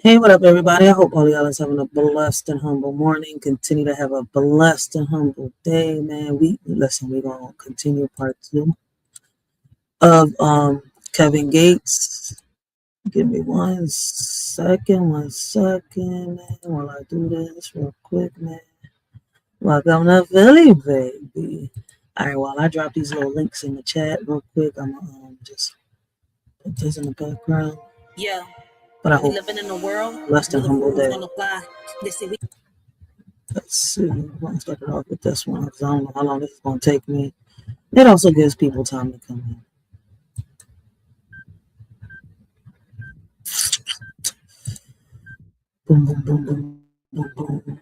Hey, what up, everybody? I hope all y'all is having a blessed and humble morning. Continue to have a blessed and humble day, man. We're gonna continue part two of Kevin Gates. Give me one second, man, while I do this real quick, man. Welcome to Philly, baby. All right, while I drop these little links in the chat real quick, I'm gonna just put this in the background. Yeah. But I hope living in a world blessed and humble day. Let's see. I'm going to start it off with this one because I don't know how long this is going to take me. It also gives people time to come in. Boom, boom, boom, boom, boom, boom.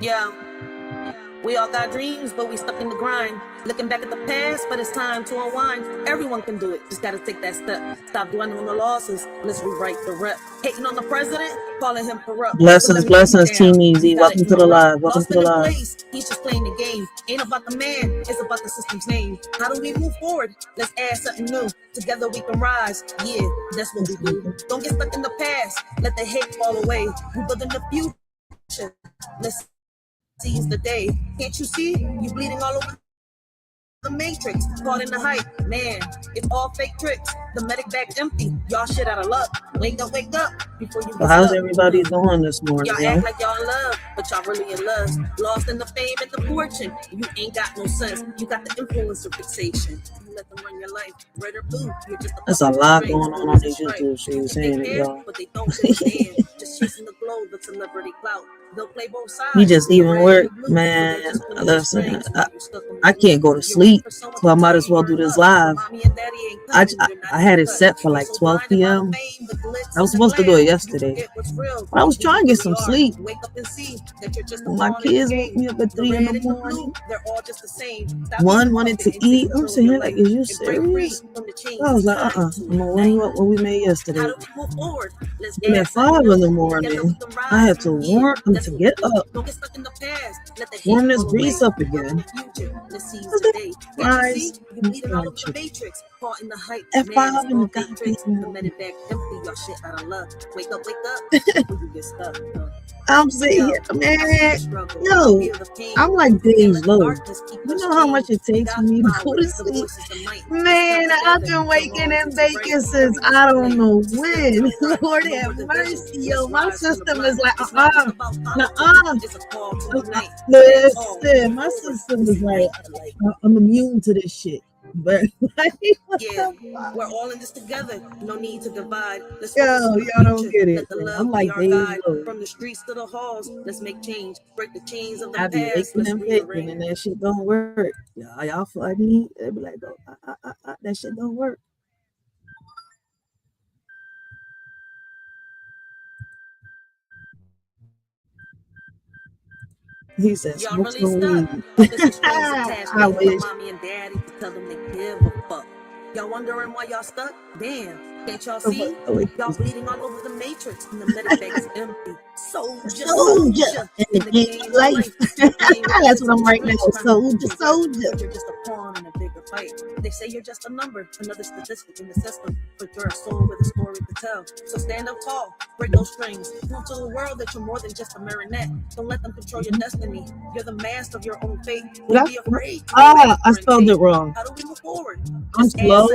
Yeah. We all got dreams, but we stuck in the grind. Looking back at the past, but it's time to unwind. Everyone can do it, just gotta take that step. Stop dwelling on the losses, let's rewrite the rep. Hating on the president, calling him corrupt. Blessings, Team Easy. Welcome to the live. Welcome to the live. He's just playing the game. Ain't about the man, it's about the system's name. How do we move forward? Let's add something new. Together we can rise. Yeah, that's what we do. Don't get stuck in the past. Let the hate fall away. We building the future. Let's seize the day. Can't you see? You bleeding all over the matrix. Caught in the hype. Man, it's all fake tricks. The medic bag's empty. Y'all shit out of luck. Wake up before you. Well, how's everybody doing this morning? Y'all act like y'all in love, but y'all really in love. Lost in the fame and the fortune. You ain't got no sense. You got the influencer fixation. You let them run your life. Red or blue, you're just a There's a lot going on these YouTube shows, saying it, y'all. But they don't understand. Just chasing the glow, the celebrity clout. They'll play both sides. You just even work, man. Listen, I can't go to sleep, so I might as well do this live. I had it set for like 12 p.m. I was supposed to do it yesterday, but I was trying to get some sleep. My kids woke me up at 3 in the morning. One wanted to eat. I'm sitting here like, is you serious? I was like, I'm gonna run you up what we made yesterday. And at 5 in the morning, I had to warm to get up, warm this grease up again. Guys, at 5 in the goddamn. I'm sitting here, man. No, I'm like days low. You know how much it takes for me to go to sleep? Man, I've been waking and baking since I don't know when. Lord have mercy, yo. My system is like, Listen, my system is like, I'm immune to this shit. But like, yeah, we're all in this together. No need to divide. Let's y'all don't get it. I'm like from the streets to the halls. Let's make change. Break the chains of the past. I be making and that shit don't work. Y'all funny. They be like, that shit don't work. He says, y'all really stuck. I wish. Mommy and daddy to tell them they give a fuck. Y'all wondering why y'all stuck? Damn, can't y'all see? Y'all bleeding all over the matrix and the medic is empty. Soldier in the game of life. That's what I'm right now. Soldier. You're just a pawn in a bigger fight. They say you're just a number, another statistic in the system. But you're a soul with a story to tell. So stand up tall, break those strings. Prove to the world that you're more than just a marionette. Don't let them control your destiny. You're the master of your own fate. Don't be afraid. I spelled it wrong. How do we move forward? I'm slow.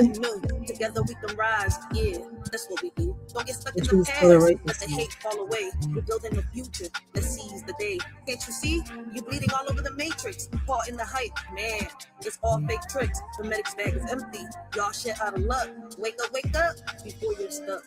Together we can rise. Yeah, that's what we do. Don't get stuck in the past. Let the hate fall away. We're building the future. Let's seize the day. Can't you see? You're bleeding all over the matrix. Caught in the hype. Man, it's all fake tricks. The medic's bag is empty. Y'all shit out of luck. Wake up before you're stuck.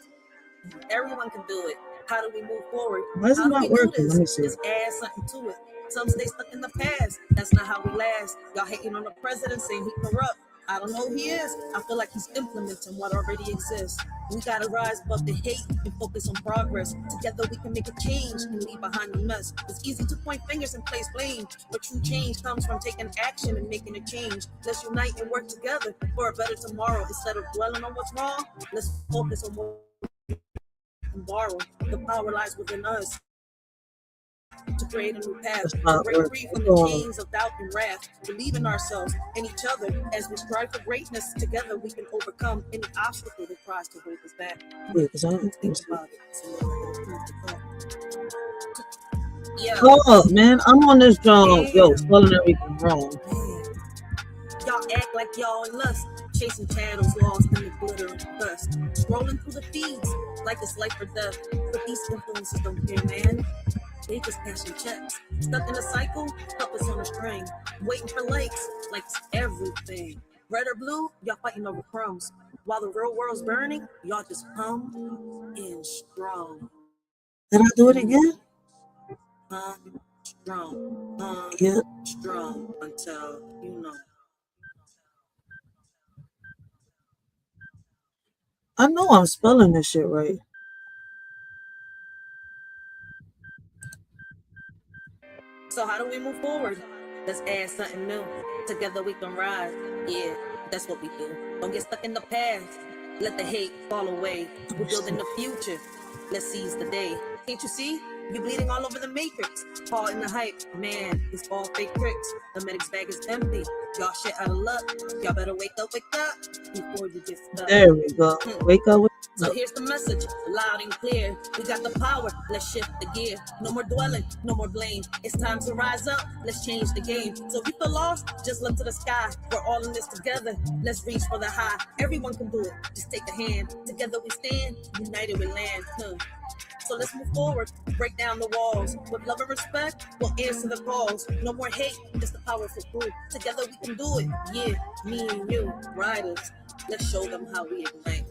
Everyone can do it. How do we move forward? Why is it not working? Let me see. Just add something to it. Some stay stuck in the past. That's not how we last. Y'all hating on the president saying he corrupt. I don't know who he is. I feel like he's implementing what already exists. We gotta rise above the hate and focus on progress. Together we can make a change and leave behind the mess. It's easy to point fingers and place blame, but true change comes from taking action and making a change. Let's unite and work together for a better tomorrow. Instead of dwelling on what's wrong, let's focus on what we can borrow. The power lies within us. to create a new path, That's to not break working. free from the chains of doubt and wrath, believe in ourselves and each other as we strive for greatness. Together we can overcome any obstacle that tries to hold us back. Yeah, because I don't Think think so. about it. It's a little bit of food for thought. Yeah, Hold up, man. I'm on this job. Yo, damn, spelling everything wrong. man. Y'all act like y'all in lust, chasing shadows lost in the glitter and dust, scrolling through the feeds like it's life or death. But these influences don't care, man. They just cashing checks, stuck in a cycle, puppets on a string, waiting for likes like it's everything. Red or blue, y'all fighting over crumbs. While the real world's burning, y'all just hum and strong. Did I do it again? Strong, Yeah. strong until you know. I know I'm spelling this shit right. So how do we move forward? Let's add something new. Together we can rise. Yeah, that's what we do. Don't get stuck in the past. Let the hate fall away. We're building the future. Let's seize the day. Can't you see? You're bleeding all over the matrix. Caught in the hype. Man, it's all fake tricks. The medic's bag is empty. Y'all shit out of luck. Y'all better wake up before you get stuck. There we go. Wake up. So here's the message, loud and clear. We got the power, let's shift the gear. No more dwelling, no more blame. It's time to rise up, let's change the game. So if you feel lost, just look to the sky. We're all in this together, let's reach for the high. Everyone can do it, just take a hand. Together we stand, united we land. So let's move forward, break down the walls. With love and respect, we'll answer the calls. No more hate, just the powerful crew. Together we can do it, yeah, me and you, riders. Let's show them how we ignite.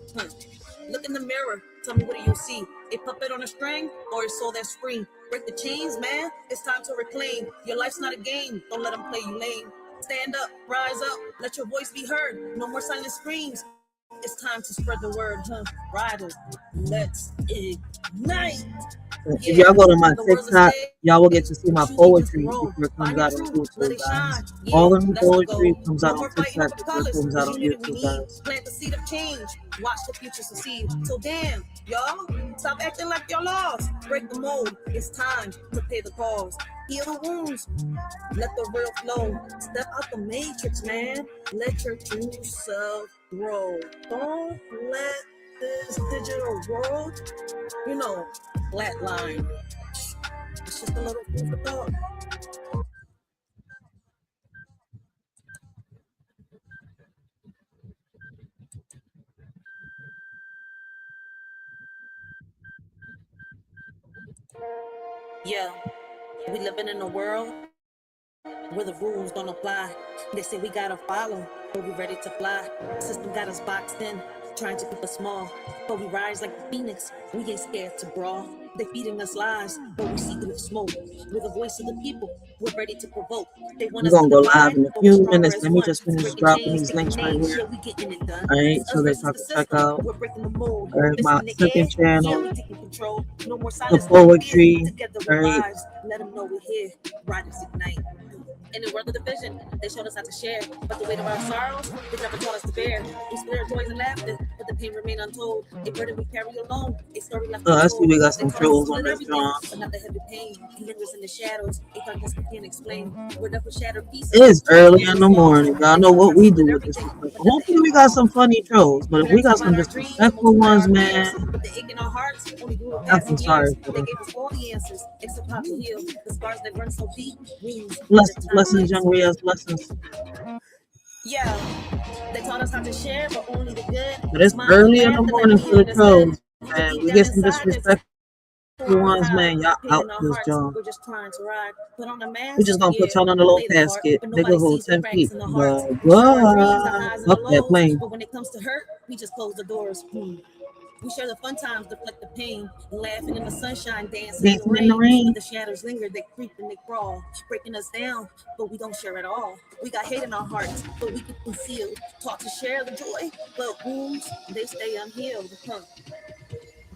Look in the mirror, tell me what do you see? A puppet on a string or a soul that's free? Break the chains, man, it's time to reclaim. Your life's not a game, don't let them play you lame. Stand up, rise up, let your voice be heard. No more silent screams, it's time to spread the word, Riders, let's ignite. If y'all go to my TikTok, y'all will get to see my poetry before it comes out on YouTube, guys. All of my poetry comes out on TikTok before it comes out on YouTube, guys. Plant the seed of change, watch the future succeed. So damn, y'all, stop acting like you're lost. Break the mold, it's time to pay the cost. Heal the wounds, let the real flow. Step out the matrix, man. Let your true self grow. Don't let this digital world, flatline. It's just a little food for thought. Yeah, we living in a world where the rules don't apply. They say we gotta follow, but we ready to fly. System got us boxed in, trying to keep us small. But we rise like the phoenix, we ain't scared to brawl. They feeding us lies, but we see through the smoke. We're the voice of the people, we're ready to provoke. They want We're us to gonna go live divide, in a but we're few stronger minutes. as Let me one. just finish Breaking dropping chains, these taking links right names, here. yeah, we getting it done. Alright, It's so us that versus y'all the can check system, out we're breaking the mold. my Listen to second air, yeah, channel, we taking control. No more the silence, no more fear. poetry. Together we Alright, rise, let them know we're here. Riders ignite. In the world of division, they showed us how to share. But the weight of our sorrows, they never taught us to bear. We split our joys and laughter, but the pain remained untold. A burden we carry alone, a story left I see untold. we got They some taught us to trolls on split this everything, job. but not the heavy pain. He lingers in the shadows, a darkness we can't explain. We're left with shattered pieces. It's early in the morning. Y'all know what we do with disrespectful. Hopefully we got some funny trolls, but if we got some disrespectful ones, man, But the ache in our hearts only grew with I feel passing sorry years. for They them. gave us all the answers, except how to heal. The scars that run so deep, wounds. Blessings, young Rios, blessings. Yeah, they taught us how to share, but only the good. But it's early in the morning for the trolls, man. We get some disrespectful ones, man. Y'all out this job. We're just trying to ride. Put on a mask. We just gonna put Yeah, y'all on the low play the part, casket. but They nobody could hold sees the 10 cracks in people. the hearts. But We share our dreams, the highs and the fuck that lows. plane. But when it comes to hurt, we just close the doors. We share the fun times, deflect the pain, laughing in the sunshine, dancing in the Dancing in the rain. But rain. the shadows linger, they creep and they crawl, breaking us down, but we don't share at all. We got hate in our hearts, but we can conceal. Taught to share the joy, but wounds, they stay unhealed.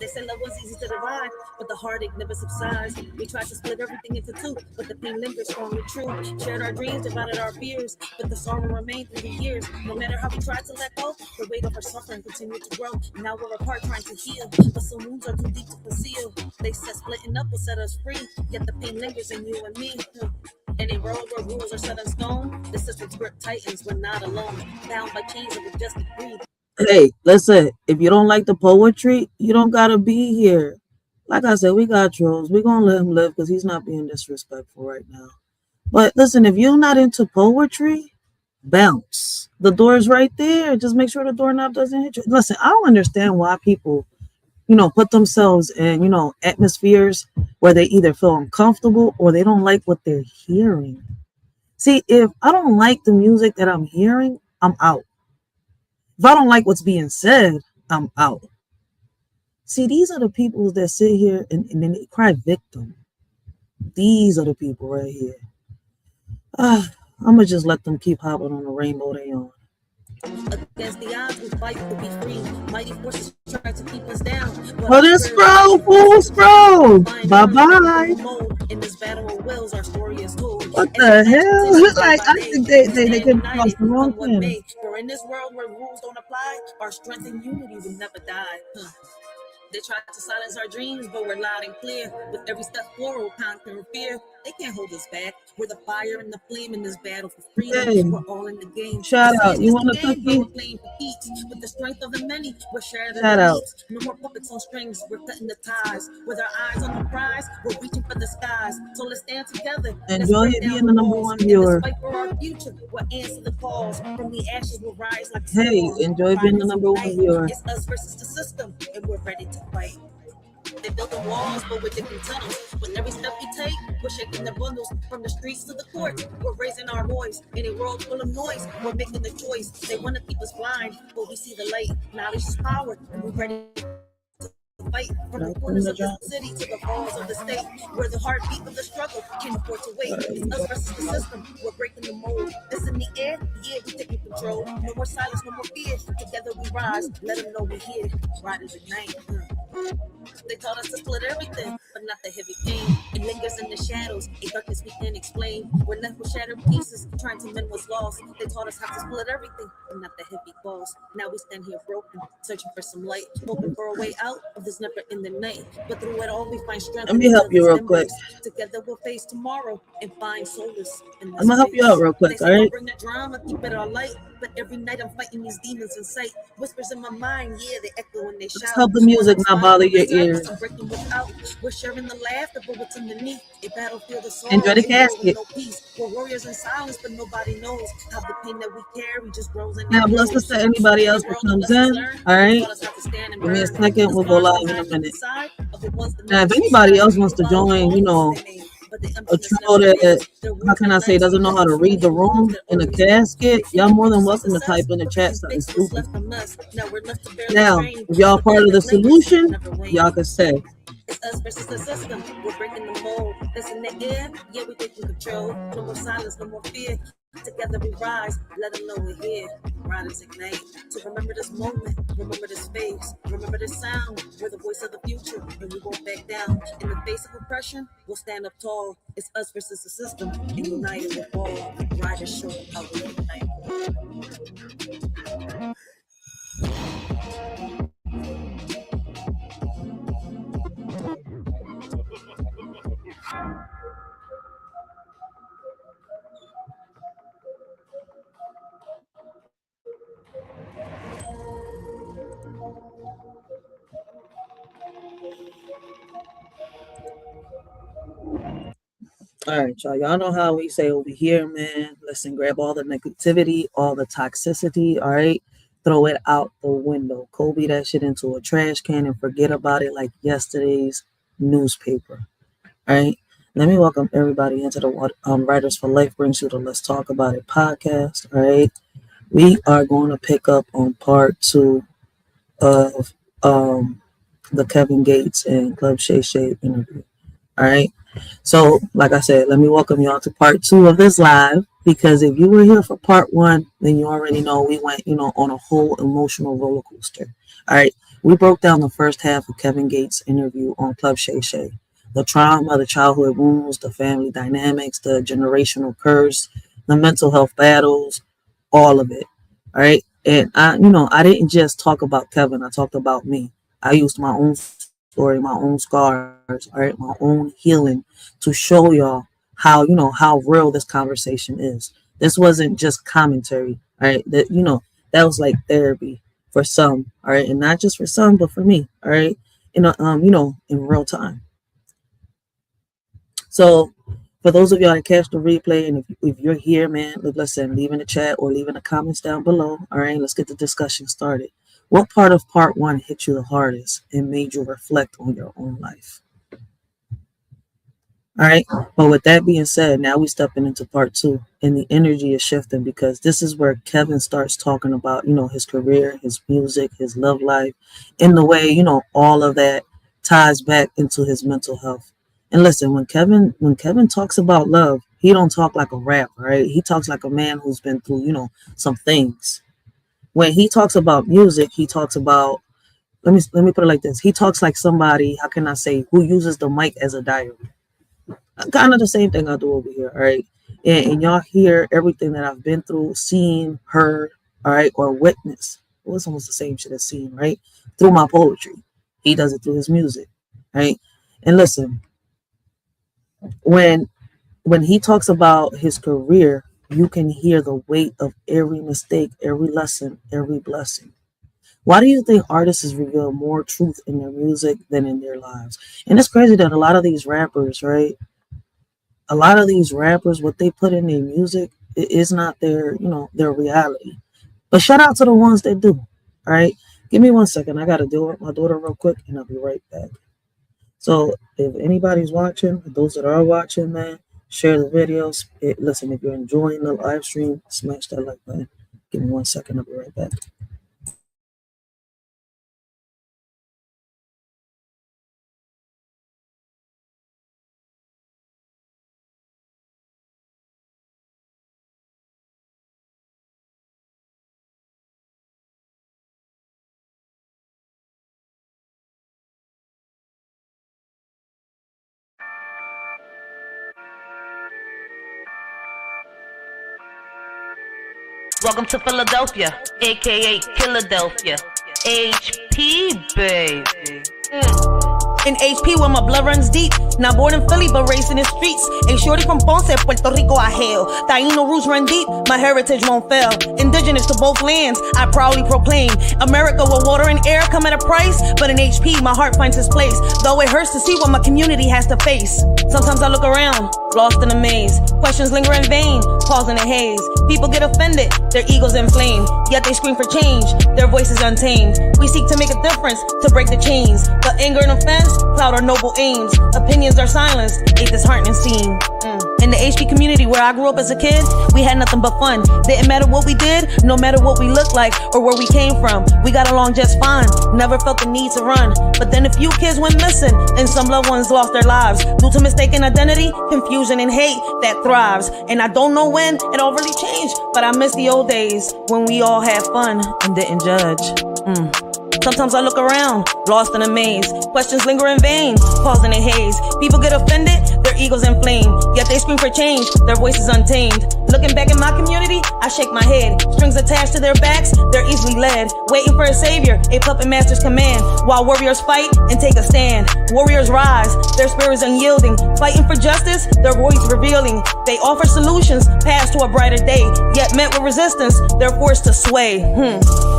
They say love was easy to divide, but the heartache never subsides. We tried to split everything into two, but the pain lingers strong and true. Shared our dreams, divided our fears, but the sorrow remained through the years. No matter how we tried to let go, the weight of our suffering continued to grow. Now we're apart trying to heal, but some wounds are too deep to conceal. They said splitting up will set us free, yet the pain lingers in you and me. In a world where rules are set in stone, the system's grip tightens, we're not alone, bound by chains of injustice greed. Hey, listen, if you don't like the poetry, you don't gotta be here. Like I said, we got trolls. We're gonna let him live because he's not being disrespectful right now. But listen, if you're not into poetry, bounce. The door is right there. Just make sure the doorknob doesn't hit you. Listen, I don't understand why people, put themselves in, atmospheres where they either feel uncomfortable or they don't like what they're hearing. See, if I don't like the music that I'm hearing, I'm out. If I don't like what's being said, I'm out. See, these are the people that sit here and then they cry victim. These are the people right here. I'm going to just let them keep hopping on the rainbow they on. Against the odds, we fight to be free. Mighty forces try to keep us down. Oh, this scroll. Bye-bye. In this battle of wills, our story is told. What the hell? It's like, I think they came across the wrong thing. For in this world where rules don't apply, our strength and unity will never die. They try to silence our dreams, but we're loud and clear. With every step forward, conquering fear. They can't hold us back. We're the fire and the flame in this battle for freedom. Hey, we're all in the game. Shout out. You want a cookie? We're playing for keeps. With the strength of the many, we're sharing Shout out. needs. No more puppets on strings. We're cutting the ties. With our eyes on the prize, we're reaching for the skies. So let's stand together. Enjoy being the number one viewer. Fight for our future. We'll answer the calls. From the ashes, we'll rise like a Hey, storm. enjoy being the number one viewer. It's us versus the system, and we're ready to fight. They built the walls, but we're digging tunnels. With every step we take, we're shaking the bundles. From the streets to the courts, we're raising our voice. In a world full of noise, we're making the choice. They want to keep us blind, but we see the light. Knowledge is power, and we're ready to fight. From the corners of the city to the walls of the state, where the heartbeat of the struggle can't afford to wait. It's us versus the system, we're breaking the mold. It's in the air, yeah, we're taking control. No more silence, no more fear. Together we rise, let them know we're here. Riders ignite. They taught us to split everything, but not the heavy pain. It lingers in the shadows, a darkness we can't explain. We're left with shattered pieces, trying to mend what's lost. They taught us how to split everything, but not the heavy falls. Now we stand here broken, searching for some light, hoping for a way out of this never-ending night. But through it all, we find strength. Let me help you real quick. Together we'll face tomorrow and find solace in this I'm gonna help you out real quick, all right? Bring the drama, keep it all light. But every night I'm fighting these demons in sight. Whispers in my mind, yeah, they echo when they shout. Let's help the music not bother your ears. I'm breaking without. We're sharing the laughter, but what's underneath? A battlefield of sorrow. Enjoy the casket. No peace. We're warriors in silence, but nobody knows how the pain that we carry just grows in. Now, blessings to anybody else that comes in. All right. Give me a second. We'll go live in a minute. Now, if anybody else wants to join, a troll that, how can I say, doesn't know how to read the room in a casket, y'all more than welcome to type in the chat something stupid. Now, if y'all part of the solution, y'all can say. It's us versus the system. We're breaking the mold. That's in the air. Yeah, we're taking control. No more silence, no more fear. Together we rise. Let them know we're here. Riders ignite. So remember this moment. Remember this face. Remember this sound. We're the voice of the future, and we won't back down. In the face of oppression, we'll stand up tall. It's us versus the system, and united we'll fall. Riders show how we unite. All right, y'all. Y'all know how we say over here, man. Listen, grab all the negativity, all the toxicity, all right? Throw it out the window. Kobe that shit into a trash can and forget about it like yesterday's newspaper. All right? Let me welcome everybody into the Writers for Life brings you the Let's Talk About It podcast, all right? We are going to pick up on part 2 of the Kevin Gates and Club Shay interview, all right? So, like I said, let me welcome y'all to part 2 of this live, because if you were here for part 1, then you already know we went, on a whole emotional roller coaster. All right. We broke down the first half of Kevin Gates' interview on Club Shay. The trauma, the childhood wounds, the family dynamics, the generational curse, the mental health battles, all of it. All right. And I didn't just talk about Kevin. I talked about me. I used my own story, my own scars, all right, my own healing to show y'all how real this conversation is. This wasn't just commentary, all right. That was like therapy for some, all right, and not just for some, but for me, all right. In real time. So for those of y'all that catch the replay, and if you're here, man, listen, leave in the chat or leave in the comments down below. All right, let's get the discussion started. What part of part one hit you the hardest and made you reflect on your own life? All right, but with that being said, now we're stepping into part two, and the energy is shifting because this is where Kevin starts talking about, his career, his music, his love life, in the way, all of that ties back into his mental health. And listen, when Kevin talks about love, he don't talk like a rapper, right? He talks like a man who's been through, some things. When he talks about music, he talks about, let me put it like this. He talks like somebody, how can I say, who uses the mic as a diary. Kind of the same thing I do over here, all right? And y'all hear everything that I've been through, seen, heard, all right, or witnessed. It was almost the same shit as seen, right? Through my poetry. He does it through his music, right? And listen, when he talks about his career, you can hear the weight of every mistake, every lesson, every blessing. Why do you think artists reveal more truth in their music than in their lives? And it's crazy that a lot of these rappers, right? A lot of these rappers, what they put in their music, it is not their reality. But shout out to the ones that do, all right? Give me 1 second. I got to deal with my daughter real quick, and I'll be right back. So if anybody's watching, those that are watching, man, share the videos. Listen, if you're enjoying the live stream, smash that like button. Give me 1 second. I'll be right back. Welcome to Philadelphia, aka Philadelphia. HP, baby. In HP where my blood runs deep. Not born in Philly but raised in the streets. A shorty from Ponce, Puerto Rico I hail. Taino roots run deep, my heritage won't fail. Indigenous to both lands, I proudly proclaim. America where water and air come at a price. But in HP my heart finds its place. Though it hurts to see what my community has to face. Sometimes I look around, lost in a maze. Questions linger in vain, pause in the haze. People get offended, their egos inflamed. Yet they scream for change, their voices untamed. We seek to make a difference, to break the chains. But anger and offense cloud our noble aims. Opinions are silenced, a disheartening scene. In the HP community where I grew up as a kid, we had nothing but fun. Didn't matter what we did, no matter what we looked like or where we came from. We got along just fine, never felt the need to run. But then a few kids went missing and some loved ones lost their lives due to mistaken identity, confusion and hate that thrives. And I don't know when it all really changed, but I miss the old days when we all had fun and didn't judge. Sometimes I look around, lost in a maze. Questions linger in vain, pause in a haze. People get offended, their egos inflamed. Yet they scream for change, their voices untamed. Looking back in my community, I shake my head. Strings attached to their backs, they're easily led. Waiting for a savior, a puppet master's command. While warriors fight and take a stand. Warriors rise, their spirits unyielding. Fighting for justice, their voice revealing. They offer solutions, paths to a brighter day. Yet met with resistance, they're forced to sway.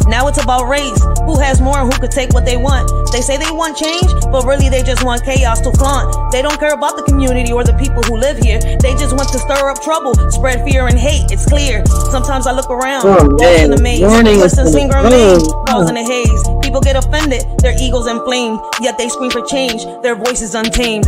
Now it's about race, who has more and who could take what they want. They say they want change, but really they just want chaos to flaunt. They don't care about the community or the people who live here. They just want to stir up trouble, spread fear and hate, it's clear. Sometimes I look around, lost in the maze. Questions linger in vain, pause in a haze. People get offended, their egos inflamed. Yet they scream for change, their voices untamed.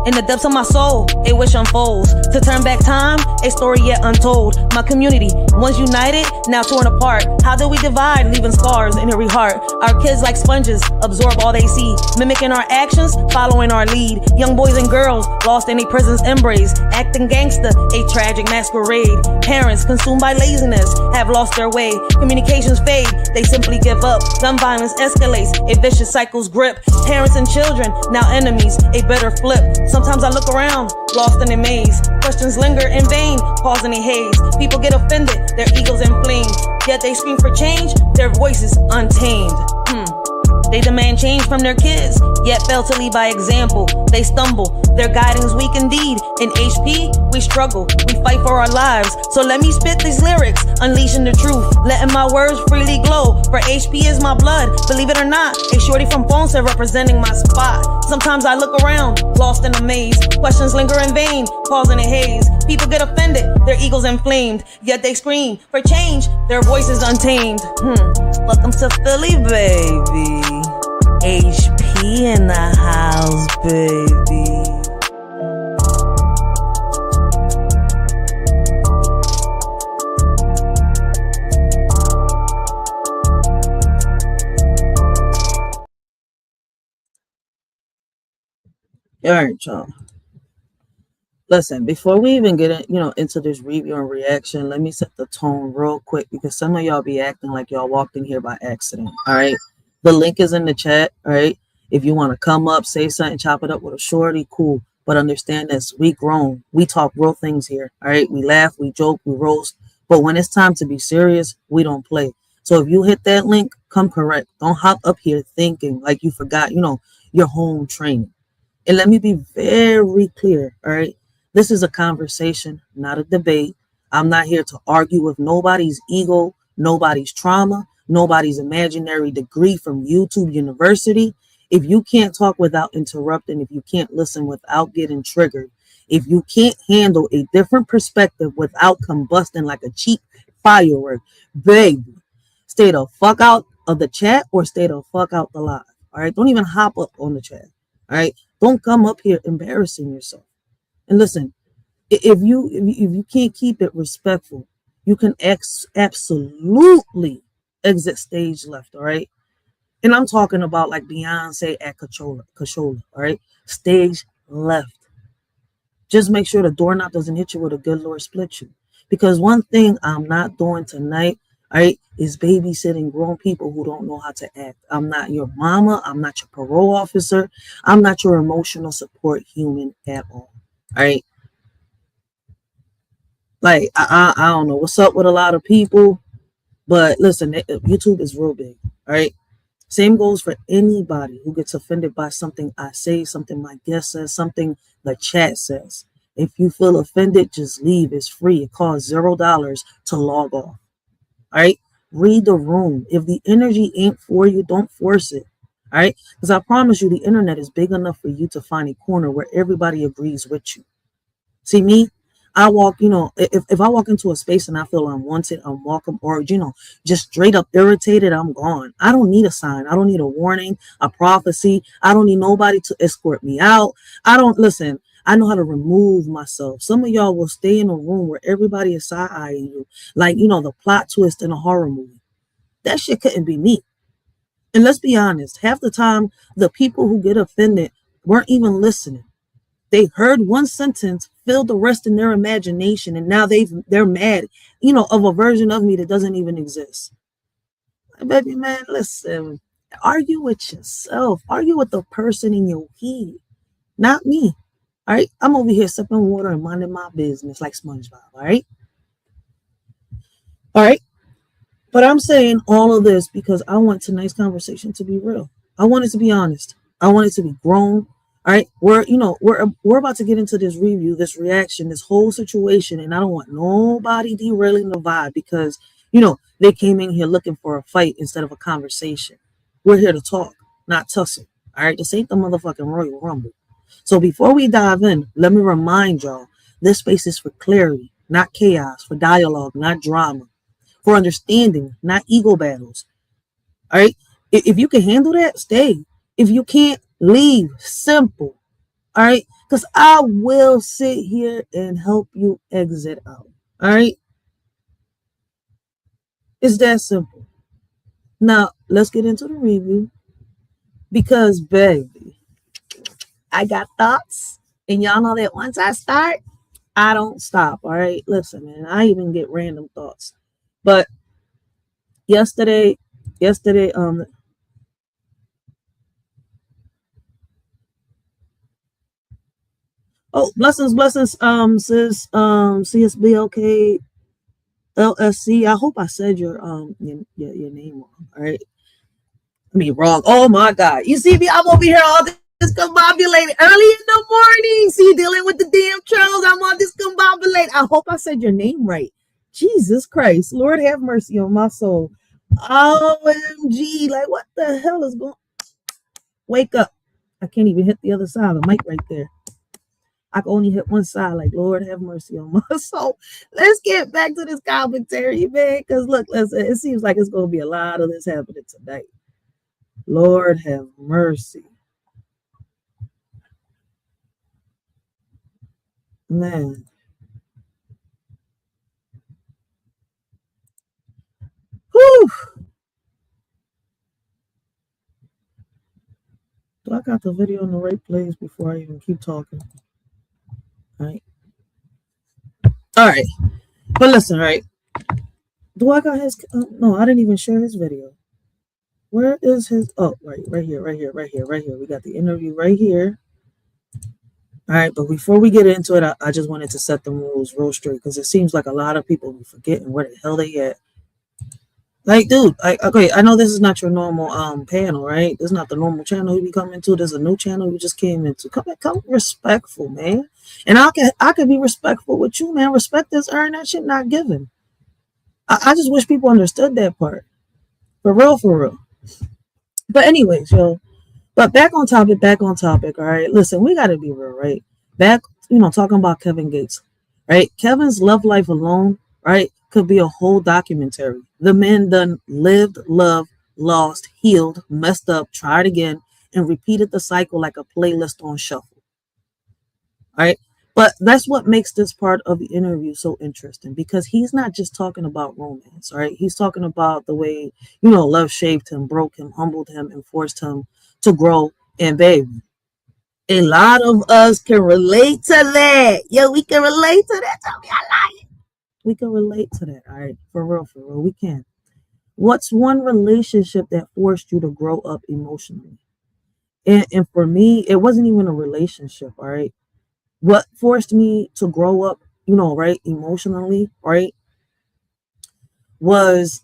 In the depths of my soul, a wish unfolds. To turn back time, a story yet untold. My community, once united, now torn apart. How do we divide, leaving scars in every heart? Our kids like sponges, absorb all they see. Mimicking our actions, following our lead. Young boys and girls, lost in in a prison's embrace, acting gangster, a tragic masquerade. Parents consumed by laziness have lost their way. Communications fade, they simply give up. Gun violence escalates, a vicious cycle's grip. Parents and children, now enemies, a bitter flip. Sometimes I look around, lost in a maze. Questions linger in vain, causing a haze. People get offended, their egos inflamed. Yet they scream for change, their voices untamed. They demand change from their kids, yet fail to lead by example. They stumble, their guiding's weak indeed. In HP, we struggle, we fight for our lives. So let me spit these lyrics, unleashing the truth, letting my words freely glow. For HP is my blood, believe it or not. A shorty from Ponce representing my spot. Sometimes I look around, lost in a maze. Questions linger in vain, causing a haze. People get offended, their egos inflamed. Yet they scream for change, their voices untamed. Welcome to Philly, baby. HP in the house, baby. All right, y'all. Listen, before we even get into this review and reaction, let me set the tone real quick because some of y'all be acting like y'all walked in here by accident. All right. The link is in the chat. All right. If you want to come up, say something, chop it up with a shorty, cool. But understand this, we grown. We talk real things here. All right. We laugh, we joke, we roast. But when it's time to be serious, we don't play. So if you hit that link, come correct. Don't hop up here thinking like you forgot, your home training. And let me be very clear. All right. This is a conversation, not a debate. I'm not here to argue with nobody's ego, nobody's trauma, nobody's imaginary degree from YouTube University. If you can't talk without interrupting, if you can't listen without getting triggered, if you can't handle a different perspective without combusting like a cheap firework, baby, stay the fuck out of the chat or stay the fuck out the live. All right. Don't even hop up on the chat. All right. Don't come up here embarrassing yourself. And listen, if you can't keep it respectful, you can absolutely exit stage left, all right? And I'm talking about like Beyonce at Coachella, all right? Stage left. Just make sure the doorknob doesn't hit you with a good Lord split you. Because one thing I'm not doing tonight, all right, is babysitting grown people who don't know how to act. I'm not your mama. I'm not your parole officer. I'm not your emotional support human at all. All right. Like, I don't know what's up with a lot of people, but listen, YouTube is real big. All right. Same goes for anybody who gets offended by something I say, something my guest says, something the chat says. If you feel offended, just leave. It's free. It costs $0 to log off. All right. Read the room. If the energy ain't for you, don't force it. All right. Because I promise you, the internet is big enough for you to find a corner where everybody agrees with you. See me, I walk, if I walk into a space and I feel unwanted, unwelcome, or, just straight up irritated, I'm gone. I don't need a sign. I don't need a warning, a prophecy. I don't need nobody to escort me out. I know how to remove myself. Some of y'all will stay in a room where everybody is side-eyeing you. Like, the plot twist in a horror movie. That shit couldn't be me. And let's be honest, half the time, the people who get offended weren't even listening. They heard one sentence, filled the rest in their imagination, and now they're mad, of a version of me that doesn't even exist. Baby man, listen, argue with yourself. Argue with the person in your head, not me. All right. I'm over here sipping water and minding my business like SpongeBob. All right. All right. But I'm saying all of this because I want tonight's conversation to be real. I want it to be honest. I want it to be grown. All right, we're about to get into this review, this reaction, this whole situation, and I don't want nobody derailing the vibe because they came in here looking for a fight instead of a conversation. We're here to talk, not tussle. All right, this ain't the motherfucking Royal Rumble. So before we dive in, let me remind y'all, this space is for clarity, not chaos, for dialogue, not drama, for understanding, not ego battles. All right, if you can handle that, stay. If you can't, leave. Simple. All right. Because I will sit here and help you exit out. All right. It's that simple. Now, let's get into the review. Because, baby, I got thoughts And y'all know that once I start, I don't stop. All right. Listen, man, I even get random thoughts. But yesterday, yesterday, oh, blessings, sis, CSBLK LSC. I hope I said your name wrong. All right. I mean, wrong. Oh my God. You see me? I'm over here all discombobulated early in the morning. See, dealing with the damn trolls. I'm all discombobulated. I hope I said your name right. Jesus Christ. Lord have mercy on my soul. OMG. Like, what the hell is going? Wake up. I can't even hit the other side of the mic right there. I can only hit one side. Like, Lord have mercy on my soul. Let's get back to this commentary, man. Because look, listen, it seems like it's going to be a lot of this happening tonight. Lord have mercy. Man. Whew. Do I got the video in the right place before I even keep talking? All right. All right. But listen, right? Do I got his? No, I didn't even share his video. Where is his? Oh, right here. We got the interview right here. All right. But before we get into it, I just wanted to set the rules real straight because it seems like a lot of people be forgetting where the hell they at. Like, dude, okay, I know this is not your normal panel, right? This is not the normal channel you be coming to. There's a new channel you just came into. Come respectful, man. And I can be respectful with you, man. Respect is earned, that shit not given. I just wish people understood that part. For real, for real. But anyways, yo. But back on topic, all right. Listen, we gotta be real, right? Back, talking about Kevin Gates, right? Kevin's love life alone, right, could be a whole documentary. The man done lived, loved, lost, healed, messed up, tried again, and repeated the cycle like a playlist on shuffle. All right. But that's what makes this part of the interview so interesting because he's not just talking about romance, right? He's talking about the way, love shaped him, broke him, humbled him, and forced him to grow. And babe, a lot of us can relate to that. Yo, we can relate to that. Tell me I like it. We can relate to that. All right. For real, we can. What's one relationship that forced you to grow up emotionally? And for me, it wasn't even a relationship. All right. What forced me to grow up, right, emotionally, right, was,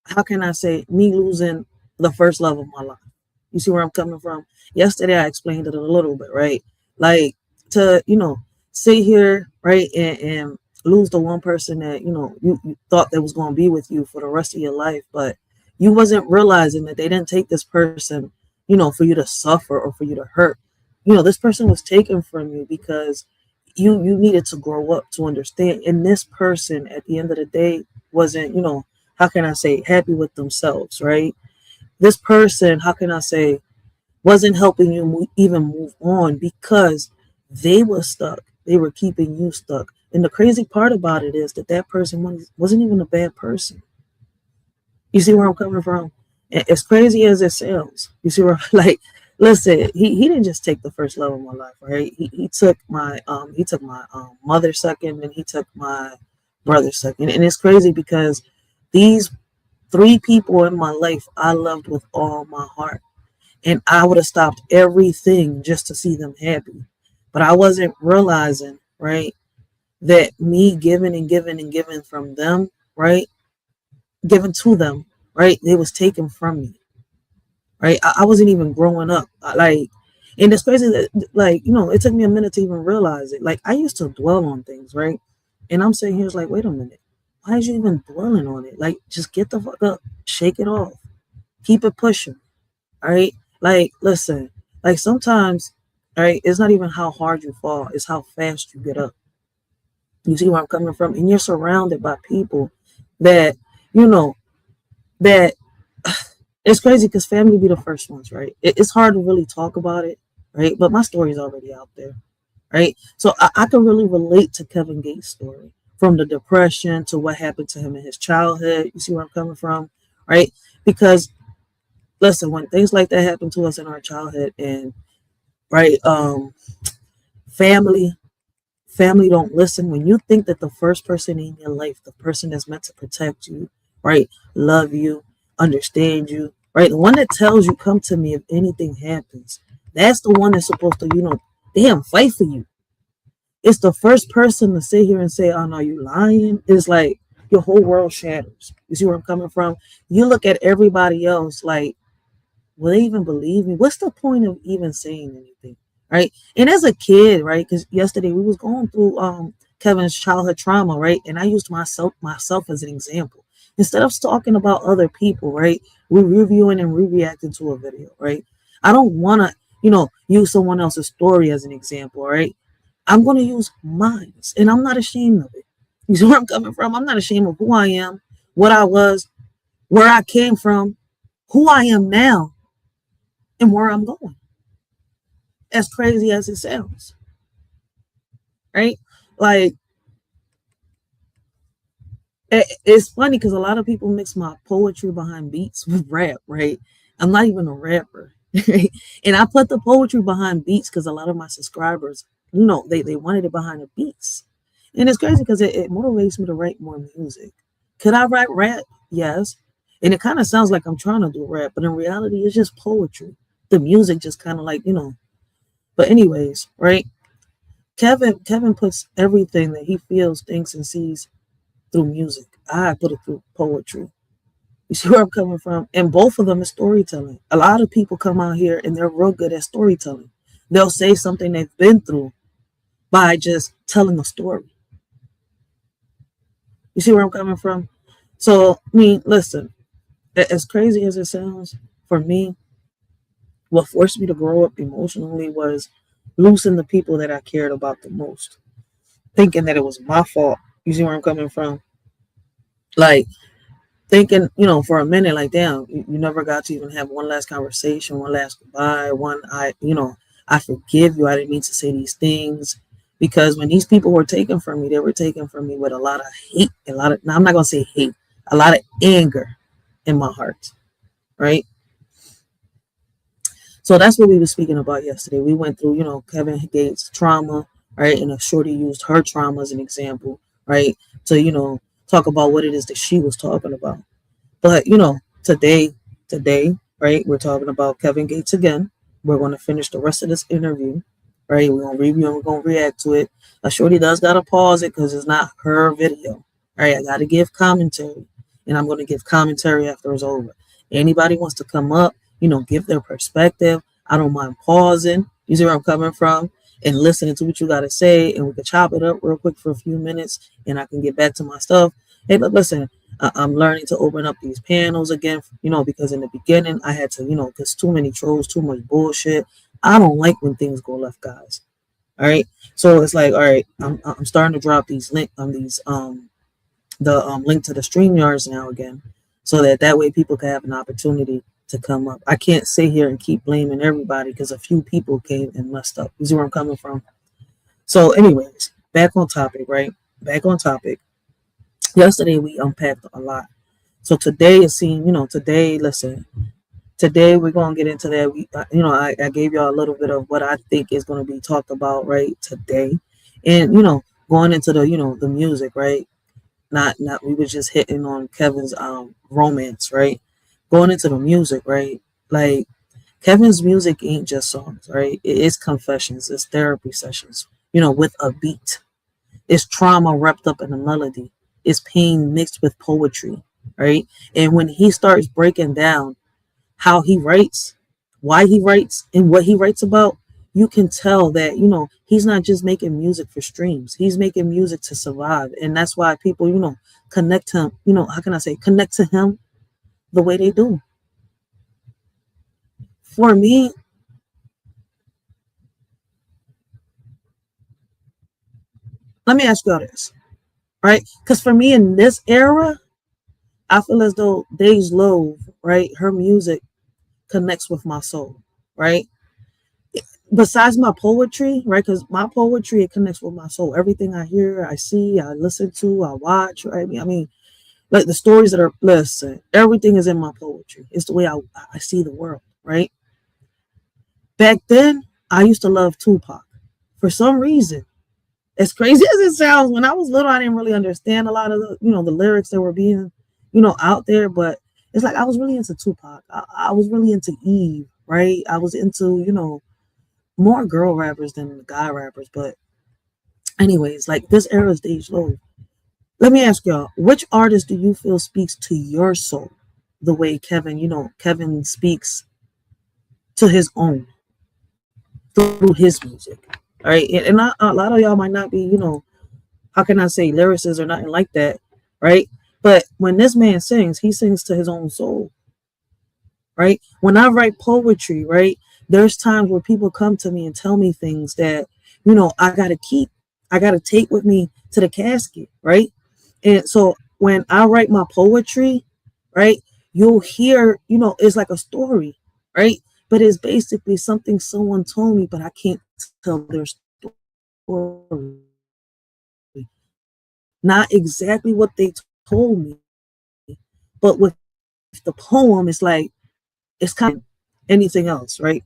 how can I say, me losing the first love of my life. You see where I'm coming from? Yesterday, I explained it a little bit, right? Like, to, sit here, right, and lose the one person that, you thought that was going to be with you for the rest of your life, but you wasn't realizing that they didn't take this person, for you to suffer or for you to hurt. This person was taken from you because you needed to grow up to understand. And this person, at the end of the day, wasn't, how can I say, happy with themselves, right? This person, how can I say, wasn't helping you even move on because they were stuck. They were keeping you stuck. And the crazy part about it is that person wasn't even a bad person. You see where I'm coming from? As crazy as it sounds, you see where, like, listen, he didn't just take the first love of my life, right? He took my mother second, and he took my brother second. And it's crazy because these three people in my life I loved with all my heart. And I would have stopped everything just to see them happy. But I wasn't realizing, right, that me giving and giving and giving from them, right, given to them, right, they was taken from me. Right, I wasn't even growing up. And it's crazy that, like, it took me a minute to even realize it. Like, I used to dwell on things, right? And I'm sitting here, it's like, wait a minute, why is you even dwelling on it? Like, just get the fuck up, shake it off, keep it pushing. All right, like, listen, like, sometimes, right, it's not even how hard you fall, it's how fast you get up. You see where I'm coming from? And you're surrounded by people that, that it's crazy because family be the first ones, right? It's hard to really talk about it, right? But my story is already out there, right? So I can really relate to Kevin Gates' story, from the depression to what happened to him in his childhood. You see where I'm coming from, right? Because, listen, when things like that happen to us in our childhood, and, right, Family, family don't listen. When you think that the first person in your life, the person that's meant to protect you, right, love you, understand you, right, the one that tells you come to me if anything happens, that's the one that's supposed to, damn, fight for you. It's the first person to sit here and say, "Oh no, you lying." It's like your whole world shatters. You see where I'm coming from? You look at everybody else like, will they even believe me? What's the point of even saying anything? Right. And as a kid, right, because yesterday we was going through Kevin's childhood trauma, right? And I used myself as an example. Instead of talking about other people, right? We're reviewing and re-reacting to a video, right? I don't wanna, use someone else's story as an example, right? I'm gonna use mine. And I'm not ashamed of it. You see where I'm coming from? I'm not ashamed of who I am, what I was, where I came from, who I am now, and where I'm going. As crazy as it sounds, right? Like, it's funny because a lot of people mix my poetry behind beats with rap, right? I'm not even a rapper. Right? And I put the poetry behind beats because a lot of my subscribers, they wanted it behind the beats. And it's crazy because it motivates me to write more music. Could I write rap? Yes. And it kind of sounds like I'm trying to do rap, but in reality, it's just poetry. The music just kind of like, But anyways, right? Kevin puts everything that he feels, thinks, and sees through music. I put it through poetry. You see where I'm coming from? And both of them is storytelling. A lot of people come out here and they're real good at storytelling. They'll say something they've been through by just telling a story. You see where I'm coming from? So, I mean, listen, as crazy as it sounds, for me, what forced me to grow up emotionally was losing the people that I cared about the most, thinking that it was my fault. You see where I'm coming from? Like, thinking, for a minute, like, damn, you never got to even have one last conversation, one last goodbye, I forgive you. I didn't mean to say these things. Because when these people were taken from me, they were taken from me with a lot of hate, now I'm not going to say hate, a lot of anger in my heart, right? So that's what we were speaking about yesterday. We went through, Kevin Gates' trauma, right? And a shorty used her trauma as an example, right? To, talk about what it is that she was talking about. But, today, right, we're talking about Kevin Gates again. We're going to finish the rest of this interview, right? We're going to review and we're going to react to it. A shorty does got to pause it because it's not her video, right? I got to give commentary, and I'm going to give commentary after it's over. Anybody wants to come up, give their perspective. I don't mind pausing. You see where I'm coming from? And listening to what you got to say. And we can chop it up real quick for a few minutes and I can get back to my stuff. Hey, but listen, I'm learning to open up these panels again, because in the beginning I had to, because too many trolls, too much bullshit. I don't like when things go left, guys. All right. So it's like, all right, I'm starting to drop these link on these, the link to the StreamYards now again, so that way people can have an opportunity to come up. I can't sit here and keep blaming everybody because a few people came and messed up. You see where I'm coming from? So anyways, back on topic, right? Back on topic. Yesterday we unpacked a lot. So today it seemed, today we're going to get into that. I gave y'all a little bit of what I think is going to be talked about right today. And, going into the music, right? Not we were just hitting on Kevin's romance, right? Going into the music, right? Like, Kevin's music ain't just songs, right? It's confessions, it's therapy sessions, with a beat. It's trauma wrapped up in a melody. It's pain mixed with poetry, right? And when he starts breaking down how he writes, why he writes, and what he writes about, you can tell that, he's not just making music for streams. He's making music to survive. And that's why people, connect to him, how can I say, connect to him the way they do. For me, let me ask y'all this, right? Because for me in this era, I feel as though Days Low, right? Her music connects with my soul, right? Besides my poetry, right? Because my poetry, it connects with my soul. Everything I hear, I see, I listen to, I watch, right? I mean, like the stories that are, listen, everything is in my poetry. It's the way I see the world, right? Back then, I used to love Tupac. for some reason, as crazy as it sounds, when I was little, I didn't really understand a lot of the, the lyrics that were being, out there. But it's like I was really into Tupac. I was really into Eve, right? I was into, more girl rappers than the guy rappers. But anyways, like this era is Dej Loaf. Let me ask y'all, which artist do you feel speaks to your soul the way Kevin speaks to his own through his music? All right. And a lot of y'all might not be, how can I say lyricists or nothing like that, right? But when this man sings, he sings to his own soul, right? When I write poetry, right, there's times where people come to me and tell me things that, I got to keep, I got to take with me to the casket, right? And so when I write my poetry, right, you'll hear, it's like a story, right? But it's basically something someone told me, but I can't tell their story. Not exactly what they told me, but with the poem, it's like, it's kind of anything else, right?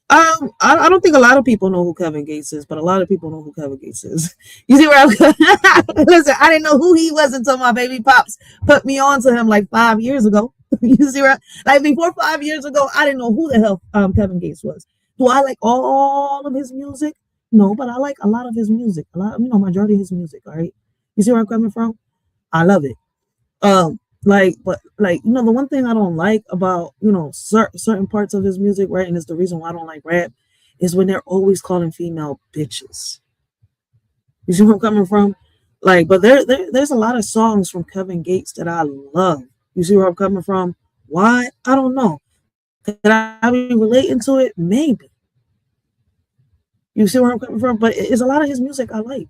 I don't think a lot of people know who Kevin Gates is, but a lot of people know who Kevin Gates is. You see where I'm listen, I didn't know who he was until my baby pops put me on to him like 5 years ago. You see where like before 5 years ago, I didn't know who the hell Kevin Gates was. Do I like all of his music? No, but I like a lot of his music. A lot, majority of his music, all right? You see where I'm coming from? I love it. But like the one thing I don't like about certain parts of his music, right, and it's the reason why I don't like rap, is when they're always calling female bitches. You see where I'm coming from? Like, but there's a lot of songs from Kevin Gates that I love. You see where I'm coming from? Why? I don't know. Could I be relating to it? Maybe. You see where I'm coming from? But it's a lot of his music I like.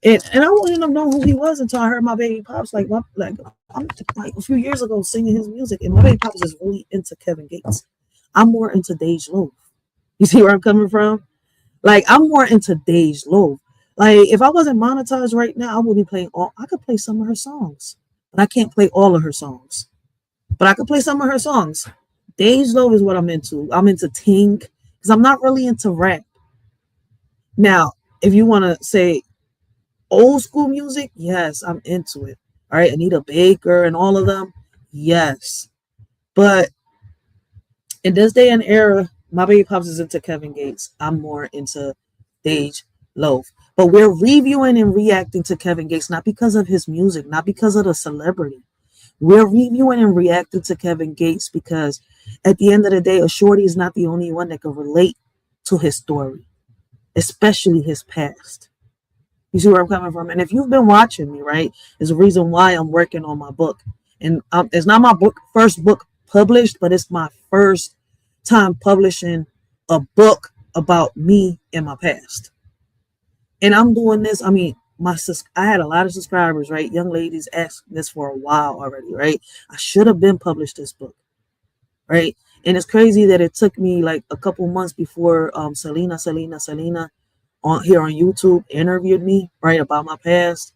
And I wouldn't have known who he was until I heard my baby pops I'm like a few years ago singing his music, and my baby pops is really into Kevin Gates. I'm more into Dej Loaf. You see where I'm coming from? Like I'm more into Dej Loaf. Like if I wasn't monetized right now, I would be playing all. I could play some of her songs, but I can't play all of her songs. But I could play some of her songs. Dej Loaf is what I'm into. I'm into Ting because I'm not really into rap. Now, if you want to say old school music, yes, I'm into it. All right, Anita Baker and all of them, yes. But in this day and era, my baby pops is into Kevin Gates. I'm more into Dej Loaf. But we're reviewing and reacting to Kevin Gates not because of his music, not because of the celebrity. We're reviewing and reacting to Kevin Gates because at the end of the day, a shorty is not the only one that can relate to his story, especially his past. You see where I'm coming from? And if you've been watching me, right, there's a reason why I'm working on my book. And it's not my first book published, but it's my first time publishing a book about me and my past. And I'm doing this. I mean, I had a lot of subscribers, right? Young ladies asked this for a while already, right? I should have been published this book, right? And it's crazy that it took me like a couple months before Selena on here on YouTube interviewed me, right, about my past.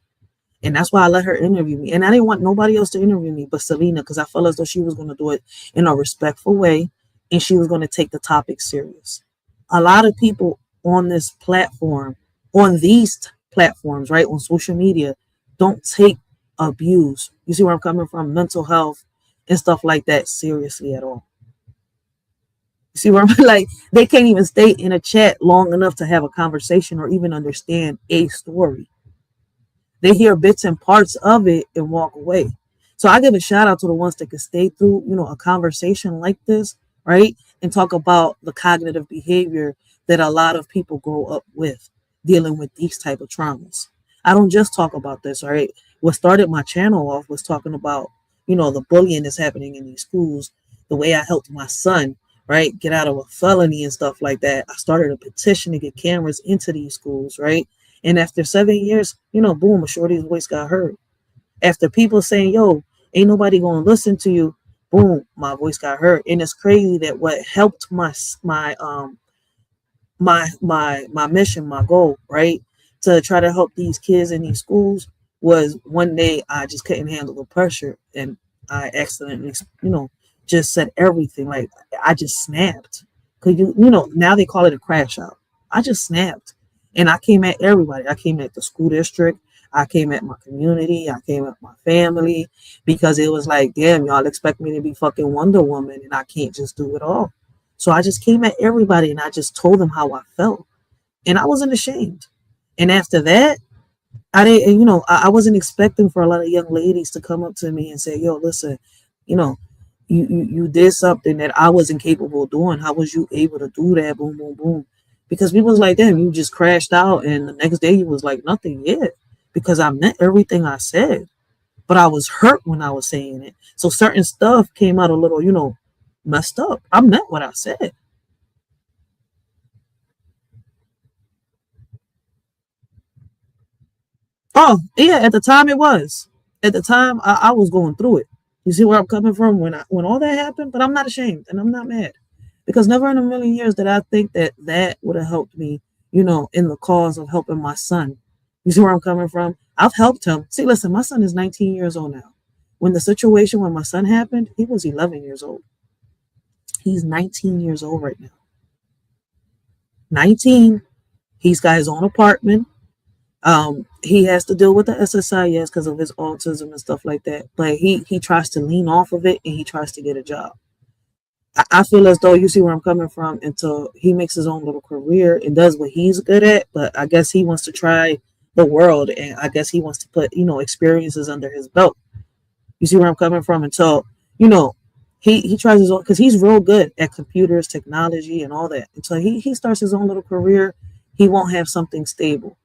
And that's why I let her interview me. And I didn't want nobody else to interview me but Selena, because I felt as though she was going to do it in a respectful way and she was going to take the topic serious. A lot of people on this platform, on these platforms, right, on social media, don't take abuse. You see where I'm coming from? Mental health and stuff like that seriously at all. You see where I'm like, they can't even stay in a chat long enough to have a conversation or even understand a story. They hear bits and parts of it and walk away. So I give a shout out to the ones that can stay through, a conversation like this, right? And talk about the cognitive behavior that a lot of people grow up with, dealing with these type of traumas. I don't just talk about this, right? What started my channel off was talking about, the bullying that's happening in these schools, the way I helped my son, right, get out of a felony and stuff like that. I started a petition to get cameras into these schools, right? And after 7 years, boom, a shorty's voice got heard. After people saying, yo, ain't nobody going to listen to you, boom, my voice got heard. And it's crazy that what helped my mission, my goal, right, to try to help these kids in these schools was one day I just couldn't handle the pressure. And I accidentally, just said everything. Like I just snapped. Cause now they call it a crash out. I just snapped. And I came at everybody. I came at the school district. I came at my community. I came at my family because it was like, damn, y'all expect me to be fucking Wonder Woman and I can't just do it all. So I just came at everybody and I just told them how I felt. And I wasn't ashamed. And after that, I didn't, I wasn't expecting for a lot of young ladies to come up to me and say, yo, listen, you know, you did something that I wasn't capable of doing. How was you able to do that? Boom, boom, boom. Because people was like, damn, you just crashed out. And the next day you was like, nothing yet. Because I meant everything I said. But I was hurt when I was saying it. So certain stuff came out a little, messed up. I meant what I said. Oh, yeah, at the time it was. At the time I was going through it. You see where I'm coming from when all that happened? But I'm not ashamed and I'm not mad. Because never in a million years did I think that that would have helped me, in the cause of helping my son. You see where I'm coming from? I've helped him. See, listen, my son is 19 years old now. When the situation when my son happened, he was 11 years old. He's 19 years old right now. 19. He's got his own apartment. He has to deal with the SSIS because of his autism and stuff like that. But he tries to lean off of it and he tries to get a job. I feel as though you see where I'm coming from until he makes his own little career and does what he's good at. But I guess he wants to try the world and I guess he wants to put, experiences under his belt. You see where I'm coming from until, he tries his own because he's real good at computers, technology, and all that. Until he starts his own little career, he won't have something stable.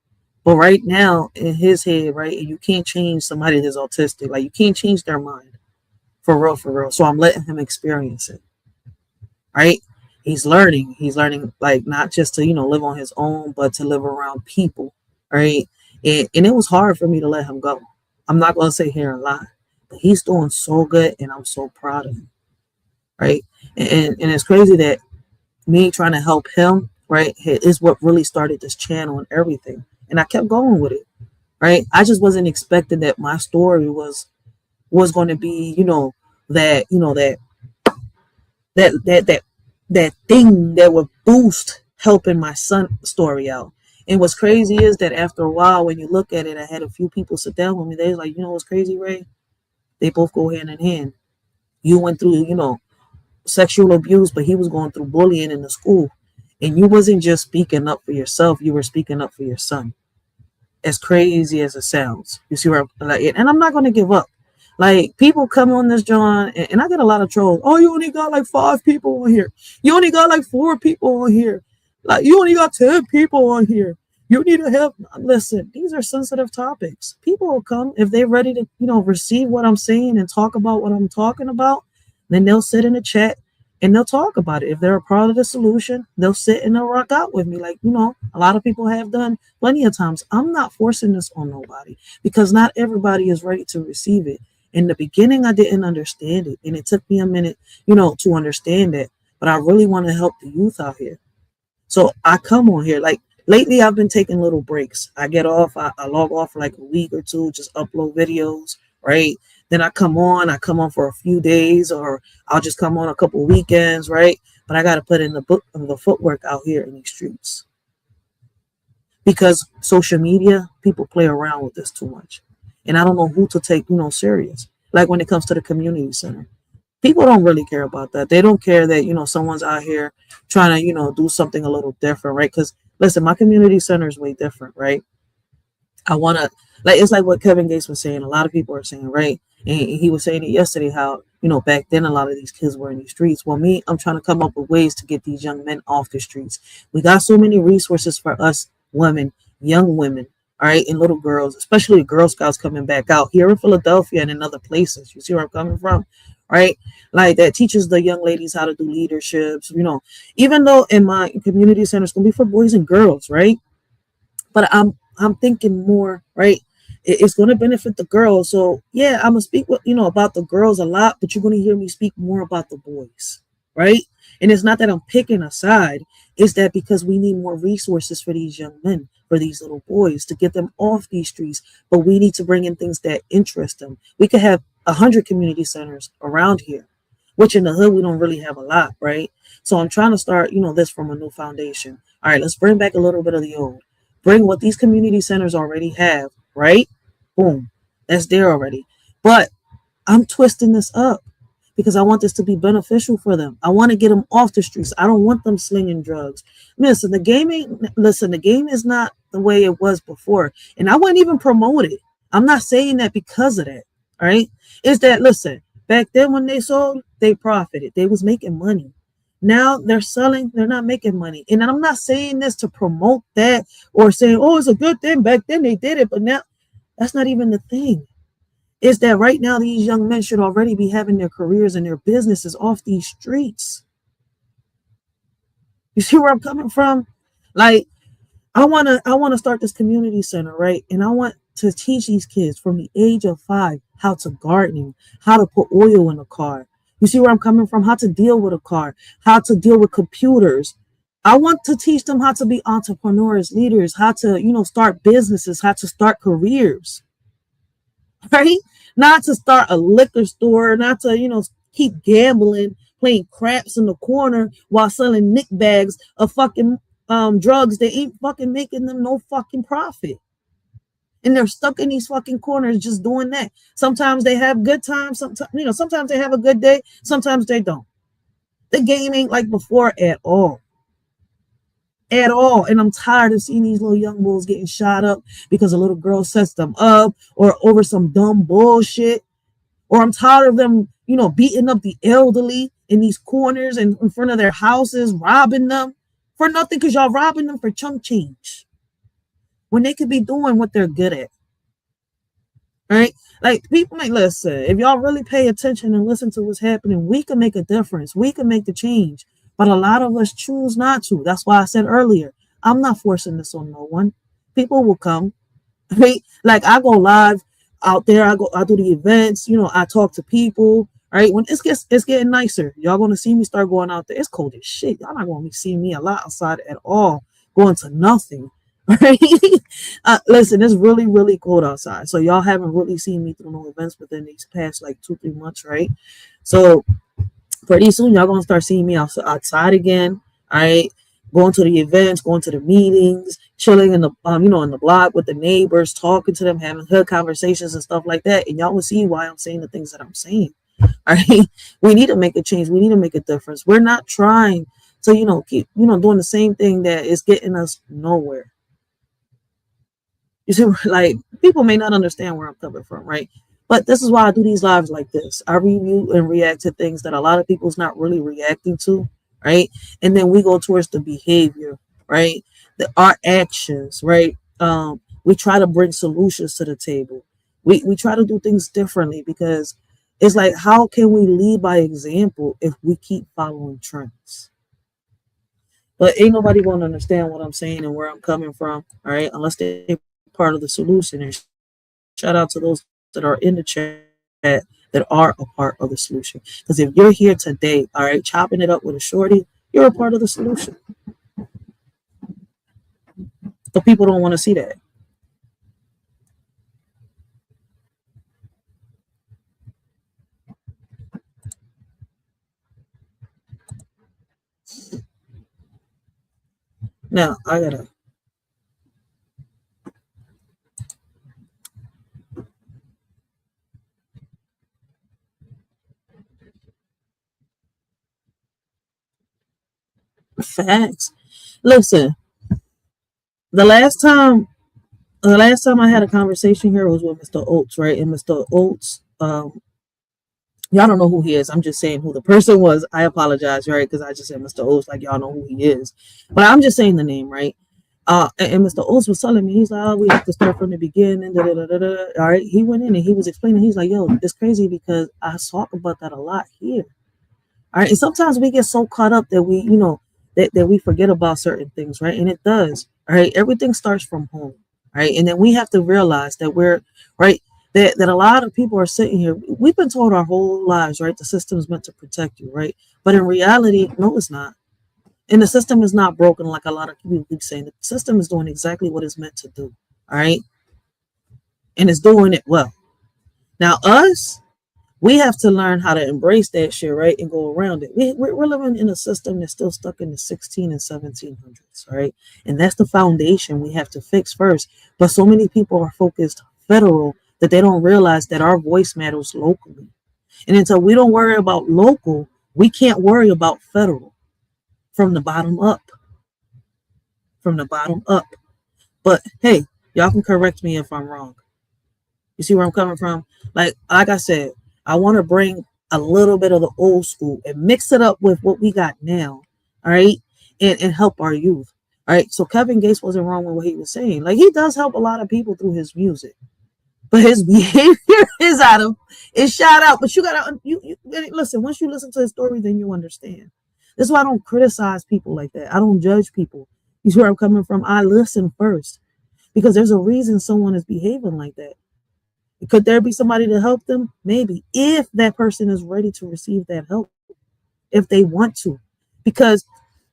But right now, in his head, right, you can't change somebody that's autistic. Like, you can't change their mind. For real, for real. So I'm letting him experience it, right? He's learning. He's learning, like, not just to, live on his own, but to live around people, right? And it was hard for me to let him go. I'm not going to sit here and lie. But he's doing so good, and I'm so proud of him, right? And it's crazy that me trying to help him, right, is what really started this channel and everything. And I kept going with it, right? I just wasn't expecting that my story was going to be, that, that thing that would boost helping my son story out. And what's crazy is that after a while, when you look at it, I had a few people sit down with me. They was like, what's crazy, Ray? They both go hand in hand. You went through, sexual abuse, but he was going through bullying in the school. And you wasn't just speaking up for yourself, you were speaking up for your son. As crazy as it sounds. You see where I'm like it? And I'm not gonna give up. Like, people come on this John and I get a lot of trolls. Oh, you only got like 5 people on here. You only got like 4 people on here. Like, you only got 10 people on here. You need to help. Listen, these are sensitive topics. People will come if they're ready to, receive what I'm saying and talk about what I'm talking about. Then they'll sit in the chat and they'll talk about it. If they're a part of the solution, they'll sit and they'll rock out with me. Like, a lot of people have done plenty of times. I'm not forcing this on nobody because not everybody is ready to receive it. In the beginning, I didn't understand it. And it took me a minute, to understand it. But I really want to help the youth out here. So I come on here. Like, lately, I've been taking little breaks. I get off. I log off for like a week or two, just upload videos, right? Then I come on for a few days, or I'll just come on a couple weekends, right? But I got to put in the footwork out here in these streets. Because social media, people play around with this too much. And I don't know who to take, serious. Like when it comes to the community center. People don't really care about that. They don't care that, someone's out here trying to, do something a little different, right? Because, listen, my community center is way different, right? I want to, it's like what Kevin Gates was saying. A lot of people are saying, right? And he was saying it yesterday how, back then a lot of these kids were in these streets. Well, I'm trying to come up with ways to get these young men off the streets. We got so many resources for us women, young women, all right, and little girls, especially Girl Scouts coming back out here in Philadelphia and in other places. You see where I'm coming from, right? Like, that teaches the young ladies how to do leaderships, even though in my community center it's going to be for boys and girls, right? But I'm thinking more, right? It's going to benefit the girls. So yeah, I'm gonna speak about the girls a lot, but you're going to hear me speak more about the boys, right? And it's not that I'm picking a side. It's that because we need more resources for these young men, for these little boys, to get them off these streets. But we need to bring in things that interest them. We could have 100 community centers around here, which in the hood we don't really have a lot, right? So I'm trying to start, this from a new foundation. All right, let's bring back a little bit of the old. Bring what these community centers already have, right? Boom, that's there already. But I'm twisting this up because I want this to be beneficial for them. I want to get them off the streets. I don't want them slinging drugs. Listen, the game is not the way it was before. And I wouldn't even promote it. I'm not saying that because of that. All right. Is that, listen, back then when they sold, they profited. They was making money. Now they're selling, they're not making money. And I'm not saying this to promote that or saying, oh, it's a good thing. Back then they did it, but now that's not even the thing. Is that right now these young men should already be having their careers and their businesses off these streets. You see where I'm coming from? Like, I wanna start this community center, right? And I want to teach these kids from the age of 5 how to garden, how to put oil in a car. You see where I'm coming from? How to deal with a car, how to deal with computers. I want to teach them how to be entrepreneurs, leaders, how to, start businesses, how to start careers. Right? Not to start a liquor store, not to, keep gambling, playing craps in the corner while selling nick bags of fucking drugs. They ain't fucking making them no fucking profit. And they're stuck in these fucking corners just doing that. Sometimes they have good times, sometimes they have a good day, sometimes they don't. The game ain't like before at all. At all. And I'm tired of seeing these little young bulls getting shot up because a little girl sets them up or over some dumb bullshit. Or I'm tired of them, beating up the elderly in these corners and in front of their houses, robbing them for nothing because y'all robbing them for chunk change when they could be doing what they're good at. Right? Like, people might listen. If y'all really pay attention and listen to what's happening, we can make a difference. We can make the change. But a lot of us choose not to. That's why I said earlier, I'm not forcing this on no one. People will come. Right? Like, I go live out there. I do the events. I talk to people. Right? When it's getting nicer, y'all gonna see me start going out there. It's cold as shit. Y'all not gonna be seeing me a lot outside at all, going to nothing. Right? Listen, it's really, really cold outside. So y'all haven't really seen me through no events within these past like 2-3 months, right? So pretty soon y'all gonna start seeing me outside again. All right, going to the events, going to the meetings, chilling in the in the block with the neighbors, talking to them, having good conversations and stuff like that. And y'all will see why I'm saying the things that I'm saying. All right, we need to make a change. We need to make a difference. We're not trying to keep doing the same thing that is getting us nowhere. You see, like, people may not understand where I'm coming from, right? But this is why I do these lives like this. I review and react to things that a lot of people's not really reacting to, right? And then we go towards the behavior, right? Our actions, right? We try to bring solutions to the table. We try to do things differently because it's like, how can we lead by example if we keep following trends? But ain't nobody going to understand what I'm saying and where I'm coming from, all right? Unless they're part of the solution. And shout out to those that are in the chat that are a part of the solution. Because if you're here today, all right, chopping it up with a shorty, you're a part of the solution. But people don't want to see that. Now, I gotta. Facts. Listen, the last time I had a conversation here was with Mr. Oates, right? And Mr. Oates, y'all don't know who he is. I'm just saying who the person was. I apologize, right? Because I just said Mr. Oates, like y'all know who he is. But I'm just saying the name, right? And Mr. Oates was telling me, he's like, oh, we have to start from the beginning. Da, da, da, da, da. All right. He went in and he was explaining, he's like, yo, it's crazy because I talk about that a lot here. All right. And sometimes we get so caught up that we, that we forget about certain things, right? And it does. All right. Everything starts from home. Right. And then we have to realize that we're right. That a lot of people are sitting here. We've been told our whole lives, right? The system is meant to protect you, right? But in reality, no, it's not. And the system is not broken like a lot of people keep saying. The system is doing exactly what it's meant to do. All right. And it's doing it well. Now, us, We have to learn how to embrace that shit, right, and go around it. We're living in a system that's still stuck in the 16 and 1700s, right? And that's the foundation we have to fix first. But so many people are focused federal that they don't realize that our voice matters locally. And until we don't worry about local, we can't worry about federal from the bottom up. From the bottom up. But hey, y'all can correct me if I'm wrong. You see where I'm coming from? Like I said, I want to bring a little bit of the old school and mix it up with what we got now. All right. And help our youth. All right. So Kevin Gates wasn't wrong with what he was saying. Like he does help a lot of people through his music. But his behavior is shot out. But you gotta you listen, once you listen to his story, then you understand. That's why I don't criticize people like that. I don't judge people. You see where I'm coming from? I listen first. Because there's a reason someone is behaving like that. Could there be somebody to help them? Maybe, if that person is ready to receive that help, if they want to. Because,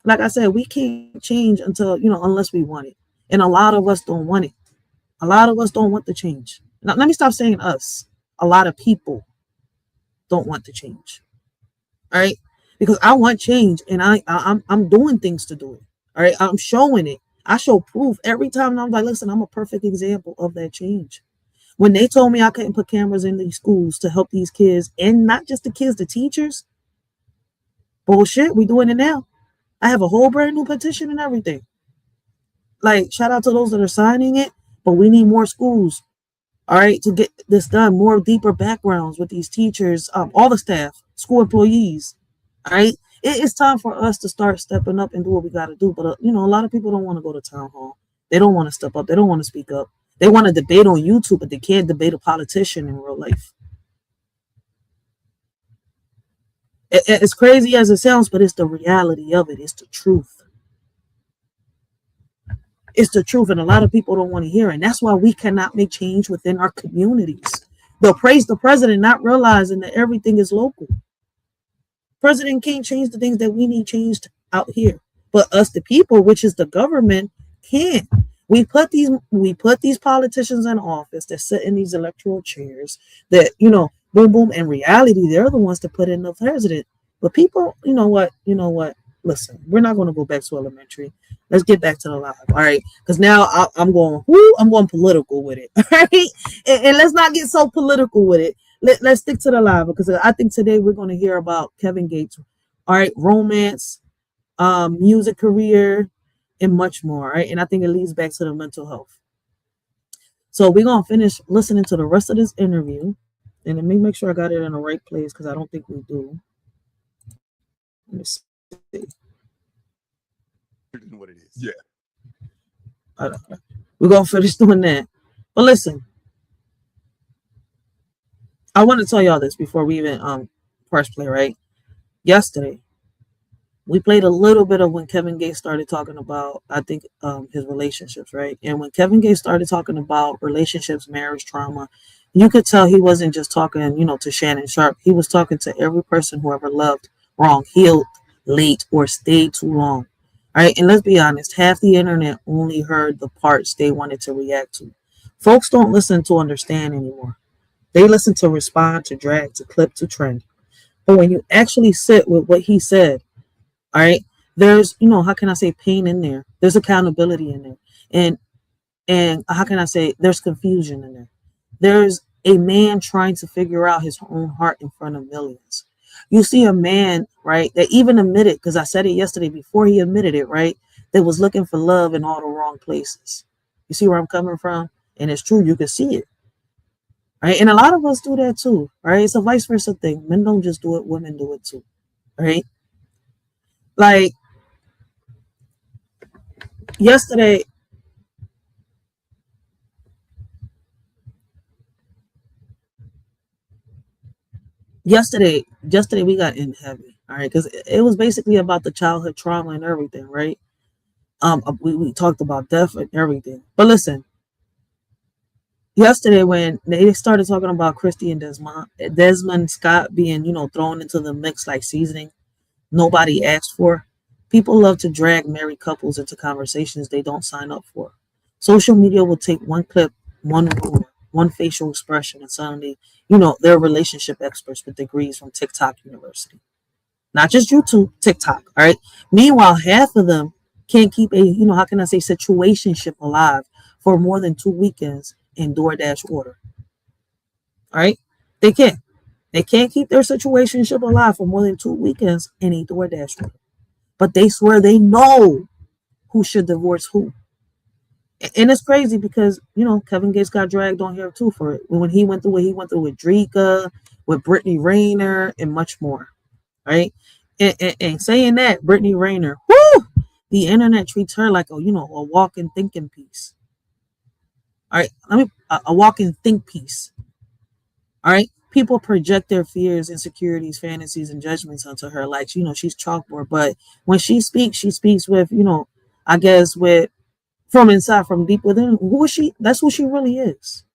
like I said, we can't change unless we want it. And a lot of us don't want it. A lot of us don't want the change. Now, let me stop saying us. A lot of people don't want the change. All right? Because I want change, and I'm doing things to do it. All right? I'm showing it. I show proof every time, and I'm like, listen, I'm a perfect example of that change. When they told me I couldn't put cameras in these schools to help these kids, and not just the kids, the teachers, bullshit, we doing it now. I have a whole brand new petition and everything. Like, shout out to those that are signing it, but we need more schools, all right, to get this done. More deeper backgrounds with these teachers, all the staff, school employees, all right. It is time for us to start stepping up and do what we got to do. But, a lot of people don't want to go to town hall. They don't want to step up. They don't want to speak up. They want to debate on YouTube, but they can't debate a politician in real life. As crazy as it sounds, but it's the reality of it. It's the truth. It's the truth, and a lot of people don't want to hear it. And that's why we cannot make change within our communities. They'll praise the president, not realizing that everything is local. President can't change the things that we need changed out here. But us, the people, which is the government, can. We put these politicians in office that sit in these electoral chairs that, boom, boom. In reality, they're the ones that put in the president. But people, you know what? Listen, we're not going to go back to elementary. Let's get back to the live. All right. Because now I'm going political with it. All right. And let's not get so political with it. Let's stick to the live, because I think today we're going to hear about Kevin Gates. All right. Romance, music career, and much more, right? And I think it leads back to the mental health. So we're going to finish listening to the rest of this interview. And let me make sure I got it in the right place, because I don't think we do. Let me see. What it is. Yeah. We're going to finish doing that. But listen, I want to tell y'all this before we even press play, right? Yesterday, we played a little bit of when Kevin Gates started talking about, I think, his relationships, right? And when Kevin Gates started talking about relationships, marriage, trauma, you could tell he wasn't just talking, to Shannon Sharp. He was talking to every person who ever loved wrong, healed late, or stayed too long, right? And let's be honest, half the internet only heard the parts they wanted to react to. Folks don't listen to understand anymore. They listen to respond, to drag, to clip, to trend. But when you actually sit with what he said, all right, there's, how can I say, pain in there? There's accountability in there. And how can I say, there's confusion in there. There's a man trying to figure out his own heart in front of millions. You see a man, right, that even admitted, because I said it yesterday before he admitted it, right, that was looking for love in all the wrong places. You see where I'm coming from? And it's true, you can see it. Right? And a lot of us do that too, right? It's a vice versa thing. Men don't just do it, women do it too. Right? Like yesterday we got in heavy, all right, because it was basically about the childhood trauma and everything, right? We talked about death and everything. But listen, yesterday when they started talking about Christy and Desmond Scott being, thrown into the mix like seasoning, nobody asked for. People love to drag married couples into conversations they don't sign up for. Social media will take one clip, one rumor, one facial expression, and suddenly, you know, they're relationship experts with degrees from TikTok University. Not just YouTube, TikTok. All right. Meanwhile, half of them can't keep a, you know, how can I say, situationship alive for more than 2 weekends in DoorDash order. All right. They can't. They can't keep their situationship alive for more than 2 weekends in a DoorDash order. But they swear they know who should divorce who. And it's crazy because, you know, Kevin Gates got dragged on here too for it. When he went through what he went through with Dreka, with Brittany Renner, and much more. Right? And saying that, Brittany Renner, whoo, the internet treats her like a, you know, a walking thinking piece. All right, a walking think piece. All right, people project their fears, insecurities, fantasies, and judgments onto her, like, you know, she's chalkboard. But when she speaks with, you know, I guess with from inside, from deep within. Who is she? That's who she really is.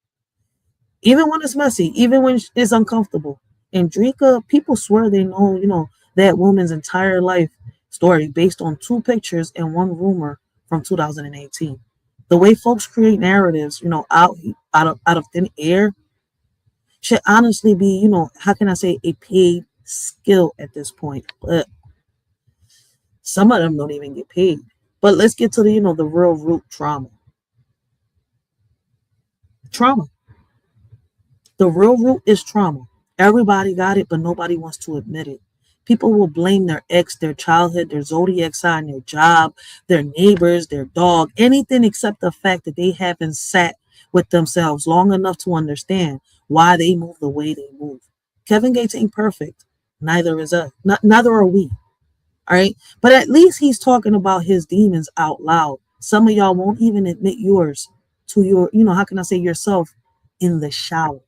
Even when it's messy, even when it's uncomfortable. And Dreka, people swear they know, you know, that woman's entire life story based on 2 pictures and 1 rumor from 2018. The way folks create narratives, you know, out of thin air should honestly be, you know, how can I say, a paid skill at this point. But some of them don't even get paid. But let's get to the, you know, the real root trauma. Trauma. The real root is trauma. Everybody got it, but nobody wants to admit it. People will blame their ex, their childhood, their zodiac sign, their job, their neighbors, their dog, anything except the fact that they haven't sat with themselves long enough to understand why they move the way they move. Kevin Gates ain't perfect. Neither is us. Neither are we. All right. But at least he's talking about his demons out loud. Some of y'all won't even admit yours to your, you know, how can I say, yourself in the shower.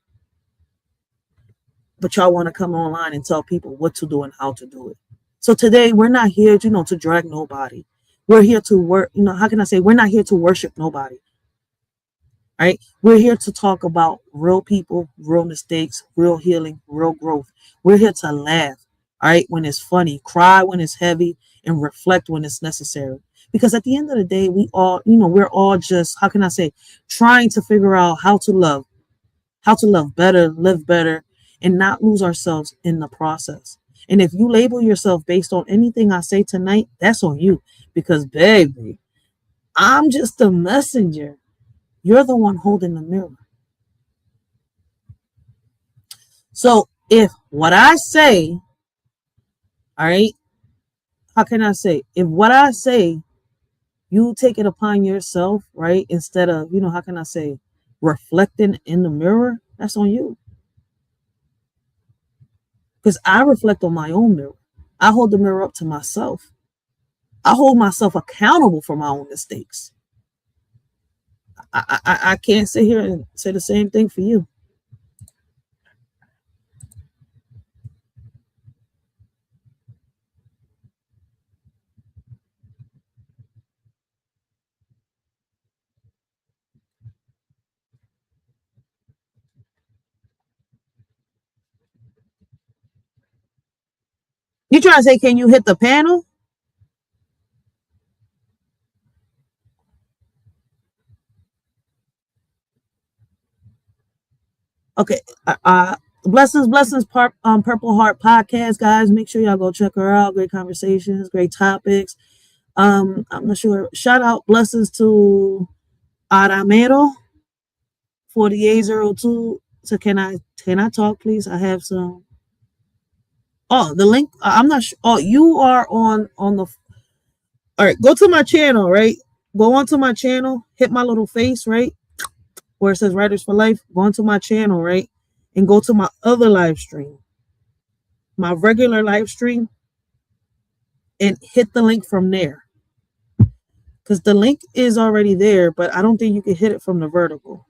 But y'all want to come online and tell people what to do and how to do it. So today we're not here, you know, to drag nobody. We're here to work, you know, how can I say, we're not here to worship nobody. Right? We're here to talk about real people, real mistakes, real healing, real growth. We're here to laugh, all right, when it's funny, cry when it's heavy, and reflect when it's necessary. Because at the end of the day, we all, you know, we're all just, how can I say, trying to figure out how to love better, live better, and not lose ourselves in the process. And if you label yourself based on anything I say tonight, that's on you. Because, baby, I'm just a messenger. You're the one holding the mirror. So if what I say, all right, how can I say? If what I say, you take it upon yourself, right? Instead of, you know, how can I say, reflecting in the mirror, that's on you. Because I reflect on my own mirror. I hold the mirror up to myself. I hold myself accountable for my own mistakes. I can't sit here and say the same thing for you. You trying to say, can you hit the panel? Okay. Blessings, Purple Heart podcast, guys. Make sure y'all go check her out. Great conversations, great topics. I'm not sure. Shout out blessings to Aramero 4802. So can I talk, please? I have some. Oh, the link. I'm not sure. Oh, you are on the. All right, go to my channel, right? Go onto my channel. Hit my little face, right, where it says Writers for Life. Go onto my channel, right, and go to my other live stream, my regular live stream, and hit the link from there. Because the link is already there, but I don't think you can hit it from the vertical.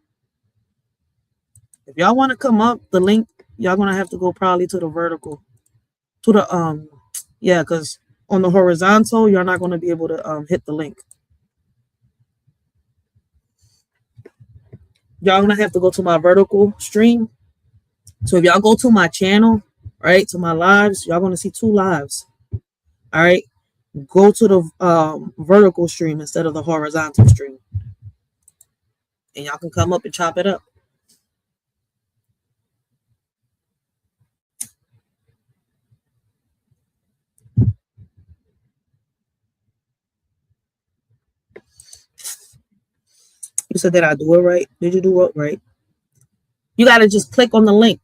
If y'all want to come up, the link, y'all gonna have to go probably to the vertical. To the yeah, because on the horizontal, you're not gonna be able to hit the link. Y'all gonna have to go to my vertical stream. So if y'all go to my channel, right, to my lives, y'all gonna see 2 lives. All right. Go to the vertical stream instead of the horizontal stream. And y'all can come up and chop it up. You said that I do it right. Did you do it right? You got to just click on the link.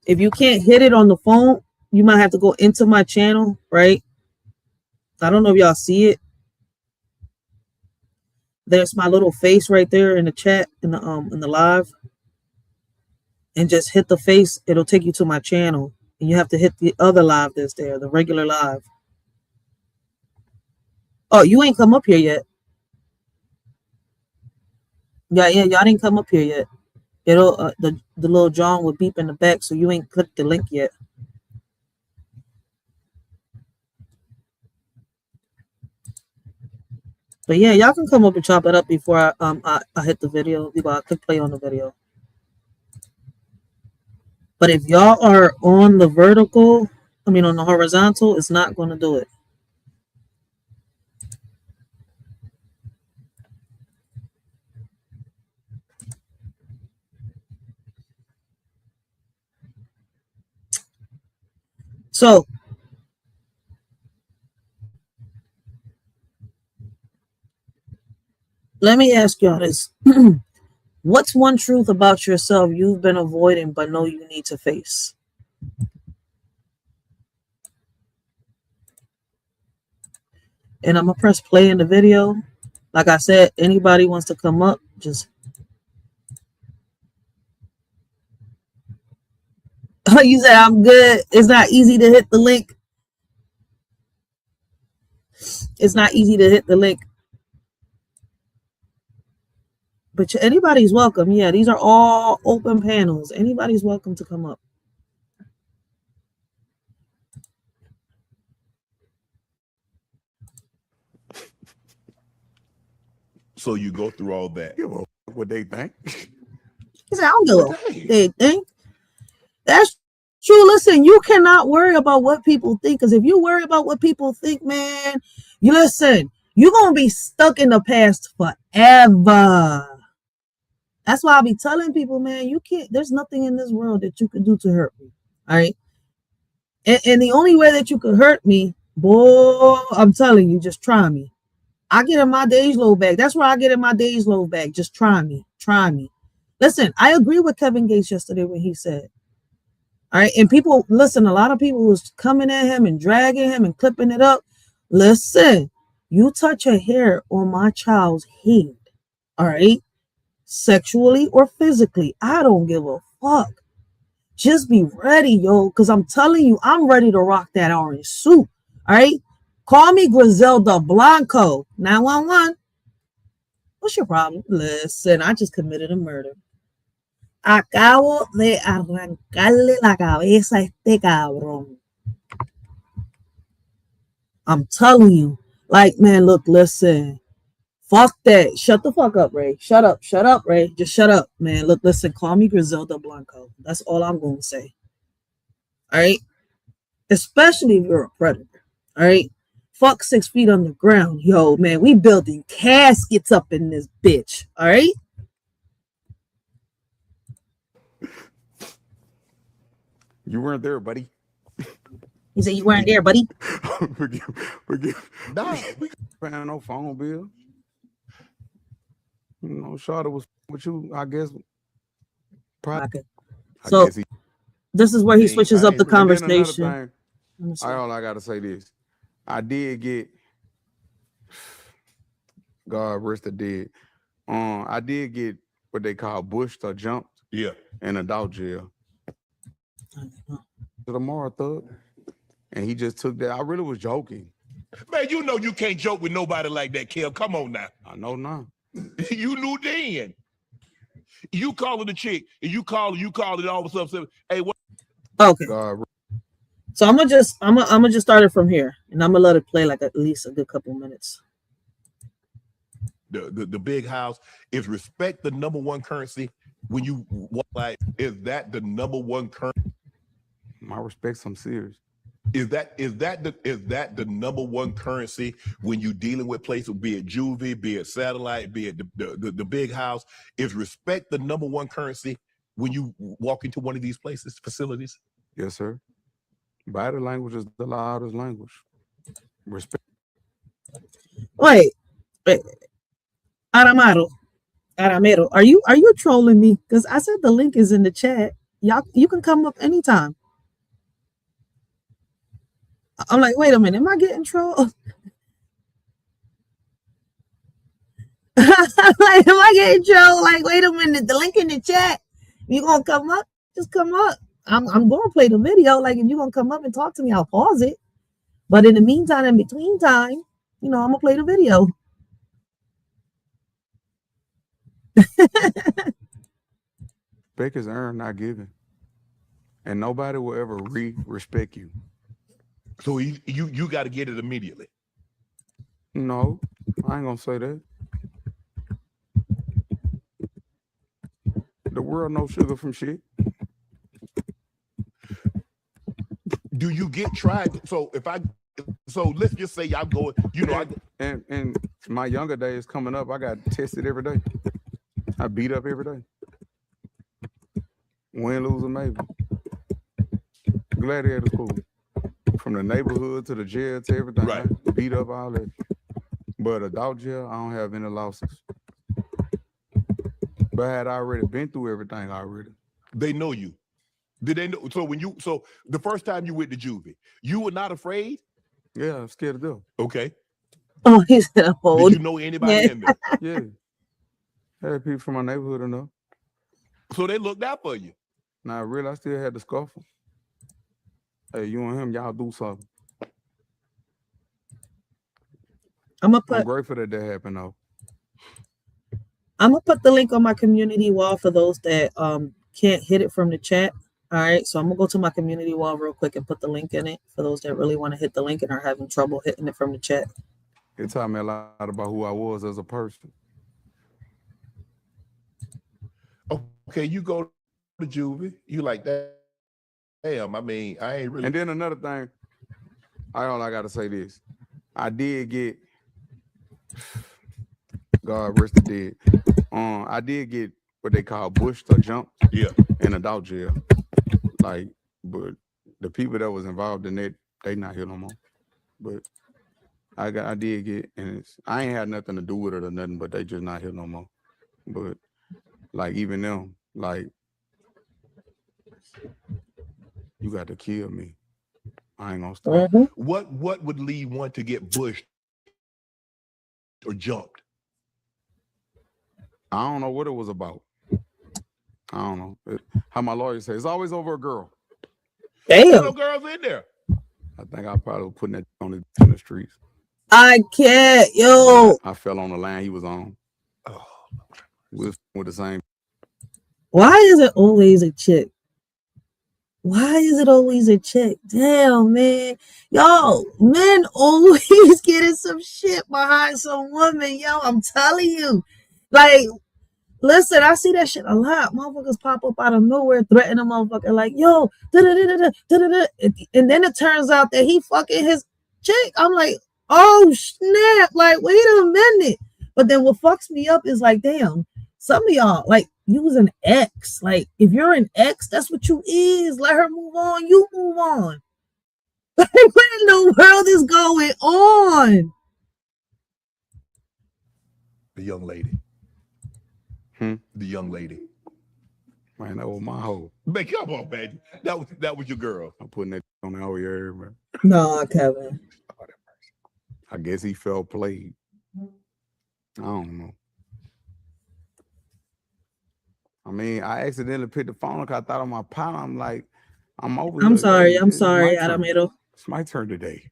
If you can't hit it on the phone, you might have to go into my channel, right? I don't know if y'all see it. There's my little face right there in the chat in the live. And just hit the face. It'll take you to my channel. And you have to hit the other live that's there, the regular live. Oh, you ain't come up here yet. Yeah, y'all didn't come up here yet. It'll the little John will beep in the back, so you ain't clicked the link yet. But yeah, y'all can come up and chop it up before I hit the video. I click play on the video. But if y'all are on the vertical, on the horizontal, it's not going to do it. So let me ask y'all this. What's one truth about yourself you've been avoiding but know you need to face? And I'm going to press play in the video. Like I said, anybody wants to come up, just... You said I'm good. It's not easy to hit the link. It's not easy to hit the link. But anybody's welcome. Yeah, these are all open panels. Anybody's welcome to come up. So you go through all that. Give a what they think. He said, I don't give a what they think. That's true. Listen, you cannot worry about what people think, because if you worry about what people think, man, you're going to be stuck in the past forever. That's why I be telling people, man, there's nothing in this world that you can do to hurt me. All right. And the only way that you could hurt me, boy, I'm telling you, just try me. I get in my days low back. That's where I get in my days low back. Just try me. Try me. Listen, I agree with Kevin Gates yesterday when he said, all right, and people, listen, a lot of people was coming at him and dragging him and clipping it up. Listen, you touch a hair on my child's head, all right, sexually or physically, I don't give a fuck. Just be ready, yo, because I'm telling you, I'm ready to rock that orange suit, all right? Call me Griselda Blanco, 911. What's your problem? Listen, I just committed a murder. Acabo de arrancarle la cabeza a este cabrón. I'm telling you. Like, man, look, listen. Fuck that. Shut the fuck up, Ray. Shut up, Ray. Just shut up, man. Look, listen, call me Griselda Blanco. That's all I'm going to say. All right? Especially if you're a predator. All right? Fuck 6 feet underground. Yo, man, we building caskets up in this bitch. All right? You weren't there, buddy. He said you weren't there, buddy. forgive. Nah, we paying no phone bill. You know, Shawty was with you, I guess. Okay. So this is where he switches up the conversation. All I gotta say this. I did get God rest the dead. I did get what they call bushed or jumped. Yeah. In adult jail. Tomorrow, thug. And he just took that. I really was joking. Man, you know you can't joke with nobody like that, Kev. Come on now. I know now. You knew then. You calling the chick, and you call it all of a sudden. Hey, what? Okay. So I'm gonna just start it from here, and I'm gonna let it play like at least a good couple minutes. The big house is respect the number one currency when you like. Is that the number one currency? My respects, I'm serious. Is that the number one currency when you dealing with places, be it juvie, be it satellite, be it the big house? Is respect the number one currency when you walk into one of these places, facilities? Yes, sir. Body language is the loudest language. Respect. Wait, wait, Aramaro, Aramero, are you trolling me? Because I said the link is in the chat. Y'all, you can come up anytime. I'm like, wait a minute, am I getting trolled? Like, am I getting trolled? Like, wait a minute, the link in the chat. You gonna come up? Just come up. I'm gonna play the video. Like, if you gonna come up and talk to me, I'll pause it. But in the meantime, in between time, I'm gonna play the video. Respect is earned, not given. And nobody will ever respect you. So you got to get it immediately. No, I ain't gonna say that. The world knows sugar from shit. Do you get tried? So let's just say y'all going, and in my younger days coming up, I got tested every day. I beat up every day. Win, lose, or maybe. Gladiator school. From the neighborhood to the jail to everything. Right. I beat up all that. But adult jail, I don't have any losses. But I had already been through everything already. They know you. Did they know? So the first time you went to juvie, you were not afraid? Yeah, I'm scared of them. Okay. Oh, he said hold. Did you know anybody in there? Yeah. I had people from my neighborhood enough. So they looked out for you. Now I realized I still had the scuffle. Hey, you and him, y'all do something. I'm I'm grateful that happened though. I'm gonna put the link on my community wall for those that can't hit it from the chat. All right, so I'm gonna go to my community wall real quick and put the link in it for those that really want to hit the link and are having trouble hitting it from the chat. It taught me a lot about who I was as a person. Okay, you go to juvie, you like that. Damn, I mean, I ain't really. And then another thing, I gotta say this. I did get, God rest the dead. I did get what they call bushed or jumped. Yeah. In adult jail. Like, but the people that was involved in that, they not here no more. But I did get, and I ain't had nothing to do with it or nothing, but they just not here no more. But like even them, like, you got to kill me. I ain't gonna stop. Mm-hmm. What would lead one to get bushed or jumped? I don't know what it was about. I don't know. How my lawyer says, it's always over a girl. Damn. There's no girls in there. I think I probably was putting that on in the streets. I can't, yo. I fell on the line he was on. Oh. With the same. Why is it always a chick? Why is it always a chick? Damn, man. Yo, men always getting some shit behind some woman. Yo, I'm telling you. Like, listen, I see that shit a lot. Motherfuckers pop up out of nowhere, threaten a motherfucker like, yo, and then it turns out that he fucking his chick. I'm like, oh, snap. Like, wait a minute. But then what fucks me up is like, damn, some of y'all, like, you was an ex. Like, if you're an ex, that's what you is. Let her move on. You move on. Like, what in the world is going on? The young lady. The young lady. Man, that was my hoe. Man, come on, man. That was your girl. I'm putting that on the whole area, man. No, Kevin. I guess he felt played. I don't know. I mean, I accidentally picked the phone because I thought on my partner. I'm like, I'm over. I'm sorry, Aramero. It's my turn today.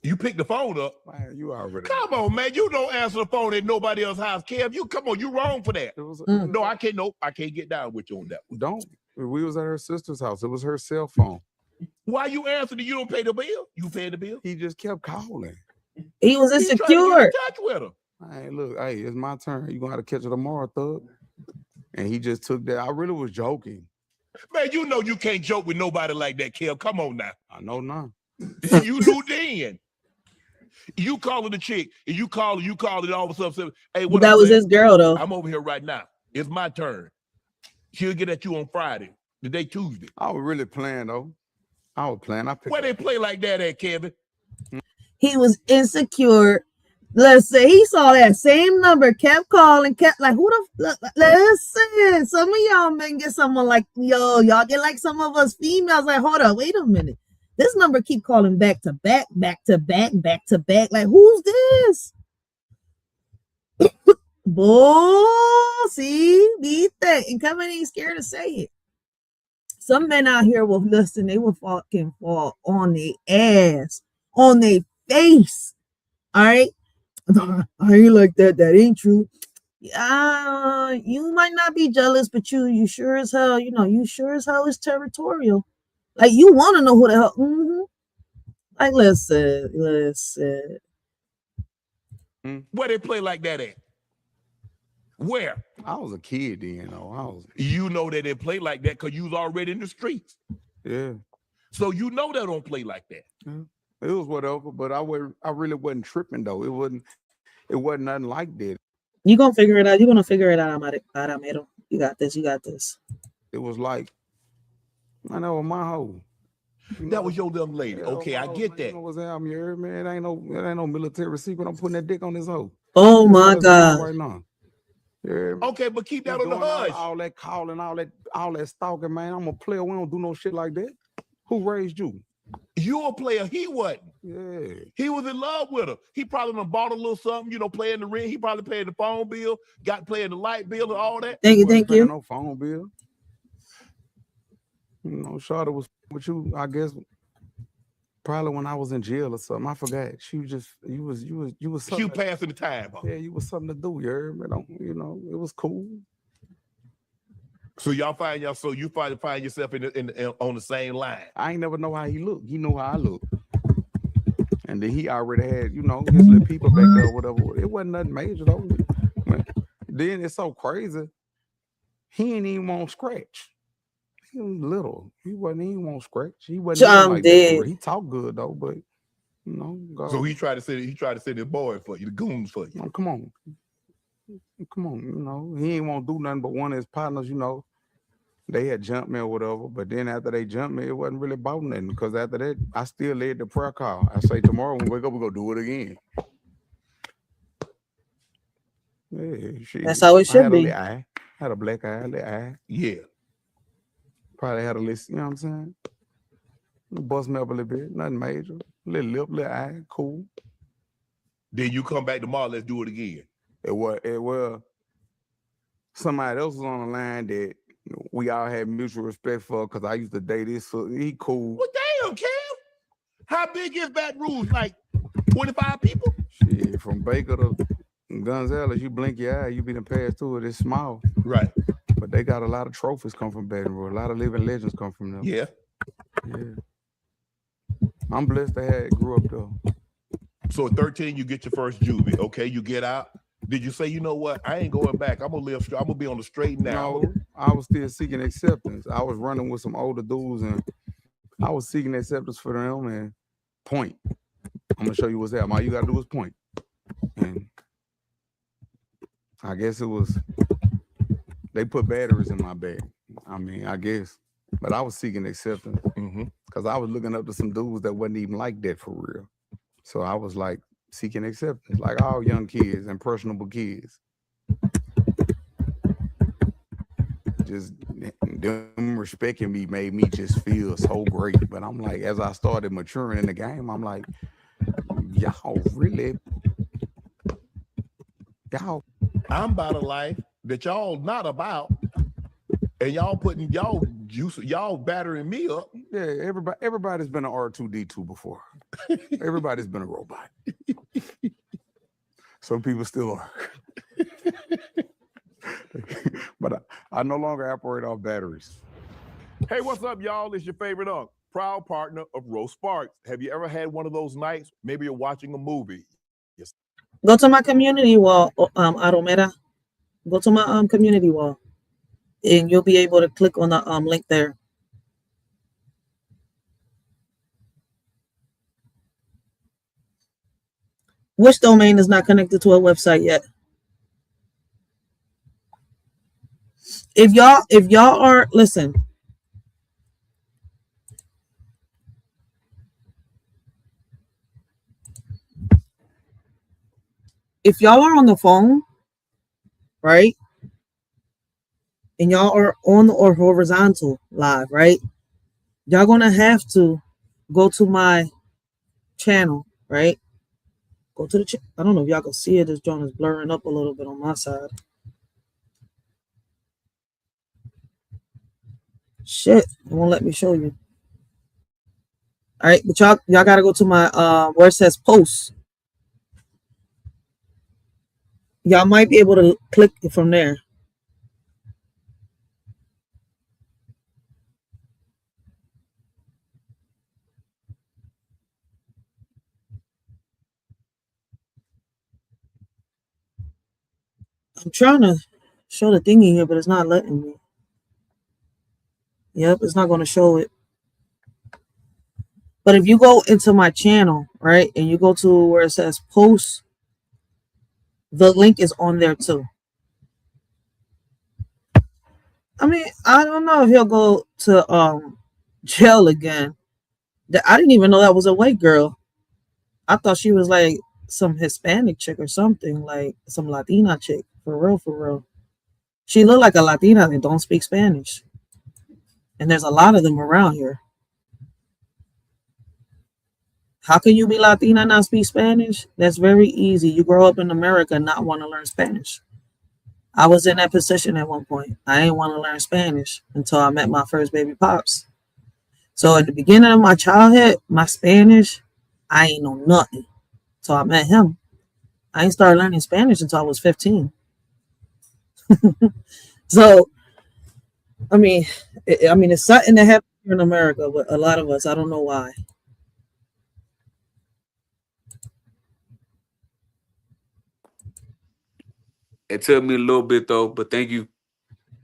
You picked the phone up. Man, you already. Come on, man. You don't answer the phone at nobody else's house, Kev. You come on, you wrong for that. No, I can't. Nope, I can't get down with you on that one. Don't. We was at her sister's house. It was her cell phone. Why you answering? You don't pay the bill. You pay the bill. He just kept calling. He was insecure. He trying to get in touch with her. Hey, look. Hey, it's my turn. You gonna have to catch her tomorrow, thug. And he just took that. I really was joking. Man, you know you can't joke with nobody like that, Kev. Come on now. I know now. You knew then. You calling the chick, and you call it all of a sudden. Hey, what that was his girl, though. I'm over here right now. It's my turn. She'll get at you on Friday. Today, Tuesday. I was really playing, though. I was playing. Where they play like that at, Kevin? He was insecure. Let's say he saw that same number, kept calling, kept like, who the listen, some of y'all men get someone like, yo, y'all get like some of us females, like, hold up, wait a minute. This number keep calling back to back, back to back, back to back. Like, who's this? Bull, see, beat that. And Kevin ain't scared to say it. Some men out here will listen, they will fucking fall on their ass, on their face. All right. I ain't like that. That ain't true. You might not be jealous, but you sure as hell, you sure as hell is territorial. Like, you want to know who the hell. Like, listen. Where they play like that at? Where? I was a kid then, though. You know they didn't play like that because you was already in the streets. Yeah. So you know they don't play like that. Yeah. It was whatever, but I really wasn't tripping though. It wasn't nothing like that. You gonna figure it out. You're gonna figure it out, Aramero. You got this. It was like, I know my hoe. That was your young lady. Yeah, okay, I get that. You know what's happening, you heard, man? It ain't no military secret. I'm putting that dick on this hoe. Oh my God. Right now. Yeah. Okay, but keep that on the hush. All that calling, all that stalking, man. I'm a player. We don't do no shit like that. Who raised you? You a player. He wasn't. Yeah. He was in love with her. He probably done bought a little something, playing the rent. He probably paid the phone bill, got paying the light bill and all that. Thank you. No phone bill. Shawty was with you, I guess, probably when I was in jail or something. I forgot. She was just, you was something. She was passing the time. Huh? Yeah, you was something to do, you heard me? It was cool. So you find yourself on the same line. I ain't never know how he looked. He knew how I looked. And then he already had, his little people back there or whatever. It wasn't nothing major though. Then it's so crazy. He ain't even want scratch. He was little. He wasn't even want scratch. He wasn't like that. He talked good though, but God. So he tried to send his boy for you, the goons for you. Oh, come on. He ain't want to do nothing but one of his partners, they had jumped me or whatever. But then after they jumped me, it wasn't really about nothing. Because after that, I still led the prayer call. I say tomorrow when we wake up, we're going to do it again. Yeah, shit. That's how it should be. I had a black eye, little eye. Yeah. Probably had a list, you know what I'm saying? Bust me up a little bit, nothing major. Little lip, little eye, cool. Then you come back tomorrow, let's do it again. It was somebody else was on the line that we all had mutual respect for because I used to date this, so he cool. Well, damn, Cam. How big is Baton Rouge? Like 25 people? Shit, from Baker to Gonzales, you blink your eye, you be the pass to it. It's small. Right. But they got a lot of trophies come from Baton Rouge. A lot of living legends come from them. Yeah. I'm blessed to have grew up though. So at 13, you get your first juvie. Okay, you get out. Did you say, you know what? I ain't going back. I'm gonna be on the straight now. No, I was still seeking acceptance. I was running with some older dudes and I was seeking acceptance for them and point. I'm gonna show you what's that. All you gotta do is point. And I guess it was they put batteries in my bag. I mean, I guess. But I was seeking acceptance. Because I was looking up to some dudes that wasn't even like that for real. So I was like seeking acceptance, like all young kids, impressionable kids. Just them respecting me made me just feel so great. But I'm like, as I started maturing in the game, I'm like, y'all. I'm about a life that y'all not about. And y'all putting y'all battering me up. Yeah, everybody's been an R2D2 before. Everybody's been a robot. Some people still are. But I no longer operate off batteries. Hey, what's up, y'all? It's your favorite uncle, proud partner of Rose Sparks. Have you ever had one of those nights? Maybe you're watching a movie. Yes. Go to my community wall, Aromera. Go to my community wall. And you'll be able to click on the link there. Which domain is not connected to a website yet? If y'all are, listen. if y'all are on the phone, right, and y'all are on the or horizontal live, right, y'all gonna have to go to my channel, right? Go to the I don't know if y'all can see it. This joint is blurring up a little bit on my side. Shit, it won't let me show you. All right, but y'all gotta go to my where it says posts. Y'all might be able to click it from there. I'm trying to show the thingy here, but it's not letting me. Yep, it's not going to show it. But if you go into my channel, right, and you go to where it says posts, the link is on there too. I mean, I don't know if he'll go to jail again. I didn't even know that was a white girl. I thought she was like some Hispanic chick or something, like some Latina chick. For real, for real. She looked like a Latina that don't speak Spanish. And there's a lot of them around here. How can you be Latina and not speak Spanish? That's very easy. You grow up in America and not want to learn Spanish. I was in that position at one point. I didn't want to learn Spanish until I met my first baby pops. So at the beginning of my childhood, my Spanish, I ain't know nothing. So I met him. I ain't started learning Spanish until I was 15. So, I mean, it's something that happened here in America with a lot of us. I don't know why. It took me a little bit though, but thank you.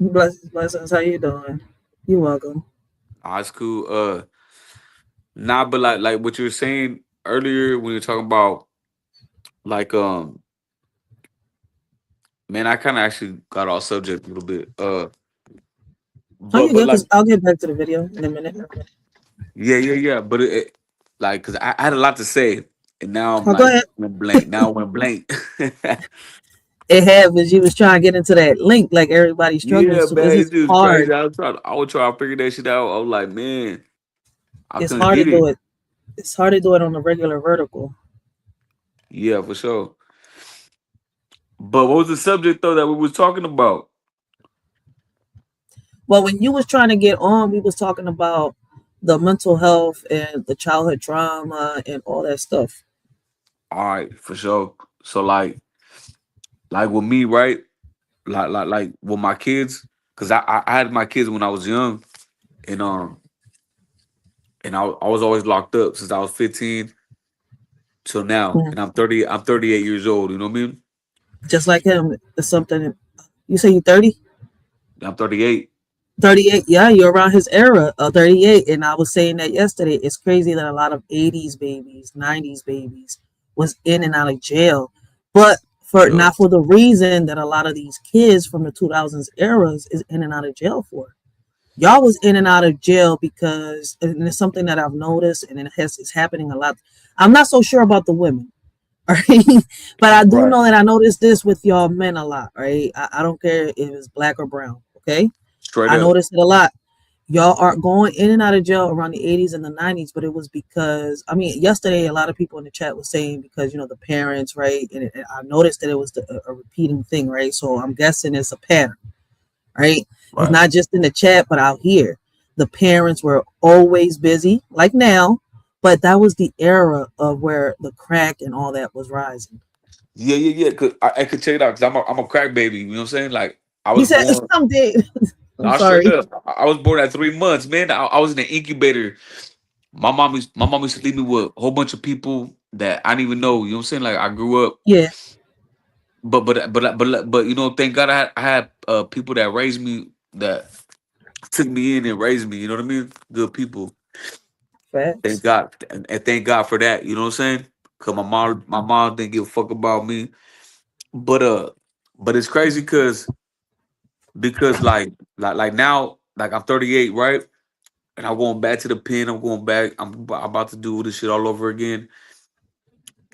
Blessings. How you doing? You're welcome. It's cool. Nah, but like what you were saying earlier when you were talking about like man, I kind of actually got off subject a little bit. Oh, But you good? like Because I'll get back to the video in a minute. yeah. But like because I had a lot to say, and now I'm Oh, go like ahead. went blank. Now I went blank. It happens. You was trying to get into that link like everybody struggles Yeah, to because man, it's it's just hard. crazy. I was trying to figure that shit out. I was like, man, I It's couldn't hard to get it. do it. It's hard to do it on a regular vertical. Yeah, for sure. But what was the subject though that we was talking about? Well, when you was trying to get on, we was talking about the mental health and the childhood trauma and all that stuff. All right, for sure. So like with me, right? Like with my kids, because I had my kids when I was young, and I was always locked up since I was 15 till now, Mm. and I'm 30. I'm 38 years old. You know what I mean? Just like him. It's something. You say you 30? I'm 38. 38. Yeah, you're around his era of 38. And I was saying that yesterday. It's crazy that a lot of 80s babies, 90s babies was in and out of jail. But for Yup. not for the reason that a lot of these kids from the 2000s eras is in and out of jail for. Y'all was in and out of jail because, and it's something that I've noticed, and it's happening a lot. I'm not so sure about the women, right? But I do Right. know that I noticed this with y'all men a lot, right? I don't care if it's black or brown, okay? Straight I up. noticed it a lot. Y'all are going in and out of jail around the 80s and the 90s, but it was because, yesterday a lot of people in the chat was saying because, the parents, right? And I noticed that it was a repeating thing, right? So I'm guessing it's a pattern, right? It's Right. not just in the chat, but out here. The parents were always busy, like now, but that was the era of where the crack and all that was rising. Yeah. Cause I could check it out because I'm a crack baby. You know what I'm saying? Like I He was said, born. someday. I'm Nah, straight sorry. up. I was born at 3 months, man. I was in an incubator. My mom used to leave me with a whole bunch of people that I didn't even know. You know what I'm saying? Like I grew up, Yeah, but thank God I had people that raised me that took me in and raised me. You know what I mean? Good people. Thank facts. God and thank God for that. You know what I'm saying? Cause my mom didn't give a fuck about me. But but it's crazy because like now like I'm 38, right? And I'm going back to the pen. I'm about to do this shit all over again.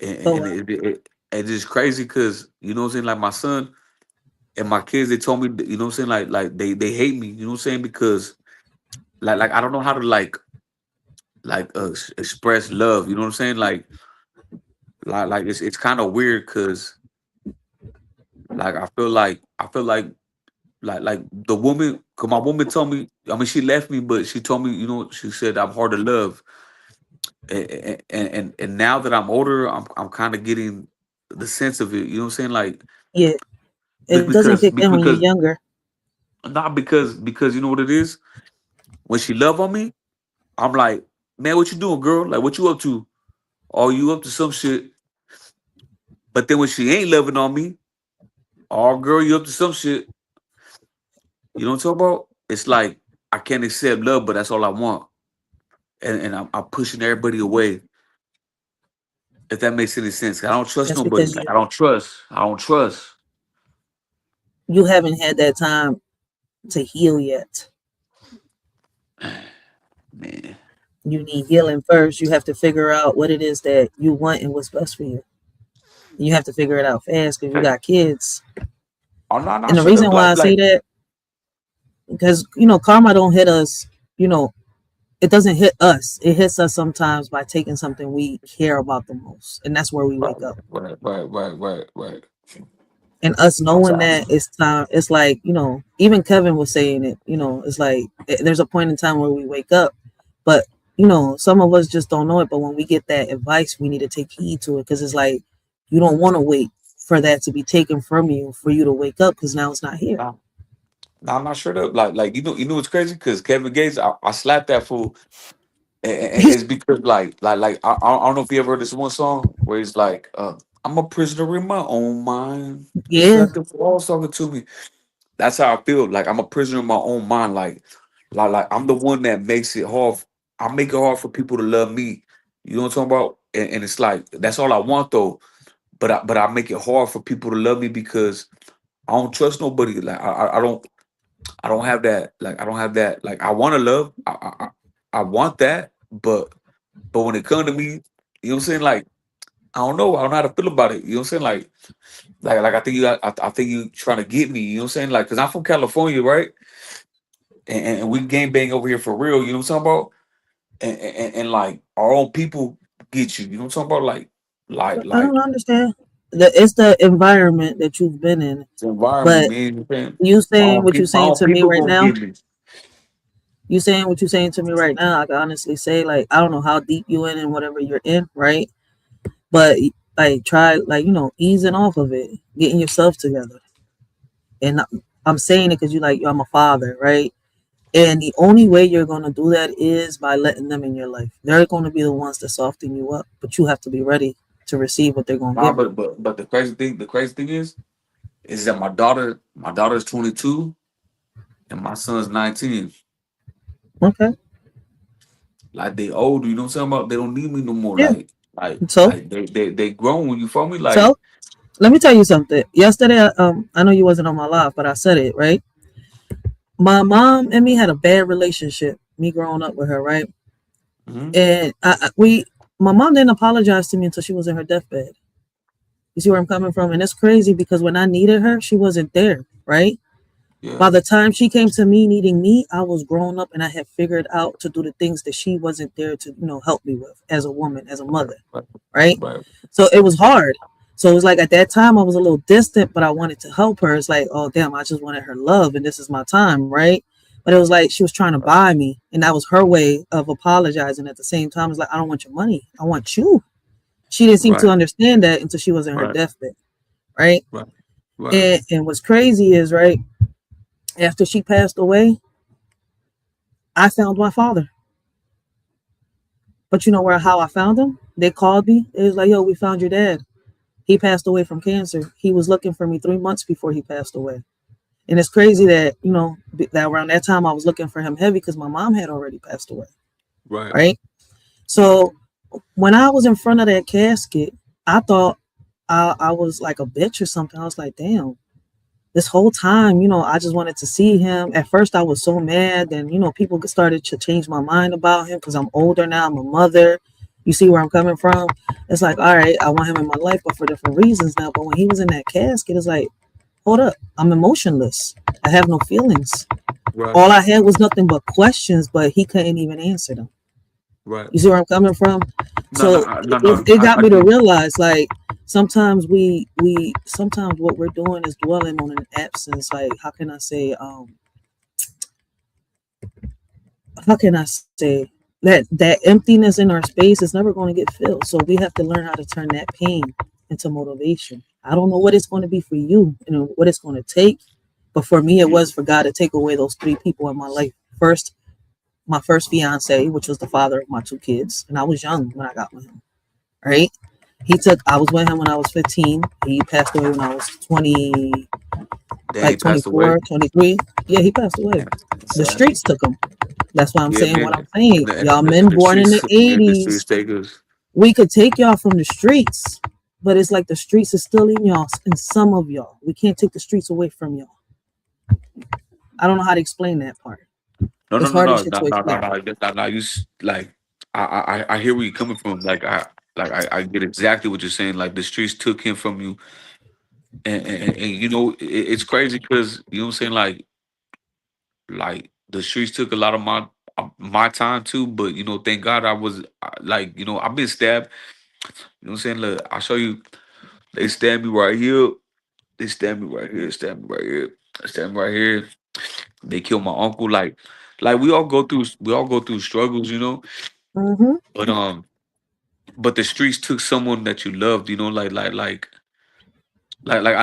And, Oh, and wow. it's just crazy because you know what I'm saying. Like my son and my kids, they told me, you know what I'm saying. Like they hate me. You know what I'm saying because like I don't know how to express love. You know what I'm saying. Like it's kind of weird because like I feel like the woman, cause my woman told me. I mean, she left me, but she told me, you know, she said I'm hard to love, and now that I'm older, I'm kind of getting the sense of it. You know what I'm saying? Like Yeah, it doesn't because kick in when you're because younger. not because you know what it is. When she love on me, I'm like, man, what you doing, girl? Like, what you up to? Or you up to some shit? But then when she ain't loving on me, oh girl, you up to some shit? You know what I'm talking about? It's like I can't accept love, but that's all I want, and I'm pushing everybody away. If that makes any sense, I don't trust That's nobody. because Like, I don't trust. I don't trust. you haven't had that time to heal yet. Man, You need healing first. You have to figure out what it is that you want and what's best for you. You have to figure it out fast because you got kids. I'm not And the straight reason up why I say that, because karma don't hit us. It doesn't hit us. It hits us sometimes by taking something we care about the most, and that's where we right, wake up. right. And us I'm knowing sorry. that it's time, it's like, even Kevin was saying it, it's like there's a point in time where we wake up, but some of us just don't know it. But when we get that advice, we need to take heed to it, because it's like you don't want to wait for that to be taken from you for you to wake up, because now it's not here. Nah, nah, I'm not straight up. Like you know what's crazy? Because Kevin Gates, I slapped that fool. And it's because I don't know if you ever heard this one song where he's like, I'm a prisoner in my own mind. It's Yeah, like the walls talking to me. That's how I feel. Like I'm a prisoner in my own mind. Like I'm the one that makes it hard. I make it hard for people to love me. You know what I'm talking about? And it's like that's all I want though. But I make it hard for people to love me because I don't trust nobody. Like I don't have that. Like I don't have that. Like I want to love. I want that. But when it come to me, you know what I'm saying? Like I don't know. I don't know how to feel about it. You know what I'm saying? Like I think you trying to get me. You know what I'm saying? Like, cause I'm from California, right? And we game bang over here for real. You know what I'm talking about? And like our own people get you. You know what I'm talking about? Like I like don't understand. It's the environment that you've been in. the environment, But man. You know what I'm saying? you saying what you're My saying own to me people right gonna now, get me. you saying what you're saying to me right now, I can honestly say, like, I don't know how deep you in and whatever you're in, right? But like try, like, easing off of it, getting yourself together. And I'm saying it because you like, I'm a father, right? And the only way you're gonna do that is by letting them in your life. They're gonna be the ones to soften you up, but you have to be ready to receive what they're gonna Nah, give you. but the crazy thing is that my daughter is 22 and my son's 19. Okay. Like they older, you know what I'm saying about? They don't need me no more. Yeah. So Like they grown when you feel me. Like so let me tell you something. Yesterday, I know you wasn't on my live, but I said it, right? My mom and me had a bad relationship. Me growing up with her, right? mhm, And my mom didn't apologize to me until she was in her deathbed. You see where I'm coming from? And it's crazy because when I needed her, she wasn't there, right? yeah, By the time she came to me needing me, I was grown up and I had figured out to do the things that she wasn't there to, help me with as a woman, as a right, mother, right, right? right, So it was hard. So it was like at that time I was a little distant, but I wanted to help her. It's like, oh damn, I just wanted her love and this is my time, right? But it was like she was trying to right, buy me, and that was her way of apologizing. At the same time, it's like, I don't want your money, I want you. She didn't seem to right, understand that until she was in her right, deathbed, right? right, right. And what's crazy is, right, after she passed away, I found my father. But you know where how I found him? They called me. It was like, yo, we found your dad. He passed away from cancer. He was looking for me 3 months before he passed away. And it's crazy that, that around that time I was looking for him heavy because my mom had already passed away. Right. Right. So when I was in front of that casket, I thought I was like a bitch or something. I was like, damn, this whole time, I just wanted to see him. At first, I was so mad. Then, people started to change my mind about him because I'm older now. I'm a mother. You see where I'm coming from? It's like, all right, I want him in my life, but for different reasons now. But when he was in that casket, it's like, hold up, I'm emotionless. I have no feelings. Right. All I had was nothing but questions, but he couldn't even answer them. Right. You see where I'm coming from? No, So it got I me to do. realize, like, sometimes sometimes what we're doing is dwelling on an absence. Like, how can I say that emptiness in our space is never going to get filled. So we have to learn how to turn that pain into motivation. I don't know what it's going to be for you and what it's going to take, but for me, it was for God to take away those 3 people in my life. First, my first fiance, which was the father of my 2 kids, and I was young when I got with him. Right? I was with him when I was 15. He passed away when I was 20, Then he like passed away. 24, 23. Yeah, he passed away. It's The sad. streets took him. That's why I'm Yeah, saying man. what I'm saying. Y'all And men the born in streets, the yeah, the streets 80s, take us. we could take y'all from the streets, but it's like the streets is still in y'all, in some of y'all. We can't take the streets away from y'all. I don't know how to explain that part. No, no, It's no, hard as no, shit no, to no, no, explain. no. Like I hear where you're coming from. I get exactly what you're saying. Like the streets took him from you, and you know it's crazy because you know what I'm saying. Like the streets took a lot of my time too. But you know, thank God I was like you know I've been stabbed. You know what I'm saying? Look, I'll show you. They stabbed me right here. They stabbed me right here. Stabbed me right here. Stabbed me right here. They killed my uncle. Like we all go through struggles, you know. Mm-hmm. But the streets took someone that you loved, you know, like I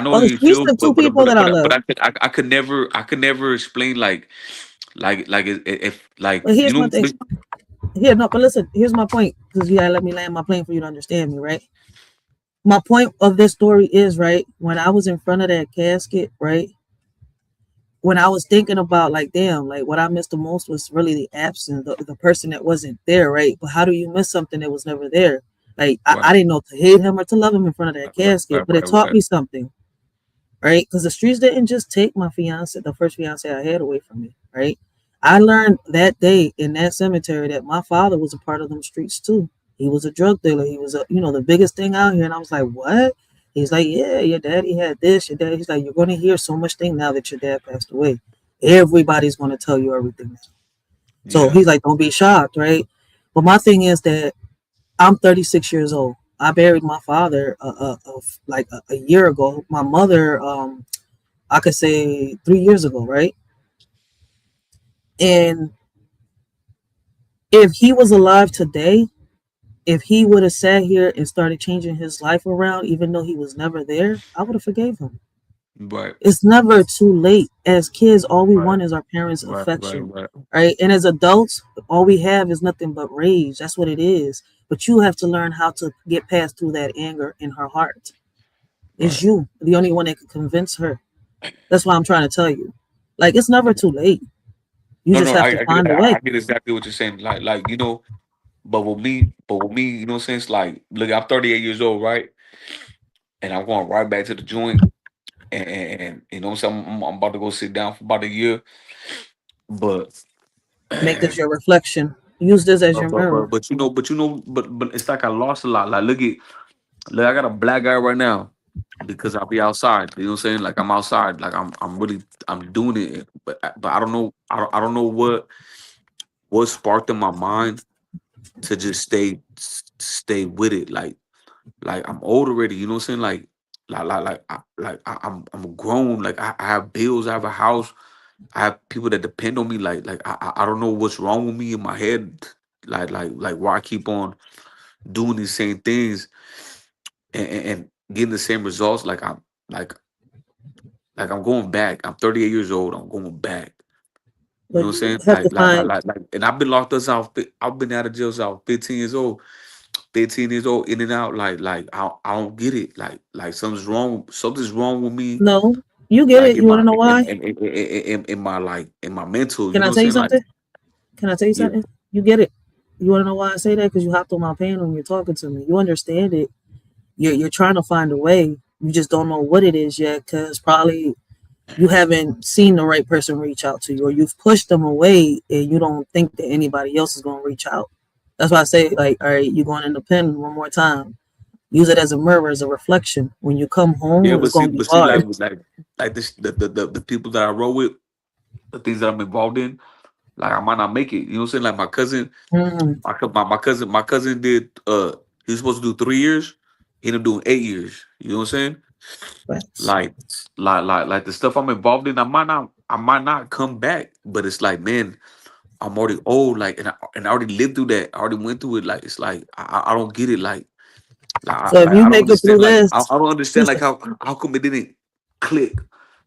know Oh, how the you streets feel, took 2 people that I but love. I could never explain if like But you here's my know thing. But listen, here's my point, because you gotta let me land my plane for you to understand me, right? My point of this story is, right, when I was in front of that casket, right, when I was thinking about, like, damn, like, what I missed the most was really the absence, the person that wasn't there, right? But how do you miss something that was never there? Like, I right, didn't know to hate him or to love him in front of that right, casket, right, but it right, taught right, me something, right? Because the streets didn't just take my fiance, the first fiance I had, away from me, right? I learned that day in that cemetery that my father was a part of them streets too. He was a drug dealer. He was the biggest thing out here. And I was like, what? He's like, yeah, your daddy had this. Your dad. He's like, you're going to hear so much thing now that your dad passed away. Everybody's going to tell you everything now. So yeah, he's like, don't be shocked, right? But my thing is that I'm 36 years old. I buried my father like a year ago. My mother, I could say 3 years ago, right? And if he was alive today, if he would have sat here and started changing his life around, even though he was never there, I would have forgave him. right, It's never too late. As kids, all we right, want is our parents' right, right, affection, right, right? And as adults, all we have is nothing but rage. That's what it is. But you have to learn how to get past through that anger in her heart. It's right. you, the only one that can convince her. That's why I'm trying to tell you. Like, it's never too late. You No, just no, have to find a I way. get exactly what you're saying. Like you know, but with me, you know what I'm saying? It's like, look, I'm 38 years old, right? And I'm going right back to the joint. And you know what I'm saying? I'm about to go sit down for about a year. But Make this your reflection. Use this as your mirror. but it's like I lost a lot. Like look, I got a black guy right now because I'll be outside. You know what I'm saying? Like I'm outside. Like I'm doing it. But I don't know. I don't know what sparked in my mind to just stay with it. Like I'm old already. You know what I'm saying? I'm grown. Like I have bills. I have a house. I have people that depend on me. I don't know what's wrong with me in my head. Like why I keep on doing these same things and getting the same results. Like like I'm going back. I'm 38 years old. I'm going back. You know But what I'm you saying? have to find And I've been locked us out. I've been out of jail since I was 15 years old. 15 years old, in and out. I don't get it. Like something's wrong. Something's wrong with me. no, you get Like it. You want to know why? in my in my mental. You Can know I what I'm tell you saying? Like something? Can I tell you yeah, something? You get it. You want to know why I say that? Because you hopped on my pain when you're talking to me. You understand it. You're trying to find a way. You just don't know what it is yet, because probably you haven't seen the right person reach out to you, or you've pushed them away and you don't think that anybody else is going to reach out. That's why I say, like, all right, you going in the pen one more time. Use it as a mirror, as a reflection. When you come Yeah, home, it's gonna be but see, hard. like this, the people that I roll with, the things that I'm involved in, like I might not make it. You know what I'm saying? Like my cousin, Mm, my cousin did. He was supposed to do 3 years. He ended up doing 8 years. You know what I'm saying? facts. Like, like the stuff I'm involved in, I might not come back. But it's like, man, I'm already old. Like, and I already lived through that. I already went through it. Like, it's like I don't get it. So if you I don't make it through understand. Like, this, I don't understand. Like, listen, how come it didn't click?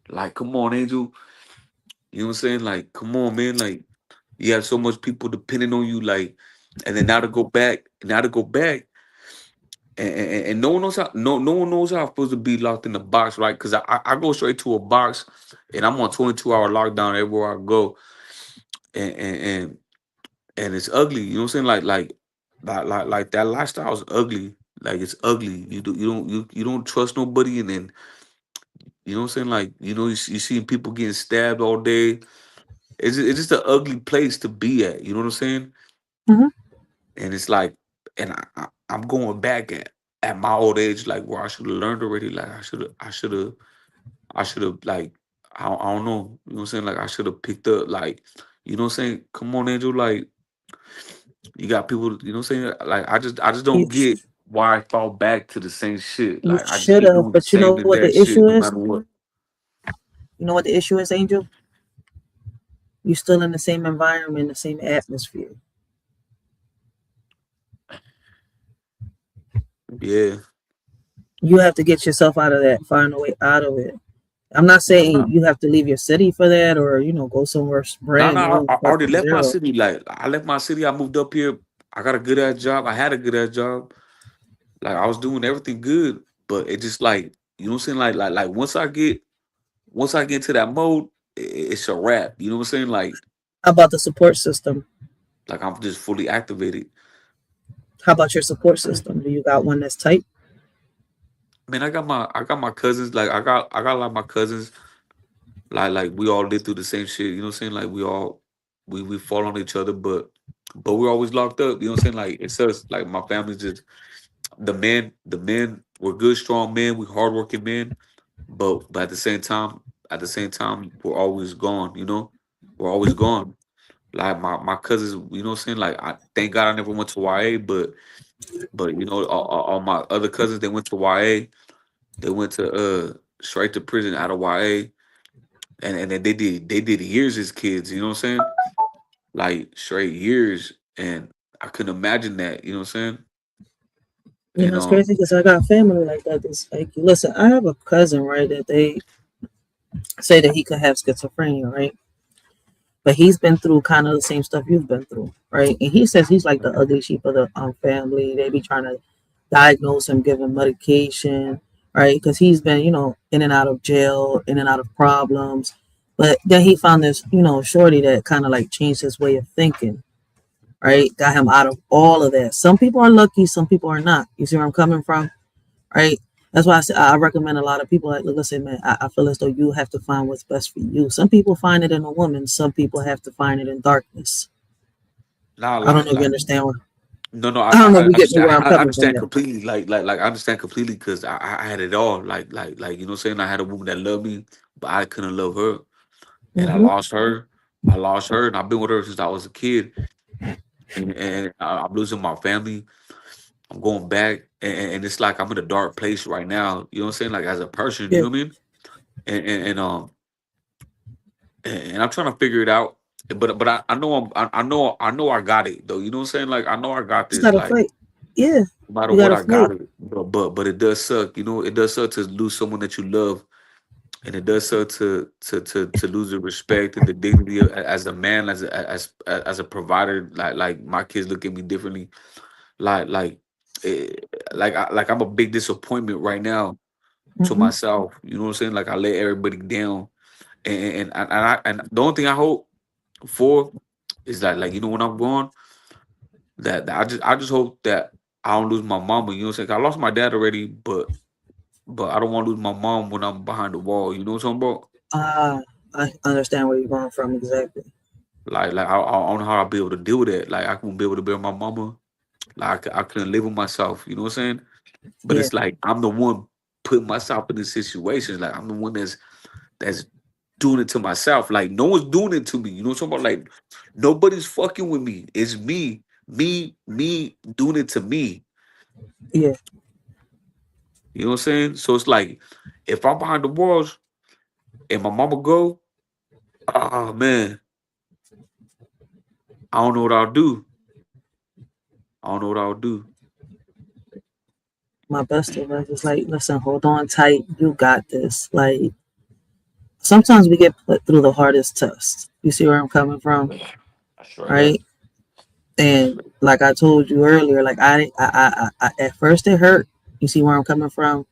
Like, come on, Angel. You know what I'm saying? Like, come on, man. Like, you have so much people depending on you. Like, and then now to go back, and no one knows how. No one knows how I'm supposed to be locked in the box, right? Because I go straight to a box, and I'm on 22-hour lockdown everywhere I go, and and and, and it's ugly. You know what I'm saying? Like that lifestyle is ugly. Like it's ugly. You don't trust nobody, and then you know what I'm saying. Like you see people getting stabbed all day. It's just an ugly place to be at. You know what I'm saying? hmm And it's like, and I'm going back at my old age, like where I should have learned already. Like I should have like I don't know. You know what I'm saying? Like I should have picked up like you know what I'm saying. Come on, Angel. Like you got people. You know what I'm saying? Like I just you don't get why I fall back to the same shit. you Like I just should keep have, doing the but you know same what exact the shit issue no is? matter what. You know what the issue is, Angel? You're still in the same environment, the same atmosphere. Yeah. You have to get yourself out of that, find a way out of it. I'm not saying you have to leave your city for that or, go somewhere No, brand no, new, I start already from left my zero. city. Like I left my city. I moved up here. I got a good ass job. I had a good ass job. Like I was doing everything good, but it just like you know what I'm saying. Like once I get into that mode, it's a wrap. You know what I'm saying. How about the support system? Like I'm just fully activated. How about your support system? Do you got one that's tight? Man, I got my cousins. Like I got a lot of my cousins. Like we all live through the same shit. You know what I'm saying. Like we fall on each other, but we're always locked up. You know what I'm saying. Like it's us. Like my family's just the men. We're good, strong men. We hardworking men. But at the same time, we're always gone. You know, we're always gone. Like my cousins, you know what I'm saying. Like I thank God I never went to YA, but you know all my other cousins they went to YA. They went to straight to prison out of YA, and then they did years as kids. You know what I'm saying. Like straight years, and I couldn't imagine that. You know what I'm saying. And It's crazy because I got family like that. It's like, listen, I have a cousin, right, that they say that he could have schizophrenia, right? But he's been through kind of the same stuff you've been through, right? And he says he's like the ugly sheep of the family. They be trying to diagnose him, give him medication, right? Because he's been, in and out of jail, in and out of problems. But then he found this, shorty that kind of like changed his way of thinking, right? Got him out of all of that. Some people are lucky, some people are not. You see where I'm coming from, right? That's why I recommend a lot of people like, listen, man, I feel as though you have to find what's best for you. Some people find it in a woman. Some people have to find it in darkness. now, I don't know if you like understand where, no, no, I don't know if you get me where I'm I coming from understand there. completely. Like I understand completely because I had it all. Like you know, what I'm saying I had a woman that loved me, but I couldn't love her, and I Hmm. lost her. I lost her, and I've been with her since I was a kid, and I'm losing my family. I'm going back, and it's like I'm in a dark place right now. You know what I'm saying? Like as a person, you Yeah, know what I mean? And and I'm trying to figure it out. But I know I know I got it though. You know what I'm saying? Like I know I got just this. gotta Like fight. Yeah, no matter you what, gotta I fight. got it. But it does suck. You know, it does suck to lose someone that you love, and it does suck to lose the respect and the dignity as a man, as a provider. Like my kids look at me differently. Like eh, like I'm a big disappointment right now to Hmm. myself. You know what I'm saying? Like I let everybody down, and the only thing I hope for is that like you know when I'm gone, that I just hope that I don't lose my mama. You know what I'm saying? I lost my dad already, but I don't want to lose my mom when I'm behind the wall. You know what I'm talking about? Ah, I understand where you're going from exactly. Like I don't know how I'll be able to deal with that. Like I won't be able to bury my mama. Like I couldn't live with myself. You know what I'm saying? But Yeah. it's like I'm the one putting myself in this situation. Like I'm the one that's doing it to myself. Like no one's doing it to me. You know what I'm talking about? Like nobody's fucking with me. It's me doing it to me. Yeah. You know what I'm saying? So it's like if I'm behind the walls and my mama go, oh man, I don't know what I'll do. I don't know what I'll do. My best advice is like, listen, hold on tight. You got this. Like, sometimes we get put through the hardest test. You see where I'm coming from, Straight up. right? And like I told you earlier, like I at first it hurt. You see where I'm coming from,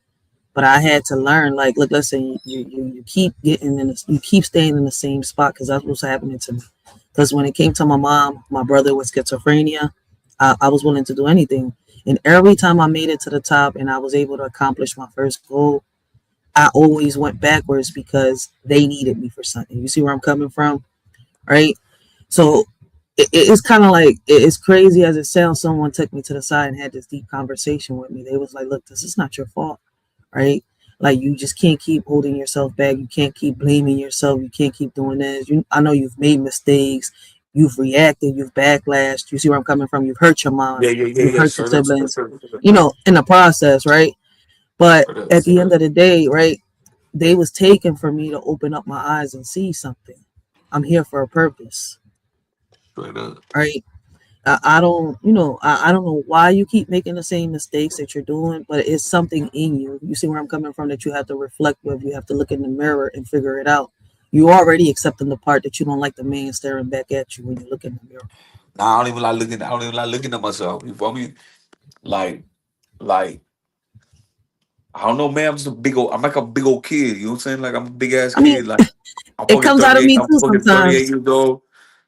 but I had to learn. Like, look, listen, you keep getting in this, you keep staying in the same spot because that's what's happening to me. Because when it came to my mom, my brother with schizophrenia, I was willing to do anything. And every time I made it to the top and I was able to accomplish my first goal, I always went backwards because they needed me for something. You see where I'm coming from, right? So it's kind of like, it's crazy as it sounds. Someone took me to the side and had this deep conversation with me. They was like, look, this is not your fault, right? Like, you just can't keep holding yourself back. You can't keep blaming yourself. You can't keep doing this. I know you've made mistakes. You've reacted. You've backlashed. You see where I'm coming from? You've hurt your mom. You've hurt your siblings, you know, in the process, right? But at the end of the day, right, they was taken for me to open up my eyes and see something. I'm here for a purpose, right? I don't, you know, I don't know why you keep making the same mistakes that you're doing, but it's something in you. You see where I'm coming from, that you have to reflect with. You have to look in the mirror and figure it out. You already accepting the part that you don't like the man staring back at you when you look in the mirror. Nah, I don't even like looking. I don't even like looking at myself. You feel me? Like, like I don't know, man. I'm just a big old. I'm like a big old kid. You know what I'm saying? Like I'm a big ass I mean, kid. Like I'm it fucking comes out of 38. me I'm too fucking 38 sometimes. years old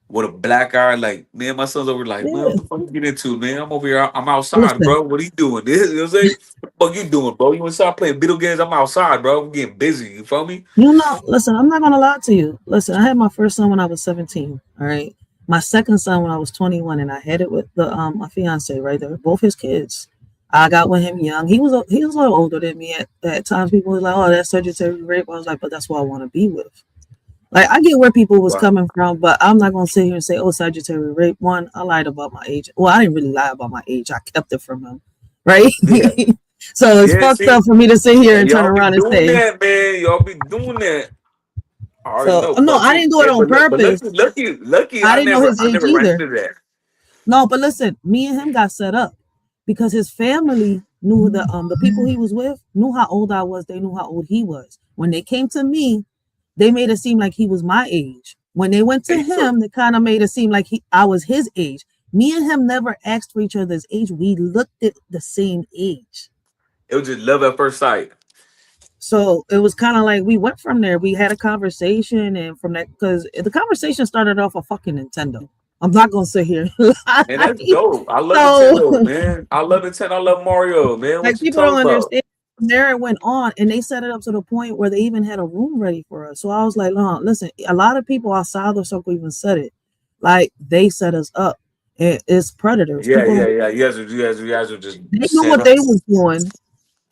with a black eye. Like man, my son's over. Like man, Yeah, what the fuck you get into, man? I'm over here. I'm outside, listen, bro. What are you doing? This, you know what I'm saying? What the fuck you doing, bro? You inside playing video games? I'm outside, bro. I'm getting busy. You feel me? you know, listen, I'm not gonna lie to you. Listen, I had my first son when I was 17. All right. My second son when I was 21, and I had it with the my fiance right there, both his kids. I got with him young. He was a little older than me at times. People was like, "Oh, that's Sagittarius rape." I was like, "But that's what I want to be with." Like, I get where people was Wow. coming from, but I'm not gonna sit here and say, "Oh, Sagittarius rape." One, I lied about my age. Well, I didn't really lie about my age. I kept it from him, right? Yeah. So it's Yeah. fucked See, up for me to sit here and and turn y'all be around and doing say. that, man. Y'all be doing that. I already So know, no, but I see, didn't do it yeah, on but purpose. lucky. I didn't know his I age never ran either. into that. No, but listen, me and him got set up because his family knew the people he was with knew how old I was. They knew how old he was. When they came to me, they made it seem like he was my age. When they went to Hey, so him, they kind of made it seem like I was his age. Me and him never asked for each other's age. We looked at the same age. it was just love at first sight. So it was kind of like we went from there. We had a conversation, and from that, because the conversation started off a fucking Nintendo. I'm not gonna sit here and Man, lie. that's dope. I love Nintendo, So man. I love Nintendo. I love Mario, man. like, What you people don't talking about? understand. There it went on, and they set it up to the point where they even had a room ready for us. So I was like, "No, listen." A lot of people outside the circle even said it, like they set us up. It's predators. Yeah, People yeah, don't. yeah. You guys are just They know set what up. they was doing,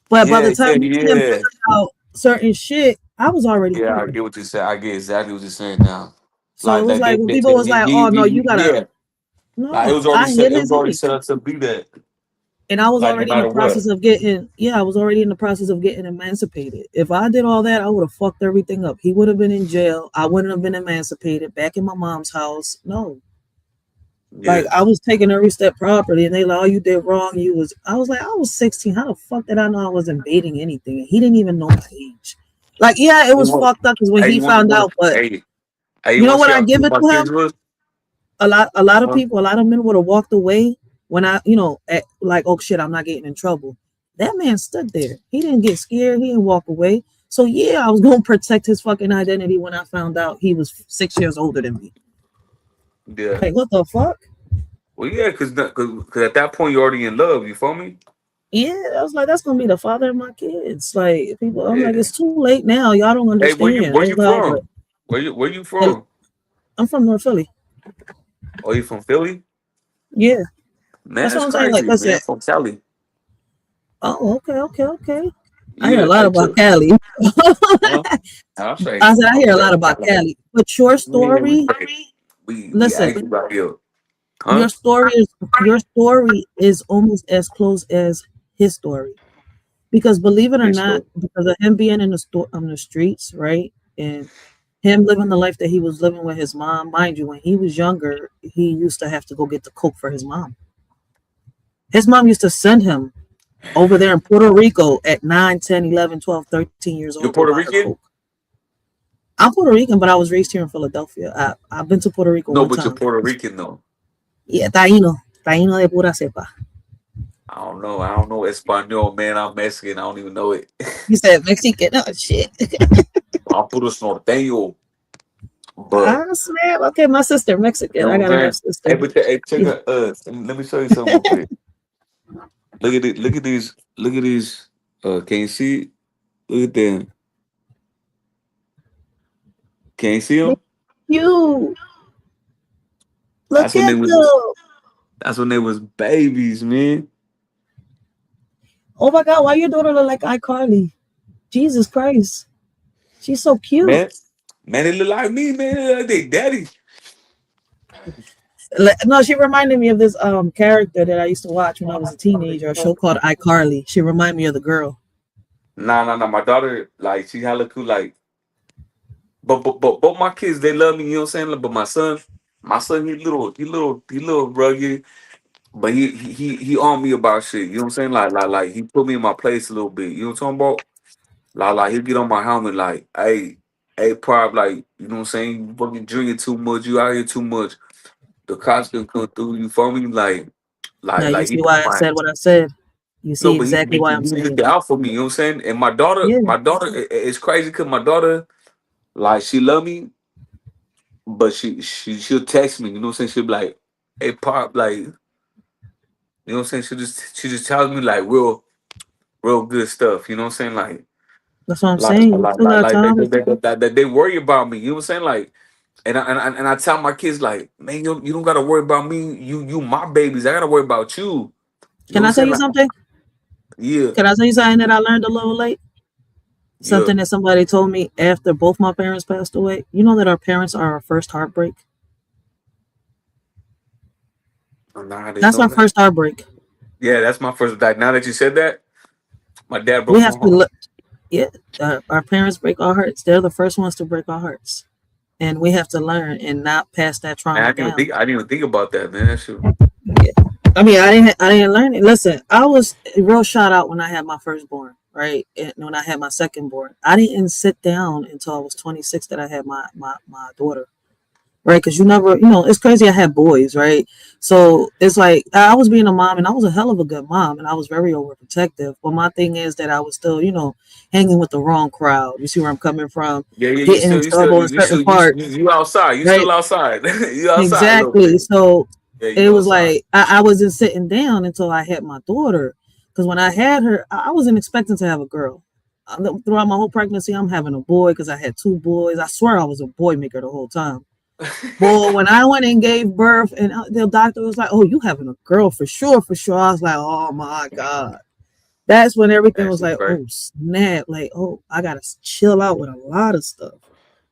but by Yeah, the time yeah, me and him yeah. figured out certain shit, I was already Yeah, I cooked. get what you said. I get exactly what you're saying now. So it was Like like when people was like, "Oh no, you gotta." yeah. Like it No, was already I set. hit It was his already age. set up to be that. And I was Like no already in the matter what. process of getting, yeah, I was already in the process of getting emancipated. If I did all that, I would have fucked everything up. He would have been in jail. I wouldn't have been emancipated back in my mom's house. No. Like, Yeah. I was taking every step properly, and they like, "Oh, you did wrong." I was like, I was 16. How the fuck did I know I was invading anything? And he didn't even know my age. Like, yeah, it You was want, fucked up because when hey, he you found want out, but hey, you you know want to what see I how give cute it my to kids him? was? A lot of Huh? people, a lot of men would have walked away when I, like, "Oh shit, I'm not getting in trouble." That man stood there. He didn't get scared. He didn't walk away. So yeah, I was gonna protect his fucking identity when I found out he was 6 years older than me. Yeah. Like, what the fuck? Well, yeah, because at that point you're already in love. You feel me? Yeah, I was like, that's gonna be the father of my kids. Like, people, I'm like, Yeah. it's too late now. Y'all don't Hey, understand. I where was you like, all right. from? Where you from? I'm from North Philly. Oh, you from Philly? Yeah. Man, That's that's what I'm saying. Like, crazy, listen. man. From Cali. Oh, okay. I hear a Yeah, lot they about took. Cali. Huh? I'll say. I said I I'll hear a lot say. about Cali. But your Man, story, we listen, active out here. Huh? your story is almost as close as his story. Because believe it or It's not, so. because of him being in the store on the streets, right? And him living the life that he was living with his mom, mind you, when he was younger, he used to have to go get the coke for his mom. His mom used to send him over there in Puerto Rico at 9, 10, 11, 12, 13 years You're old to Puerto buy her Rican? coke. I'm Puerto Rican, but I was raised here in Philadelphia. I've been to Puerto Rico No, one but you're time. Puerto Rican though. Yeah, taíno. Taíno de pura cepa. I don't know. I don't know Espanol, man. I'm Mexican. I don't even know it. You said Mexican. Oh, shit. I'm puro norteño. But Ah, snap. Okay, my sister, you Mexican. know I what got a I'm half saying? Hey, sister. but hey, check Yeah. out let me show you something real quick. Look at it. Look at these. Look at these. Can you see? Look at them. Can you see them? You. That's Look when they at was. them. That's when they was babies, man. Oh my God, why your daughter look like iCarly? Jesus Christ. She's so cute. Man, man, they look like me, man. They look like they daddy. No, she reminded me of this character that I used to watch when I was a teenager, a show called iCarly. She reminded me of the girl. Nah. My daughter, like, she hella cool. Like, but both my kids, they love me. You know what I'm saying? Like, but my son, he little rugged. But he on me about shit. You know what I'm saying? Like he put me in my place a little bit. You know what I'm talking about? Like he get on my helmet like, hey, prob, like, you know what I'm saying? You fucking drinking too much, you out here too much. The cops gonna come through, you feel me? Now you Like he see put why I my said what I said. You no, see but exactly why he I'm saying looked it. out for me, you know what I'm saying? And Yeah, my daughter, it's crazy because my daughter, like, she love me, but she'll text me, you know what I'm saying? She'll be like, hey, pop, like, you know what I'm saying? She just tells me like real good stuff. You know what I'm saying? that's what I'm saying. You still got Like time. that they worry about me. You know what I'm saying? Like, and I tell my kids like, man, you don't gotta worry about me. You my babies. I gotta worry about you. You know Can what I'm I tell saying? you Like, something? yeah, Can I tell you something that I learned a little late? yeah. Something that somebody told me after both my parents passed away. You know that our parents are our first heartbreak? Nah, I didn't That's know our that. first heartbreak. Yeah, that's my first. Like, now that you said that, my dad We broke have my to heart. look. Yeah, our parents break our hearts. They're the first ones to break our hearts. And we have to learn and not pass that Man, trauma down. I didn't even think about that, man. That shit. Yeah. I mean, I didn't learn it. Listen, I was real shot out when I had my firstborn, right? And when I had my secondborn, I didn't sit down until I was 26 that I had my daughter, right? Because you never, it's crazy. I had boys, right? So it's like I was being a mom, and I was a hell of a good mom, and I was very overprotective. But my thing is that I was still, hanging with the wrong crowd. You see where I'm coming from? Yeah, Getting in trouble in certain parts, you outside. You right? still outside. You outside a little Exactly. bit. So Yeah, you it was outside. like I wasn't sitting down until I had my daughter. Because when I had her, I wasn't expecting to have a girl. Throughout my whole pregnancy, I'm having a boy because I had two boys. I swear I was a boy maker the whole time. Well, when I went and gave birth, and the doctor was like, "Oh, you having a girl for sure, for sure." I was like, "Oh my God." That's when everything That was shit like, crazy. oh snap, like, oh, I gotta chill out with a lot of stuff,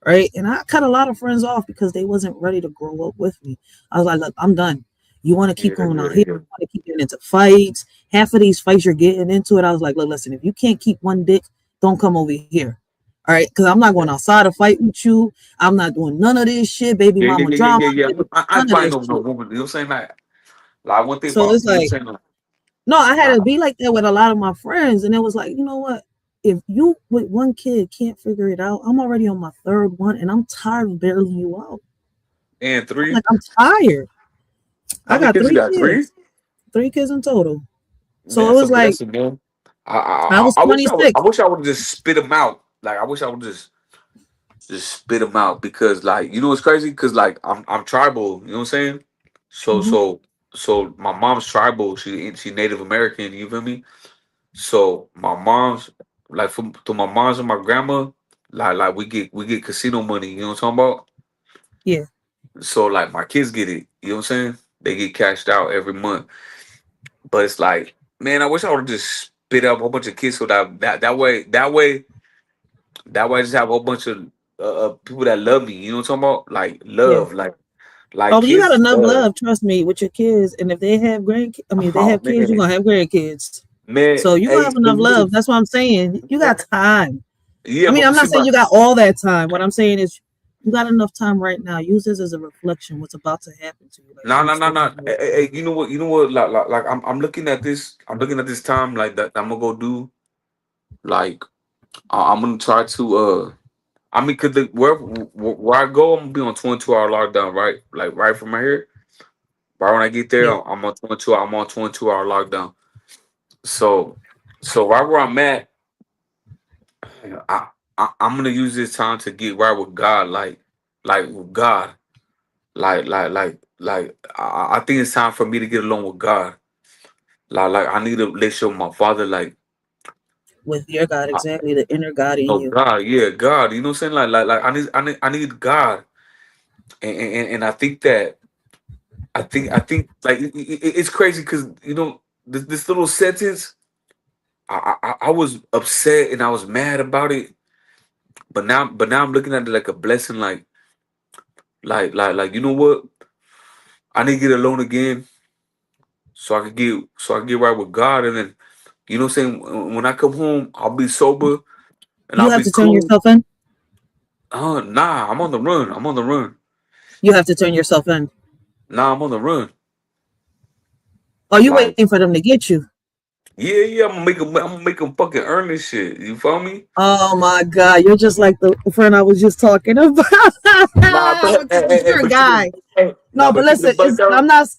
right? And I cut a lot of friends off because they wasn't ready to grow up with me. I was like, look, I'm done. You want to keep going out here, you want to keep getting into fights. Half of these fights you're getting into it. I was like, look, listen, if you can't keep one dick, don't come over here. All right, because I'm not going outside to fight with you. I'm not doing none of this shit, baby mama drama. I None ain't of fighting this no shit. woman. You know what I'm saying? Like one thing So about, it's you know what I'm like, saying? no, I had Like, to be like that with a lot of my friends. And it was like, you know what? If you with one kid can't figure it out, I'm already on my third one and I'm tired of bailing you out. and I'm three. like, I'm tired. How I many got kids you three got? Three? kids, 3 kids in total. Man, So it that's a was like, blessing, man. I was I wish I 26. wish I would have just spit them out. Like, I wish I would just spit them out because, like, you know what's crazy? Because, like, I'm tribal. You know what I'm saying? So Mhm. so so my mom's tribal. She Native American. You feel me? So my mom's, like, from to my mom's and my grandma, like we get casino money. You know what I'm talking about? Yeah. So, like, my kids get it. You know what I'm saying? They get cashed out every month. But it's like, man, I wish I would just spit up a whole bunch of kids so that way I just have a whole bunch of people that love me. You know what I'm talking about? Like Yeah. love, like Oh, but you got kids enough love. love, trust me, with your kids. And if they have if they Oh have kids, you're man, gonna have grandkids. man, So you're gonna hey, have enough love. That's what I'm saying. You got time. yeah, I mean, but I'm see, not saying but you got all that time. What I'm saying is you got enough time right now. Use this as a reflection, what's about to happen to you. Like no, you no, no, still no. have Hey, you know what? Like I'm looking at this. I'm looking at this time like that. I'm gonna go do like I'm gonna try to I mean, cause where I go, I'm gonna be on 22-hour lockdown, right? Like right from my here. Right when I get there, yeah. I'm on 22. I'm on 22-hour lockdown. So, so right where I'm at, I'm gonna use this time to get right with God, like with God, I think it's time for me to get along with God. Like I need a relationship with my Father. Like, With your God, exactly, the inner God in oh you. God, yeah, God. You know what I'm saying? Like I need God, and I think that I think like it's crazy because this little sentence. I was upset and I was mad about it, but now I'm looking at it like a blessing. Like you know what? I need to get alone again so I can get right with God, and then you know what I'm saying. When I come home, I'll be sober and You I'll have be to turn cool. yourself in. Nah, I'm on the run. I'm on the run. You have to turn yourself in. Nah, I'm on the run. Are you Like, waiting for them to get you? yeah. I'm gonna make them fucking earn this shit. You feel me? Oh my God, you're just like the friend I was just talking about. Nah, but With the hey, mature but keep it. guy. Hey, nah, No, but but keep it a listen, buck though.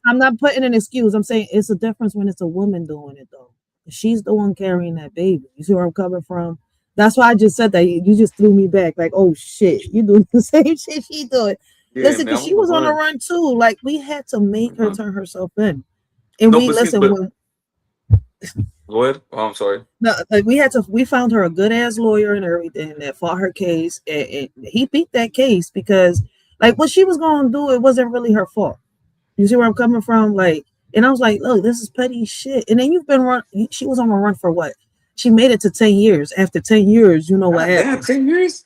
I'm not putting an excuse. I'm saying it's a difference when it's a woman doing it though. She's the one carrying that baby. You see where I'm coming from? That's why I just said that. You just threw me back. Like, oh shit, you doing the same shit she doing. Yeah, Listen, man, because I'm she on the was on a run. run too. Like we had to make her Uh-huh. turn herself in. And No, we but see, listen but when go ahead. Oh, I'm sorry. no, like we found her a good ass lawyer and everything that fought her case, and he beat that case because like what she was gonna do, it wasn't really her fault. You see where I'm coming from? Like, and I was like, look, this is petty shit. And then you've been run. She was on a run for what? She made it to 10 years. After 10 years, you know what God damn, happened? 10 years.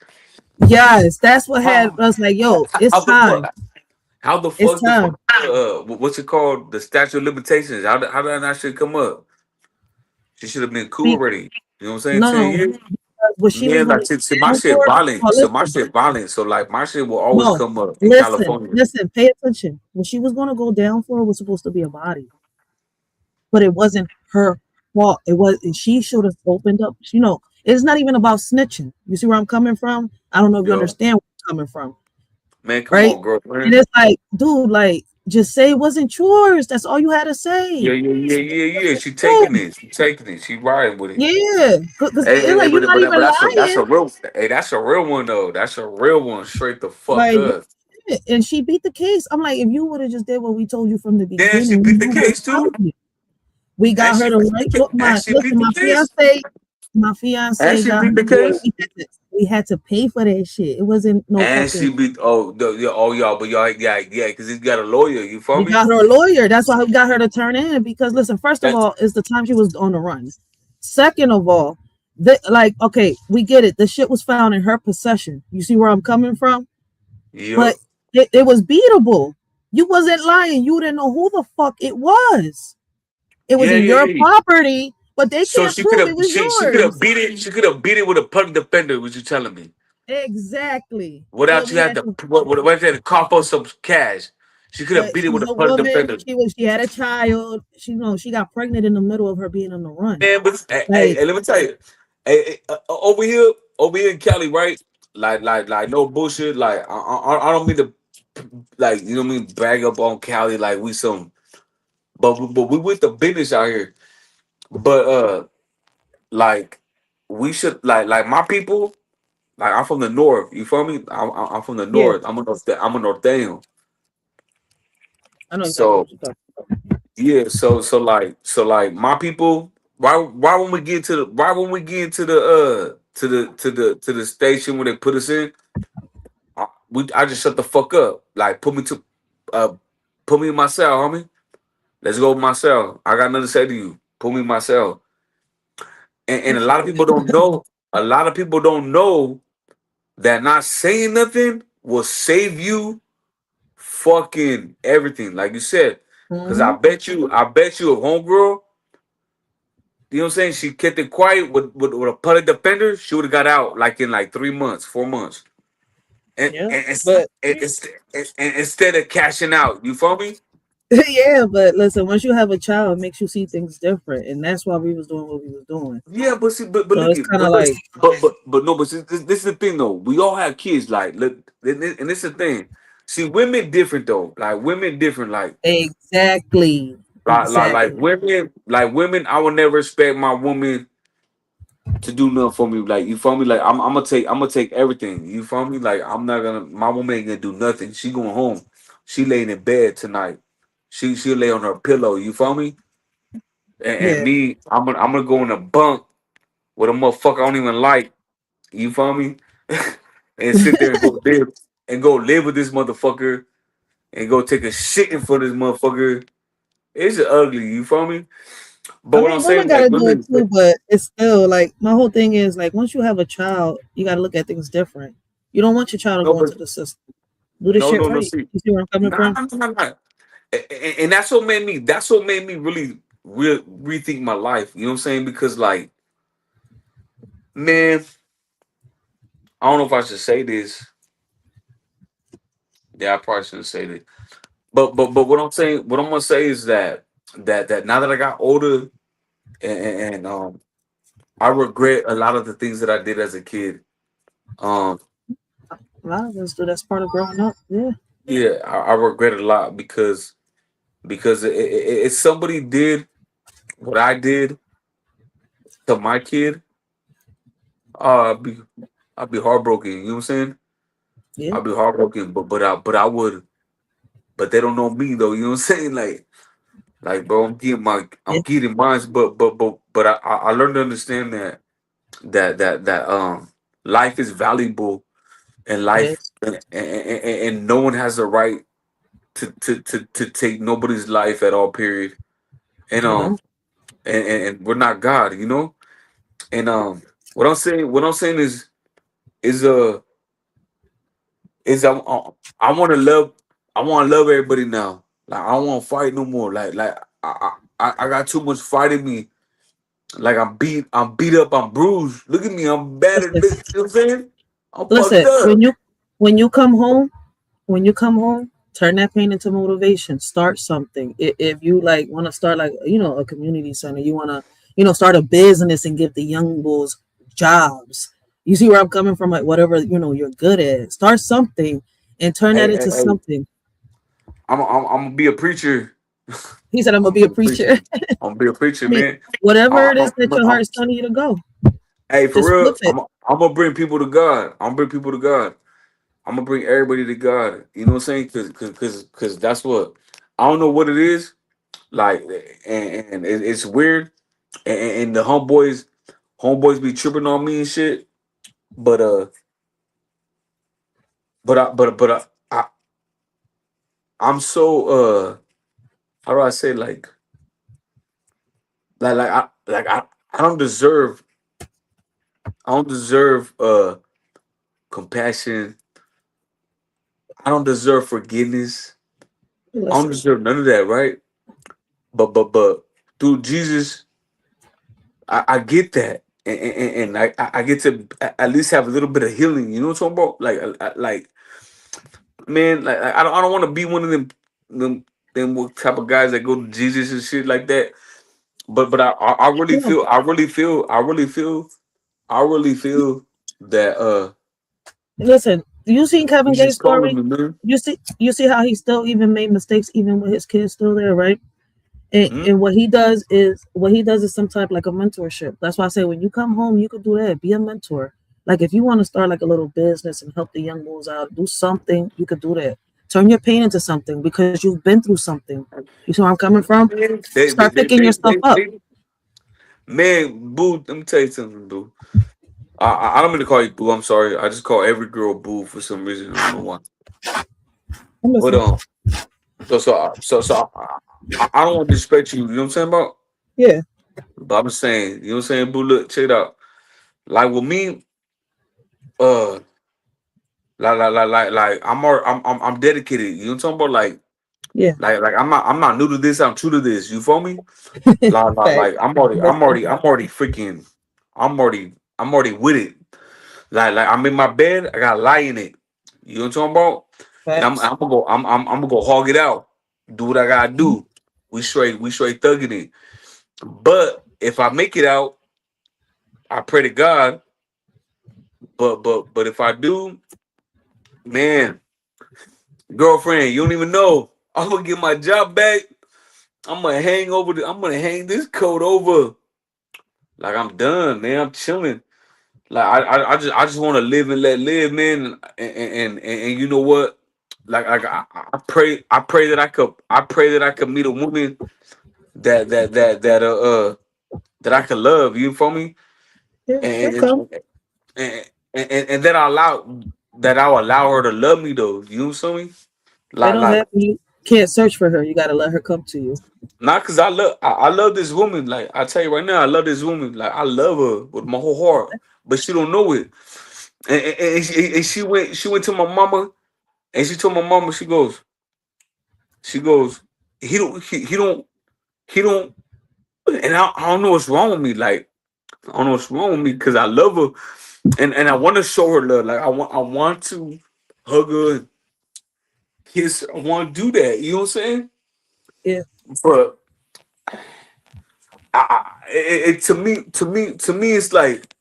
Yes, that's what had How, us like, yo, it's how the time. fuck? How the It's fuck the fuck? time. What's it called? The statute of limitations. How did that shit come up? She should have been cool Be, already. You know what I'm saying? no, 10 years. because what she was Man, like going see, my down shit for. Oh, violent. So my listen, shit violent. So like my shit will always no, come up in listen, California. listen, pay attention. What she was going to go down for was supposed to be a body, but it wasn't her fault. It was, and she should have opened up. You know, it's not even about snitching. You see where I'm coming from? I don't know if you Yo, understand where I'm coming from, man, come right? on, And girlfriend. it's like, dude, like, just say it wasn't yours. That's all you had to Yeah, say. yeah, yeah, yeah, yeah. She taking Boom. it. She taking it. She riding with it. Yeah, because Hey, it's hey, hey, like you're not but even that's a lying. real. Hey, that's a real one though. That's a real one. Straight the fuck Like, up. and she beat the case. I'm like, if you would have just did what we told you from the Then she beginning, we beat the would have case been proud too. of you. We And got her she to beat the write. case. Look, And she beat the my case. fiance, And she got her beat the lawyer. case. We had to pay for that shit. It wasn't no And she fucking. beat y'all, but y'all yeah, because he's got a lawyer. You feel We me? got her a lawyer. That's why we got her to turn in because listen, first of That's all, it's the time she was on the run. Second of all, like, okay, we get it. The shit was found in her possession. You see where I'm coming from? yep. But it was beatable. You wasn't lying. You didn't know who the fuck it was. It was Yeah, in yeah, your yeah. property, but they So can't she could prove it have was she could have yours. beat it. She could have beat it with a public defender. What you telling me? Exactly. But Without you we had had to to. without you had to cough up some cash. She could have But beat it with she's a a public woman. defender. She had a child. She got pregnant in the middle of her being on the run. Man, but Like, let me tell you, over here in Cali, right? Like, no bullshit. Like, I don't mean to, like, you know what I mean, brag up on Cali like we some, but we with the business out here. But like, we should like my people. Like, I'm from the north. You feel me? I'm from the yeah, north. I'm a norteño. I know exactly So what you're talking. yeah, so like my people. Why when we get to the why when we get into the to the station where they put us in, I just shut the fuck up. Like, uh put me in my cell, homie. Let's go myself. I got nothing to say to you. Pull me myself. And a lot of people don't know. A lot of people don't know that not saying nothing will save you fucking everything. Like you said. Cause I Mhm. bet you a homegirl, you know what I'm saying? She kept it quiet with a public defender, she would have got out like in like 3 months, 4 months. And, Yeah, and, but and instead of cashing out, you feel me? yeah, but listen, once you have a child, it makes you see things different, and that's why we was doing what we was doing. Yeah, but see, but So look it's at, kind of like but no, but see, this is the thing though. We all have kids, like look, and this is the thing. See, women different though. Like women different. exactly, Like exactly. women, I would never expect my woman to do nothing for me. Like you feel me? Like I'm gonna take everything. You feel me? Like I'm not gonna. My woman ain't gonna do nothing. She going home. She laying in bed tonight. She'll lay on her pillow. You feel me? And Yeah, me, I'm gonna go in a bunk with a motherfucker I don't even like. You feel me? And sit there and go live with this motherfucker and go take a shit in front of this motherfucker. It's ugly. You feel me? But I what I'm mean, women saying, like gotta do it women, too, but it's still like my whole thing is like once you have a child, you gotta look at things different. You don't want your child to no, go but into the system. Do the shit no. right. See, You see where I'm coming nah, from? nah. And that's what made me. That's what made me really rethink my life. You know what I'm saying? Because like, man, I don't know if I should say this. Yeah, I probably shouldn't say this. But what I'm saying, what I'm gonna say is that now that I got older and I regret a lot of the things that I did as a kid. Um, A lot of us do. That's part of growing up. Yeah, yeah, I regret a lot because if somebody did what I did to my kid, uh, I'd be I'd be heartbroken. You know what I'm saying? yeah, I'd be heartbroken. But I would. But they don't know me though. You know what I'm saying? Like bro, yeah, I'm getting mine. But I learned to understand that life is valuable and yeah. life and no one has the right to take nobody's life at all. Period. And You know, and we're not God, you know. And what I'm saying is is I want to love everybody now. Like I don't want to fight no more. Like I got too much fight in me. Like I'm beat up, I'm bruised. Look at me, I'm battered. listen, Look, you know what I'm saying? I'm fucked listen. up. When you come home, turn that pain into motivation. Start something. If you like want to start like a community center, you want to start a business and give the young bulls jobs. You see where I'm coming from? Like whatever you're good at, start something and turn that into Hey, something. I'm gonna be a preacher. He said, "I'm gonna I'm be a gonna be a preacher." preacher. I'm gonna be a preacher, I mean, man. whatever it is that your I'm heart's telling you to go, hey, for just flip real. it. I'm gonna bring people to God. I'm gonna bring people to God. I'm gonna bring everybody to God. You know what I'm saying? Cause that's what I don't know what it is. Like, and it's weird. And the homeboys be tripping on me and shit. But I I'm so how do I say I don't deserve compassion. I don't deserve forgiveness. I don't Listen, deserve none of that, right? But through Jesus, I get that, and I get to at least have a little bit of healing. You know what I'm talking about? Like man, I don't want to be one of them what type of guys that go to Jesus and shit like that. But I really yeah. feel I really feel that Listen, you seen Kevin he's Gates' just calling story? me, man. You see how he still even made mistakes even with his kids still there, right? And, Hmm? and what he does is some type like a mentorship. That's why I say when you come home, you could do that. Be a mentor. Like if you want to start like a little business and help the young bulls out, do something, you could do that. Turn your pain into something because you've been through something. You see where I'm coming from? They, they, Start they, picking they, your stuff they, up. they, man, boo. Let me tell you something, boo. I don't mean to call you boo. I'm sorry. I just call every girl boo for some reason. I don't know why. I'm But listening. so I don't want to disrespect you. You know what I'm saying about? Yeah. But I'm saying, you know what I'm saying, boo. Look, check it out. Like with me, like I'm dedicated. You know what I'm talking about? Yeah. Like I'm not new to this. I'm true to this. You feel me? Facts. Like I'm already with it. Like I'm in my bed. I got a lie in it. You know what I'm talking about? And Facts. I'm gonna go hog it out. Do what I gotta do. We straight thugging it. But if I make it out, I pray to God. But if I do, man, girlfriend, you don't even know. I'm gonna get my job back. I'm gonna hang this coat over. Like I'm done, man. I'm chilling. Like I just want to live and let live, man. And you know what? Like I pray that I could meet a woman that I could love. You feel me? Yeah. They'll And come. and that I'll allow her to love me though. You know what I'm saying? They Like don't like have you can't search for her. You gotta let her come to you. not because I love this woman. Like I tell you right now, I love this woman. Like I love her with my whole heart, but she don't know it. And she went to my mama and she told my mama she goes he don't and I don't know what's wrong with me. Like I don't know what's wrong with me because I love her and I want to show her love. Like I want to hug her, and kiss her. I want to do that. You know what I'm saying? Yeah. But to me it's like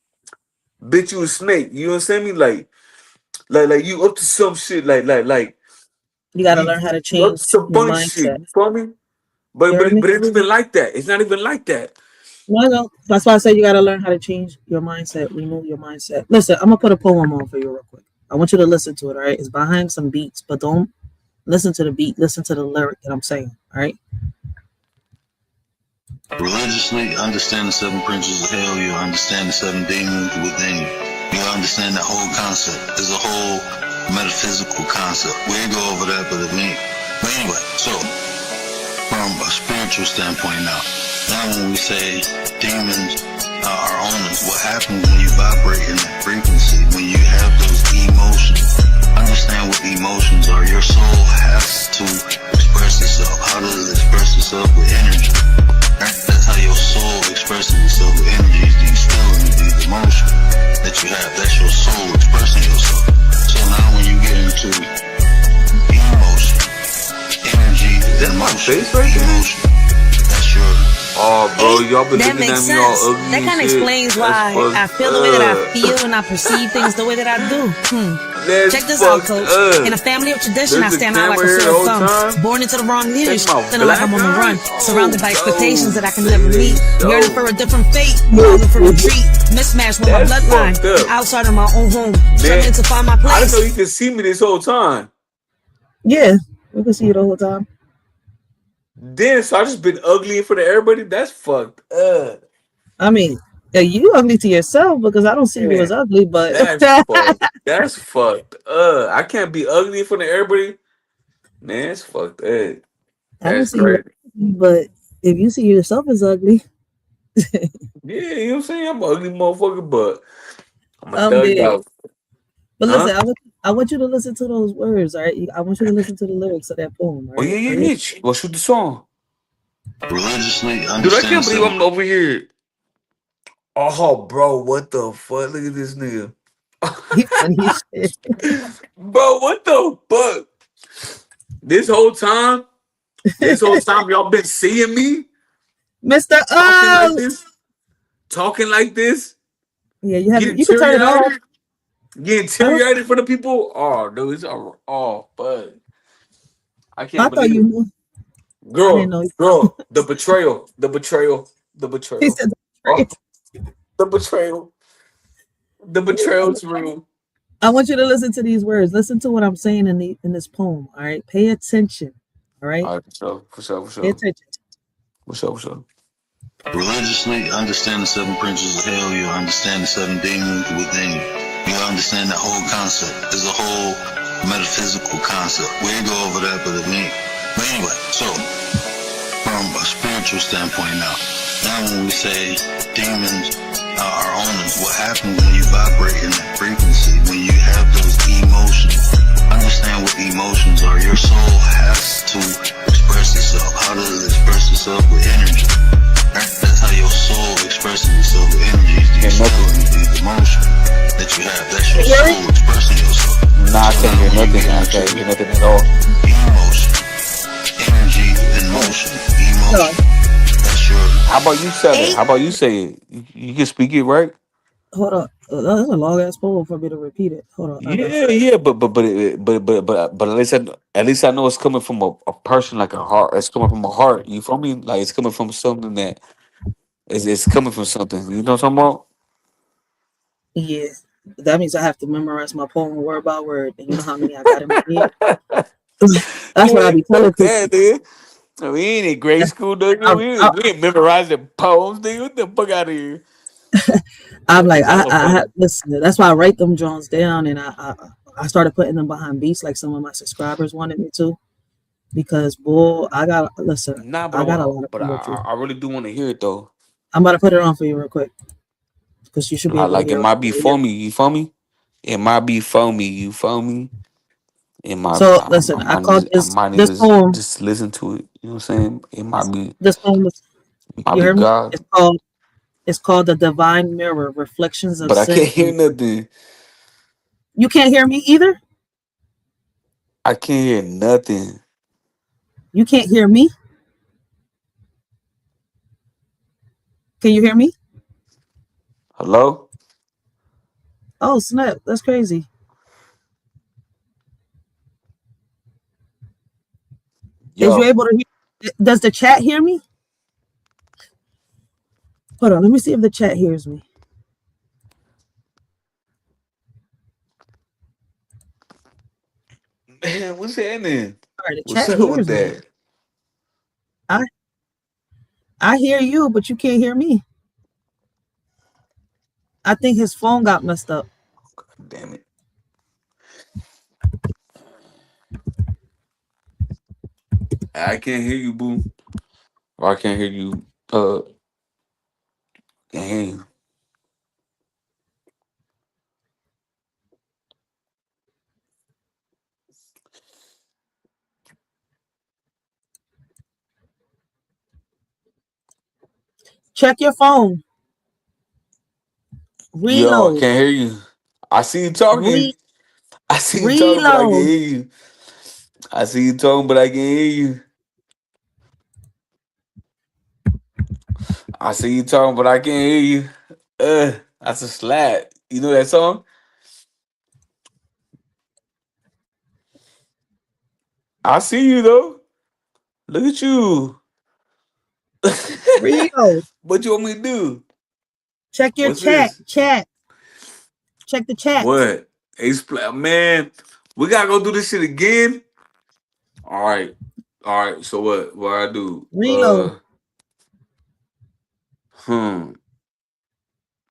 bitch you a snake. You know what I'm saying? Like you up to some shit. Like You gotta you, learn how to you up to change some your funny shit. mindset. You feel me? You heard me? But it ain't even like that. It's not even like that. No. That's why I said you gotta learn how to change your mindset, remove your mindset. Listen, I'm gonna put a poem on for you real quick. I want you to listen to it, all right? It's behind some beats, but don't listen to the beat, listen to the lyric that I'm saying, all right? Religiously understand the seven princes of hell, you'll understand the seven demons within you. You'll understand that whole concept. It's a whole metaphysical concept. We ain't go over that, but anyway, so from a spiritual standpoint now when we say demons are owners, what happens when you vibrate in that frequency, when you have those emotions? Understand what emotions are. Your soul has to express itself. How does it express itself? With energy. That's how your soul expresses itself with energies, these feelings, these emotions that you have. That's your soul expressing yourself. So now when you get into emotion, energy, That my emotion, face right there? emotion, that's your... Oh, bro, y'all been That looking makes at me all sense. ugly That and kind of shit. explains That's why fucked I feel the way that I up. feel and I perceive things the way that I do. That's Check this out, fucked coach. up. In a family of tradition, There's I the stand out like camera a here the sore whole thumb. time. Born into the wrong lineage, Take my feeling like I'm on the black run. eye. Surrounded by expectations that I can never Baby, meet. Yearning for a different fate, longing for retreat. Mismatched with my That's bloodline. fucked up. Outside of my own home, Man, struggling to find my I didn't place. know you could see me this whole time. Yeah, we can see you the whole time. Then, so I just been ugly in front of everybody. That's fucked up. I mean, you ugly to yourself because I don't see you Man, as ugly, but that's fucked. That's fucked up. I can't be ugly in front of everybody. Man, it's fucked up. I don't That's see you as crazy. ugly, but if you see yourself as ugly, Yeah, you know what I'm saying? I'm an ugly motherfucker, but I'm a I'm thugged dead. out. But Huh? listen, I want you to listen to those words, all right? I want you to listen to the lyrics of that poem, all Oh, right? yeah. Ready? Well, shoot the song. Religiously Dude, I understand can't the believe seven... I'm over here. Oh, bro, what the fuck? Look at this nigga. He funny as shit. Bro, what the fuck? This whole time, y'all been seeing me Mr. talking like Oh, this, talking like this, yeah, getting you can turn it off. I don't. for the people. Oh, dude, it's oh, but I I can't thought believe you it. knew. I didn't know. The betrayal, He said, oh, the betrayal, the betrayal's real. I want you to listen to these words. Listen to what I'm saying in this poem. All right, pay attention. All right, All right, for sure. pay attention. Religiously understand the seven princes of hell, you'll understand the seven demons within you. You'll understand that whole concept. It's a whole metaphysical concept. We ain't go over that, but anyway, so from a spiritual standpoint now. Now when we say demons are owners, what happens when you vibrate in that frequency, when you have those emotions? Understand what emotions are. Your soul has to express itself. How does it express itself? With energy. That's how your soul expresses itself, with energy. These feelings, these emotions that you have. That's your soul expressing yourself. Nah, I can't hear nothing. I can't hear nothing at all. Emotion, energy, and motion. Emotion. That's your. How about you say it? How about you say it? You can speak it, right? Hold on. That's a long ass poem for me to repeat it. Hold on. I got Yeah, you. yeah, but at least I know it's coming from a person, like a heart. It's coming from a heart. You feel me? Like it's coming from something that it's coming from something. You know what I'm talking Yeah. That means I have to memorize my poem word by word. And you know how many I got in my head? That's what I about? be telling Fuck people. that, dude. We ain't in grade school, nigga. I'm, I'm, We ain't memorizing poems, nigga. What the fuck out of here? I'm That like, is hella funny. listen, that's why I write them Jones down, and I started putting them behind beats like some of my subscribers wanted me to, because boy, listen, Nah, I got a lot of but poetry. I really do want to hear it though. I'm about to put it on for you real quick because you should be able to Like it hear might be it. Yeah. for me. You feel me? It might be for me. You feel me? It might. So listen, I called I this might need this to poem. just listen to it. You know what I'm saying? This poem is, It might you be hear me? God, It's called The Divine Mirror, Reflections of but I can't Sin. hear nothing. You can't hear me either. I can't hear nothing. You can't hear me. Can you hear me? Hello? Oh snap! That's crazy. Is you Yo, able to hear? Does the chat hear me? Hold on, let me see if the chat hears me. man, what's happening? All right, the What's chat up with hears me. that? I I hear you, but you can't hear me. I think his phone got messed up. Damn it! I can't hear you, boo. Or I can't hear you. Can't hear you. Check your phone. Yo, I Reload. can't hear you. I see you talking. Re I see you talking, but I can't reload. hear you. I see you talking, but I can't hear you. I see you talking, but I can't hear you. That's a slap. You know that song? I see you though. Look at you. Reload. What you want me to do? Check your What's chat. this? Chat. Check the chat. What? Man, we gotta go do this shit again. All right. All right. So what? What I do? Reload. Hmm.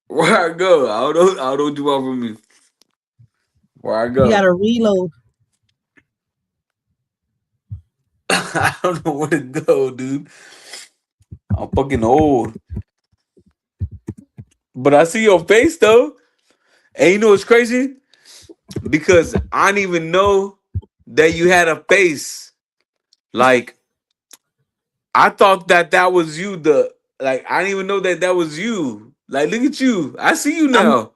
Where I go? I don't know. I don't know what you want from me. Where I You go? gotta reload. I don't know where to go, dude. I'm fucking old. But I see your face though. And you know what's crazy? Because I didn't even know that you had a face. Like I thought that was you. I didn't even know that was you. Like look at you. I see you I'm now.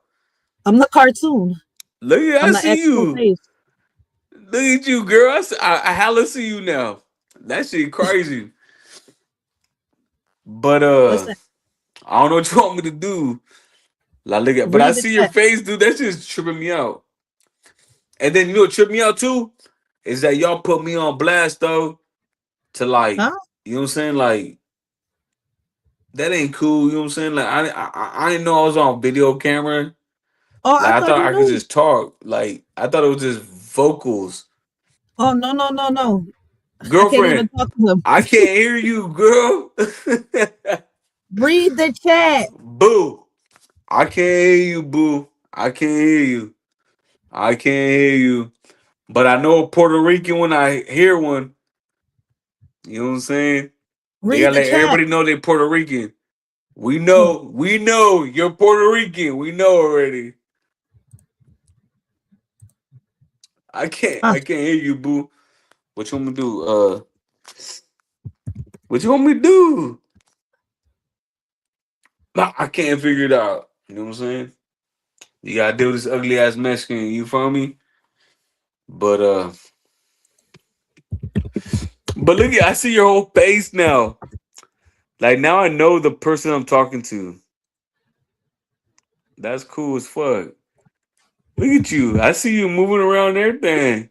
I'm the cartoon. I I'm the see actual you. face. Look at you, girl. I hella see you now. That shit crazy. But Listen, I don't know what you want me to do. But I read the see your chat. face, dude. That's just tripping me out. And then you know what tripped me out too? Is that y'all put me on blast though to like, Huh? you know what I'm saying? Like that ain't cool. You know what I'm saying? Like I didn't know I was on video camera. Oh, I Like I thought thought you I could knew. just talk. Like I thought it was just vocals. Oh no, no, no, no. I can't even Girlfriend, talk to him. I can't hear you, girl. Read the chat. Boo. I can't hear you, boo. I can't hear you. I can't hear you. But I know a Puerto Rican when I hear one. You know what I'm saying? They Read gotta the let chat. everybody know they're Puerto Rican. We know you're Puerto Rican. We know already. I can't hear you, boo. What you want me to do? What you want me to do? Nah, I can't figure it out. You know what I'm saying? You gotta deal with this ugly ass Mexican, you feel me? But look at, I see your whole face now. Like now I know the person I'm talking to. That's cool as fuck. Look at you. I see you moving around and everything.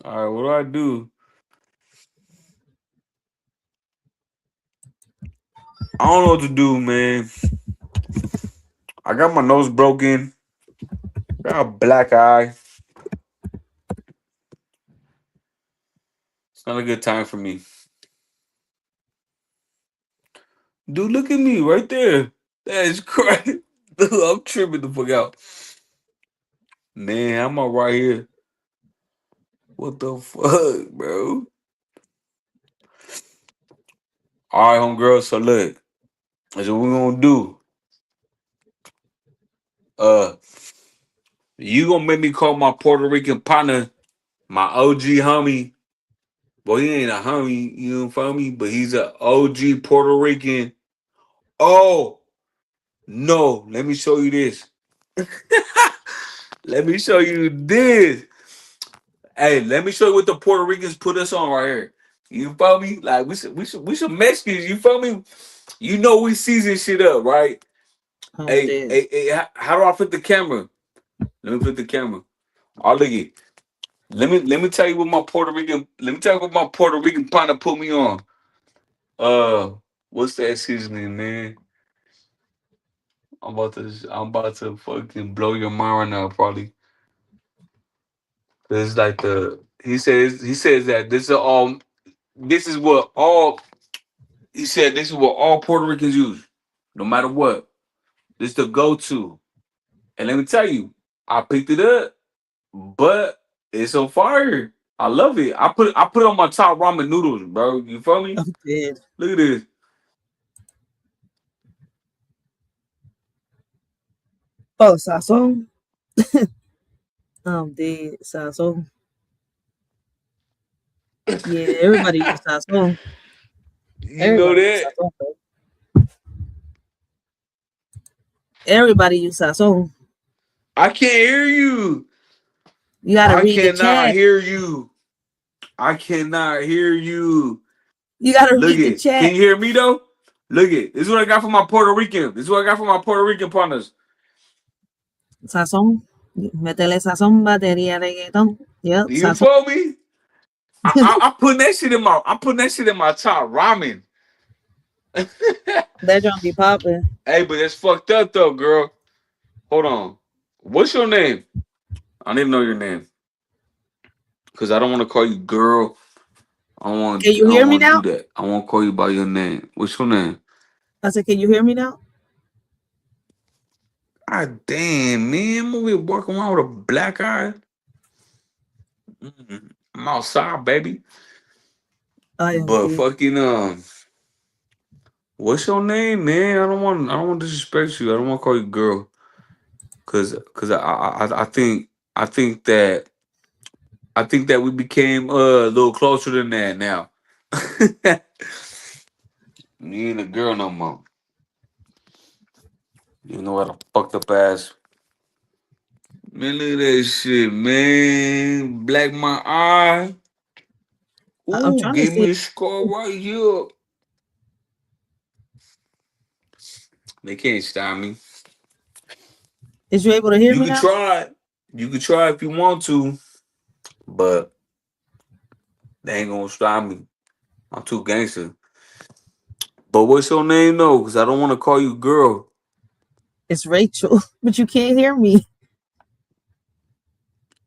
All right, what do I do? I don't know what to do, man. I got my nose broken. Got a black eye. It's not a good time for me. Dude, look at me right there. That is crazy. Dude, I'm tripping the fuck out. Man, I'm all right here. What the fuck, bro? All right, homegirl. So look, that's what we're gonna do. You gonna make me call my Puerto Rican partner, my OG homie. Well, he ain't a homie, you feel me? But he's a OG Puerto Rican. Oh no, let me show you this. Let me show you this. Hey, let me show you what the Puerto Ricans put us on right here. You feel me? Like we some Mexicans. You feel me? You know we season shit up, right? I'm Hey, dead. hey, how do I flip the camera? Let me flip the camera. Oh, look it. Let me tell you what my Puerto Rican. Let me tell you what my Puerto Rican partner put me on. What's that seasoning, man? I'm about to fucking blow your mind right now, probably. It's like he says that this is what all he said this is what all Puerto Ricans use, no matter what. This is the go-to. And let me tell you, I picked it up, but it's on fire. I love it. I put it on my top ramen noodles, bro. You feel me? I'm dead. Look at this. Oh, sazon. I'm dead. Sazon. Yeah, everybody use sazon. You know Everybody use that? sazon. Bro. Everybody use sazon. I can't hear you. You gotta I read the cannot chat. hear you. I cannot hear you. You gotta Look read the it. Can chat. you hear me though? Look it. This is what I got from my Puerto Rican. This is what I got from my Puerto Rican partners. Sazon. Metele sazon, batería, reggaeton. Yep, You sazon. feel me? I'm putting that shit in my top ramen. That don't be popping. Hey, but that's fucked up though, girl. Hold on. What's your name? I don't even know your name. Cause I don't want to call you girl. Can I you don't hear me want to now? do that. I want to call you by your name. What's your name? I said, can you hear me now? God damn, man. I'm over here walking around with a black eye. I'm outside, baby. I am But dead. fucking what's your name, man? I don't want to disrespect you. I don't want to call you girl. Cause I think that we became a little closer than that now. You ain't a girl no more. You know what a fucked up ass. Man, look at that shit, man. Black my eye. I'm Ooh, trying to gave see. me a scar right here. They can't stop me. Is you able to hear You me could now? try. You could try if you want to, but they ain't gonna stop me. I'm too gangster. But what's your name though? Cause I don't want to call you girl. It's Rachel, but you can't hear me.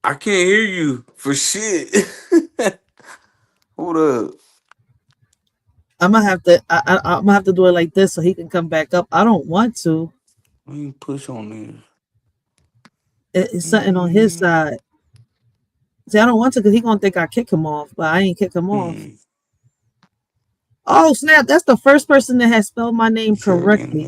I can't hear you for shit. Hold up. I'm gonna have to. I'm gonna have to do it like this so he can come back up. I don't want to. Let me push on this. It's something on his side. See, I don't want to because he gonna think I kick him off, but I ain't kick him off. Oh snap! That's the first person that has spelled my name correctly.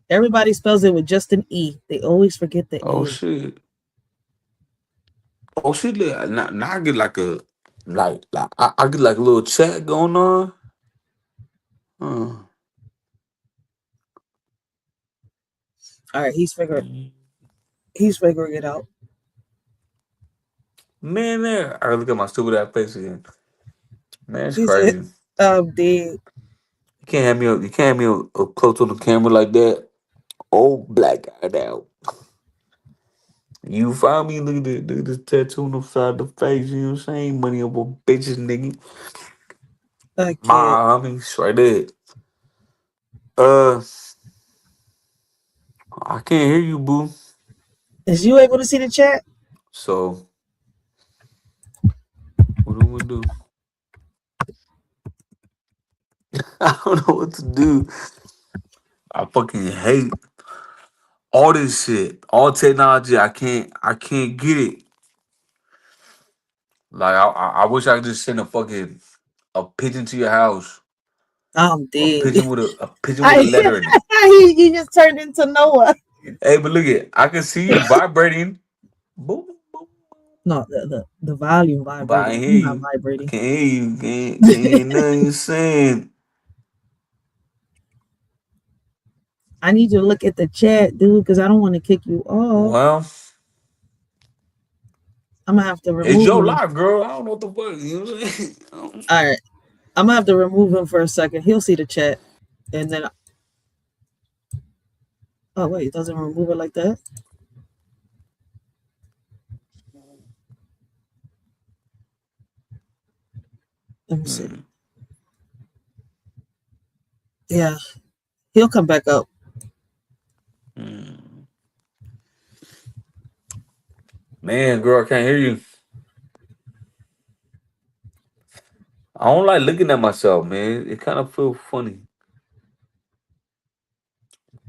Everybody spells it with just an E. They always forget the Oh E. shit. Oh shit. Now I get like a I get like a little chat going on. All right, he's figuring it out. Man, there. I gotta look at my stupid ass face again. Man, it's He said, crazy. dead. You can't have me up. You can't have me up close on the camera like that. Old black guy now. You find me? Look at this tattoo on the side of the face. You know what I'm saying? Money up on bitches, nigga. I can't. Mommy, straight there. I can't hear you, boo. Is you able to see the chat? So, what do we do? I don't know what to do. I fucking hate all this shit. All technology. I can't get it. Like I wish I could just send a pigeon to your house. I'm A dead. pigeon with a letter in it. He just turned into Noah. Hey, but look at I can see you vibrating. Boom, boom. No, the volume But I vibrating. ain't I'm hear not you. I vibrating. can't hear you. Can't hear nothing you saying. I need you to look at the chat, dude, because I don't want to kick you off. Well, I'm gonna have to remove it's your him. life, girl. I don't know what the fuck. You know what I'm saying? All right, I'm gonna have to remove him for a second. He'll see the chat, and then. Oh wait, it doesn't remove it like that. Let me see. Yeah, he'll come back up. Man, girl, I can't hear you. I don't like looking at myself, man. It kind of feels funny.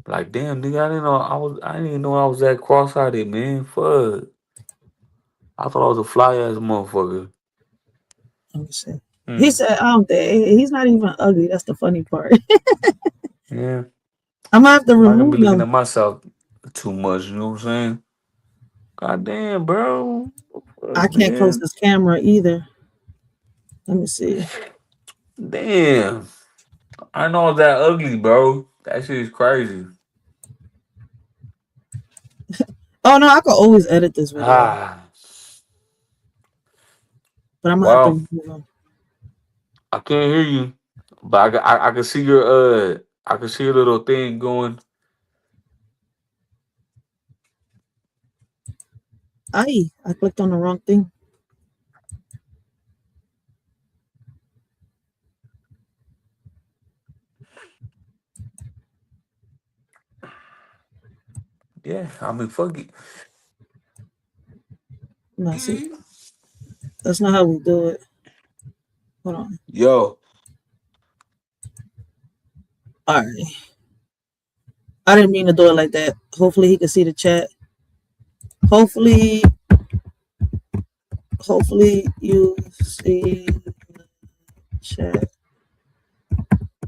Like, damn, nigga, I didn't even know I was that cross-eyed, man. Fuck. I thought I was a fly ass motherfucker. Let me see. He said, he's not even ugly. That's the funny part. Yeah. I'm gonna have to I'm not gonna be remove looking him. at myself too much, you know what I'm saying? God damn, bro. I can't close Man. this camera either. Let me see. Damn. I know I was that ugly, bro. That shit is crazy. Oh no, I could always edit this video, but I'm gonna have to Well, remove him. I can't hear you, but I can see I can see your little thing going. I clicked on the wrong thing. Yeah, I mean, fuck it. No, see, that's not how we do it. Hold on. Yo. All right. I didn't mean to do it like that. Hopefully he can see the chat. Hopefully you see the chat.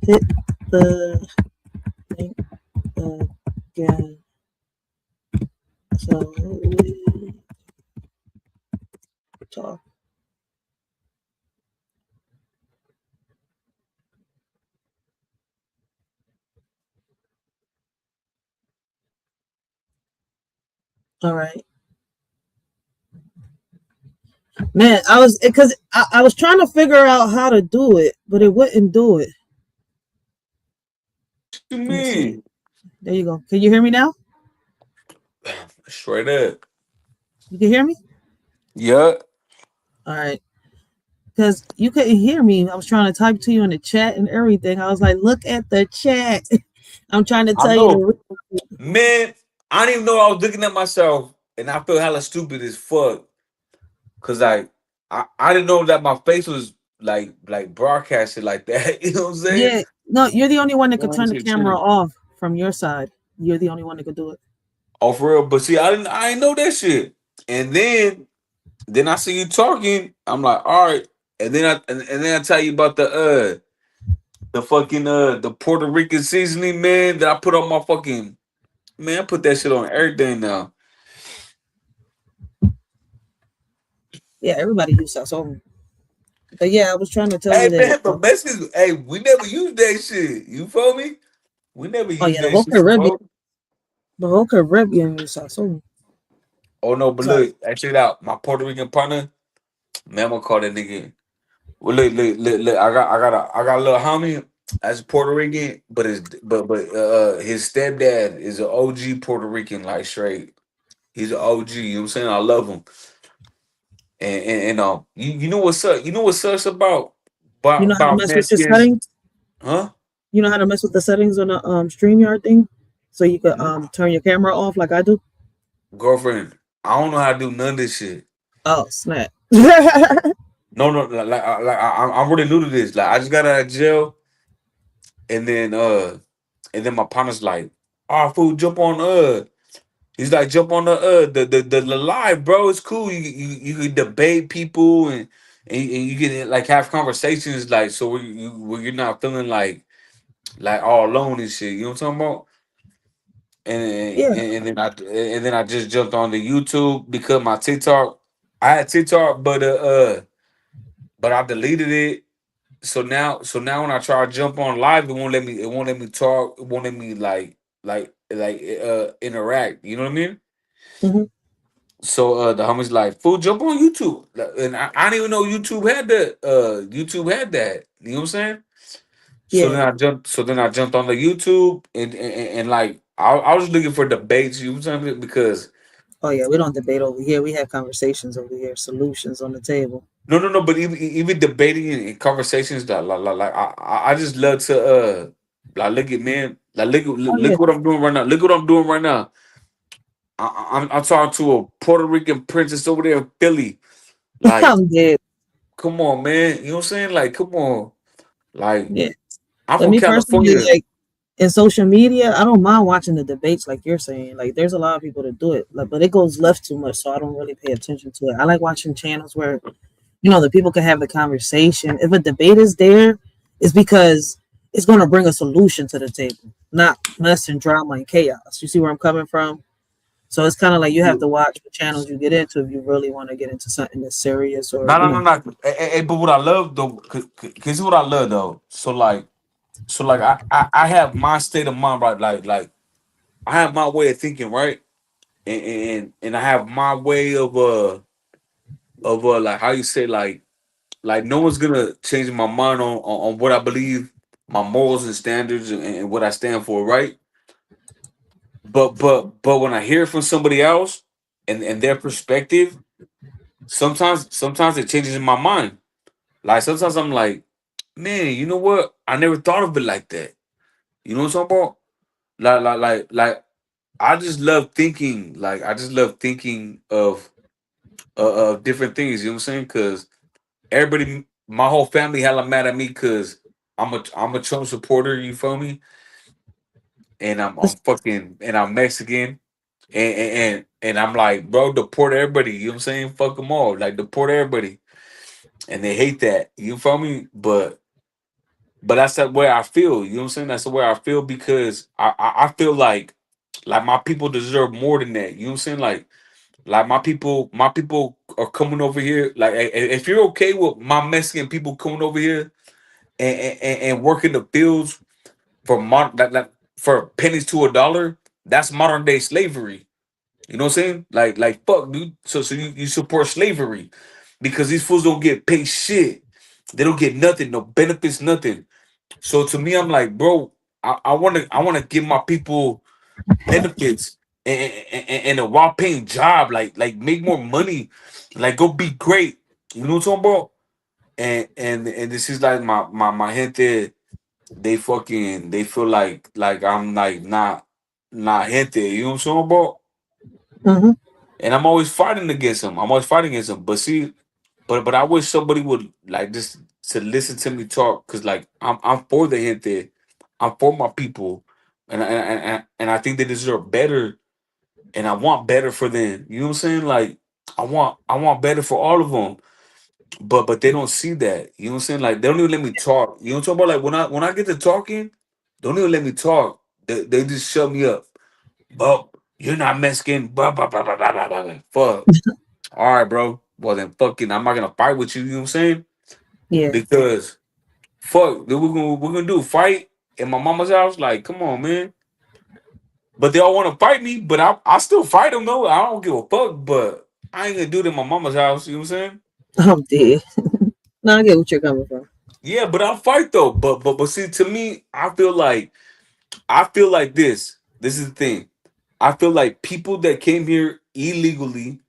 Hit the link again. So we talk. All right. Man, I was trying to figure out how to do it, but it wouldn't do it. What you mean? There you go. Can you hear me now? Straight up. You can hear me? Yeah. All right. Because you couldn't hear me. I was trying to type to you in the chat and everything. I was like, look at the chat. I'm trying to I tell know. you Man, I didn't even know I was looking at myself, and I feel hella stupid as fuck. Cause like I didn't know that my face was like broadcasted like that. You know what I'm saying? Yeah, no, you're the only one that could Man, turn that the shit camera chilling. off from your side. You're the only one that could do it. Oh, for real. But see, I didn't know that shit. And then I see you talking. I'm like, all right. And then I tell you about the fucking the Puerto Rican seasoning, man, that I put on my fucking man. I put that shit on everything now. Yeah, everybody uses sazon. But yeah, I was trying to tell you Hey that. man, but Mexicans, hey, we never use that shit. You feel me? We never Oh use yeah, the that whole shit, Caribbean, bro. uses sazon. Oh no, but So look, check it out. My Puerto Rican partner, man, I'm gonna call that nigga. Well, look. I got a little homie as Puerto Rican, but his stepdad is an OG Puerto Rican, like straight. He's an OG. You know what I'm saying? I love him. And you know what's up? You know what sucks about you know how to mess with the Mexicans, settings. huh? You know how to mess with the settings on the StreamYard thing, so you could turn your camera off like I do. Girlfriend, I don't know how to do none of this shit. Oh snap! No, I'm really new to this. Like I just got out of jail, and then my partner's like, "Oh, fool, jump on He's like, jump on the live, bro. It's cool. You can debate people and you can like have conversations like so where you're not feeling like all alone and shit. You know what I'm talking about? Yeah. And then I just jumped on the YouTube because my TikTok I had TikTok but I deleted it. So now when I try to jump on live, it won't let me talk, it won't let me interact. You know what I mean? Hmm. So the homies like, fool, jump on YouTube. And I didn't even know YouTube had that. You know what I'm saying? Yeah. So then I jumped on the YouTube and like I was looking for debates, you know what I'm saying? Because Oh yeah. We don't debate over here. We have conversations over here. Solutions on the table. no, but even debating and conversations that like I just love to like look at man, like Oh yeah. look what I'm doing right now. Look what I'm doing right now. I'm talking to a Puerto Rican princess over there in Philly. Like, I'm dead. come on, man. You know what I'm saying? Like, come on. Like, Yeah. I'm But from me personally, California. like in social media, I don't mind watching the debates like you're saying. Like there's a lot of people that do it, like, but it goes left too much, so I don't really pay attention to it. I like watching channels where the people can have the conversation. If a debate is there, it's because it's going to bring a solution to the table, not mess and drama and chaos. You see where I'm coming from? So it's kind of like you have to watch the channels you get into if you really want to get into something that's serious or No. But what I love though, cause what I love though. So like I have my state of mind, right? Like I have my way of thinking, right? And I have my way of like how you say like no one's gonna change my mind on what I believe, my morals and standards and what I stand for, right? But when I hear it from somebody else and their perspective, sometimes it changes in my mind. Like sometimes I'm like, man, you know what? I never thought of it like that. You know what I'm talking about? Like I just love thinking. Like I just love thinking of different things. You know what I'm saying? Because everybody, my whole family, hella mad at me because I'm a Trump supporter. You feel me? And I'm fucking and I'm Mexican. And I'm like, bro, deport everybody. You know what I'm saying? Fuck them all. Like deport everybody. And they hate that. You feel me? But that's the way I feel. You know what I'm saying? That's the way I feel because I feel like my people deserve more than that. You know what I'm saying? Like my people are coming over here. Like if you're okay with my Mexican people coming over here and working the fields for for pennies to a dollar, that's modern day slavery. You know what I'm saying? Like fuck, dude. So you support slavery because these fools don't get paid shit. They don't get nothing, no benefits, nothing. So to me, I'm like, bro, I wanna give my people benefits and a while paying job, like make more money, like go be great. You know what I'm talking about? And this is like my gente, they feel like I'm like not gente. You know what I'm talking about? hmm And I'm always fighting against them. I'm always fighting against them. But see. but I wish somebody would like just to listen to me talk, because like I'm for the gente, I'm for my people, and I think they deserve better, and I want better for them. You know what I'm saying? Like I want better for all of them, but they don't see that. You know what I'm saying? Like they don't even let me talk. You know what I'm talking about? Like when I get to talking, don't even let me talk. They just shut me up. Oh, you're not Mexican. Blah blah blah blah blah blah blah. Fuck. All right, bro. Well then, fucking, I'm not gonna fight with you. You know what I'm saying? Yeah. Because fuck, then we're gonna do fight in my mama's house. Like, come on, man. But they all want to fight me, but I still fight them though. I don't give a fuck. But I ain't gonna do it in my mama's house. You know what I'm saying? I'm dead. No, I get what you're coming from. Yeah, but I'll fight though. But see, to me, I feel like this. This is the thing. I feel like people that came here illegally,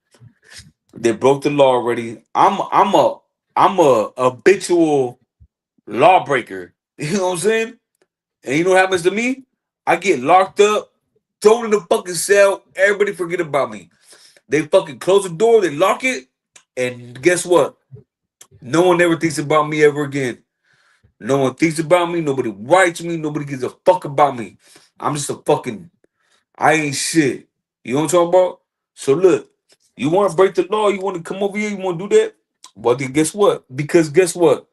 they broke the law already. I'm a habitual lawbreaker. You know what I'm saying? And you know what happens to me? I get locked up, thrown in the fucking cell. Everybody forget about me. They fucking close the door, they lock it, and guess what? No one ever thinks about me ever again. No one thinks about me. Nobody writes me. Nobody gives a fuck about me. I'm just a fucking. I ain't shit. You know what I'm talking about? So look, you want to break the law? You want to come over here? You want to do that? Well, then guess what? Because guess what?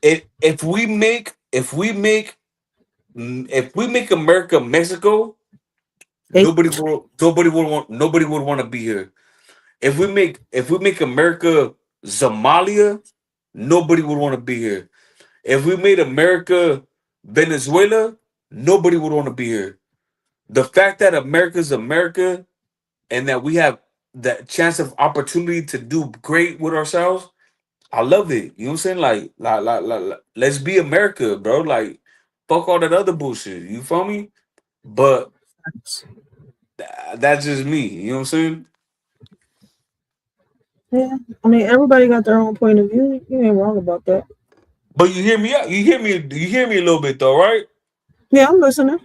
If we make America Mexico, Hey, nobody would want to be here. If we make America Somalia, nobody would want to be here. If we made America Venezuela, nobody would want to be here. The fact that America's America and that we have that chance of opportunity to do great with ourselves, I love it. You know what I'm saying? Like, let's be America, bro. Like, fuck all that other bullshit. You feel me? But that's just me. You know what I'm saying? yeah. I mean, everybody got their own point of view. You ain't wrong about that. But you hear me out. You hear me. You hear me a little bit though, right? Yeah, I'm listening.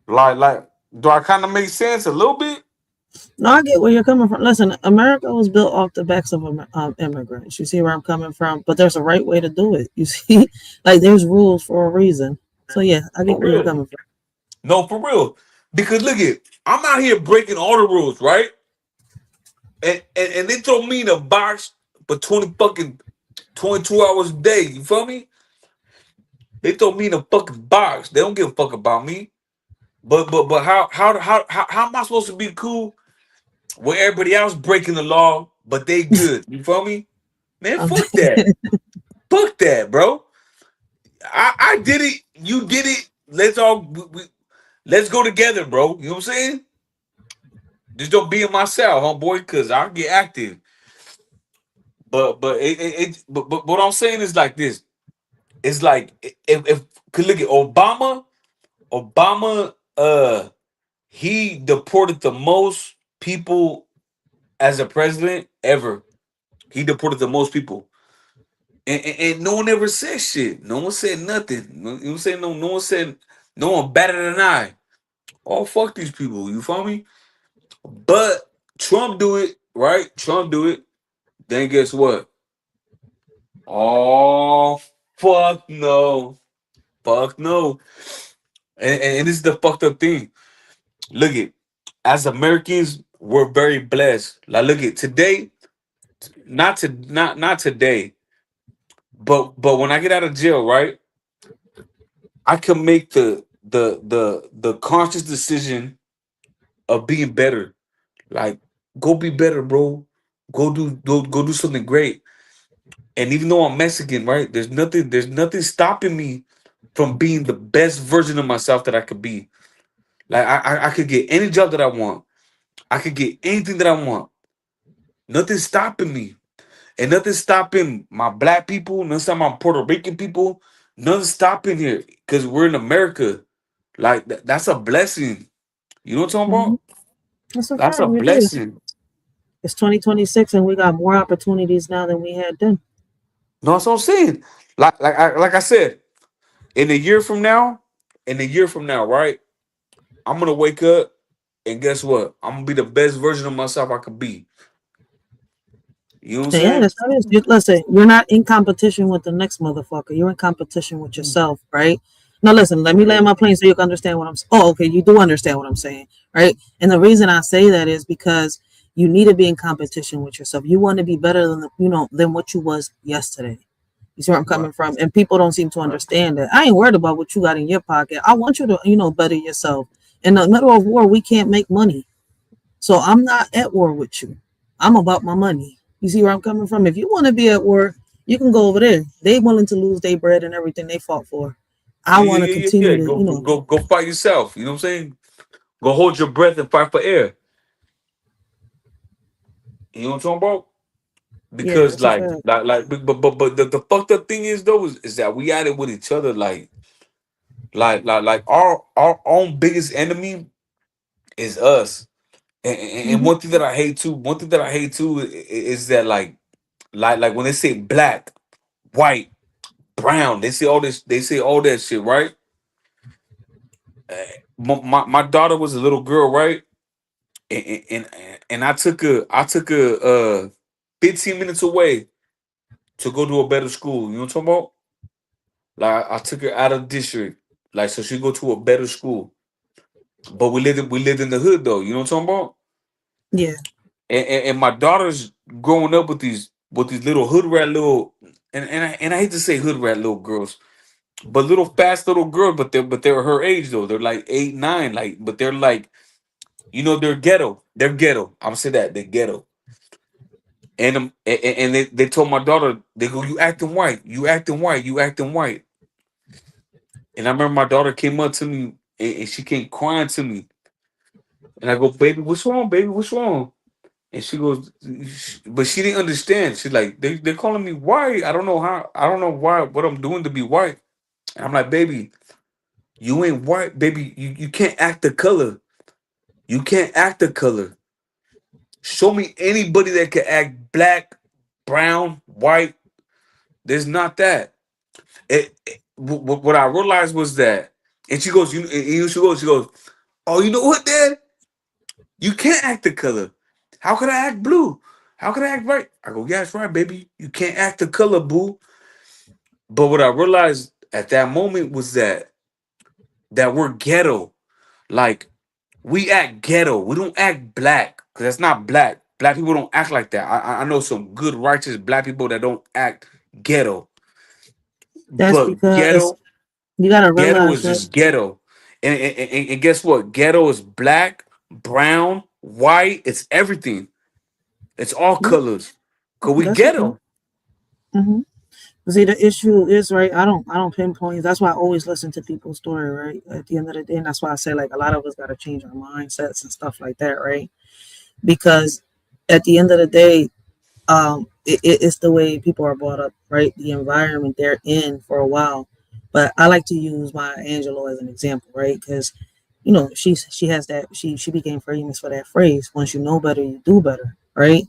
Like, do I kind of make sense a little bit? No, I get where you're coming from. Listen, America was built off the backs of immigrants. You see where I'm coming from? But there's a right way to do it. You see, like there's rules for a reason. So yeah, I For get where you're real. coming from. No, for real. Because look at, I'm out here breaking all the rules, right? And they throw me in a box for 22 hours a day. You feel me? They throw me in a fucking box. They don't give a fuck about me. But how am I supposed to be cool with everybody else breaking the law, but they good? You feel me? Man, I'm fuck that. Fuck that, bro. I did it. You did it. Let's go together, bro. You know what I'm saying? Just don't be in my cell, homeboy, cause I'll get active. But what I'm saying is like this. It's like if could look at Obama. Obama, he deported the most people as a president ever. He deported the most people, and no one ever said shit. No one said nothing. You know what I'm saying? No one said. No one batted an eye. Oh, fuck these people. You feel me? But Trump do it, right? Trump do it. Then guess what? Oh, fuck no. Fuck no. And this is the fucked up thing. Look at, as Americans, we're very blessed. Like, look at today, not today, but when I get out of jail, right? I can make the conscious decision of being better. Like, go be better, bro. Go do something great. And even though I'm Mexican, right? There's nothing stopping me from being the best version of myself that I could be. Like I could get any job that I want. I could get anything that I want. Nothing's stopping me. And nothing's stopping my black people, nothing's stopping my Puerto Rican people. Nothing's stopping here. Because we're in America. Like that's a blessing. You know what I'm talking Hmm. about? That's a That's fact. a We do. blessing. It's 2026, and we got more opportunities now than we had then. No, that's what I'm saying. Like I said, in a year from now, right? I'm gonna wake up and guess what? I'm gonna be the best version of myself I could be. You know what I'm So yeah, saying? that's how it is. Listen, you're not in competition with the next motherfucker. You're in competition with yourself, right? Now, listen, let me land my plane so you can understand what I'm saying. Oh, okay, you do understand what I'm saying, right? And the reason I say that is because you need to be in competition with yourself. You want to be better than than what you was yesterday. You see where I'm Right. coming from? And people don't seem to Right. understand that. I ain't worried about what you got in your pocket. I want you to, better yourself. In the middle of war, we can't make money. So I'm not at war with you. I'm about my money. You see where I'm coming from? If you want to be at war, you can go over there. They willing to lose their bread and everything they fought for. I Yeah, want yeah, to yeah, yeah, continue yeah. to, Go fight yourself. You know what I'm saying? Go hold your breath and fight for air. You know what I'm talking about? yeah, Because that's a fact. but the fucked up thing is though is that we at it with each other like our own biggest enemy is us. And Hmm. one thing that I hate too is that like when they say black, white, brown, they say all that shit, right? My daughter was a little girl, right? And I took her 15 minutes away to go to a better school. You know what I'm talking about? Like I took her out of district, like so she go to a better school. But we lived in the hood though. You know what I'm talking about? Yeah, And my daughter's growing up with these little hood rat little and I hate to say hood rat little girls, but little fast little girls. But they're her age though. They're like 8, 9, like but they're like they're ghetto. They're ghetto. I'm gonna say that they're ghetto. And they told my daughter, they go, you acting white, you acting white, you acting white. And I remember my daughter came up to me and she came crying to me. And I go, baby, what's wrong, baby? What's wrong? And she goes, but she didn't understand. She's like, they're calling me white. I don't know why, what I'm doing to be white. And I'm like, baby, you ain't white, baby. You can't act the color. You can't act the color. Show me anybody that can act black, brown, white. There's not that. What I realized was that, and she goes, she goes, oh, you know what, Dad? You can't act the color. How could I act blue? How could I act right? I go, yeah, that's right, baby. You can't act the color, boo. But what I realized at that moment was that we're ghetto. Like we act ghetto. We don't act black because that's not black. Black people don't act like that. I know some good righteous black people that don't act ghetto. that's But because you got to ghetto realize, is right? just ghetto. And guess what? Ghetto is black, brown, white. It's everything. It's all Yeah, colors. Cause we that's a fact. ghetto. Hmm. See, the issue is, right, I don't pinpoint. That's why I always listen to people's story, right? At the end of the day, and that's why I say, like, a lot of us got to change our mindsets and stuff like that, right? Because at the end of the day, it's the way people are brought up, right? The environment they're in for a while. But I like to use my Angelo as an example, right? Because she has that she became famous for that phrase: "Once you know better, you do better," right?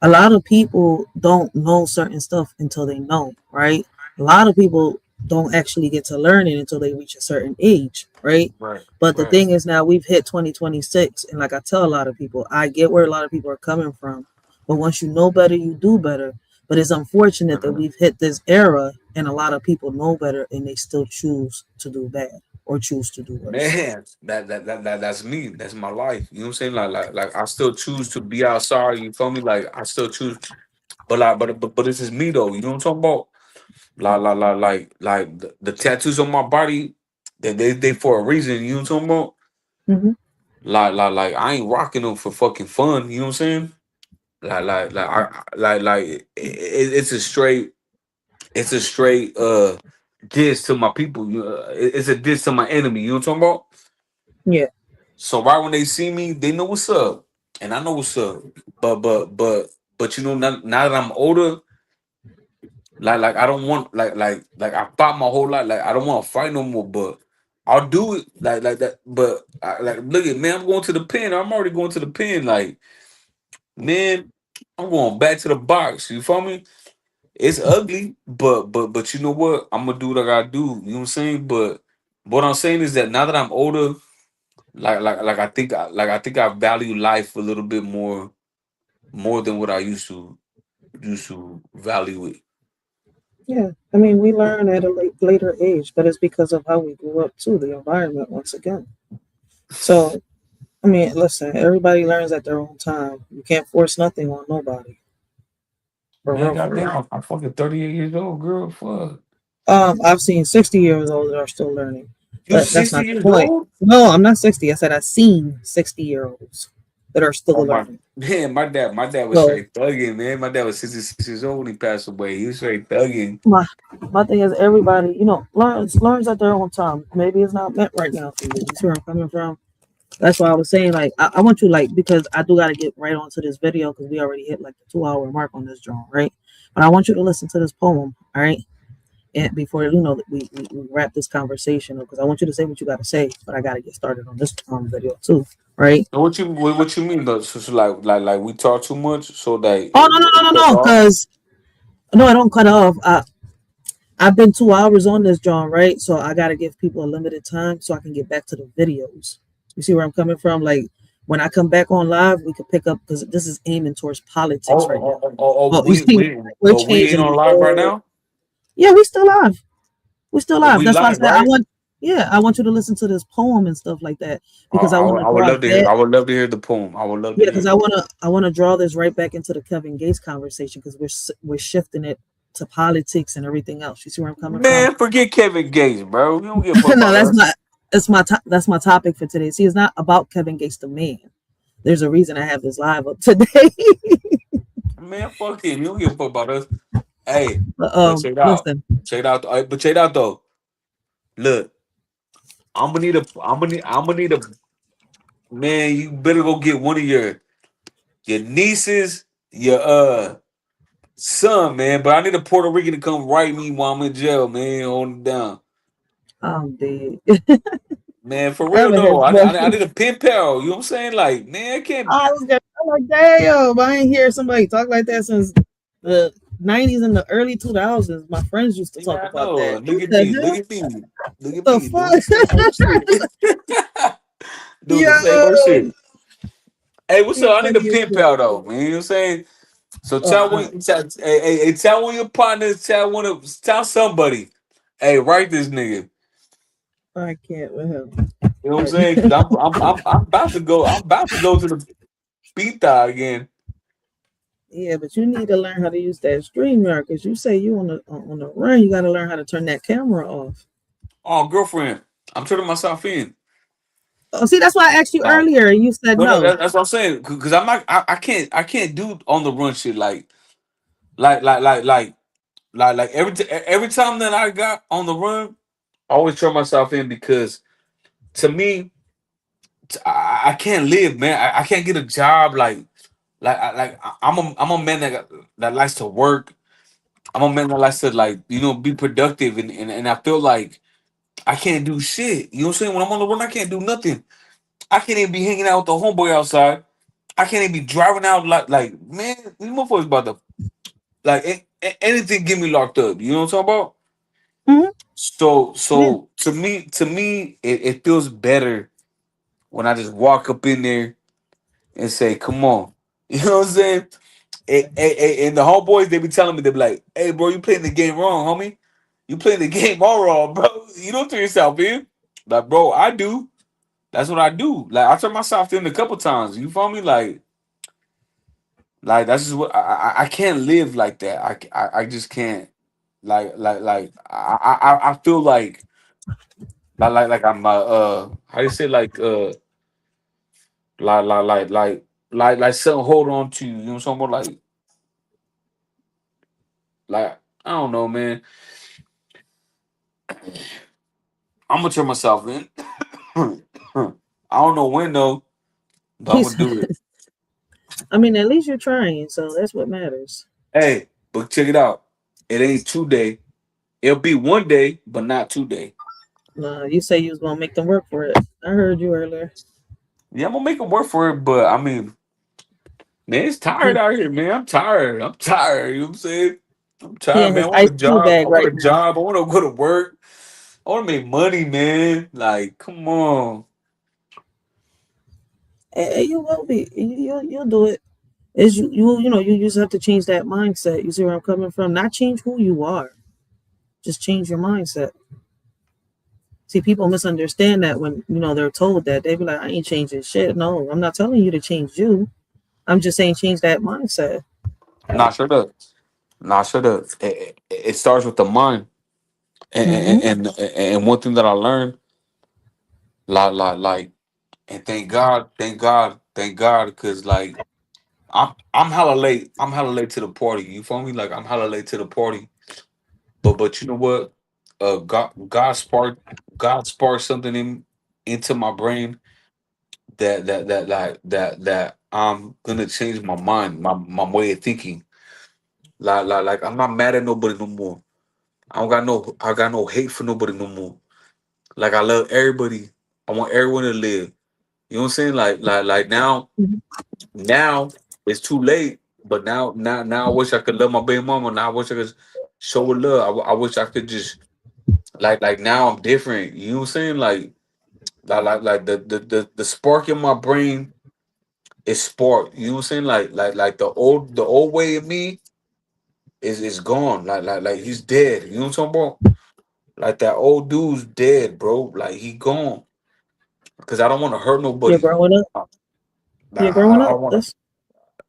A lot of people don't know certain stuff until they know, right? A lot of people don't actually get to learn it until they reach a certain age, right? Right, But the right. thing is, now we've hit 2026, and like I tell a lot of people, I get where a lot of people are coming from, but once you know better, you do better. But it's unfortunate that we've hit this era and a lot of people know better and they still choose to do bad or choose to do worse. Man, that's me. That's my life. You know what I'm saying? Like I still choose to be outside. You feel me? Like I still choose, but this is me though. You know what I'm talking about? Like the tattoos on my body, they for a reason. You know what I'm talking about? Hmm. Like I ain't rocking them for fucking fun. You know what I'm saying? It's a straight diss to my people. It's a diss to my enemy. You know what I'm talking about? Yeah, So right when they see me, they know what's up, and I know what's up. But now that I'm older, like I don't want like I fought my whole life. Like I don't want to fight no more. But I'll do it like that. But like look at man, I'm going to the pen. I'm already going to the pen. Like man, I'm going back to the box. You feel me? It's ugly, but you know what? I'm gonna do what I gotta do. You know what I'm saying? But what I'm saying is that now that I'm older, I think I value life a little bit more than what I used to. used to value it. Yeah, I mean, we learn at a later age, but it's because of how we grew up too, the environment once again. So, I mean, listen, everybody learns at their own time. You can't force nothing on nobody. For Man, real, for real. goddamn, I'm fucking 38 years old, girl. Fuck. I've seen 60 years old that are still learning, You but that's 60 not the years point. old? No, I'm not 60. I said I've seen 60-year-olds that are still Oh my, learning. man, my dad was So straight thugging, man. My dad was 66 years old when he passed away. He was straight thugging. my my thing is everybody, learns at their own time. Maybe it's not meant right now for you. You see where I'm coming from? That's why I was saying, like, I want you, like, because I do got to get right onto this video because we already hit like the 2-hour mark on this drawing, right? But I want you to listen to this poem, all right? And before we wrap this conversation up, because I want you to say what you got to say, but I got to get started on this video too, right? So what you mean though? So like we talk too much, so that Oh, no, no, no, it no, cuts no, off. because no, I don't cut off. I've been 2 hours on this, John, right? So I got to give people a limited time so I can get back to the videos. You see where I'm coming from? Like, when I come back on live, we could pick up because this is aiming towards politics right now. Oh, you see, we're We ain't changing on the live right whole. now. Yeah, we still live. We're still Oh, live. we That's why I live, said I right? want. Yeah, I want you to listen to this poem and stuff like that because I want to I would draw love it to hear. back. I would love to hear the poem. I would love to Yeah, hear because it. I want to draw this right back into the Kevin Gates conversation because we're shifting it to politics and everything else. You see where I'm coming from? Man, forget Kevin Gates, bro. You don't give a fuck No, about that's us. not. That's my topic for today. See, it's not about Kevin Gates the man. There's a reason I have this live up today. Man, fuck him. You don't give a fuck about us. Hey, But, but check it out. listen. Check it out. But check it out though. Look, I'm gonna need a man. You better go get one of your nieces, your son, man. But I need a Puerto Rican to come write me while I'm in jail, man. On it down, I'm dead. man. For real I'm in here though, I smoking. need a pen pal. You know what I'm saying? Like, man, I can't. I was gonna, I'm like, damn, I ain't hear somebody talk like that since the 90s and the early 2000s. My friends used to talk Yeah, I about know. that. Look What at the me. Look hell? at me. Look at The me doing the same old fuck? shit. Doing the same old Yo, shit. Hey, what's you up? I need a funny as pen shit. pal though, man. You know what I'm saying? So Uh, tell one of your partners, tell somebody. Hey, write this nigga. I can't with him. You know what I'm Right. saying? Because I'm about to go. I'm about to go to the pita again. Yeah, but you need to learn how to use that StreamYard because you say you on the run. You got to learn how to turn that camera off. Oh, girlfriend, I'm turning myself in. Oh, see, that's why I asked you Like, earlier, and you said no, no. that's what I'm saying. Because I'm not. I can't do on the run shit like every time that I got on the run, I always turn myself in because to me, I can't live, man. I can't get a job I'm a man that likes to work. I'm a man that likes to be productive and I feel like I can't do shit. You know what I'm saying? When I'm on the run, I can't do nothing. I can't even be hanging out with the homeboy outside. I can't even be driving out like man, these motherfuckers about to anything get me locked up. You know what I'm talking about? Hmm. So Yeah. so to me it feels better when I just walk up in there and say, come on. You know what I'm saying? And the homeboys, they be telling me, they be like, hey, bro, you playing the game wrong, homie. You playing the game all wrong, bro. You don't turn yourself in. Like, bro, I do. That's what I do. Like, I turn myself in a couple times. You feel me? Like that's just what I can't live like that. I just can't. I feel like I'm how do you say like like like like like something hold on to you. You know what I'm talking about? Like I don't know, man. I'm gonna turn myself in. I don't know when though, but I'm He's, gonna do it. I mean, at least you're trying, so that's what matters. Hey, but check it out. It ain't 2 day. It'll be 1 day, but not 2 day. Nah, you say you was gonna make them work for it. I heard you earlier. Yeah, I'm gonna make it work for it, but I mean, man, it's He, tired out here, man. I'm tired. I'm tired. You know what I'm saying? I'm he tired, in man. his I want ice a cube job. I bag want right a now. job. I want to go to work. I want to make money, man. Like, come on. Hey, you will be. You'll do it. Is you just have to change that mindset. You see where I'm coming from? Not change who you are, just change your mindset. See, people misunderstand that when they're told that. They be like, I ain't changing shit. No, I'm not telling you to change you. I'm just saying change that mindset. Nah, sure does. Nah, sure does. It starts with the mind, Mm-hmm. and one thing that I learned, like, and thank God, because like I'm hella late. I'm hella late to the party. You feel me? Like I'm hella late to the party. But you know what? God sparked something into my brain that I'm gonna change my mind, my way of thinking. Like I'm not mad at nobody no more. I got no hate for nobody no more. Like I love everybody. I want everyone to live. You know what I'm saying? Like now it's too late. But now I wish I could love my baby mama. Now I wish I could show her love. I wish I could just like now I'm different. You know what I'm saying? Like the spark in my brain is spark. You know what I'm saying? Like the old way of me is gone. Like he's dead. You know what I'm talking about? Like that old dude's dead, bro. Like he gone. Because I don't want to hurt You're nobody. growing up. I, You're growing I up. want to. That's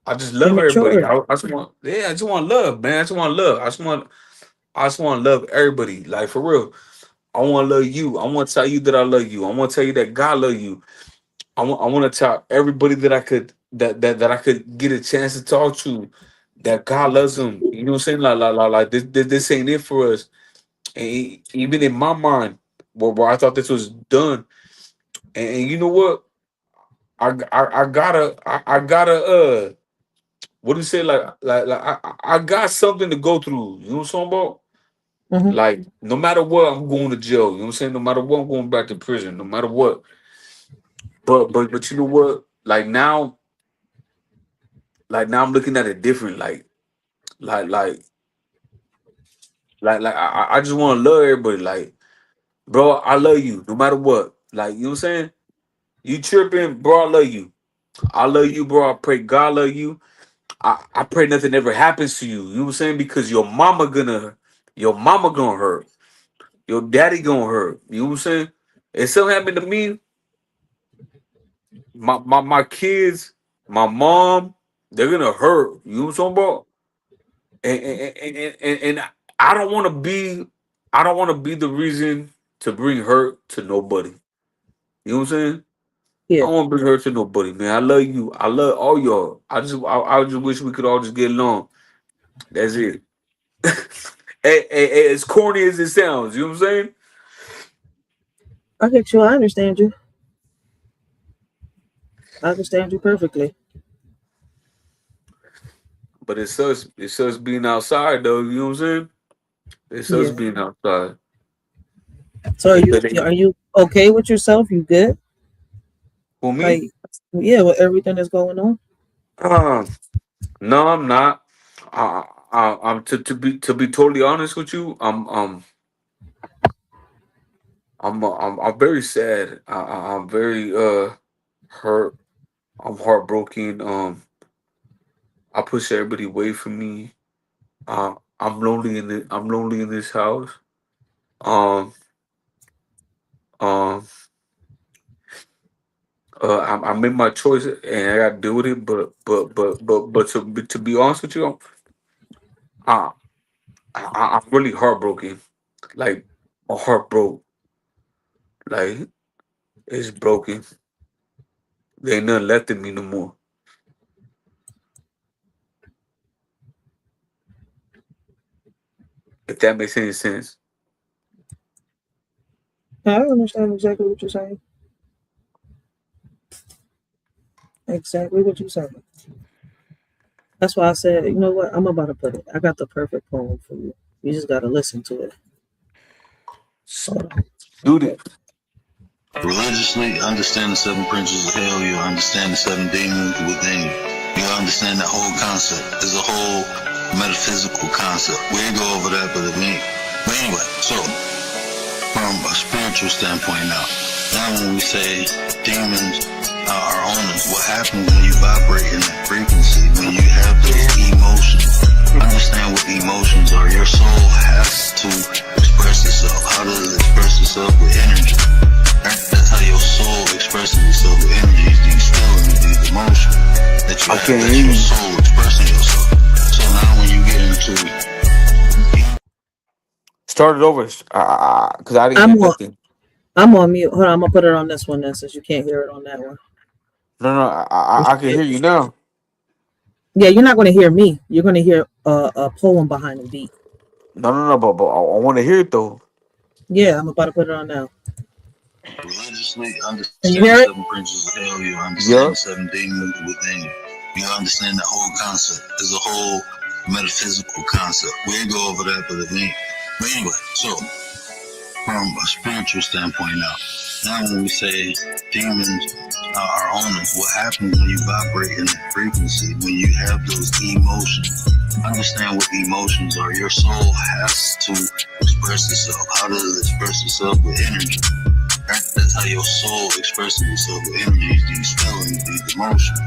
I just you're love everybody. mature. I just want. Yeah, I just want love, man. I just want love. I just want to love everybody. Like for real. I want to love you. I want to tell you that I love you. I want to tell you that God love you. I want to tell everybody that I could that I could get a chance to talk to that God loves them. You know what I'm saying? Like this ain't it for us. And even in my mind, where I thought this was done, and you know what? I gotta what do you say? I got something to go through. You know what I'm talking about? Mm-hmm. Like no matter what, I'm going to jail. You know what I'm saying? No matter what, I'm going back to prison. No matter what. But you know what? Like now I'm looking at it different. Like like I just want to love everybody. Like, bro, I love you no matter what. Like, you know what I'm saying? You tripping, bro, I love you. I love you, bro. I pray God love you. I pray nothing ever happens to you. You know what I'm saying? Because your mama gonna hurt. Your daddy gonna hurt. You know what I'm saying? If something happened to me, my kids, my mom, they're gonna hurt. You know what I'm talking about? And I don't want to be the reason to bring hurt to nobody. You know what I'm saying? I Yeah. don't want to bring hurt to nobody, man. I love you. I love all y'all. I just wish we could all just get along. That's it. As corny as it sounds, you know what I'm saying? I get you. I understand you. I understand you perfectly. But it's us being outside though, you know what I'm saying? It's us Yeah. being outside. So But are you okay with yourself? You good? for me, Like, yeah, with everything that's going on. uh, no, I'm not. I'm to be totally honest with you. I'm very sad. I'm very hurt. I'm heartbroken. I push everybody away from me. I'm lonely I'm lonely in this house. Um, um, I made my choice and I got to deal with it. But to be honest with you, I, I'm really heartbroken. Like my heart broke. Like it's broken. There ain't nothing left in me no more. If that makes any sense. I understand exactly what you're saying. Exactly what you're saying. That's why I said, you know what? I'm about to put it. I got the perfect poem for you. You just got to listen to it. Hold on. Dude, Okay. Religiously, understand the seven principles of hell. You understand the seven demons within you. You understand that whole concept. There's a whole metaphysical concept. We ain't go over that, but anyway, so from a spiritual standpoint now when we say demons, our owners. What happens when you vibrate in that frequency, when you have those emotions? Understand what emotions are. Your soul has to express itself. How does it express itself? With energy. That's how your soul expresses itself with energy. These feelings, these emotions that you have. That's your soul expressing yourself. So now when you get into Start it over, because I didn't I'm hear on, nothing. I'm on mute. Hold on, I'm gonna put it on this one then, since you can't hear it on that one. No, I can hear you now. Yeah, you're not gonna hear me. You're gonna hear a poem behind the beat. No, but I want to hear it though. Yeah, I'm about to put it on now. religiously Can understand you the hear it? seven principles of hell, you understand the seven demons within you. You understand the whole concept. It's a whole metaphysical concept. We ain't go over that, but it ain't. But anyway, so from a spiritual standpoint now when we say demons are our owners, what happens when you vibrate in that frequency, when you have those emotions? Understand what emotions are. Your soul has to express itself. How does it express itself? With energy. That's how your soul expresses itself with energies, these feelings, these emotions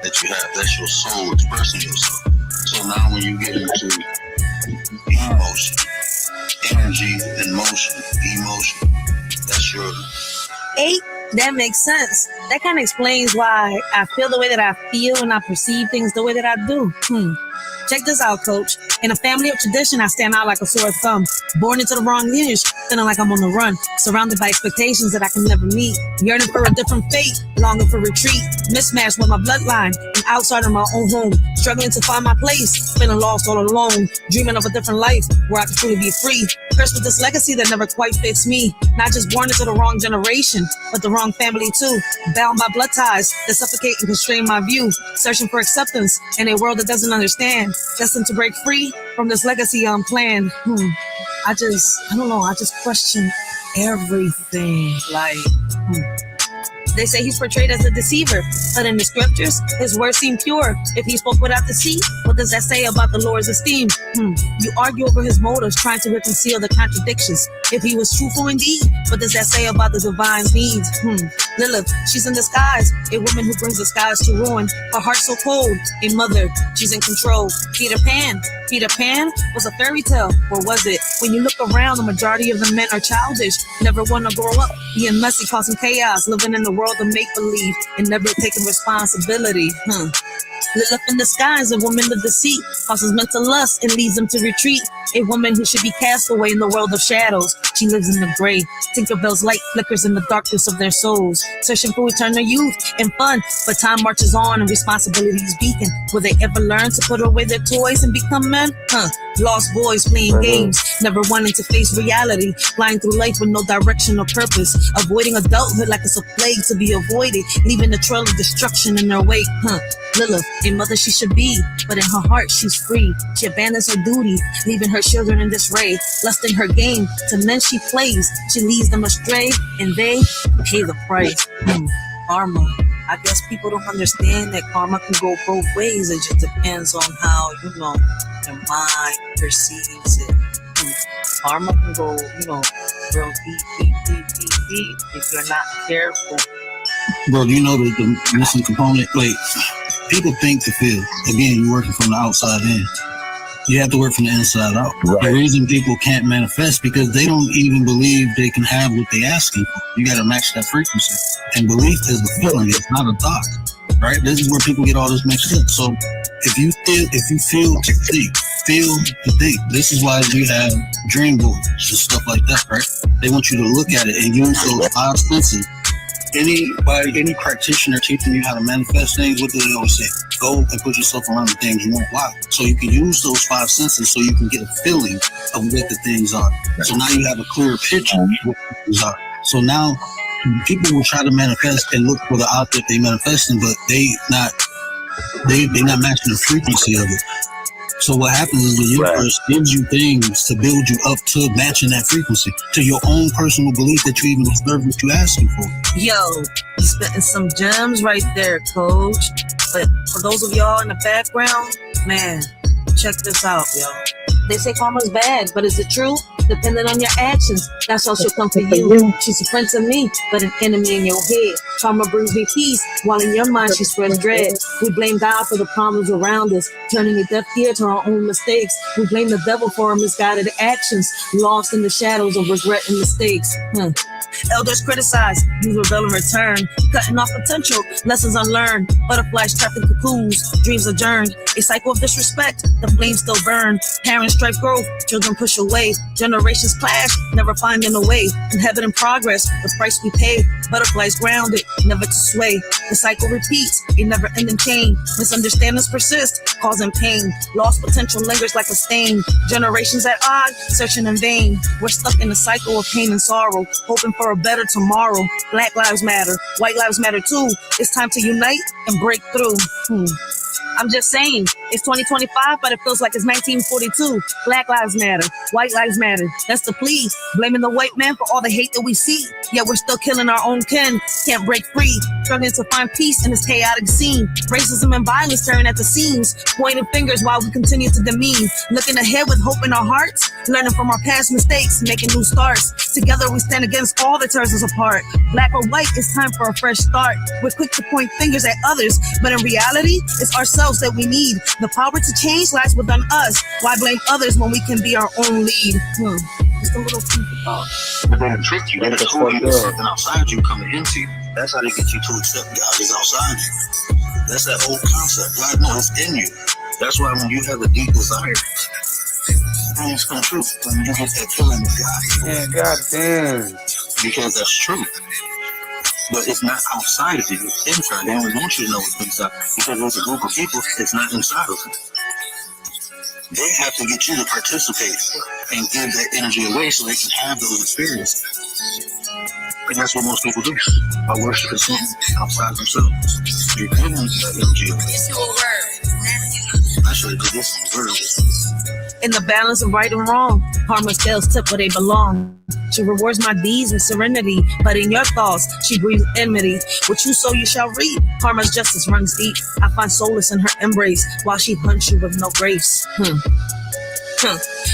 that you have. That's your soul expressing yourself. So now when you get into emotion, energy and motion, emotion, that's your... That makes sense. That kind of explains why I feel the way that I feel and I perceive things the way that I do. Check this out, coach. In a family of tradition, I stand out like a sore thumb. Born into the wrong lineage, feeling like I'm on the run. Surrounded by expectations that I can never meet. Yearning for a different fate, longing for retreat. Mismatched with my bloodline, an outsider in my own home. Struggling to find my place, feeling lost all alone. Dreaming of a different life where I can truly be free. Cursed with this legacy that never quite fits me. Not just born into the wrong generation, but the wrong family too. Bound by blood ties that suffocate and constrain my view. Searching for acceptance in a world that doesn't understand. Destined to break free from this legacy unplanned. I don't know. I just question everything. Like, They say he's portrayed as a deceiver, but in the scriptures, his words seem pure. If he spoke without deceit, what does that say about the Lord's esteem? You argue over his motives, trying to conceal the contradictions. If he was truthful indeed, what does that say about the divine's needs? Lilith, she's in disguise, a woman who brings the skies to ruin. Her heart so cold, a mother, she's in control. Peter Pan was a fairy tale, or was it? When you look around, the majority of the men are childish, never want to grow up, being messy, causing chaos, living in the world of make-believe, and never taking responsibility. Lilith in disguise, a woman of deceit, causes mental lust and leads them to retreat. A woman who should be cast away in the world of shadows. She lives in the gray. Tinkerbell's light flickers in the darkness of their souls, searching for eternal youth and fun. But time marches on and responsibilities beacon. Will they ever learn to put away their toys and become men? Lost boys playing games, never wanting to face reality, flying through life with no direction or purpose, avoiding adulthood like it's a plague to be avoided, leaving a trail of destruction in their wake. Lilith, a mother she should be, but in her heart she's free. She abandons her duty, leaving her children in disarray, lusting her game to men she plays. She leads them astray, and they pay the price. Karma. I guess people don't understand that karma can go both ways. It just depends on how, your mind perceives it. Karma can go, real deep if you're not careful. Bro, you know the missing component? Like, people think to feel. Again, you're working from the outside in. You have to work from the inside out. Right. The reason people can't manifest because they don't even believe they can have what they asking for. You got to match that frequency. And belief is a feeling. It's not a thought. Right? This is where people get all this mixed up. So if you feel to think, this is why we have dream boards and stuff like that, right? They want you to look at it and use those 5 senses. Any practitioner teaching you how to manifest things, what do they always say? Go and put yourself around the things you want. Why? So you can use those 5 senses so you can get a feeling of what the things are. So now you have a clearer picture of what the things are. So now people will try to manifest and look for the object they manifesting, but they're not matching the frequency of it. So what happens is the universe gives you things to build you up to matching that frequency, to your own personal belief that you even deserve what you're asking for. Yo, you spitting some gems right there, coach. But for those of y'all in the background, man, check this out, yo. They say karma's bad, but is it true? depending on your actions. That's how she'll come for you. She's a friend to me, but an enemy in your head. Karma brings me peace, while in your mind she spreads dread. We blame God for the problems around us, turning a deaf ear to our own mistakes. We blame the devil for our misguided actions, lost in the shadows of regret and mistakes. Elders criticize, you rebel in return, cutting off potential, lessons unlearned. Butterflies trapped in cocoons, dreams adjourned. A cycle of disrespect, the flames still burn. Parents strive growth, children push away. Generations clash, never finding a way. Inhabit in progress, the price we pay. Butterflies grounded, never to sway. The cycle repeats, a never-ending chain. Misunderstandings persist, causing pain. Lost potential lingers like a stain. Generations at odds, searching in vain. We're stuck in a cycle of pain and sorrow, hoping for a better tomorrow. Black lives matter, white lives matter too. It's time to unite and break through. I'm just saying, it's 2025, but it feels like it's 1942. Black lives matter, white lives matter. That's the plea. Blaming the white man for all the hate that we see. Yet we're still killing our own kin. Can't break free. Struggling to find peace in this chaotic scene. Racism and violence tearing at the seams. Pointing fingers while we continue to demean. Looking ahead with hope in our hearts. Learning from our past mistakes, making new starts. Together we stand against all that tears us apart. Black or white, it's time for a fresh start. We're quick to point fingers at others, but in reality, it's ourselves that we need. The power to change lies within us. Why blame others when we can be our own lead? Just a little food for thought. But they done tricked you. They done told you there's something outside you coming into you. That's how they get you to accept God is outside you. That's that old concept. God knows it's in you. That's why when you have a deep desire, things come true. When you get that feeling of God. Man, goddamn. Because that's true. But it's not outside of you, it's inside. They only want you to know it's inside. Because there's a group of people that's not inside of you. They have to get you to participate and give that energy away so they can have those experiences. And that's what most people do. By worshiping something outside themselves. You're giving that energy away. I should have did this in verse. In the balance of right and wrong, karma scales tip where they belong. She rewards my deeds with serenity, but in your thoughts, she breathes enmity. What you sow, you shall reap. Karma's justice runs deep. I find solace in her embrace, while she hunts you with no grace.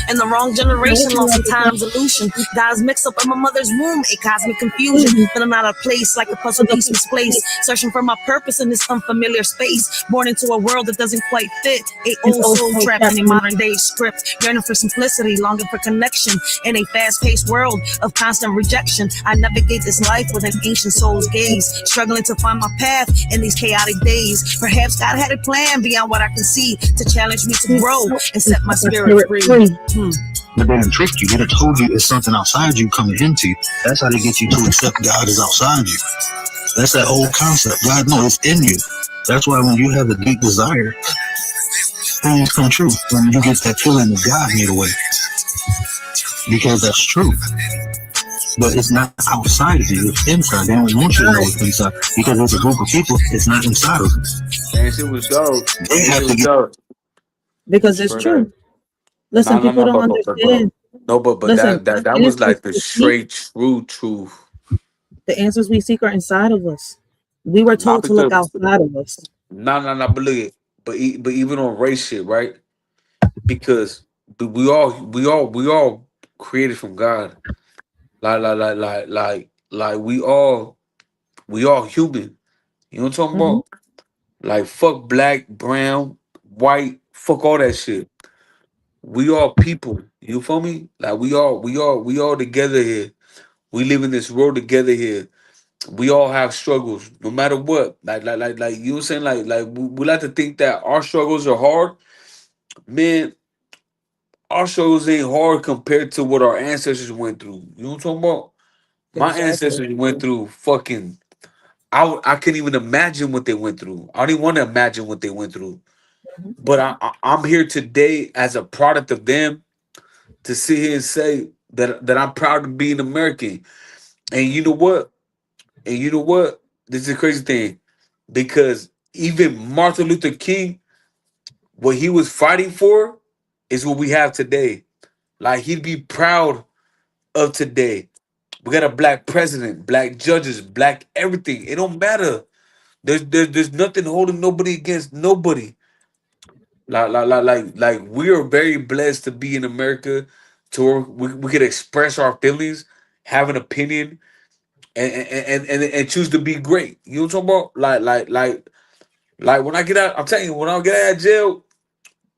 In the wrong generation, lost in time's illusion. God's mixed up in my mother's womb, a cosmic confusion. But I'm out of place, like a puzzle piece misplaced. Searching for my purpose in this unfamiliar space. Born into a world that doesn't quite fit. A old soul trapped in a modern day script. Yearning for simplicity, longing for connection. In a fast-paced world of constant rejection, I navigate this life with an ancient soul's gaze. Struggling to find my path in these chaotic days. Perhaps God had a plan beyond what I can see, to challenge me to grow and set my spirit free. But they done tricked you. They done told you it's something outside you coming into you. That's how they get you to accept God is outside you. That's that old concept. God knows it's in you. That's why when you have a deep desire, things come true. When you get that feeling of God made away. Because that's true. But it's not outside of you, it's inside. They don't want you to know it's inside. Because there's a group of people, it's not inside of them. Man, shit was dope. They have to get dope. Because it's true. Listen, people don't understand. But Listen, that was like the straight true truth. The answers we seek are inside of us. We were told to look outside of us. No, but look at, but even on race shit, right? Because we all created from God. Like we all human. You know what I'm talking about? Like fuck black, brown, white, fuck all that shit. We all people. You feel me? Like we all together here. We live in this world together here. We all have struggles, no matter what. Like you know what I'm saying? Like we like to think that our struggles are hard. Man, our struggles ain't hard compared to what our ancestors went through. You know what I'm talking about? My ancestors went through fucking. I couldn't even imagine what they went through. I don't even want to imagine what they went through. But I'm here today as a product of them to sit here and say that I'm proud to be an American. And you know what? This is the crazy thing. Because even Martin Luther King, what he was fighting for is what we have today. Like he'd be proud of today. We got a black president, black judges, black everything. It don't matter. There's nothing holding nobody against nobody. Like we are very blessed to be in America, to where we could express our feelings, have an opinion, and choose to be great. You know what I'm talking about? Like when I get out, I'm telling you, when I get out of jail,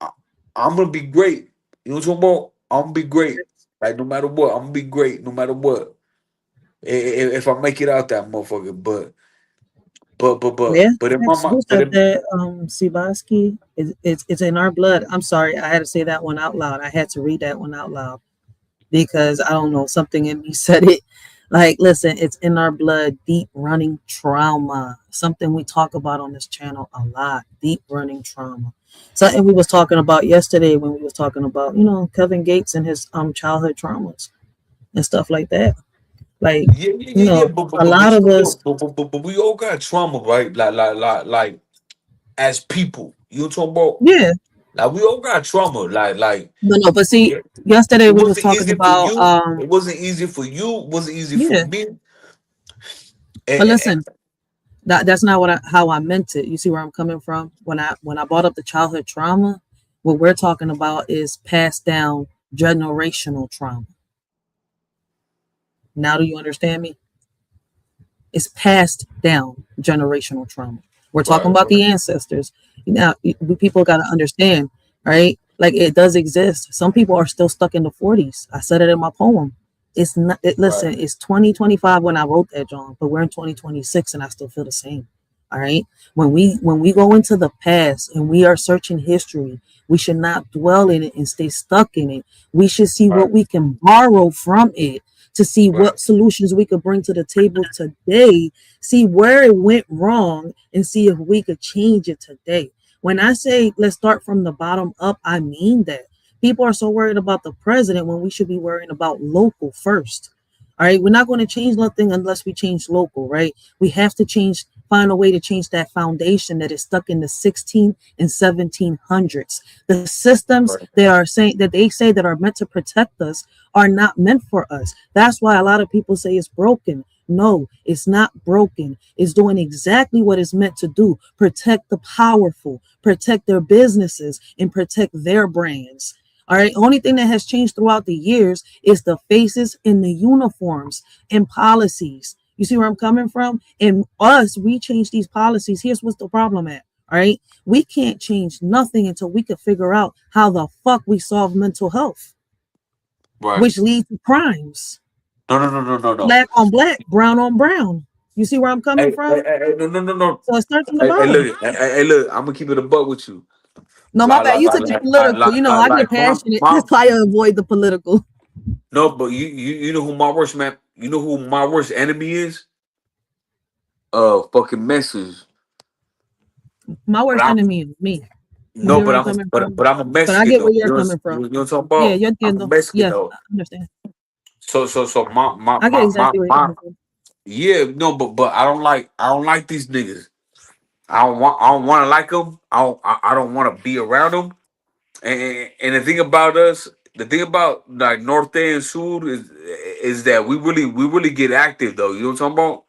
I, I'm gonna be great. You know what I'm talking about? I'm gonna be great. Like no matter what, I'm gonna be great no matter what. If I make it out that motherfucker, Yeah, but in my that's mind, who but said in, that. Sibaski. It's in our blood. I'm sorry, I had to say that one out loud. I had to read that one out loud because I don't know, something in me said it. Like, listen, it's in our blood. Deep running trauma, something we talk about on this channel a lot. Deep running trauma. Something we was talking about yesterday when we was talking about, Kevin Gates and his childhood traumas and stuff like that. Like, yeah. a But lot you of know us. what? But we all got trauma, right? Like as people. You know what I'm talking about? Yeah, Like we all got trauma. but see, Yeah, yesterday it we was wasn't talking easy for about you. It wasn't easy for you. It wasn't easy for yeah. me. But And, listen, that's not how I meant it. You see where I'm coming from? When I brought up the childhood trauma, what we're talking about is passed down generational trauma. Now do you understand me? It's passed down generational trauma. We're talking right, about right, the ancestors. Now, people got to understand, right? Like, it does exist. Some people are still stuck in the 40s. I said it in my poem. It's not, right, listen, it's 2025 when I wrote that, John, but we're in 2026 and I still feel the same. All right. When we go into the past and we are searching history, we should not dwell in it and stay stuck in it. We should see right, what we can borrow from it to see right, what solutions we could bring to the table today, see where it went wrong, and see if we could change it today. When I say let's start from the bottom up, I mean that. People are so worried about the president when we should be worrying about local first. All right, we're not going to change nothing unless we change local, right? We have to find a way to change that foundation that is stuck in the 16 and 1700s. The systems right, that they say that are meant to protect us are not meant for us. That's why a lot of people say it's broken. No, it's not broken. It's doing exactly what it's meant to do. Protect the powerful, protect their businesses, and protect their brands. All right. Only thing that has changed throughout the years is the faces and the uniforms and policies. You see where I'm coming from? And us, we change these policies. Here's what's the problem at. All right. We can't change nothing until we can figure out how the fuck we solve mental health, right. which leads to crimes. No. Black on black, brown on brown. You see where I'm coming from? No. So it starts from the Hey, bottom. look, look. I'm gonna keep it a buck with you. No, my bad. You took the political. I get Like passionate. my That's why I avoid the political. no, but you know who my worst man. You know who my worst enemy is? Fucking Mexicans. My But worst I'm enemy is me. You no, see where I'm coming from? but I'm a But I Mexican get though. where you're coming from. You know what I'm talking Yeah, about? yo I'm a entiendo. Mexican Yes, though. I understand. So I get exactly where you're coming from. yeah, no, but I don't like these niggas. I don't want to like them. I don't want to be around them. And the thing about like Norte and Sur is that we really get active though. You know what I'm talking about?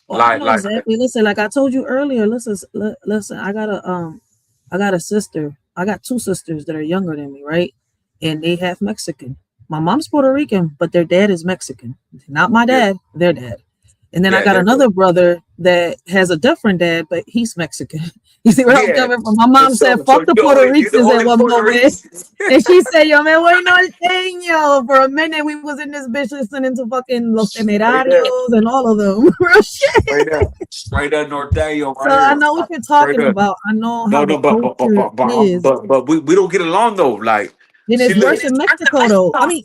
Oh, I know Like exactly. Listen, like I told you earlier, listen, I got a sister. I got two sisters that are younger than me, right? And they half Mexican. My mom's Puerto Rican, but their dad is Mexican. Not my yeah, dad, their dad. And then I got yeah, another brother that has a different dad, but he's Mexican. You see where I'm yeah. coming from? My mom said, So fuck the Puerto you the Ricans at only one Puerto moment. Rican. And she said, yo, man, what norteño? For a minute, we was in this bitch listening to fucking Los Right there, Temerarios and all of them. Real shit. right there, Norteño, So right I here, know what you're right talking there. about. I know how No, the culture is. but we don't get along though. Like, And see, it's look, worse in Mexico, though. I mean,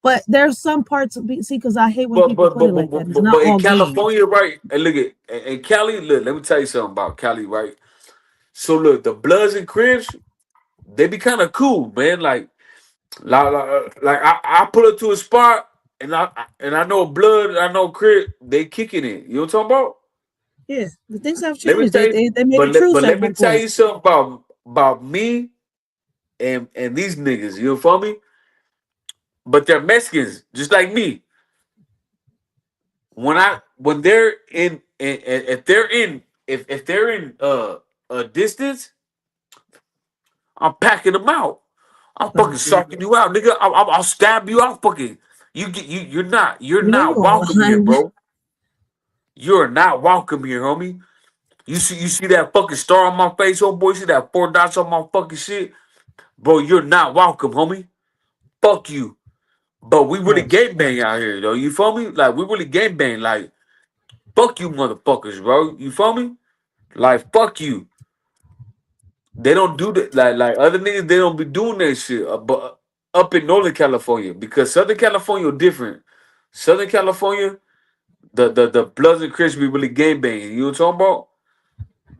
but there's some parts of see, because I hate when people put it like that. It's not but in all games. California, right? And look at in Cali. Look, let me tell you something about Cali, right? So look, the Bloods and Crips, they be kind of cool, man. Like I pull up to a spot and I know Blood, I know Crip, they kicking it. You know what I'm talking about? Yeah, the things have Let me changed. tell you, They made a but truce at let me one tell point. you something about me and these niggas. You feel me? But they're Mexicans, just like me. When they're if they're in if they're in a distance, I'm packing them out. I'm I fucking agree. sucking you out, nigga. I'll stab you out, fucking. You're You know not you're welcome here, online. bro. You're not welcome here, homie. You see that fucking star on my face, oh boy. You see that 4 dots on my fucking shit, bro. You're not welcome, homie. Fuck you. But we really Facts. gang bang out here, though. You feel me? Like we really gang bang. Like fuck you, motherfuckers, bro. You feel me? Like fuck you. They don't do that. Like other niggas, they don't be doing that shit. But up in Northern California, because Southern California different. Southern California, the Bloods and Crips be really gang banging. You know what I'm talking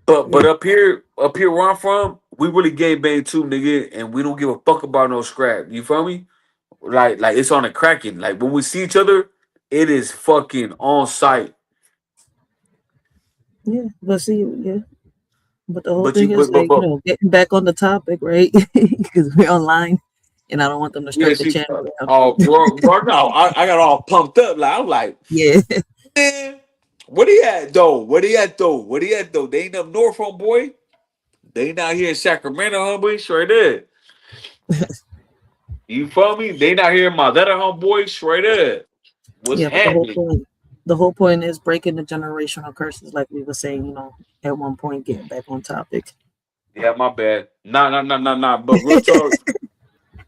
about? But Yeah. up here where I'm from, we really gang bang too, nigga, and we don't give a fuck about no scrap. You feel me? Like it's on a cracking. Like when we see each other, it is fucking on site. Yeah. But see, yeah. But the whole But you thing is like, but getting back on the topic, right? Because we're online and I don't want them to yeah, strike the see, channel down. oh bro, no, I got all pumped up. Like I'm like, Yeah. man, where he at though? Where he at though? Where he at though? They ain't up north, homeboy. They not here in Sacramento, homeboy. Straight up. You feel me? They not here in my letter, homeboy. Straight up. What's Yeah, but the whole happening? point the whole point is breaking the generational curses, like we were saying, at one point, getting back on topic. Yeah, my bad. Nah. But real talk,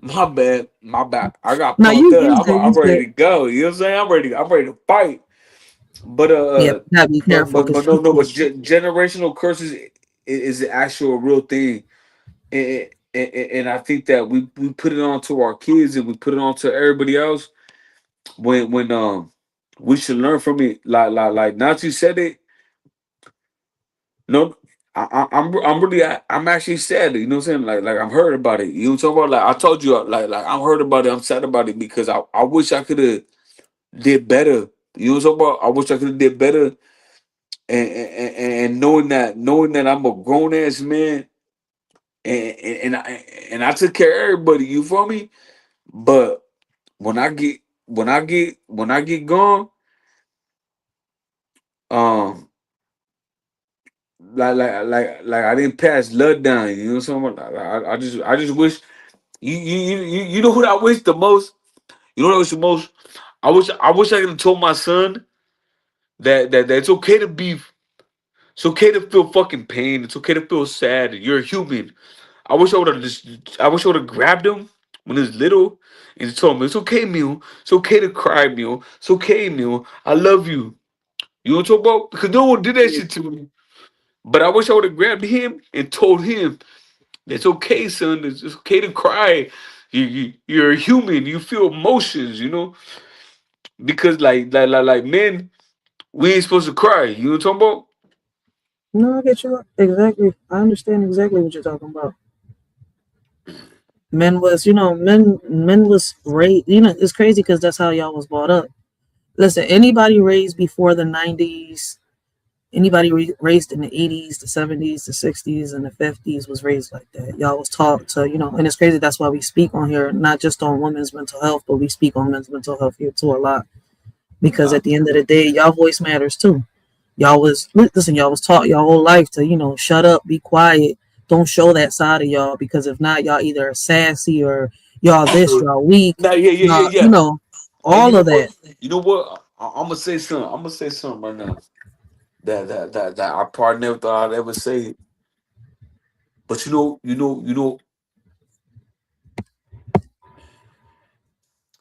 my bad. My bad. I got No, pumped you up. said you I'm ready said to go. You know what I'm saying? I'm ready to fight. But yeah, but you gotta be careful because but generational curses is the actual real thing, and I think that we put it on to our kids and we put it on to everybody else when we should learn from it. Like Nazi said it. No, I'm really I'm actually sad. You know what I'm saying? Like I'm hurt about it. You know what I'm talking about? Like I told you, like I'm hurt about it. I'm sad about it because I wish I could have did better. You know what I'm talking about? I wish I could have did better. And knowing that I'm a grown ass man and I took care of everybody. You feel me? But when I get gone, um, like I didn't pass blood down. You know what I'm saying? I just wish you know what I wish the most. You know what I wish the most. I wish I could have told my son that it's okay to be. It's okay to feel fucking pain. It's okay to feel sad. You're a human. I wish I would have grabbed him when he was little and just told him it's okay, Mew. It's okay to cry, Mew. It's okay, Mew. I love you. You know what I'm talking about? Because no one did that shit to me. But I wish I would have grabbed him and told him it's okay, son. It's okay to cry. You're a human. You feel emotions, because like men, we ain't supposed to cry. You know what I'm talking about? no, I get you exactly. I understand exactly what you're talking about. Men was raised. It's crazy because that's how y'all was brought up. Listen, anybody raised before the '90s, anybody raised in the '80s, the '70s, the '60s, and the '50s was raised like that. Y'all was taught to, and it's crazy. That's why we speak on here, not just on women's mental health, but we speak on men's mental health here too a lot. Because at the end of the day, y'all voice matters too. Y'all was taught your whole life to, shut up, be quiet, don't show that side of y'all, because if not, y'all either sassy or y'all this, y'all weak, Nah, yeah. y'all, And you all know of that. what? You know what? I'm gonna say something. I'm gonna say something right now that I probably never thought I'd ever say. But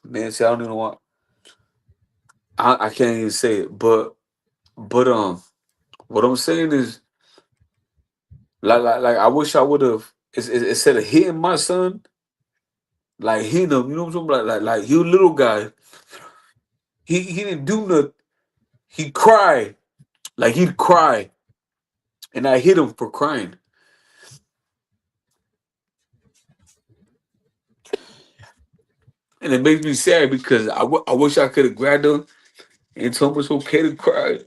man. See, I don't even want. I can't even say it. But what I'm saying is like I wish I would have instead of hitting my son, like hitting him. You know what I'm talking about? Like he a little guy. He didn't do nothing. He cried. Like he'd cry, and I hit him for crying. And it makes me sad because I wish I could have grabbed him and told him it's okay to cry.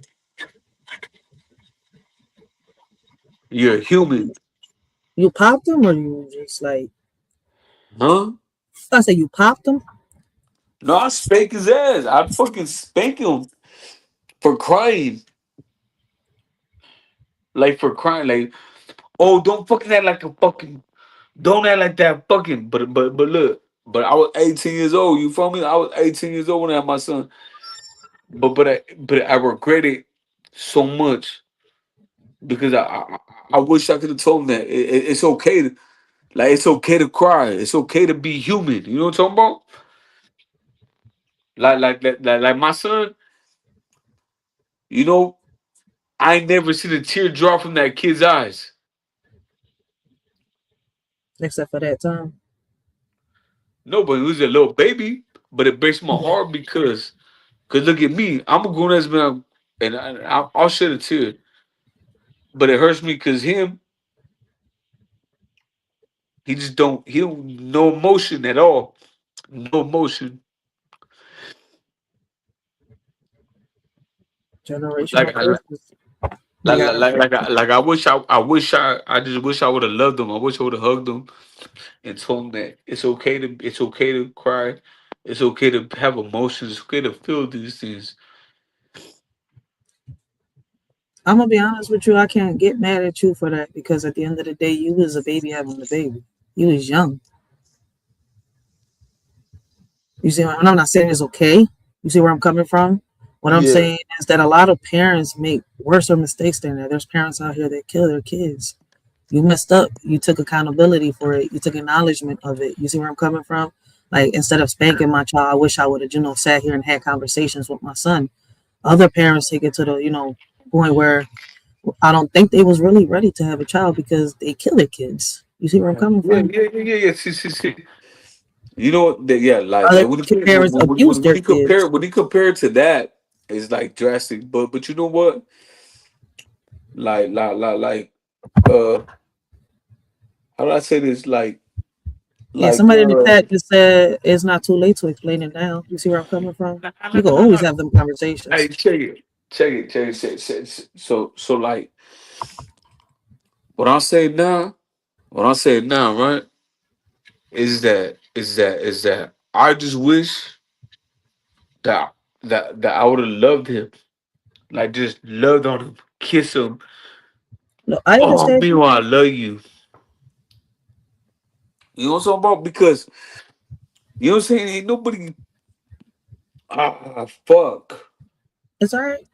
You're a human, You popped them or you just like, huh? I say you popped them? No, I spank his ass. I fucking spank him for crying. Like for crying. Like, oh, don't fucking act like a fucking Don't act like that fucking. But look. But I was 18 years old. You feel me? I was 18 years old when I had my son. But I regret it so much because I wish I could have told him that it's okay to like it's okay to cry. It's okay to be human. You know what I'm talking about? Like my son. You know, I ain't never seen a tear drop from that kid's eyes. Except for that time. No, but he was a little baby. But it breaks my Yeah. heart because look at me. I'm a grown ass man, and I'll shed a tear. But it hurts me because him, he just don't. He don't no emotion at all. No emotion. Generational Like I curses. We gotta break. I just wish I would have loved him. I wish I would have hugged him and told him that it's okay to cry. It's okay to have emotions. It's okay to feel these things. I'm gonna be honest with you. I can't get mad at you for that because at the end of the day, you was a baby having a baby. You was young. You see, and I'm not saying it's okay. You see where I'm coming from? What I'm Yeah. saying is that a lot of parents make worse mistakes than that. There's parents out here that kill their kids. You messed up. You took accountability for it. You took acknowledgement of it. You see where I'm coming from? Like instead of spanking my child, I wish I would have, sat here and had conversations with my son. Other parents take it to the, point where I don't think they was really ready to have a child because they kill their kids. You see where I'm coming from? Yeah. See. You know what? Yeah, Other like parents abuse their kids. when you compare it to that, it's like drastic. But you know what? Like uh, how do I say this? Yeah, Like somebody in the chat just said it's not too late to explain it now. You see where I'm coming from? You can always no. have them conversations. Hey, check it. So like what I'm saying now, right? Is that I just wish that I would have loved him, like just loved on him, kiss him. No, I Oh, understand you. meanwhile, I love you. You know what I'm talking about? Because you know what I'm saying. Ain't nobody. Fuck. It's all right.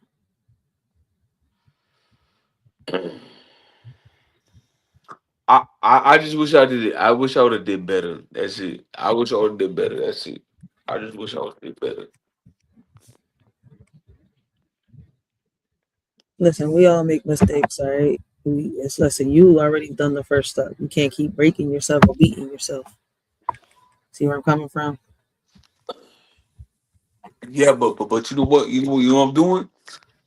I just wish I did it. I wish I would have did better. That's it. I wish I would have did better. That's it. I just wish I would have did better. Listen, we all make mistakes, all right? Listen, you already done the first step. You can't keep breaking yourself or beating yourself. See where I'm coming from? Yeah, but you know what? You know what I'm doing?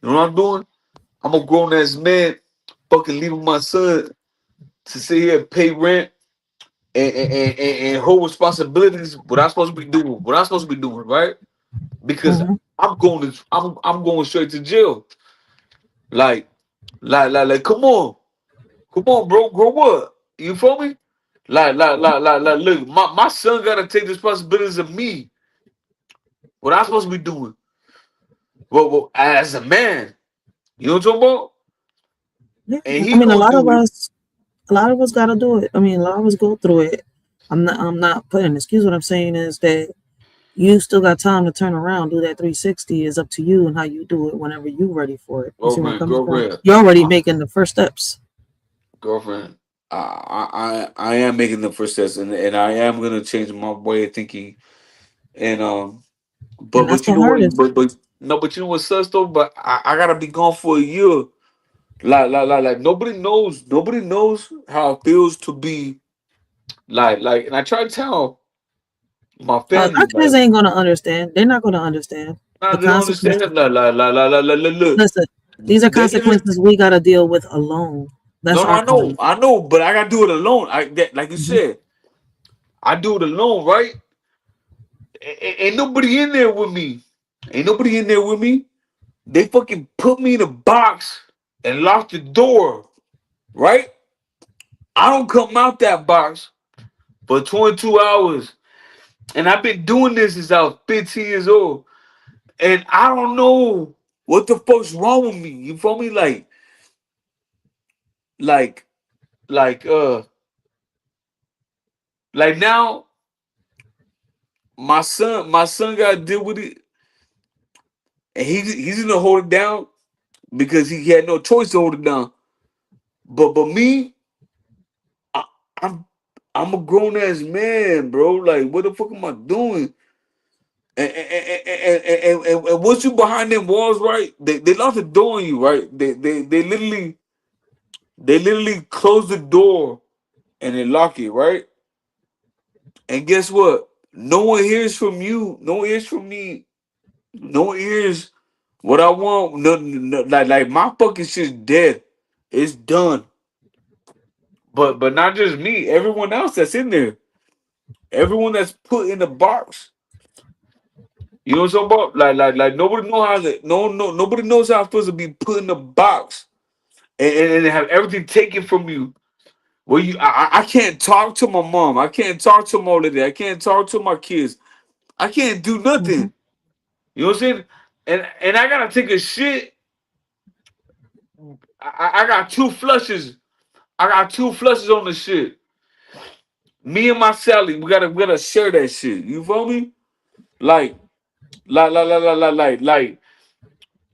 You know what I'm doing? I'm a grown ass man, fucking leaving my son to sit here and pay rent and hold responsibilities. What I'm supposed to be doing? What I'm supposed to be doing, right? Because Mm-hmm. I'm going straight to jail. Like come on, bro, grow up. You feel me? Look, my son gotta take the responsibilities of me. What I'm supposed to be doing? Well, as a man, you know what I'm talking about? Yeah. And I he mean, gonna do it. a lot of us gotta do it. I mean, a lot of us go through it. I'm not putting an excuse. What I'm saying is that you still got time to turn around, do that 360. Is up to you and how you do it whenever you're ready for it. You see where I'm coming from? Girlfriend, You're already making the first steps. girlfriend. I am making the first steps, and I am gonna change my way of thinking. And And that's but you the know what? hardest. But no, but you know what sucks though. But I gotta be gone for a year. Like nobody knows how it feels to be and I try to tell my Our family kids like, ain't gonna understand. They're not gonna understand nah, the they don't understand. consequences. Look, Listen, these are they just consequences we gotta deal with alone. That's no, our karma. I know, but I gotta do it alone. Like you Mhm. said, I do it alone, right? Ain't nobody in there with me. Ain't nobody in there with me. They fucking put me in a box and lock the door, right? I don't come out that box for 22 hours. And I've been doing this since I was 15 years old. And I don't know what the fuck's wrong with me. You feel me? Like, like, uh, like now, my son got to deal with it, and he's gonna hold it down because he had no choice to hold it down. But me, I, I'm I'm a grown ass man, bro. Like, what the fuck am I doing? And once you behind them walls, right? They lock the door on you, right? They literally close the door and they lock it, right? And guess what? No one hears from you. No one hears from me. No one hears what I want. No, no, like my fucking shit's dead. It's done. But not just me. Everyone else that's in there. Everyone that's put in the box. You know what I'm talking about? Like nobody know how to nobody knows how it feels to be put in the box and have everything taken from you. Well, I can't talk to my mom. I can't talk to my lady. I can't talk to my kids. I can't do Mhm. nothing. You know what I'm saying? And I gotta take a shit. I got two flushes. I got two flushes on the shit. Me and my Sally, we gotta share that shit. You feel me? Like, like,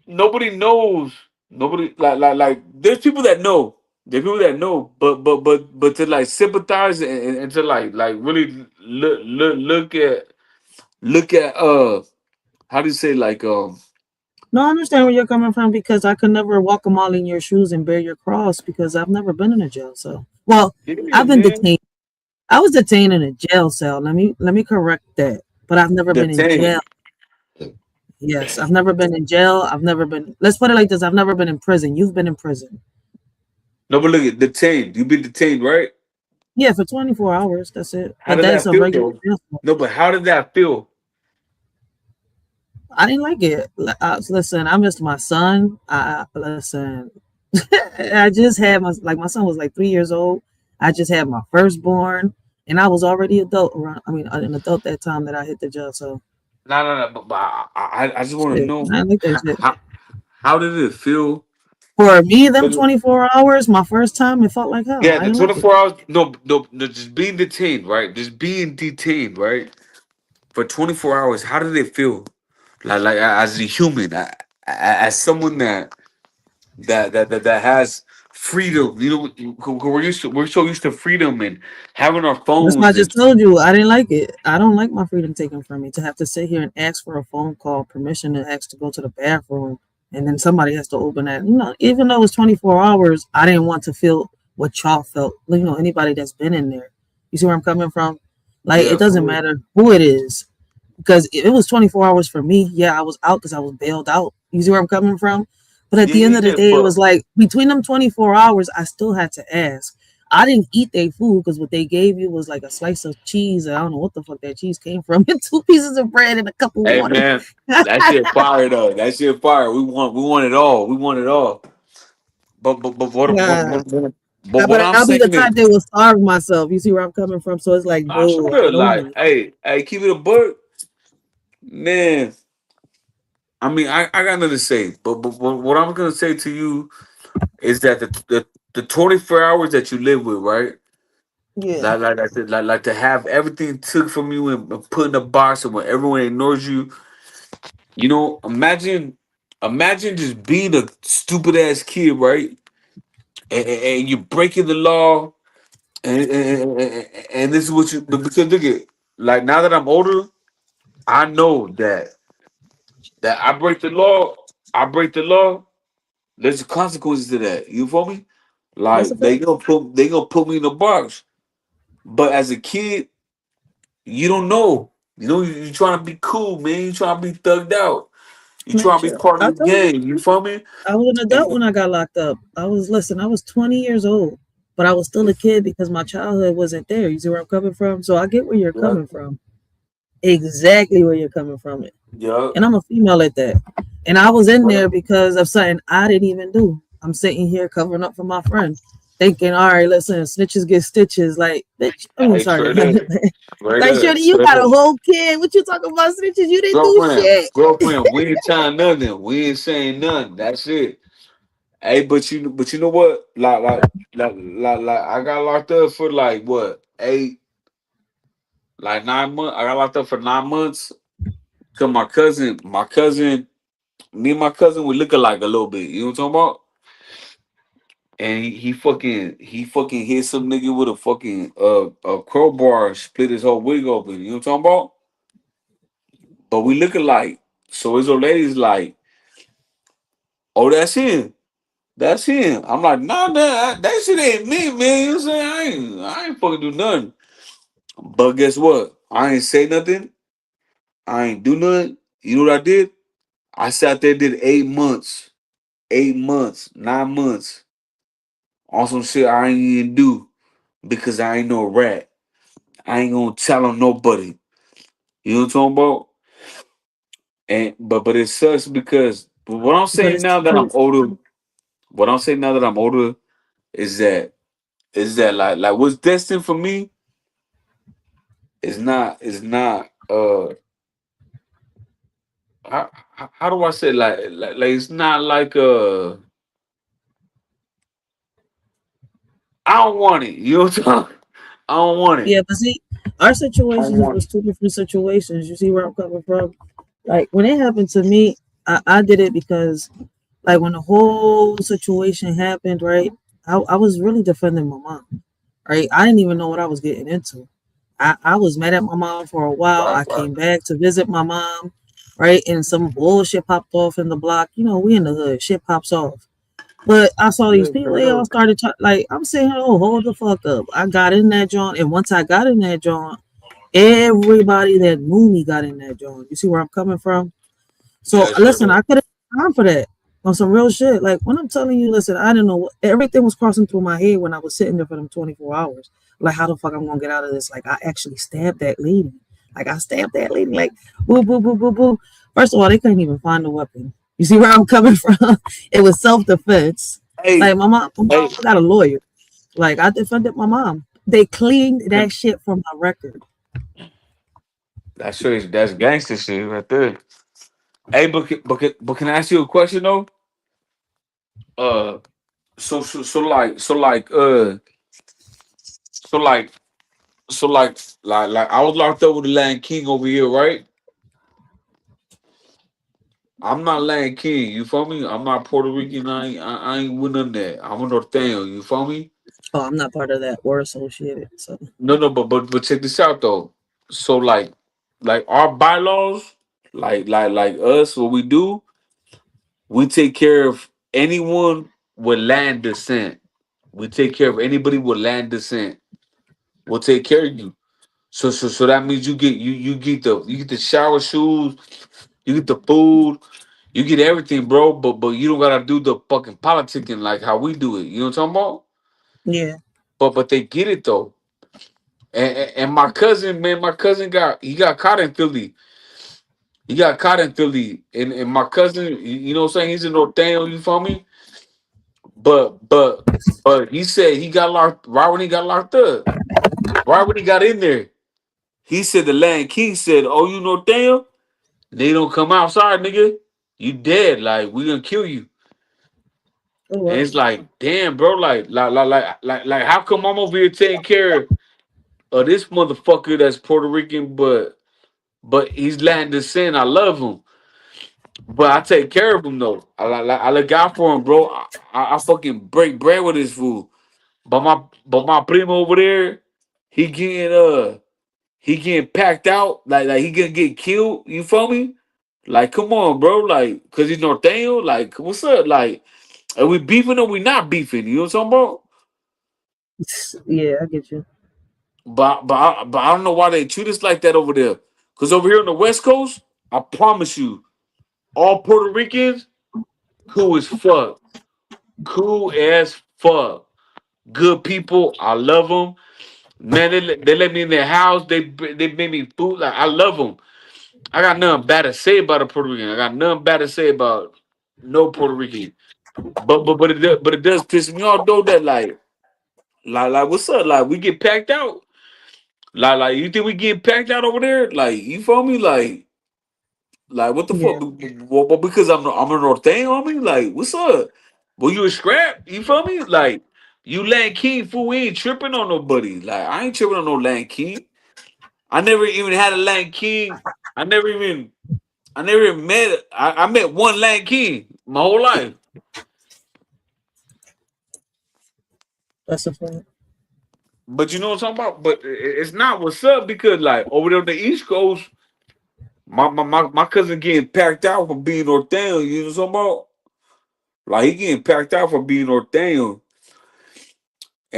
nobody knows. Nobody like. There's people that know. There's people that know, but to like sympathize and to like really look at how do you say like No, I understand where you're coming from because I could never walk a mile in your shoes and bear your cross because I've never been in a jail cell. Well, yeah, I've been man. detained. I was detained in a jail cell. Let me correct that. But I've never The been in jail. thing. Yes, I've never been in jail. I've never been. Let's put it like this: I've never been in prison. You've been in prison. No, but look at detained. You been detained, right? Yeah, for 24 hours. That's it. How But did that's that a feel, regular though? jail cell. No, but how did that feel? I didn't like it. Listen, I missed my son. Listen, I just had my son was like 3 years old. I just had my firstborn, and I was already adult around. I mean, an adult that time that I hit the jail. So No, no, no. But I just want to shit, know I didn't like that shit. how did it feel? For me, them 24 hours, my first time, it felt like hell. Yeah, I the didn't like it. 24 hours. No, no, no, just being detained, right? Just being detained, right? For 24 hours. How did it feel? Like as a human, as someone that has freedom. You know, we're so used to freedom and having our That's why I phones just and told you I didn't like it. I don't like my freedom taken from me to have to sit here and ask for a phone call, permission to ask to go to the bathroom, and then somebody has to open that. Even though it's 24 hours, I didn't want to feel what y'all felt. Anybody that's been in there. You see where I'm coming from? Like, it yeah, for doesn't real. matter who it is. Because if it was 24 hours for me, yeah, I was out because I was bailed out. You see where I'm coming from? But at Yeah, the end yeah, of the yeah. day, it But was like between them 24 hours, I still had to ask. I didn't eat their food because what they gave you was like a slice of cheese. I don't know what the fuck that cheese came from, and two pieces of bread and a cup of hey, water. man, that shit fire though. That shit fire. We want it all. We want it all. But Yeah. what But I'm I'll be the saying is, type that will starve myself. You see where I'm coming from? So it's like, I no, I should know like, me. hey, keep it a buck, man. I mean, I got nothing to say, but what I'm gonna say to you is that the 24 hours that you live with, right? Yeah. Like I said, like to have everything took from you and put in a box, and when everyone ignores you, imagine just being a stupid ass kid, right? And you're breaking the law, and this is what you. But because look at, like now that I'm older, I know that I break the law. There's consequences to that. You feel me? That's a Like fact. they gonna put me in a box. But as a kid, you don't know. You trying to be cool, man. You trying to be thugged out. You Man, trying to be shit. part I of the told you. gang. You feel me? I was an adult And, when I got locked up. I was 20 years old, but I was still a kid because my childhood wasn't there. You see where I'm coming from? So I get where you're yeah, coming from. Exactly where you're coming from. yeah. And I'm a female at that. And I was in Well, there because of something I didn't even do. I'm sitting here covering up for my friend, thinking, all right, listen, snitches get stitches. Like, bitch, I mean, hey, sorry. straight up, straight Like, up, Shorty, you straight got a up. whole kid. What you talking about snitches? You didn't do Girlfriend, shit. girlfriend, we ain't trying nothing. We ain't saying nothing. That's it. Hey, but you know what? Like, I got locked up for like what 8, like 9 months. I got locked up for 9 months. Cause my cousin, me and my cousin, we look alike a little bit. You know what I'm talking about? And he fucking hit some nigga with a fucking a crowbar, split his whole wig open. You know what I'm talking about? But we look alike. So his old lady's like, "Oh, that's him. That's him." I'm like, "Nah, that shit ain't me, man." You know what I'm saying? I ain't fucking do nothing. But guess what? I ain't say nothing. I ain't do nothing. You know what I did? I sat there, did 8 months, 8 months, 9 months on some shit I ain't even do because I ain't no rat. I ain't gonna tell on nobody. You know what I'm talking about? And but it sucks because what I'm But saying it's now that but I'm it's older, what I'm saying now that I'm older is that like what's destined for me is not how do I say it? Like it's not like I don't want it. You know what I'm talking? I don't want it. yeah, but see, our I don't situations want was it. two different situations. You see where I'm coming from? Like when it happened to me, I did it because like when the whole situation happened, right? I was really defending my mom, right? I didn't even know what I was getting into. I was mad at my mom for a while. Right, I right. came back to visit my mom, right? And some bullshit popped off in the block. You know, we in the hood, shit pops off. But I saw these Yeah, people, straight they all up. started like I'm saying, oh, hold the fuck up. I got in that joint, and once I got in that joint, everybody that knew me got in that joint. You see where I'm coming from? So Yeah, straight listen, up. I could have time for that on some real shit. Like when I'm telling you, listen, I didn't know what everything was crossing through my head when I was sitting there for them 24 hours. Like how the fuck I'm gonna get out of this? Like I actually stabbed that lady. Like I stabbed that lady. Like boo boo boo boo boo. First of all, they couldn't even find the weapon. You see where I'm coming from? It was self defense. Hey, Like my mom hey, got a lawyer. Like I defended my mom. They cleaned can, that shit from my record. that's gangster shit right there. Hey, but can I ask you a question though? Uh, so like I was locked up with the Land King over here, right? I'm not Land King, you feel me? I'm not Puerto Rican. I ain't with none of that. I'm a norteño, you feel me? Oh, I'm not part of that. We're associated. So No, but check this out though. So like our bylaws, like us, what we do, we take care of anyone with land descent. We take care of anybody with land descent. We'll take care of you. So that means you get the shower shoes, you get the food, you get everything, bro. But you don't gotta do the fucking politicking like how we do it. You know what I'm talking about? yeah, But they get it though. And my cousin, man, he got caught in Philly. He got caught in Philly. And my cousin, you know what I'm saying? He's in Northern, you feel me? But but but he said he got locked right when he got locked up. Right when he got in there. He said the Land King said, "Oh, you know damn, they don't come outside, nigga. You dead. Like we gonna kill you." oh And well, it's like, damn, bro, like how come I'm over here taking care of this motherfucker that's Puerto Rican, but he's Latin descent. I love him, but I take care of him though. I look out for him, bro. I fucking break bread with this fool. But my primo over there, he getting he getting packed out, like he gonna get killed. You feel me? Like, come on, bro. Like, cause he's Norteño. Like, what's up? Like, are we beefing or we not beefing? You know what I'm talking about? yeah, I get you. But I don't know why they treat us like that over there. Cause over here on the West Coast, I promise you, all Puerto Ricans, cool as fuck, cool as fuck, good people. I love them. Man, they let me in their house. They made me food. Like I love them. I got nothing bad to say about a Puerto Rican. I got nothing bad to say about no Puerto Rican. But it does piss me off though that like what's up? Like we get packed out. Like you think we get packed out over there? Like you feel me? Like what the Yeah, fuck? But because I'm a norteño, I mean like what's up? Well, you a scrap? You feel me? Like you land king fool, we ain't tripping on nobody. Like I ain't tripping on no land king. I never even had a Latin King. I never even met. I met one Latin King my whole life. That's a point. But you know what I'm talking about? But it's not what's up because like over there on the East Coast, my cousin getting packed out for being Norteño. You know what I'm talking about? Like he getting packed out for being Norteño. He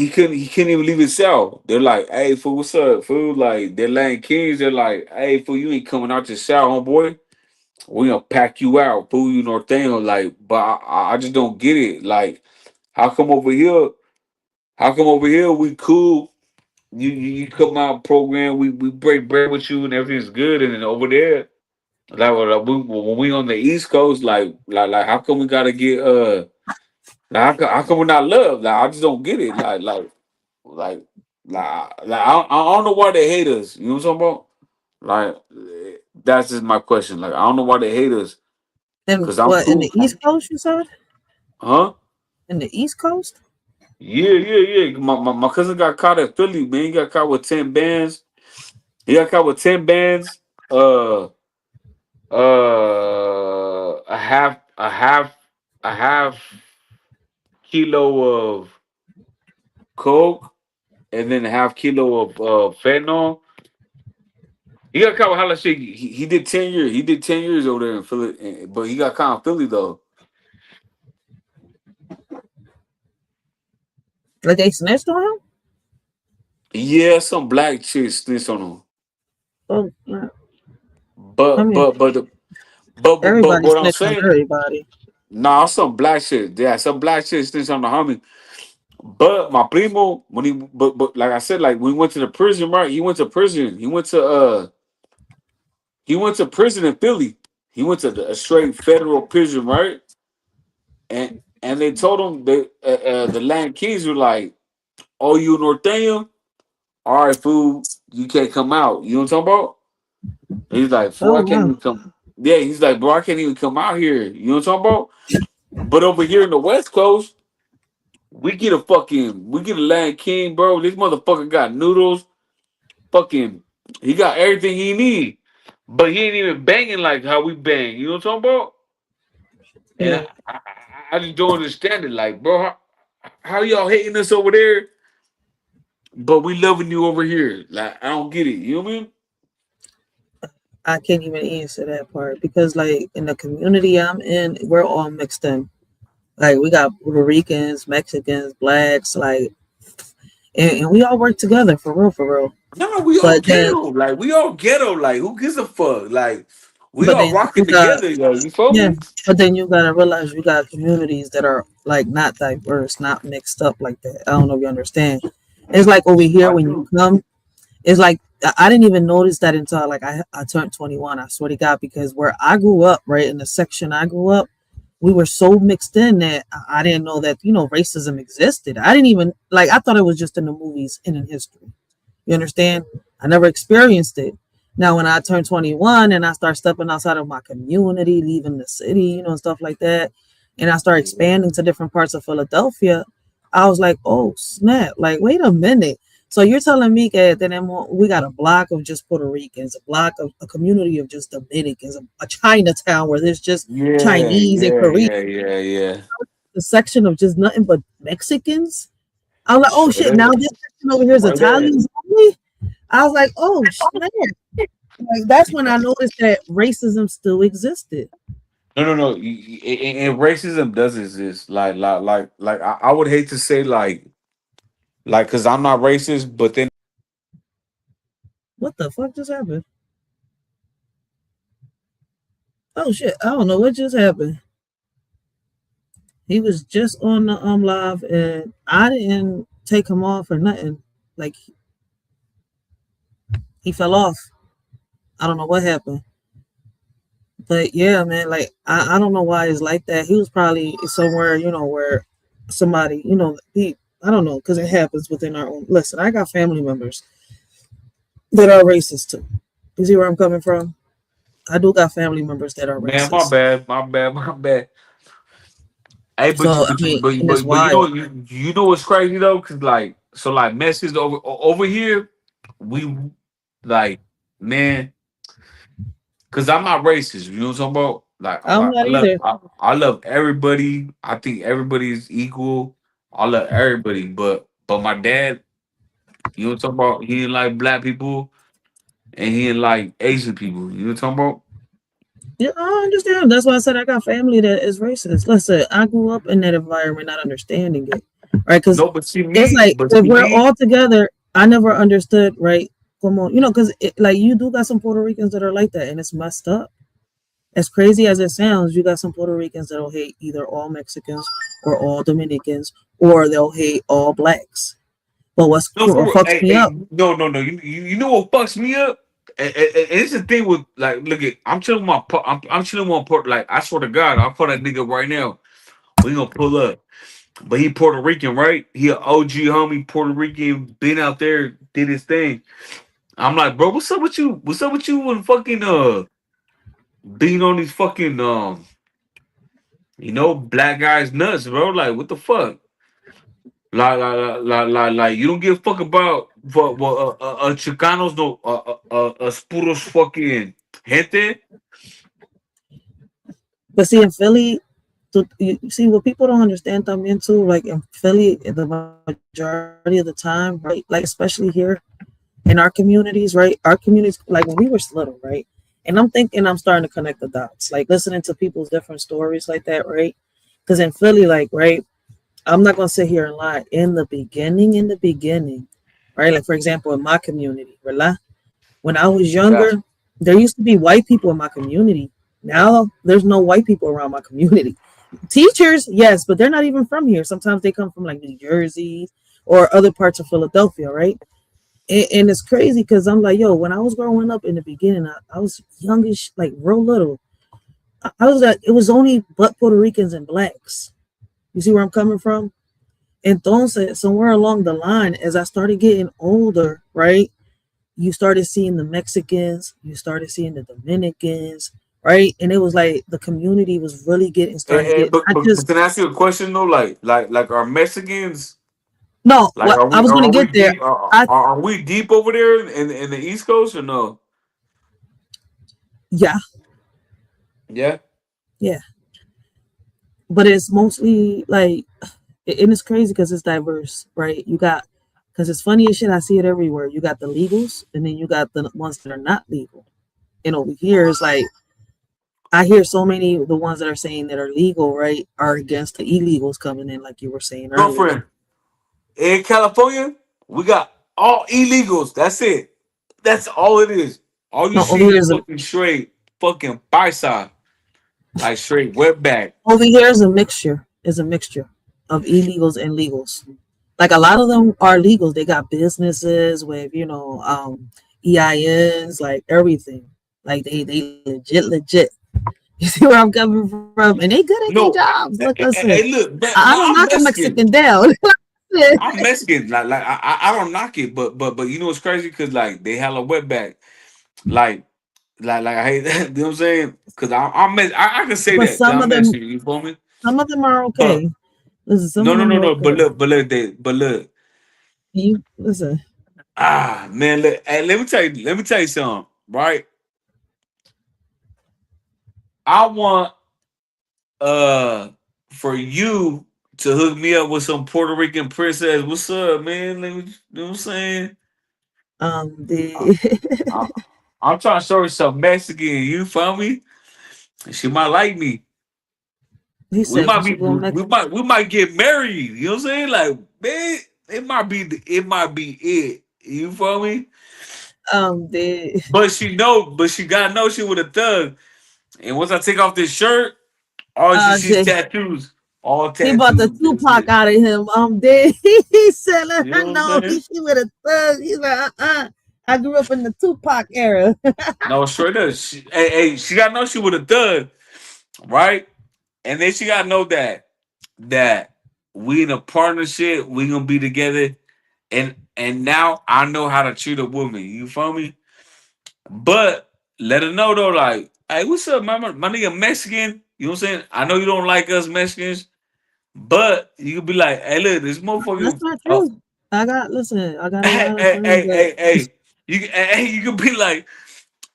couldn't even leave his cell. They're like, hey, fool, what's up, fool? Like, they're Latin Kings. They're like, hey, fool, you ain't coming out your cell, homeboy. We gonna pack you out, fool, you Norteño. Like, but I just don't get it. Like, how come over here? How come over here we cool? You come out program, we break bread with you and everything's good, and then over there, like when we on the East Coast, like how come we gotta get like, how come we're not loved? Like I just don't get it. Like, I don't know why they hate us. You know what I'm talking about? Like that's just my question. Like I don't know why they hate us And because I'm what in the cool. East Coast? You said Huh? in the East Coast? Yeah. My cousin got caught at Philly, man. He got caught with 10 bands. He got caught with 10 bands. A half kilo of coke and then a half kilo of fentanyl. He got caught with hella shit. He did 10 years. He did 10 years over there in Philly, but he got caught in Philly though. Like they snitched on him? Yeah, some black chick snitched on him. Oh, yeah. I But mean, but but the- but everybody what I'm snitch on saying, everybody. nah, some black shit. Yeah, some black shit snitched on the homie. But my primo, when but like I said, like when we went to the prison, right? He went to prison. He went to prison in Philly. He went to a straight federal prison, right? And they told him that the land keys were like, "Oh, you Norteño? All right, fool, you can't come out." You know what I'm talking about? He's like, "Fool, Oh I can't wow. even come." Yeah, he's like, "Bro, I can't even come out here." You know what I'm talking about? But over here in the West Coast, we get a land king, bro. This motherfucker got noodles. Fucking, he got everything he need, but he ain't even banging like how we bang. You know what I'm talking about? And Yeah. I just don't understand it. Like, bro, how y'all hating us over there, but we loving you over here? Like, I don't get it. You know what I mean? I can't even answer that part because like in the community I'm in, we're all mixed in. Like we got Puerto Ricans, Mexicans, blacks, like and we all work together for real, for real. No, we all But then ghetto. Like, we all ghetto. Like, who gives a fuck? Like, we but all then you rocking got together, yo. You feel yeah, me? but then you gotta realize you got communities that are like not diverse, not mixed up like that. I don't know if you understand. It's like over here I when you do. come, it's like I didn't even notice that until like I turned 21. I swear to God, because where I grew up, right in the section I grew up, we were so mixed in that I didn't know that racism existed. I didn't even like I thought it was just in the movies and in history. You understand? I never experienced it. Now, when I turned 21 and I start stepping outside of my community, leaving the city, and stuff like that, and I start expanding to different parts of Philadelphia, I was like, oh, snap. Like, wait a minute. So you're telling me that then we got a block of just Puerto Ricans, a block of a community of just Dominicans, a Chinatown where there's just Yeah, Chinese and yeah, Korean, yeah, yeah, yeah. a section of just nothing but Mexicans. I'm like, oh Straight shit, now up. this section over here is Right there. Italians only. I was like, oh snap. Like that's when I noticed that racism still existed. No. And racism does exist. Like I would hate to say like, cause I'm not racist, but then What the fuck just happened? Oh shit, I don't know what just happened. He was just on the live and I didn't take him off or nothing. Like he fell off. I don't know what happened. But yeah, man, like I don't know why it's like that. He was probably somewhere, where somebody, I don't know, because it happens within our own. Listen, I got family members that are racist too. You see where I'm coming from? I do got family members that are man, my racist. bad, my bad, my bad. Hey, So I mean, and it's but you know wild. you know what's crazy though, cause like so like Mexicans over here, we like, man, because I'm not racist. You know what I'm talking about? I'm not either. I love everybody. I think everybody is equal. I love everybody, but my dad, you know what I'm talking about? He didn't like black people and he didn't like Asian people. You know what I'm talking about? Yeah, I understand. That's why I said I got family that is racist. Listen, I grew up in that environment, not understanding it, right? Because No, it's like but if see we're me, all together, I never understood, right? Come on, because like you do got some Puerto Ricans that are like that, and it's messed up. As crazy as it sounds, you got some Puerto Ricans that'll hate either all Mexicans or all Dominicans, or they'll hate all blacks. But what no, for real. fucks Hey, me hey, up? no. You know what fucks me up? And it's the thing with like, look at, I'm chilling with I'm chilling with my Puerto. Like, I swear to God, I'll call that nigga right now. We gonna pull up. But he Puerto Rican, right? He an OG homie, Puerto Rican, been out there, did his thing. I'm like, bro, what's up with you? What's up with you and fucking being on these fucking black guys nuts, bro? Like, what the fuck? Like, you don't give a fuck about what Chicanos no puros fucking gente. But see, in Philly, you see what people don't understand también too. Like in Philly, the majority of the time, right? Like especially here in our communities, right? Our communities, like when we were little, right? And I'm thinking I'm starting to connect the dots, like listening to people's different stories like that, right? Because in Philly, like, right, I'm not gonna sit here and lie. In the beginning, right? Like for example, in my community, ¿verdad? When I was Yeah. younger, there used to be white people in my community. Now there's no white people around my community. Teachers, yes, but they're not even from here. Sometimes they come from like New Jersey or other parts of Philadelphia, right? And it's crazy because I'm like, yo, when I was growing up in the beginning, I was youngish, like real little. I was like, it was only but Puerto Ricans and blacks. You see where I'm coming from? Entonces, somewhere along the line, as I started getting older, right, you started seeing the Mexicans, you started seeing the Dominicans, right? And it was like the community was really starting to get not But just can I ask you a question though? Like are Mexicans, no, like what I was gonna are we get there. deep I are we deep over there in the East Coast or no? Yeah, Yeah. yeah. But it's mostly like and it's crazy because it's diverse, right? You got because it's funny as shit, I see it everywhere. You got the legals and then you got the ones that are not legal. And over here it's like I hear so many of the ones that are saying that are legal, right, are against the illegals coming in, like you were saying earlier. Girlfriend, in California, we got all illegals. That's it. That's all it is. All you No, over see here is is a fucking straight fucking side. Like straight wetback. over here is a mixture. Is a mixture of illegals and legals. Like a lot of them are legals. They got businesses with EINs, like everything. Like they legit. You see where I'm coming from, and they good at their No, jobs. Look, listen, hey, look, man, I no, don't I'm knock a Mexican. Mexican down. I'm Mexican. Like I don't knock it, but you know what's crazy? Cause like they hella wetback. Like I hate that. You know what I'm saying? Cause I can say But that. Cause I'm Mexican. You feel me? some of them are But okay. Listen, some of them are no. okay. But look. You listen. Man, look, hey, let me tell you something, right? I want for you to hook me up with some Puerto Rican princess. What's up, man? You know what I'm saying? I, The I, I'm trying to show her some Mexican. You feel me? She might like me. he We said might once be. you go Mexico. We might get married. You know what I'm saying? Like, man, it might be it. You feel me? The But she gotta know she with a thug. And once I take off this shirt, all she sees the tattoos. All he bought the tattoos. That's Tupac it. out of him. Dead. He said, let You her know what know I'm saying? she with a thug. He's like, I grew up in the Tupac era. No, straight up. She gotta know she with a thug, right? And then she gotta know that we in a partnership, we gonna be together. And now I know how to treat a woman. You feel me? But let her know though, like, hey, what's up, my nigga Mexican? You know what I'm saying? I know you don't like us Mexicans, but you could be like, hey, look, this That's motherfucker. not true. I got listen. I got a Hey, lot of hey, friends hey, that hey, hey. You can be like,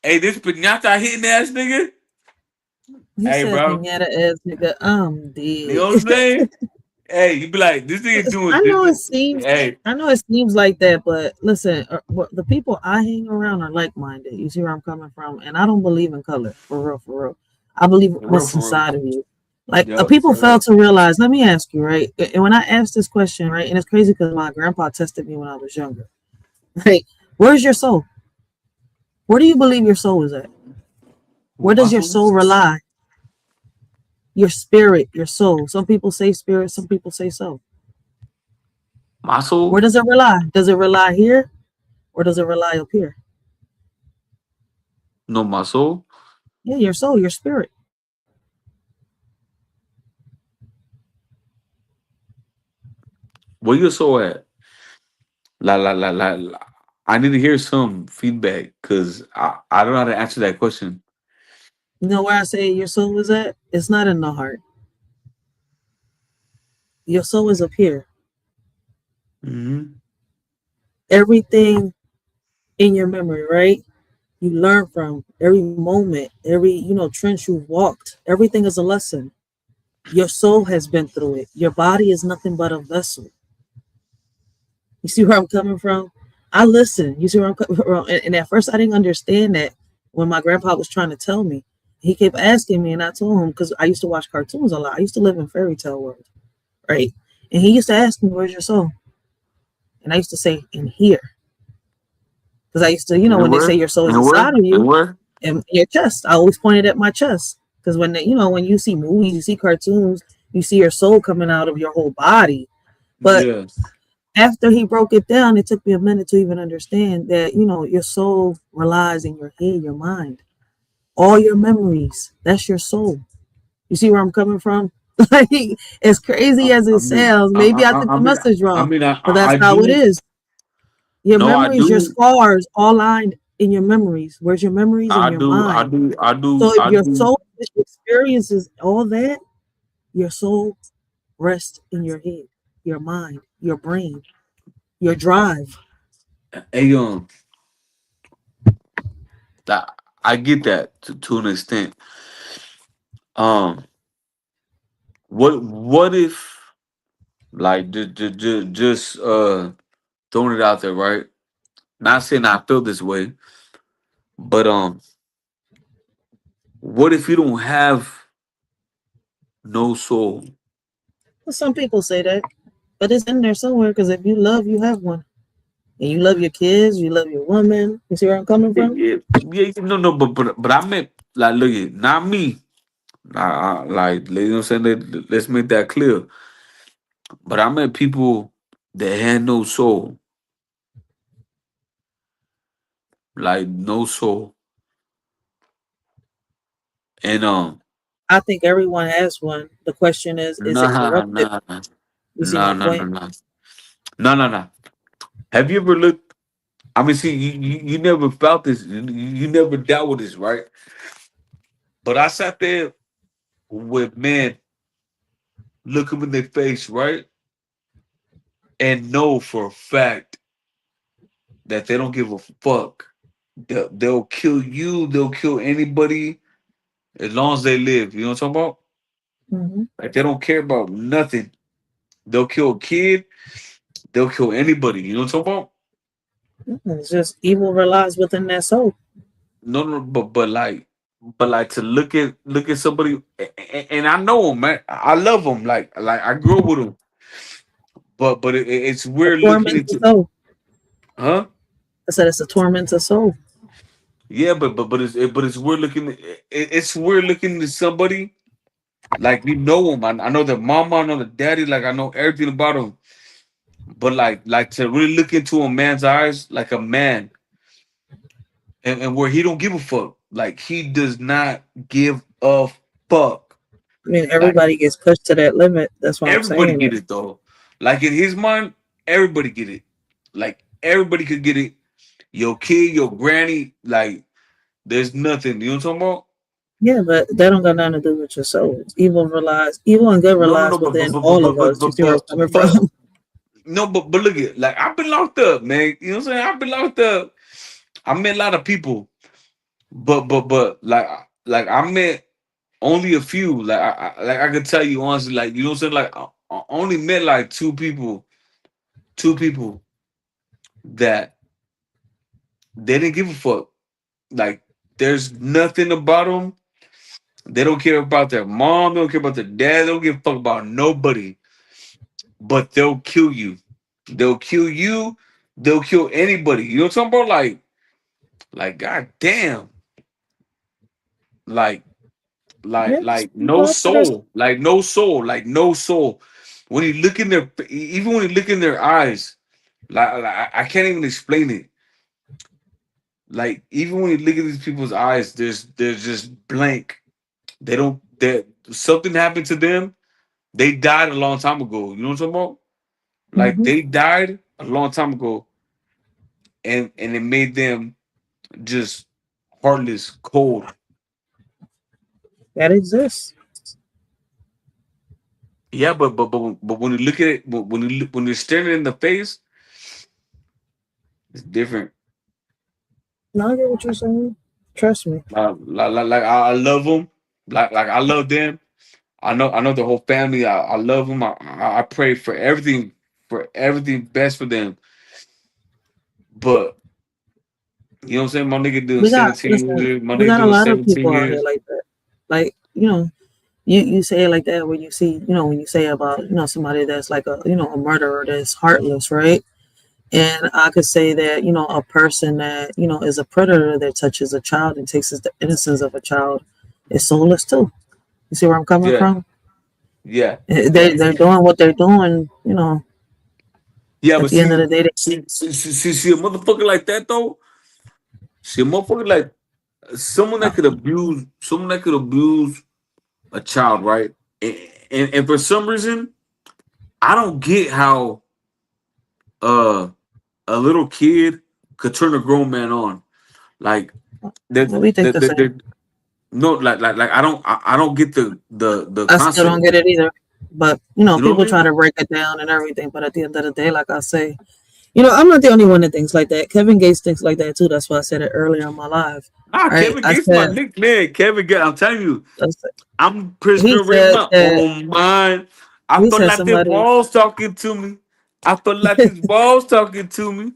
hey, this pinata hitting ass nigga. he Hey, said bro. pinata ass nigga. I'm You know dead. what I'm saying? Hey, you be like, this nigga doing I know it this. seems. Hey, I know it seems like that, but listen, the people I hang around are like-minded. You see where I'm coming from, and I don't believe in color, for real, for real. I believe for real, what's for real. inside of you. Like Yo, people straight fail up. to realize. Let me ask you, right? And when I asked this question, right, and it's crazy because my grandpa tested me when I was younger. Right, where's your soul? Where do you believe your soul is at? Who, Where my does your soul? soul rely? Your spirit, your soul. Some people say spirit, some people say soul. My Where soul? does it rely? Does it rely here or does it rely up here? No, my soul. Yeah, your soul, your spirit. Where your soul at? La. I need to hear some feedback because I don't know how to answer that question. You know where I say your soul is at? It's not in the heart. Your soul is up here. Mm-hmm. Everything in your memory, right? You learn from every moment, every trench you've walked. Everything is a lesson. Your soul has been through it. Your body is nothing but a vessel. You see where I'm coming from? I listen. You see where I'm coming from? And at first, I didn't understand that when my grandpa was trying to tell me. He kept asking me, and I told him because I used to watch cartoons a lot. I used to live in fairy tale world, right? And he used to ask me, "Where's your soul?" And I used to say, "In here," because I used to, And when they say where? your soul is And where? inside of And you, where? and your chest. I always pointed at my chest because when you see movies, you see cartoons, you see your soul coming out of your whole body, but Yeah. after he broke it down, it took me a minute to even understand that, your soul relies in your head, your mind, all your memories. That's your soul. You see where I'm coming from? Like, as crazy as I it mean, sounds, maybe I took the message I wrong, mean, but that's I how it do. is. Your No, I memories, your do. scars, all lined in your memories. Where's your memories? In I your do. I mind. do. I do. So if I your do. soul experiences all that, your soul rests in your head, your mind, your brain, your drive. Hey, that I get that to an extent. Um, what if like just throwing it out there, right? Not saying I feel this way, but what if you don't have no soul? Well, some people say that, but it's in there somewhere because if you love, you have one. And you love your kids, you love your woman. You see where I'm coming Yeah, from? yeah, yeah, no, but I meant like, look, not me. Like, you know what I'm saying? Let's make that clear. But I met people that had no soul, like no soul, and I think everyone has one. The question is it nah, corrupted? nah, You see my nah, point? nah, nah. Have you ever looked? I mean, see, you never felt this, you never dealt with this, right? But I sat there with men, look them in their face, right, and know for a fact that they don't give a fuck. They'll kill you. They'll kill anybody as long as they live. You know what I'm talking about? Hmm. Like they don't care about nothing. They'll kill a kid. They'll kill anybody. You know what I'm talking about? It's just evil relies within that soul. No, but like to look at somebody, and I know them, man. I love them. Like I grew up with them. But it's A weird looking tormented into, soul. huh? I said it's a tormented soul. Yeah, but it's weird looking. It's weird looking to somebody like you know them. I know their mama. I know the daddy. Like I know everything about them. But like to really look into a man's eyes, like a man, and where he don't give a fuck. Like he does not give a fuck. I mean, Like everybody gets pushed to that limit. That's why I'm everybody saying get it. it though. Like in his mind, everybody get it. Like everybody could get it. Your kid, your granny, like there's nothing. You know what I'm talking about? Yeah, but that don't got nothing to do with your soul. Evil and good No, relies but within all of us. You see where I'm coming from? no, but look at like I've been locked up, man. You know what I'm saying? I've been locked up. I met a lot of people, but like I met only a few. Like I could tell you honestly, like you know what I'm saying. Like I only met like two people that they didn't give a fuck. Like there's nothing about them. They don't care about their mom. They don't care about their dad. They don't give a fuck about nobody. But they'll kill you. They'll kill you. They'll kill anybody. You know what I'm talking about? Like god damn. Like Yes, like no people out there. soul. Like no soul. Like no soul. When you look in their even when you look in their eyes, like I can't even explain it. Like even when you look at these people's eyes, there's just blank. They don't that something happened to them. They died a long time ago. You know what I'm talking about? Like Hmm. they died a long time ago, and it made them just heartless, cold. That exists. Yeah, but when you look at it, when you're staring it in the face, it's different. No, I get what you're saying. Trust me. Like I love them, like I love them. I know the whole family. I love them. I pray for everything best for them. But you know what I'm saying? My nigga doing We got 17 listen. years. My We nigga got a doing lot of 17 people out here years. like that. Like you say it like that when you see when you say about somebody that's like a murderer that's heartless, right? And I could say that a person that is a predator that touches a child and takes the innocence of a child is soulless too. You see where I'm coming Yeah, from? yeah, yeah. They're doing what they're doing. Yeah, At but the end of the day, see a motherfucker like that though. See a motherfucker like someone that could abuse a child, right? And for some reason, I don't get how uh a little kid could turn a grown man on. Like we think the same. the no, like I don't get the I still concept. don't get it either. But You know what people I try mean? to break it down and everything. But at the end of the day, like I say, I'm not the only one that thinks like that. Kevin Gates thinks like that too. That's why I said it earlier in my live. Nah, Right? Kevin Gates my nickname. Kevin Gates. I'm telling you, I'm He Prisoner Rick said my that own mind. I he felt said like the somebody walls talking to me. I felt like his walls talking to me.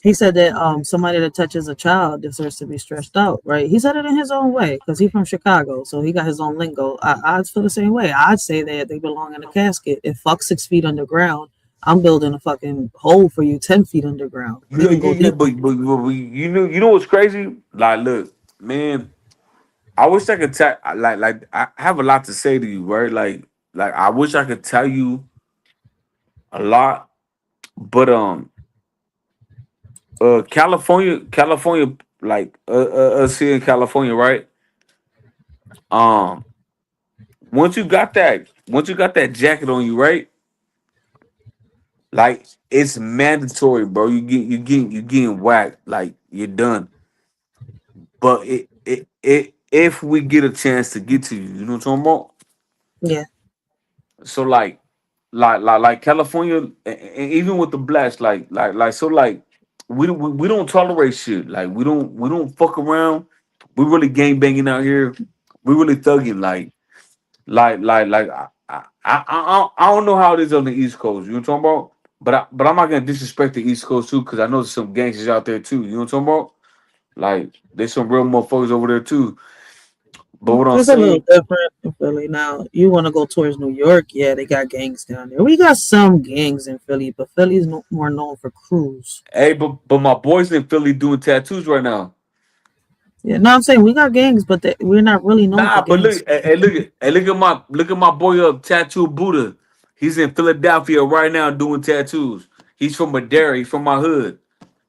he said that somebody that touches a child deserves to be stretched out, right? He said it in his own way because he's from Chicago, so he got his own lingo. I'd feel the same way. I'd say that they belong in a casket. If fuck 6 feet underground, I'm building a fucking hole for you 10 feet underground. We Yeah, can go yeah, yeah. deep. But you know what's crazy? Like, look, man, I wish I could tell. Like I have a lot to say to you, right? Like I wish I could tell you a lot, but California, like us here in California, right? Um, once you got that jacket on you, right? Like it's mandatory, bro. You getting whacked. Like you're done. But if we get a chance to get to you, you know what I'm talking about? Yeah, So like California, and even with the blacks, so like we don't tolerate shit. Like we don't fuck around. We really gang banging out here. We really thugging. Like I don't know how it is on the East Coast. You know what I'm talking about? But I'm not gonna disrespect the East Coast too, because I know there's some gangsters out there too. You know what I'm talking about? Like there's some real motherfuckers over there too. But what I'm it's a little saying, different in Philly. Now, you want to go towards New York? Yeah, they got gangs down there. We got some gangs in Philly, but Philly's more known for crews. hey, but my boys in Philly doing tattoos right now. Yeah, no, I'm saying we got gangs, but we're not really known for Nah, but gangs. look, look at my boy up, Tattoo Buddha. He's in Philadelphia right now doing tattoos. He's from Madera. He's from my hood.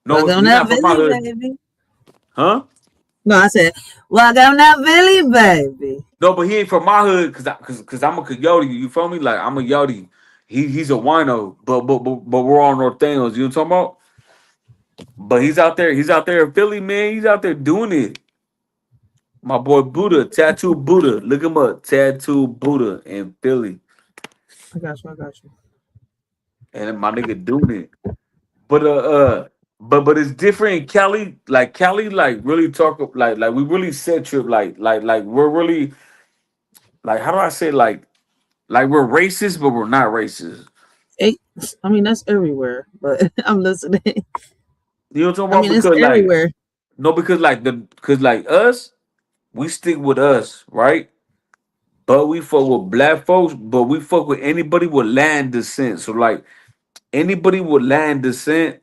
No, Welcome he's to not from my Philly, hood, baby. huh? No, I said, welcome to Philly, baby. No, but he ain't from my hood cause I'm a coyote. You feel me? Like I'm a yachty. He's a wino, but we're all Norteños. You know what I'm talking about? But he's out there. He's out there in Philly, man. He's out there doing it. My boy Buddha, Tattoo Buddha. Look him up, Tattoo Buddha in Philly. I got you. and my nigga doing it. But but it's different in Cali. Like Cali, like really talk like we really set trip. Like we're really like how do I say like we're racist, but we're not racist. It, I mean, that's everywhere, but I'm listening. You know what I'm I talking mean, about? it's Because like everywhere. no, because like us, we stick with us, right? But we fuck with black folks, but we fuck with anybody with land descent. So like anybody with land descent,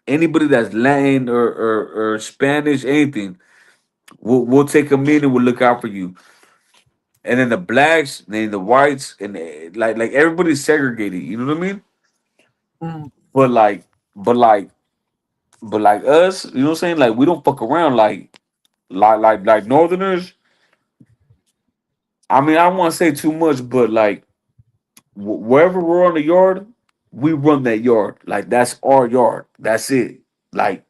anybody that's Latin or Spanish, anything, we'll take a minute, we'll look out for you. And then the blacks, then the whites, and like everybody's segregated. You know what I mean? Mm, But like, but like, but like us, you know what I'm saying? Like we don't fuck around. Like Northerners. I mean, I don't want to say too much, but like wherever we're on the yard, we run that yard. Like that's our yard. That's it. Like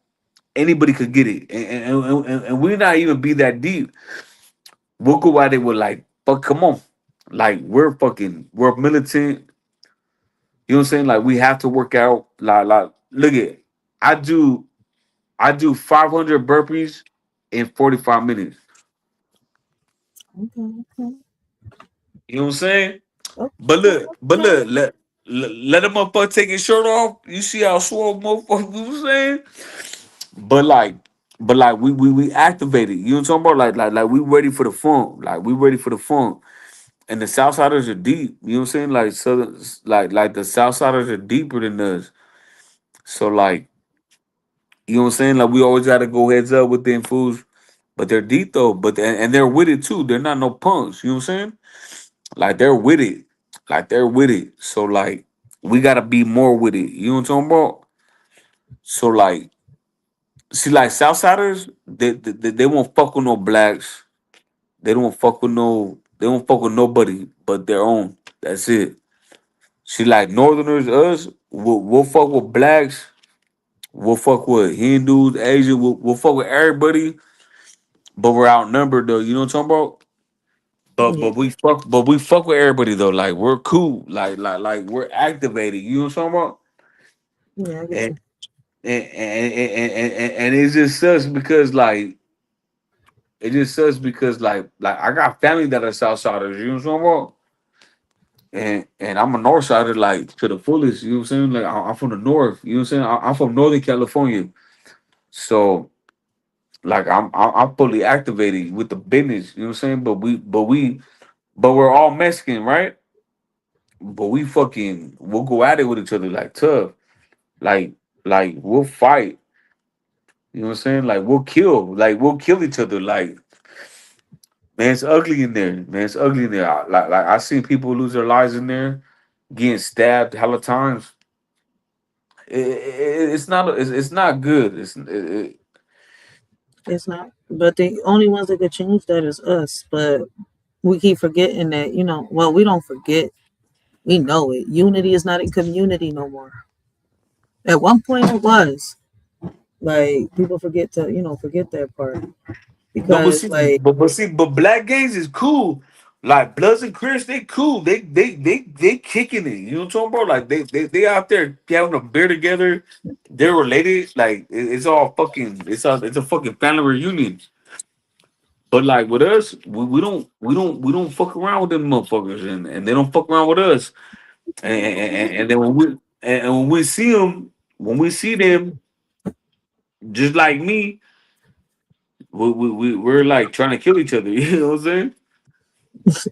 anybody could get it, and we not even be that deep. We'll go at it with like, but come on, like we're militant. You know what I'm saying? Like we have to work out. Like look at, I do I do 500 burpees in 45 minutes. okay, okay, You know what I'm saying? okay, But look, okay. let a motherfucker take his shirt off. You see how swole motherfucker, you know what I'm saying? But like, but like we activated. You know what I'm talking about? Like we ready for the fun. Like we ready for the fun. And the Southsiders are deep. You know what I'm saying? Like southern, like the Southsiders are deeper than us. So like, you know what I'm saying? Like we always gotta go heads up with them fools. But they're deep though. And they're with it too. They're not no punks. You know what I'm saying? Like they're with it. Like they're with it. So like we gotta be more with it. You know what I'm talking about? So like, see, like Southsiders, they won't fuck with no blacks. They don't fuck with no. They don't fuck with nobody but their own. That's it. See, like Northerners, us, we'll fuck with blacks. We'll fuck with Hindus, Asian. We'll fuck with everybody, but we're outnumbered though. You know what I'm talking about? Yeah, But we fuck with everybody though. Like we're cool. Like we're activated. You know what I'm talking about? yeah, I get And you. and it just sucks because like it just sucks because like I got family that are Southsiders. You know what I'm talking about? And I'm a north sider like to the fullest, you know what I'm saying? Like I'm from the north, you know what I'm saying? I'm from Northern California. So like I'm fully activated with the business, you know what I'm saying? But we're all Mexican, right? But we'll go at it with each other like tough. Like like we'll fight, you know what I'm saying? Like we'll kill each other. Like man, it's ugly in there. Man, it's ugly in there. Like I seen people lose their lives in there, getting stabbed hella times. It's not good. It's not. But the only ones that could change that is us. But we keep forgetting that, well, we don't forget. We know it. Unity is not in community no more. At one point it was. Like people forget to, forget that part. No, but Because see, like but Black Gangs is cool. Like Bloods and Crips, they cool. They kicking it. You know what I'm talking about? Like they out there having a beer together. They're related. Like it's all fucking. It's a fucking family reunion. But like with us, we don't fuck around with them motherfuckers, and they don't fuck around with us. And then when we see them, when we see them, just like me, we're like trying to kill each other. You know what I'm saying?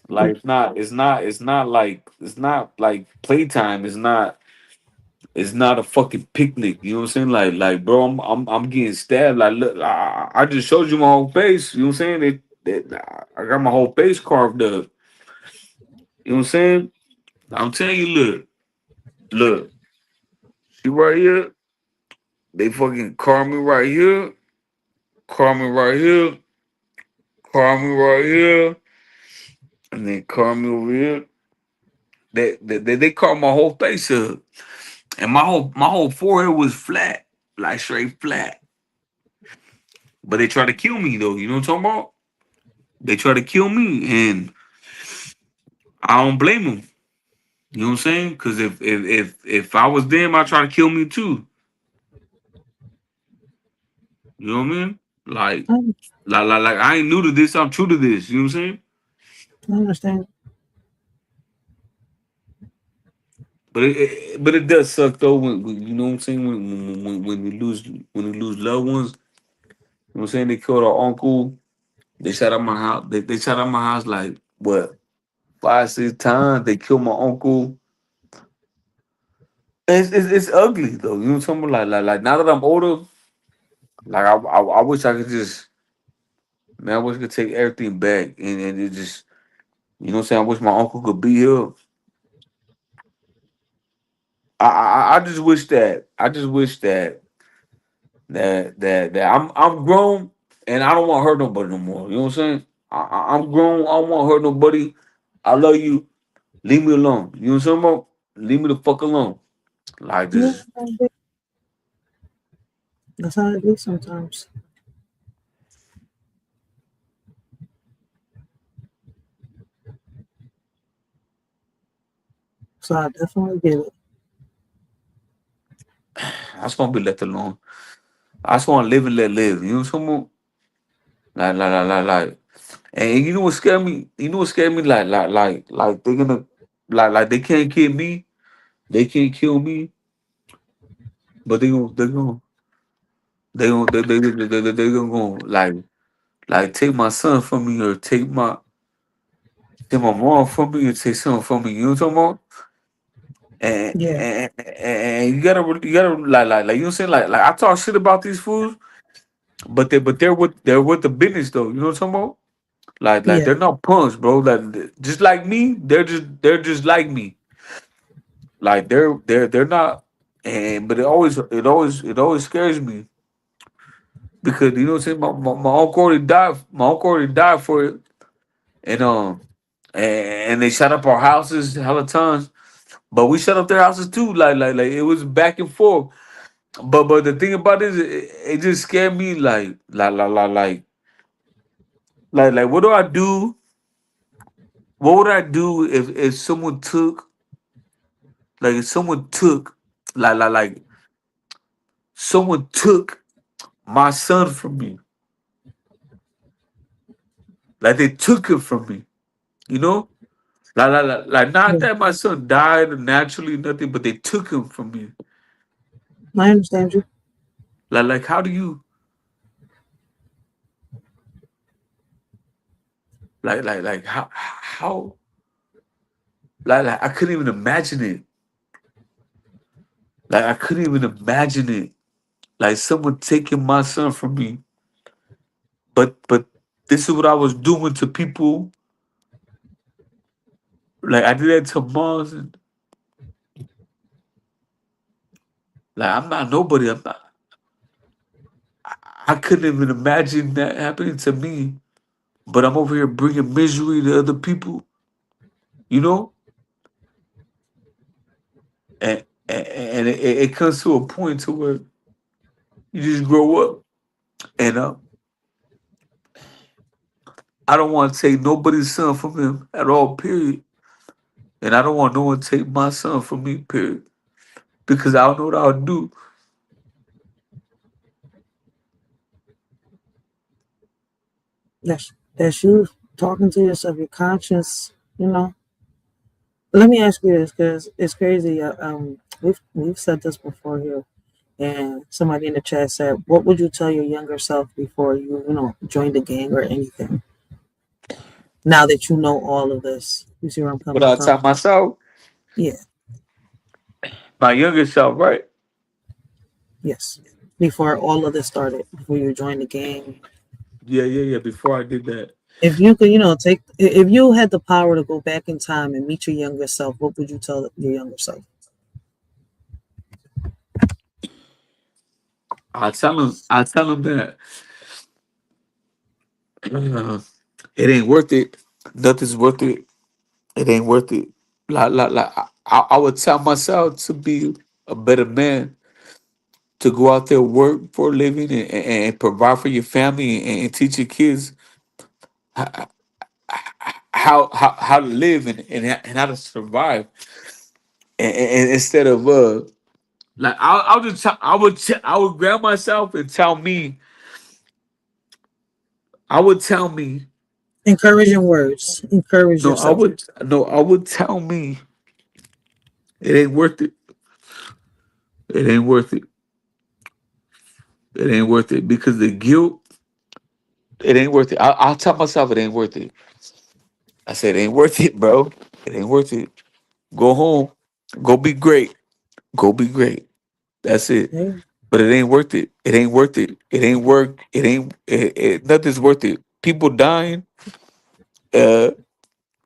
Like it's not like playtime. It's not a fucking picnic. You know what I'm saying? Like bro, I'm getting stabbed. Like look, I just showed you my whole face. You know what I'm saying? I got my whole face carved up. You know what I'm saying? I'm telling you, look, see right here. They fucking carve me right here, carve me right here, carve me right here, and then carve me over here. They carved my whole face up. And my whole forehead was flat, like straight flat. But they try to kill me though. You know what I'm talking about? They try to kill me, and I don't blame them. You know what I'm saying? Because if I was them, I'd try to kill me too. You know what I mean? Like, I, like I ain't new to this. I'm true to this. You know what I'm saying? I understand. But it does suck though when you know what I'm saying when we lose loved ones. You know what I'm saying? They killed our uncle. They shot at my house. They shot at my house like what 5, 6 times. They killed my uncle. It's ugly though. You know what I'm talking about? Like now that I'm older, like I wish I could just man, I wish I could take everything back and it just you know what I'm saying. I wish my uncle could be here. I just wish that I'm grown and I don't want to hurt nobody no more. You know what I'm saying? I'm grown. I don't want to hurt nobody. I love you. Leave me alone. You know what I'm saying? About? Leave me the fuck alone. Like Yeah, this. that's how it is sometimes. So I definitely get it. I just want to be left alone. I just want to live and let live. You know what I'm saying? About? Like. And you know what scared me? You know what scared me? Like they're gonna like they can't kill me. They can't kill me. But they gonna go like take my son from me or take my mom from me or take something from me. You know what I'm talking about? Yeah, And you gotta like you know what I'm saying? Like I talk shit about these fools, but they're with the business though. You know what I'm talking about? Like yeah, they're not punks, bro. Like just like me, they're just like me. Like they're not. And but it always scares me because you know what I'm saying. My uncle already died. My uncle already died for it, and they shut up our houses hella times. But we shut up their houses too. Like it was back and forth. But the thing about it is, it just scared me. Like what do I do? What would I do if someone took if someone took like someone took my son from me? Like they took it from me, you know? Like not yeah. that my son died naturally, nothing, but they took him from me. I understand you. Like how do you like how like I couldn't even imagine it. Like I couldn't even imagine it. Like someone taking my son from me. But this is what I was doing to people. Like I did that to moms and like I'm not nobody. I'm not I couldn't even imagine that happening to me. But I'm over here bringing misery to other people, you know? And it comes to a point to where you just grow up. And I don't want to take nobody's son from him at all, period. And I don't want no one to take my son from me, period. Because I don't know what I'll do. That's you talking to yourself, your conscience. You know. Let me ask you this because it's crazy. We've said this before here, and somebody in the chat said, "What would you tell your younger self before you joined the gang or anything?" Now that you know all of this, you see where I'm But coming I'll from? tell myself, Yeah. my younger self, right? Yes. Before all of this started, before you joined the gang, Yeah. Before I did that, if you could, if you had the power to go back in time and meet your younger self, what would you tell your younger self? I'll tell him that it ain't worth it. Nothing's worth it. It ain't worth it. Like I would tell myself to be a better man, to go out there work for a living and provide for your family and teach your kids how to live and how to survive. and instead of like I'll just I would grab myself and tell me I would tell me Encouraging words. Encourage no I yourself. would no I would tell me it ain't worth it. It ain't worth it. It ain't worth it because the guilt. It ain't worth it. I'll tell myself it ain't worth it. I said it ain't worth it, bro. It ain't worth it. Go home. Go be great. Go be great. That's it. Yeah. But it ain't worth it. It ain't worth it. It ain't work. It ain't. Nothing's worth it. People dying. Uh,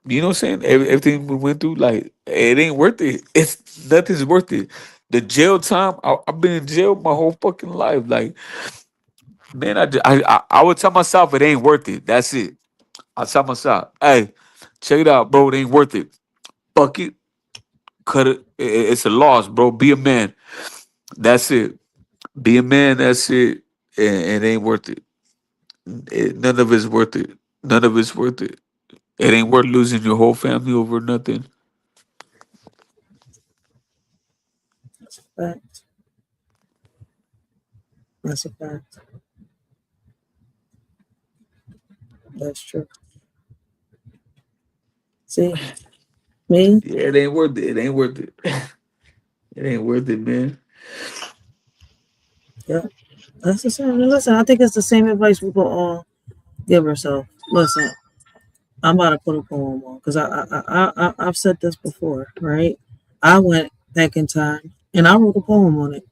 you know what I'm saying? Everything we went through, like it ain't worth it. It's nothing's worth it. The jail time. I've been in jail my whole fucking life. Like man, I would tell myself it ain't worth it. That's it. I tell myself, hey, check it out, bro. It ain't worth it. Fuck it. Cut it. It's a loss, bro. Be a man. That's it. Be a man. That's it. And it ain't worth it. None of it's worth it. None of it's worth it. It ain't worth losing your whole family over nothing. That's a fact. That's a fact. That's true. See, me, Yeah, it ain't worth it. It ain't worth it. It ain't worth it, man. yeah, that's the same. Listen, I think it's the same advice we could all give ourselves. Listen, I'm about to put a poem on because I've said this before, right? I went back in time and I wrote a poem on it,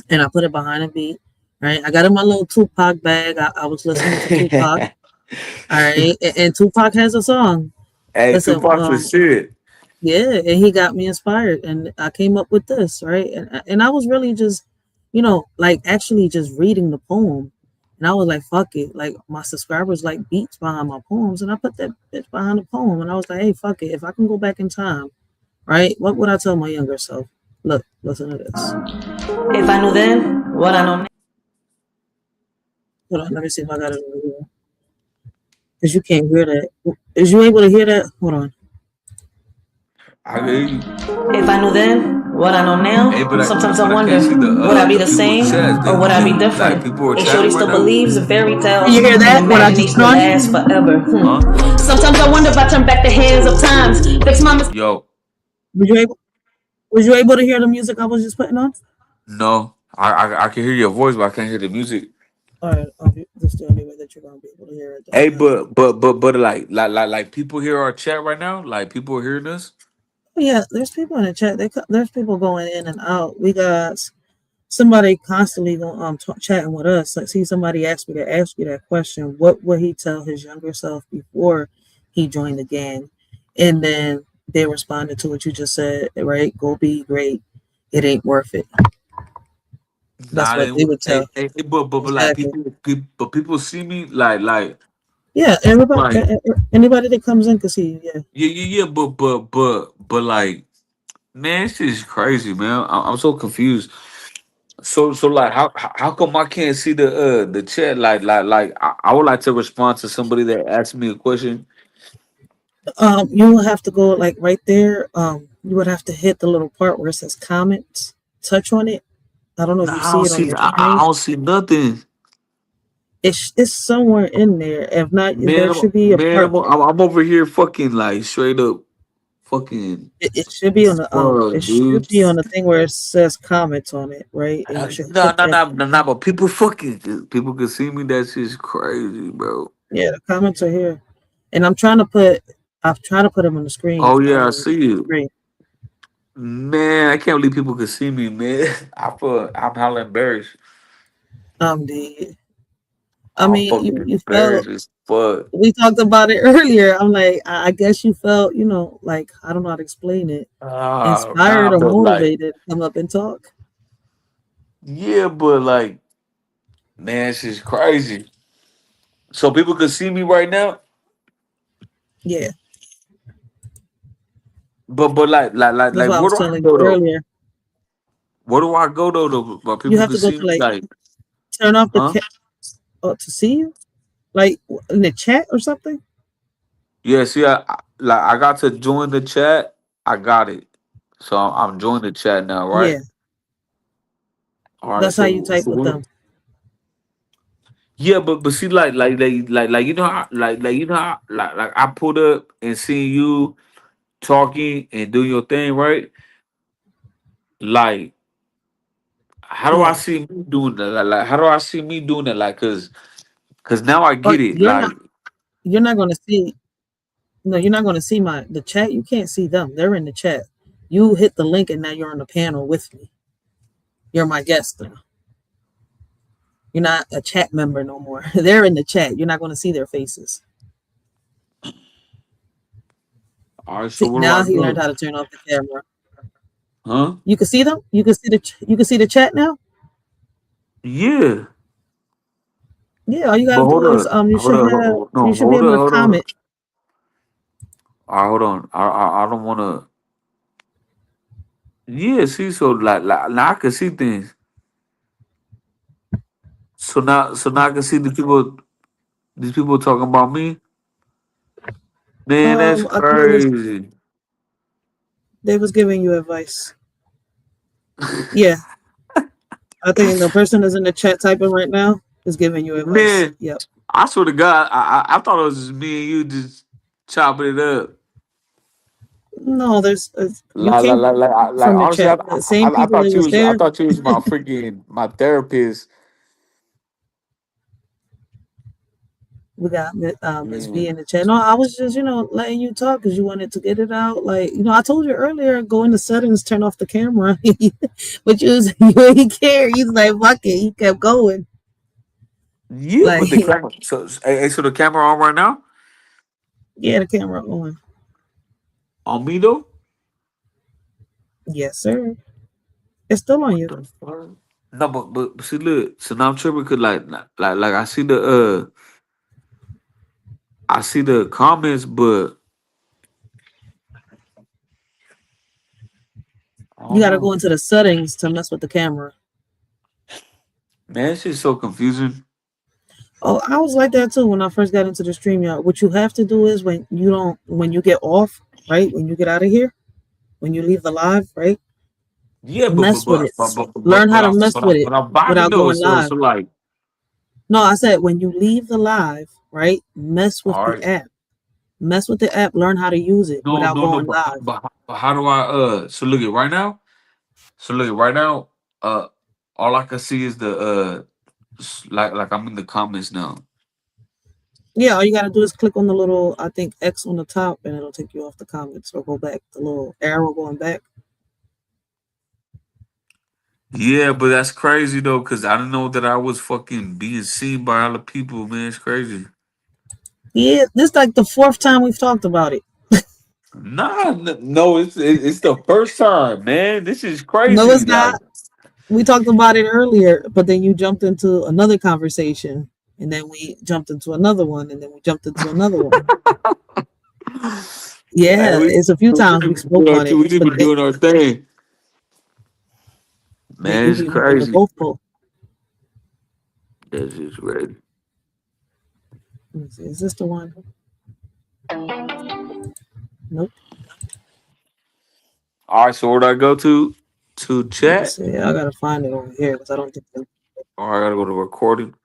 and I put it behind a beat. Right, I got in my little Tupac bag. I was listening to Tupac. All right, and Tupac has a song. Hey, Listen, Tupac was shit. yeah, and he got me inspired, and I came up with this, right? And I was really just, like actually just reading the poem, and I was like, fuck it, like my subscribers like beats behind my poems, and I put that bitch behind the poem, and I was like, hey, fuck it, if I can go back in time, right? What would I tell my younger self? Look, listen to this. If I knew then what I know now. Hold on, let me see if I got it over here, because you can't hear that. Is you able to hear that? Hold on. I hear you. If I knew then what I know Hey, now, sometimes I wonder, can't see would I be the people same chats. or would I be Like different? people are And chatting Shorty right still now. believes in fairy tales. Can you hear that? And What I just imagination put on? lasts forever. Huh? Sometimes I wonder if I turn back the hands of times. Fix my mistakes. Yo, Was you able? Was you able to hear the music I was just putting on? no. I can hear your voice, but I can't hear the music. All right, this is the only way that you're gonna be able to hear it. Hey, Then. but like people hear our chat right now. Like people are hearing us. Yeah, there's people in the chat. There's people going in and out. We got somebody constantly going chatting with us. Like, see, somebody asked me to ask you that question. What would he tell his younger self before he joined the gang? And then they responded to what you just said. Right? Go be great. It ain't worth it. That's Nah, what they would tell. but like Exactly. people see me like Yeah. Everybody. like Anybody that comes in can see you. Yeah. yeah. But like man, this is crazy, man. I'm so confused. So like how come I can't see the chat? Like I would like to respond to somebody that asked me a question. You will have to go like right there. You would have to hit the little part where it says comments. Touch on it. I don't know if Nah, you see it on your I screen. don't see nothing. It's somewhere in there. If not, Man, there should be a part. I'm over here fucking like straight up fucking It should be on the fuck, It dude. should be on the thing where it says comments on it, right? And you should No, click no, that. no, no, no, but people can see me. That's just crazy, bro. Yeah, the comments are here, and I'm trying to put. I've tried to put them on the screen. Oh yeah, I see you. Screen. Man, I can't believe people can see me, man. I'm hella embarrassed. The. I I'm mean, fucking you felt. embarrassed as fuck. We talked about it earlier. I'm like, I guess you felt, like I don't know how to explain it, Nah, inspired or but like, motivated to come up and talk. yeah, but like, man, it's just crazy. So people can see me right now, Yeah, but that's what I where was do I telling you go though? earlier. Where do I go though? But You people have can to go see to me, like like, turn off the huh? to see you, like in the chat or something. Yeah, see, like I got to join the chat. I got it. So I'm joining the chat now, right? Yeah, All right. that's how you So, type so with them. yeah, but see, like you know how, you know how, like I pulled up and seen you talking and doing your thing, right? Like, how do I Yeah. see me doing that? Like, how do I see me doing that? Like, cause now I Or get it. Like, you're not gonna see. No, you're not gonna see the chat. You can't see them. They're in the chat. You hit the link and now you're on the panel with me. You're my guest now. You're not a chat member no more. They're in the chat. You're not gonna see their faces. all right. So See, where do now I he learned go? how to turn off the camera. Huh? You can see them. You can see the chat now. Yeah. Yeah, all you But gotta hold do is up, hold up, you no, should be hold able up, to hold up, hold up. comment. All right, hold on. I don't want to. Yeah, see, so like now I can see things. So now I can see these people talking about me. Man, that's I think crazy. they was giving you advice. Yeah, I think the person that's in the chat typing right now is giving you advice. Man, Yep. I swear to God, I thought it was just me and you just chopping it up. No, you came Like from the honestly, chat. The same I people that thought you was was I there. thought you was my freaking my therapist. We got Miss V Man, in the chat. No, I was just letting you talk because you wanted to get it out. Like I told you earlier, go into settings, turn off the camera. But you ain't care. He's like fuck it. He kept going. yeah, Like but the camera. So the camera on right now yeah, the camera on. on me though. Yes, sir. It's still on What you. the fuck? No, but see, look. So now I'm tripping because like I see the comments, but I You don't got to go know. into the settings to mess with the camera. Man, it's just so confusing. Oh, I was like that too when I first got into the stream, y'all. What you have to do is when you get off, right? When you get out of here, when you leave the live, right? Yeah, Mess with it. Learn how to mess with it but I'm vibing without though. going So live. so like, No, I said when you leave the live, right? Mess with all the right. app. Mess with the app. Learn how to use it No, without no, no. going live. But how do I So look at right now. So look at right now. All I can see is the like I'm in the comments now. Yeah, all you gotta do is click on the little, I think, X on the top, and it'll take you off the comments or go back. The little arrow going back. Yeah, but that's crazy though, cause I didn't know that I was fucking being seen by other people. Man, it's crazy. Yeah, this is like the fourth time we've talked about it. Nah, no, it's the first time, man. This is No, crazy. it's Like, not. We talked about it earlier, but then you jumped into another conversation, and then we jumped into another one, and then we jumped into another one. hey, Yeah, it's a few times we spoke on it, we just but been doing our thing. Man, you it's be looking at crazy. both posts. That's just crazy. Is this the one? Nope. All right, so where do I go to? To Let me chat? see. I gotta find it over here because I don't think. Or I gotta go to recording.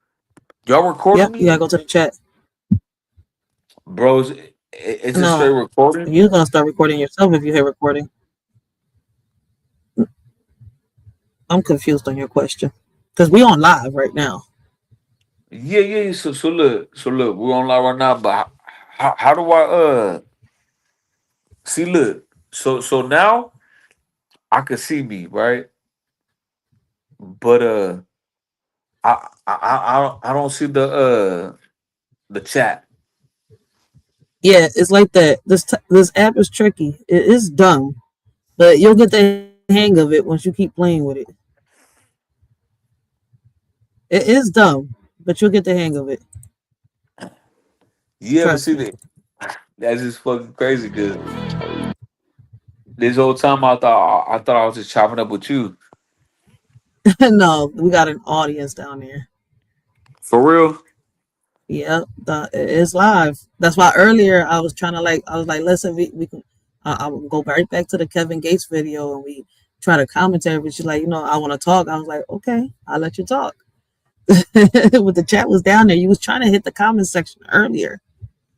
Y'all recording Yep, you me? gotta go to the chat. Bros, it's a straight No, recording? you're gonna start recording yourself if you hit recording. I'm confused on your question because we on live right now. Yeah, yeah. So look, we're on live right now, but how do I see look. So now I can see me, right? But I don't see the chat. Yeah, it's like that. This app is tricky. It is dumb, but you'll get the hang of it once you keep playing with it. It is dumb, but you'll get the hang of it. Yeah, but Trust see me. that that's just fucking crazy because this whole time I thought I was just chopping up with you. No, we got an audience down there. For real? Yeah, it's live. That's why earlier I was like, listen, we can. I would go right back to the Kevin Gates video and we try to commentary, but she's like, I want to talk. I was like, okay, I'll let you talk. But the chat was down there. You was trying to hit the comment section earlier.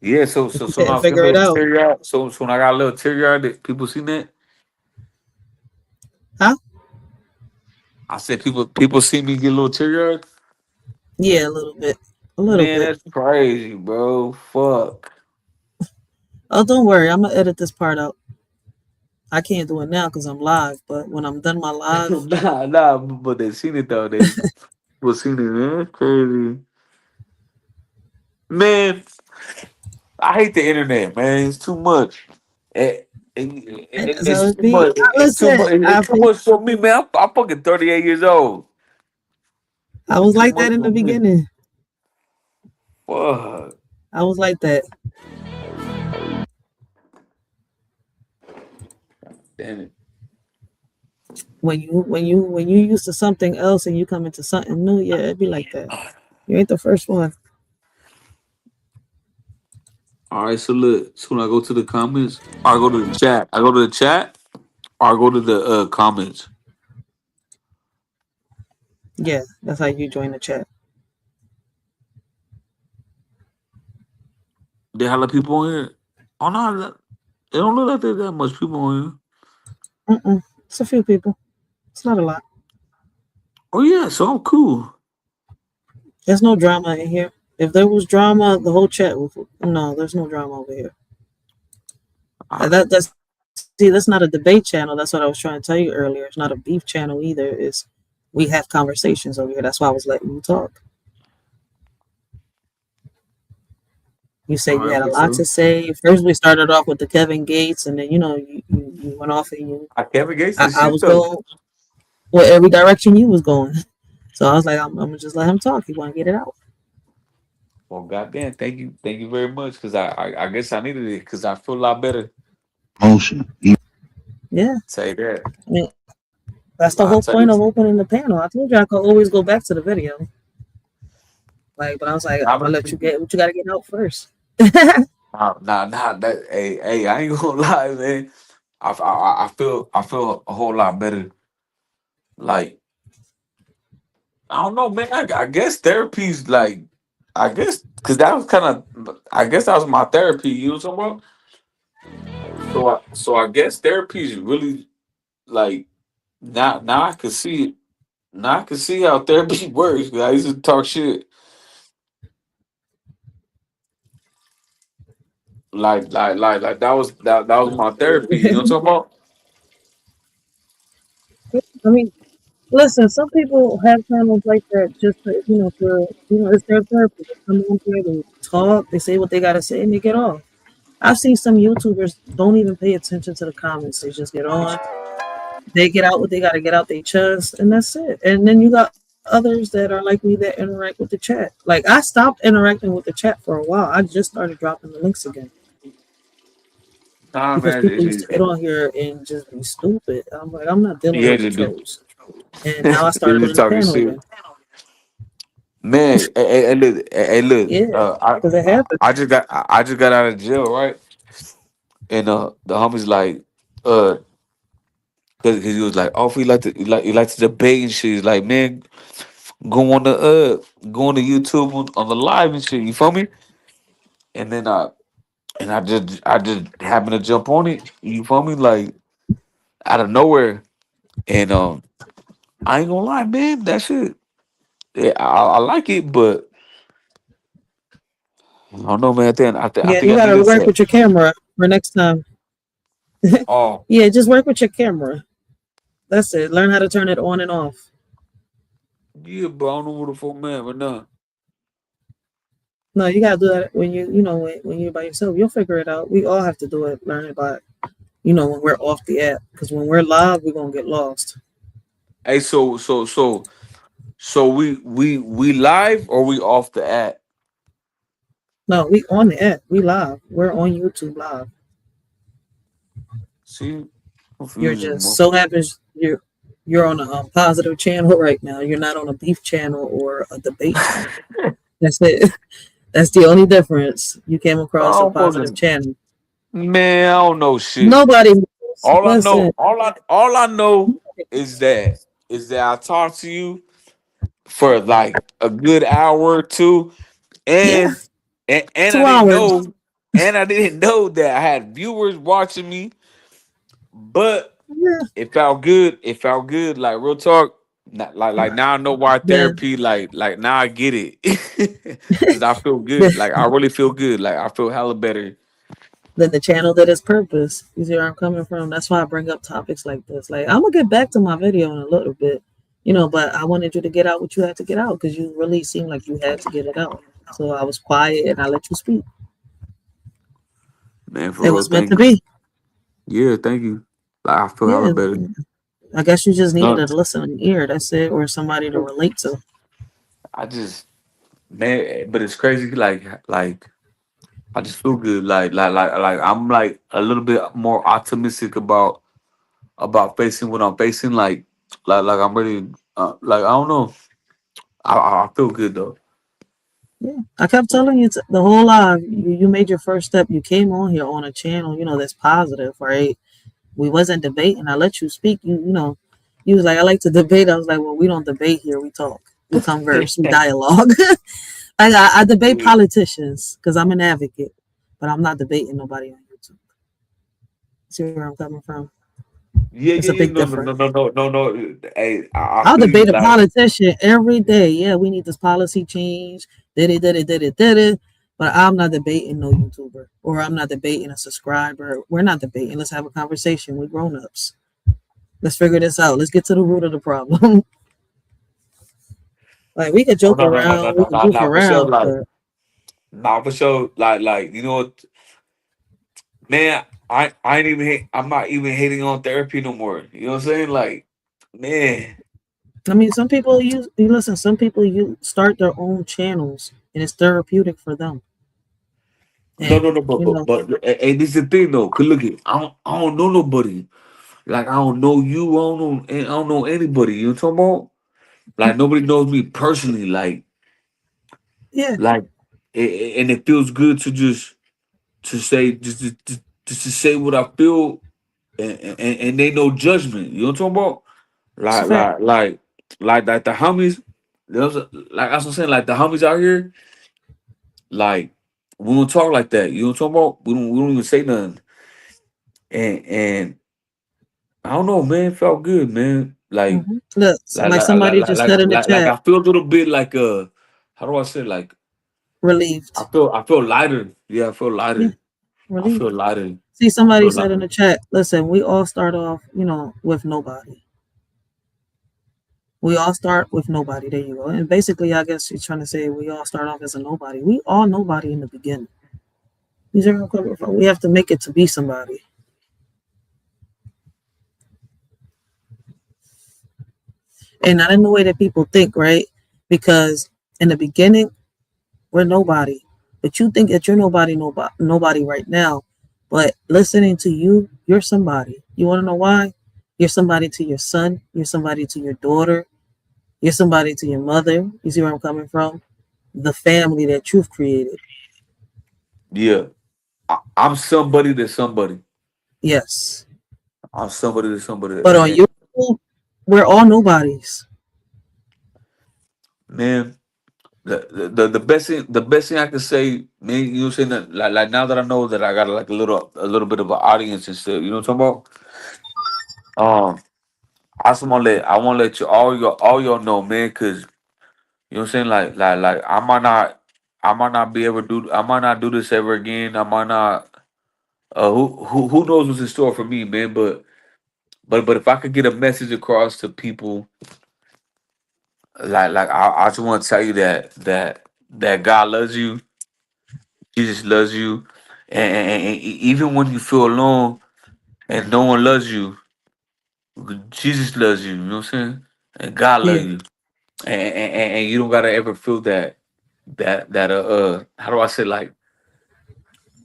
Yeah, so You when couldn't I get a figure it little out. teary eyed, so when I got a little teary eyed, that people seen that? Huh? I said people see me get a little teary eyed. Yeah, a little bit. A little Man, bit. that's crazy, bro. Fuck. Oh, don't worry. I'm going to edit this part out. I can't do it now because I'm live, but when I'm done my live, Nah, but they seen it though. They people seen it, man. That's crazy. Man, I hate the internet, man. It's too much. so It's it too be, much. It's too listen, much. It's too much for me, man. I'm fucking 38 years old. I was It's too like that much in for the me. beginning. Fuck. I was like that. Damn it. When you used to something else and you come into something new, yeah, it'd be like that. You ain't the first one. All right, so look. So when I go to the comments, I go to the chat. I go to the chat, or I go to the comments. Yeah, that's how you join the chat. They have a lot of people on here. Oh no, it don't look like there's that much people on here. It's a few people. It's not a lot. Oh yeah, so I'm cool. There's no drama in here. If there was drama, the whole chat would. No, there's no drama over here. That's not a debate channel. That's what I was trying to tell you earlier. It's not a beef channel either. It's we have conversations over here. That's why I was letting you talk. You said All you right, had a for lot sure. to say. First, we started off with the Kevin Gates, and then you went off and you. Kevin Gates I, is I shit was though. going well every direction you was going. So I was like, I'm gonna just let him talk. He want to get it out. Well, goddamn, thank you very much. Because I guess I needed it because I feel a lot better. Motion. Yeah, Say that. I mean that's the I'll whole tell you. point of opening the panel. I told you I could always go back to the video. But I was like, I'm gonna let you get what you gotta get out first. Nah. That hey, I ain't gonna lie, man. I feel a whole lot better. Like I don't know, man. I guess therapy's like, I guess because that was kind of, I guess that was my therapy. You know what I'm talking about? So I guess therapy is really like now I can see it. Now I can see how therapy works. 'Cause I used to talk shit like that was my therapy. You know what I'm talking about? I mean, listen, some people have channels like that just to, it's their therapy. They come on here, they talk, they say what they gotta say, and they get off. I've seen some YouTubers don't even pay attention to the comments. They just get on, they get out what they gotta get out their chest, and that's it. And then you got others that are like me that interact with the chat. Like I stopped interacting with the chat for a while. I just started dropping the links again Nah, because man. people used to get on here and just be stupid. I'm like, I'm not dealing Yeah, with the they do. trolls. And now I They started just putting the talking panel shit. again. Man, look. Yeah, because it happens. I just got out of jail, right? And the homie's like, because he was like, oh, if you like to debate and shit. He's like, man, go on the YouTube on the live and shit. You feel me? And then I just happened to jump on it. You feel me? Like out of nowhere. And I ain't gonna lie, man. That shit, yeah, I like it, but I don't know, man. I Yeah, think you I gotta needed work that. with your camera for next time. Oh Yeah, just work with your camera. That's it. Learn how to turn it on and off. yeah, but I don't know what the fuck, man. But nah. No, you gotta do that when when you're by yourself. You'll figure it out. We all have to do it. Learn about it. When we're off the app, because when we're live, we're gonna get lost. Hey, so we live or we off the app? No, we on the app. We live. We're on YouTube live. See, You're confusing, just so motherfucker. happens you're on a positive channel right now. You're not on a beef channel or a debate channel. That's it. That's the only difference. You came across a I'm positive fucking. channel. Man, I don't know shit. Nobody knows. All I Listen, know, all I know is that I talked to you for like a good hour or two, yeah, and and I two didn't hours. know, that I had viewers watching me, but Yeah, it felt good. It felt good. Like real talk. Like now I know why then, therapy. Like now I get it, because I feel good. Like I really feel good. Like I feel hella better. then the channel did its purpose. You see where I'm coming from? That's why I bring up topics like this. Like I'm gonna get back to my video in a little bit, but I wanted you to get out what you had to get out because you really seemed like you had to get it out. So I was quiet and I let you speak. Man, for It real, was meant thank to you. be. Yeah, thank you. Like I feel hella Yeah. better. I guess you just needed No, a listening ear. That's it, or somebody to relate to. I just man, but it's crazy. Like I just feel good. Like I'm like a little bit more optimistic about facing what I'm facing. Like I'm ready. Like I don't know. I feel good though. Yeah, I kept telling you the whole live. You made your first step. You came on here on a channel, that's positive, right? We wasn't debating. I let you speak. You was like, I like to debate. I was like, well, we don't debate here. We talk. We converse. We dialogue. I debate Yeah, politicians because I'm an advocate, but I'm not debating nobody on YouTube. See where I'm coming from? yeah, It's a yeah. big No, no, no, difference. no, no, no, no. Hey, I I'll feel you. debate a Like politician every day. Yeah, we need this policy change. Did it. But I'm not debating no YouTuber or I'm not debating a subscriber. We're not debating. Let's have a conversation. We're grown ups. Let's figure this out. Let's get to the root of the problem. Like we could oh joke no, no, no, no, around, we no, could no, goof no, for sure. around, Like but nah, for sure. Like you know what, man. I ain't even hate. I'm not even hating on therapy no more. You know what I'm saying? Like man. I mean, some people you listen. Some people you start their own channels and it's therapeutic for them. No, And no, no, hey, this is the thing though. Cause look, I don't know nobody. Like I don't know you. I don't know anybody. You know what I'm talking about? Like nobody knows me personally. yeah, Like, and it feels good to just to say just to say what I feel, and they no judgment. You know what I'm talking about? it's a Like fact. like like like the homies. Like that's what I'm saying. Like the homies out here. Like we don't talk like that. You know what I'm talking about? We don't even say nothing. And I don't know, man. It felt good, man. Look, Like like like like somebody like just like, said in the like, like chat, I feel a little bit like how do I say, like I relieved. feel I feel lighter. Yeah, I feel Yeah, lighter. I relieved. feel lighter. See, I somebody feel said in lighter. the chat, listen, we all start off, with nobody. We all start with nobody. There you go. And basically, I guess she's trying to say we all start off as a nobody. We all nobody in the beginning. These are coming from. We have to make it to be somebody. And not in the way that people think, right? Because in the beginning, we're nobody. But you think that you're nobody right now. But listening to you, you're somebody. You want to know why? You're somebody to your son. You're somebody to your daughter. You're somebody to your mother. You see where I'm coming from? The family that you've created. Yeah, I'm somebody to somebody. Yes. I'm somebody to somebody, But on YouTube, we're all nobodies. man. The best thing I can say, man. You know what I'm saying? That, like now that I know that I got like a little bit of an audience and stuff. You know what I'm talking about? I want to let you all y'all know, man, because you know what I'm saying. Like I might not be able to do. I might not do this ever again. I might not. Who knows what's in store for me, man? But if I could get a message across to people, I just want to tell you that God loves you, Jesus loves you, and even when you feel alone and no one loves you, Jesus loves you. You know what I'm saying? And God loves Yeah. you, and you don't gotta ever feel that how do I say, like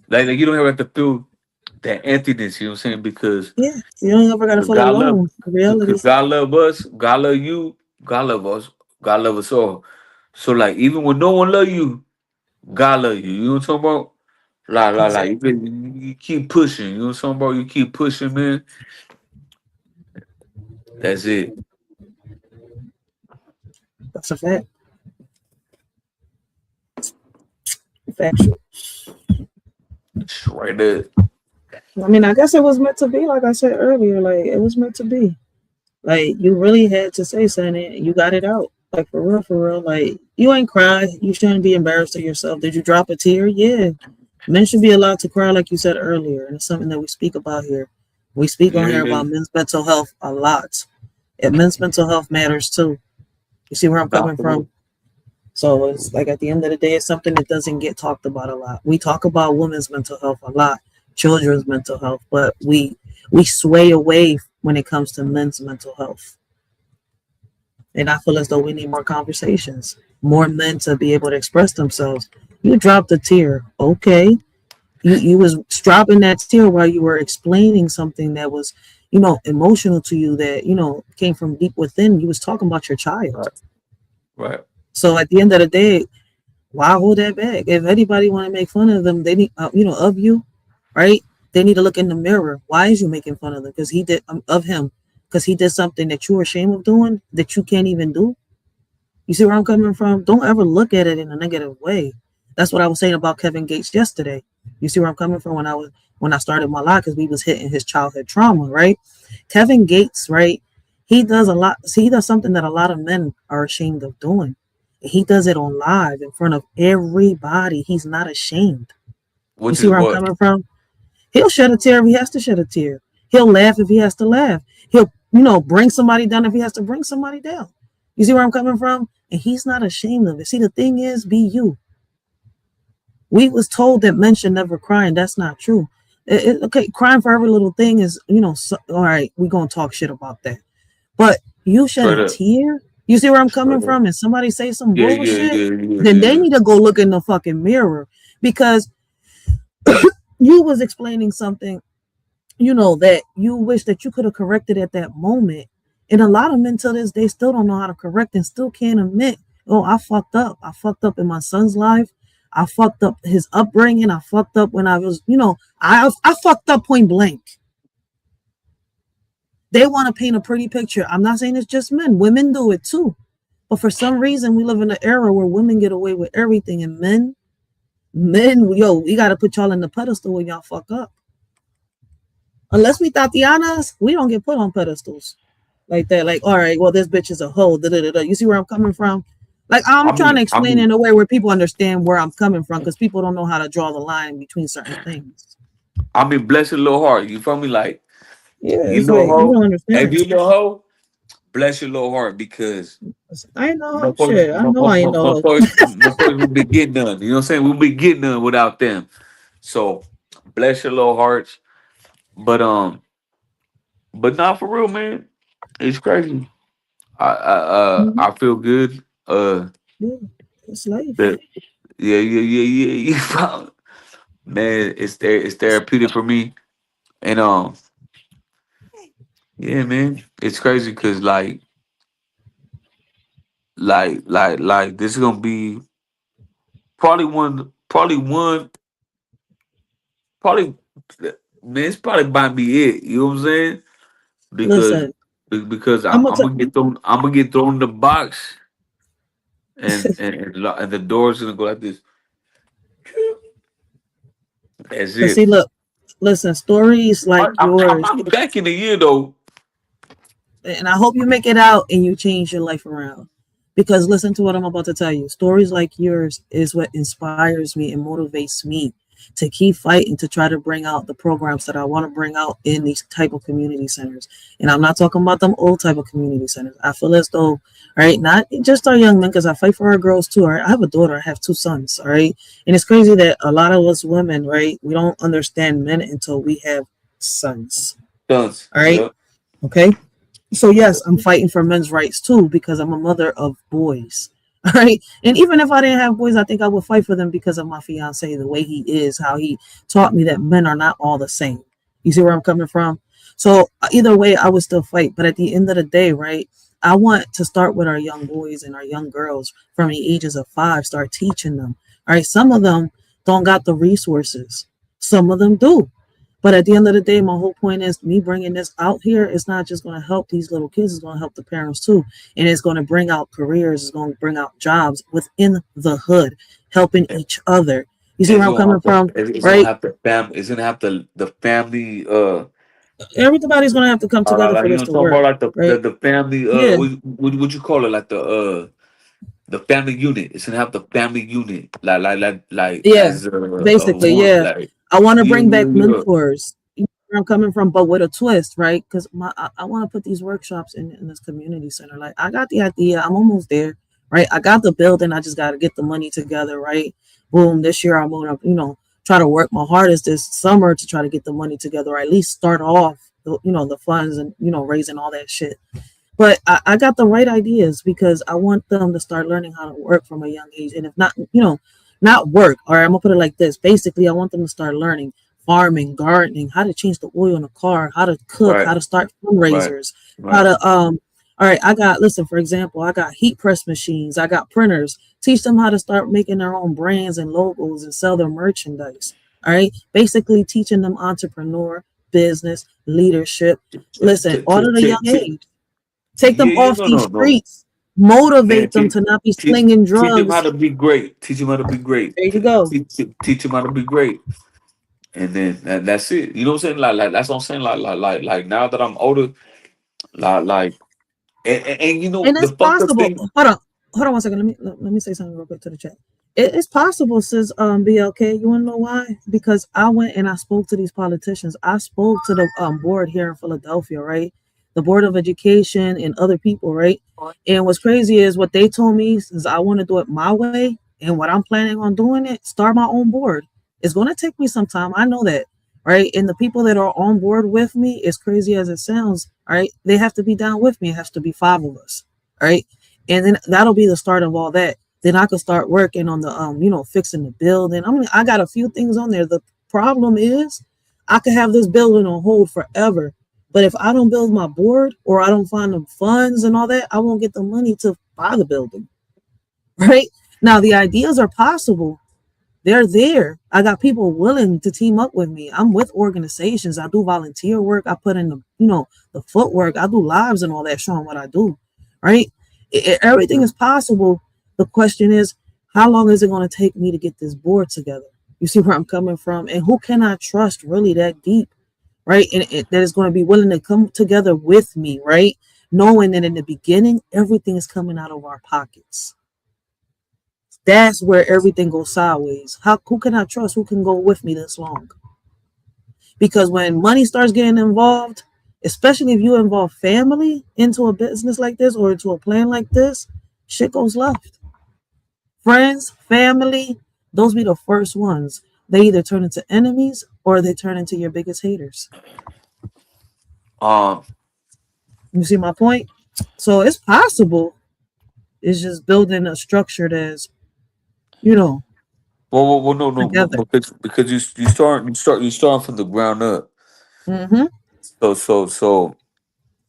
you don't ever have to feel that emptiness. You know what I'm saying? Because Yeah. You don't ever got to feel God love, alone. In reality. because God love us, God love you, God love us, God love us all. So like even when no one love you, God love you. You know what I'm talking about? You, you keep pushing. You know what I'm saying, bro? You keep pushing, man. That's it. That's a fact. Factual. Right there. I mean, I guess it was meant to be, like I said earlier. Like, it was meant to be. Like, you really had to say something, and you got it out. Like, for real, for real. Like, you ain't cry. You shouldn't be embarrassed of yourself. Did you drop a tear? Yeah. Men should be allowed to cry, like you said earlier. And it's something that we speak about here. We speak on Yeah, here about men's mental health a lot. And men's mental health matters too. You see where I'm coming from? So it's like at the end of the day, it's something that doesn't get talked about a lot. We talk about women's mental health a lot, children's mental health, but we sway away when it comes to men's mental health. And I feel as though we need more conversations, more men to be able to express themselves. You dropped a tear, okay? You was dropping that tear while you were explaining something that was, emotional to you, that came from deep within. You was talking about your child. Right. So at the end of the day, why hold that back? If anybody want to make fun of them, they need, of you, right? They need to look in the mirror. Why is you making fun of them? Because he did because he did something that you're ashamed of doing, that you can't even do. You see where I'm coming from? Don't ever look at it in a negative way. That's what I was saying about Kevin Gates yesterday. You see where I'm coming from when I started my life, because we was hitting his childhood trauma, right? Kevin Gates, right? He does something that a lot of men are ashamed of doing. He does it on live in front of everybody. He's not ashamed. You see where I'm coming from? He'll shed a tear if he has to shed a tear. He'll laugh if he has to laugh. He'll, bring somebody down if he has to bring somebody down. You see where I'm coming from? And he's not ashamed of it. See, the thing is, be you. We was told that men should never cry, and that's not true. Okay, crying for every little thing is, all right, we're going to talk shit about that. But you shed a tear? You see where I'm coming from? And somebody say some bullshit, then they need to go look in the fucking mirror, because you was explaining something, that you wish that you could have corrected at that moment. And a lot of men till this day still don't know how to correct and still can't admit, oh, I fucked up. I fucked up in my son's life. I fucked up his upbringing. I fucked up when I was, I fucked up point blank. They want to paint a pretty picture. I'm not saying it's just men. Women do it too. But for some reason, we live in an era where women get away with everything. And men, we got to put y'all in the pedestal when y'all fuck up. Unless we Tatianas, we don't get put on pedestals like that. Like, all right, well, this bitch is a hoe. You see where I'm coming from? Like, I'm trying to explain in a way where people understand where I'm coming from, because people don't know how to draw the line between certain things. Bless your little heart. You feel me? Like, yeah, you know, like, you don't understand. If you know hoe, bless your little heart, because I know shit. I know I ain't know. My boys will be getting done. You know what I'm saying? We'll be getting done without them. So bless your little hearts. But not for real, man. It's crazy. I feel good. Yeah, it's life. Yeah. Man, it's therapeutic for me. And yeah, man, it's crazy because like this is gonna be probably man, it's probably might be it. You know what I'm saying? Listen, Because I'm gonna get thrown in the box, and the door's gonna go like this. That's it. See, look, listen, stories like yours. I'll be back in a year though. And I hope you make it out and you change your life around. Because listen to what I'm about to tell you. Stories like yours is what inspires me and motivates me to keep fighting, to try to bring out the programs that I want to bring out in these type of community centers. And I'm not talking about them old type of community centers. I feel as though, right, not just our young men, because I fight for our girls too. Right? I have a daughter. I have 2 sons. All right. And it's crazy that a lot of us women, right, we don't understand men until we have sons. Sons. All right. Yep. Okay. So yes, I'm fighting for men's rights too, because I'm a mother of boys. All right. And even if I didn't have boys, I think I would fight for them because of my fiance, the way he is, how he taught me that men are not all the same. You see where I'm coming from? So either way, I would still fight. But at the end of the day, right, I want to start with our young boys and our young girls from the ages of 5, start teaching them. All right. Some of them, don't got the resources. Some of them do. But at the end of the day, my whole point is me bringing this out here. It's not just going to help these little kids. It's going to help the parents too. And it's going to bring out careers. It's going to bring out jobs within the hood, helping each other. You see It's where I'm gonna coming have to. from, It's gonna right? have to It's gonna have to the family. Everybody's going to have to come together for Like you this know, to talking work, about like right? the family. Yeah, What you call it? Like the family unit. It's gonna have the family unit. Like yeah. as a Basically, one. yeah. Like I want to yeah, bring back yeah, mentors. You know where I'm coming from, but with a twist, right? Because I want to put these workshops in this community center. Like I got the idea, I'm almost there, right? I got the building, I just got to get the money together, right? Boom. This year I'm gonna, try to work my hardest this summer to try to get the money together, or at least start off, the funds and raising all that shit. But I got the right ideas because I want them to start learning how to work from a young age. And if not, not work, or I'm gonna put it like this. Basically, I want them to start learning farming, gardening, how to change the oil in a car, how to cook, right, how to start right, fundraisers, how right. to all right, listen, for example, I got heat press machines, I got printers. Teach them how to start making their own brands and logos and sell their merchandise. All right. Basically teaching them entrepreneur, business, leadership. Listen, all at a young age. Take them Yeah, yeah, off no, these no, no. streets. Motivate Man, them to not be teach, slinging teach him how drugs. to be great. Teach him how to be great. There you go. Teach him how to be great. And then that's it. You know what I'm saying? Like that's what I'm saying. Like now that I'm older, like and you know And the it's fucked up possible. thing. Hold on 1 second. Let me say something real quick to the chat. It's possible, says BLK. You wanna know why? Because I went and I spoke to these politicians. I spoke to the board here in Philadelphia, right? The Board of Education and other people, right? And what's crazy is what they told me is I want to do it my way, and what I'm planning on doing it, start my own board. It's gonna take me some time. I know that, right? And the people that are on board with me, as crazy as it sounds, all right, they have to be down with me. It has to be 5 of us, all right? And then that'll be the start of all that. Then I could start working on the fixing the building. I mean, I got a few things on there. The problem is I could have this building on hold forever. But if I don't build my board or I don't find the funds and all that, I won't get the money to buy the building. Right? Now the ideas are possible. They're there. I got people willing to team up with me. I'm with organizations. I do volunteer work. I put in the footwork. I do lives and all that, showing what I do. Right? Everything is possible. The question is, how long is it going to take me to get this board together? You see where I'm coming from? And who can I trust really that deep? Right? And that is going to be willing to come together with me, right? Knowing that in the beginning, everything is coming out of our pockets. That's where everything goes sideways. Who can I trust? Who can go with me this long? Because when money starts getting involved, especially if you involve family into a business like this or into a plan like this, shit goes left. Friends, family, those be the first ones. They either turn into enemies or they turn into your biggest haters. Um, You see my point? So it's possible. It's just building a structure that's, no, together. because you start from the ground up. Mm-hmm. So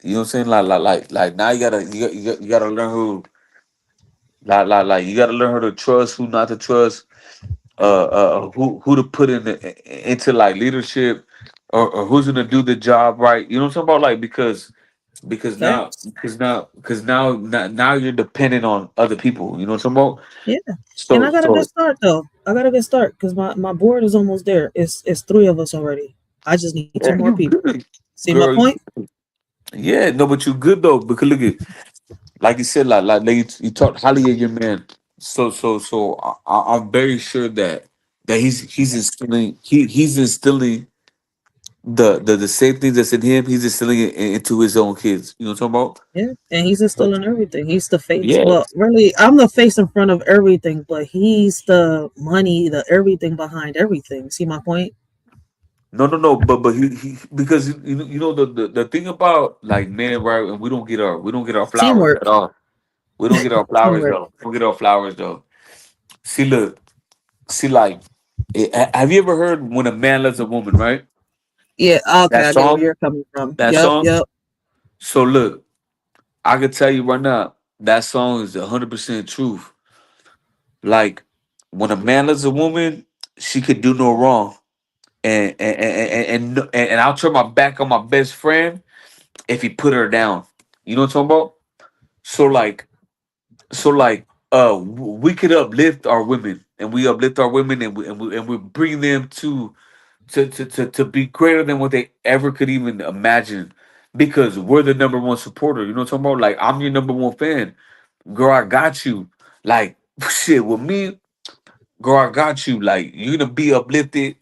you know what I'm saying? Like now you gotta learn who like you gotta learn who to trust, who not to trust, who to put into like leadership, or who's gonna do the job right. You know what I'm talking about? Like because now Facts. now you're dependent on other people. You know what I'm talking about? Yeah. And I So got a good so start though. I got a good start because my board is almost there. It's 3 of us already. I just need 2 yeah, more you people. good, See my girl. point? Yeah, no, but you good though because look at like you said, like you talked highly of your man. So I'm very sure that he's instilling he's instilling the same things that's in him. He's instilling it into his own kids. You know what I'm talking Yeah. And he's about? instilling everything. He's the face. Yeah. Well, really, I'm the face in front of everything, but he's the money, the everything behind everything. See my point? No. But he because you know the thing about like men, right? And we don't get our flowers Teamwork. at all. We don't get our flowers Teamwork. though. We don't get our flowers though. See, look, see, like, have you ever heard when a man loves a woman, right? Yeah. Okay. That I get where song, you're coming from. that Yep. song. Yep. So look, I can tell you right now, that song is 100% truth. Like when a man loves a woman, she could do no wrong, and I'll turn my back on my best friend if he put her down. You know what I'm talking about? So like, we could uplift our women, and we uplift our women, and we bring them to be greater than what they ever could even imagine, because we're the number one supporter. You know what I'm talking about? Like, I'm your number one fan, girl. I got you. Like, shit with me, girl. I got you. Like, you're gonna be uplifted.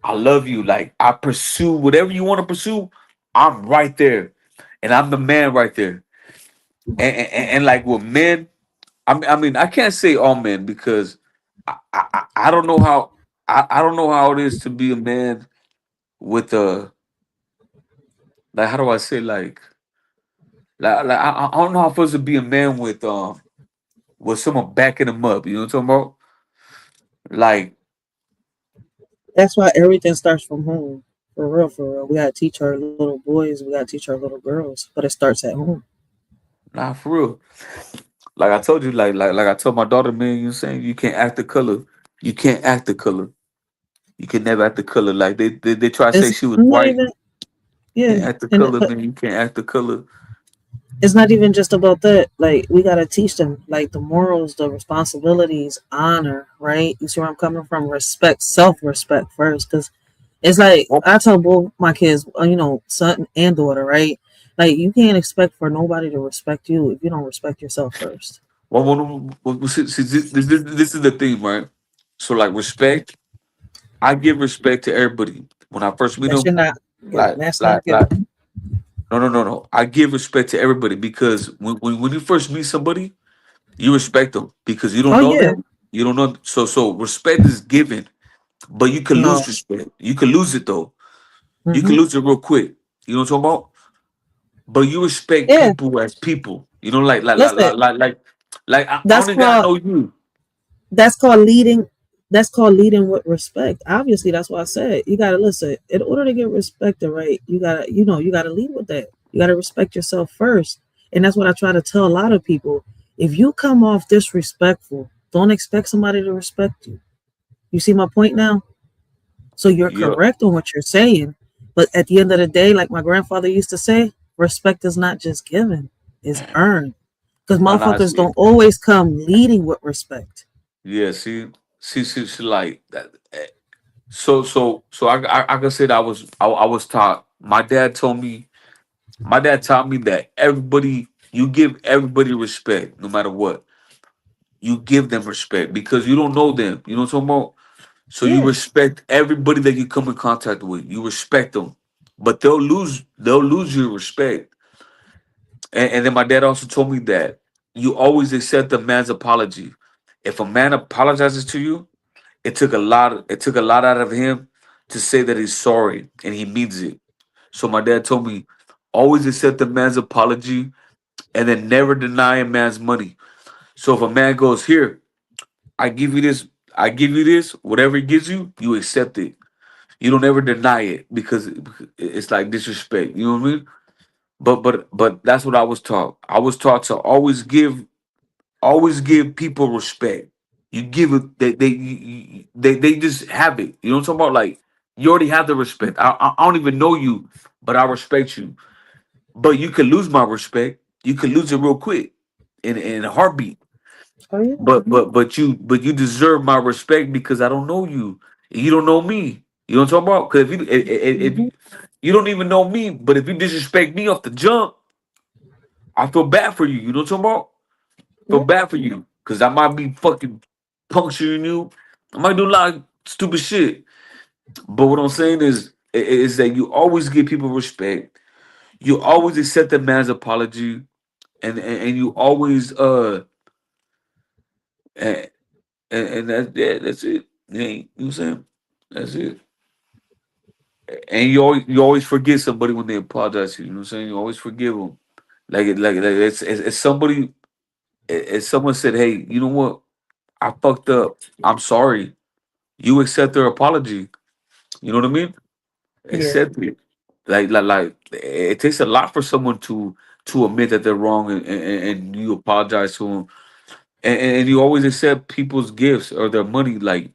I love you. Like, I pursue whatever you want to pursue. I'm right there, and I'm the man right there. And like with men, I mean, I can't say all men because I don't know how I don't know how it is to be a man with a, like, how do I say, I don't know how it feels to be a man with someone backing him up. You know what I'm talking about? Like, That's why everything starts from home. For real, for real. We gotta teach our little boys, we gotta teach our little girls, but it starts at home. nah, for real. Like I told you, like I told my daughter, man, you know what I'm saying? You can't act the color. You can't act the color. You can never act the color. Like they try to say It's she was not white. even, Can't yeah, act the and color, but man. You can't act the color. it's not even just about that. Like we gotta teach them like the morals, the responsibilities, honor, right? You see where I'm coming from? Respect, self-respect first, because it's like Well, I tell both my kids, son and daughter, right? Like you can't expect for nobody to respect you if you don't respect yourself first. see, this is the thing, right? So, like, respect. I give respect to everybody when I first meet That them. you're not giving. Like, That's like, not like. giving. No, no, no, no. I give respect to everybody because when you first meet somebody, you respect them because you don't Oh know yeah, them. You don't know. So respect is given, but you can lose no. respect. You can lose it though. You can Hmm. lose it real quick. You know what I'm talking about? But you respect Yeah, people as people. You know, listen. I That's only gotta called know you. that's called leading. That's called leading with respect. Obviously, that's why I said you gotta listen. In order to get respected, right? You gotta lead with that. You gotta respect yourself first, and that's what I try to tell a lot of people. If you come off disrespectful, don't expect somebody to respect you. You see my point now? So you're Yeah, correct on what you're saying, but at the end of the day, like my grandfather used to say, respect is not just given; it's earned. Because nah, I motherfuckers see. don't always come leading with respect. Yeah, see, like that. So I can say that I was taught. My dad taught me that you give everybody respect, no matter what. You give them respect because you don't know them. You know what I'm talking about? So you Yeah, respect everybody that you come in contact with. You respect them, but they'll lose your respect. And then my dad also told me that you always accept a man's apology. If a man apologizes to you, it took a lot out of him to say that he's sorry and he means it. So my dad told me, always accept a man's apology and then never deny a man's money. So if a man goes, here, I give you this, I give you this, whatever he gives you, you accept it. You don't ever deny it because it's like disrespect. You know what I mean? But that's what I was taught. I was taught to always give people respect. You give it, they just have it. You know what I'm talking about? Like, you already have the respect. I don't even know you, but I respect you. But you can lose my respect. You can lose it real quick in a heartbeat. oh yeah. But you deserve my respect because I don't know you. You don't know me. You know what I'm talking about? Because if Hmm. you don't even know me, but if you disrespect me off the jump, I feel bad for you. You know what I'm talking about? Feel Yeah, bad for you because I might be fucking puncturing you. I might do a lot of stupid shit. But what I'm saying is that you always give people respect. You always accept the man's apology, and you always and, and that's it. Yeah, you know what I'm saying? That's it. And you always forgive somebody when they apologize to you. You know what I'm saying? You always forgive them. Like it's somebody. If someone said, "Hey, you know what? I fucked up. I'm sorry." You accept their apology. You know what I mean? yeah, Accept it. Like it takes a lot for someone to admit that they're wrong, and you apologize to them, and you always accept people's gifts or their money. Like,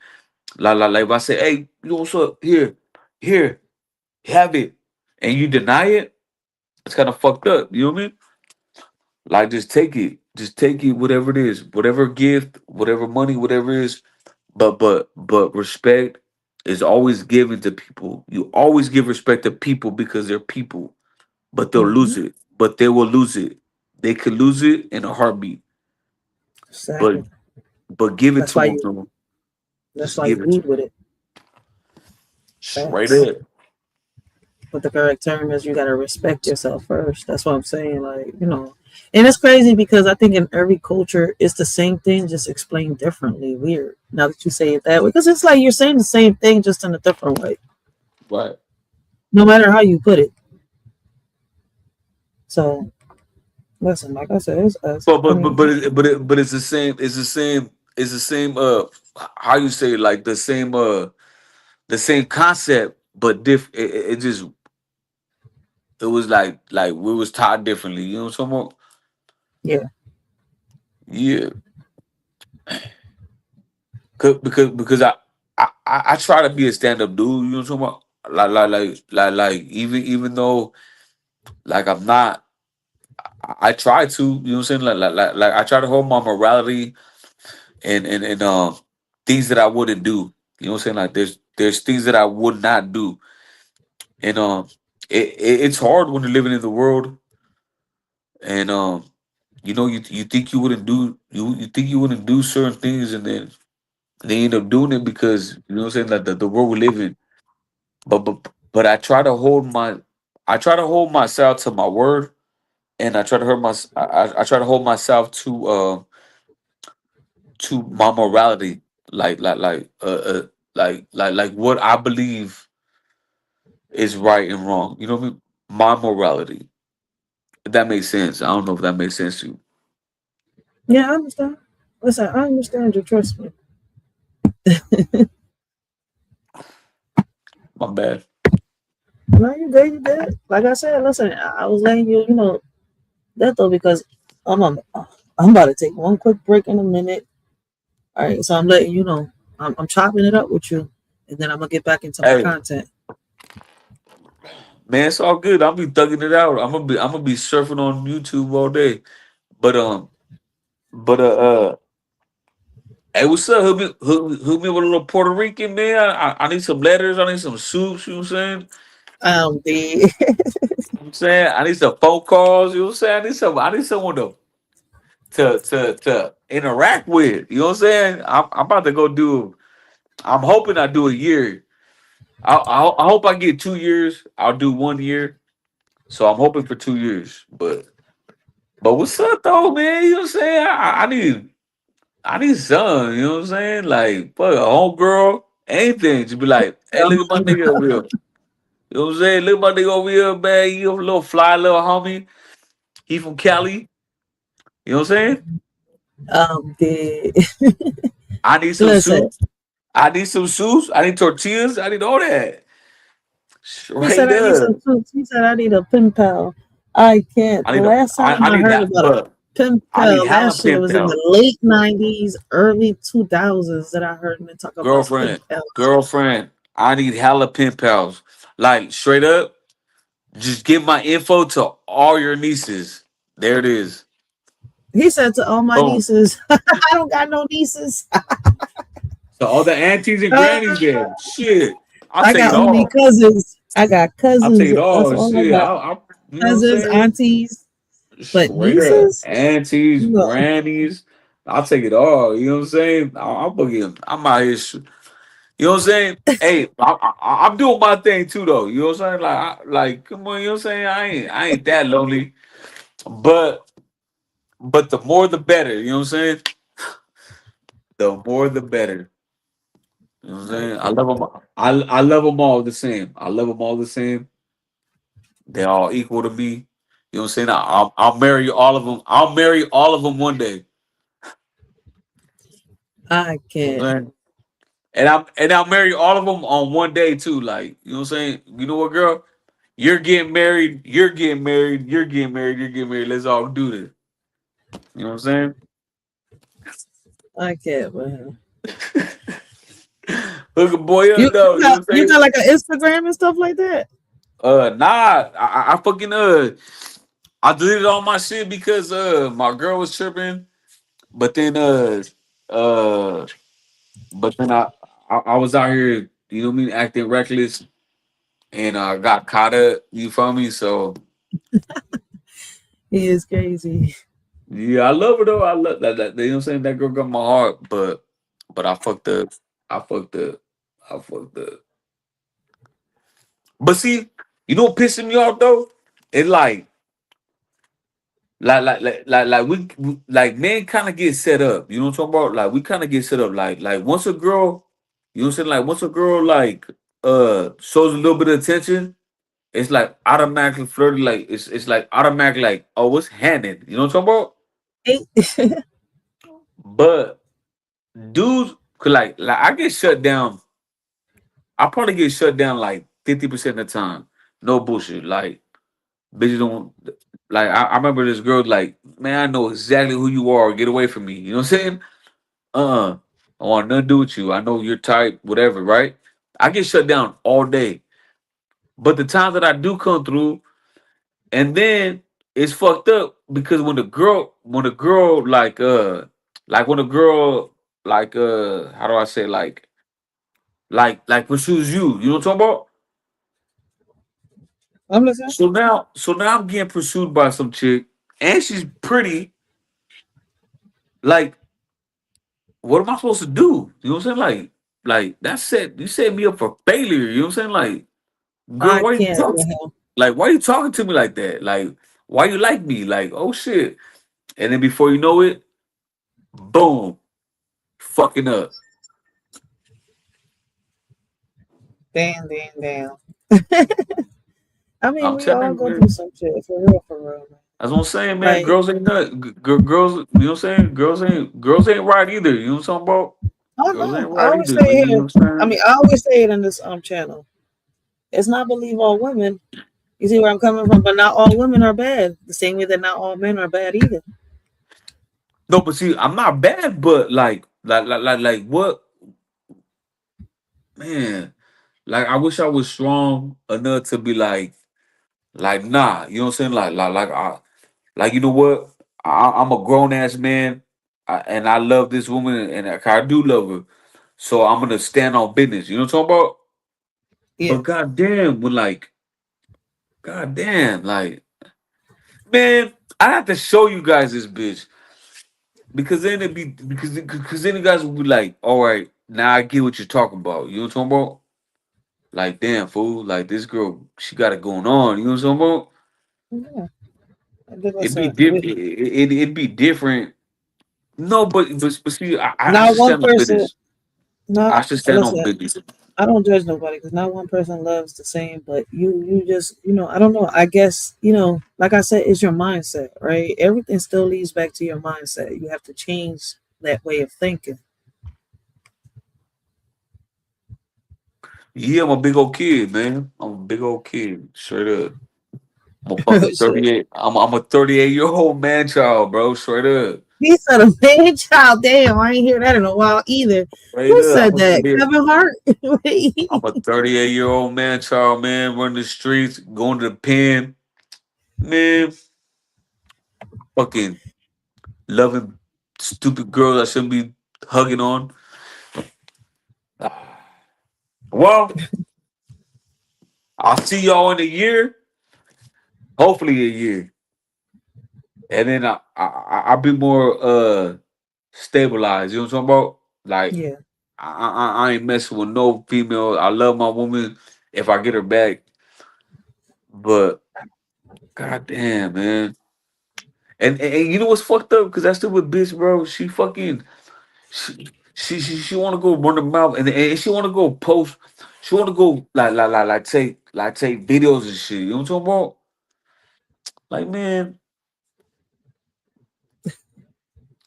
Like if I say, hey, you know what's up? Here, have it, and you deny it, it's kind of fucked up. You know what I mean? Like just take it. Just take it, whatever it is, whatever gift, whatever money, whatever it is. But respect is always given to people. You always give respect to people because they're people. But they'll Hmm. lose it. But they will lose it. They could lose it in a heartbeat. But Exactly. but give it That's to why them, you. though. That's Just why you give it to lead them. with it. Right Facts. there. But the correct term is you gotta respect yourself first. That's what I'm saying. Like, and it's crazy because I think in every culture it's the same thing, just explained differently. Weird. Now that you say it that way, because it's like you're saying the same thing just in a different way, Right. no matter how you put it. So listen, like I said, it's us. But I but but mean, but it, but, it, but it's the same. It's the same. It's the same. How you say it, like the same concept, but it just it was like we was taught differently. You know what I'm talking about? yeah, Yeah, because I try to be a stand up dude. You know what I'm talking about? Like even though like I'm not, I try to. You know what I'm saying? Like I try to hold my morality and things that I wouldn't do. You know what I'm saying? Like there's things that I would not do, and it's hard when you're living in the world, and you think you wouldn't do you think you wouldn't do certain things, and then they end up doing it because you know what I'm saying, like the world we live in. But I try to hold myself to my word, and I try to I try to hold myself to my morality, like like like uh, uh like what I believe is right and wrong. You know what I mean? My morality. If that makes sense. I don't know if that makes sense to you. yeah, I understand. Listen, I understand you. Trust me. My bad. No, you did. You did. Like I said, listen, I was letting you, that though because I'm I'm, I'm about to take one quick break in a minute. All right, so I'm letting you know. I'm chopping it up with you, and then I'm gonna get back into my Hey, content. man, it's all good. I'll be thugging it out. I'm gonna be surfing on YouTube all day. But but hey, what's up? Hook me with a little Puerto Rican, man. I need some letters. I need some soups. You know what I'm saying? The You know what I'm saying? I need some phone calls. You know what I'm saying? I need someone to interact with. You know what I'm saying? I'm about to go do. I'm hoping I do a year. I hope I get 2 years. I'll do 1 year. So I'm hoping for 2 years. But what's up though, man? You know what I'm saying? I need some. You know what I'm saying? Like fuck a homegirl, anything. Just be like, hey, look at my nigga over here. You know what I'm saying? Look at my nigga over here, man. He a little fly little homie. He from Cali. You know what I'm saying? the I need some listen. soup. I need some soups. I need tortillas. I need all that. He said Straight I need some up. soups. He said I need a pen pal. I can't. The last time I I need heard that, about a but pen I need pal, that hella shit pen was in pals. the late '90s, early 2000s that I heard him talk about pen Girlfriend, pals. girlfriend, I need hella pen pals. Like straight up, just give my info to all your nieces. There it is. He said to all my Boom. nieces, I don't got no nieces. So all the aunties and grannies there. Shit. I'll I take got it only all. cousins. I got I'll take cousins. it That's all. all I Shit. got. You know what I'm Cousins, saying? aunties, but Straight up. nieces? Aunties, No. grannies. I'll take it all. You know what I'm saying? I'm boogie. I'm out here. You know what I'm saying? Hey, I'm doing my thing too, though. You know what I'm saying? Like, come on. You know what I'm saying? I ain't that lonely, but the more the better. You know what I'm saying? The more the better. You know what I'm I saying? I can't. love them. I love them all the same. I love them all the same. They're all equal to me. You know what I'm saying? I'll marry all of them. I'll marry all of them one day. I You know what can't. I'm saying? And I'll marry all of them on one day too. Like, you know what I'm saying? You know what, girl? You're getting married. You're getting married. You're getting married. You're getting married. Let's all do this. You know what I'm I can't, man. saying? Hook a boy You up though. You know what I'm you saying? got like an Instagram and stuff like that? Nah, I fucking I deleted all my shit because my girl was tripping, but then uh but then I was out here, you know what I mean, acting reckless, and I got caught up. You feel me? So He is crazy. yeah, I love her though. I love that. You know what I'm saying? That girl got my heart, but I fucked up. I fucked up. I fucked up. But see, you know what pissing me off though? It's like like men kind of get set up. You know what I'm talking about? Like we kind of get set up. Like once a girl, you know what I'm saying? Like once a girl like shows a little bit of attention, it's like automatically flirty. Like it's like automatic. Like oh, what's happening? You know what I'm talking Ain't- about? But dudes, cause like I get shut down. I probably get shut down like 50% of the time. No bullshit. Like bitches don't like. I remember this girl like, man, I know exactly who you are. Get away from me. You know what I'm saying? I want nothing to do with you. I know your type, whatever, right? I get shut down all day. But the times that I do come through, and then it's fucked up because when a girl how do I say like pursues you, you know what I'm talking about? I'm listening. So now I'm getting pursued by some chick and she's pretty. Like, what am I supposed to do? You know what I'm saying? Like that's set. You set me up for failure. You know what I'm saying? Like, girl, I why you can't talk? with him. Like, why you talking to me like that? Like, why you like me? Like, oh shit. And then before you know it, boom, fucking up. Damn. I mean, I'm we all telling you, go man. through some shit for real, man. That's what I'm saying, man. Like, Girls ain't nut. Girls, you know what I'm saying? Girls ain't right either. You know what I'm talking about? oh Girls ain't no, I right always either, say man. You know it. what I'm I saying? mean, I always say it in this channel. It's not believe all women. You see where I'm coming from, but not all women are bad. The same way that not all men are bad either. No, but see, I'm not bad, but like what, man? Like I wish I was strong enough to be like nah. You know what I'm saying? Like you know what? I'm a grown ass man, and I love this woman, and I do love her. So I'm gonna stand on business. You know what I'm talking about? Yeah. But goddamn, goddamn, like man, I have to show you guys this bitch because then it be because then you guys will be like, all right, now I get what you're talking about. You know what I'm talking about? Like damn fool, like this girl, she got it going on. You know what I'm talking about? Yeah. And then It'd be listen, different. It'd be different. No, but see, I not should one stand on person. business. Not I should stand on listen. business. I don't judge nobody because not one person loves the same. But you just I don't know. I guess like I said, it's your mindset, right? Everything still leads back to your mindset. You have to change that way of thinking. Yeah, I'm a big old kid, man. I'm a big old kid, straight up. I'm a fucking Shit. 38. I'm a 38-year-old man child, bro. Straight up. He said a man child. Damn, I ain't hear that in a while either. Straight Who up. said that? Kevin Hart. I'm a 38-year-old man child, man, running the streets, going to the pen, man, fucking loving stupid girls I shouldn't be hugging on. Well, I'll see y'all in a year, hopefully a year. And then I'll be more stabilized. You know what I'm talking about? Like Yeah. I ain't messing with no female. I love my woman if I get her back. But goddamn, man. And you know what's fucked up? Because that stupid bitch, bro. She fucking she want to go run her mouth and she want to go post. She want to go take videos and shit. You know what I'm talking about? Like man,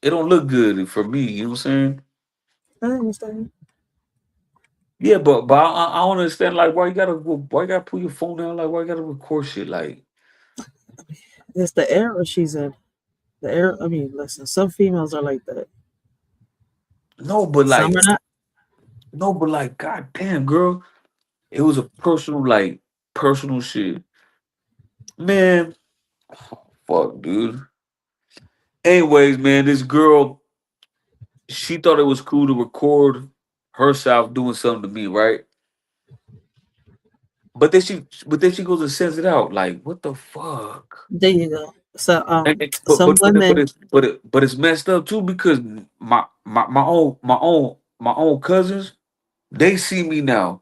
it don't look good for me. You know what I'm saying? I understand. Yeah, but I don't understand like why you gotta put your phone down, like why you gotta record shit like It's the era she's in. The era. I mean, listen. Some females are like that. no, but Some like are not. No, but like, goddamn, girl, it was a personal, like, personal shit, man. Fuck, dude. Anyways, man, this girl, she thought it was cool to record herself doing something to me, right? But then she goes and sends it out. Like, what the fuck? There you go. So But some women, it's messed up too because my own cousins, they see me now.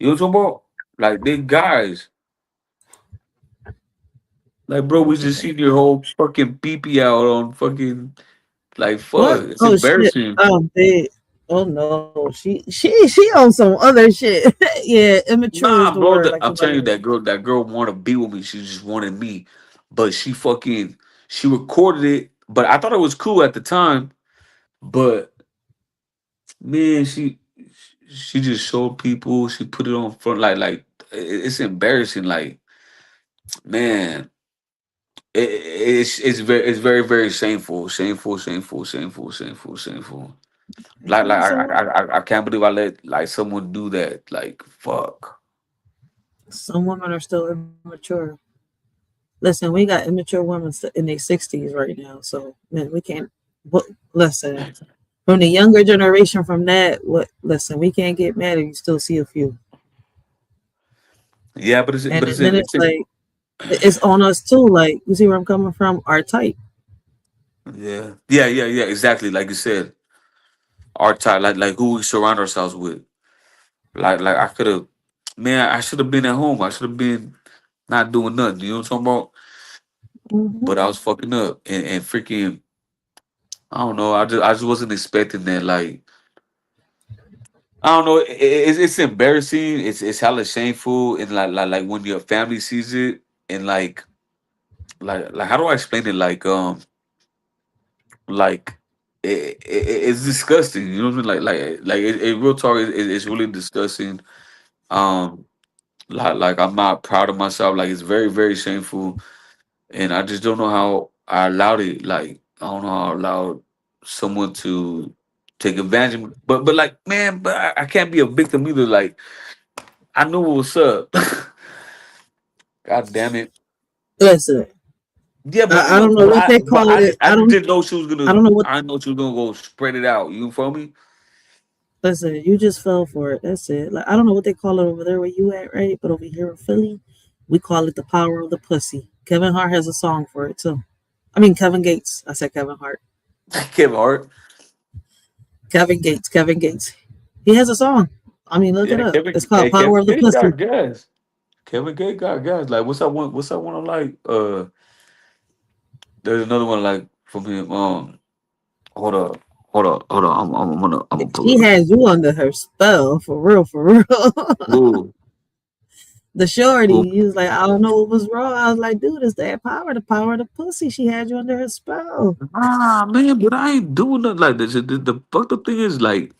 You know what I'm talking about? Like, they guys. Like, bro, we just seen your whole fucking peepee out on fucking, like, what? fuck. It's Oh shit! embarrassing. Oh big. Oh no, she on some other shit. Yeah, immature is Nah, the bro, word. Like I'm somebody telling you, else. that girl wanted to be with me. She just wanted me, but she recorded it. But I thought it was cool at the time. But man, she just showed people. She put it on front, like it's embarrassing. Like, man, it's very shameful, shameful. Like, Yeah, so I can't believe I let, like, someone do that. Like, fuck. some women are still immature. Listen, we got immature women in their 60s right now. So man, we can't. But listen, from the younger generation, from that, what? Listen, we can't get mad if you still see a few. Yeah, but it's And but it's then it's like it's on us too. Like you see where I'm coming from. Our type. yeah, exactly. Like you said, our type, like who we surround ourselves with. Like I could have, man, I should have been at home. I should have been not doing nothing. You know what I'm talking about? Hmm. But I was fucking up and freaking. I don't know. I just wasn't expecting that. Like, I don't know. It's embarrassing. It's hella shameful. And like when your family sees it, and like how do I explain it? Like it's disgusting. You know what I mean? Like real talk. It's really disgusting. Um, like I'm not proud of myself. Like, it's very very shameful, and I just don't know how I allowed it. Like, I don't know how I allowed someone to take advantage of me. But like, man, but I can't be a victim either. Like, I knew what was up. God damn it. Listen, Yeah, but I but don't know but what I they but call I, it. I just didn't know she was I gonna. don't know what. I didn't know she was gonna go spread it out. You feel me? Listen, you just fell for it. That's it. Like I don't know what they call it over there where you at, right? But over here in Philly, we call it the power of the pussy. Kevin Hart has a song for it too. I mean Kevin Gates. I said Kevin Hart. Kevin Hart. Kevin Gates. Kevin Gates. He has a song. I mean, look it Yeah, up. It's called Power Kevin of the Gates Pussy. got gas. Kevin Gates got gas. Like, what's that one? What's that one I like? There's another one like from him. Hold on. I'm gonna pull She it up. has you under her spell for real, for real. Ooh, The shorty, ooh. he was like, I don't know what was wrong. I was like, dude, it's that power, the power of the pussy. She had you under her spell. Ah, man, but I ain't doing nothing like this. The fucked up thing is, like,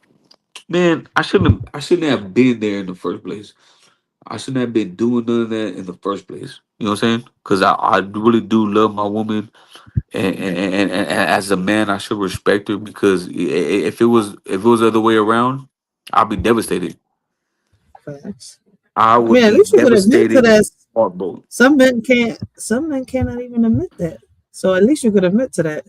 man, I shouldn't have been there in the first place. I shouldn't have been doing none of that in the first place. You know what I'm saying? Because I really do love my woman, and as a man, I should respect her because if it was the other way around, I'd be devastated. Facts. I I mean, would at be least you could admit to devastated, that. heartbroken. Some men can't. Some men cannot even admit that. So at least you could admit to that.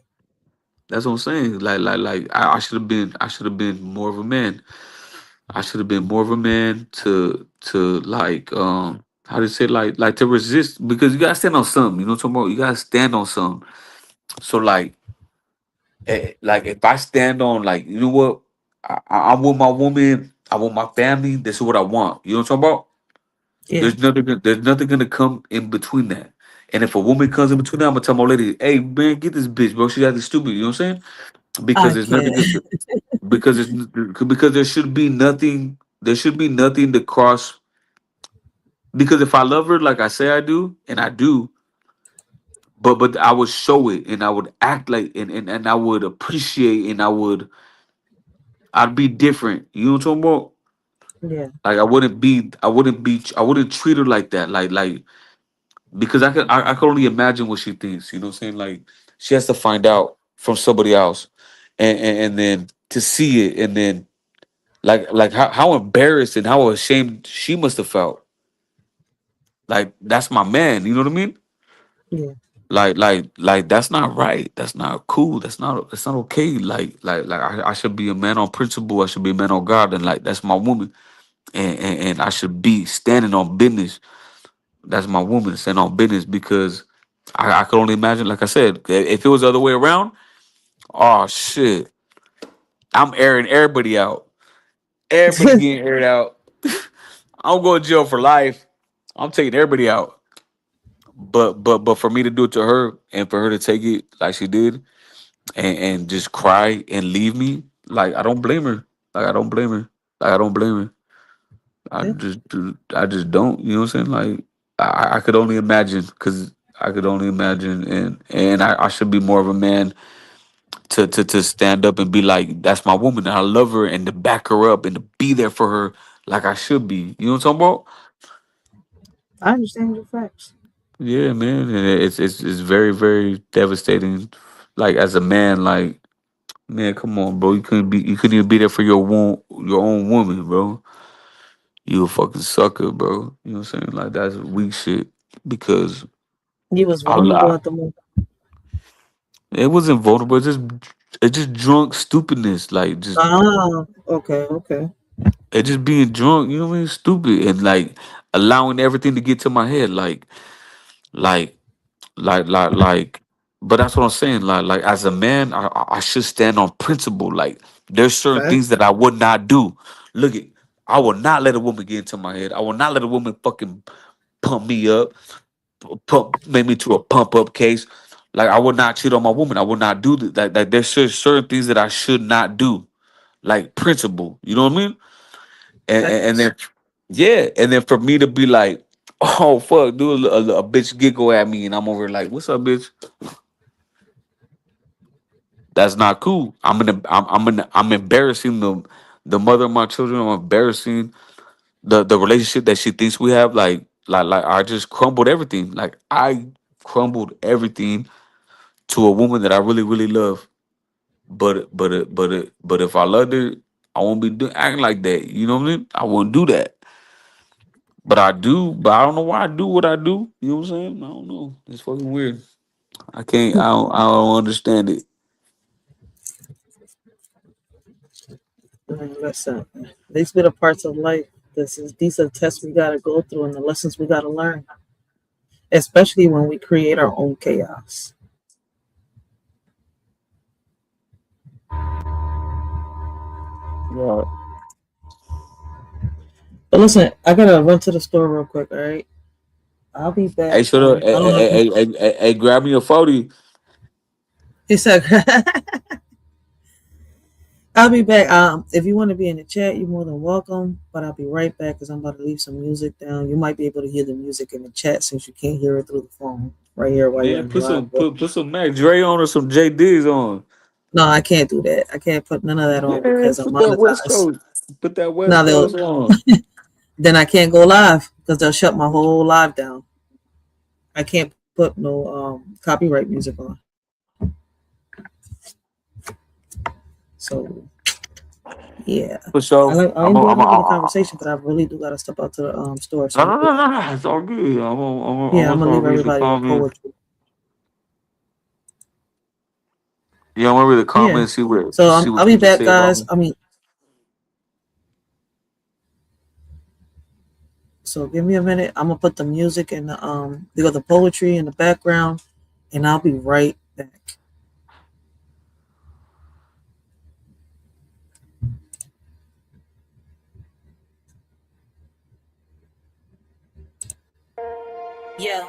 That's what I'm saying. Like I should have been more of a man. I should have been more of a man to like how to say, like to resist, because you gotta stand on something. You know what I'm talking about? You gotta stand on something. So like if I stand on, like, you know what, I'm with my woman, I want my family. This is what I want. You know what I'm talking about? Yeah. There's nothing gonna come in between that. And if a woman comes in between that, I'm gonna tell my lady, hey man, get this bitch, bro. She got this stupid. You know what I'm saying? Because I there's nothing. can't. Because there should be nothing. There should be nothing to cross. Because if I love her like I say I do, and I do, but I would show it, and I would act like, and I would appreciate, and I'd be different. You know what I'm talking about? Yeah. Like, I wouldn't treat her like that. Like because I can only imagine what she thinks. You know what I'm saying? Like, she has to find out from somebody else, and then to see it, and then Like how embarrassed and how ashamed she must have felt. Like that's my man. You know what I mean? Yeah. Like that's not right. That's not cool. That's not okay. Like I should be a man on principle. I should be a man on God, and like that's my woman, and I should be standing on business. That's my woman, standing on business because I could only imagine. Like I said, if it was the other way around, oh shit, I'm airing everybody out. Everybody getting aired out. I'm going to jail for life. I'm taking everybody out. But for me to do it to her and for her to take it like she did and just cry and leave me, like I don't blame her. Like I don't blame her. Like I don't blame her. Yeah. I just don't. You know what I'm saying? Like I could only imagine because I could only imagine and I should be more of a man to stand up and be like, that's my woman. And I love her and to back her up and to be there for her like I should be. You know what I'm talking about? I understand your facts. Yeah, man. And it's very, very devastating. Like as a man, like, man, come on, bro. You couldn't even be there for your own woman, bro. You a fucking sucker, bro. You know what I'm saying? Like that's weak shit. Because You was I, vulnerable I at the moment. it wasn't vulnerable. It's just drunk stupidness. Like just Ah, okay, okay. it just being drunk. You know what I mean? Stupid and like allowing everything to get to my head. Like like. But that's what I'm saying. Like as a man, I should stand on principle. Like there's certain Fact. things that I would not do. Look at, I will not let a woman get into my head. I will not let a woman fucking pump me up, make me to a pump up case. Like I would not cheat on my woman. I would not do that. Like there's certain things that I should not do. Like principle. You know what I mean? And Facts. then yeah, and then for me to be like, oh fuck, do a bitch giggle at me, and I'm over like, what's up, bitch? That's not cool. I'm embarrassing the mother of my children. I'm embarrassing the relationship that she thinks we have. Like I just crumbled everything. Like I crumbled everything to a woman that I really really love. But if I loved her, I won't be acting like that. You know what I mean? I won't do that. But I do. But I don't know why I do what I do. You know what I'm saying? I don't know. It's fucking weird. I can't. I don't understand it. Man, listen, these be the parts of life. These are the tests we gotta go through and the lessons we gotta learn, especially when we create our own chaos. Yeah. But listen, I gotta run to the store real quick. All right, I'll be back. Hey, shut up. I don't know if you. Hey, grab me a 40. He said, "I'll be back. If you want to be in the chat, you're more than welcome. But I'll be right back because I'm about to leave some music down. You might be able to hear the music in the chat since you can't hear it through the phone right here while you're Man, in the live. But put some Mac Dre on or some J D's on. no, I can't do that. I can't put none of that on Yeah, because I'm put that West monetized. Coast. Put that Now West they'll Coast on. then I can't go live because they'll shut my whole live down. I can't put no copyright music on. So yeah, For sure. I enjoy having the conversation, but I really do gotta step out to the store. So No. It's all good. I'm yeah, I'm gonna gonna start leave reading the everybody with comments. poetry. Yeah, I'm gonna read the Yeah. comments. See what So I'll be people back, say about guys. me. I mean, so give me a minute. I'm gonna put the music and the poetry in the background, and I'll be right back. Yeah,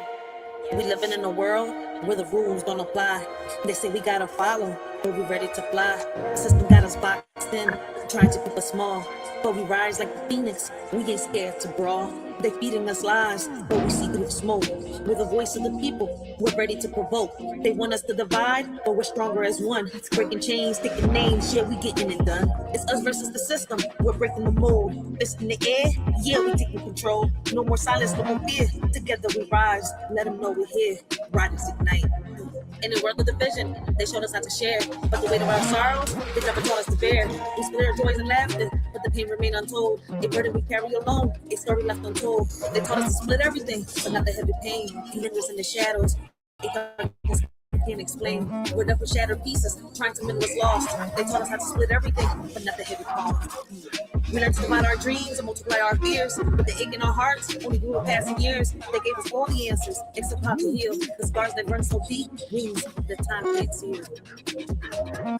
we living in a world where the rules don't apply. They say we gotta follow, but we ready to fly. The system got us boxed in, trying to keep us small. But we rise like the phoenix, we ain't scared to brawl. They feeding us lies, but we see through the smoke. We're the voice of the people, we're ready to provoke. They want us to divide, but we're stronger as one. Breaking chains, taking names, yeah, we getting it done. It's us versus the system, we're breaking the mold. Fist in the air, yeah, we taking control. No more silence, no more fear. Together we rise, let them know we're here. Riders ignite. In the world of division, they showed us how to share. But the weight of our sorrows, they never taught us to bear. We split our joys and laughter, but but the pain remained untold. A burden we carry alone, a story left untold. They taught us to split everything, but not the heavy pain. He lingers in the shadows. A darkness can't explain. We're left with shattered pieces, trying to mend what's lost. They taught us how to split everything, but not the heavy cost. We learned to divide our dreams and multiply our fears, but the ache in our hearts only grew with passing years. They gave us all the answers, except how to heal the scars that run so deep, wounds that time can't seal.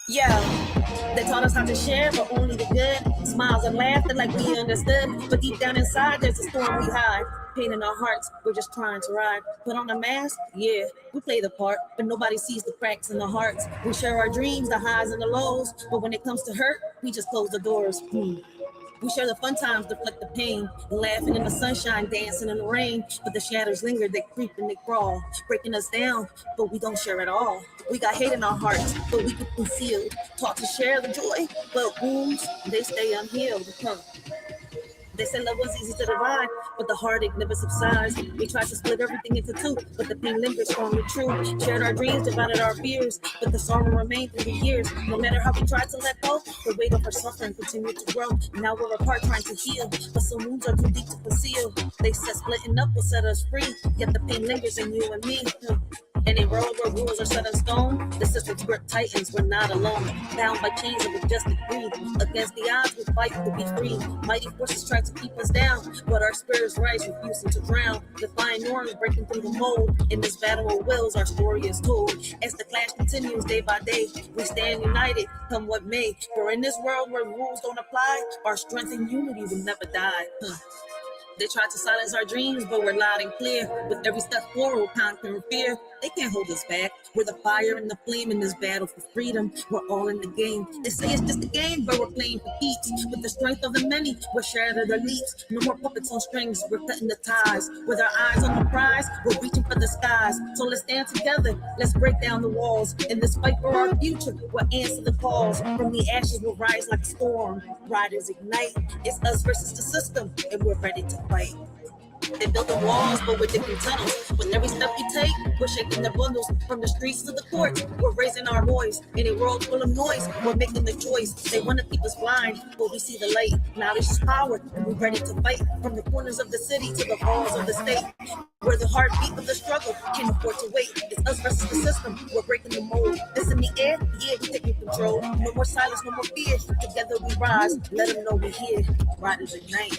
Yeah, they taught us how to share, but only the good. Smiles and laughter like we understood, but deep down inside there's a storm we hide. Pain in our hearts, we're just trying to ride. Put on a mask, yeah, we play the part, but nobody sees the cracks in the hearts. We share our dreams, the highs and the lows, but when it comes to hurt, we just close the doors. We share the fun times, deflect the pain, laughing in the sunshine, dancing in the rain. But the shadows linger, they creep and they crawl, breaking us down, but we don't share at all. We got hate in our hearts, but we keep concealed. Taught to share the joy, but wounds, they stay unhealed. They say love was easy to divide, but the heartache never subsides. We tried to split everything into two, but the pain lingers strong and true. Shared our dreams, divided our fears, but the sorrow remained through the years. No matter how we tried to let go, the weight of our suffering continued to grow. Now we're apart trying to heal, but some wounds are too deep to conceal. They said splitting up will set us free, yet the pain lingers in you and me. In a world where rules are set in stone, the system's grip tightens, we're not alone. Bound by chains of majestic greed, against the odds we fight to be free. Mighty forces try to keep us down, but our spirits rise, refusing to drown. Defying norms, breaking through the mold. In this battle of wills, our story is told. As the clash continues day by day, we stand united, come what may. For in this world where rules don't apply, our strength and unity will never die. They try to silence our dreams, but we're loud and clear. With every step forward, conquering fear. They can't hold us back. We're the fire and the flame in this battle for freedom. We're all in the game. They say it's just a game, but we're playing for keeps. With the strength of the many, we're sharing their leaps. No more puppets on strings, we're cutting the ties. With our eyes on the prize, we're reaching for the skies. So let's stand together, let's break down the walls. In this fight for our future, we'll answer the calls. From the ashes, we'll rise like a storm. Riders ignite, it's us versus the system, and we're ready to fight. They build the walls, but we're digging tunnels. With every step we take, we're shaking the bundles. From the streets to the courts, we're raising our voice. In a world full of noise, we're making the choice. They want to keep us blind, but we see the light. Knowledge is power, and we're ready to fight. From the corners of the city to the halls of the state, where the heartbeat of the struggle can't afford to wait. It's us versus the system, we're breaking the mold. It's in the air, yeah, we're taking control. No more silence, no more fear. Together we rise, let them know we're here. Riders ignite.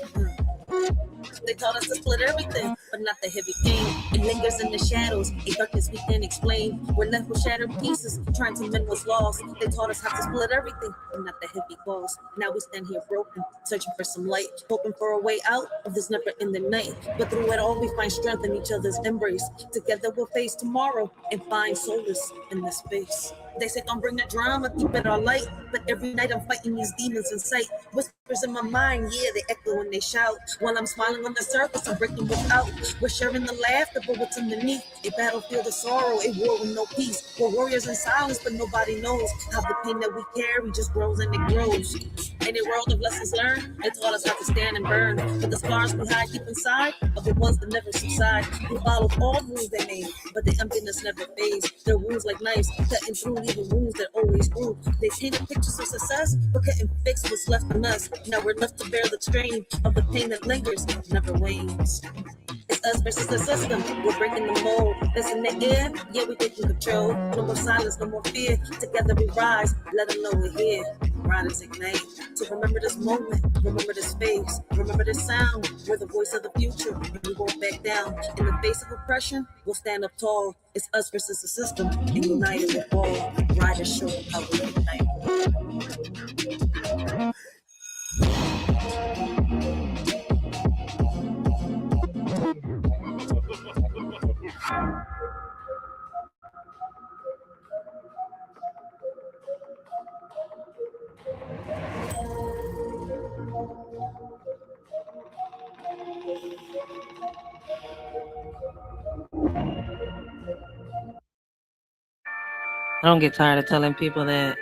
They taught us to split everything, but not the heavy pain. It lingers in the shadows, a darkness we can't explain. We're left with shattered pieces, trying to mend what's lost. They taught us how to split everything, but not the heavy cost. Now we stand here broken, searching for some light, hoping for a way out of this never-ending night. But through it all, we find strength in each other's embrace. Together we'll face tomorrow and find solace in this space. They say don't bring the drama, keep it all light. But every night I'm fighting these demons in sight. Whispers in my mind, yeah, they echo when they shout. While I'm smiling on the surface, I'm breaking without. We're sharing the laughter, but what's underneath? A battlefield of sorrow, a war with no peace. We're warriors in silence, but nobody knows how the pain that we carry just grows and it grows. In a world of lessons learned, they taught us how to stand and burn. But the scars we hide deep inside are the ones that never subside. We followed all the rules they made, but the emptiness never fades. Their wounds like knives, cutting through, leaving wounds that always grew. They painted pictures of success, but couldn't fix what's left in us. Now we're left to bear the strain of the pain that lingers, never wanes. It's us versus the system, we're breaking the mold. That's in the air, yeah, we're taking control. No more silence, no more fear. Together we rise, let them know we're here. Riders ignite. So remember this moment, remember this face, remember this sound. We're the voice of the future, and we won't back down. In the face of oppression, we'll stand up tall. It's us versus the system, and united we'll fall. Riders show how we unite. I don't get tired of telling people that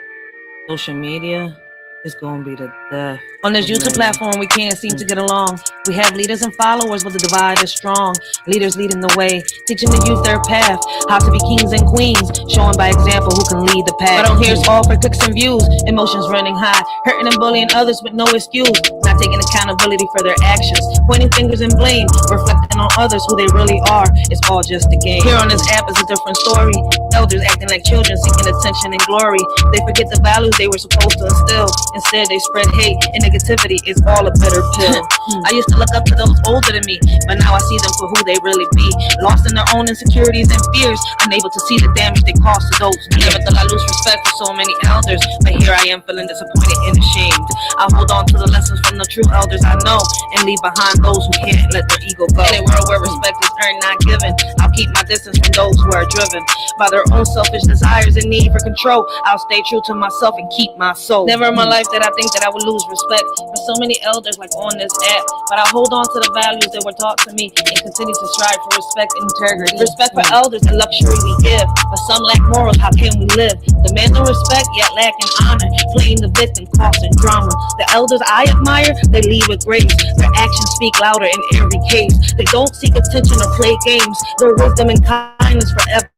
social media is going to be the death. On this YouTube platform, we can't seem to get along. We have leaders and followers, but the divide is strong. Leaders leading the way, teaching the youth their path, how to be kings and queens, showing by example who can lead the path. I don't hear it's all for clicks and views, emotions running high, hurting and bullying others with no excuse, not taking accountability for their actions, pointing fingers and blame, reflecting on others who they really are. It's all just a game. Here on this app is a different story. Elders acting like children, seeking attention and glory. They forget the values they were supposed to instill. Instead, they spread hate and negativity. It's all a bitter pill. I used to look up to those older than me, but now I see them for who they really be. Lost in their own insecurities and fears, unable to see the damage they caused to those. Never thought I lose respect for so many elders, but here I am feeling disappointed and ashamed. I hold on to the lessons from the true elders I know, and leave behind those who can't let their ego go. In a world where respect is earned, not given, I'll keep my distance from those who are driven by their own selfish desires and need for control. I'll stay true to myself and keep my soul. Never in my life did I think that I would lose respect for so many elders like on this app, but I hold on to the values that were taught to me and continue to strive for respect and integrity. Respect for elders, a luxury we give, but some lack morals. How can we live? Demanding respect yet lacking honor, playing the victim, causing drama. The elders I admire, they lead with grace. Their actions speak louder in every case. They don't seek attention or play games. Their wisdom and kindness forever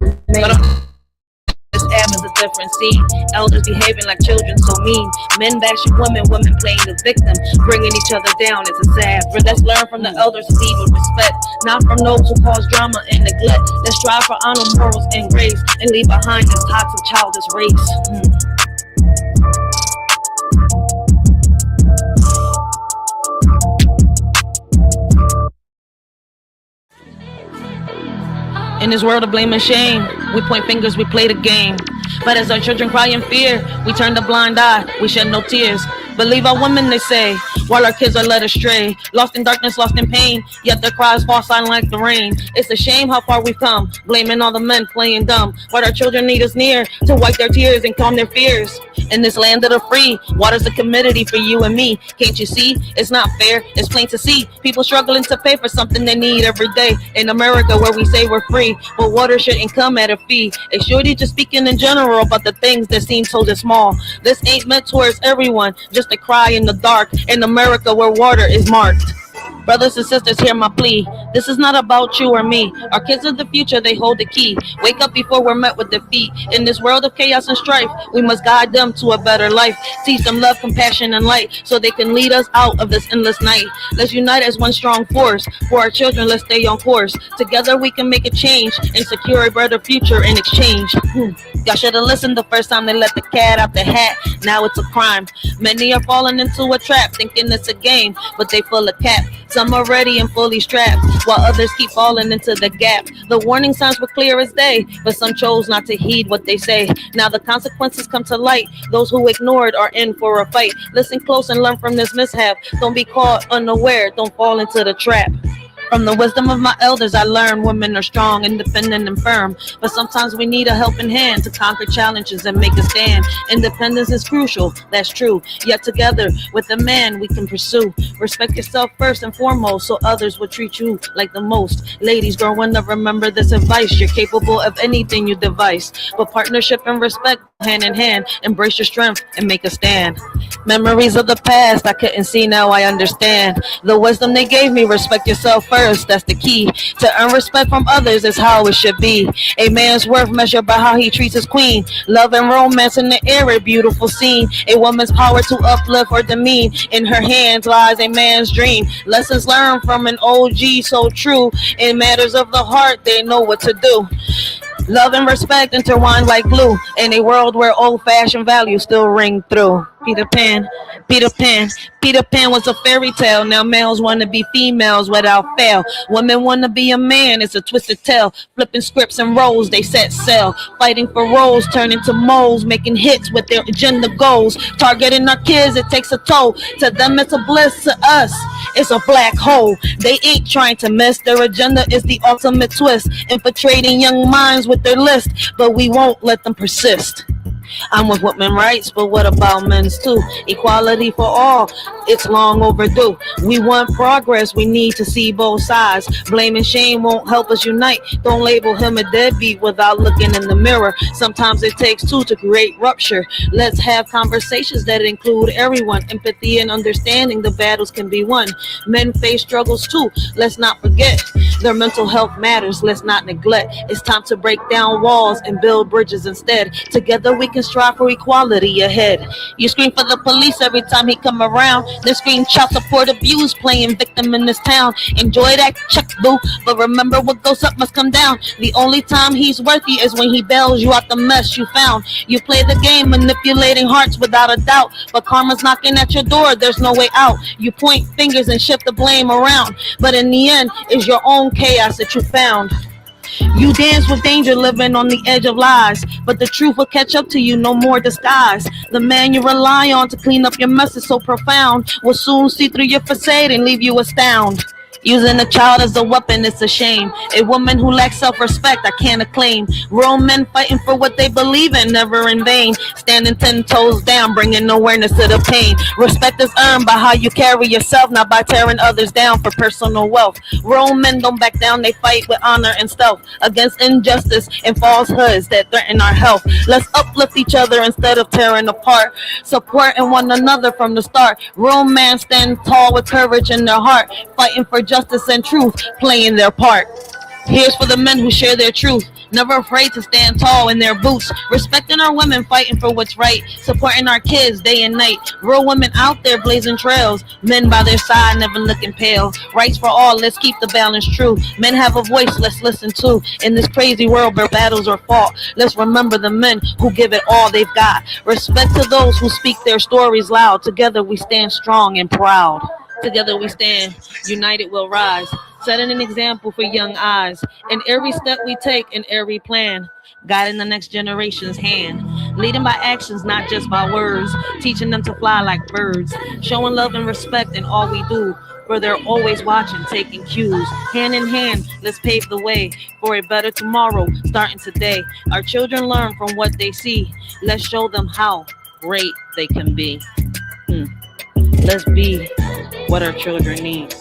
remain. But this app is a different scene. Elders behaving like children, so mean. Men bashing women, women playing the victim, bringing each other down. It's a sad. But let's learn from the elders to lead with respect, not from those who cause drama and neglect. Let's strive for honor, morals, and grace, and leave behind this toxic childish race. In this world of blame and shame, we point fingers, we play the game. But as our children cry in fear, we turn a blind eye, we shed no tears. Believe our women, they say, while our kids are led astray. Lost in darkness, lost in pain, yet their cries fall silent like the rain. It's a shame how far we've come, blaming all the men playing dumb. But our children need us near to wipe their tears and calm their fears. In this land of the free, water's a commodity for you and me. Can't you see? It's not fair, it's plain to see. People struggling to pay for something they need every day. In America where we say we're free, but water shouldn't come at a fee. A shorty just speaking in general about the things that seem so small. This ain't meant towards everyone, just a cry in the dark. In America where water is marked. Brothers and sisters, hear my plea. This is not about you or me. Our kids are the future, they hold the key. Wake up before we're met with defeat. In this world of chaos and strife, we must guide them to a better life. Teach them love, compassion, and light, so they can lead us out of this endless night. Let's unite as one strong force. For our children, let's stay on course. Together we can make a change and secure a better future in exchange. Y'all should have listened the first time they let the cat out the hat. Now it's a crime. Many are falling into a trap, thinking it's a game, but they full of cap. Some are ready and fully strapped, while others keep falling into the gap. The warning signs were clear as day, but some chose not to heed what they say. Now the consequences come to light. Those who ignored are in for a fight. Listen close and learn from this mishap. Don't be caught unaware. Don't fall into the trap. From the wisdom of my elders, I learned women are strong, independent, and firm. But sometimes we need a helping hand to conquer challenges and make a stand. Independence is crucial, that's true. Yet together, with a man, we can pursue. Respect yourself first and foremost, so others will treat you like the most. Ladies, growing up, remember this advice. You're capable of anything you devise. But partnership and respect, hand in hand. Embrace your strength and make a stand. Memories of the past I couldn't see, now I understand. The wisdom they gave me, respect yourself first, that's the key. To earn respect from others is how it should be. A man's worth measured by how he treats his queen. Love and romance in the air, a beautiful scene. A woman's power to uplift or demean. In her hands lies a man's dream. Lessons learned from an OG so true. In matters of the heart, they know what to do. Love and respect intertwined like glue. In a world where old-fashioned values still ring through. Peter Pan, Peter Pan, Peter Pan was a fairy tale. Now males want to be females without fail. Women want to be a man, it's a twisted tale. Flipping scripts and roles, they set sail. Fighting for roles, turning to moles. Making hits with their agenda goals. Targeting our kids, it takes a toll. To them it's a bliss, to us it's a black hole. They ain't trying to miss. Their agenda is the ultimate twist. Infiltrating young minds with their list, but we won't let them persist. I'm with women's rights, but what about men's too? Equality for all, it's long overdue. We want progress, we need to see both sides. Blame and shame won't help us unite. Don't label him a deadbeat without looking in the mirror. Sometimes it takes two to create rupture. Let's have conversations that include everyone. Empathy and understanding, the battles can be won. Men face struggles too, let's not forget. Their mental health matters, let's not neglect. It's time to break down walls and build bridges instead. Together we can strive for equality ahead. You scream for the police every time he come around. They scream child support abuse, playing victim in this town. Enjoy that check, boo, but remember what goes up must come down. The only time he's worthy is when he bails you out the mess you found. You play the game manipulating hearts without a doubt, but karma's knocking at your door, there's no way out. You point fingers and shift the blame around, but in the end, it's your own chaos that you found. You dance with danger, living on the edge of lies, but the truth will catch up to you, no more disguise. The man you rely on to clean up your mess is so profound, will soon see through your facade and leave you astounded. Using a child as a weapon, it's a shame. A woman who lacks self-respect, I can't acclaim. Real men fighting for what they believe in, never in vain. Standing 10 toes down, bringing awareness to the pain. Respect is earned by how you carry yourself, not by tearing others down for personal wealth. Real men don't back down, they fight with honor and stealth against injustice and falsehoods that threaten our health. Let's uplift each other instead of tearing apart, supporting one another from the start. Real men stand tall with courage in their heart, fighting for justice and truth, playing their part. Here's for the men who share their truth, never afraid to stand tall in their boots, respecting our women, fighting for what's right, supporting our kids day and night. Real women out there blazing trails, men by their side never looking pale. Rights for all, let's keep the balance true. Men have a voice, let's listen to. In this crazy world where battles are fought, let's remember the men who give it all they've got. Respect to those who speak their stories loud. Together we stand strong and proud. Together we stand, united we'll rise, setting an example for young eyes. In every step we take, in every plan, guiding the next generation's hand. Leading by actions, not just by words, teaching them to fly like birds. Showing love and respect in all we do, for they're always watching, taking cues. Hand in hand, let's pave the way for a better tomorrow, starting today. Our children learn from what they see. Let's show them how great they can be. Let's be what our children need.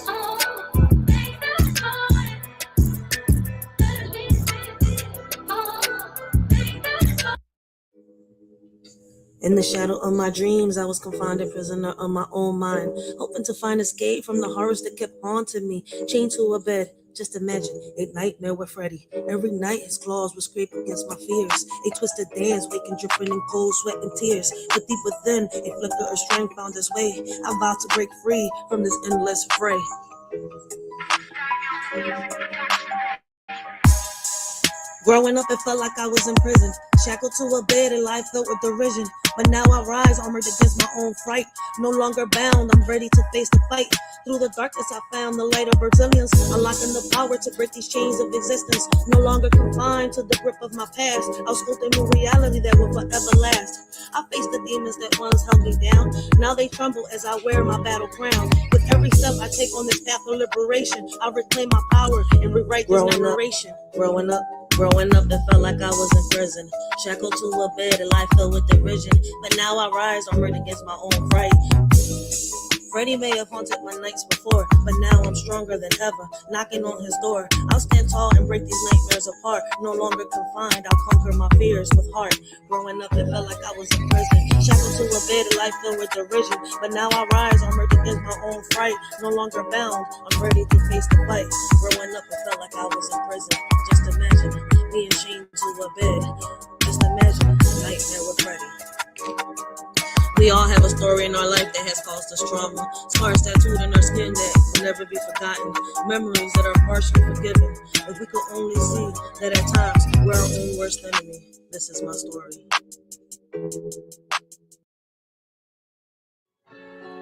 In the shadow of my dreams, I was confined a prisoner of my own mind, hoping to find escape from the horrors that kept haunting me, chained to a bed. Just imagine a nightmare with Freddy. Every night his claws would scrape against my fears. A twisted dance, waking, dripping in cold sweat and tears. But deep within, a flicker of strength found its way. I vowed to break free from this endless fray. Growing up, it felt like I was in prison, shackled to a bed and life filled with derision. But now I rise, armored against my own fright. No longer bound, I'm ready to face the fight. Through the darkness, I found the light of resilience, unlocking the power to break these chains of existence. No longer confined to the grip of my past, I'll sculpt a new reality that will forever last. I faced the demons that once held me down. Now they tremble as I wear my battle crown. With every step I take on this path of liberation, I reclaim my power and rewrite this narration. Growing up, it felt like I was in prison, shackled to a bed and life filled with derision. But now I rise, armored against my own fright. Freddy may have haunted my nights before, but now I'm stronger than ever, knocking on his door. I'll stand tall and break these nightmares apart. No longer confined, I'll conquer my fears with heart. Growing up, it felt like I was in prison, shackled to a bed and life filled with derision. But now I rise, armored against my own fright. No longer bound, I'm ready to face the fight. Growing up, it felt like I was in prison. Just imagine being chained to a bed. Just imagine a nightmare with Freddy. We all have a story in our life that has caused us trauma. Scars tattooed in our skin that will never be forgotten. Memories that are partially forgiven. If we could only see that at times we're our own worst enemy. This is my story.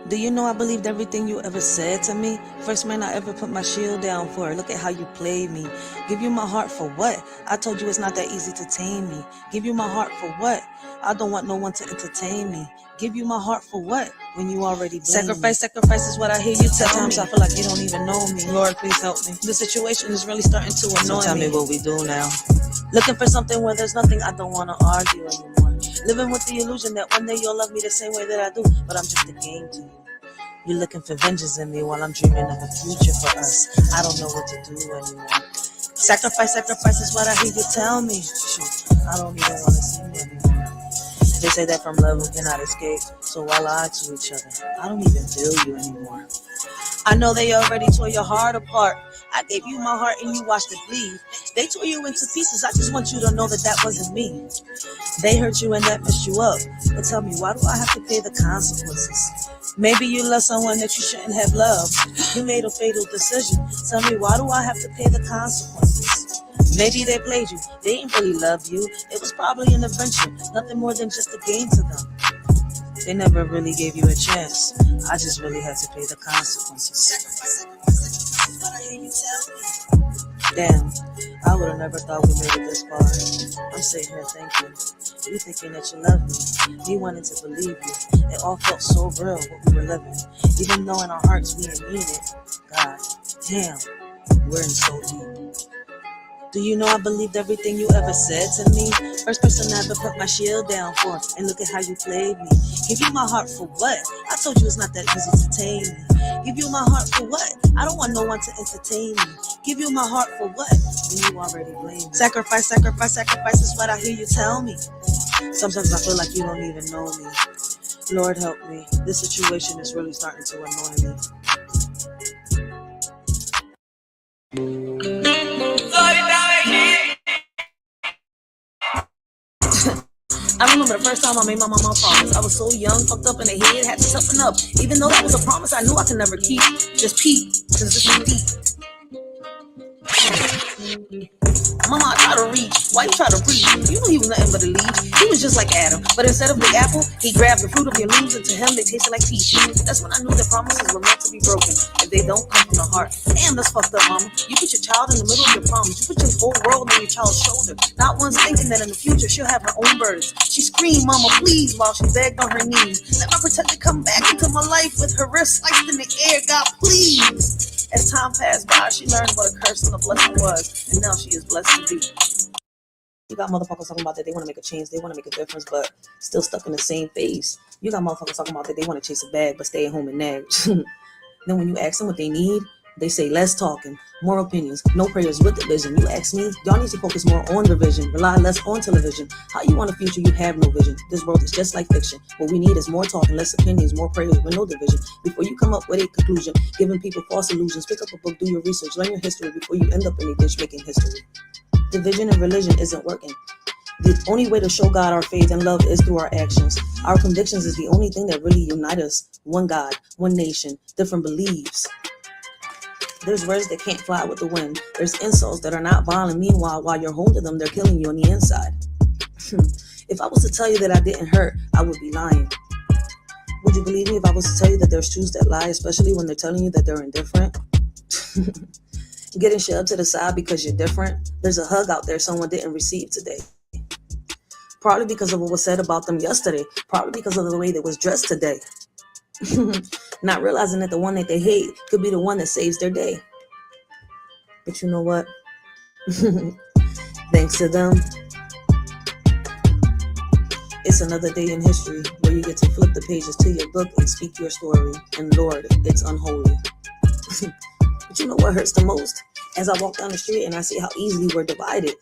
Do you know I believed everything you ever said to me? First man I ever put my shield down for. Look at how you played me. Give you my heart for what? I told you it's not that easy to tame me. Give you my heart for what? I don't want no one to entertain me. Give you my heart for what? When you already blame me. Sacrifice is what I hear you tell me. I feel like you don't even know me. Lord, please help me. The situation is really starting to annoy me. Tell me what we do now. Looking for something where there's nothing, I don't want to argue anymore. Living with the illusion that one day you'll love me the same way that I do, but I'm just a game to you. You're looking for vengeance in me while I'm dreaming of a future for us. I don't know what to do anymore. Sacrifice, sacrifice is what I hear you tell me. Shoot, I don't even want to see you anymore. They say that from love we cannot escape, so why lie to each other? I don't even feel you anymore. I know they already tore your heart apart. I gave you my heart and you watched it bleed. They tore you into pieces. I just want you to know that that wasn't me. They hurt you and that messed you up. But tell me, why do I have to pay the consequences? Maybe you love someone that you shouldn't have loved. You made a fatal decision. Tell me, why do I have to pay the consequences? Maybe they played you. They didn't really love you. It was probably an adventure. Nothing more than just a game to them. They never really gave you a chance. I just really had to pay the consequences. Damn, I would have never thought we made it this far. I'm sitting here thinking, you thinking that you love me, me wanting to believe you. It all felt so real what we were living, even though in our hearts we didn't mean it. God, damn, we're in so deep. Do you know I believed everything you ever said to me? First person I ever put my shield down for, and look at how you played me. Give you my heart for what? I told you it's not that easy to tame me. Give you my heart for what? I don't want no one to entertain me. Give you my heart for what? When you already blame me. Sacrifice, sacrifice, sacrifice is what I hear you tell me. Sometimes I feel like you don't even know me. Lord help me. This situation is really starting to annoy me. I remember the first time I made my mama promise. I was so young, fucked up in the head, had to toughen up. Even though that was a promise I knew I could never keep. Just peep, cause this is deep. Mama, I try to reach. Why you try to reach? You knew he was nothing but a leaf. He was just like Adam. But instead of the apple, he grabbed the fruit of your leaves, and to him they tasted like peaches. That's when I knew that promises were meant to be broken if they don't come from the heart. Damn, that's fucked up, mama. You put your child in the middle of your promise. You put your whole world on your child's shoulder. Not once thinking that in the future she'll have her own burdens. She screamed, mama, please, while she begged on her knees. Let my protector come back into my life with her wrist sliced in the air. God, please. As time passed by, she learned what a curse and a blessing was, and now she is blessed to be. You got motherfuckers talking about that they want to make a change, they want to make a difference, but still stuck in the same phase. You got motherfuckers talking about that they want to chase a bag, but stay at home and nag. Then when you ask them what they need, they say less talking, more opinions, no prayers with the vision. You ask me, y'all need to focus more on the vision, rely less on television. How you want a future, you have no vision. This world is just like fiction. What we need is more talking, less opinions, more prayers with no division. Before you come up with a conclusion, giving people false illusions, pick up a book, do your research, learn your history before you end up in a ditch making history. Division and religion isn't working. The only way to show God our faith and love is through our actions. Our convictions is the only thing that really unite us. One God, one nation, different beliefs. There's words that can't fly with the wind. There's insults that are not violent. Meanwhile, while you're holding them, they're killing you on the inside. If I was to tell you that I didn't hurt, I would be lying. Would you believe me if I was to tell you that there's truths that lie, especially when they're telling you that they're indifferent? Getting shoved to the side because you're different. There's a hug out there someone didn't receive today. Probably because of what was said about them yesterday. Probably because of the way they was dressed today. Not realizing that the one that they hate could be the one that saves their day. But you know what? Thanks to them, it's another day in history where you get to flip the pages to your book and speak your story. And Lord, it's unholy. But you know what hurts the most? As I walk down the street and I see how easily we're divided.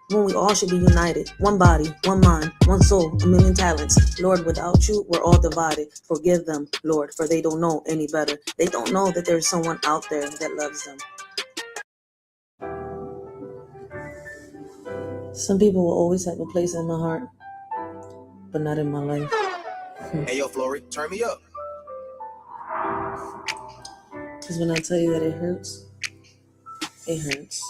When we all should be united. One body, one mind, one soul, a million talents. Lord, without you, we're all divided. Forgive them, Lord, for they don't know any better. They don't know that there's someone out there that loves them. Some people will always have a place in my heart, but not in my life. Hey, yo, Flory, turn me up. Because when I tell you that it hurts, it hurts.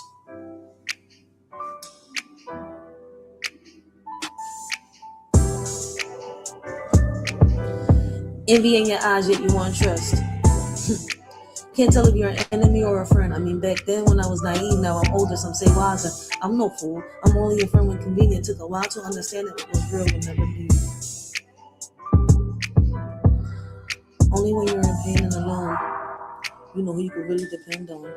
Envy in your eyes, yet you want trust. Can't tell if you're an enemy or a friend. I mean, back then when I was naive, now I'm older, some say wiser. I'm no fool. I'm only a friend when convenient. Took a while to understand that it was real and never leave. Only when you're in pain and alone, you know who you can really depend on.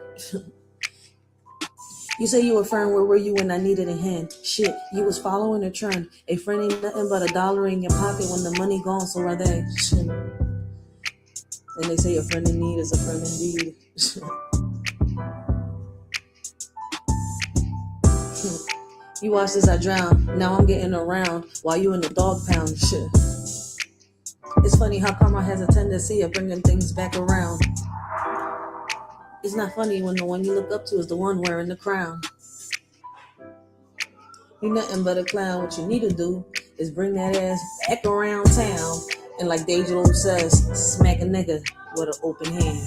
You say you a friend, where were you when I needed a hand? Shit, you was following a trend. A friend ain't nothing but $1 in your pocket when the money gone, so are they? Shit. And they say a friend in need is a friend indeed. You watched as I drown, now I'm getting around while you in the dog pound. Shit. It's funny how karma has a tendency of bringing things back around. It's not funny when the one you look up to is the one wearing the crown. You nothing but a clown. What you need to do is bring that ass back around town and, like Deja says, smack a nigga with an open hand.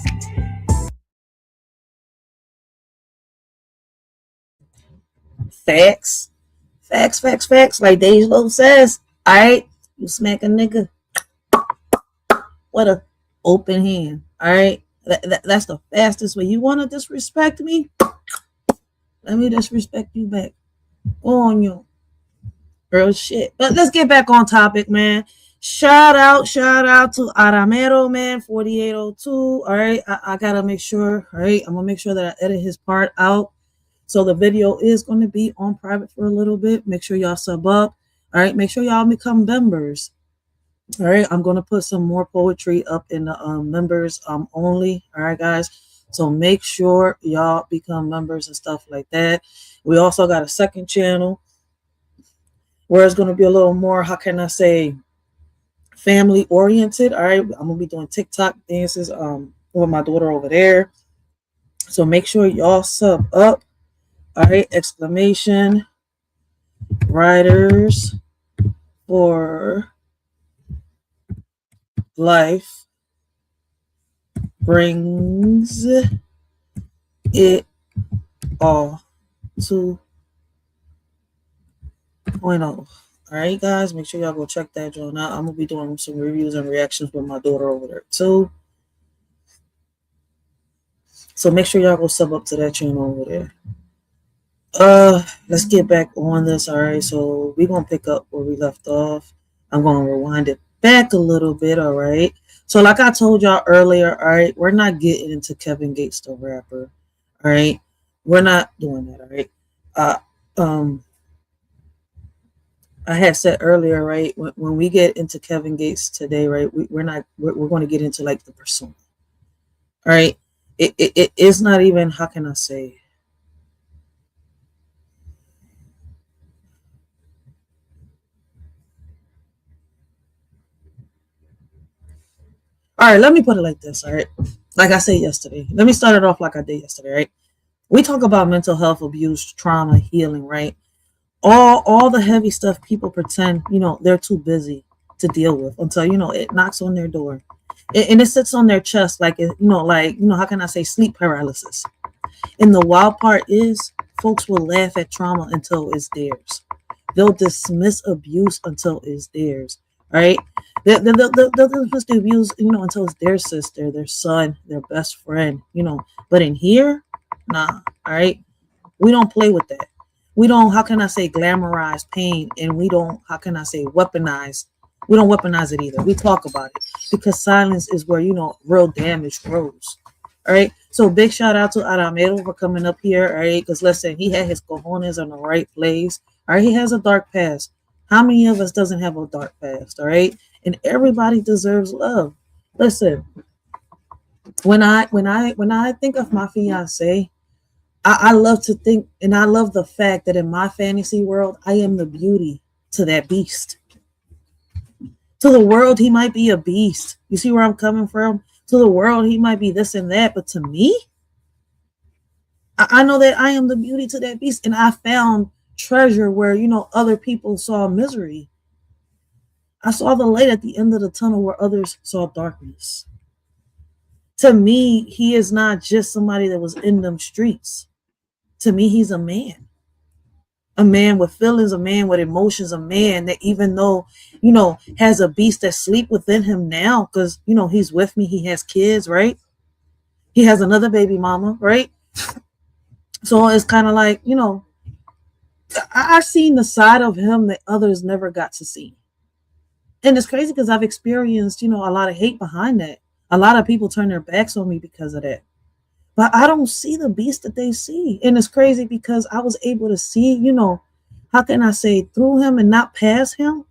Facts. Facts, facts, facts. Like Deja says, alright, you smack a nigga with an open hand. Alright? That's the fastest way. You wanna disrespect me? Let me disrespect you back. Go on you. Real shit. But let's get back on topic, man. Shout out to Aramero, man, 4802. All right. I gotta make sure. All right. I'm gonna make sure that I edit his part out. So the video is going to be on private for a little bit. Make sure y'all sub up. All right. Make sure y'all become members. All right. I'm going to put some more poetry up in the members only. All right, guys. So make sure y'all become members and stuff like that. We also got a second channel where it's going to be a little more, how can I say, family oriented. All right. I'm going to be doing TikTok dances with my daughter over there. So make sure y'all sub up. All right. Exclamation Writers for Life brings it all to 2.0. All right, guys, make sure y'all go check that joint out. I'm gonna be doing some reviews and reactions with my daughter over there too. So make sure y'all go sub up to that channel over there. Let's get back on this. All right, so we're gonna pick up where we left off. I'm gonna rewind it back a little bit. All right. So like I told y'all earlier, all right, we're not getting into Kevin Gates the rapper. All right, we're not doing that. All right. I had said earlier, right, when we get into Kevin Gates today, right, we're going to get into like the persona. All right. It's not even, how can I say? All right, let me put it like this, all right? Like I said yesterday. Let me start it off like I did yesterday, right? We talk about mental health, abuse, trauma, healing, right? All the heavy stuff people pretend, they're too busy to deal with until, it knocks on their door. And it sits on their chest like, how can I say, sleep paralysis. And the wild part is folks will laugh at trauma until it's theirs. They'll dismiss abuse until it's theirs. Right? They'll dismiss the abuse, until it's their sister, their son, their best friend, But in here, nah. All right. We don't play with that. We don't, how can I say, glamorize pain, and we don't, how can I say, weaponize. We don't weaponize it either. We talk about it because silence is where, real damage grows. All right. So big shout out to Aramero for coming up here. All right. Because listen, he had his cojones on the right place. All right. He has a dark past. How many of us doesn't have a dark past? All right. And everybody deserves love. Listen, when I think of my fiance, I love to think, and I love the fact that in my fantasy world, I am the beauty to that beast. To the world, he might be a beast. You see where I'm coming from? To the world, he might be this and that. But to me, I know that I am the beauty to that beast. And I found treasure where, other people saw misery. I saw the light at the end of the tunnel where others saw darkness. To me, he is not just somebody that was in them streets. To me, he's a man. A man with feelings, a man with emotions, a man that even though, has a beast that sleep within him now because, he's with me. He has kids, right? He has another baby mama, right? So it's kind of like, I've seen the side of him that others never got to see. And it's crazy because I've experienced, a lot of hate behind that. A lot of people turn their backs on me because of that. but I don't see the beast that they see. And it's crazy because I was able to see, how can I say, through him and not past him.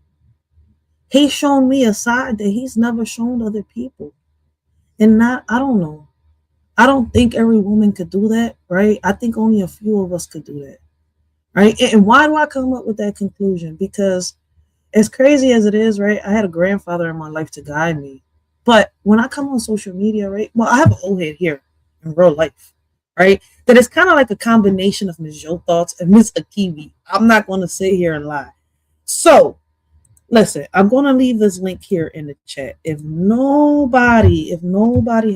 He's shown me a side that he's never shown other people. And I don't know. I don't think every woman could do that, right? I think only a few of us could do that, right? And why do I come up with that conclusion? Because as crazy as it is, right, I had a grandfather in my life to guide me. But when I come on social media, right, well, I have an old head here in real life, right, that is kind of like a combination of Ms. Yo Thoughts and Miss Akibi. I'm not going to sit here and lie. So, listen, I'm going to leave this link here in the chat. If nobody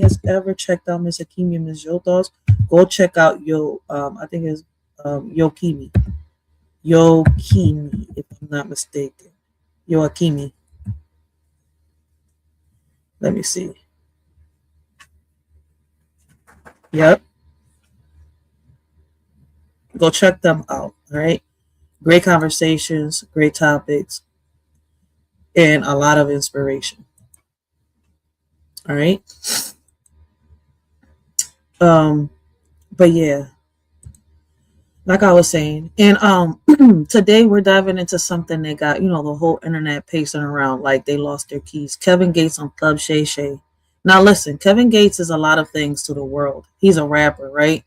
has ever checked out Miss Akimi and Miss Yo Thoughts, go check out I think it's Yo Kimi, if I'm not mistaken. Yo Akimi. Let me see. Yep. Go check them out. All right. Great conversations, great topics, and a lot of inspiration. All right. But yeah, like I was saying, and today we're diving into something that got, the whole internet pacing around like they lost their keys. Kevin Gates on Club Shay Shay. Now listen, Kevin Gates is a lot of things to the world. He's a rapper, right?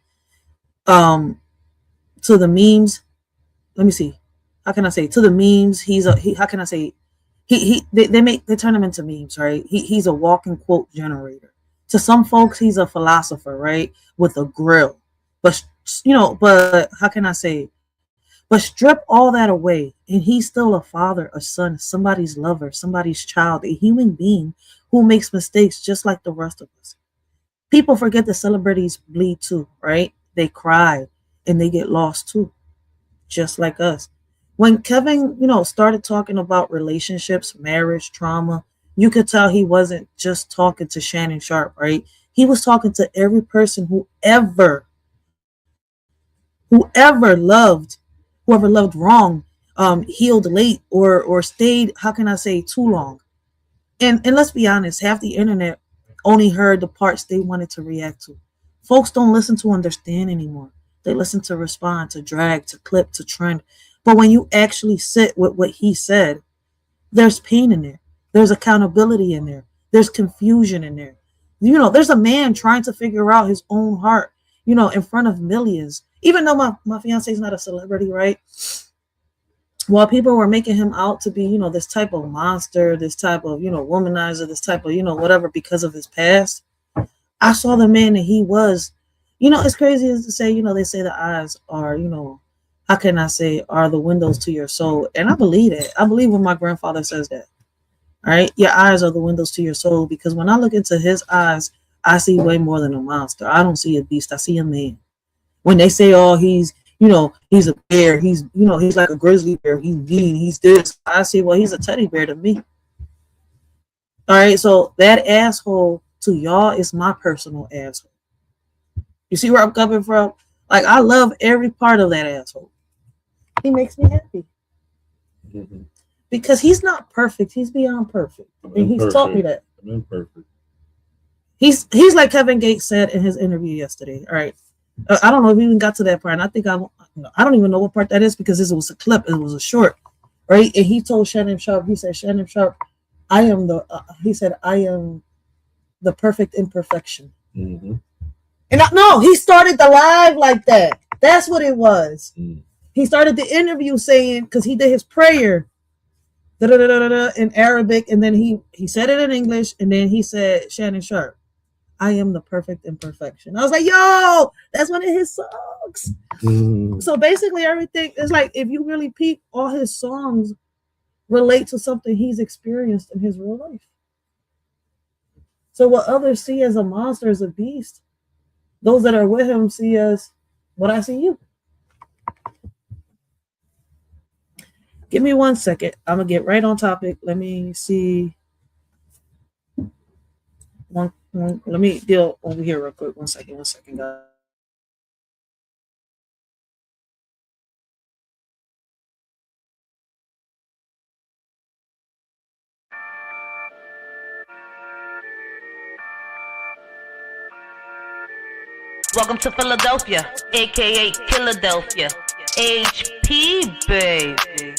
To the memes, let me see. How can I say to the memes? How can I say? They turn him into memes, right? He's a walking quote generator. To some folks, he's a philosopher, right, with a grill. But but how can I say? But strip all that away, and he's still a father, a son, somebody's lover, somebody's child, a human being who makes mistakes just like the rest of us. People forget that celebrities bleed too, right? They cry and they get lost too, just like us. When Kevin, started talking about relationships, marriage, trauma, you could tell he wasn't just talking to Shannon Sharp, right? He was talking to every person whoever loved wrong, healed late, or stayed, how can I say, too long. And let's be honest, half the internet only heard the parts they wanted to react to. Folks don't listen to understand anymore. They listen to respond, to drag, to clip, to trend. But when you actually sit with what he said, there's pain in there. There's accountability in there. There's confusion in there. There's a man trying to figure out his own heart, in front of millions. Even though my fiance is not a celebrity, right? While people were making him out to be, this type of monster, this type of, womanizer, this type of, whatever, because of his past, I saw the man that he was. It's crazy as to say, they say the eyes are, how can I say, are the windows to your soul. And I believe it. I believe when my grandfather says that. All right. Your eyes are the windows to your soul, because when I look into his eyes, I see way more than a monster. I don't see a beast. I see a man. When they say, oh, he's a bear, he's like a grizzly bear, he's mean, he's this, I say, well, he's a teddy bear to me. All right. So that asshole to y'all is my personal asshole. You see where I'm coming from? Like, I love every part of that asshole. He makes me happy. Mm-hmm. Because he's not perfect. He's beyond perfect. And he's taught me that. I'm imperfect. He's like Kevin Gates said in his interview yesterday. All right. I don't know if we even got to that part. And I think I don't even know what part that is, because this was a clip. It was a short. Right. And he told Shannon Sharp, he said, Shannon Sharp, I am the perfect imperfection. Mm-hmm. And no, he started the live like that. That's what it was. Mm. He started the interview saying, because he did his prayer in Arabic, and then he said it in English, and then he said, Shannon Sharp, I am the perfect imperfection. I was like, yo, that's one of his songs. Mm. So basically everything is like, if you really peep, all his songs relate to something he's experienced in his real life. So what others see as a monster, as a beast, those that are with him see as what I see you. Give me 1 second. I'm going to get right on topic. Let me see. Let me deal over here real quick. 1 second, guys. Welcome to Philadelphia, aka Philadelphia. HP, baby.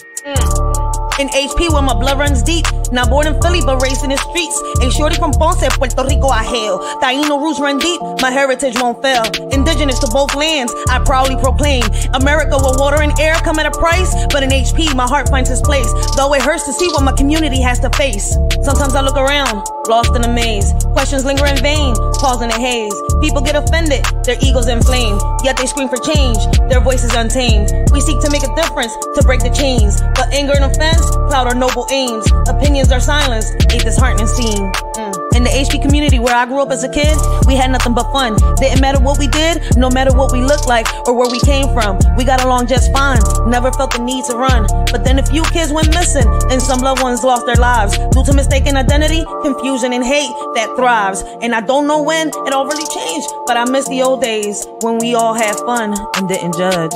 In HP where my blood runs deep. Not born in Philly but raised in the streets. A shorty from Ponce, Puerto Rico I hail. Taino roots run deep, my heritage won't fail. Indigenous to both lands, I proudly proclaim. America where water and air come at a price. But in HP, my heart finds its place. Though it hurts to see what my community has to face. Sometimes I look around, lost in a maze. Questions linger in vain, pause in a haze. People get offended, their egos inflamed. Yet they scream for change, their voices untamed. We seek to make a difference, to break the chains. But anger and offense cloud our noble aims. Opinions are silenced, a disheartening scene. In the HP community where I grew up as a kid, we had nothing but fun. Didn't matter what we did, no matter what we looked like or where we came from. We got along just fine, never felt the need to run. But then a few kids went missing and some loved ones lost their lives due to mistaken identity, confusion and hate that thrives. And I don't know when it all really changed, but I miss the old days when we all had fun and didn't judge.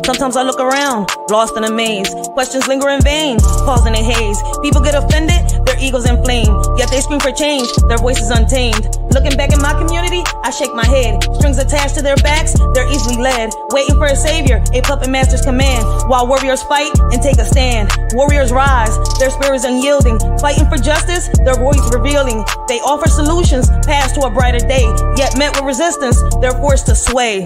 Sometimes I look around, lost in a maze. Questions linger in vain, pause in a haze. People get offended, their egos inflamed. Yet they scream for change, their voices untamed. Looking back at my community, I shake my head. Strings attached to their backs, they're easily led. Waiting for a savior, a puppet master's command. While warriors fight and take a stand. Warriors rise, their spirits unyielding. Fighting for justice, their voice revealing. They offer solutions, paths to a brighter day. Yet met with resistance, they're forced to sway.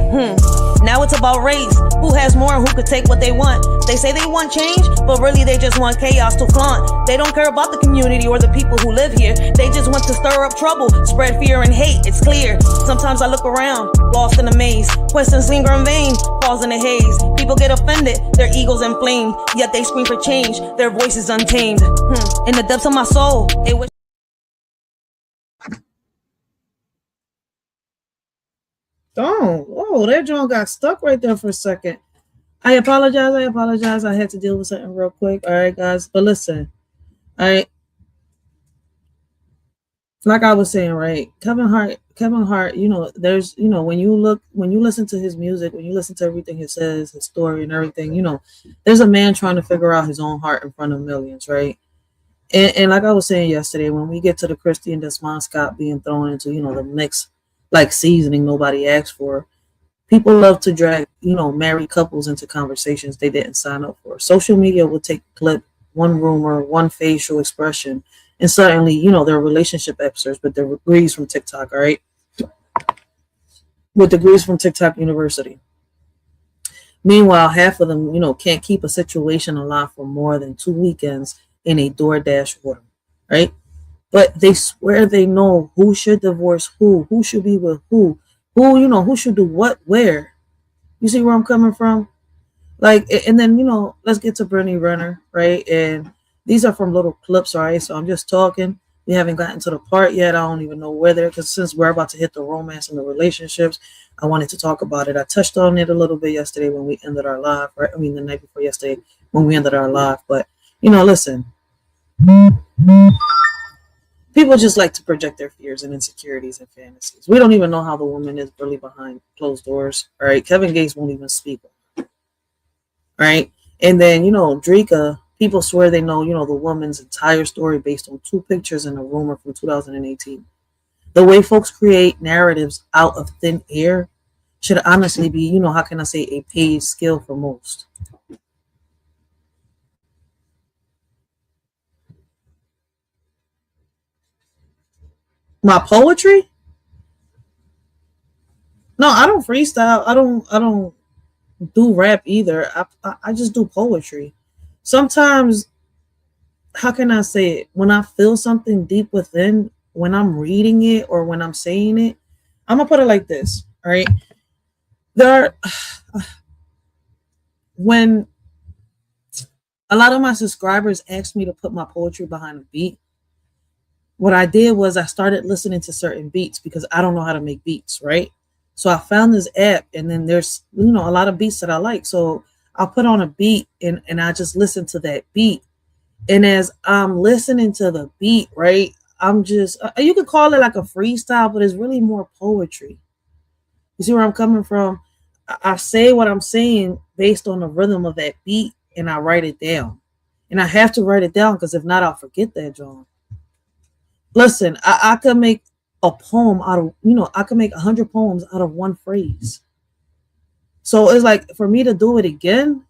Now it's about race, who has more and who could take what they want. They say they want change, but really they just want chaos to flaunt. They don't care about the community or the people who live here. They just want to stir up trouble, spread fear and hate, it's clear. Sometimes I look around, lost in a maze. Questions linger in vain, pause in a haze. People get offended, their egos inflamed. Yet they scream for change, their voices untamed. In the depths of my soul, they wish. Oh, that John got stuck right there for a second. I apologize. I had to deal with something real quick. All right, guys. But listen, all right. Like I was saying, right? Kevin Hart, there's, when you listen to his music, when you listen to everything he says, his story and everything, there's a man trying to figure out his own heart in front of millions, right? And like I was saying yesterday, when we get to the Christie and Desmond Scott being thrown into, the mix, like seasoning nobody asked for, people love to drag, married couples into conversations they didn't sign up for. Social media will take a clip, one rumor, one facial expression, and suddenly, they're relationship experts with their degrees from TikTok, all right? With degrees from TikTok University. Meanwhile, half of them, can't keep a situation alive for more than 2 weekends in a DoorDash order, right? But they swear they know who should divorce who should be with who should do what, where. You see where I'm coming from? Like, and then, let's get to Brittany Renner, right? And these are from little clips, right? So I'm just talking. We haven't gotten to the part yet. I don't even know where they're, because since we're about to hit the romance and the relationships, I wanted to talk about it. I touched on it a little bit yesterday when we ended our live, right? I mean, the night before yesterday when we ended our live. But, listen. People just like to project their fears and insecurities and fantasies. We don't even know how the woman is really behind closed doors. All right. Kevin Gates won't even speak. All right. And then, Dreka, people swear they know, the woman's entire story based on 2 pictures and a rumor from 2018. The way folks create narratives out of thin air should honestly be, how can I say, a paid skill for most. My poetry? No, I don't freestyle. I don't do rap either. I just do poetry. Sometimes, how can I say it? When I feel something deep within, when I'm reading it or when I'm saying it, I'm gonna put it like this. All right. When a lot of my subscribers asked me to put my poetry behind a beat, what I did was I started listening to certain beats because I don't know how to make beats, right? So I found this app, and then there's, a lot of beats that I like. So I'll put on a beat and I just listen to that beat. And as I'm listening to the beat, right, I'm just, you could call it like a freestyle, but it's really more poetry. You see where I'm coming from? I say what I'm saying based on the rhythm of that beat, and I write it down. And I have to write it down because if not, I'll forget that, John. Listen, I could make a poem out of, I can make 100 poems out of one phrase. So it's like for me to do it again,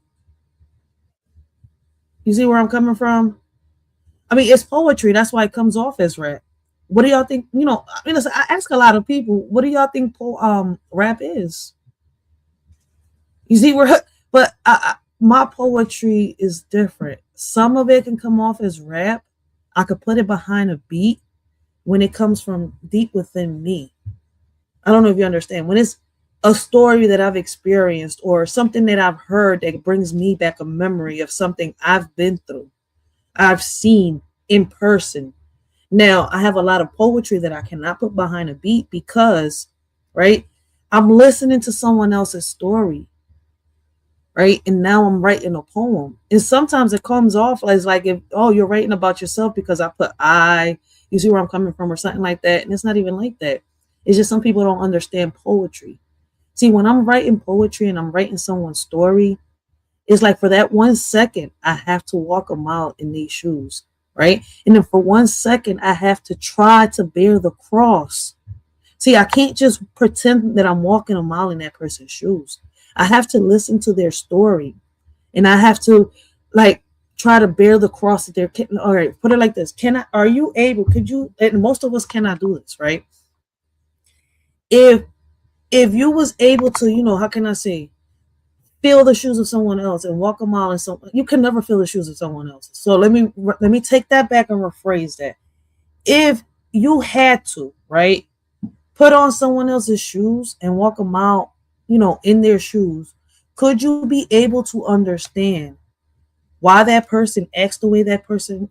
you see where I'm coming from? I mean, it's poetry. That's why it comes off as rap. What do y'all think? Listen, I ask a lot of people, what do y'all think rap is? You see where, but my poetry is different. Some of it can come off as rap. I could put it behind a beat when it comes from deep within me. I don't know if you understand. When it's a story that I've experienced or something that I've heard that brings me back a memory of something I've been through, I've seen in person. Now, I have a lot of poetry that I cannot put behind a beat because, right, I'm listening to someone else's story, right? And now I'm writing a poem. And sometimes it comes off as like, you're writing about yourself because I put you see where I'm coming from or something like that. And it's not even like that. It's just some people don't understand poetry. See, when I'm writing poetry and I'm writing someone's story, it's like for that 1 second, I have to walk a mile in these shoes, right? And then for 1 second, I have to try to bear the cross. See, I can't just pretend that I'm walking a mile in that person's shoes. I have to listen to their story. And I have to try to bear the cross that they're getting. All right, put it like this. And most of us cannot do this, right? If you was able to, how can I say, feel the shoes of someone else and walk a mile in you can never feel the shoes of someone else. So let me take that back and rephrase that. If you had to, right, put on someone else's shoes and walk a mile, in their shoes, could you be able to understand why that person acts the way that person,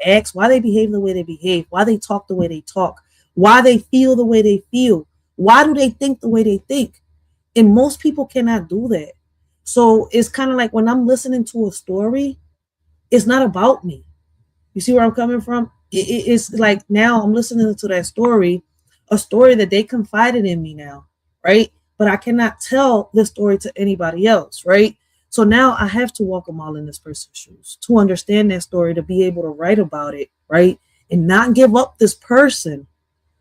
acts, why they behave the way they behave, why they talk the way they talk, why they feel the way they feel, why do they think the way they think? And most people cannot do that. So it's kind of like when I'm listening to a story, it's not about me. You see where I'm coming from? It's like now I'm listening to that story, a story that they confided in me now, right? But I cannot tell this story to anybody else, right? So now I have to walk a mile in this person's shoes to understand that story, to be able to write about it, right? And not give up this person,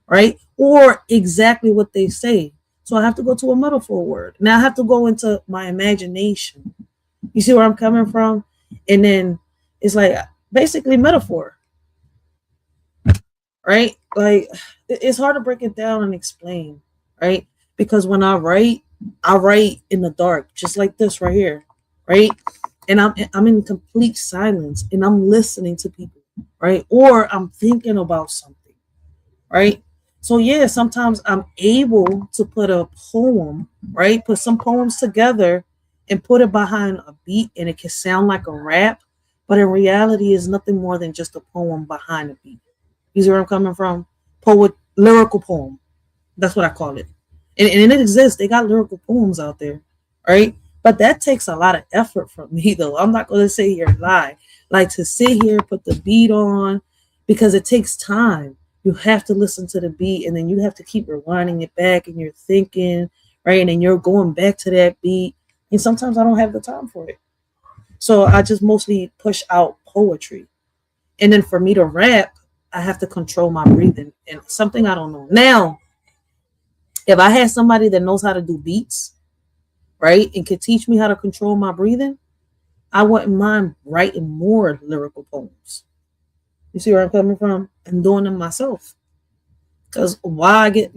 right? Or exactly what they say. So I have to go to a metaphor word. Now I have to go into my imagination. You see where I'm coming from? And then it's like basically metaphor, right? Like it's hard to break it down and explain, right? Because when I write in the dark, just like this right here, right? And I'm in complete silence and I'm listening to people, right? Or I'm thinking about something, right? So yeah, sometimes I'm able to put a poem, right? Put some poems together and put it behind a beat and it can sound like a rap, but in reality it's nothing more than just a poem behind a beat. You see where I'm coming from? Lyrical poem. That's what I call it. And it exists. They got lyrical poems out there, right? But that takes a lot of effort from me though. I'm not going to sit here and lie. Like to sit here, put the beat on, because it takes time. You have to listen to the beat and then you have to keep rewinding it back and you're thinking, right? And then you're going back to that beat. And sometimes I don't have the time for it. So I just mostly push out poetry. And then for me to rap, I have to control my breathing and something I don't know. Now, if I had somebody that knows how to do beats, right, and could teach me how to control my breathing, I wouldn't mind writing more lyrical poems. You see where I'm coming from? And doing them myself. Because why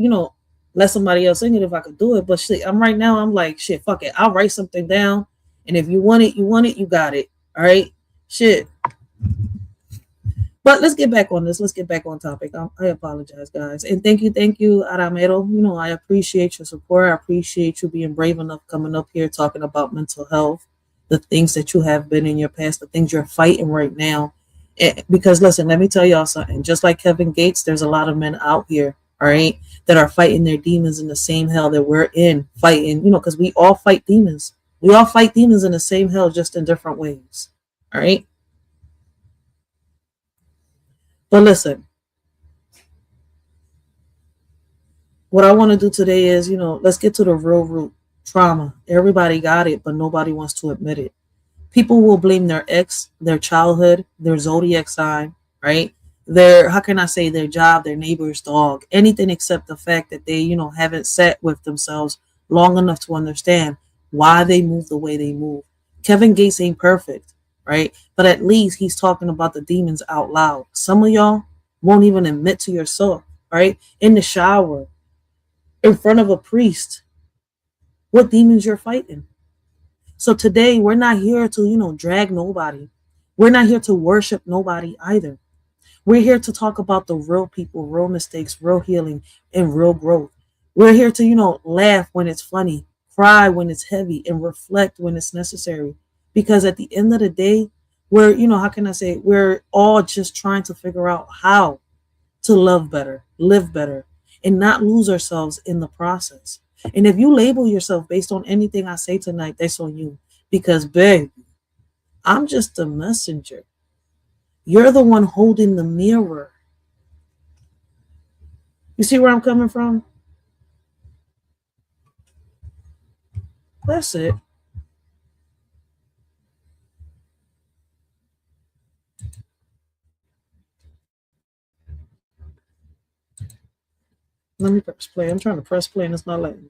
let somebody else sing it if I could do it? But shit, I'm like, shit, fuck it. I'll write something down. And if you want it, you got it. All right? Shit. But let's get back on this. Let's get back on topic. I apologize, guys. And thank you, Aramero. I appreciate your support. I appreciate you being brave enough coming up here talking about mental health, the things that you have been in your past, the things you're fighting right now. Because listen, let me tell y'all something. Just like Kevin Gates, there's a lot of men out here, all right, that are fighting their demons in the same hell that we're in, fighting, because we all fight demons. We all fight demons in the same hell, just in different ways. All right. But listen, what I want to do today is, let's get to the real root. Trauma. Everybody got it, but nobody wants to admit it. People will blame their ex, their childhood, their zodiac sign, right? their, how can I say, their job, their neighbor's dog, anything except the fact that they, haven't sat with themselves long enough to understand why they move the way they move. Kevin Gates ain't perfect, right? But at least he's talking about the demons out loud. Some of y'all won't even admit to yourself, right? In the shower, in front of a priest, what demons you're fighting. So today we're not here to, drag nobody. We're not here to worship nobody either. We're here to talk about the real people, real mistakes, real healing, and real growth. We're here to, laugh when it's funny, cry when it's heavy, and reflect when it's necessary. Because at the end of the day, we're, how can I say, we're all just trying to figure out how to love better, live better, and not lose ourselves in the process. And if you label yourself based on anything I say tonight, that's on you. Because, babe, I'm just a messenger. You're the one holding the mirror. You see where I'm coming from? That's it. Let me press play. I'm trying to press play and it's not letting me.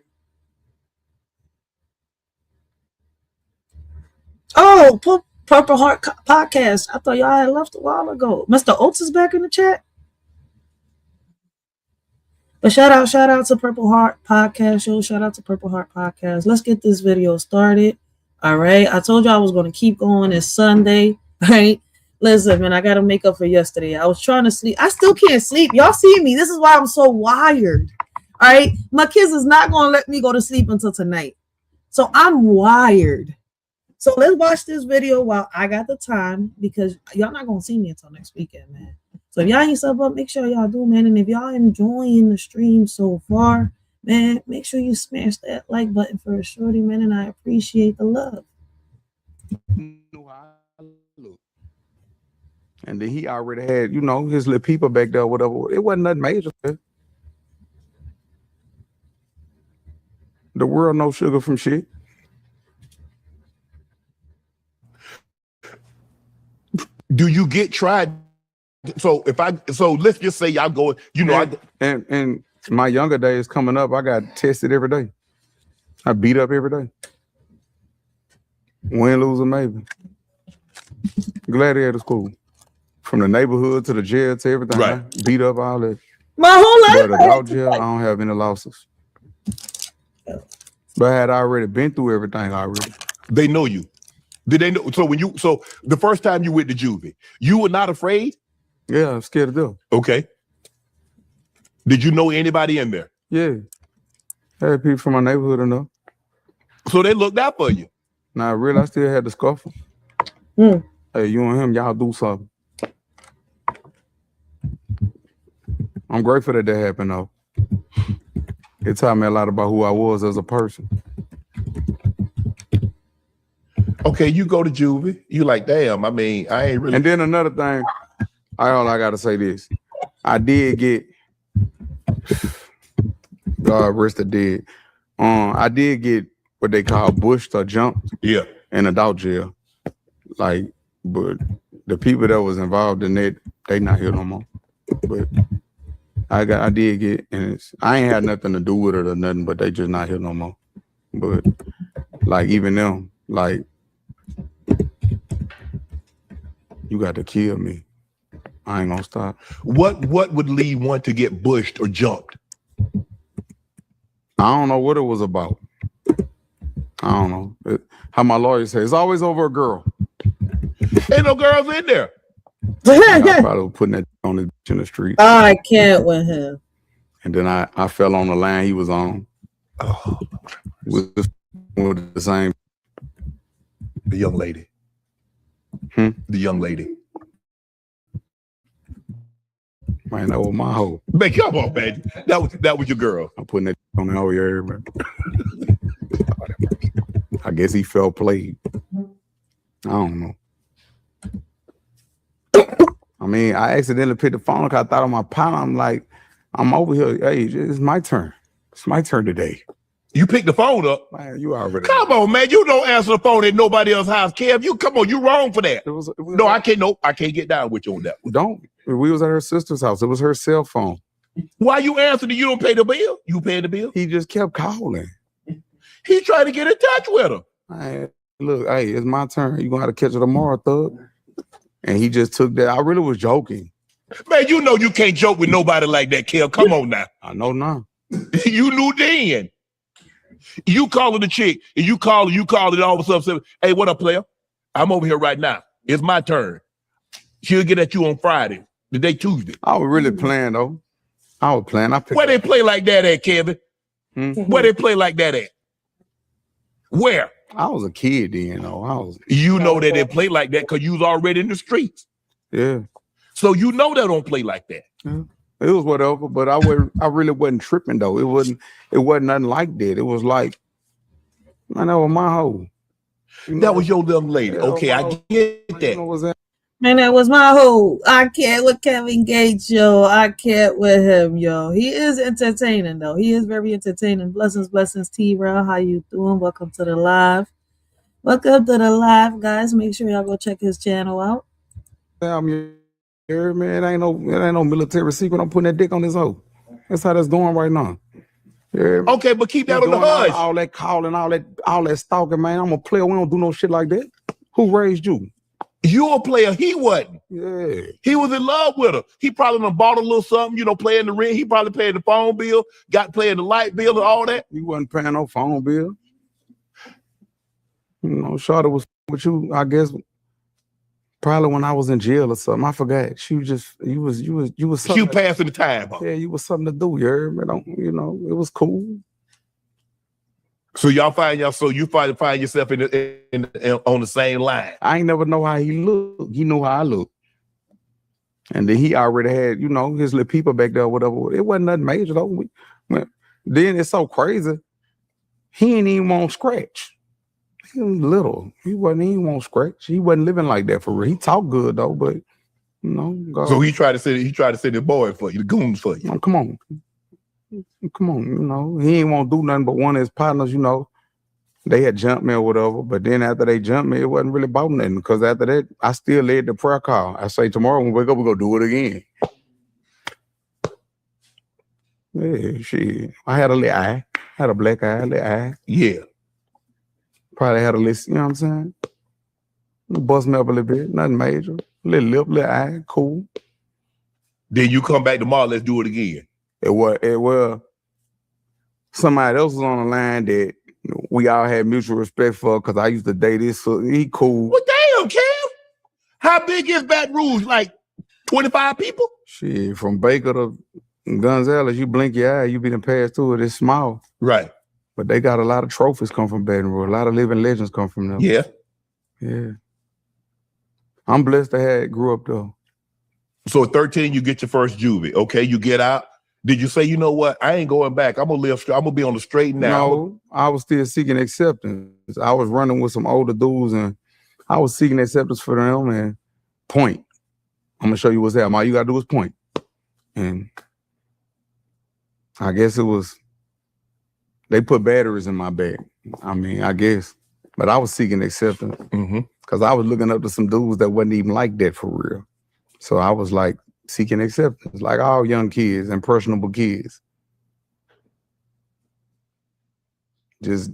Oh, Purple Heart Podcast. I thought y'all had left a while ago. Mr. Oates is back in the chat. But shout out to Purple Heart Podcast Show. Shout out to Purple Heart Podcast. Let's get this video started. All right. I told you I was going to keep going. It's Sunday, right? Listen, man, I got to make up for yesterday. I was trying to sleep. I still can't sleep. Y'all see me. This is why I'm so wired. All right. My kids is not going to let me go to sleep until tonight. So I'm wired. So let's watch this video while I got the time, because y'all not going to see me until next weekend, man. So if y'all ain't sub up, make sure y'all do, man. And if y'all enjoying the stream so far, man, make sure you smash that like button for a shorty, man. And I appreciate the love. And then he already had, his little people back there, whatever. It wasn't nothing major. The world no sugar from shit. Do you get tried? So let's just say y'all go, and my younger days coming up, I got tested every day. I beat up every day. Win, lose, or maybe. Gladiator school. From the neighborhood to the jail to everything. Right. I beat up all that. My whole life. But adult jail, I don't have any losses. But I had already been through everything already. They know you. Did they know? So the first time you went to juvie, you were not afraid? Yeah, I'm scared to death. Okay. Did you know anybody in there? Yeah. I had people from my neighborhood enough. So they looked out for you. Now I realized I still had the scuffle. Hey, you and him, y'all do something. I'm grateful that happened though. It taught me a lot about who I was as a person. Okay, you go to juvie. You like, damn, I ain't really. And then another thing, I gotta say this. I did get God rest the dead. I did get what they call bushed or jumped. Yeah. In adult jail. Like, but the people that was involved in that, they not here no more. But I did get, and I ain't had nothing to do with it or nothing, but they just not here no more. But like even them, like, you got to kill me. I ain't gonna stop. What would lead one to get bushed or jumped? I don't know what it was about. I don't know. How my lawyer says, it's always over a girl. Ain't no girls in there. I probably was putting that on the in the street. I can't with him. And then I fell on the line he was on. Oh, with the same. The young lady. The young lady. Man, that was my hoe. Man, come on, man. That was your girl. I'm putting that on the whole area, man. I guess he felt played. I don't know. I mean, I accidentally picked the phone because I thought on my partner. I'm like, I'm over here. Hey, it's my turn. It's my turn today. You picked the phone up. Man, you already. Come on, man. You don't answer the phone at nobody else's house, Kev. You come on. You wrong for that. It was no, I can't. Nope. I can't get down with you on that one. Don't. We was at her sister's house. It was her cell phone. Why you answering? You don't pay the bill? You paying the bill? He just kept calling. He tried to get in touch with her. Hey, look, hey, it's my turn. You gonna have to catch her tomorrow, thug. And he just took that. I really was joking. Man, you know you can't joke with nobody like that, Kel. Come on now. I know now. You knew then. You calling the chick, and you call it all of a sudden. Hey, what up, player? I'm over here right now. It's my turn. She'll get at you on Friday. The day Tuesday. I was really playing though. I was playing. Where they play like that at, Kevin? Where they play like that at? Where? I was a kid then, though. You know that they play like that because you was already in the streets. Yeah. So you know they don't play like that. Yeah. It was whatever, but I really wasn't tripping though. It wasn't nothing like that. It was like, man, that was my hoe. That was your young lady. Yeah, okay, I get that. You know what's that? Man, that was my hoe. I can't with Kevin Gates, yo. I can't with him, yo. He is entertaining, though. He is very entertaining. Blessings, T-Rail. How you doing? Welcome to the live. Welcome to the live, guys. Make sure y'all go check his channel out. I'm here, man. It ain't no military secret. I'm putting that dick on this hoe. That's how that's going right now. Yeah. Okay, but keep that on the hush. All that calling, all that stalking, man. I'm a player. We don't do no shit like that. Who raised you? You a player. He wasn't. Yeah. He was in love with her. He probably done bought a little something, paying the rent. He probably paid the phone bill, paying the light bill and all that. You wasn't paying no phone bill. Shawty was with you, I guess, probably when I was in jail or something. I forgot. She was just, you was something. She was passing the time. Huh? Yeah, you was something to do, you heard me? It was cool. So you find yourself on the same line. I ain't never know how he looked. He knew how I looked. And then he already had, his little people back there or whatever. It wasn't nothing major though. Then it's so crazy. He ain't even want scratch. He was little. He even want scratch. He wasn't living like that for real. He talked good though, but God. So he tried to send the boy for you, the goons for you. Come on. He ain't want to do nothing but one of his partners, they had jumped me or whatever. But then after they jumped me, it wasn't really about nothing. Because after that, I still led the prayer call. I say, tomorrow when we wake up, we're going to do it again. Yeah, shit. I had a little eye. Had a black eye, little eye. Yeah. Probably had a little, you know what I'm saying? Bust me up a little bit. Nothing major. Little lip, little eye. Cool. Then you come back tomorrow, let's do it again. It was somebody else was on the line that we all had mutual respect for because I used to date this, so he cool. Well, damn, Cam. How big is Baton Rouge? Like 25 people? Shit, from Baker to Gonzales, you blink your eye, you be done pass through it. It's small. Right. But they got a lot of trophies come from Baton Rouge. A lot of living legends come from them. Yeah. Yeah. I'm blessed to grew up though. So at 13, you get your first juvie. Okay, you get out. Did you say, you know what? I ain't going back. I'm gonna be on the straight now. No, I was still seeking acceptance. I was running with some older dudes and I was seeking acceptance for them and point. I'm gonna show you what's that. All you gotta do is point. And I guess they put batteries in my bag. I guess. But I was seeking acceptance. Because I was looking up to some dudes that wasn't even like that for real. So I was like, seeking acceptance, like all young kids, impressionable kids. Just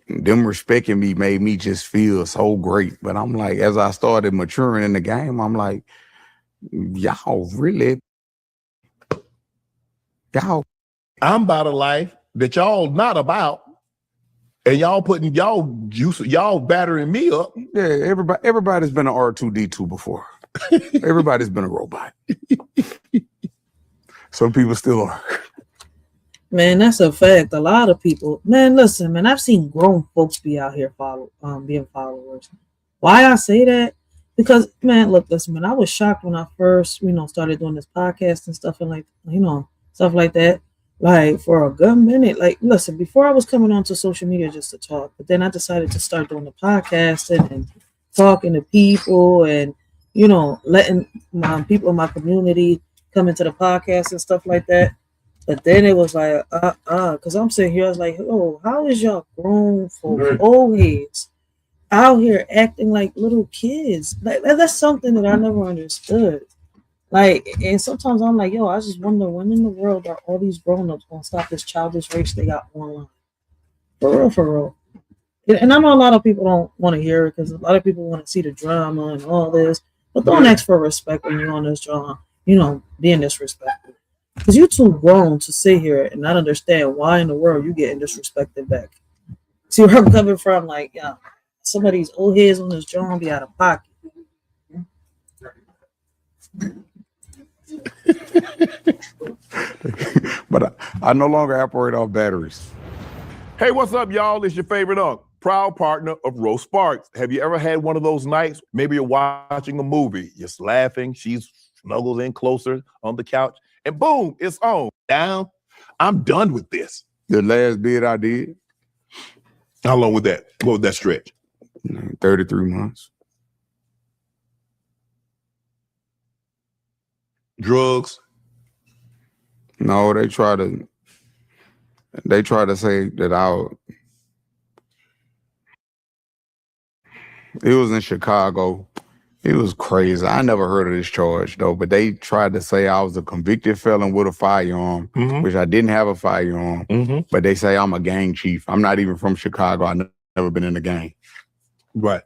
them respecting me made me just feel so great. But I'm like, as I started maturing in the game, I'm like, y'all really, I'm about a life that y'all not about, and y'all putting y'all battering me up. Yeah, everybody's been an R2D2 before. Everybody's been a robot. Some people still are. Man, that's a fact. A lot of people. Man, listen, man, I've seen grown folks be out here being followers. Why I say that? Because, man, look, listen, man, I was shocked when I first, started doing this podcast and stuff and stuff like that. Like for a good minute, like, listen, before I was coming onto social media just to talk, but then I decided to start doing the podcasting and talking to people and, letting my people in my community come into the podcast and stuff like that. But then it was like, because I'm sitting here, I was like, oh, how is y'all grown folks, old heads, out here acting like little kids? Like that's something that I never understood. Like, and sometimes I'm like, yo, I just wonder when in the world are all these grown-ups gonna stop this childish race they got online? For real, for real. And I know a lot of people don't want to hear it because a lot of people want to see the drama and all this, but don't ask for respect when you're on this drama, being disrespected. Because you're too grown to sit here and not understand why in the world you getting disrespected back. See where I'm coming from? Like, yeah, some of these old heads on this drama be out of pocket. But I no longer operate off batteries. Hey, what's up, y'all? It's your favorite proud partner of Roast Sparks. Have you ever had one of those nights? Maybe you're watching a movie, you're laughing, she's snuggles in closer on the couch, and boom, it's on. Down. I'm done with this. The last bid I did. How long was that? What was that stretch? 33 months. Drugs? No, they try to say that it was in Chicago. It was crazy. I never heard of this charge though, but they tried to say I was a convicted felon with a firearm, which I didn't have a firearm, but they say I'm a gang chief. I'm not even from Chicago. I've never been in a gang. Right.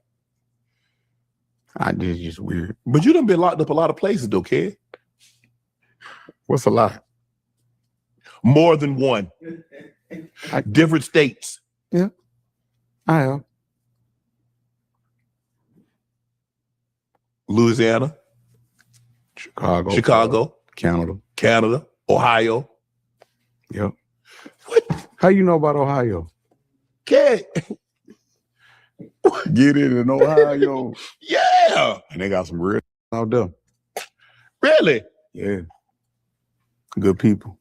It's just weird. But you done been locked up a lot of places though, kid. What's a lot? More than one. Different states. Yeah, I have. Louisiana. Chicago. Canada. Ohio. Yep. What? How you know about Ohio? Kid. Get in Ohio. Yeah. And they got some real out there. Really? Yeah. Good people.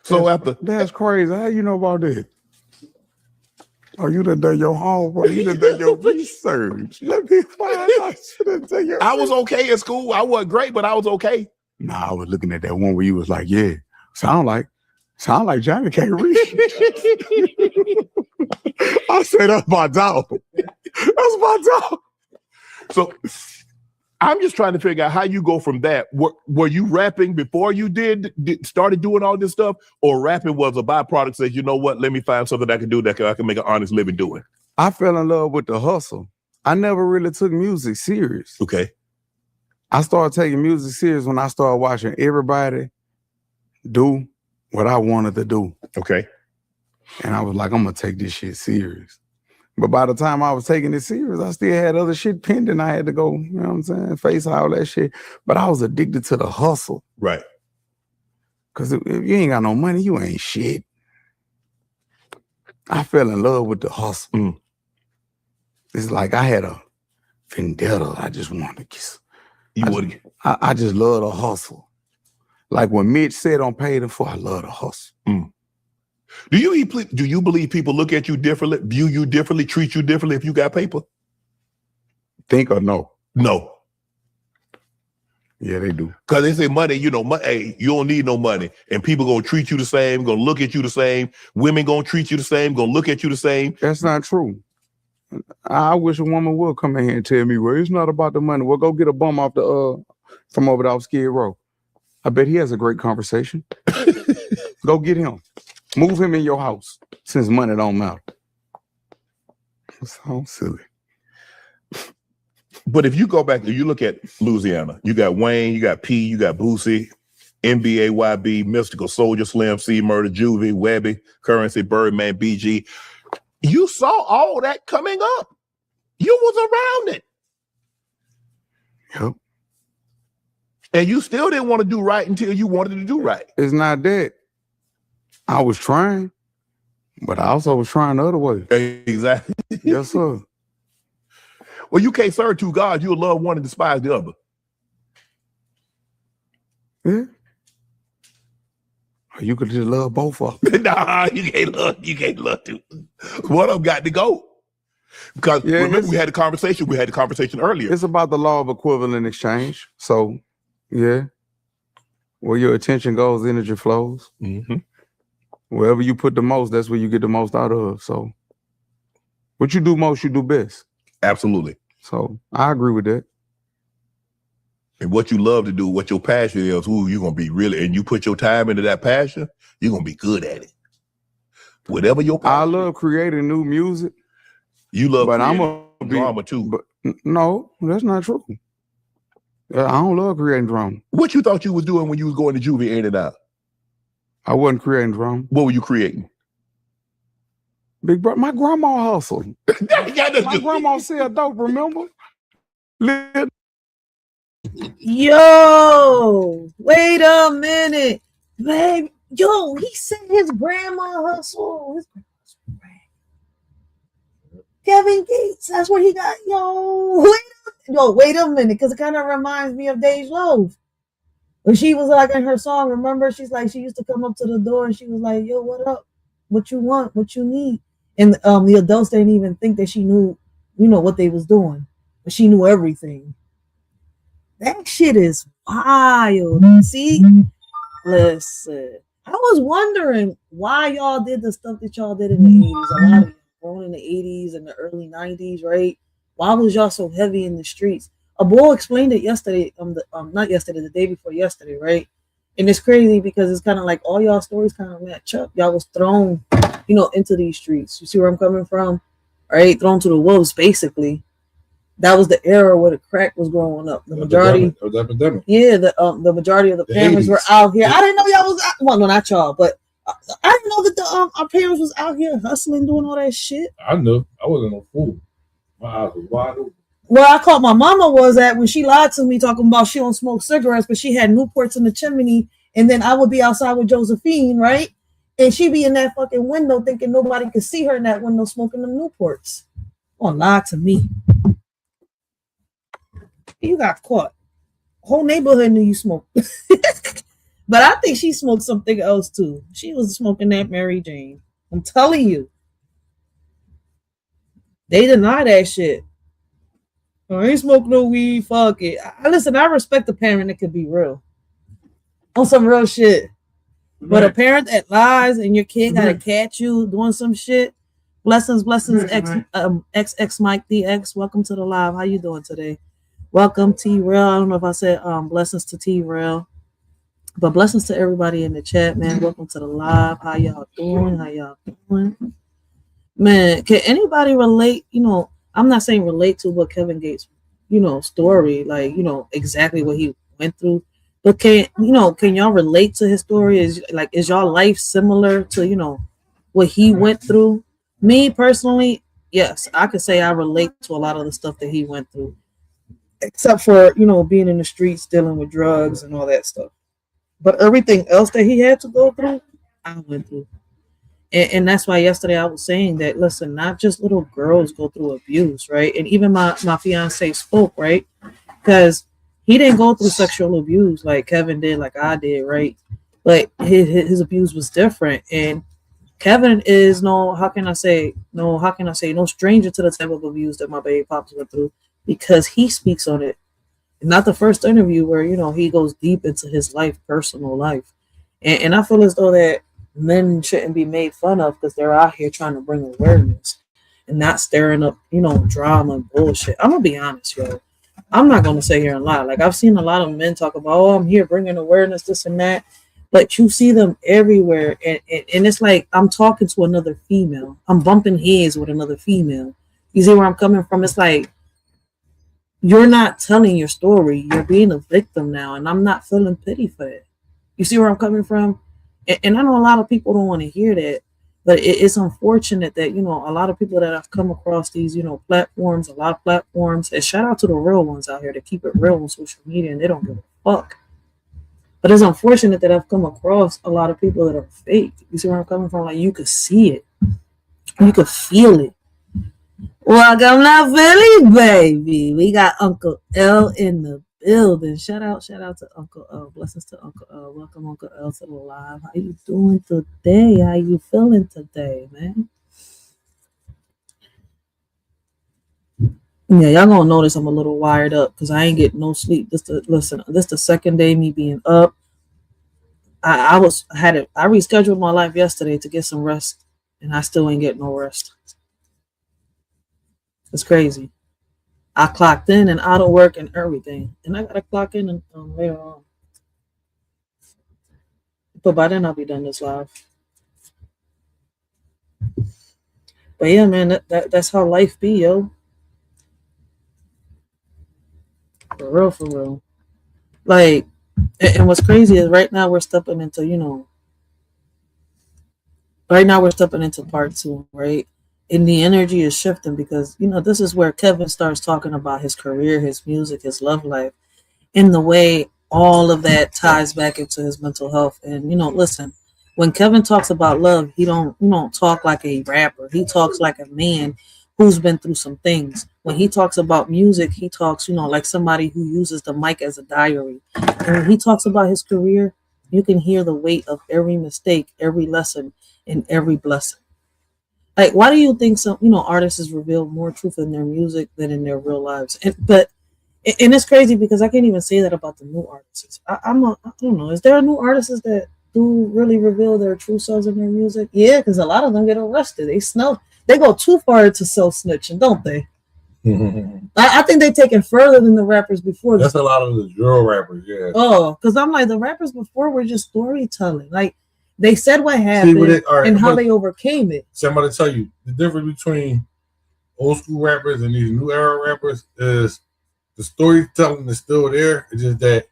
So after that's crazy. How you know about that? Oh, you done done your homework. You done done your research. Let me find out. I was okay at school. I wasn't great, but I was okay. Nah, I was looking at that one where you was like, yeah, sound like Johnny can't read. I said, that's my dog. That's my dog. So I'm just trying to figure out how you go from that. Were you rapping before you started doing all this stuff, or rapping was a byproduct? Says, you know what? Let me find something I can do that I can make an honest living doing. I fell in love with the hustle. I never really took music serious. Okay. I started taking music serious when I started watching everybody do what I wanted to do. Okay. And I was like, I'm gonna take this shit serious. But by the time I was taking it serious, I still had other shit pending. I had to go, you know what I'm saying, face all that shit. But I was addicted to the hustle. Right. Because if you ain't got no money, you ain't shit. I fell in love with the hustle. It's like I had a vendetta. I just wanted to kiss. I just love the hustle. Like when Mitch said on Paid in Full, I love the hustle. Do you believe people look at you differently, view you differently, treat you differently if you got paper? Think or no? No. Yeah, they do. Because they say money, hey, you don't need no money. And people going to treat you the same, going to look at you the same. Women going to treat you the same, going to look at you the same. That's not true. I wish a woman would come in here and tell me, well, it's not about the money. Well, go get a bum off from over there off Skid Row. I bet he has a great conversation. Go get him. Move him in your house since money don't matter. So silly. But if you go back and you look at Louisiana, you got Wayne, you got P, you got Boosie, NBA, YB, Mystical, Soldier, Slim, C, Murder, Juvie, Webby, Currency, Birdman, BG. You saw all that coming up. You was around it. Yep. And you still didn't want to do right until you wanted to do right. It's not that. I was trying, but I also was trying the other way. Exactly. Yes, sir. Well, you can't serve two gods. You'll love one and despise the other. Yeah. Or you could just love both of them. Nah, you can't love two. One of them got to go. Because remember, we had a conversation earlier. It's about the law of equivalent exchange. So, yeah. Where your attention goes, energy flows. Wherever you put the most, that's where you get the most out of. So what you do most, you do best. Absolutely. So I agree with that. And what you love to do, what your passion is, who you're gonna be really, and you put your time into that passion, you're gonna be good at it. Whatever your passion. I love creating new music. You love but I'm creating a drama too. But no, that's not true. I don't love creating drama. What you thought you was doing when you was going to juvie in and out? I wasn't creating drama. What were you creating? Big brother, my grandma hustled. My grandma said dope, remember? Yo, wait a minute, babe. Yo, he said his grandma hustle. His Kevin Gates, that's what he got. Wait a minute, because it kind of reminds me of Dej Loaf. When she was like in her song, remember? She's like, she used to come up to the door and she was like, yo, what up? What you want? What you need? And the adults didn't even think that she knew, what they was doing. But she knew everything. That shit is wild. See? Listen, I was wondering why y'all did the stuff that y'all did in the 80s. A lot of born in the 80s and the early 90s, right? Why was y'all so heavy in the streets? A boy explained it yesterday, not yesterday, the day before yesterday, right? And it's crazy because it's kind of like all y'all stories kind of match up. Y'all was thrown, into these streets. You see where I'm coming from? Right? Thrown to the wolves, basically. That was the era where the crack was growing up. The majority of the epidemic. Yeah, the majority of the families 80s. were out here. I didn't know y'all was well, no, not y'all, but I didn't know that our parents was out here hustling, doing all that shit. I knew. I wasn't no fool. My eyes was wide open. Where I caught my mama was at when she lied to me talking about she don't smoke cigarettes, but she had Newports in the chimney, and then I would be outside with Josephine, right? And she be in that fucking window thinking nobody could see her in that window smoking them Newports. Oh, lie to me. You got caught. Whole neighborhood knew you smoked. But I think she smoked something else too. She was smoking that Mary Jane. I'm telling you. They deny that shit. I ain't smoking no weed. Fuck it. Listen, I respect the parent that could be real. On some real shit. But a parent that lies and your kid gotta catch you doing some shit. Blessings, XX Mike DX. Welcome to the live. How you doing today? Welcome, T-Rail. I don't know if I said blessings to T-Rail. But blessings to everybody in the chat, man. Welcome to the live. How y'all doing? Man, can anybody relate? I'm not saying relate to what Kevin Gates, story, like, exactly what he went through. But can y'all relate to his story? Is y'all life similar to, what he went through? Me personally, yes, I could say I relate to a lot of the stuff that he went through. Except for, being in the streets, dealing with drugs and all that stuff. But everything else that he had to go through, I went through. And that's why yesterday I was saying that, listen, not just little girls go through abuse, right? And even my fiance spoke, right? Because he didn't go through sexual abuse like Kevin did, like I did, right? But his abuse was different. And Kevin is no stranger to the type of abuse that my baby pops went through, because he speaks on it. Not the first interview where, he goes deep into his personal life. And I feel as though that men shouldn't be made fun of because they're out here trying to bring awareness and not stirring up, drama and bullshit. I'm going to be honest, yo. I'm not going to sit here and lie. Like, I've seen a lot of men talk about, I'm here bringing awareness, this and that. But you see them everywhere. And it's like I'm talking to another female. I'm bumping heads with another female. You see where I'm coming from? It's like, you're not telling your story. You're being a victim now, and I'm not feeling pity for it. You see where I'm coming from? And I know a lot of people don't want to hear that, but it's unfortunate that, a lot of people that have come across these, platforms, a lot of platforms, and shout out to the real ones out here that keep it real on social media and they don't give a fuck. But it's unfortunate that I've come across a lot of people that are fake. You see where I'm coming from? Like, you could see it. You could feel it. Welcome to Philly, baby. We got Uncle L in the building. Shout out to Uncle L. Blessings to Uncle L. Welcome, Uncle L, to the live. How you doing today? How you feeling today, man? Yeah, y'all gonna notice I'm a little wired up because I ain't getting no sleep. This the second day me being up. I rescheduled my life yesterday to get some rest, and I still ain't getting no rest. It's crazy. I clocked in and out of work and everything, and I gotta clock in and later on. But by then I'll be done this live. But yeah, man, that's how life be, yo. For real, for real. Like, and what's crazy is right now we're stepping into, right now we're stepping into part 2, right? And the energy is shifting because, this is where Kevin starts talking about his career, his music, his love life, in the way all of that ties back into his mental health. And, listen, when Kevin talks about love, he don't talk like a rapper. He talks like a man who's been through some things. When he talks about music, he talks, like somebody who uses the mic as a diary. And when he talks about his career, you can hear the weight of every mistake, every lesson, and every blessing. Like, why do you think some, artists reveal more truth in their music than in their real lives? And it's crazy because I can't even say that about the new artists. I don't know. Is there a new artists that do really reveal their true selves in their music? Yeah, because a lot of them get arrested. They go too far into self-snitching, don't they? I think they take it further than the rappers before. That's a lot of the drill rappers, yeah. Oh, because I'm like, the rappers before were just storytelling. Like, they said what happened and how they overcame it. So I'm going to tell you, the difference between old school rappers and these new era rappers is the storytelling is still there. It's just that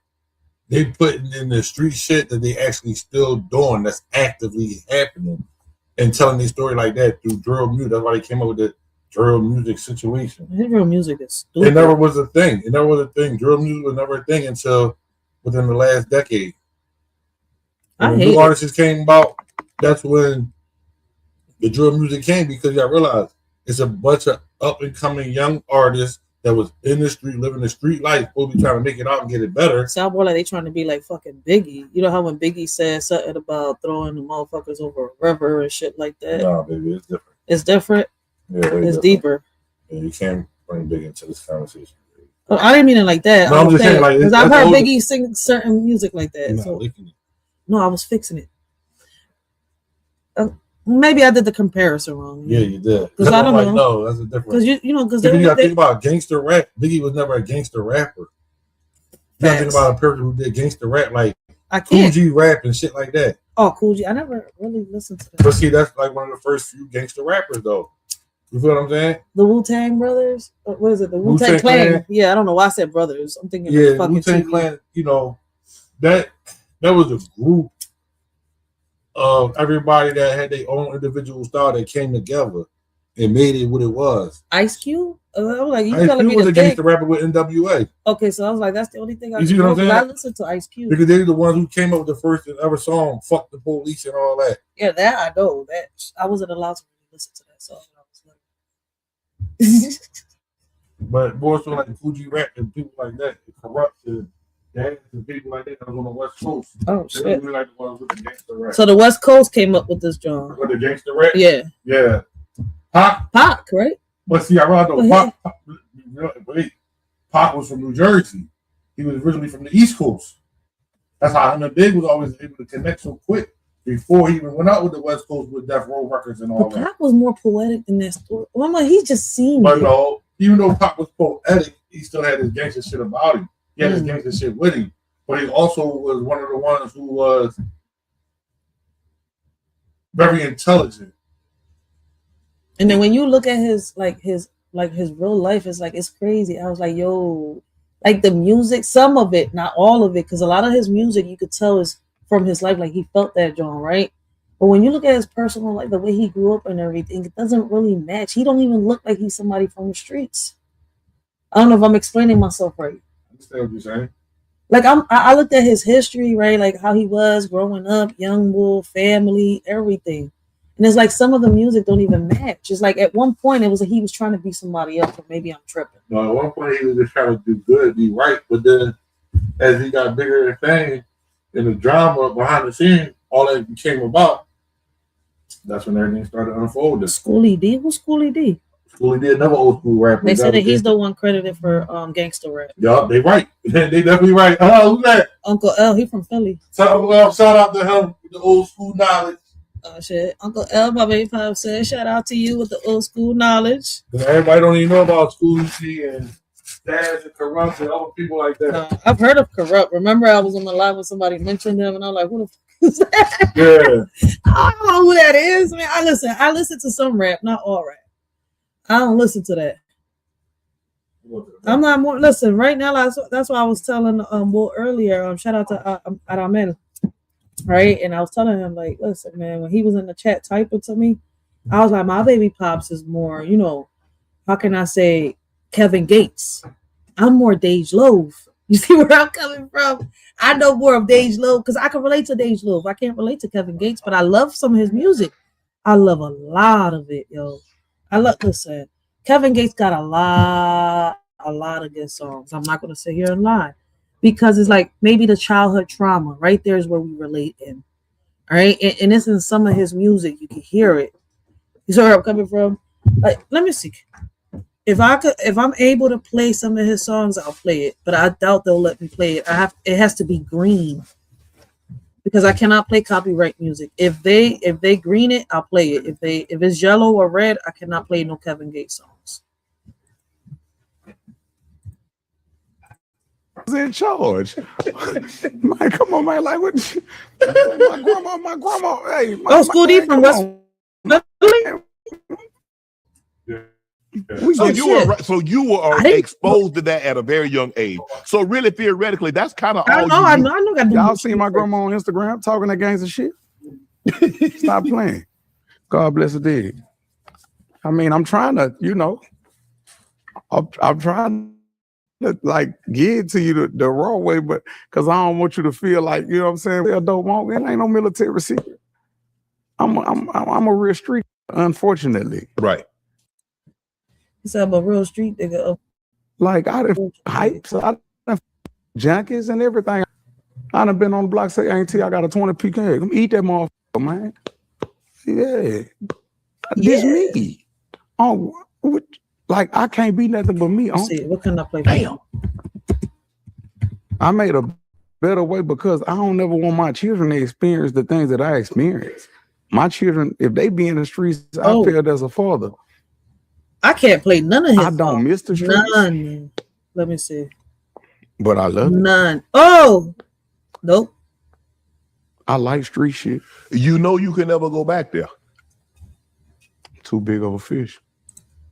they putting in the street shit that they actually still doing that's actively happening and telling their story like that through drill music. That's why they came up with the drill music situation. Drill music is stupid. It never was a thing. Drill music was never a thing until within the last decade. When new artists came about, that's when the drill music came, because y'all realize it's a bunch of up and coming young artists that was in the street, living the street life, will be trying to make it out and get it better. Sound more like they trying to be like fucking Biggie. You know how when Biggie said something about throwing the motherfuckers over a river and shit like that? No, baby, it's different. It's different? Yeah, it's different. Deeper. Yeah, you can't bring Biggie into this conversation. Oh, I didn't mean it like that. No, I'm just saying, like, because I've heard Biggie sing certain music like that. No, I was fixing it. Maybe I did the comparison wrong. Yeah, you did. Because I don't know. No, that's a different. Because because you got to think about gangster rap. Biggie was never a gangster rapper. You got to think about a person who did gangster rap, like Cool G rap and shit like that. Oh, Cool G. I never really listened to that. But see, that's like one of the first few gangster rappers, though. You feel what I'm saying? The Wu-Tang Brothers? What is it? The Wu-Tang Clan? Yeah, I don't know why I said brothers. I'm thinking of fucking Wu-Tang Clan, that was a group of everybody that had their own individual style that came together and made it what it was. Ice Cube? I was like, Ice Cube was a gangster rapper with NWA. Okay, so I was like, that's the only thing I see what I'm saying? I listened to Ice Cube. Because they're the ones who came up with the first and ever song, Fuck the Police and all that. Yeah, that I know. That I wasn't allowed to listen to that song when I was little. But more so like Fuji rap and people like that, corruption. And people like that was on the West Coast. Oh shit! Really like the ones with the gangster rap. So the West Coast came up with this genre. With the gangster rap? Yeah. Yeah. Pac, right? But see, I realized Pac was from New Jersey. He was originally from the East Coast. That's how Hunter Big was always able to connect so quick before he even went out with the West Coast with Death Row Records and all that. Pac was more poetic than that story. Well, I'm like, he just seemed. But no, even though Pac was poetic, he still had his gangster shit about him. He had his gangster shit with him, but he also was one of the ones who was very intelligent. And then when you look at his real life, it's crazy. I was like, yo, like the music, some of it, not all of it, because a lot of his music you could tell is from his life, like he felt that John, right? But when you look at his personal life, the way he grew up and everything, it doesn't really match. He don't even look like he's somebody from the streets. I don't know if I'm explaining myself right. I understand what you're saying. Like I looked at his history, right? Like how he was growing up, young bull, family, everything. And it's like some of the music don't even match. It's like at one point it was like he was trying to be somebody else, or maybe I'm tripping. No, at one point he was just trying to do good, be right. But then as he got bigger and fame and the drama behind the scenes, all that came about, that's when everything started unfolding. Schoolie D? Who's Schoolie D? Schoolie D, another old school rapper. They said that he's the one credited for gangster rap. Yup, they right. They definitely right. Who's that? Uncle L, he from Philly. Shout out to him with the old school knowledge. Oh shit. Uncle L, my baby pop said, shout out to you with the old school knowledge. Everybody don't even know about Schoolie D and Stabs and Corrupt and other people like that. I've heard of Corrupt. Remember, I was on the live when somebody mentioned him, and I'm like, who the fuck is that? Yeah. I don't know who that is. Man, I listen to some rap, not all rap. I don't listen to that. I'm not more. Listen, right now, that's why I was telling Will earlier. Shout out to Aramel, right? And I was telling him like, listen, man, when he was in the chat typing to me, I was like, my baby pops is more, you know, how can I say, Kevin Gates. I'm more Dej Loaf. You see where I'm coming from? I know more of Dej Loaf because I can relate to Dej Loaf. I can't relate to Kevin Gates, but I love some of his music. I love a lot of it, yo. Listen, Kevin Gates got a lot of good songs. I'm not gonna sit here and lie. Because it's like maybe the childhood trauma right there is where we relate in. All right. And it's in some of his music, you can hear it. You see where I'm coming from? Like, let me see. If I'm able to play some of his songs, I'll play it. But I doubt they'll let me play it. It has to be green. Because I cannot play copyright music. If they green it, I'll play it. If it's yellow or red, I cannot play no Kevin Gates songs. In charge. Man, come on, man. Like what? My grandma. Hey, School D from West. So you were exposed to that at a very young age. So really, theoretically, that's kind of all. I know. Y'all seen my grandma on Instagram talking that gangs of shit? Stop playing. God bless her dead. I mean, I'm trying to, you know, I'm trying to like give it to you the raw way, but because I don't want you to feel like, you know what I'm saying? It ain't no military secret. I'm a real street, unfortunately. Right. He said I'm a real street nigga. Like I done hypes, I done junkies and everything. I done been on the block say, Auntie, I got a 20 PK. Come eat that motherfucker, man. Yeah. This me. Oh, like I can't be nothing but me. Let's see, what can I play? Damn. I made a better way because I don't never want my children to experience the things that I experienced. My children, if they be in the streets, I feel as a father. I can't play none of his. I don't miss the streets. None. Let me see. But I love none. Oh, nope. I like street shit. You know you can never go back there. Too big of a fish.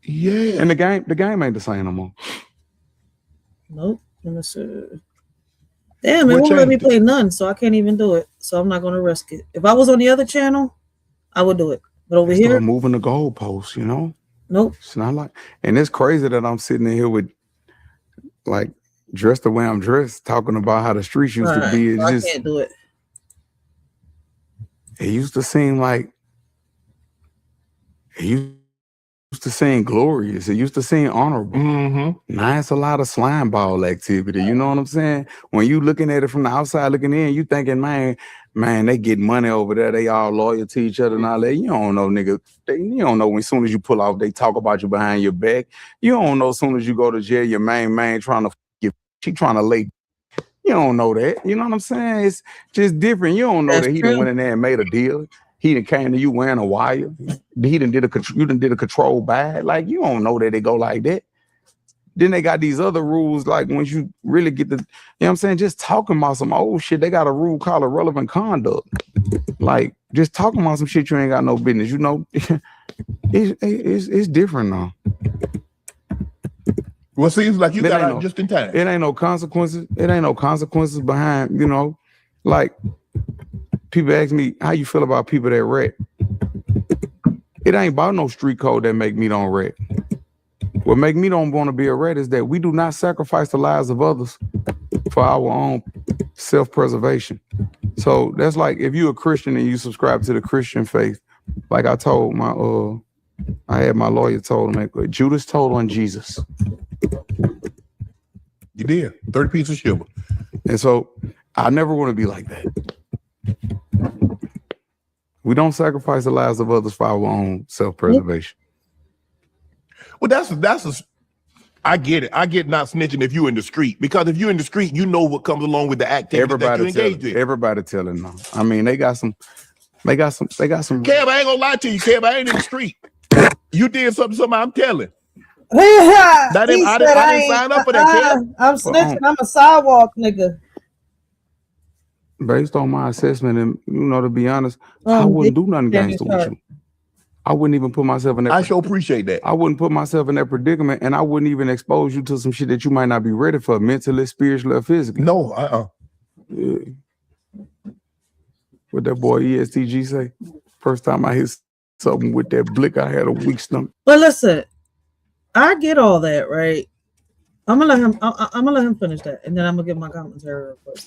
Yeah. And the game ain't the same no more. Nope. Let me see. Damn, it won't let me play none, so I can't even do it. So I'm not gonna risk it. If I was on the other channel, I would do it. But over here, moving the goalposts, you know. Nope. It's not like, and it's crazy that I'm sitting in here with, like, dressed the way I'm dressed, talking about how the streets used to be. I can't do it. It used to seem like, it used to seem glorious. It used to seem honorable. Mm-hmm. Now it's a lot of slime ball activity. You know what I'm saying? When you looking at it from the outside looking in, you thinking, man, they get money over there. They all loyal to each other and all that. You don't know, nigga. You don't know when as soon as you pull off, they talk about you behind your back. You don't know as soon as you go to jail, your main trying to she trying to lay. You don't know that. You know what I'm saying? It's just different. You don't know that he done went in there and made a deal. He done came to you wearing a wire. You done did a control bag. Like, you don't know that they go like that. Then they got these other rules, like once you really get the, you know what I'm saying, just talking about some old shit, they got a rule called irrelevant conduct. Like, just talking about some shit you ain't got no business, you know, it's different now. Well, it seems like you got out just in time. It ain't no consequences. It ain't no consequences behind, you know, like, people ask me, how you feel about people that rap? It ain't about no street code that make me don't rap. What make me don't want to be a rat is that we do not sacrifice the lives of others for our own self-preservation. So that's like if you're a Christian and you subscribe to the Christian faith, like I told I had my lawyer told him, Judas told on Jesus. You did. 30 pieces of sugar. And so I never want to be like that. We don't sacrifice the lives of others for our own self-preservation. Well, I get it. I get not snitching if you're in the street, because if you're in the street, you know what comes along with the activity that you engaged in. Everybody telling them. I mean, they got some. Kev, I ain't gonna lie to you, Kev. I ain't in the street. You did something, I'm telling. I didn't sign up for that, Kev. I'm snitching. I'm a sidewalk nigga. Based on my assessment, and to be honest, I wouldn't do nothing gangster with you. I wouldn't even put myself in that. I sure appreciate that. I wouldn't put myself in that predicament, and I wouldn't even expose you to some shit that you might not be ready for, mentally, spiritually, or physically. No, Yeah. What that boy ESTG say? First time I hit something with that blick, I had a weak stomach. But listen, I get all that, right? I'm gonna let him finish that, and then I'm gonna give my commentary real quick.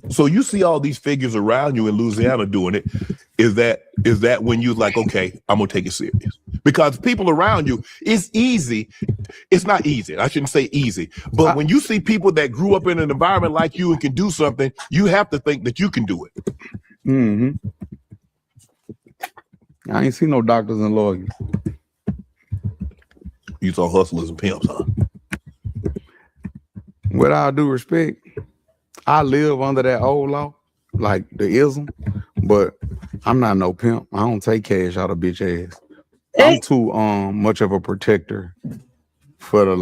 So you see all these figures around you in Louisiana doing it. Is that when you're like, okay, I'm gonna take it serious? Because people around you, it's easy. It's not easy. I shouldn't say easy. But when you see people that grew up in an environment like you and can do something, you have to think that you can do it. Mm-hmm. I ain't seen no doctors and lawyers. You saw hustlers and pimps, huh? With all due respect, I live under that old law, like the ism, but I'm not no pimp. I don't take cash out of bitch ass. I'm too much of a protector for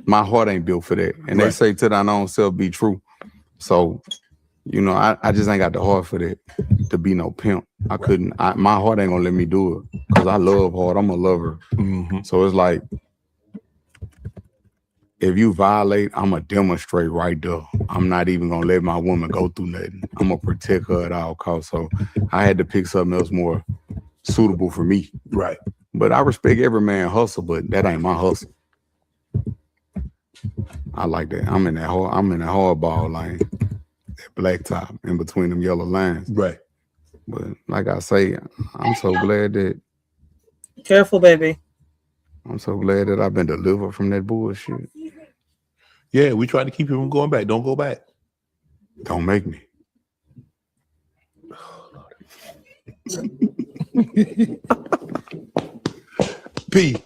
my heart ain't built for that. And They say to thine own self be true. So, I just ain't got the heart for that, to be no pimp. I couldn't, my heart ain't gonna let me do it, because I love hard. I'm a lover. Mm-hmm. So it's like, if you violate, I'm going to demonstrate right there. I'm not even going to let my woman go through nothing. I'm going to protect her at all costs. So I had to pick something else more suitable for me. Right. But I respect every man hustle, but that ain't my hustle. I like that. I'm in that hardball lane, that black top in between them yellow lines. Right. But like I say, I'm so glad that. Careful, baby. I'm so glad that I've been delivered from that bullshit. Yeah, we try to keep you from going back. Don't go back. Don't make me. P,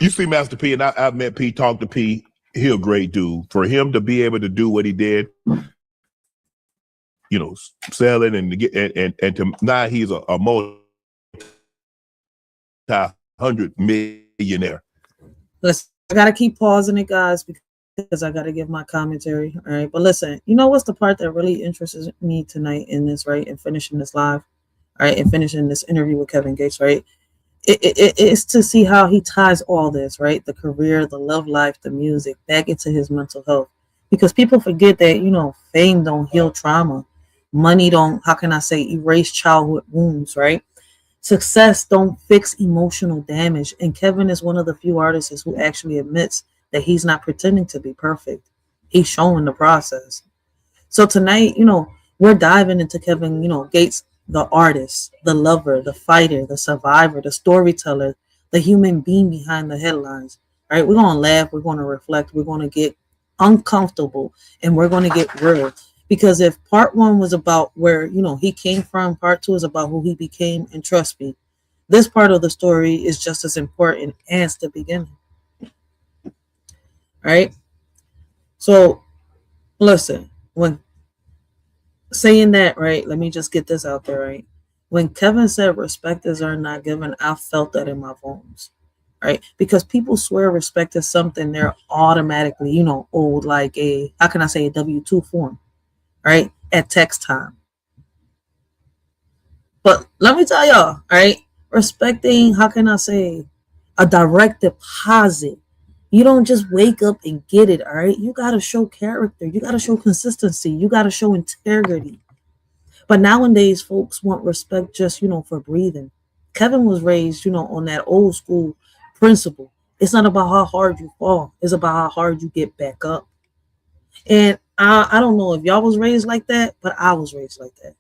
you see Master P, and I've met P, talked to P. He a great dude. For him to be able to do what he did, selling and to now he's a multi-100 millionaire. Listen, I gotta keep pausing it, guys, because I gotta give my commentary. All right, but listen, what's the part that really interests me tonight in this, right? And finishing this live, all right, and finishing this interview with Kevin Gates, right? It's to see how he ties all this, right? The career, the love life, the music, back into his mental health. Because people forget that, fame don't heal trauma. Money don't, erase childhood wounds, right? Success don't fix emotional damage. And Kevin is one of the few artists who actually admits that he's not pretending to be perfect. He's showing the process. So tonight, we're diving into Kevin, Gates, the artist, the lover, the fighter, the survivor, the storyteller, the human being behind the headlines. All right, we're going to laugh, we're going to reflect, we're going to get uncomfortable, and we're going to get real. Because if part one was about where, he came from, part two is about who he became, and trust me, this part of the story is just as important as the beginning. All right? So, listen, when saying that, right, let me just get this out there, right? When Kevin said respect is earned, not given, I felt that in my bones, right? Because people swear respect is something they're automatically, owed like a W-2 form, right? At text time. But let me tell y'all, right? Respecting, a direct deposit. You don't just wake up and get it, all right? You got to show character. You got to show consistency. You got to show integrity. But nowadays, folks want respect just, for breathing. Kevin was raised, on that old school principle. It's not about how hard you fall. It's about how hard you get back up. And I don't know if y'all was raised like that, but I was raised like that.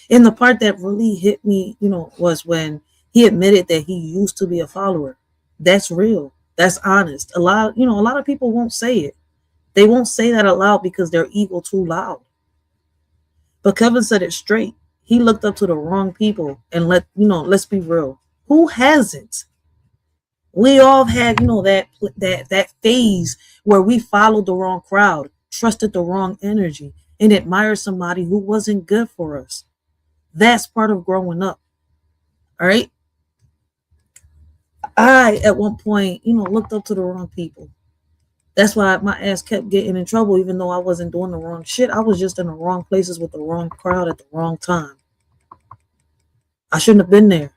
And the part that really hit me, was when he admitted that he used to be a follower. That's real. That's honest. A lot of people won't say it. They won't say that aloud because their ego too loud. But Kevin said it straight. He looked up to the wrong people, and let's be real. Who hasn't? We all had, that phase where we followed the wrong crowd, trusted the wrong energy, and admired somebody who wasn't good for us. That's part of growing up. All right. I, at one point, looked up to the wrong people. That's why my ass kept getting in trouble, even though I wasn't doing the wrong shit. I was just in the wrong places with the wrong crowd at the wrong time. I shouldn't have been there.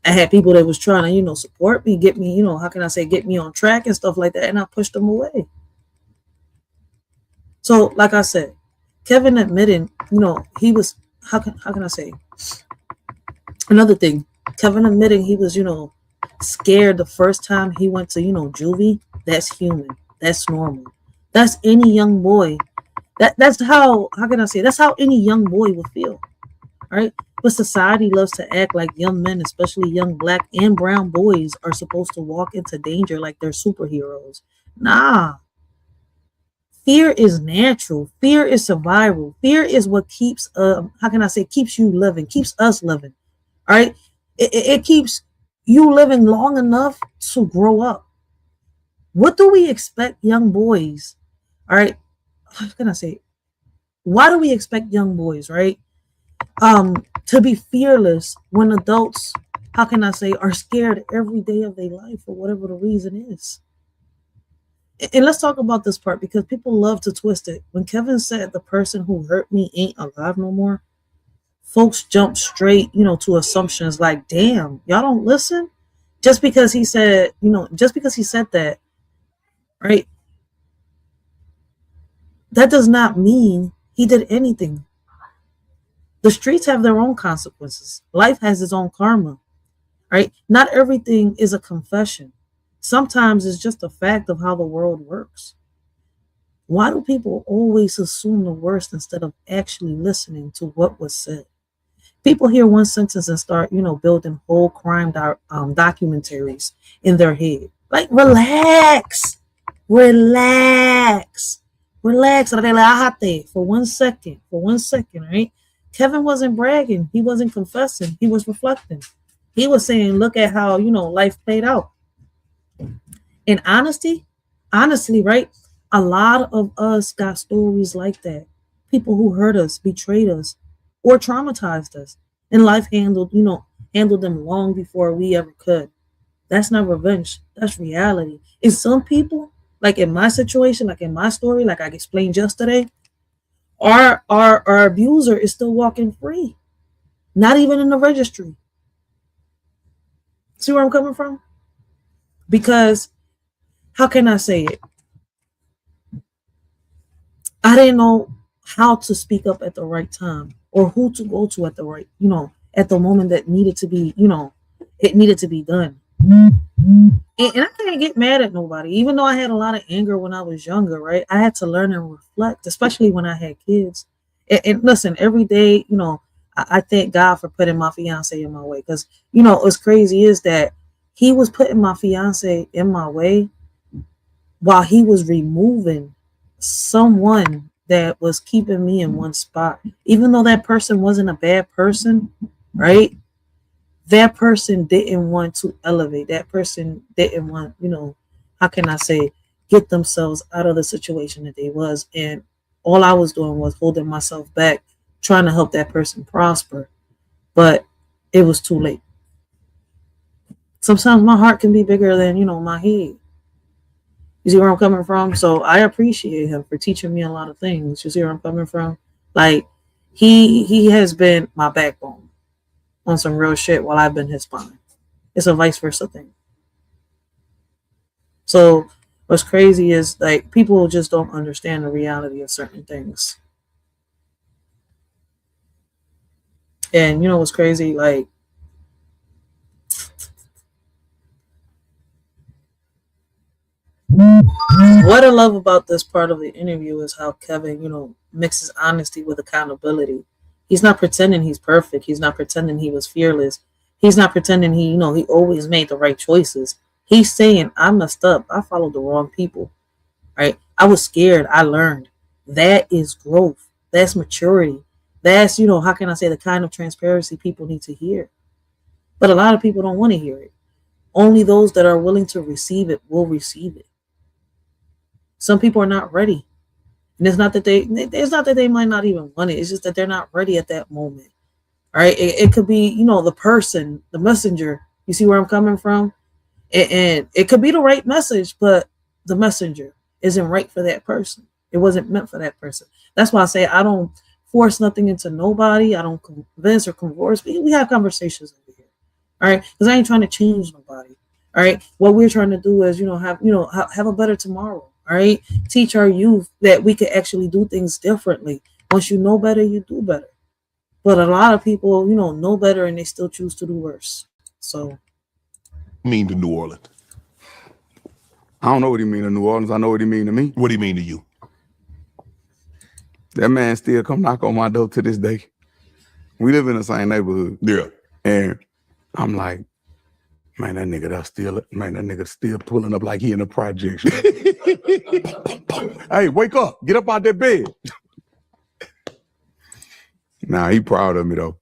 I had people that was trying to, support me, get me, how can I say, get me on track and stuff like that, and I pushed them away. So, like I said, Kevin admitting, he was, how can I say, another thing, Kevin admitting he was, scared the first time he went to, juvie. That's human. That's normal. That's any young boy. That's how can I say, that's how any young boy would feel. All right. But society loves to act like young men, especially young black and brown boys, are supposed to walk into danger like they're superheroes. Nah. Fear is natural. Fear is survival. Fear is what keeps, keeps you living, keeps us living. All right. It keeps you living long enough to grow up. What do we expect young boys? All right. How can I say? Why do we expect young boys, right? To be fearless when adults, how can I say, are scared every day of their life for whatever the reason is. And let's talk about this part because people love to twist it. When Kevin said the person who hurt me ain't alive no more, folks jump straight, to assumptions like, damn, y'all don't listen? Just because he said, that, right? That does not mean he did anything. The streets have their own consequences. Life has its own karma, right? Not everything is a confession. Sometimes it's just a fact of how the world works. Why do people always assume the worst instead of actually listening to what was said? People hear one sentence and start, building whole crime documentaries in their head. Like, relax, relájate for 1 second, right? Kevin wasn't bragging. He wasn't confessing. He was reflecting. He was saying, look at how, life played out. And honestly, right? A lot of us got stories like that. People who hurt us, betrayed us, or traumatized us. And life handled them long before we ever could. That's not revenge. That's reality. And some people, like in my situation, like in my story, like I explained yesterday, our abuser is still walking free. Not even in the registry. See where I'm coming from? Because, how can I say it? I didn't know how to speak up at the right time or who to go to at the right, at the moment that needed to be, it needed to be done. And I can't get mad at nobody, even though I had a lot of anger when I was younger, right? I had to learn and reflect, especially when I had kids. And listen, every day, I thank God for putting my fiance in my way because, what's crazy is that he was putting my fiance in my way while he was removing someone that was keeping me in one spot. Even though that person wasn't a bad person, right? That person didn't want to elevate. That person didn't want, how can I say, get themselves out of the situation that they was. And all I was doing was holding myself back, trying to help that person prosper. But it was too late. Sometimes my heart can be bigger than, my head. You see where I'm coming from? So I appreciate him for teaching me a lot of things. You see where I'm coming from? Like, he has been my backbone on some real shit while I've been his spine. It's a vice versa thing. So what's crazy is, like, people just don't understand the reality of certain things. And what's crazy? Like, what I love about this part of the interview is how Kevin, mixes honesty with accountability. He's not pretending he's perfect. He's not pretending he was fearless. He's not pretending he always made the right choices. He's saying, I messed up. I followed the wrong people, right? I was scared. I learned. That is growth. That's maturity. That's, how can I say, the kind of transparency people need to hear. But a lot of people don't want to hear it. Only those that are willing to receive it will receive it. Some people are not ready. And it's not that they might not even want it. It's just that they're not ready at that moment. All right, it could be, you know, the person, the messenger. You see where I'm coming from? And it could be the right message, but the messenger isn't right for that person. It wasn't meant for that person. That's why I say I don't force nothing into nobody. I don't convince or converse. We have conversations over here. All right, because I ain't trying to change nobody. All right, what we're trying to do is, have a better tomorrow. All right, teach our youth that we could actually do things differently. Once you know better, you do better. But a lot of people, know better and they still choose to do worse. So, Mean to New Orleans? I don't know what he mean to New Orleans. I know what he mean to me. What do you mean to you? That man still come knock on my door to this day. We live in the same neighborhood. Yeah. And I'm like, man, that nigga still pulling up like he in a project. Hey, wake up. Get up out that bed. Nah, he proud of me, though.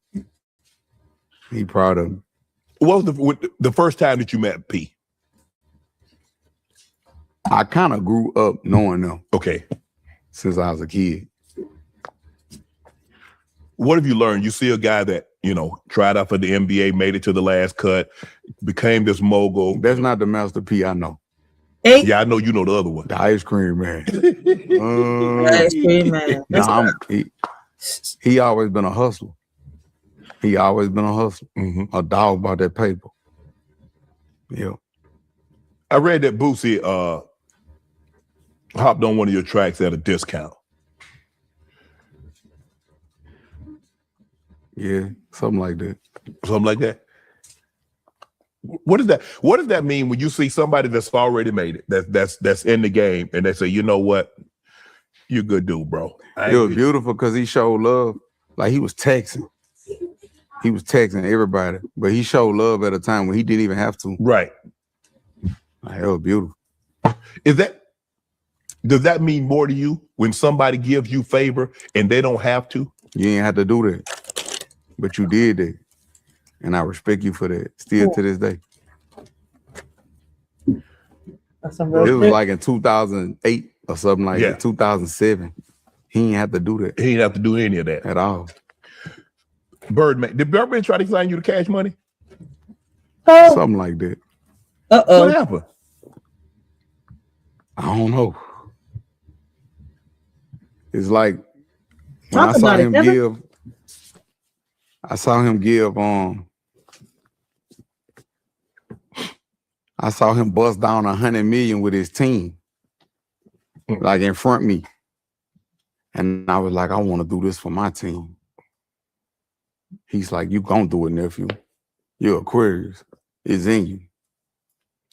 He proud of me. What was the first time that you met P? I kind of grew up knowing them. Okay. Since I was a kid. What have you learned? You see a guy that, tried out for the NBA, made it to the last cut, became this mogul. That's not the Master P I know. Hey. Yeah, I know you know the other one. The ice cream man. Ice cream man. He always been a hustler. He always been a hustler. Mm-hmm. A dog about that paper. Yeah. I read that Boosie hopped on one of your tracks at a discount. Yeah, something like that. Something like that. What does that mean when you see somebody that's already made it, that's in the game, and they say, you know what, you're a good dude, bro. It was beautiful because he showed love. Like he was texting. He was texting everybody, but he showed love at a time when he didn't even have to. Right. Like, it was beautiful. Does that mean more to you when somebody gives you favor and they don't have to? You ain't have to do that, but you did that. And I respect you for that, still to this day. That's some It real was shit. like in 2008 or something like that, 2007. He ain't have to do that. He didn't have to do any of that. At all. Birdman. Did Birdman try to sign you to Cash Money? Oh. Something like that. Uh-oh. What happened? I don't know. It's like when Talk I saw about it, him Kevin. give, I saw him bust down 100 million with his team, like in front of me. And I was like, I want to do this for my team. He's like, you gonna do it, nephew. You're Aquarius. It's in you.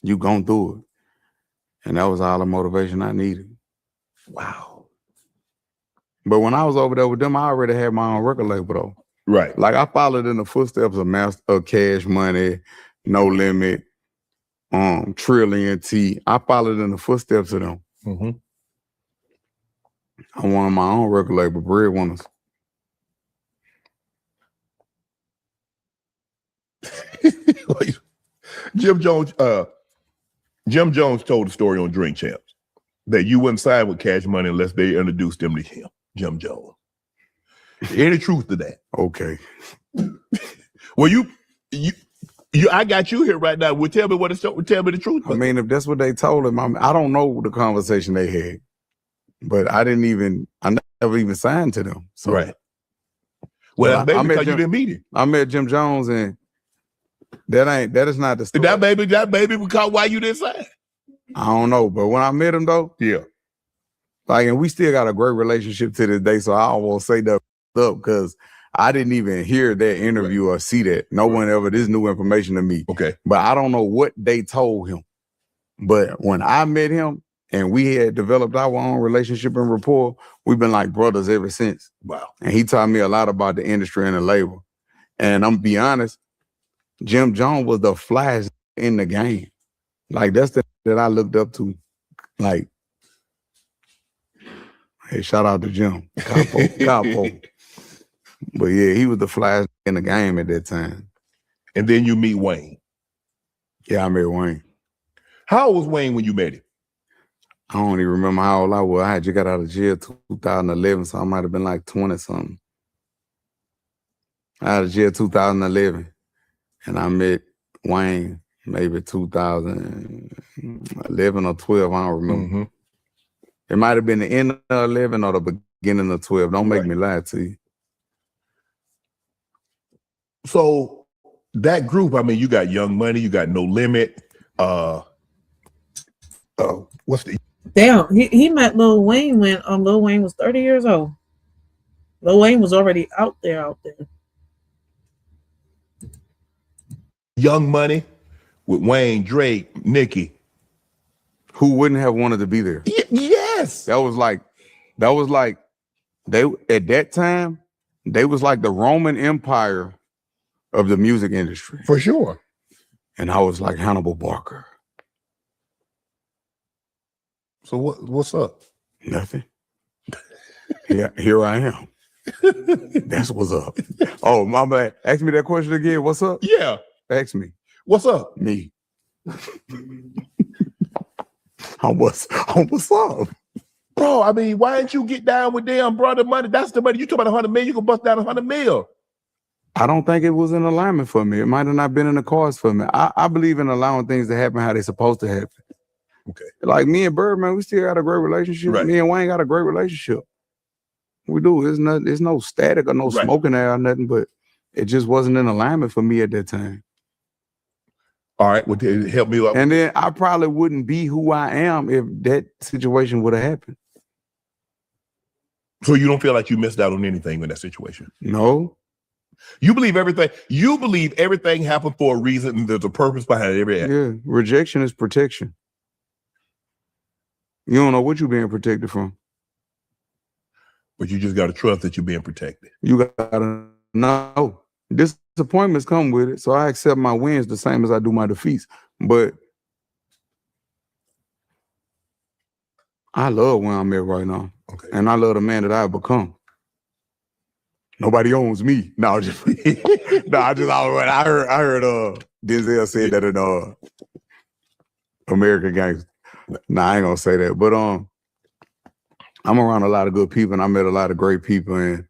You gonna do it. And that was all the motivation I needed. Wow. But when I was over there with them, I already had my own record label though. Right. Like I followed in the footsteps of Cash Money, No Limit, Trillion T. I followed in the footsteps of them. Mm-hmm. I wanted my own record label, Breadwinners. Jim Jones told a story on Drink Champs that you wouldn't sign with Cash Money unless they introduced him to him, Jim Jones. Any truth to that? Okay. Well, I got you here right now. Well, tell me tell me the truth. I mean, if that's what they told him, I don't know the conversation they had, but I never even signed to them. So. Right. Well, that's maybe because you didn't meet him. I met Jim Jones, and that is not the story. That baby because why you didn't sign? I don't know, but when I met him though, yeah, like, and we still got a great relationship to this day. So I won't say that up because I didn't even hear that interview or see that. No one ever. This new information to me. Okay, but I don't know what they told him. But when I met him and we had developed our own relationship and rapport, we've been like brothers ever since. Wow. And he taught me a lot about the industry and the label. And I'm be honest, Jim Jones was the flyest in the game. Like that's that I looked up to. Like, hey, shout out to Jim. Capo. But yeah, he was the flyest in the game at that time. And then you meet Wayne. Yeah, I met Wayne. How old was Wayne when you met him? I don't even remember how old I was. I had just got out of jail 2011, so I might have been like 20 something. Out of jail 2011, and I met Wayne maybe 2011 or 12. I don't remember. Mm-hmm. It might have been the end of 11 or the beginning of 12. Don't make Right. me lie to you. So that group, I mean, you got Young Money, you got No Limit. What's the Damn, he met Lil Wayne when Lil Wayne was 30 years old. Lil Wayne was already out there. Young Money with Wayne, Drake, Nicki? Who wouldn't have wanted to be there? Yes. That was like they at that time, they was like the Roman Empire of the music industry. For sure. And I was like Hannibal Barker. So what's up? Nothing. Yeah, here I am. That's what's up. Oh, my bad. Ask me that question again. What's up? Yeah. Ask me. What's up? Me. What's up? Bro, I mean, why didn't you get down with them, bro? The money, that's the money. You talk about 100 million, you can bust down 100 million. I don't think it was in alignment for me. It might have not been in the cards for me. I believe in allowing things to happen how they're supposed to happen. Okay. Like me and Birdman, we still got a great relationship. Right. Me and Wayne got a great relationship. We do. It's no static or no Right. smoking there or nothing, but it just wasn't in alignment for me at that time. All right, well, help me out. And then I probably wouldn't be who I am if that situation would have happened. So you don't feel like you missed out on anything in that situation? No. You believe everything happened for a reason and there's a purpose behind every act. Yeah. Rejection is protection. You don't know what you're being protected from. But you just got to trust that you're being protected. You got to know. Disappointments come with it, so I accept my wins the same as I do my defeats. But I love where I'm at right now. Okay. And I love the man that I've become. Nobody owns me. No, I heard Denzel said that in American Gangster. Nah, I ain't gonna say that. But I'm around a lot of good people and I met a lot of great people and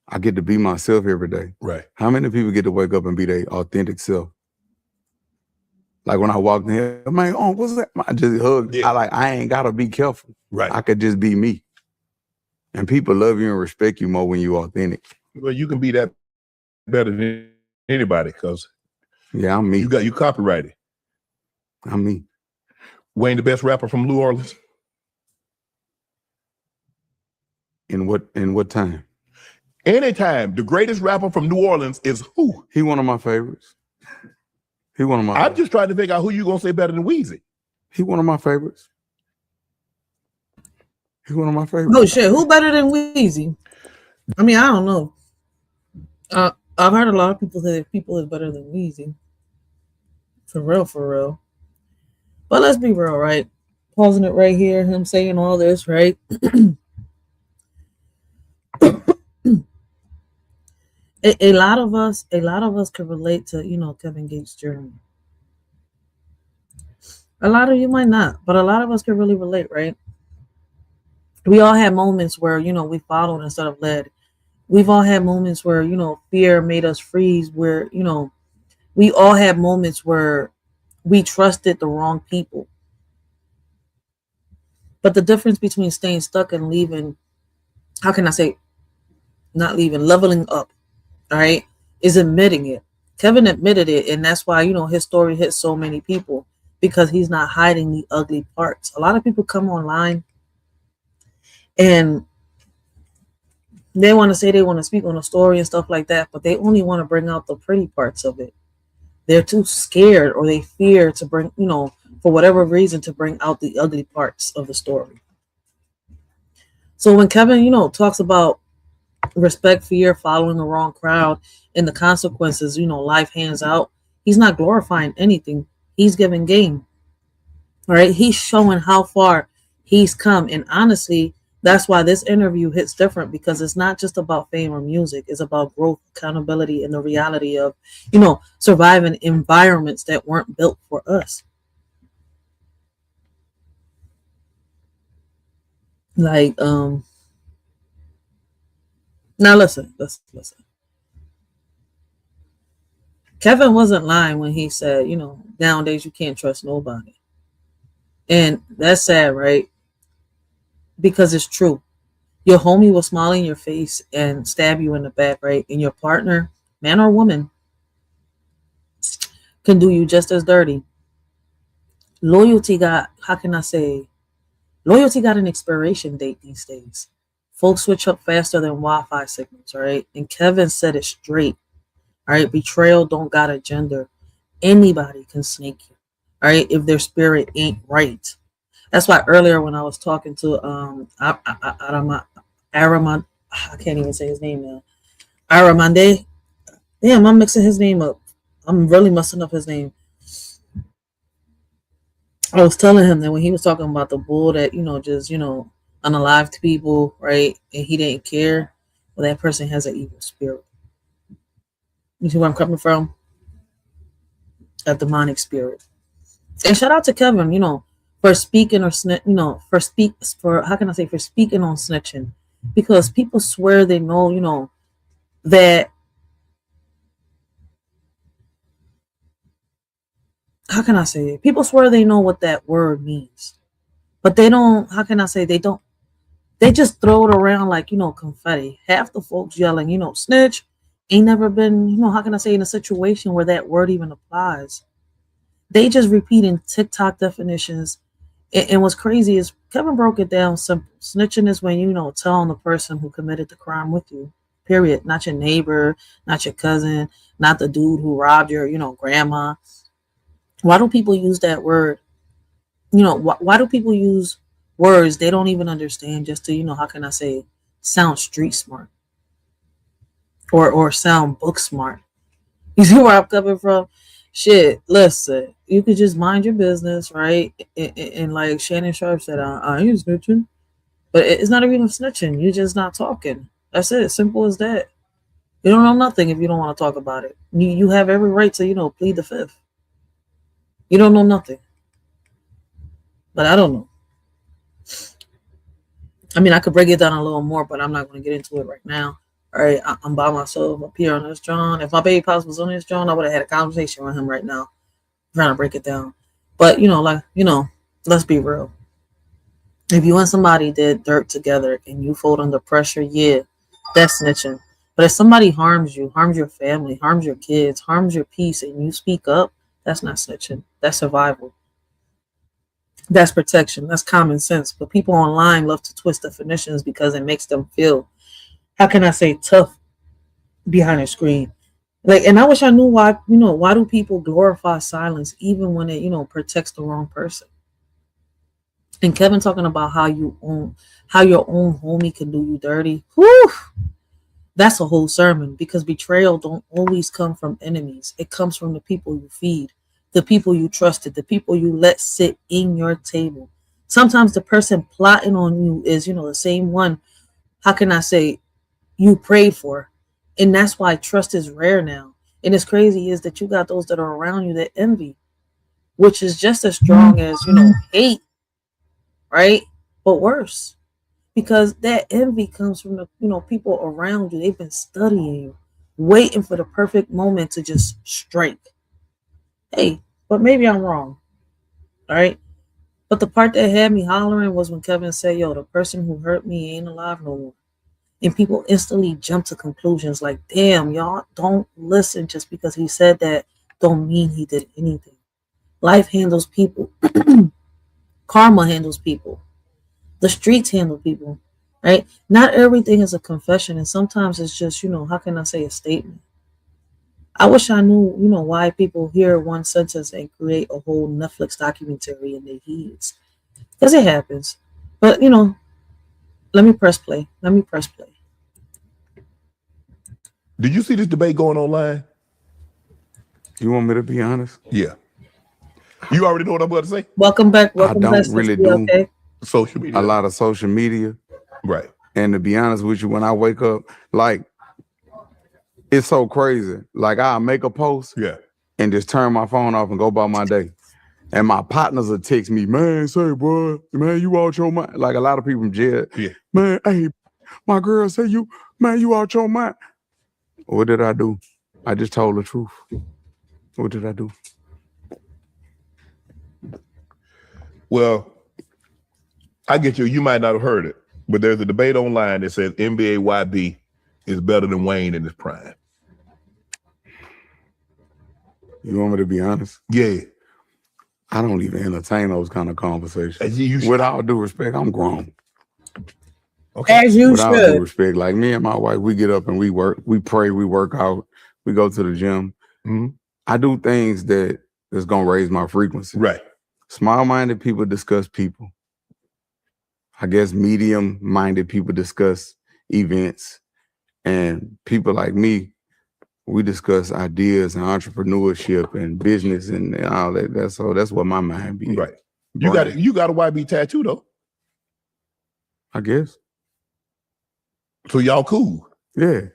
I get to be myself every day. Right. How many people get to wake up and be their authentic self? Like when I walked in here, man, what's that? I just hugged. Yeah. I ain't gotta be careful. Right. I could just be me. And people love you and respect you more when you're authentic. Well, you can be that better than anybody because yeah, I'm me. You copyrighted. I'm me. Wayne, the best rapper from New Orleans. In what time? Anytime. The greatest rapper from New Orleans is who? He one of my favorites. I'm just trying to figure out who you gonna say better than Weezy. He one of my favorites. He's one of my favorites. Oh shit, who better than Weezy? I mean, I don't know. I've heard a lot of people say that people is better than Weezy. For real. But let's be real, right? Pausing it right here, him saying all this, right? a lot of us can relate to, Kevin Gates' journey. A lot of you might not, but a lot of us can really relate, right? We all had moments where, we followed instead of led. We've all had moments where, fear made us freeze, where, we all had moments where we trusted the wrong people. But the difference between staying stuck and leaving, how can I say, not leaving, leveling up, all right, is admitting it. Kevin admitted it, and that's why, his story hit so many people, because he's not hiding the ugly parts. A lot of people come online and they want to say they want to speak on a story and stuff like that, but they only want to bring out the pretty parts of it. They're too scared or they fear to bring, for whatever reason, to bring out the ugly parts of the story. So when Kevin, talks about respect, fear, following the wrong crowd, and the consequences, life hands out, he's not glorifying anything. He's giving game. All right. He's showing how far he's come. And honestly, that's why this interview hits different, because it's not just about fame or music. It's about growth, accountability, and the reality of, surviving environments that weren't built for us. Like, now listen. Kevin wasn't lying when he said, nowadays you can't trust nobody. And that's sad, right? Because it's true. Your homie will smile in your face and stab you in the back, right? And your partner, man or woman, can do you just as dirty. Loyalty got, how can I say, loyalty got an expiration date these days. Folks switch up faster than Wi-Fi signals, right? And Kevin said it straight, right? Betrayal don't got a gender. Anybody can snake you, right? If their spirit ain't right. That's why earlier when I was talking to Aramand, I can't even say his name now. Aramande. Damn, I'm mixing his name up. I'm really messing up his name. I was telling him that when he was talking about the bull that, just, unalived people, right? And he didn't care. Well, that person has an evil spirit. You see where I'm coming from? A demonic spirit. And shout out to Kevin, for speaking or for how can I say, for speaking on snitching, because people swear they know, that, how can I say it? People swear they know what that word means, but they don't, how can I say, they just throw it around like, confetti. Half the folks yelling, snitch, ain't never been, how can I say, in a situation where that word even applies. They just repeating TikTok definitions. And what's crazy is Kevin broke it down simple. Snitching is when, telling the person who committed the crime with you, period. Not your neighbor, not your cousin, not the dude who robbed your, grandma. Why do people use that word? Why do people use words they don't even understand just to, how can I say, sound street smart or sound book smart? You see where I'm coming from? Shit, listen, you could just mind your business, right? And like Shannon Sharp said, I ain't snitching. But it's not even snitching. You're just not talking. That's it. Simple as that. You don't know nothing if you don't want to talk about it. You have every right to, plead the fifth. You don't know nothing. But I don't know. I mean, I could break it down a little more, but I'm not going to get into it right now. All right, I'm by myself up here on this John. If my baby pops was on this John, I would have had a conversation with him right now, trying to break it down. But let's be real. If you and somebody did dirt together and you fold under pressure, yeah, that's snitching. But if somebody harms you, harms your family, harms your kids, harms your peace, and you speak up, that's not snitching. That's survival. That's protection. That's common sense. But people online love to twist definitions because it makes them feel, how can I say, tough behind a screen. And I wish I knew why, why do people glorify silence even when it, protects the wrong person? And Kevin talking about how your own homie can do you dirty. Whew, that's a whole sermon, because betrayal don't always come from enemies. It comes from the people you feed, the people you trusted, the people you let sit in your table. Sometimes the person plotting on you is, the same one, how can I say, you prayed for. And that's why trust is rare now. And it's crazy is that you got those that are around you that envy, which is just as strong as, hate, right? But worse, because that envy comes from the, people around you. They've been studying you, waiting for the perfect moment to just strike. Hey, but maybe I'm wrong, all right? But the part that had me hollering was when Kevin said, yo, the person who hurt me ain't alive no more. And people instantly jump to conclusions like, damn, y'all don't listen. Just because he said that don't mean he did anything. Life handles people. Karma handles people. The streets handle people, right? Not everything is a confession. And sometimes it's just, how can I say, a statement. I wish I knew, why people hear one sentence and create a whole Netflix documentary in their heads. Because it happens. But, let me press play. Did you see this debate going online? You want me to be honest? Yeah. You already know what I'm about to say? Welcome back. I don't really do okay? Social media. a lot of social media. Right. And to be honest with you, when I wake up, like, it's so crazy. Like, I'll make a post and just turn my phone off and go about my day. And my partners will text me, man, say, boy, man, you out your mind. Like a lot of people in jail. Yeah. Man, hey, my girl say you out your mind. What did I do? I just told the truth. What did I do? Well, I get you. You might not have heard it, but there's a debate online that says NBA YB is better than Wayne in his prime. You want me to be honest? Yeah. I don't even entertain those kind of conversations. You With all due respect, I'm grown. Okay. As you With all due should. respect, like me and my wife, we get up and we work, we pray, we work out, we go to the gym. Mhm. I do things that's gonna raise my frequency. Right. Small-minded people discuss people. I guess medium-minded people discuss events. And people like me, we discuss ideas and entrepreneurship and business and all that. That's what my mind be. Right. You got a YB tattoo though. I guess. So y'all cool. Yeah.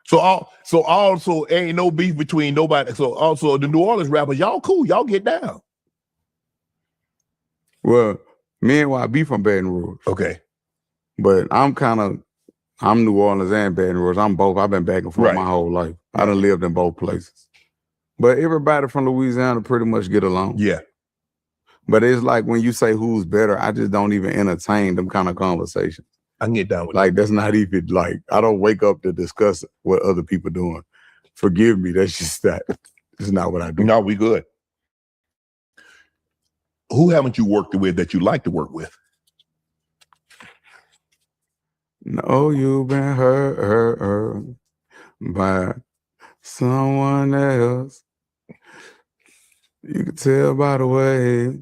So also ain't no beef between nobody. So also the New Orleans rappers, y'all cool. Y'all get down. Well, me and YB from Baton Rouge. Okay. But I'm New Orleans and Baton Rouge. I'm both. I've been back and forth my whole life. I done lived in both places. But everybody from Louisiana pretty much get along. Yeah. But it's like when you say who's better, I just don't even entertain them kind of conversations. I can get down with like that's not even like I don't wake up to discuss what other people doing. Forgive me, that's just that. It's not what I do. No, we good. Who haven't you worked with that you like to work with? No, you've been hurt by someone else. You can tell by the way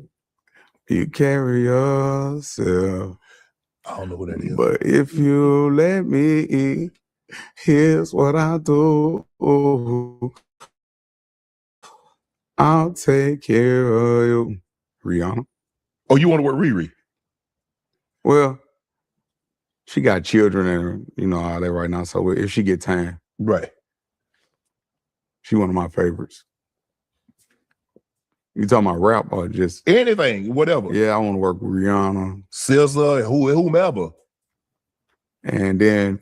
you carry yourself. I don't know who that is. But if you let me, here's what I'll do. I'll take care of you. Rihanna. Oh, you want to work Riri? Well, she got children and all that right now. So if she get time, right, she one of my favorites. You talking about rap or just anything, whatever? Yeah, I want to work with Rihanna, SZA, whomever. And then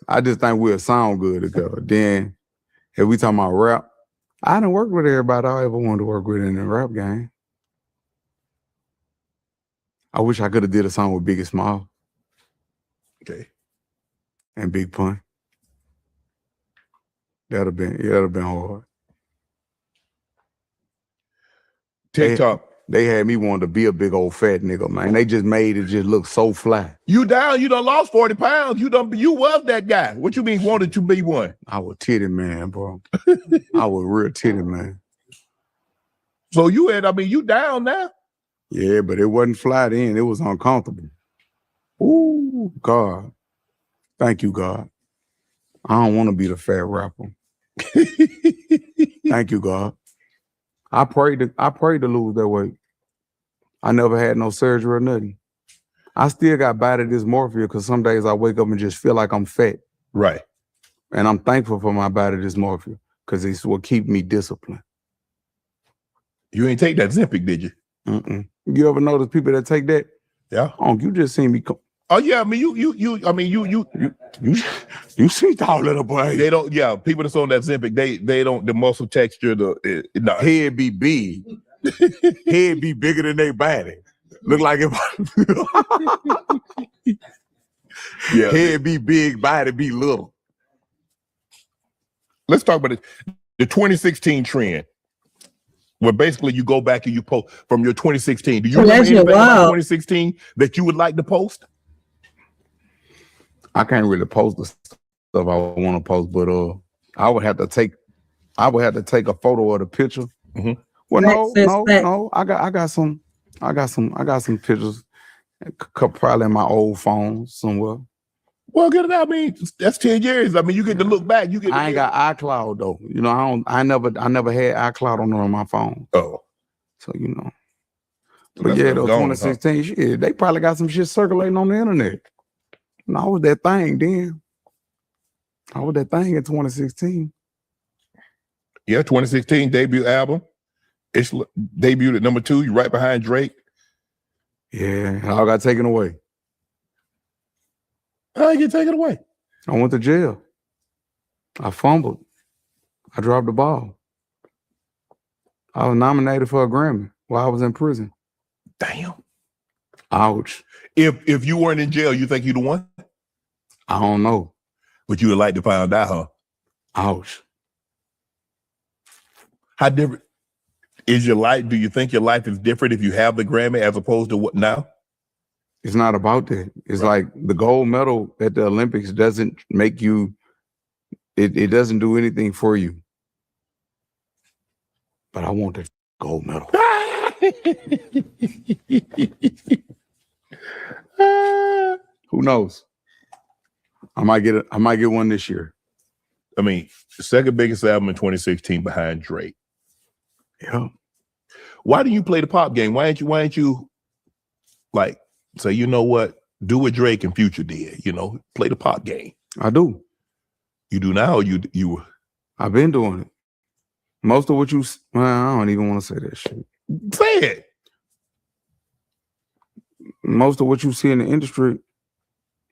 I just think we'll sound good together. Then if we talking about rap, I done worked with everybody I ever wanted to work with in the rap game. I wish I could have did a song with Biggie Small. Okay. And Big Pun. That'd have been hard. TikTok. They had me wanting to be a big old fat nigga, man. They just made it just look so fly. You down, you done lost 40 pounds. You was that guy. What you mean wanted to be one? I was titty man, bro. I was real titty man. So you down now? Yeah, but it wasn't fly then. It was uncomfortable. Ooh, God. Thank you, God. I don't want to be the fat rapper. Thank you, God. I prayed to lose that weight. I never had no surgery or nothing. I still got body dysmorphia because some days I wake up and just feel like I'm fat. Right. And I'm thankful for my body dysmorphia because it's what keep me disciplined. You ain't take that Zempic, did you? Mm-mm. You ever notice people that take that? Yeah. Oh, you just seen me come. Oh yeah, I mean you see all of the boy. They don't. Yeah, people that's on that Zempic, they don't. The muscle texture, no. Head be big. Head be bigger than their body. Look like if yeah. Head be big, body be little. Let's talk about the 2016 trend. Where basically you go back and you post from your 2016. Do you remember anything about 2016 that you would like to post? I can't really post the stuff I want to post, but I would have to take a photo of the picture. Mm-hmm. Well, no. I got some pictures, probably in my old phone somewhere. Well, get it out. I mean, that's 10 years. I mean, you get to look back. I ain't got iCloud though. I never had iCloud on my phone. Oh, so But yeah, though 2016, shit, they probably got some shit circulating on the internet. And I was that thing then. I was that thing in 2016. Yeah, 2016 debut album. It's debuted at number 2. You're right behind Drake. Yeah, I got taken away. How did you get taken away? I went to jail. I fumbled. I dropped the ball. I was nominated for a Grammy while I was in prison. Damn. Ouch. If you weren't in jail, you think you'd have won? I don't know. But you would like to find out, huh? Ouch. How different is your life? Do you think your life is different if you have the Grammy as opposed to what now? It's not about that. It's like the gold medal at the Olympics doesn't make you, it doesn't do anything for you. But I want the gold medal. Who knows? I might get one this year. I mean, the second biggest album in 2016 behind Drake. Yeah. Why do you play the pop game? Why ain't you like say, you know what, do what Drake and Future did, you know, play the pop game? I do. You do now, or you I've been doing it. Most of what I don't even want to say that shit. say it. Most of what you see in the industry,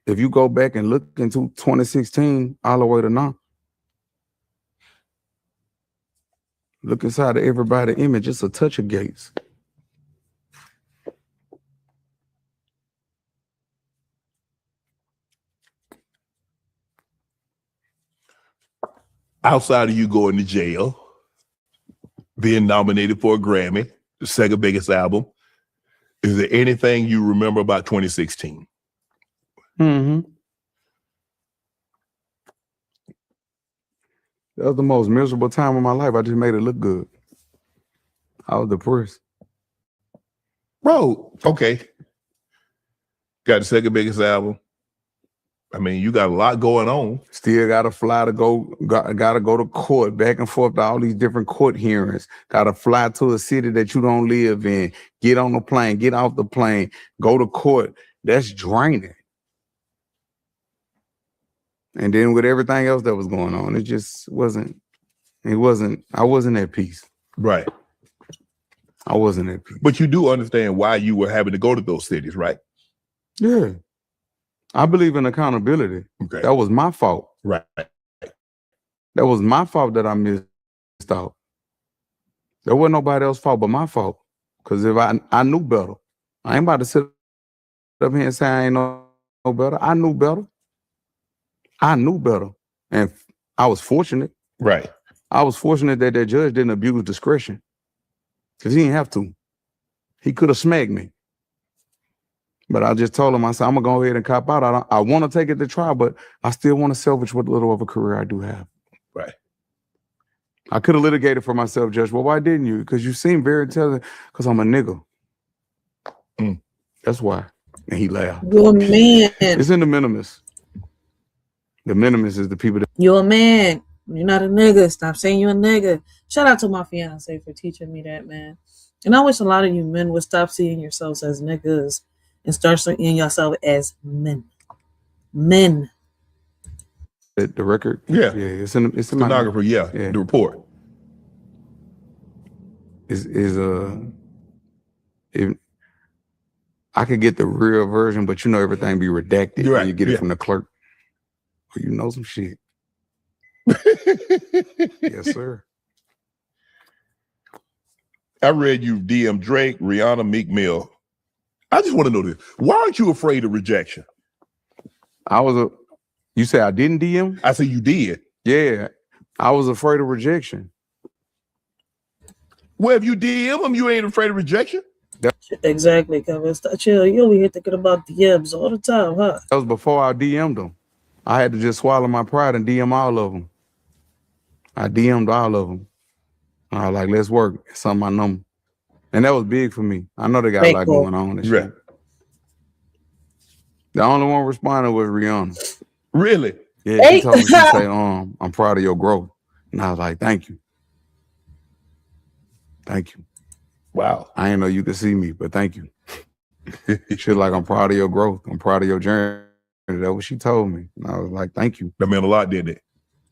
if you go back and look into 2016 all the way to now, look inside of everybody's image, it's a touch of Gates. Outside of you going to jail, being nominated for a Grammy, the second biggest album, is there anything you remember about 2016? Mm-hmm. That was the most miserable time of my life. I just made it look good. I was depressed. Bro, okay. Got the second biggest album. I mean, you got a lot going on. Still got to fly to got to go to court, back and forth to all these different court hearings. Got to fly to a city that you don't live in. Get on the plane, get off the plane, go to court. That's draining. And then with everything else that was going on, it just wasn't, I wasn't at peace. Right. I wasn't at peace. But you do understand why you were having to go to those cities, right? Yeah. I believe in accountability. Okay. That was my fault. Right. That was my fault that I missed out. There wasn't nobody else's fault but my fault. Because if I knew better, I ain't about to sit up here and say I ain't know better. I knew better. I knew better. And I was fortunate. Right. I was fortunate that that judge didn't abuse discretion. Because he didn't have to. He could have smacked me. But I just told him, I said, I'm going to go ahead and cop out. I want to take it to trial, but I still want to salvage what little of a career I do have. Right. I could have litigated for myself, Judge. Well, why didn't you? Because you seem very intelligent. Because I'm a nigga. That's why. And he laughed. You're a man. It's in the minimus. The minimus is the people that... You're a man. You're not a nigga. Stop saying you're a nigga. Shout out to my fiance for teaching me that, man. And I wish a lot of you men would stop seeing yourselves as niggas and start seeing yourself as men. Men. The record? Yeah. Yeah. It's in my stenographer, yeah. The report. If I could get the real version, but you know everything be redacted when you get it from the clerk. Well, you know some shit. Yes, sir. I read you DM Drake, Rihanna, Meek Mill. I just want to know this. Why aren't you afraid of rejection? You say I didn't DM? I say you did. Yeah. I was afraid of rejection. Well, if you DM them, you ain't afraid of rejection? Exactly, Kevin. Chill. You over here thinking about DMs all the time, huh? That was before I DM'd them. I had to just swallow my pride and DM all of them. I DM'd all of them. I was like, let's work. It's on my number. And that was big for me. I know they got a lot going on and shit. The only one responding was Rihanna. Really? Yeah, she told me, she said, I'm proud of your growth. And I was like, thank you. Thank you. Wow. I didn't know you could see me, but thank you. She was like, I'm proud of your growth. I'm proud of your journey. That's what she told me. And I was like, thank you. That meant a lot, didn't it?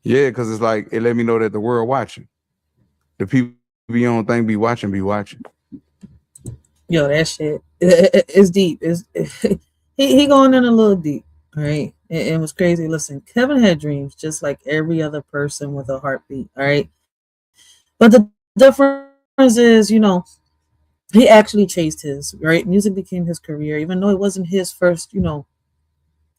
Yeah, because it's like, it let me know that the world watching. The people be on thing be watching. Yo, that shit, it's deep. He going in a little deep, all right? It was crazy. Listen, Kevin had dreams just like every other person with a heartbeat, all right? But the difference is, he actually chased his, right? Music became his career, even though it wasn't his first,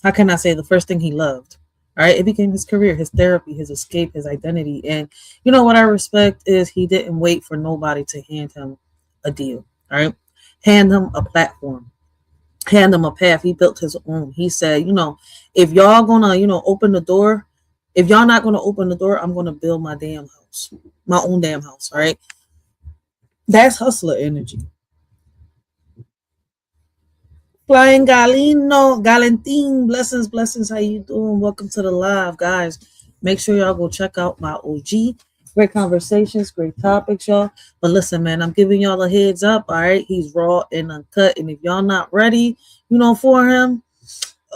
how can I say, the first thing he loved, right? It became his career, his therapy, his escape, his identity. And what I respect is he didn't wait for nobody to hand him a deal, right? Hand him a platform, hand him a path. He built his own. He said, if y'all gonna, open the door, if y'all not gonna open the door, I'm gonna build my damn house, my own damn house, right? That's hustler energy. Flying Galentine, blessings. How you doing? Welcome to the live, guys. Make sure y'all go check out my OG. Great conversations, great topics, y'all. But listen, man, I'm giving y'all a heads up. All right, he's raw and uncut, and if y'all not ready, for him,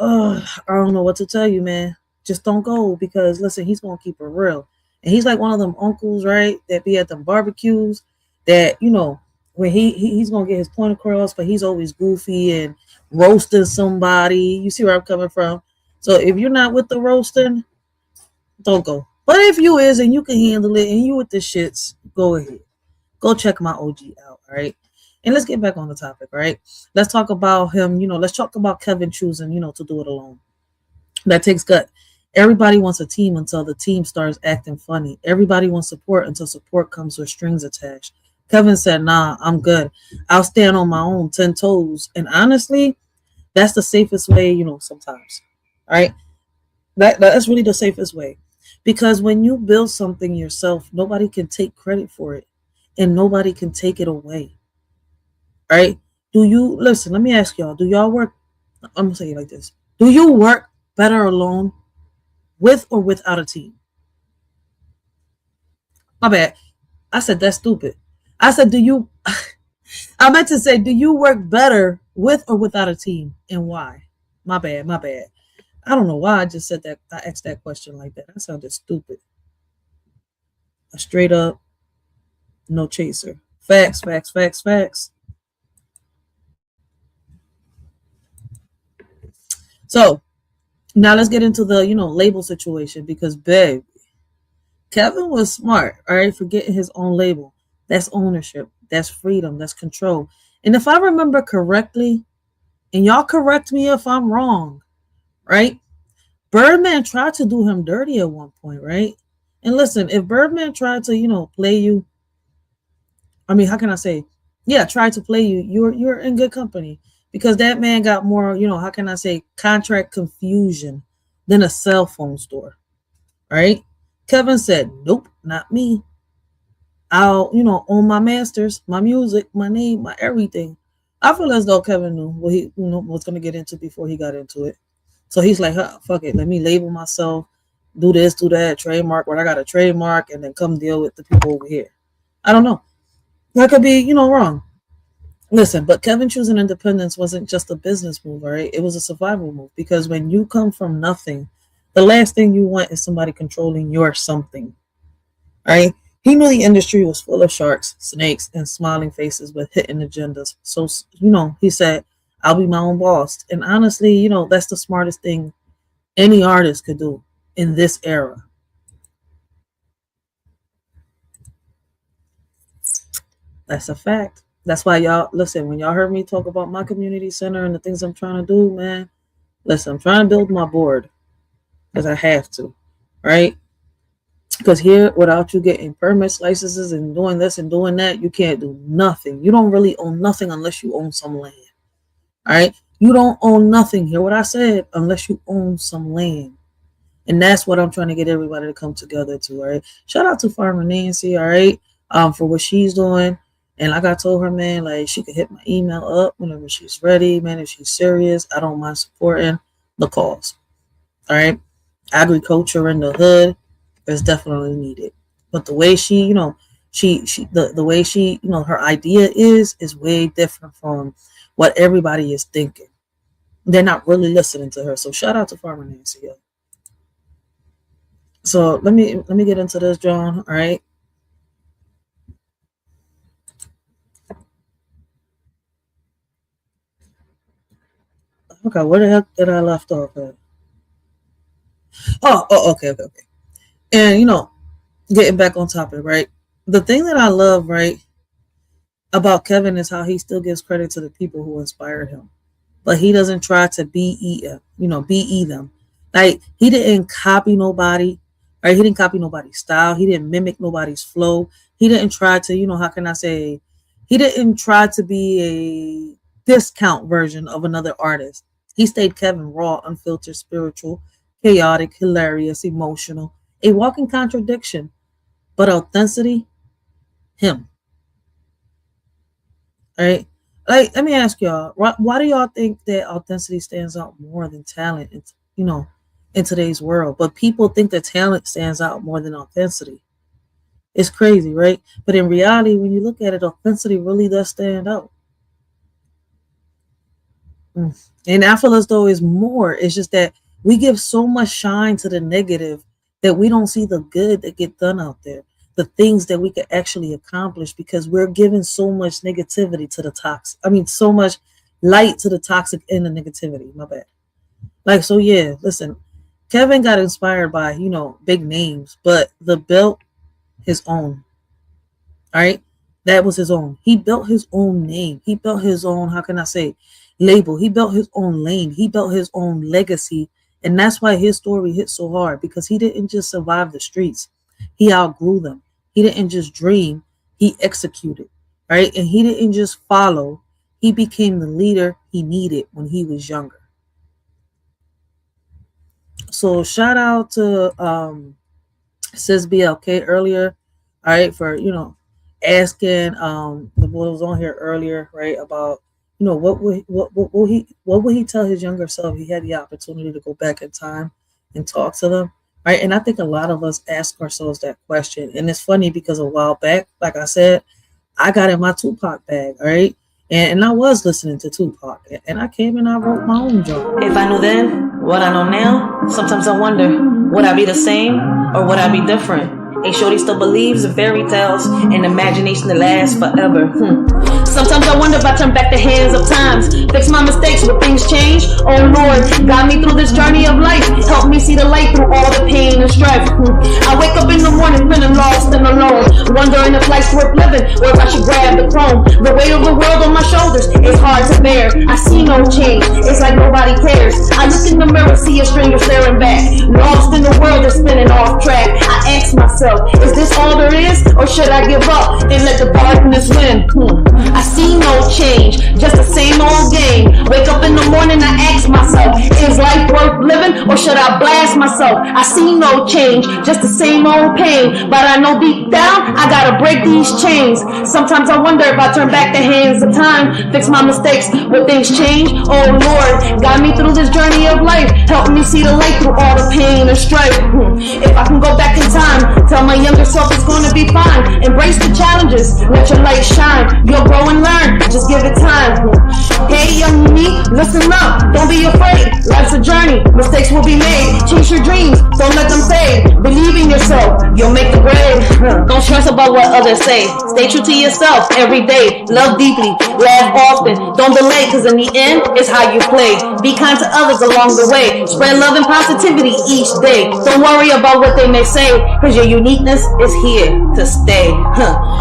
I don't know what to tell you, man. Just don't go, because listen, he's gonna keep it real, and he's like one of them uncles, right, that be at them barbecues that when he's gonna get his point across, but he's always goofy and roasting somebody. You see where I'm coming from? So if you're not with the roasting, don't go. But if you is and you can handle it and you with the shits, go ahead. Go check my OG out, all right? And let's get back on the topic, right? Let's talk about him, let's talk about Kevin choosing, to do it alone. That takes gut. Everybody wants a team until the team starts acting funny. Everybody wants support until support comes with strings attached. Kevin said, nah, I'm good. I'll stand on my own 10 toes. And honestly, that's the safest way, sometimes, right? That's really the safest way. Because when you build something yourself, nobody can take credit for it. And nobody can take it away. Right? Listen, let me ask y'all, do y'all work, I'm going to say it like this. Do you work better alone, with or without a team? My bad. I said that's stupid. I said, I meant to say, do you work better with or without a team, and why? My bad. I don't know why I just said that. I asked that question like that. That sounded stupid. A straight up no chaser. Facts. So now let's get into the, label situation, because babe, Kevin was smart, all right, for getting his own label. That's ownership. That's freedom. That's control. And if I remember correctly, and y'all correct me if I'm wrong, right? Birdman tried to do him dirty at one point, right? And listen, if Birdman tried to, play you, I mean, how can I say? Yeah, tried to play you, you're in good company, because that man got more, how can I say, contract confusion than a cell phone store, right? Kevin said, nope, not me. I'll, own my masters, my music, my name, my everything. I feel as though Kevin knew what he, was going to get into before he got into it. So he's like, fuck it, let me label myself, do this, do that, trademark what I got a trademark, and then come deal with the people over here. I don't know. That could be, wrong. Listen, but Kevin choosing independence wasn't just a business move, all right? It was a survival move, because when you come from nothing, the last thing you want is somebody controlling your something, right? He knew the industry was full of sharks, snakes, and smiling faces with hidden agendas. So, he said, I'll be my own boss. And honestly, that's the smartest thing any artist could do in this era. That's a fact. That's why y'all, listen, when y'all heard me talk about my community center and the things I'm trying to do, man, listen, I'm trying to build my board, because I have to, right? Because here, without you getting permits, licenses, and doing this and doing that, you can't do nothing. You don't really own nothing unless you own some land. All right? You don't own nothing. Hear what I said? Unless you own some land. And that's what I'm trying to get everybody to come together to, all right? Shout out to Farmer Nancy, all right, for what she's doing. And like I told her, man, like, she could hit my email up whenever she's ready, man. If she's serious, I don't mind supporting the cause. All right? Agriculture in the hood is definitely needed. But the way she, the way she, her idea is way different from what everybody is thinking. They're not really listening to her. So shout out to Farmer Nancy. Yo. So let me get into this, John. All right. Okay, where the heck did I left off at? Okay. And getting back on topic, right? The thing that I love, right, about Kevin is how he still gives credit to the people who inspired him, but he doesn't try to be them. Like, he didn't copy nobody, right? He didn't copy nobody's style. He didn't mimic nobody's flow. He didn't try to, how can I say, he didn't try to be a discount version of another artist. He stayed Kevin, raw, unfiltered, spiritual, chaotic, hilarious, emotional, a walking contradiction, but authenticity, him. All right. Like, let me ask y'all, why do y'all think that authenticity stands out more than talent, in today's world? But people think that talent stands out more than authenticity. It's crazy, right? But in reality, when you look at it, authenticity really does stand out. And I feel as though it's more. It's just that we give so much shine to the negative that we don't see the good that get done out there, the things that we could actually accomplish, because we're giving so much negativity to the toxic. So much light to the toxic and the negativity. My bad. Like, so yeah, listen, Kevin got inspired by, big names, but the belt, his own. All right. That was his own. He built his own name. He built his own, how can I say, label. He built his own lane. He built his own legacy. And that's why his story hit so hard, because he didn't just survive the streets. He outgrew them. He didn't just dream. He executed, right? And he didn't just follow. He became the leader he needed when he was younger. So shout out to Sis BLK earlier, all right, for, asking the boy was on here earlier, right, about, what would he tell his younger self if he had the opportunity to go back in time and talk to them, right? And I think a lot of us ask ourselves that question. And it's funny because a while back, like I said, I got in my Tupac bag, all right? And I was listening to Tupac, and I came and I wrote my own joke. If I knew then what I know now, sometimes I wonder, would I be the same or would I be different? A shorty still believes in fairy tales and imagination that lasts forever. Sometimes I wonder if I turn back the hands of times, fix my mistakes, will things change? Oh Lord, guide me through this journey of life, help me see the light through all the pain and strife. I wake up in the morning feeling lost and alone, wondering if life's worth living or if I should grab the throne. The weight of the world on my shoulders is hard to bear. I see no change, it's like nobody cares. I look in the mirror, see a stranger staring back, lost in the world that's spinning off track. I ask myself, is this all there is, or should I give up and let the darkness win? I see no change, just the same old game. Wake up in the morning, I ask myself, is life worth living, or should I blast myself? I see no change, just the same old pain, but I know deep down, I gotta break these chains. Sometimes I wonder if I turn back the hands of time, fix my mistakes, will things change? Oh Lord, guide me through this journey of life, help me see the light through all the pain and strife. If I can go back in time, tell my younger self it's gonna be fine. Embrace the challenges, let your light shine. You'll grow and learn, just give it time. Hey young me, listen up, don't be afraid. Life's a journey, mistakes will be made. Chase your dreams, don't let them fade. Believe in yourself, you'll make the grade. Don't stress about what others say. Stay true to yourself every day. Love deeply, laugh often. Don't delay, cause in the end, it's how you play. Be kind to others along the way. Spread love and positivity each day. Don't worry about what they may say, cause your uniqueness is here to stay.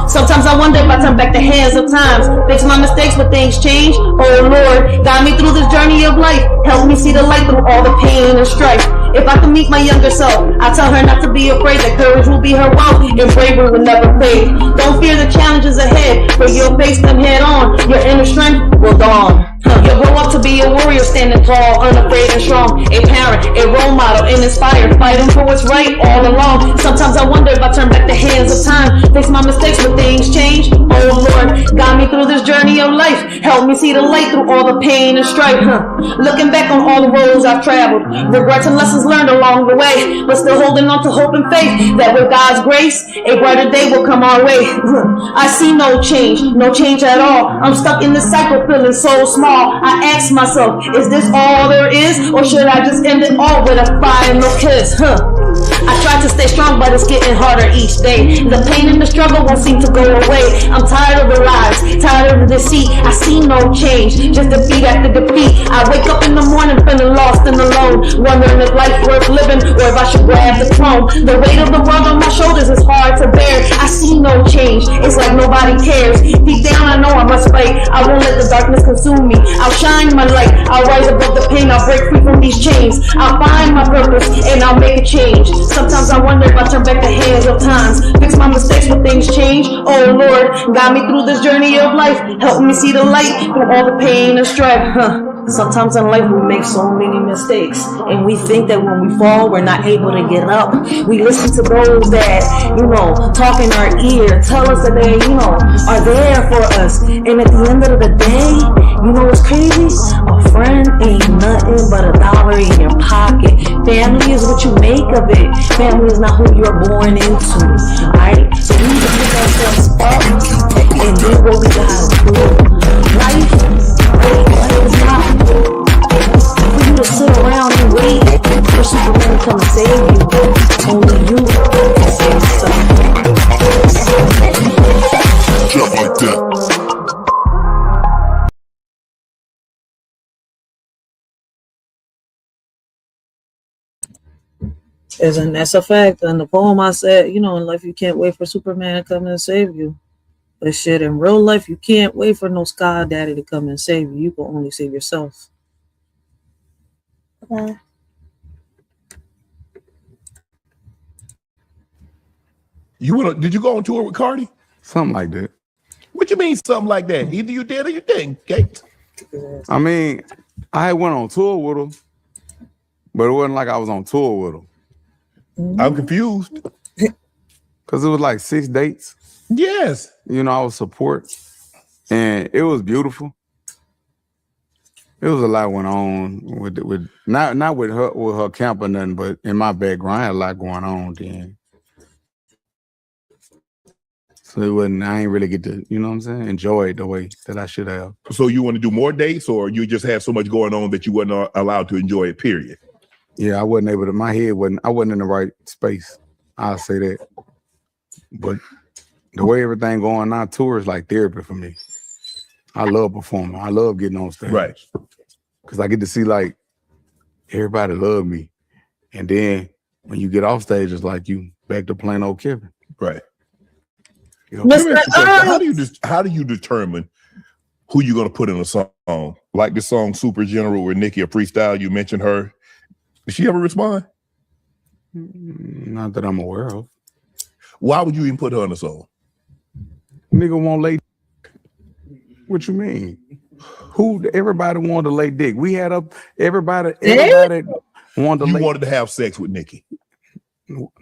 Sometimes I wonder if I turn back the hands of times, fix my mistakes, but things change. Oh Lord, guide me through this journey of life, help me see the light through all the pain and strife. If I can meet my younger self, I tell her not to be afraid, that courage will be her wealth and bravery will never fade. Don't fear the challenges ahead, for you'll face them head on. Your inner strength will dawn. You'll grow up to be a warrior, standing tall, unafraid and strong. A parent, a role model, and inspired, fighting for what's right all along. Sometimes I wonder if I turn back the hands of time, fix my mistakes, but things change. Oh Lord, guide me through this journey of life, help me see the light through all the pain and strife. Looking back on all the roads I've traveled, regrets and lessons learned along the way, but still holding on to hope and faith that with God's grace, a brighter day will come our way. I see no change at all. I'm stuck in this cycle, feeling so small. I ask myself, is this all there is, or should I just end it all with a final kiss? I try to stay strong down, but it's getting harder each day. The pain and the struggle won't seem to go away. I'm tired of the lies, tired of the deceit. I see no change, just defeat after defeat. I wake up in the morning feeling lost and alone, wondering if life's worth living or if I should grab the throne. The weight of the world on my shoulders is hard to bear. I see no change, it's like nobody cares. Deep down I know I must fight. I won't let the darkness consume me. I'll shine my light, I'll rise above the pain. I'll break free from these chains. I'll find my purpose and I'll make a change. Sometimes I wonder if I turn back the hands of times, fix my mistakes when things change. Oh Lord, guide me through this journey of life. Help me see the light through all the pain and strife. Sometimes in life we make so many mistakes, and we think that when we fall we're not able to get up. We listen to those that, talk in our ear, tell us that they, are there for us. And at the end of the day, what's crazy? A friend ain't nothing but $1 in your pocket. Family is what you make of it. Family is not who you're born into. Alright? So we need to pick ourselves up and do what we gotta do. Life is not for you to sit around and wait for Superman to come and save you. Only you can save yourself. Jump like that. And that's a fact. In the poem I said, in life you can't wait for Superman to come and save you. But shit, in real life, you can't wait for no Sky Daddy to come and save you. You can only save yourself. Okay. Did you go on tour with Cardi? Something like that. What you mean something like that? Either you did or you didn't, okay? I mean, I went on tour with him, but it wasn't like I was on tour with him. I'm confused. Because it was like 6 dates. Yes. I was support. And it was beautiful. It was a lot went on with not with her camp or nothing, but in my background, I had a lot going on then. So it wasn't, I ain't really get to, enjoy it the way that I should have. So you want to do more dates, or you just had so much going on that you wasn't allowed to enjoy it, period? Yeah, I wasn't able to, I wasn't in the right space. I'll say that. But the way everything going on, tour is like therapy for me. I love performing. I love getting on stage. Right. Because I get to see like everybody love me. And then when you get off stage, it's like you back to plain old Kevin. Right. Mr. How do you determine who you're gonna put in a song? Like the song Super General with Nicki, a freestyle, you mentioned her. Did she ever respond? Not that I'm aware of. Why would you even put her in a song? Nigga won't lay. What you mean? Everybody wanted to lay dick. We had everybody wanted to You wanted to have sex with Nicki.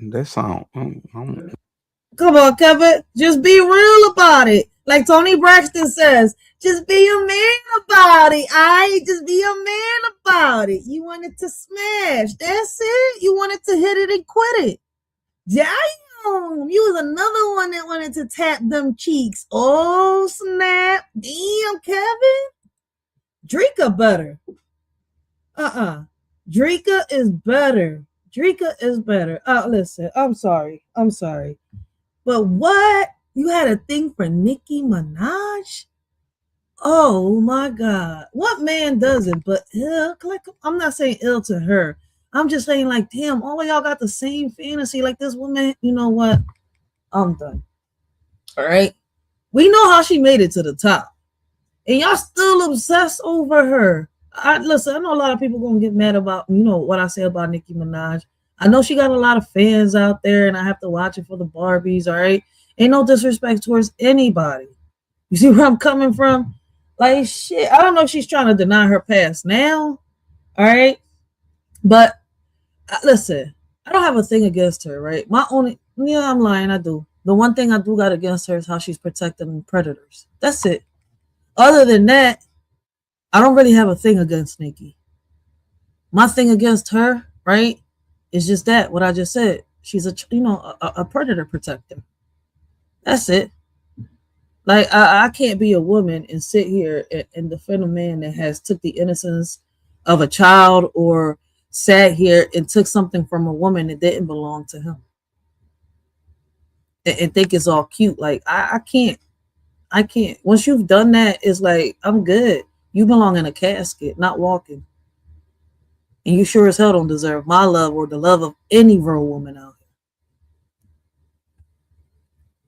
That sound. Come on, Kevin. Just be real about it. Like Tony Braxton says, just be a man about it. Just be a man about it. You wanted to smash. That's it. You wanted to hit it and quit it. Damn. You was another one that wanted to tap them cheeks. Oh, snap. Damn, Kevin. Dreka better. Dreka is better. Dreka is better. Listen, I'm sorry. But what? You had a thing for Nicki Minaj? Oh my God. What man doesn't? But I'm not saying ill to her. I'm just saying, like, damn, all of y'all got the same fantasy. Like, this woman, you know what? I'm done. All right. We know how she made it to the top. And y'all still obsessed over her. Listen, I know a lot of people gonna get mad about, what I say about Nicki Minaj. I know she got a lot of fans out there, and I have to watch it for the Barbies, all right? Ain't no disrespect towards anybody. You see where I'm coming from? Like, shit, I don't know if she's trying to deny her past now, all right? But, listen, I don't have a thing against her, right? I'm lying, I do. The one thing I do got against her is how she's protecting predators. That's it. Other than that, I don't really have a thing against Nicki. My thing against her, right, is just that, what I just said. She's a predator protector. That's it. Like, I can't be a woman and sit here and defend a man that has took the innocence of a child or sat here and took something from a woman that didn't belong to him. and think it's all cute. Like I can't. Once you've done that, it's like I'm good. You belong in a casket, not walking. And you sure as hell don't deserve my love or the love of any real woman out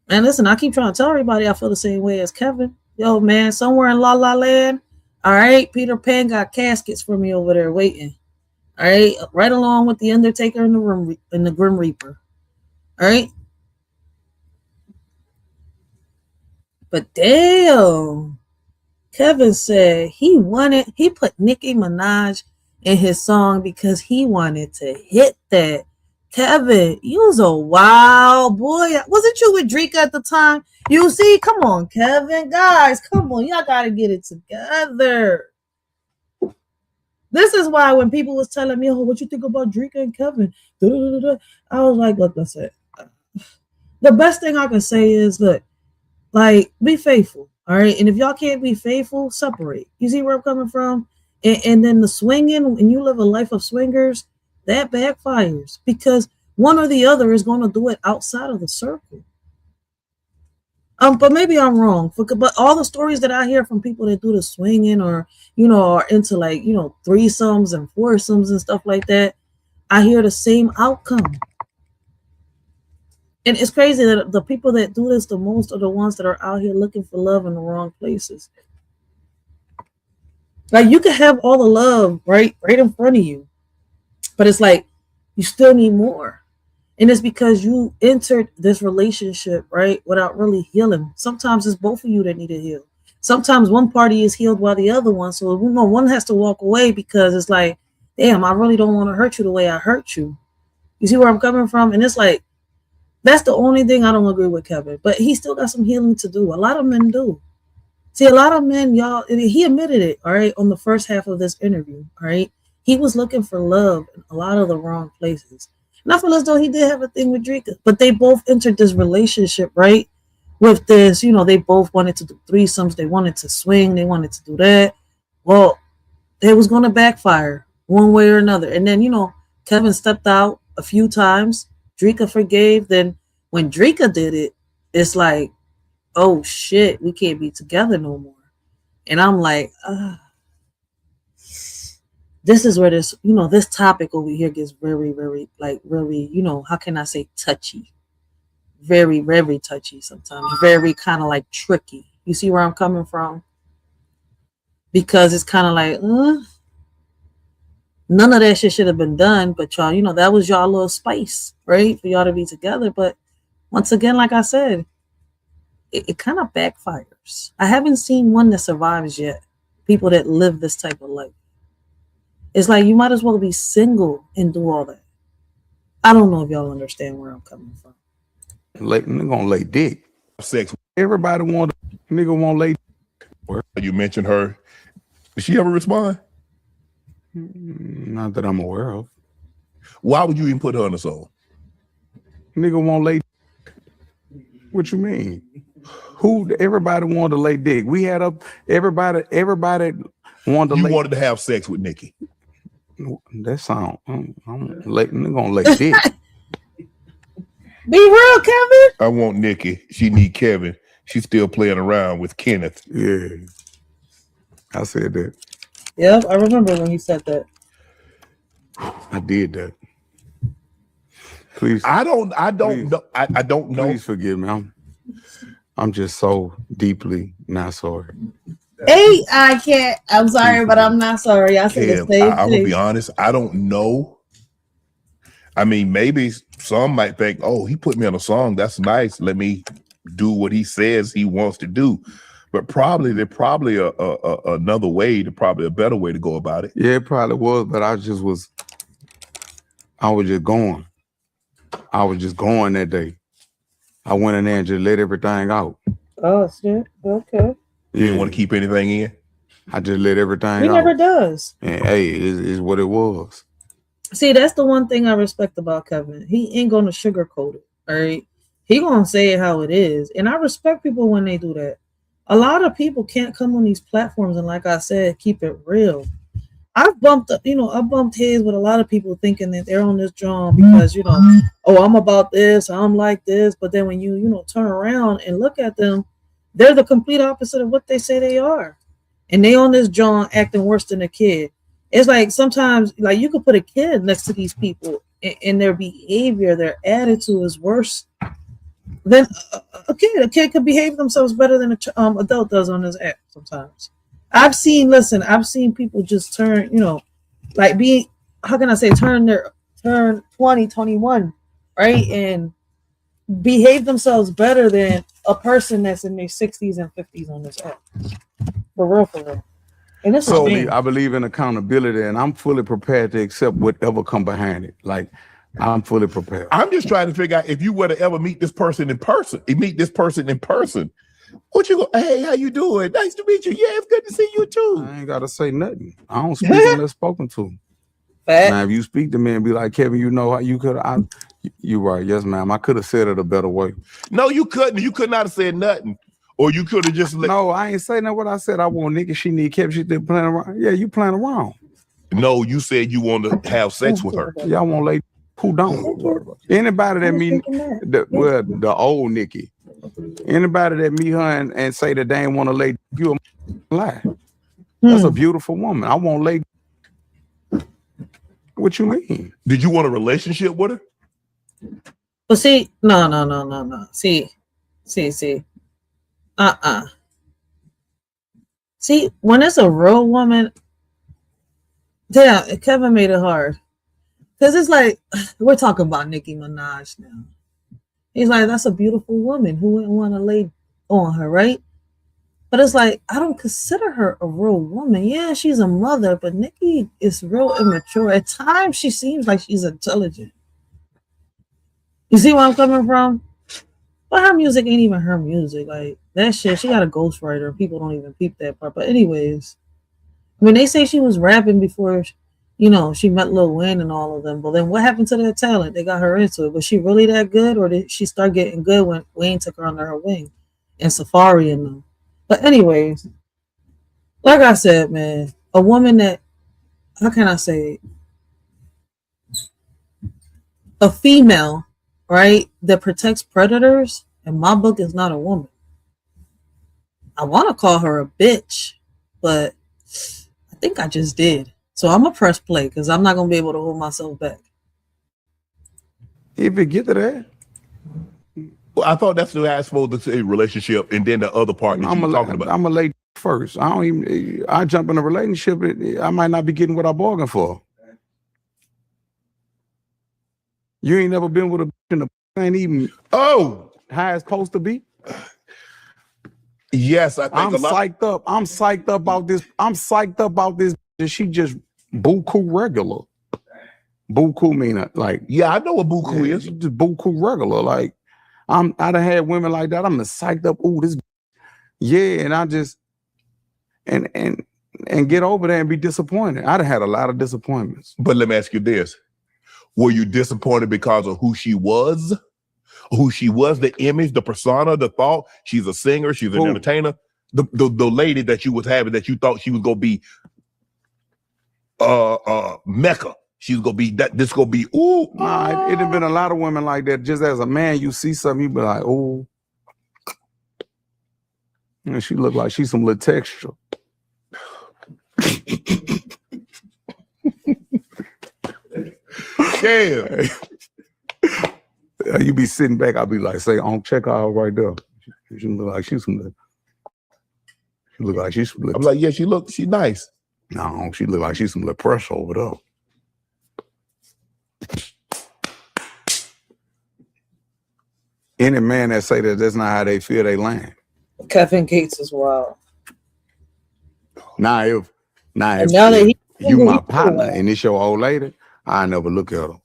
here. And listen, I keep trying to tell everybody I feel the same way as Kevin. Yo, man, somewhere in La La Land, all right, Peter Pan got caskets for me over there waiting. All right, right along with the Undertaker and the Grim Reaper. All right. But damn, Kevin said he put Nicki Minaj in his song because he wanted to hit that. Kevin, you was a wild boy. Wasn't you with Dreka at the time? You see, come on, Kevin. Guys, come on. Y'all got to get it together. This is why when people was telling me, oh, what you think about Dreka and Kevin? I was like, look, that's it. The best thing I can say is, look, like, be faithful, all right? And if y'all can't be faithful, separate. You see where I'm coming from? And then the swinging, when you live a life of swingers, that backfires because one or the other is going to do it outside of the circle. But maybe I'm wrong. But all the stories that I hear from people that do the swinging or, are into like, threesomes and foursomes and stuff like that, I hear the same outcome. And it's crazy that the people that do this the most are the ones that are out here looking for love in the wrong places. Like you can have all the love right in front of you, but it's like you still need more. And it's because you entered this relationship, right, without really healing. Sometimes it's both of you that need to heal. Sometimes one party is healed while the other one. So one has to walk away because it's like, damn, I really don't want to hurt you the way I hurt you. You see where I'm coming from? And it's like, that's the only thing I don't agree with Kevin. But he still got some healing to do. A lot of men do. See, a lot of men, y'all, he admitted it, all right, on the first half of this interview, all right? He was looking for love in a lot of the wrong places. And I feel as though he did have a thing with Dreka, but they both entered this relationship, right? With this, they both wanted to do threesomes. They wanted to swing. They wanted to do that. Well, it was going to backfire one way or another. And then, Kevin stepped out a few times. Dreka forgave. Then when Dreka did it, it's like, oh shit, we can't be together no more. And I'm like, this is where this, this topic over here gets very, very, like, very, how can I say touchy? Very, very touchy sometimes. Very kind of like tricky. You see where I'm coming from? Because it's kind of like, none of that shit should have been done, but y'all, that was y'all little spice, right? For y'all to be together. But once again, like I said, it kind of backfires. I haven't seen one that survives yet. People that live this type of life. It's like you might as well be single and do all that. I don't know if y'all understand where I'm coming from. They're gonna lay dick. Sex. Everybody nigga won't lay. You mentioned her. Did she ever respond? Not that I'm aware of. Why would you even put her on the song? Nigga won't lay. What you mean? Everybody wanted to lay dick. We had everybody wanted to You wanted to have sex with Nicki. That sound I'm gonna lay dick. Be real, Kevin. I want Nicki. She need Kevin. She's still playing around with Kenneth. Yeah. I said that. Yep, I remember when you said that. I did that. Please. I don't know. I don't know. Please forgive me. I'm just so deeply not sorry. Hey, I can't. I'm sorry, but I'm not sorry. I said the same thing. I'm gonna be honest. I don't know. I mean, maybe some might think, "Oh, he put me on a song. That's nice. Let me do what he says he wants to do." But there's probably another way, probably a better way to go about it. Yeah, it probably was, but I was just going. I was just going that day. I went in there and just let everything out. Oh, shit. Okay. You didn't want to keep anything in? I just let everything out. He never does. And hey, it's what it was. See, that's the one thing I respect about Kevin. He ain't going to sugarcoat it, all right? He going to say it how it is. And I respect people when they do that. A lot of people can't come on these platforms and, like I said, keep it real. I've bumped heads with a lot of people thinking that they're on this drum because, oh, I'm about this, I'm like this. But then when you turn around and look at them, they're the complete opposite of what they say they are. And they on this drum acting worse than a kid. It's like sometimes, like, you could put a kid next to these people and their behavior, their attitude is worse than a kid. A kid could behave themselves better than an adult does on this app sometimes. I've seen people just turn, like turn 20, 21, right? And behave themselves better than a person that's in their 60s and 50s on this app. For real. And this I believe in accountability, and I'm fully prepared to accept whatever come behind it. Like, I'm fully prepared. I'm just trying to figure out if you were to ever meet this person in person, what you go, hey, how you doing? Nice to meet you. Yeah, it's good to see you too. I ain't gotta say nothing. I don't speak unless spoken to. Now, if you speak to me and be like, Kevin, you know how you could, you're right. Yes, ma'am. I could have said it a better way. No, you couldn't. You could not have said nothing. Or you could have just No, I ain't saying that. What I said, I want Nikki. She need Kevin. She did playing around. Yeah, you playing around. No, you said you want to have sex with her. Yeah, I want lady who don't. Anybody that meet the old Nikki. Anybody that meet her and say that they ain't want to lay, you a lie. That's a beautiful woman. I want lady. What you mean? Did you want a relationship with her? But see, no. See. See, when it's a real woman, damn, Kevin made it hard. Because it's like, we're talking about Nicki Minaj now. He's like, that's a beautiful woman. Who wouldn't want to lay on her, right? But it's like, I don't consider her a real woman. Yeah, she's a mother, but Nicki is real immature. At times, she seems like she's intelligent. You see where I'm coming from? But her music ain't even her music. Like, that shit, she got a ghostwriter. People don't even peep that part. But anyways, I mean, they say she was rapping before, she met Lil Wayne and all of them. But then what happened to that talent? They got her into it. Was she really that good? Or did she start getting good when Wayne took her under her wing? And Safari and them. But anyways, like I said, man, a woman that, how can I say, a female, right, that protects predators, in my book, is not a woman. I want to call her a bitch, but I think I just did. So I'm going to press play because I'm not going to be able to hold myself back. If you get to that. Well, I thought that's the last supposed to say relationship, and then the other part that you're talking about. I'm a lady first. I jump in a relationship, I might not be getting what I bargained for. You ain't never been with a bitch and the ain't even how it's supposed to be. Yes, I think I'm psyched up. I'm psyched up about this. I'm psyched up about this. She just buku regular. Buku mean like, yeah, I know what buku is. Just buku regular. Like, I done had women like that. I'm psyched up. Ooh, this. Yeah, and I just and get over there and be disappointed. I done had a lot of disappointments. But let me ask you this: were you disappointed because of who she was? Who she was, the image, the persona, the thought? She's a singer. She's an entertainer. The lady that you was having that you thought she was gonna be Mecca. She's gonna be that. This gonna be Nah, it have been a lot of women like that. Just as a man, you see something, you be like, ooh. And she look like she's some little texture. Yeah. You be sitting back, I'll be like, say, check her out right there. She look like she's some little. She look like she's some little. I'm like, yeah, she's nice. No, she look like she's some little pressure over there. Any man that say that that's not how they feel, they lying. Kevin Gates is wild. Now if you my partner and it's your old lady, I never look at her.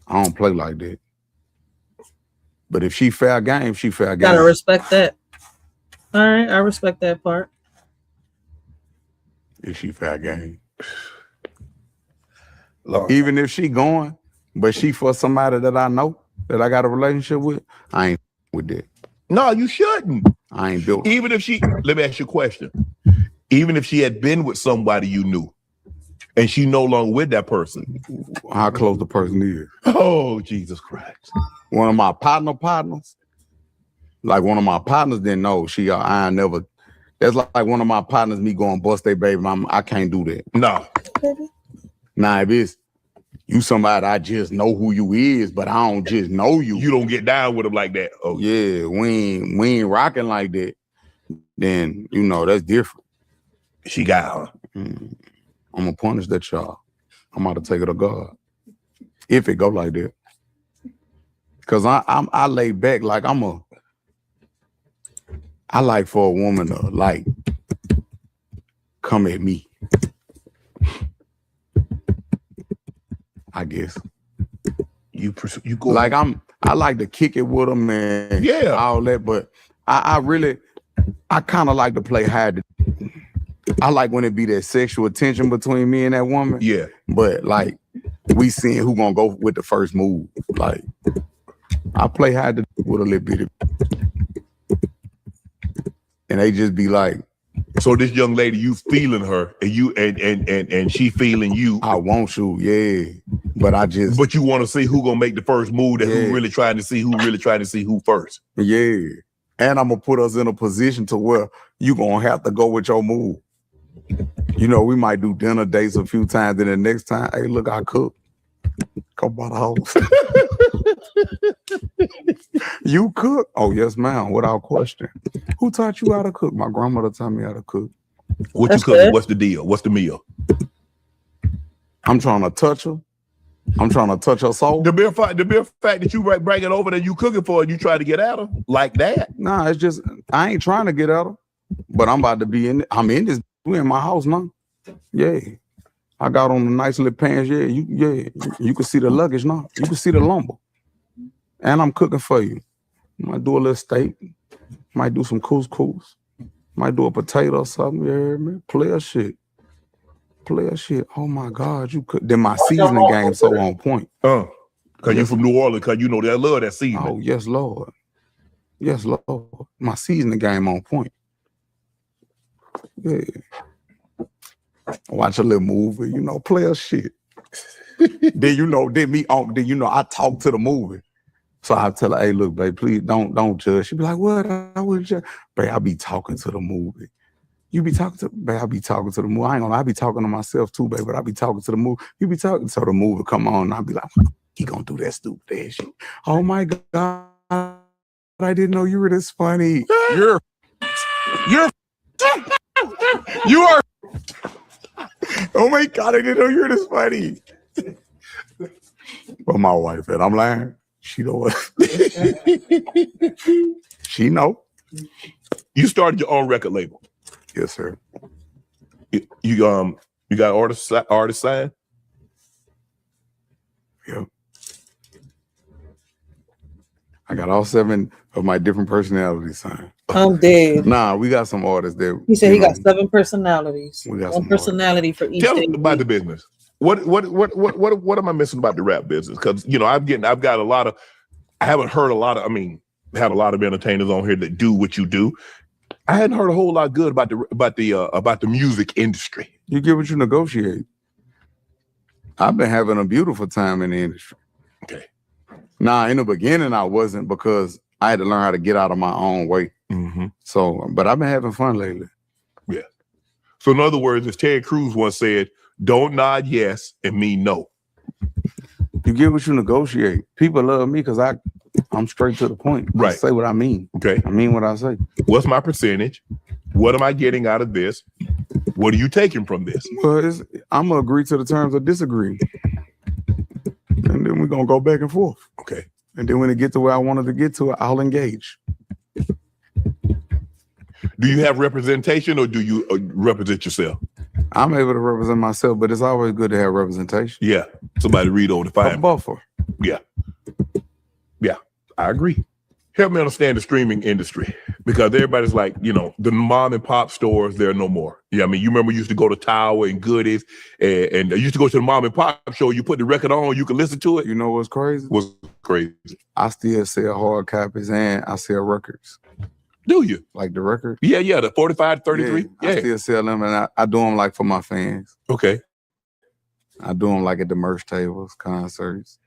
I don't play like that. But if she fair game, she fair game. Gotta respect that. All right, I respect that part. If she fair game. Lord. Even if she going, but she for somebody that I know, that I got a relationship with, I ain't with that. No, you shouldn't. I ain't built. Even if she, let me ask you a question. Even if she had been with somebody you knew, and she no longer with that person. How close the person is. Oh, Jesus Christ. One of my partners, like one of my partners didn't know. I never, that's like one of my partners, me going bust their baby mama. I can't do that. No. Now, if it's you somebody I just know who you is, but I don't just know you. You don't get down with them like that. Oh, yeah, we ain't rocking like that. Then, that's different. She got her. I'm going to punish that child. I'm about to take it to God. If it go like that. Because I lay back like I like for a woman to like come at me. I guess. You go like I like to kick it with them and all that, but I kind of like to play hard. I like when it be that sexual tension between me and that woman. Yeah. But like we seeing who gonna go with the first move. Like I play hard with a little bit of, and they just be like, so this young lady, you feeling her and you and she feeling you. I want you, yeah. But you want to see who gonna make the first move, that who really trying to see who first. Yeah. And I'm gonna put us in a position to where you gonna have to go with your move. We might do dinner dates a few times, and the next time, hey, look, I cook. Come by the house. You cook? Oh, yes, ma'am, without question. Who taught you how to cook? My grandmother taught me how to cook. What you cooking? What's the deal? What's the meal? I'm trying to touch her. I'm trying to touch her soul. The mere fact that you bring it over that you cooking for and you try to get at her like that. Nah, it's just I ain't trying to get at her, but I'm about to be in. I'm in this. We in my house now. Yeah, I got on the nice little pants. Yeah, you can see the luggage now. You can see the lumber, and I'm cooking for you. Might do a little steak. Might do some couscous. Might do a potato or something. Yeah, man. Player shit. Oh my God, you could. Then my seasoning game so on point. Cause you from New Orleans. Cause they love that seasoning. Oh yes, Lord. Yes, Lord. My seasoning game on point. Yeah. Watch a little movie, player shit. then I talk to the movie. So I tell her, hey, look, babe, please don't judge. She be like, what? I wouldn't judge. Babe, I be talking to the movie. You be talking to, babe, I be talking to the movie. I ain't gonna, I be talking to myself too, babe, but I be talking to the movie. You be talking to the movie, come on. And I be like, he gonna do that stupid ass shit. Oh my God, I didn't know you were this funny. You are. Oh my God, I didn't know you were this funny. But my wife, and I'm lying. She know what. She know. You started your own record label. Yes, sir. You got artist signed? Yeah. I got all 7 of my different personalities signed. I'm dead. Nah, we got some artists that He said he got 7 personalities. We got one personality for each. Tell me about the business. What am I missing about the rap business? Because I haven't heard a lot of. I mean, had a lot of entertainers on here that do what you do. I hadn't heard a whole lot good about the music industry. You get what you negotiate. I've been having a beautiful time in the industry. Okay. Nah, in the beginning I wasn't, because I had to learn how to get out of my own way. Mm-hmm. So, but I've been having fun lately. Yeah. So in other words, as Ted Cruz once said, don't nod yes and mean no. You get what you negotiate. People love me because I'm straight to the point. Right. I say what I mean. Okay. I mean what I say. What's my percentage? What am I getting out of this? What are you taking from this? Well, I'm going to agree to the terms or disagree. And then we're going to go back and forth. Okay. And then when it gets to where I wanted to get to, I'll engage. Do you have representation, or do you represent yourself? I'm able to represent myself, but it's always good to have representation. Yeah. Somebody read over the file. A buffer. Yeah. Yeah. I agree. Help me understand the streaming industry, because everybody's like, the mom and pop stores, they're no more. Yeah, I mean, you remember you used to go to Tower and Goodies, and you used to go to the mom and pop show. You put the record on, you can listen to it. You know what's crazy? What's crazy? I still sell hard copies and I sell records. Do you? Like the record? Yeah, the 45 33. Yeah. I still sell them, and I do them like for my fans. Okay. I do them like at the merch tables, concerts.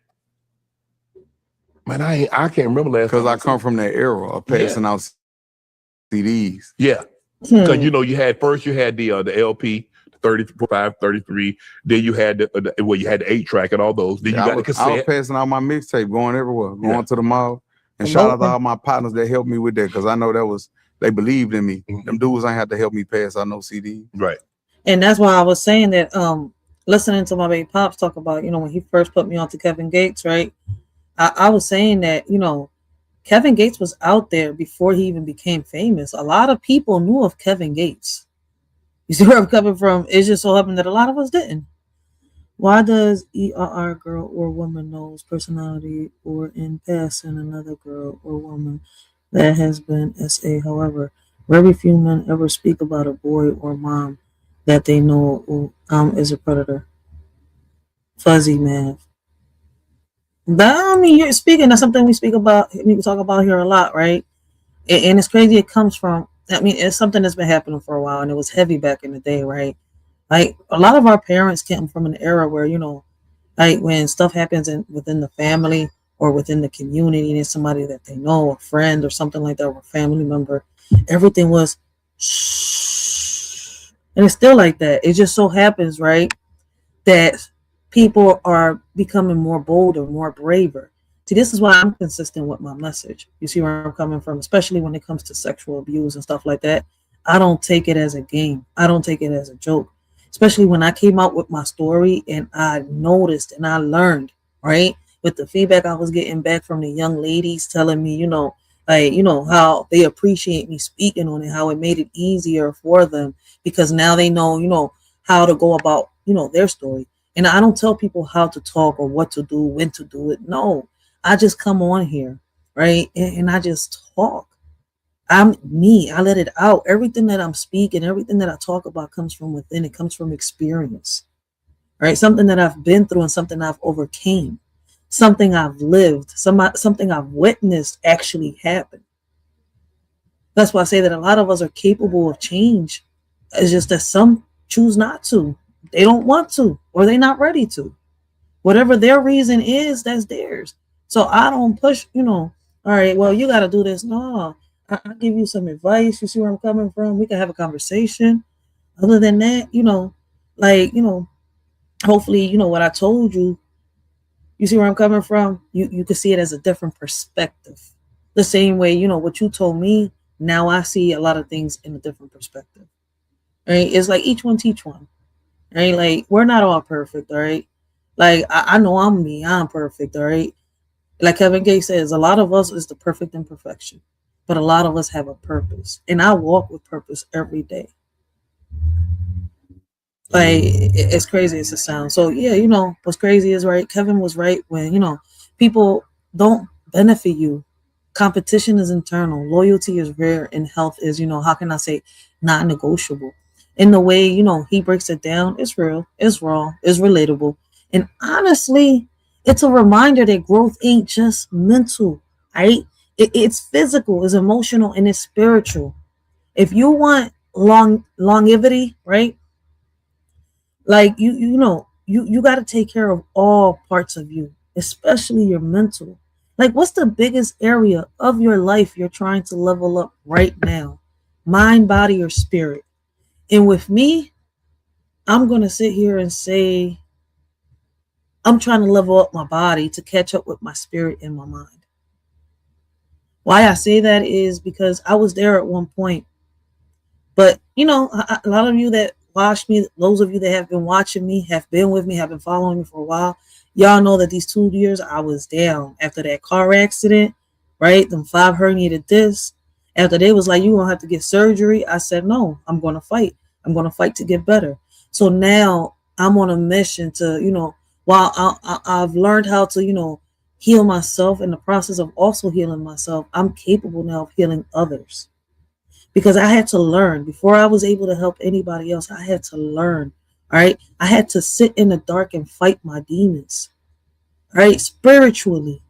Man, I can't remember last Because time. I come from that era of passing out CDs. Yeah. Because you know, you had the LP, 35, 33. Then you had you had the 8-track and all those. Then you got the cassette. I was passing out my mixtape, going everywhere, going to the mall. And shout out to all my partners that helped me with that, because I know they believed in me. Mm-hmm. Them dudes ain't had to help me pass out no CD. Right. And that's why I was saying that listening to my baby pops talk about, when he first put me onto Kevin Gates, right? I was saying that, Kevin Gates was out there before he even became famous. A lot of people knew of Kevin Gates. You see where I'm coming from? It just so happened that a lot of us didn't. Why does ERR girl or woman knows personality or in passing another girl or woman that has been SA? However, very few men ever speak about a boy or mom that they know is a predator. Fuzzy math. But I mean, you're speaking. That's something we talk about here a lot, right? And it's crazy. It comes from. I mean, it's something that's been happening for a while, and it was heavy back in the day, right? Like a lot of our parents came from an era where like when stuff happens within the family or within the community, and it's somebody that they know, a friend or something like that, or a family member, everything was shh, and it's still like that. It just so happens, right, that people are becoming more bolder, more braver. See, this is why I'm consistent with my message. You see where I'm coming from, especially when it comes to sexual abuse and stuff like that. I don't take it as a game. I don't take it as a joke. Especially when I came out with my story and I noticed and I learned, right? With the feedback I was getting back from the young ladies telling me, how they appreciate me speaking on it, how it made it easier for them because now they know, how to go about, their story. And I don't tell people how to talk or what to do, when to do it. No, I just come on here, right? And I just talk. I'm me. I let it out. Everything that I'm speaking, everything that I talk about comes from within. It comes from experience, right? Something that I've been through and something I've overcame, something I've lived, something I've witnessed actually happen. That's why I say that a lot of us are capable of change. It's just that some choose not to. They don't want to, or they're not ready to. Whatever their reason is, that's theirs. So I don't push, all right, well, you got to do this. No, I'll give you some advice. You see where I'm coming from? We can have a conversation. Other than that, hopefully, what I told you, you see where I'm coming from? You can see it as a different perspective. The same way, what you told me, now I see a lot of things in a different perspective. Right? It's like each one teach one. Right? Like we're not all perfect, all right? Like I know I'm me, I'm perfect, all right? Like Kevin Gates says, a lot of us is the perfect imperfection, but a lot of us have a purpose, and I walk with purpose every day. Like it's crazy as it sounds. So yeah, what's crazy is right. Kevin was right when people don't benefit you. Competition is internal. Loyalty is rare, and health is how can I say not negotiable. In the way he breaks it down, it's real, it's raw, it's relatable, and honestly, it's a reminder that growth ain't just mental, right? It's physical, it's emotional, and it's spiritual. If you want longevity, right? Like you got to take care of all parts of you, especially your mental. Like, what's the biggest area of your life you're trying to level up right now? Mind, body, or spirit? And with me, I'm going to sit here and say, I'm trying to level up my body to catch up with my spirit and my mind. Why I say that is because I was there at one point. But, a lot of you that watch me, those of you that have been watching me, have been with me, have been following me for a while, y'all know that these 2 years I was down after that car accident, right? Them 5 herniated discs. After they was like, you gonna have to get surgery, I said, no, I'm going to fight. I'm going to fight to get better. So now I'm on a mission to, while I've learned how to, heal myself in the process of also healing myself, I'm capable now of healing others. Because I had to learn before I was able to help anybody else. I had to learn. All right. I had to sit in the dark and fight my demons. All right. Spiritually,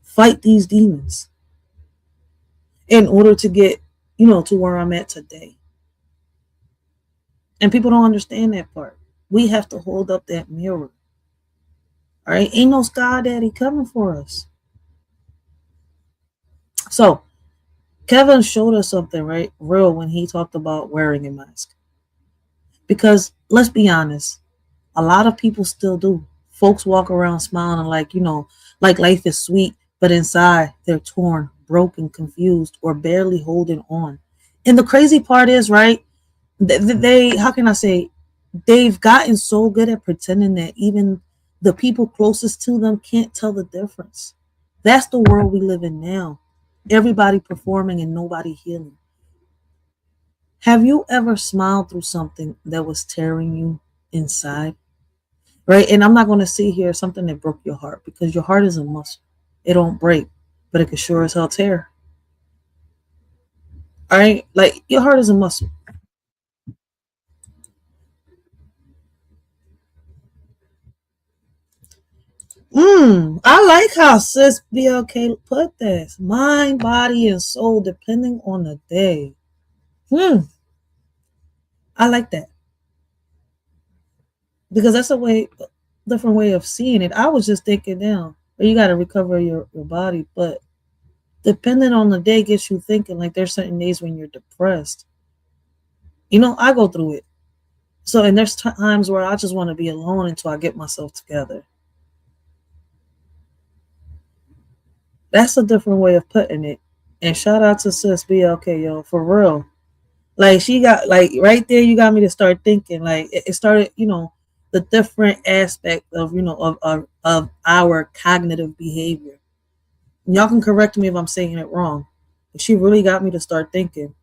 fight these demons in order to get, to where I'm at today. And people don't understand that part. we have to hold up that mirror. All right, ain't no sky daddy coming for us. So Kevin showed us something right real when he talked about wearing a mask. Because let's be honest, a lot of people still do. Folks walk around smiling like, like life is sweet, but inside they're torn, broken, confused, or barely holding on. And the crazy part is, right, they how can I say, they've gotten so good at pretending that even the people closest to them can't tell the difference. That's the world we live in now. Everybody performing and nobody healing. Have you ever smiled through something that was tearing you inside? Right? And I'm not going to sit here something that broke your heart, because your heart is a muscle. It don't break, but it can sure as hell tear. All right? Like, your heart is a muscle. I like how sis BLK put this. Mind, body, and soul, depending on the day. I like that. Because that's a different way of seeing it. I was just thinking now, you got to recover your body, but depending on the day gets you thinking. Like, there's certain days when you're depressed. I go through it. So, and there's times where I just want to be alone until I get myself together. That's a different way of putting it. And shout out to sis BLK, yo, for real. Like, she got, like, right there, you got me to start thinking. Like, it started, the different aspect of, of our cognitive behavior. Y'all can correct me if I'm saying it wrong. But she really got me to start thinking.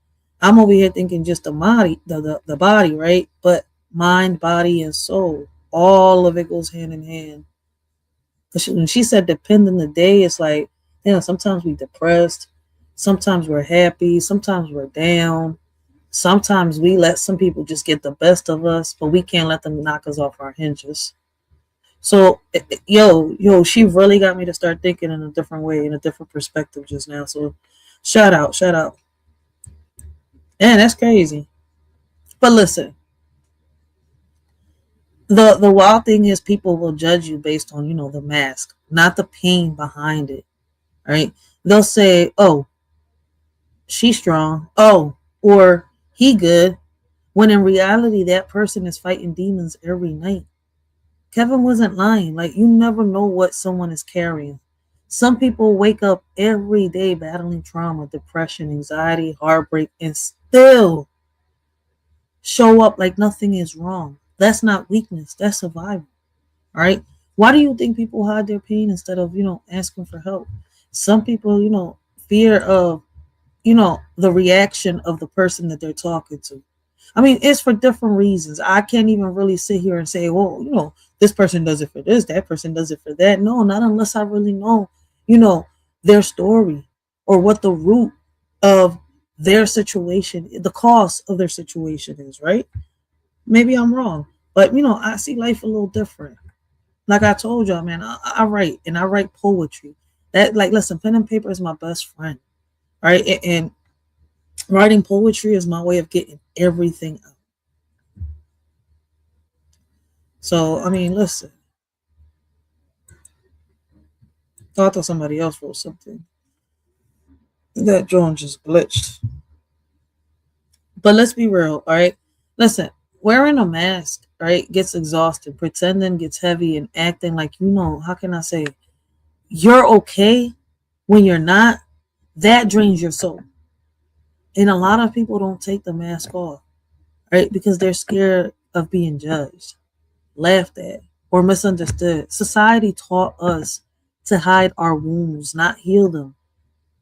I'm over here thinking just the body, right? But mind, body, and soul, all of it goes hand in hand. Because when she said depend on the day, it's like, sometimes we depressed, sometimes we're happy, sometimes we're down, sometimes we let some people just get the best of us, but we can't let them knock us off our hinges. So, yo, she really got me to start thinking in a different way, in a different perspective just now. So, shout out. Man, that's crazy. But listen, the wild thing is people will judge you based on, the mask, not the pain behind it, right? They'll say, oh, she's strong. Oh, or he good. When in reality, that person is fighting demons every night. Kevin wasn't lying. Like, you never know what someone is carrying. Some people wake up every day battling trauma, depression, anxiety, heartbreak, and still show up like nothing is wrong. That's not weakness. That's survival. All right. Why do you think people hide their pain instead of, asking for help? Some people, fear of, the reaction of the person that they're talking to. I mean, it's for different reasons. I can't even really sit here and say, well, this person does it for this, that person does it for that. No, not unless I really know, their story or what the root of their situation, the cause of their situation is, right? Maybe I'm wrong, but, I see life a little different. Like I told y'all, man, I write, and I write poetry. That, like, listen, pen and paper is my best friend, right? And writing poetry is my way of getting everything out. So, I mean, listen. I thought somebody else wrote something. That drone just glitched. But let's be real, all right? Listen, wearing a mask, right, gets exhausted. Pretending gets heavy, and acting like, how can I say, you're okay when you're not. That drains your soul. And a lot of people don't take the mask off, right? Because they're scared of being judged, laughed at, or misunderstood. Society taught us to hide our wounds, not heal them.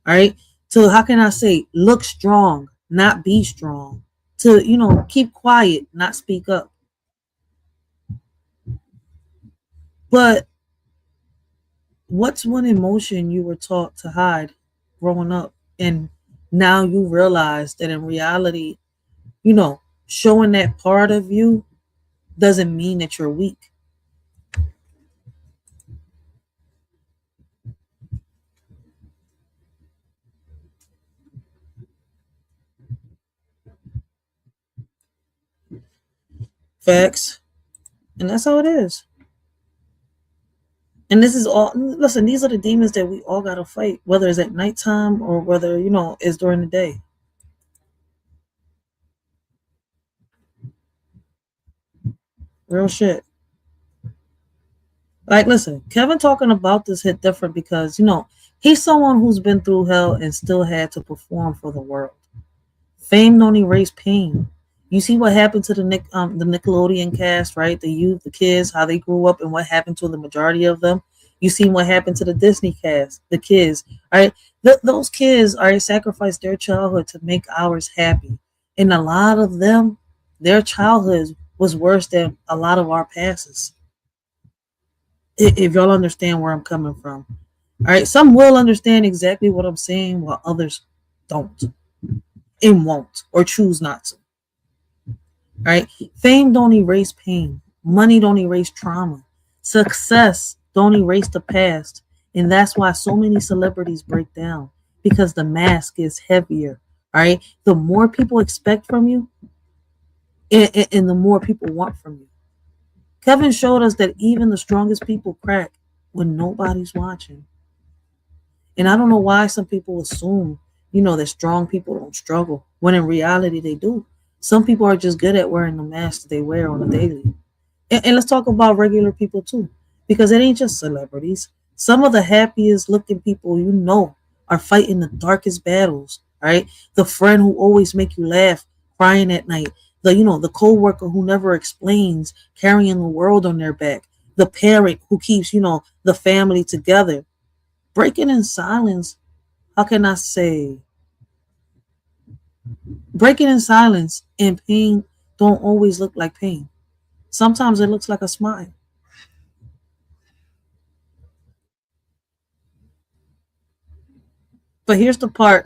All right. So how can I say, look strong, not be strong. To, keep quiet, not speak up. But what's one emotion you were taught to hide growing up? And now you realize that in reality, showing that part of you doesn't mean that you're weak. Facts. And that's how it is. And this is all, listen, these are the demons that we all got to fight, whether it's at nighttime or whether, it's during the day. Real shit. Like, listen, Kevin talking about this hit different because, he's someone who's been through hell and still had to perform for the world. Fame don't erase pain. You see what happened to the Nickelodeon cast, right? The youth, the kids, how they grew up and what happened to the majority of them. You see what happened to the Disney cast, the kids, right? Those kids, sacrificed their childhood to make ours happy. And a lot of them, their childhoods was worse than a lot of our passes. If y'all understand where I'm coming from. All right, some will understand exactly what I'm saying while others don't and won't or choose not to. All right, fame don't erase pain. Money don't erase trauma. Success don't erase the past. And that's why so many celebrities break down, because the mask is heavier. All right, the more people expect from you and the more people want from you. Kevin showed us that even the strongest people crack when nobody's watching. And I don't know why some people assume, that strong people don't struggle, when in reality they do. Some people are just good at wearing the mask that they wear on a daily. And let's talk about regular people too, because it ain't just celebrities. Some of the happiest looking people are fighting the darkest battles, right? The friend who always make you laugh, crying at night. The co-worker who never explains, carrying the world on their back. The parent who keeps, the family together. Breaking in silence, how can I say? Breaking in silence and pain don't always look like pain. Sometimes it looks like a smile. But here's the part,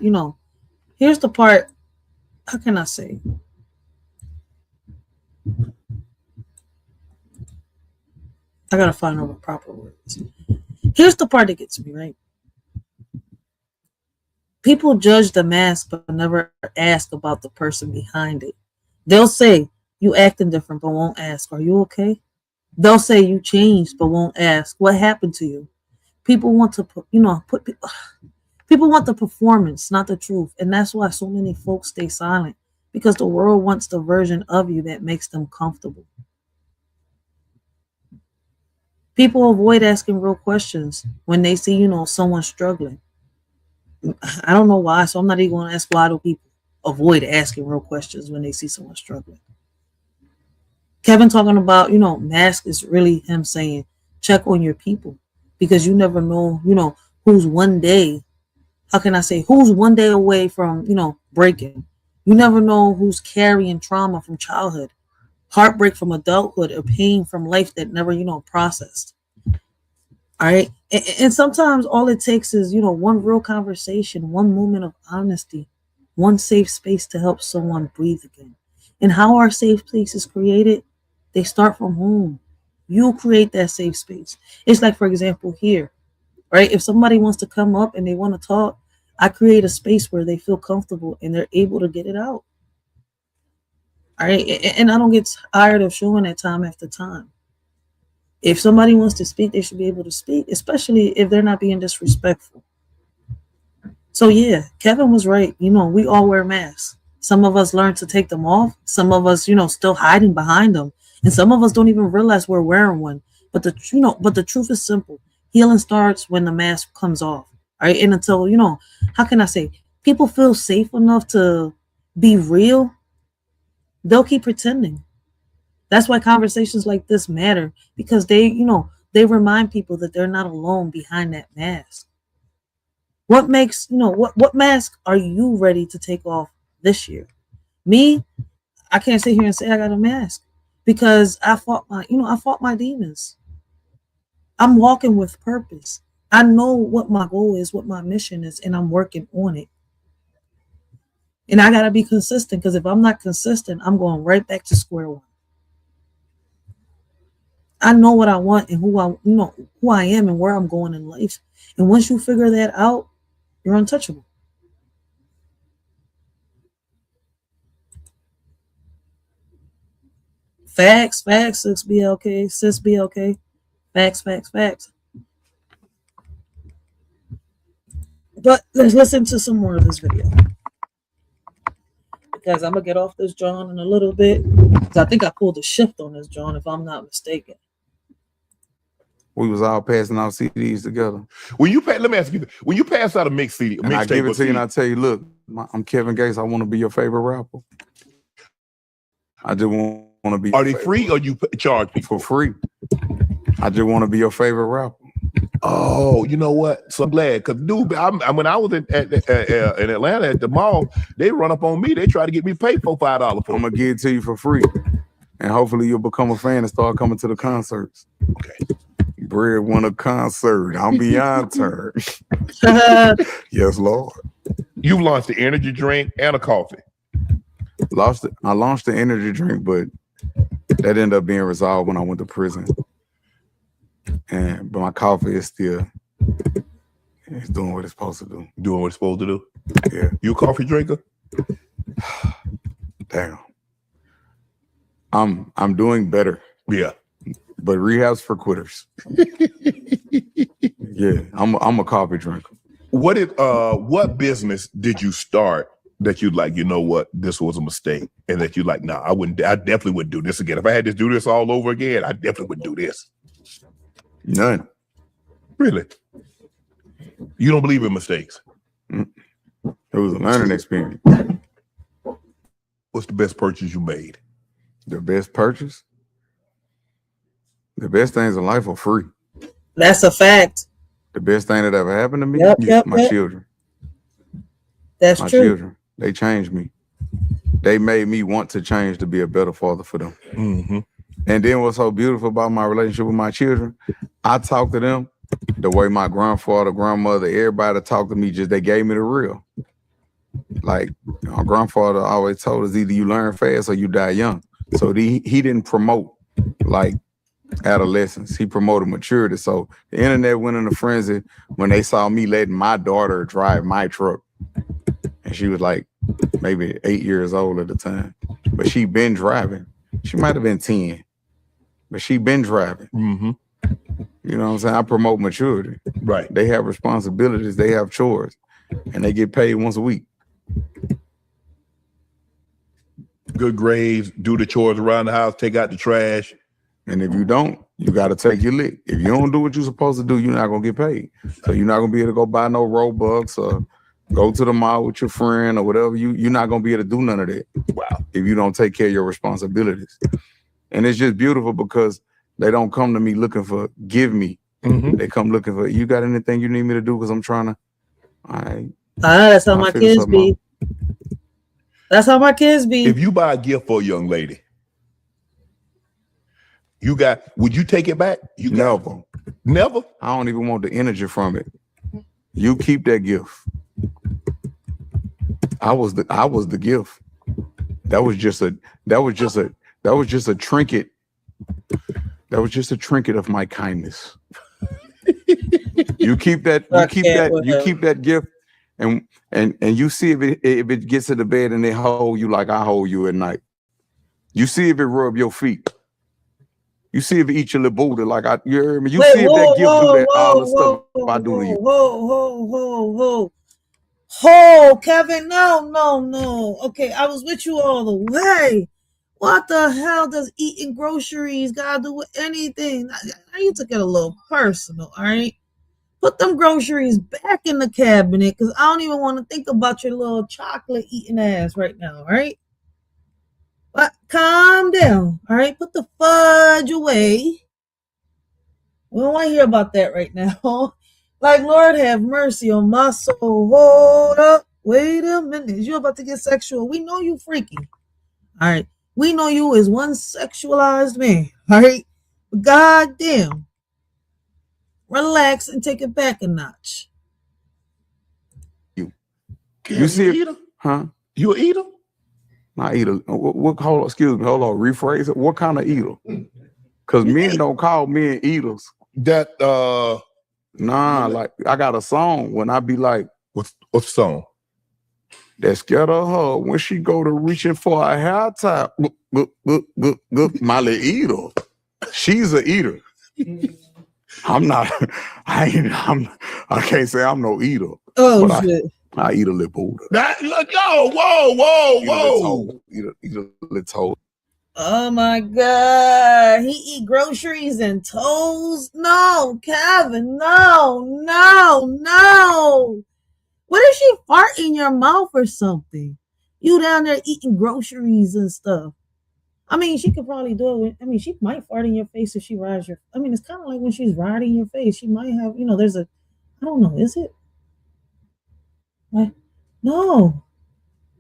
how can I say? I gotta find out the proper words. Here's the part that gets me, right? People judge the mask but never ask about the person behind it. They'll say, you acting different, but won't ask, are you okay? They'll say you changed but won't ask, what happened to you? People want to people want the performance, not the truth. And that's why so many folks stay silent, because the world wants the version of you that makes them comfortable. People avoid asking real questions when they see, someone struggling. I don't know why, so I'm not even going to ask why do people avoid asking real questions when they see someone struggling. Kevin talking about, mask is really him saying, check on your people, because you never know, who's one day, who's one day away from, breaking. You never know who's carrying trauma from childhood, heartbreak from adulthood, or pain from life that never, processed. All right. And sometimes all it takes is, one real conversation, one moment of honesty, one safe space to help someone breathe again. And how our safe place is created, they start from home. You create that safe space. It's like, for example, here, right? If somebody wants to come up and they want to talk, I create a space where they feel comfortable and they're able to get it out. All right. And I don't get tired of showing that time after time. If somebody wants to speak, they should be able to speak, especially if they're not being disrespectful. So yeah, Kevin was right. We all wear masks. Some of us learn to take them off. Some of us, still hiding behind them. And some of us don't even realize we're wearing one. But the truth is simple. Healing starts when the mask comes off. All right. And until, how can I say, people feel safe enough to be real, they'll keep pretending. That's why conversations like this matter, because they remind people that they're not alone behind that mask. What makes, what mask are you ready to take off this year? Me, I can't sit here and say I got a mask, because I fought my demons. I'm walking with purpose. I know what my goal is, what my mission is, and I'm working on it. And I got to be consistent, because if I'm not consistent, I'm going right back to square one. I know what I want and who I am and where I'm going in life. And once you figure that out, you're untouchable. Facts, sis BLK, sis BLK. Facts. But let's listen to some more of this video. Because I'm going to get off this John in a little bit. Because I think I pulled a shift on this John, if I'm not mistaken. We was all passing out CDs together. When you let me ask you, when you pass out a mix CD, and I give it to you and I tell you, look, I'm Kevin Gates. I want to be your favorite rapper. I just want to be. Are they free or you charge people for free? I just want to be your favorite rapper. Oh, you know what? So I'm glad, because dude, when I was in Atlanta at the mall, they run up on me. They try to get me paid $4-5 for it. I'm gonna give it to you for free, and hopefully you'll become a fan and start coming to the concerts. Okay. Bread won a concert. I'm beyond turn. Yes, Lord. You launched the energy drink and a coffee. I launched the energy drink, but that ended up being resolved when I went to prison. But my coffee is still it's doing what it's supposed to do. Doing what it's supposed to do? Yeah. You a coffee drinker? Damn. I'm doing better. Yeah. But rehab's for quitters. Yeah, I'm a coffee drinker. What business did you start that you like, you know what, this was a mistake, and that you like, nah, I definitely wouldn't do this again. If I had to do this all over again, I definitely wouldn't do this. None. Really? You don't believe in mistakes? It was a learning experience. What's the best purchase you made? The best purchase? The best things in life are free. That's a fact. The best thing that ever happened to me? My children. That's my true. Children. They changed me. They made me want to change to be a better father for them. Mm-hmm. And then what's so beautiful about my relationship with my children, I talk to them the way my grandfather, grandmother, everybody talked to me, just they gave me the real. Like my grandfather always told us, either you learn fast or you die young. So he didn't promote like adolescence. He promoted maturity. So the internet went in a frenzy when they saw me letting my daughter drive my truck. And she was like maybe 8 years old at the time. But she been driving. She might have been 10. But she been driving. Mm-hmm. You know what I'm saying? I promote maturity. Right. They have responsibilities. They have chores. And they get paid once a week. Good grades, do the chores around the house, take out the trash. And if you don't, you got to take your lick. If you don't do what you're supposed to do, you're not going to get paid. So you're not going to be able to go buy no Robux or go to the mall with your friend or whatever. You're not going to be able to do none of that. Wow. If you don't take care of your responsibilities. And it's just beautiful because they don't come to me looking for, give me. Mm-hmm. They come looking for, you got anything you need me to do? Because I'm trying to, that's how my kids be. That's how my kids be. If you buy a gift for a young lady, would you take it back? Never? I don't even want the energy from it. You keep that gift. I was the gift. That was just a trinket. That was just a trinket of my kindness. You keep that gift, and you see if it gets to the bed and they hold you like I hold you at night. You see if it rub your feet. You see if it eat your little booty like you hear me. You see if that gift do that all the stuff I do to you. Whoa, Kevin, no. Okay, I was with you all the way. What the hell does eating groceries gotta do with anything? Now you took it a little personal, all right? Put them groceries back in the cabinet because I don't even want to think about your little chocolate eating ass right now, all right? But calm down, all right? Put the fudge away. We don't want to hear about that right now. Like, Lord have mercy on my soul. Hold up. Wait a minute. You're about to get sexual. We know you freaky. All right. We know you is one sexualized man. All right. But goddamn. Relax and take it back a notch. You see it? Eater? Huh? You an eater? Not eater. Hold on, excuse me. Hold on. Rephrase it. What kind of eater? Because men don't call men eaters. Nah, like I got a song when I be like, what's the song? that scared of her when she go to reaching for a hair tie. Molly eater. She's a eater. I'm not. I can't say I'm no eater. Oh but shit! I eat a lip holder. That look, yo, whoa. Eat a little toe. Oh my god, he eat groceries and toes? No, Kevin, no. What if she fart in your mouth or something? You down there eating groceries and stuff. I mean, she could probably do it. She might fart in your face if she rides your. It's kind of like when she's riding your face. She might have, there's a. I don't know. Is it? What? No.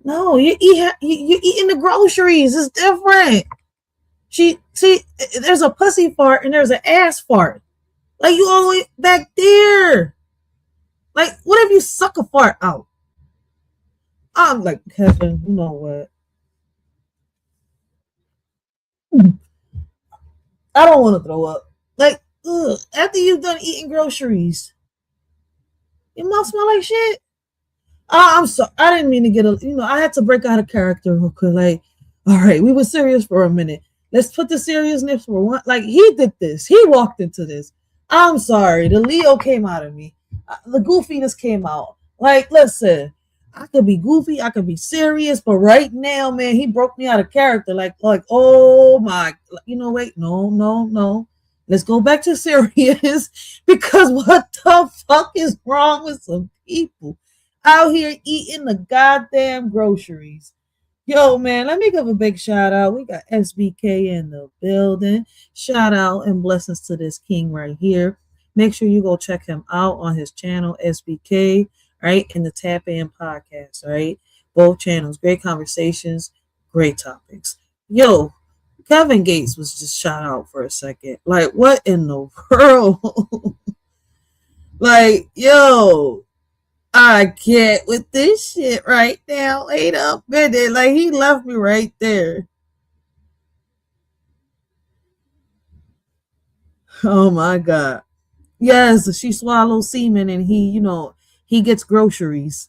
You eating the groceries. It's different. There's a pussy fart and there's an ass fart. Like you all the way back there. Like, what if you suck a fart out? I'm like, Kevin, you know what? I don't want to throw up. Like, after you've done eating groceries, your mouth smell like shit. I'm sorry. I didn't mean to get I had to break out of character real quick. Like, all right, we were serious for a minute. Let's put the seriousness for one. Like, he did this. He walked into this. I'm sorry. The Leo came out of me. The goofiness came out. Like, listen, I could be goofy. I could be serious. But right now, man, he broke me out of character. Like, oh my, wait, no. Let's go back to serious because what the fuck is wrong with some people out here eating the goddamn groceries? Yo, man, let me give a big shout out. We got SBK in the building. Shout out and blessings to this king right here. Make sure you go check him out on his channel, SBK, right? In the Tap In podcast, right? Both channels, great conversations, great topics. Yo, Kevin Gates was just shout out for a second. Like, what in the world? Like, yo, I can't with this shit right now. Wait a minute. Like, he left me right there. Oh my God. Yes, she swallows semen and he gets groceries.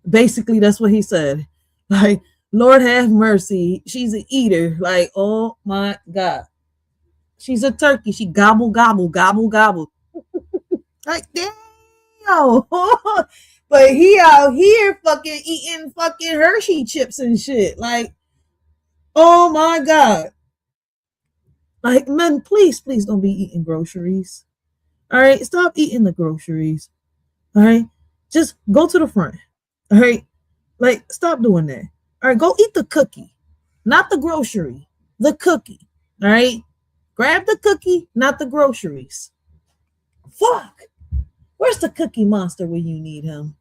Basically, that's what he said. Like, Lord have mercy. She's an eater. Like, oh my God. She's a turkey. She gobble. Like, damn. But he out here fucking eating fucking Hershey chips and shit. Like, oh my God. Like, men, please don't be eating groceries. All right, stop eating the groceries. All right, just go to the front. All right, like, stop doing that. All right, go eat the cookie, not the grocery. The cookie. All right, grab the cookie, not the groceries. Fuck. Where's the cookie monster when you need him?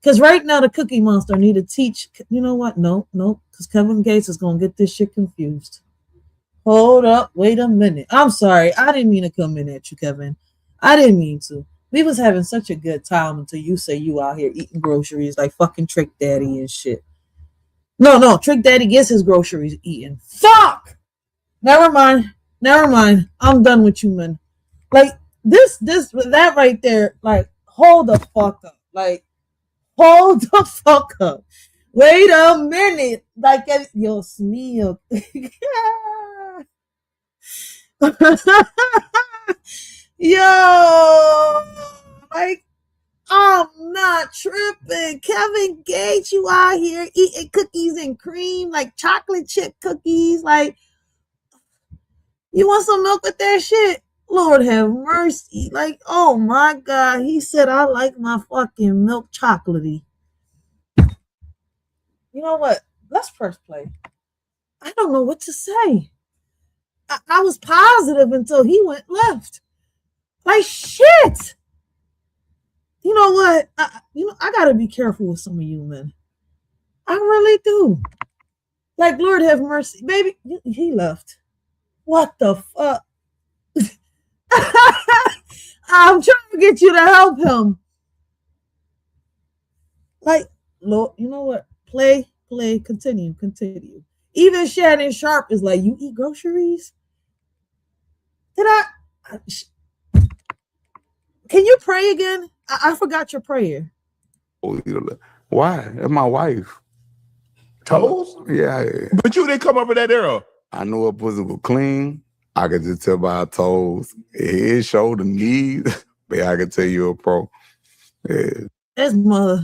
Because right now the cookie monster need to teach. You know what? No, because Kevin Gates is gonna get this shit confused. Hold up, wait a minute. I'm sorry, I didn't mean to come in at you, Kevin. I didn't mean to. We was having such a good time until you say you out here eating groceries like fucking Trick Daddy and shit. No, Trick Daddy gets his groceries eaten. Fuck! Never mind. I'm done with you, man. Like, that right there, like, hold the fuck up. Like, hold the fuck up. Wait a minute. Like, Dios mío. Yo, like, I'm not tripping. Kevin Gates, you out here eating cookies and cream, like chocolate chip cookies. Like, you want some milk with that shit? Lord have mercy. Like, oh my God. He said, I like my fucking milk chocolatey. You know what? Let's press play. I don't know what to say. I was positive until he went left. Like, shit. You know what? I gotta be careful with some of you men. I really do. Like, Lord have mercy. Baby, he left. What the fuck? I'm trying to get you to help him. Like, Lord, you know what? Play, continue. Even Shannon Sharp is like, you eat groceries? Can you pray again? I forgot your prayer. Why? That's my wife. Toes? Yeah. But you didn't come up in that era. I know her pussy was clean. I could just tell by her toes, head, shoulder, knees. But I can tell you a pro. Yeah. His mother.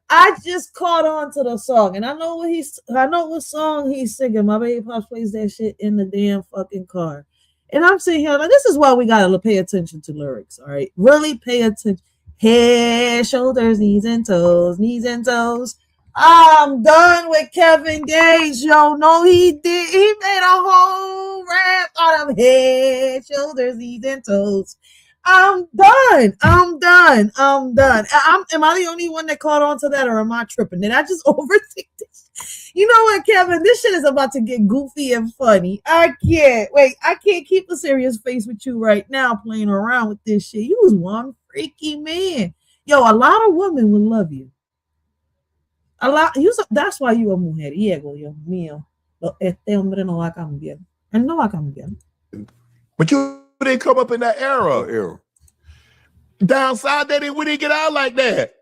I just caught on to the song, and I know what song he's singing. My baby pops plays that shit in the damn fucking car. And I'm sitting here like, this is why we gotta pay attention to lyrics, all right? Really pay attention. Head, shoulders, knees and toes, knees and toes. I'm done with Kevin Gates. Yo, no, he did. He made a whole rap out of head, shoulders, knees and toes. I'm done. Am I the only one that caught on to that, or am I tripping? Did I just overthink this? You know what, Kevin? This shit is about to get goofy and funny. I can't keep a serious face with you right now playing around with this shit. You was one freaky man. Yo, a lot of women will love you. That's why you a mujeriego, Dios mío. Este hombre no va a cambiar. Él no va a cambiar. But you didn't come up in that era. Down south, we didn't get out like that.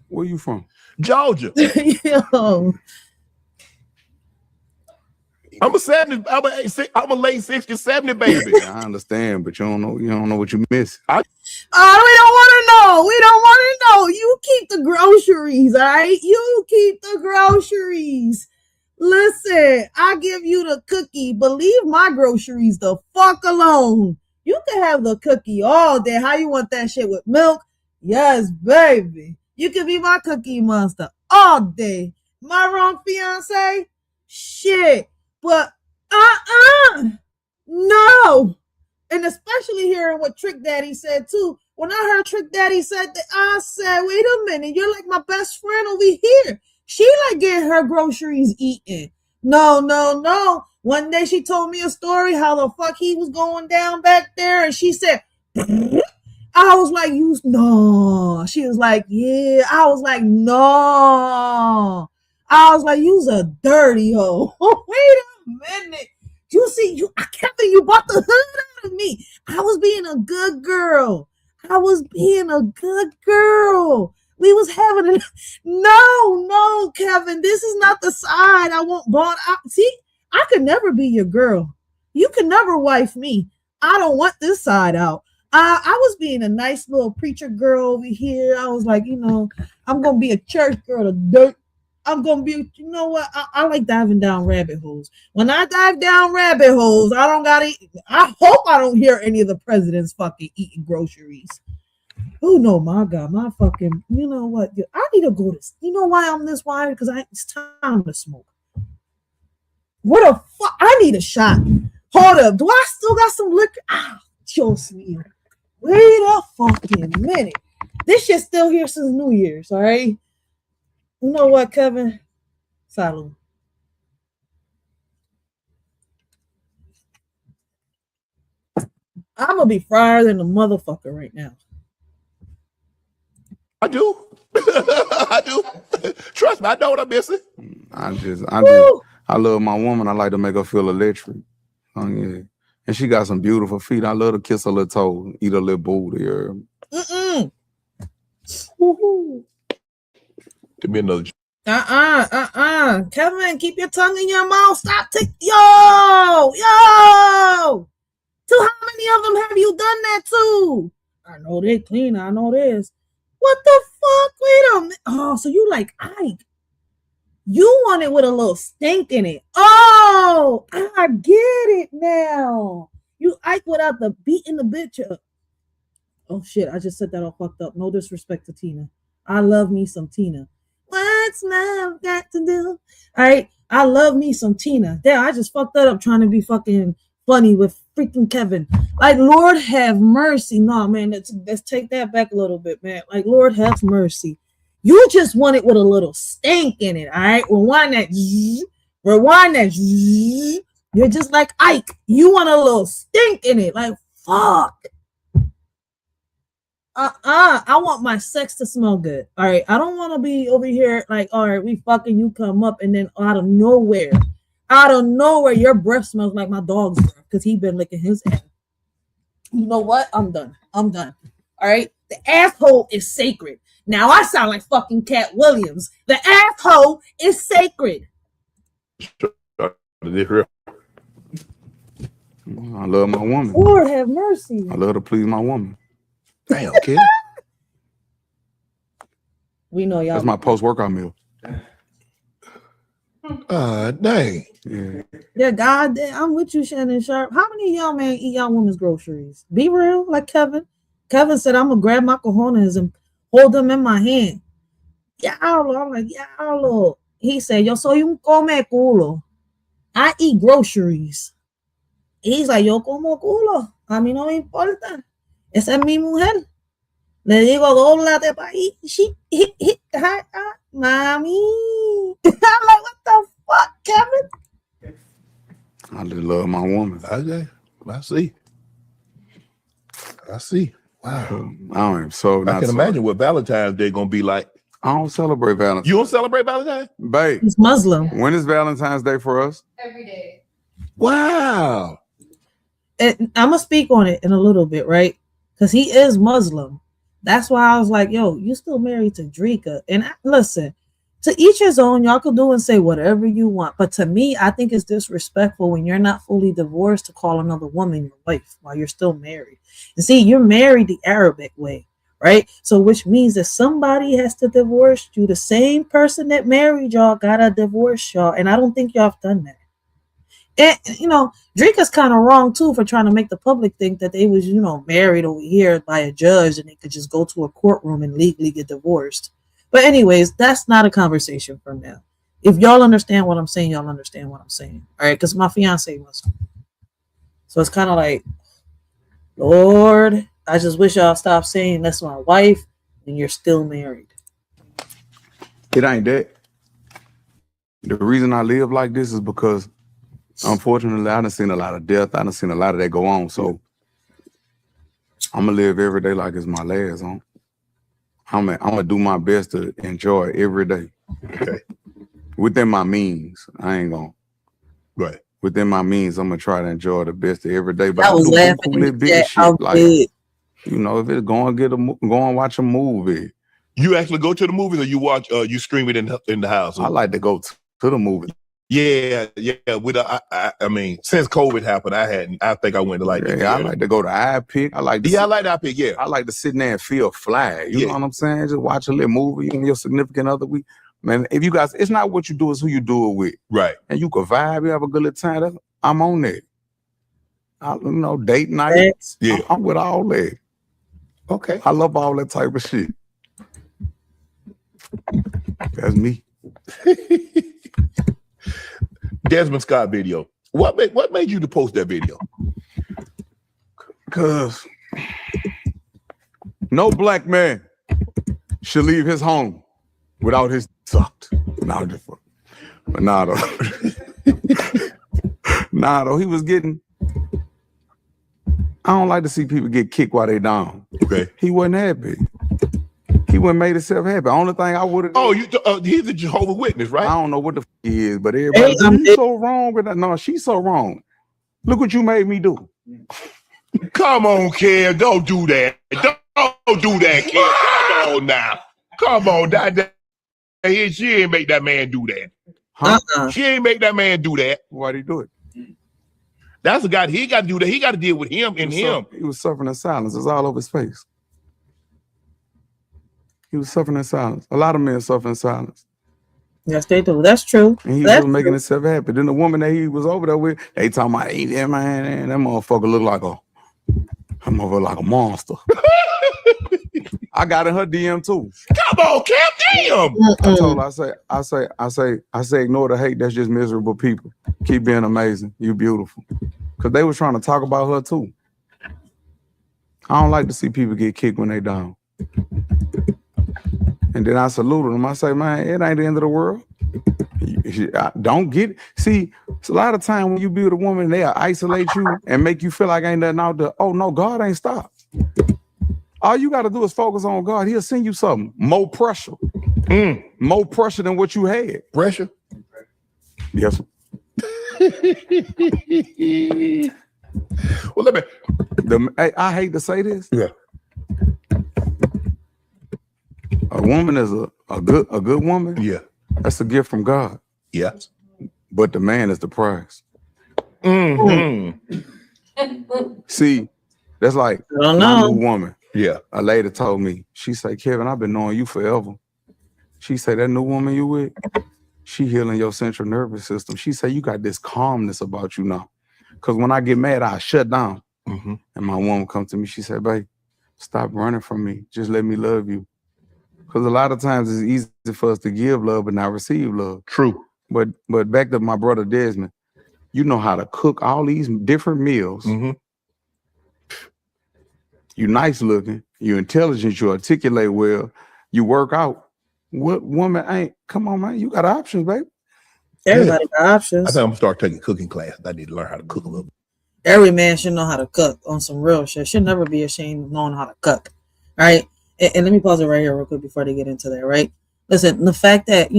Where you from? Georgia. Yo. I'm a late 60, 70 baby. I understand, but you don't know what you miss. We don't want to know. You keep the groceries, all right? You keep the groceries. Listen, I give you the cookie, but leave my groceries the fuck alone. You can have the cookie all day. How you want that shit with milk? Yes, baby. You can be my cookie monster all day. Am I wrong, fiance? Shit. But no. And especially hearing what Trick Daddy said too. When I heard Trick Daddy said that, I said, wait a minute, you're like my best friend over here. She like getting her groceries eaten. No. One day she told me a story how the fuck he was going down back there, and she said, I was like, no. She was like, yeah. I was like, no. I was like, you's a dirty hoe. Wait a minute. Kevin, you bought the hood out of me. I was being a good girl. We was having no, Kevin, this is not the side I want bought out. See, I could never be your girl. You could never wife me. I don't want this side out. I was being a nice little preacher girl over here. I was like, I'm going to be a church girl to dirt. I'm going to be, you know what? I like diving down rabbit holes. When I dive down rabbit holes, I hope I don't hear any of the presidents fucking eating groceries. Oh, no, my God, my fucking, you know what? I need to go to, you know why I'm this wired? Because it's time to smoke. What the fuck? I need a shot. Hold up. Do I still got some liquor? Dios mío. Wait a fucking minute. This shit's still here since New Year's, all right? You know what, Kevin? Salud. I'm going to be frier than a motherfucker right now. I do. I do. Trust me, I know what I'm missing. I love my woman. I like to make her feel electric. Oh, yeah. And she got some beautiful feet. I love to kiss her little toe, eat her little booty. Give me another. Kevin, keep your tongue in your mouth. Stop. Yo. To how many of them have you done that to? I know they clean. I know this. What the fuck? Wait a minute. Oh, so you like Ike. You want it with a little stink in it. Oh, I get it now. You Ike without the beating the bitch up. Oh, shit. I just said that all fucked up. No disrespect to Tina. I love me some Tina. What's love got to do? All right. I love me some Tina. Damn, I just fucked that up trying to be fucking funny with freaking Kevin. Like, Lord have mercy. No, man, let's take that back a little bit, man. Like, Lord have mercy. You just want it with a little stank in it, all right? Rewind that. You're just like Ike. You want a little stink in it. Like, fuck. I want my sex to smell good, all right? I don't want to be over here like, all right, we fucking, you come up, and then out of nowhere, your breath smells like my dog's breath because he been licking his ass. You know what? I'm done. All right? The asshole is sacred. Now I sound like fucking Cat Williams. The asshole is sacred. I love my woman. Lord have mercy. I love to please my woman. Damn, kid. We know y'all. That's my post-workout meal. Dang. Yeah. Yeah, goddamn. I'm with you, Shannon Sharp. How many of y'all men eat y'all women's groceries? Be real, like Kevin. Kevin said, I'm gonna grab my cojones and hold them in my hand. Diablo. I'm like, diablo. He said, yo soy un come culo. I eat groceries. He's like, yo como culo. A mí no me importa. Esa es mi mujer. Le digo, dóblate pa' ahí. Mami. I'm like, what the fuck, Kevin? I just love my woman. I see. Wow. I can imagine what Valentine's Day gonna be like. I don't celebrate Valentine's. You don't celebrate Valentine's? Babe. He's Muslim. When is Valentine's Day for us? Every day. Wow. I'm gonna speak on it in a little bit, right? Because he is Muslim. That's why I was like, yo, you still married to Dreka. And listen, to each his own, y'all can do and say whatever you want. But to me, I think it's disrespectful when you're not fully divorced to call another woman your wife while you're still married. And see, you're married the Arabic way, right? So which means that somebody has to divorce you. The same person that married y'all gotta divorce y'all. And I don't think y'all have done that. And, Dreka's kind of wrong, too, for trying to make the public think that they was, married over here by a judge and they could just go to a courtroom and legally get divorced. But anyways, that's not a conversation for now. If y'all understand what I'm saying, y'all understand what I'm saying. All right, because my fiance was. So it's kind of like, Lord, I just wish y'all stop saying that's my wife and you're still married. It ain't that. The reason I live like this is because unfortunately, I done seen a lot of death. I done seen a lot of that go on. So I'm gonna live every day like it's my last. I'm gonna do my best to enjoy every day. Okay. Within my means, I ain't gonna. Right. Within my means, I'm gonna try to enjoy the best of every day. But I was laughing at that outfit. If it's go and watch a movie. You actually go to the movies, or you watch? You stream it in the house? I like to go to the movies. Yeah. With I mean, since COVID happened, I think I went to like. Yeah, I like to go to iPick. I like iPick. Yeah, I like to sit there and feel fly. You know what I'm saying? Just watch a little movie and your significant other. Man, if you guys, it's not what you do, it's who you do it with. Right. And you can vibe, you have a good little time. I'm on that. Date night. Yeah, I'm with all that. Okay. I love all that type of shit. That's me. Desmond Scott video. What made you to post that video? Because no black man should leave his home without his sucked. But nah though. He was getting. I don't like to see people get kicked while they down. Okay. He wasn't happy. He wouldn't made himself happy. Only thing I would have. Oh, he's a Jehovah's Witness, right? I don't know what the he is, but everybody. He's so wrong with that. No, she's so wrong. Look what you made me do. Come on, Kim. Don't do that. Don't do that, Kim. Come on now. Come on. She ain't make that man do that. Huh? She ain't make that man do that. Why'd he do it? That's the guy. He got to do that. He got to deal with him and him. He was suffering in silence. It's all over his face. He was suffering in silence. A lot of men suffer in silence. Yes, they do. That's true. And he was making himself happy. Then the woman that he was over there with, they talking about, hey, that man, and that motherfucker look like a monster. I got in her DM too. Come on, Cap, damn. I told her, I say, ignore the hate. That's just miserable people. Keep being amazing. You beautiful. Because they was trying to talk about her too. I don't like to see people get kicked when they down. And then I saluted them. I say, man, it ain't the end of the world. Don't get it. See, it's a lot of time when you be with a woman, they'll isolate you and make you feel like ain't nothing out there. Oh, no, God ain't stopped. All you got to do is focus on God. He'll send you something. More pressure. More pressure than what you had. Pressure? Yes. Well, I hate to say this. Yeah. A woman is a good woman. Yeah. That's a gift from God. Yeah. But the man is the prize. Mm-hmm. See, that's like I don't my know. new woman. Yeah. A lady told me, she said, Kevin, I've been knowing you forever. She said, that new woman you with, she healing your central nervous system. She said, you got this calmness about you now. Because when I get mad, I shut down. Mm-hmm. And my woman come to me, she said, babe, stop running from me. Just let me love you. Because a lot of times it's easy for us to give love but not receive love. True. But back to my brother Desmond, you know how to cook all these different meals. Mm-hmm. You nice looking, you intelligent, you articulate well, you work out. What woman ain't? Come on, man, you got options, baby. Everybody got I options. think I'm gonna start taking cooking class. I need to learn how to cook a little bit. Every man should know how to cook on some real shit. Should never be ashamed of knowing how to cook. All right. And let me pause it right here real quick before they get into that, right? Listen, the fact that,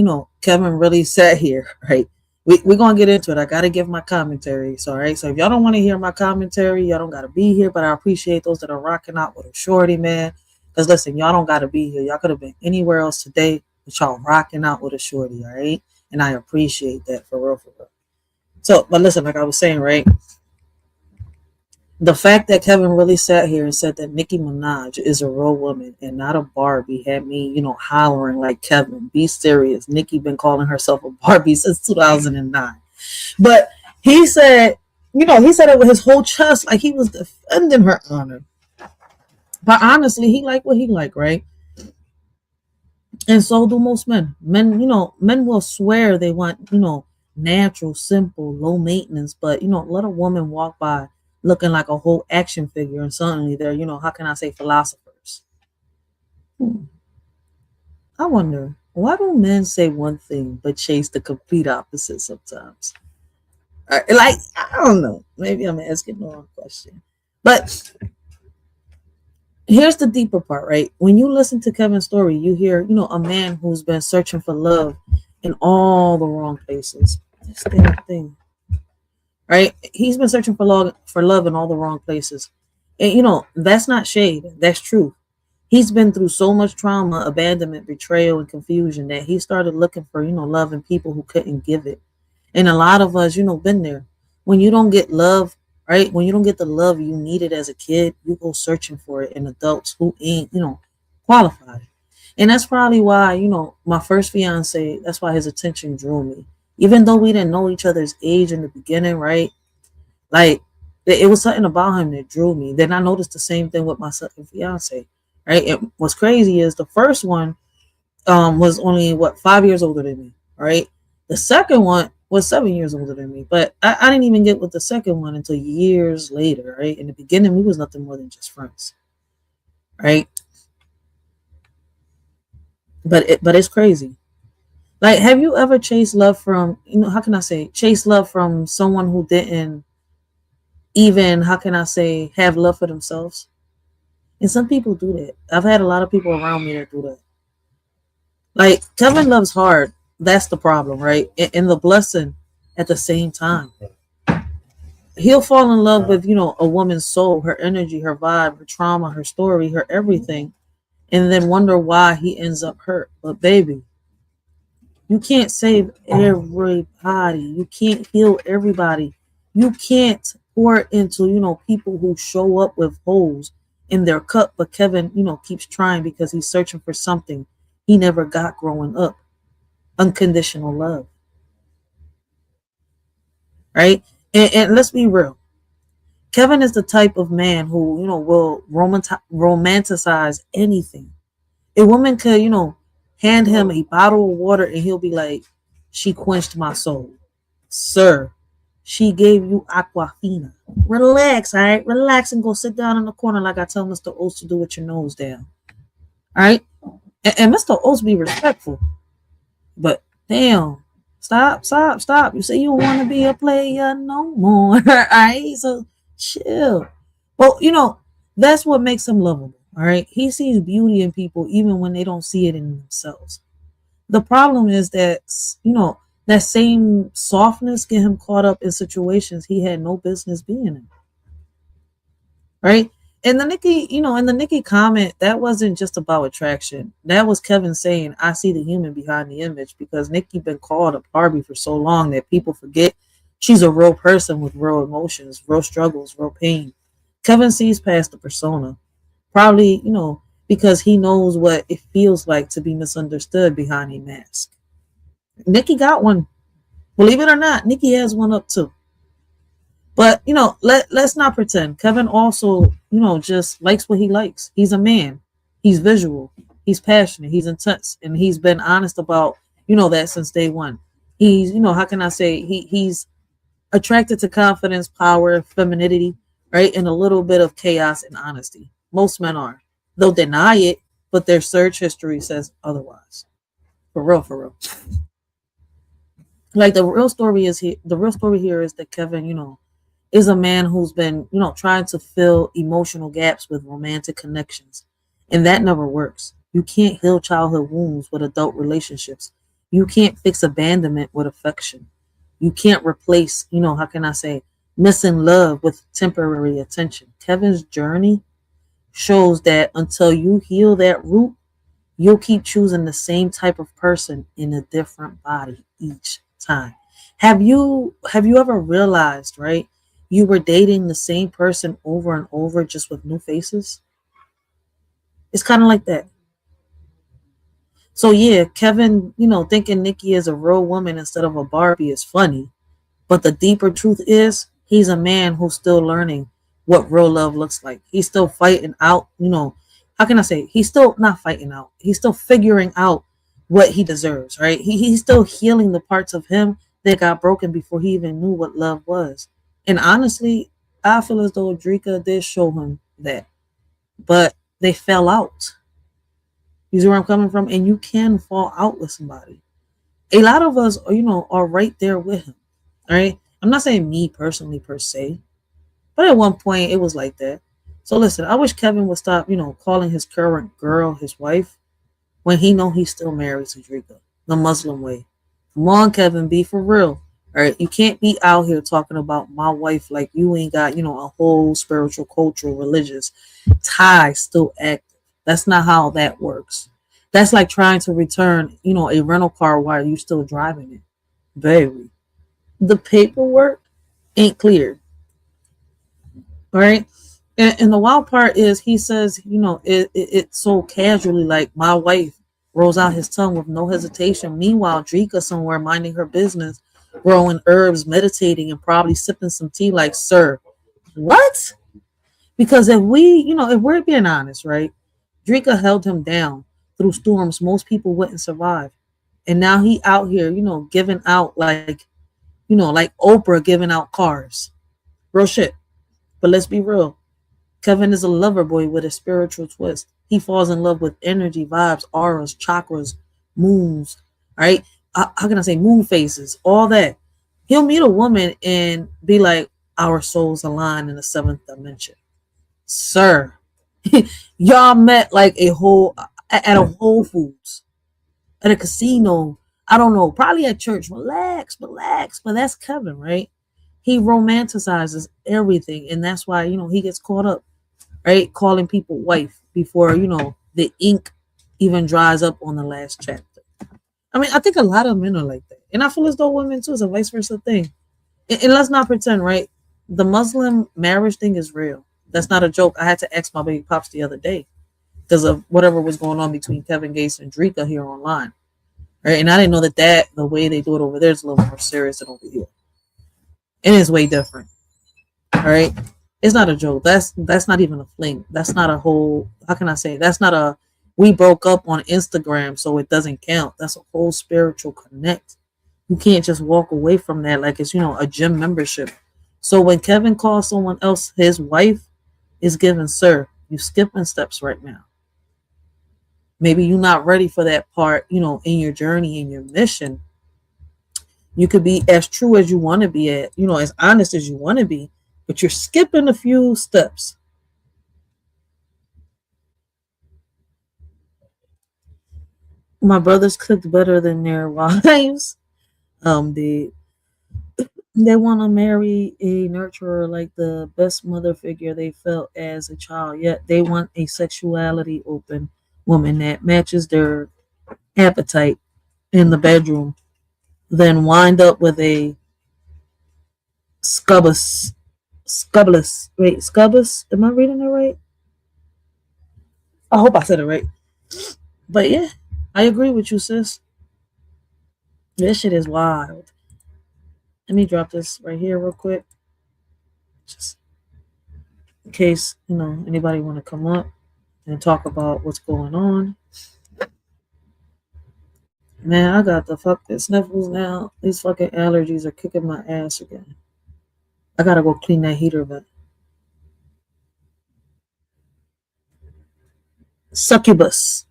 Kevin really sat here, right? We're going to get into it. I got to give my commentary. So, all right. So if y'all don't want to hear my commentary, y'all don't got to be here. But I appreciate those that are rocking out with a shorty, man. Because listen, y'all don't got to be here. Y'all could have been anywhere else today, but y'all rocking out with a shorty, all right? And I appreciate that for real, for real. So, but listen, like I was saying, right? The fact that Kevin really sat here and said that Nicki Minaj is a real woman and not a Barbie had me, hollering like, Kevin, be serious. Nicki been calling herself a Barbie since 2009. But he said, he said it with his whole chest, like he was defending her honor. But honestly, he like what he like, right? And so do most men. Men will swear they want, natural, simple, low maintenance, but, let a woman walk by looking like a whole action figure and suddenly they're, how can I say, philosophers. I wonder, why do men say one thing but chase the complete opposite sometimes? I don't know. Maybe I'm asking the wrong question. But here's the deeper part, right? When you listen to Kevin's story, you hear, a man who's been searching for love in all the wrong places. This damn thing. Right? He's been searching for love in all the wrong places. And, that's not shade. That's true. He's been through so much trauma, abandonment, betrayal, and confusion that he started looking for, love in people who couldn't give it. And a lot of us, been there. When you don't get love, right? When you don't get the love you needed as a kid, you go searching for it in adults who ain't, qualified. And that's probably why, my first fiance, that's why his attention drew me. Even though we didn't know each other's age in the beginning, right? Like, it was something about him that drew me. Then I noticed the same thing with my second fiance, right? And what's crazy is the first one was only, 5 years older than me, right? The second one was 7 years older than me. But I didn't even get with the second one until years later, right? In the beginning, we was nothing more than just friends, right? But it's crazy. Like, have you ever chased love from, how can I say, chase love from someone who didn't even, how can I say, have love for themselves? And some people do that. I've had a lot of people around me that do that. Like, Kevin loves hard. That's the problem, right? And the blessing at the same time. He'll fall in love with, a woman's soul, her energy, her vibe, her trauma, her story, her everything, and then wonder why he ends up hurt. But baby, you can't save everybody. You can't heal everybody. You can't pour into, people who show up with holes in their cup. But Kevin, keeps trying because he's searching for something he never got growing up. Unconditional love. Right? And let's be real. Kevin is the type of man who, will romanticize anything. A woman could, hand him a bottle of water and he'll be like, she quenched my soul. Sir, she gave you Aquafina. Relax, all right? Relax and go sit down in the corner like I tell Mr. Oates to do with your nose down. All right? And Mr. Oates be respectful. But damn, stop. You say you don't want to be a player no more. All right? So chill. Well, that's what makes him lovable. All right. He sees beauty in people even when they don't see it in themselves. The problem is that, that same softness get him caught up in situations he had no business being in. Right. And the Nikki, in the Nikki comment, that wasn't just about attraction. That was Kevin saying, I see the human behind the image, because Nikki been called a Barbie for so long that people forget she's a real person with real emotions, real struggles, real pain. Kevin sees past the persona. Probably, because he knows what it feels like to be misunderstood behind a mask. Nikki got one. Believe it or not, Nikki has one up too. But let's not pretend. Kevin also, just likes what he likes. He's a man. He's visual. He's passionate. He's intense, and he's been honest about that since day one. He's how can I say he's attracted to confidence, power, femininity, right, and a little bit of chaos and honesty. Most men are. They'll deny it, but their search history says otherwise. For real, for real. Like the real story here is that Kevin, is a man who's been, trying to fill emotional gaps with romantic connections. And that never works. You can't heal childhood wounds with adult relationships. You can't fix abandonment with affection. You can't replace, how can I say, missing love with temporary attention. Kevin's journey shows that until you heal that root, you'll keep choosing the same type of person in a different body each time. Have you ever realized, right? You were dating the same person over and over, just with new faces? It's kind of like that. So yeah, Kevin, thinking Nikki is a real woman instead of a Barbie is funny. But the deeper truth is, he's a man who's still learning what real love looks like. He's still fighting out, how can I say? He's still not fighting out. He's still figuring out what he deserves, right? He's still healing the parts of him that got broken before he even knew what love was. And honestly, I feel as though Dreka did show him that. But they fell out. You see where I'm coming from? And you can fall out with somebody. A lot of us, are right there with him. All right. I'm not saying me personally per se, but at one point it was like that. So listen, I wish Kevin would stop, calling his current girl his wife when he know he's still married to Dreka, the Muslim way. Come on, Kevin, be for real. All right. You can't be out here talking about my wife like you ain't got, a whole spiritual, cultural, religious tie still active. That's not how that works. That's like trying to return, a rental car while you're still driving it. Baby, the paperwork ain't cleared. All right. And the wild part is he says, it's so casually, like my wife rolls out his tongue with no hesitation. Meanwhile, Dreka somewhere minding her business, growing herbs, meditating, and probably sipping some tea like, sir, what? Because if we're being honest, right? Dreka held him down through storms most people wouldn't survive. And now he out here, giving out like Oprah giving out cars. Real shit. But let's be real. Kevin is a lover boy with a spiritual twist. He falls in love with energy, vibes, auras, chakras, moons, right? How can I say moon phases, all that. He'll meet a woman and be like, our souls align in the seventh dimension. Sir, y'all met like at a Whole Foods, at a casino. I don't know, probably at church. Relax. But that's Kevin, right? He romanticizes everything, and that's why he gets caught up, right? Calling people wife before the ink even dries up on the last chapter. I mean, I think a lot of men are like that, and I feel as though women too is a vice versa thing. And let's not pretend, right? The Muslim marriage thing is real. That's not a joke. I had to ask my baby pops the other day because of whatever was going on between Kevin Gates and Dreka here online, right? And I didn't know that the way they do it over there is a little more serious than over here. It is way different. All right. It's not a joke. That's not even a fling. That's not a whole, how can I say? That's not a, we broke up on Instagram, so it doesn't count. That's a whole spiritual connect. You can't just walk away from that like it's, a gym membership. So when Kevin calls someone else his wife, is given, sir, you skipping steps right now. Maybe you're not ready for that part, in your journey, in your mission. You could be as true as you want to be as honest as you want to be, but you're skipping a few steps. My brothers cooked better than their wives. They They want to marry a nurturer, like the best mother figure they felt as a child. Yet they want a sexuality open woman that matches their appetite in the bedroom. Then wind up with a scubbus. Am I reading it right? I hope I said it right. But yeah, I agree with you, sis. This shit is wild. Let me drop this right here real quick, just in case anybody want to come up and talk about what's going on. Man, I got the fucking sniffles now. These fucking allergies are kicking my ass again. I gotta go clean that heater vent. Succubus.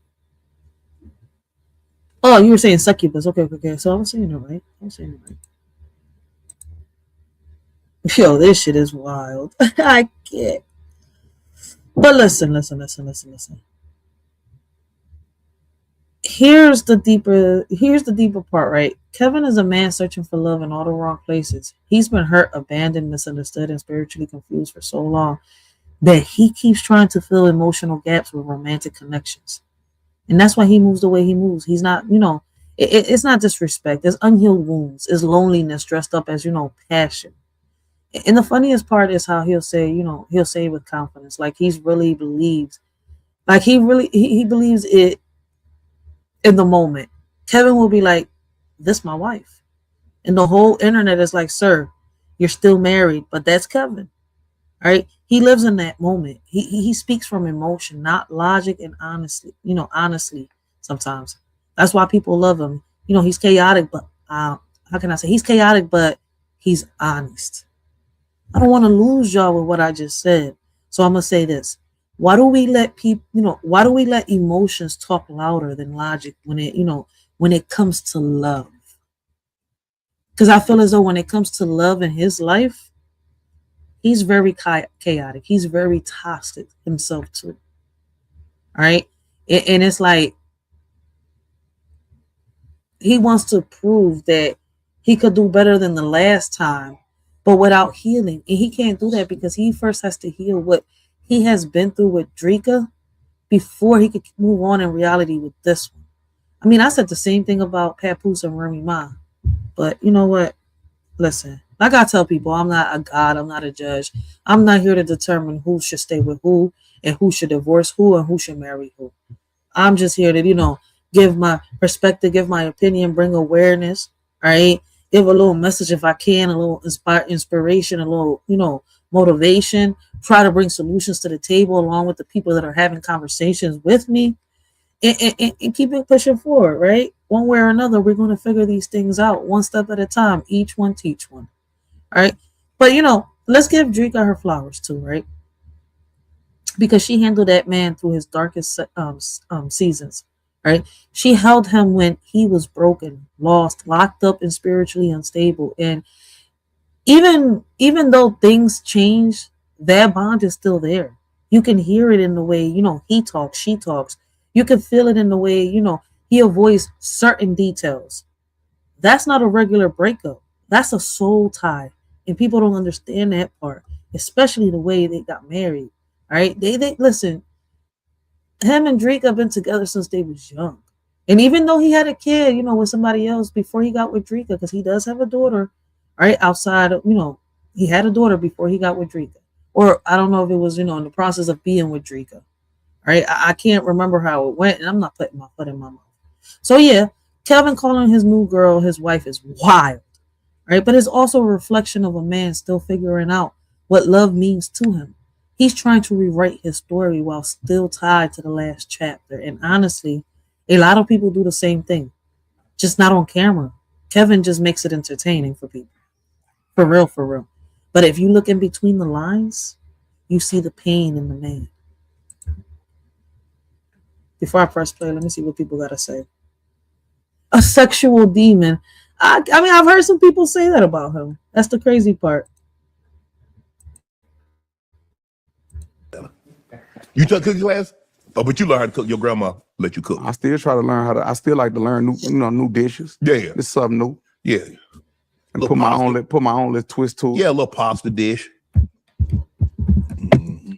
Oh, you were saying succubus. Okay. So I was saying it right. Yo, this shit is wild. I can't. But listen. Here's the deeper part, right? Kevin is a man searching for love in all the wrong places. He's been hurt, abandoned, misunderstood, and spiritually confused for so long that he keeps trying to fill emotional gaps with romantic connections. And that's why he moves the way he moves. He's not, it's not disrespect. There's unhealed wounds. It's loneliness dressed up as, passion. And the funniest part is how he'll say with confidence, like he believes it in the moment. Kevin will be like, this my wife. And the whole internet is like, sir, you're still married, but that's Kevin. All right. He lives in that moment. He speaks from emotion, not logic, and honestly sometimes. That's why people love him. He's chaotic, but how can I say he's chaotic, but he's honest. I don't want to lose y'all with what I just said. So I'm gonna say this. Why do we let emotions talk louder than logic when it comes to love? Because I feel as though when it comes to love in his life, he's very chaotic. He's very toxic himself too. All right. And it's like he wants to prove that he could do better than the last time, but without healing. And he can't do that because he first has to heal what he has been through with Dreka before he could move on in reality with this one. I mean, I said the same thing about Papoose and Remy Ma, but you know what? Listen, like I tell people, I'm not a god. I'm not a judge. I'm not here to determine who should stay with who and who should divorce who and who should marry who. I'm just here to, give my perspective, give my opinion, bring awareness, all right? Give a little message if I can, a little inspiration, a little, motivation, try to bring solutions to the table along with the people that are having conversations with me and keep it pushing forward, right? One way or another, we're going to figure these things out one step at a time, each one teach one, all right? But, let's give Dreka her flowers too, right? Because she handled that man through his darkest seasons, right? She held him when he was broken, lost, locked up, and spiritually unstable. And even though things change, that bond is still there. You can hear it in the way, he talks, she talks. You can feel it in the way, he avoids certain details. That's not a regular breakup. That's a soul tie. And people don't understand that part, especially the way they got married. All right. They listen, him and Drake have been together since they was young. And even though he had a kid, with somebody else before he got with Dreka, because he does have a daughter, right? Outside of, he had a daughter before he got with Dreka. Or I don't know if it was, in the process of being with Dreka. Right? I can't remember how it went, and I'm not putting my foot in my mouth. So yeah, Kevin calling his new girl his wife is wild. Right? But it's also a reflection of a man still figuring out what love means to him. He's trying to rewrite his story while still tied to the last chapter. And honestly, a lot of people do the same thing, just not on camera. Kevin just makes it entertaining for people. For real. But if you look in between the lines, you see the pain in the man. Before I press play, let me see what people got to say. A sexual demon. I mean, I've heard some people say that about him. That's the crazy part. You took cooking class? Oh, but you learn how to cook. Your grandma let you cook. I still try to learn I still like to learn new dishes. Yeah. It's something new. Yeah. Put my own little twist to it. Yeah, a little pasta dish.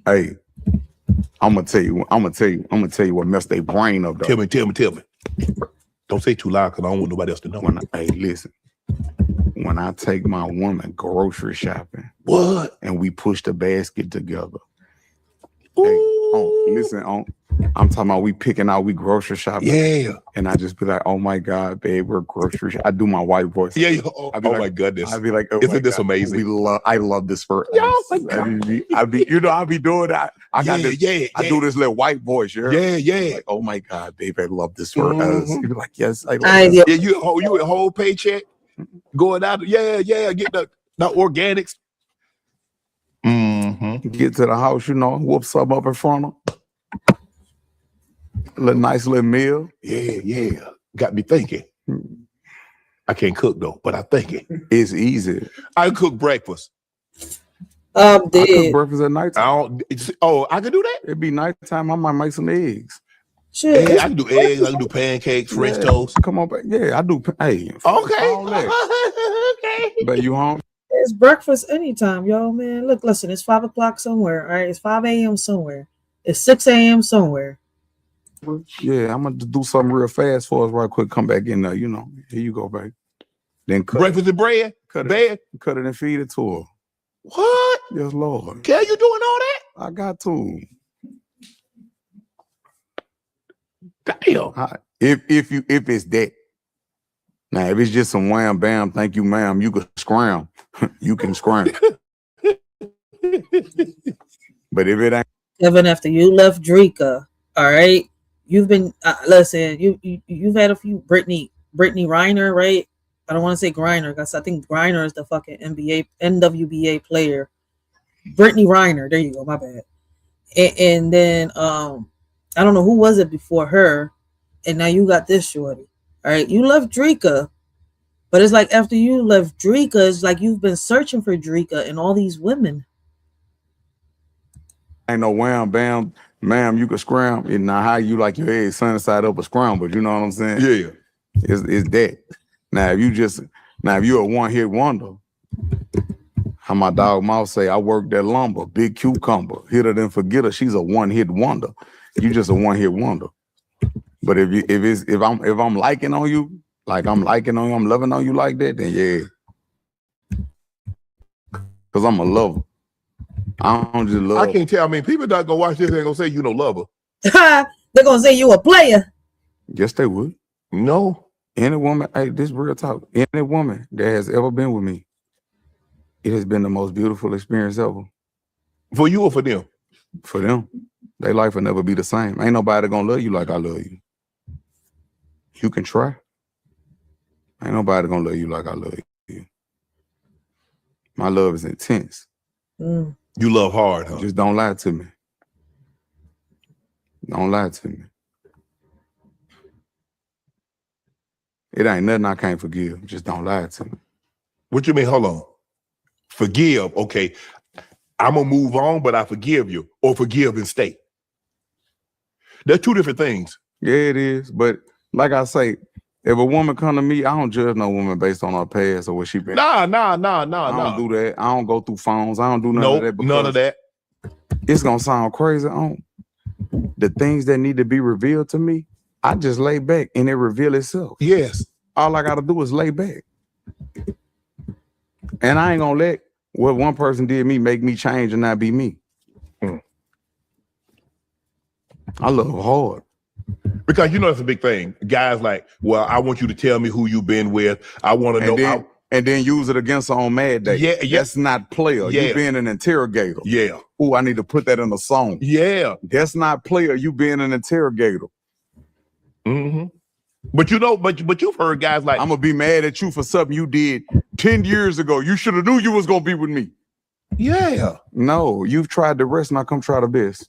Hey, I'm gonna tell you what messed their brain up though. Tell me. Don't say too loud because I don't want nobody else to know. Hey, listen. When I take my woman grocery shopping, what? And we push the basket together. Ooh. Hey, listen, I'm talking about we grocery shopping. Yeah. And I just be like, oh my God, babe, we're grocery shopping. I do my white voice. Yeah. Oh my goodness. I'd be like, isn't this amazing? I love this for us. Yeah, I'll be doing that. I do this little white voice. Yeah. Like, oh my God, babe, I love this for us. You'd be like, yes, I love this. Yeah, you a whole paycheck going out. Yeah, get the organics. Get to the house, whoop something up in front of them. Nice little meal. Yeah. Got me thinking. I can't cook though, but I'm thinking. It's easy. I cook breakfast. I cook breakfast at night. I can do that? It'd be nighttime. I might make some eggs. Shit. I can do eggs. I can do pancakes, French toast. Come on, back. Yeah, I do. Hey. Okay. Okay. But you home? It's breakfast anytime, yo, man. Look, listen, it's 5 o'clock somewhere. All right, it's 5 a.m. somewhere. It's 6 a.m. somewhere. Yeah, I'm gonna do something real fast for us right quick. Come back in there, Here you go, babe. Then breakfast and bread. Cut it and feed it to her. What? Yes, Lord. Can you doing all that? I got to. Damn. If it's that. Now, if it's just some wham bam, thank you, ma'am, you can scram. You can scram. But if it ain't, Kevin, after you left Dreka, all right, you've been listen. You've had a few Brittany Renner, right? I don't want to say Griner because I think Griner is the fucking NWBA player. Brittany Renner, there you go. My bad. And then I don't know who was it before her, and now you got this shorty. All right, you left Dreka, but it's like after you left Dreka, it's like you've been searching for Dreka and all these women. Ain't no wham bam, ma'am, you can scram. And now how you like your eggs sunny side up or scrambled, you know what I'm saying? Yeah. It's that. Now if you're a one-hit wonder, how my dog Mouse say, I work that lumber, big cucumber, hit her then forget her, she's a one-hit wonder. You just a one-hit wonder. But if I'm liking on you, like I'm liking on you, I'm loving on you like that, then yeah. Cause I'm a lover. I don't just love. I can't tell. I mean, people not gonna watch this and gonna say you no lover. They're gonna say you a player. Yes, they would. No. Any woman, hey, this real talk. Any woman that has ever been with me, it has been the most beautiful experience ever. For you or for them? For them. Their life will never be the same. Ain't nobody gonna love you like I love you. You can try. Ain't nobody gonna love you like I love you. My love is intense. Mm. You love hard, huh? Just don't lie to me. Don't lie to me. It ain't nothing I can't forgive. Just don't lie to me. What you mean? Hold on. Forgive. Okay. I'm gonna move on, but I forgive you. Or forgive and stay. They're two different things. Yeah, it is. But like I say, if a woman come to me, I don't judge no woman based on her past or what she been. Nah. I don't do that. I don't go through phones. I don't do none of that. None of that. It's gonna sound crazy. The things that need to be revealed to me, I just lay back and it reveal itself. Yes. All I gotta do is lay back. And I ain't gonna let what one person did me make me change and not be me. I love hard. Because that's a big thing. Guys like, well, I want you to tell me who you've been with. I want to know. And then use it against her on Mad Day. Yeah. That's not player. Yeah. You being an interrogator. Yeah. Ooh, I need to put that in a song. Yeah. That's not player. You being an interrogator. Mm-hmm. But you've heard guys like, I'm gonna be mad at you for something you did 10 years ago. You should have knew you was gonna be with me. Yeah. No, you've tried the rest, now come try the best.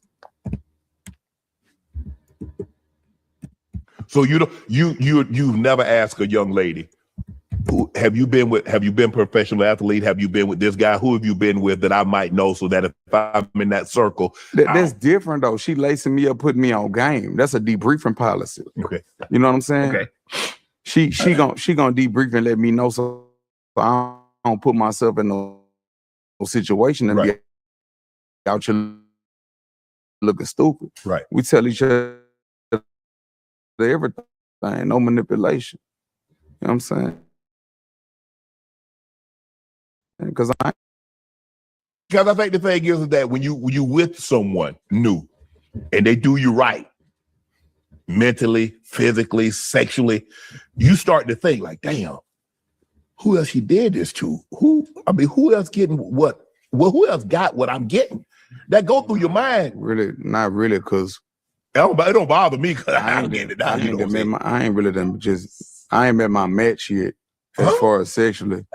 So you've never asked a young lady, have you been professional athlete? Have you been with this guy? Who have you been with that I might know so that if I'm in that circle? That's different though. She lacing me up, putting me on game. That's a debriefing policy. Okay. You know what I'm saying? Okay. She gonna debrief and let me know so I don't put myself in no situation and Right. be out here looking stupid. Right. We tell each other everything, no manipulation. You know what I'm saying? Because I think the thing is that when you with someone new and they do you right, mentally, physically, sexually, you start to think like, damn, who else he did this to? Who else getting what? Well, who else got what I'm getting? That go through your mind. Really, not really, because it don't bother me because I ain't getting it down. I ain't really done I ain't met my match yet as far as sexually.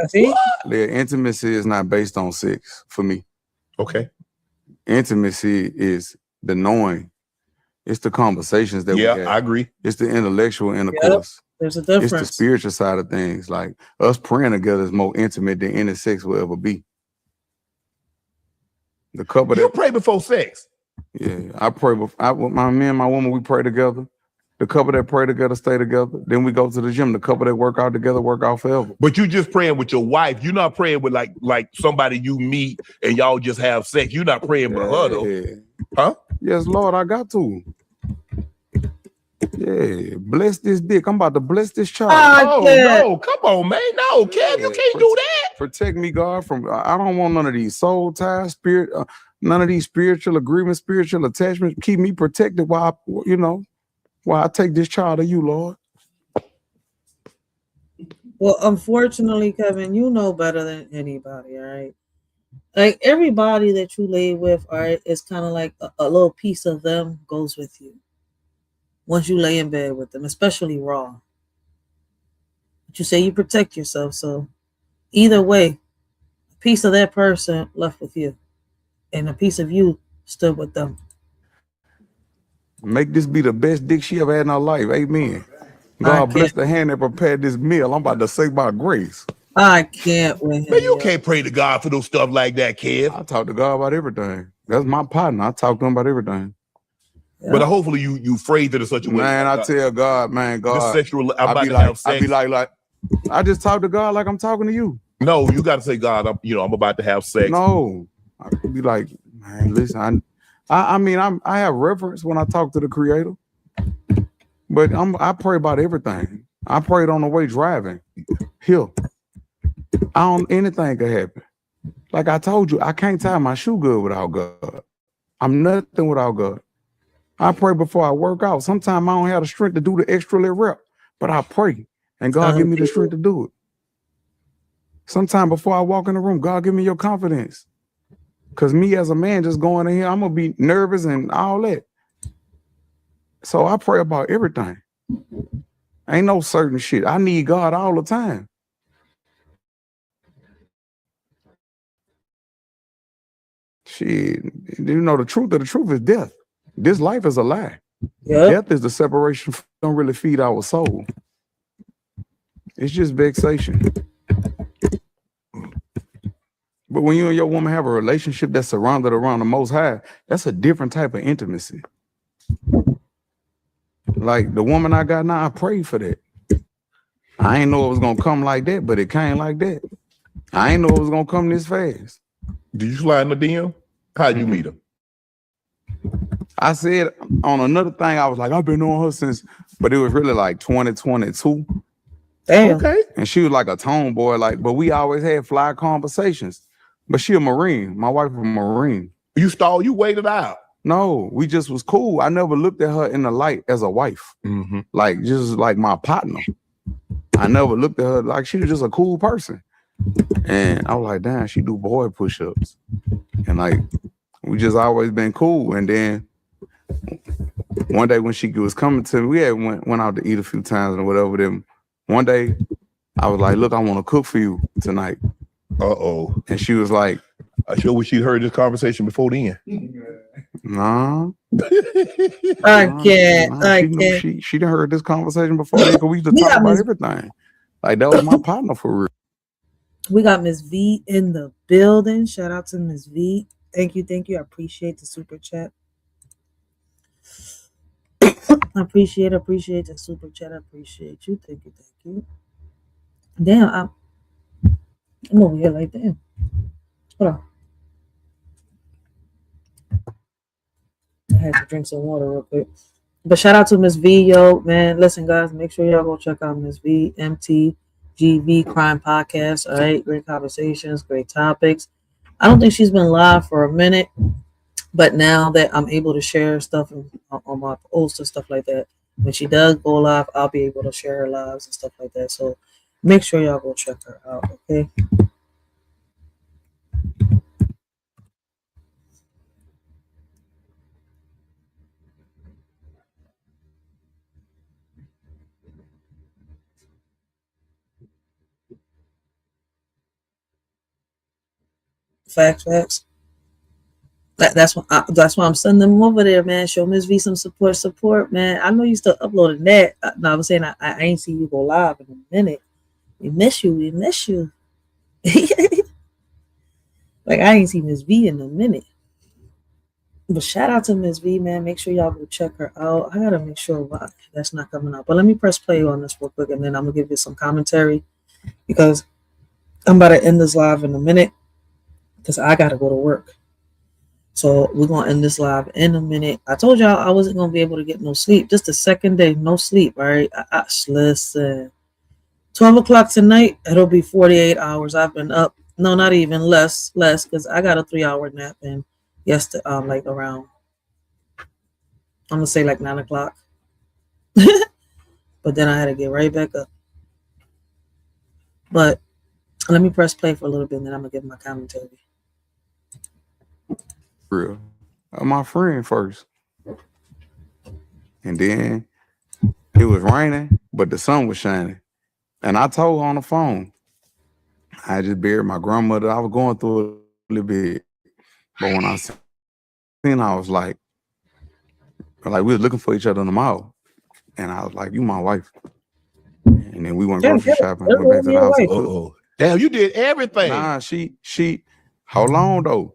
The intimacy is not based on sex for me. Okay. Intimacy is the knowing. It's the conversations that we have. I agree. It's the intellectual intercourse. There's a difference. It's the spiritual side of things. Like us praying together is more intimate than any sex will ever be. The couple you pray before sex. Yeah, I pray before. Me and my woman, we pray together. The couple that pray together stay together. Then we go to the gym. The couple that work out together work out forever. But you just praying with your wife. You're not praying with like somebody you meet and y'all just have sex. You're not praying with her though. Huh? Yes, Lord, I got to. Yeah, bless this dick. I'm about to bless this child. Oh no, come on, man. No, Kev, you can't do that. Protect me, God, from I don't want none of these soul ties, spirit, none of these spiritual agreements, spiritual attachments. Keep me protected while I take this child to you, Lord. Well, unfortunately, Kevin, you know better than anybody, all right? Like everybody that you lay with, all right, it's kind of like a little piece of them goes with you. Once you lay in bed with them, especially raw. But you say you protect yourself, so either way, a piece of that person left with you, and a piece of you stood with them. Make this be the best dick she ever had in her life. Amen. God bless the hand that prepared this meal. I'm about to say by grace. I can't wait. Man, you can't pray to God for those stuff like that, Kev. I talk to God about everything. That's my partner. I talk to him about everything. Yeah. But hopefully you phrase it in such a way. Man, I tell God, man, God. Sexual, I be like, I just talk to God like I'm talking to you. No, you got to say, God, I'm about to have sex. No, I could be like, man, listen, I have reverence when I talk to the Creator, but I pray about everything. I prayed on the way driving here. Anything could happen. Like I told you, I can't tie my shoe good without God. I'm nothing without God. I pray before I work out. Sometimes I don't have the strength to do the extra little rep, but I pray, and God give me the strength to do it. Sometimes before I walk in the room, God give me your confidence. Because me as a man just going in here, I'm going to be nervous and all that. So I pray about everything. Ain't no certain shit. I need God all the time. Shit, the truth of the truth is death. This life is a lie. Yep. Death is the separation. Don't really feed our soul. It's just vexation. But when you and your woman have a relationship that's surrounded around the Most High, that's a different type of intimacy. Like the woman I got now, I prayed for that. I ain't know it was gonna come like that, but it came like that. I ain't know it was gonna come this fast. Did you slide in the DM? How'd you meet her? I said on another thing, I was like, I've been on her since, but it was really like 2022. Damn. Okay. And she was like a tomboy, but we always had fly conversations. But she a Marine. My wife was a Marine. You waited out. No, we just was cool. I never looked at her in the light as a wife. Mm-hmm. Like just like my partner. I never looked at her like she was just a cool person. And I was like, damn, she do boy push-ups. And like, we just always been cool. And then one day when she was coming to me, we had went out to eat a few times and whatever. Then one day I was like, look, I want to cook for you tonight. Uh-oh. And she was like, I sure wish she'd heard this conversation before then. Nah. I can't. She done heard this conversation before then because we used to talk about everything. Like that was my partner for real. We got Miss V in the building. Shout out to Miss V. Thank you. I appreciate the super chat. I appreciate the super chat. I appreciate you. Thank you. Damn, I'm over here like damn. Hold on. I had to drink some water real quick. But shout out to Miss V, yo, man. Listen, guys, make sure y'all go check out Miss V, MTGV Crime Podcast. All right, great conversations, great topics. I don't think she's been live for a minute, but now that I'm able to share stuff on my posts and stuff like that, when she does go live, I'll be able to share her lives and stuff like that. So make sure y'all go check her out, okay? Facts. That's why I'm sending them over there, man. Show Miss V some support, man. I know you still uploading that. No, I was saying I ain't see you go live in a minute. We miss you. Like I ain't seen Miss V in a minute. But shout out to Miss V, man. Make sure y'all go check her out. I gotta make sure why that's not coming up. But let me press play on this real quick, and then I'm gonna give you some commentary because I'm about to end this live in a minute because I gotta go to work. So we're gonna end this live in a minute. I told y'all I wasn't gonna be able to get no sleep. Just the second day, no sleep. All right. Listen. 12 o'clock tonight, it'll be 48 hours. I've been up. No, not even less, because I got a 3-hour nap in yesterday, like around, I'm gonna say like 9 o'clock. But then I had to get right back up. But let me press play for a little bit, and then I'm gonna give my commentary. Real. My friend first. And then it was raining, but the sun was shining. And I told her on the phone, I just buried my grandmother. I was going through a little bit. But when I seen her, I was like we was looking for each other in the mall. And I was like, you my wife. And then we went grocery shopping, went back to the house and cooked. Uh-oh. Damn, you did everything. Nah, she hold on though.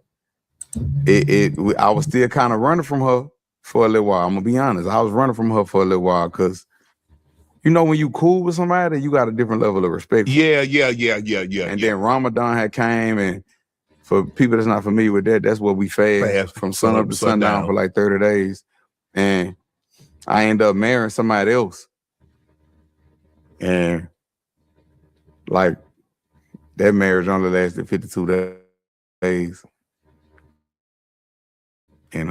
I was still kind of running from her for a little while. I'm gonna be honest. I was running from her for a little while because you know when you cool with somebody, you got a different level of respect. Yeah. And then Ramadan had came, and for people that's not familiar with that, that's what we fast from sun up to sundown for like 30 days. And I ended up marrying somebody else. And like that marriage only lasted 52 days. And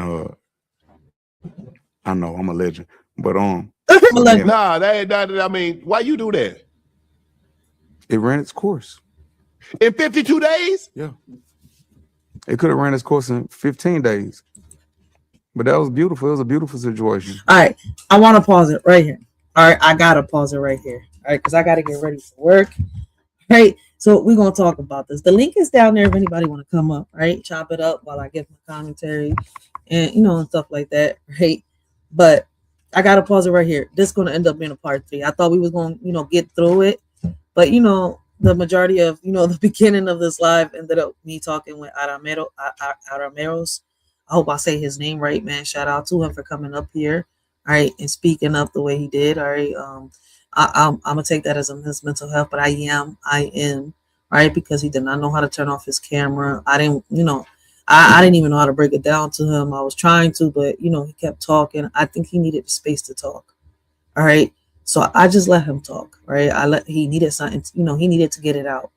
I know I'm a legend, but nah, I mean, why you do that? It ran its course in 52 days. Yeah, it could have ran its course in 15 days, but that was beautiful. It was a beautiful situation. All right, I want to pause it right here. All right, I gotta pause it right here. All right, because I gotta get ready for work. Right, so we're gonna talk about this. The link is down there if anybody want to come up. Right, chop it up while I give my commentary. And and stuff like that, right? But I gotta pause it right here. This is gonna end up being a part 3. I thought we was gonna, get through it, but the majority of the beginning of this live ended up me talking with Arameros. I hope I say his name right, man. Shout out to him for coming up here, all right, and speaking up the way he did. All right, I'm gonna take that as his mental health, but I am, right, because he did not know how to turn off his camera. I didn't even know how to break it down to him. I was trying to, but he kept talking. I think he needed the space to talk. All right. So I just let him talk. Right. He needed something, he needed to get it out.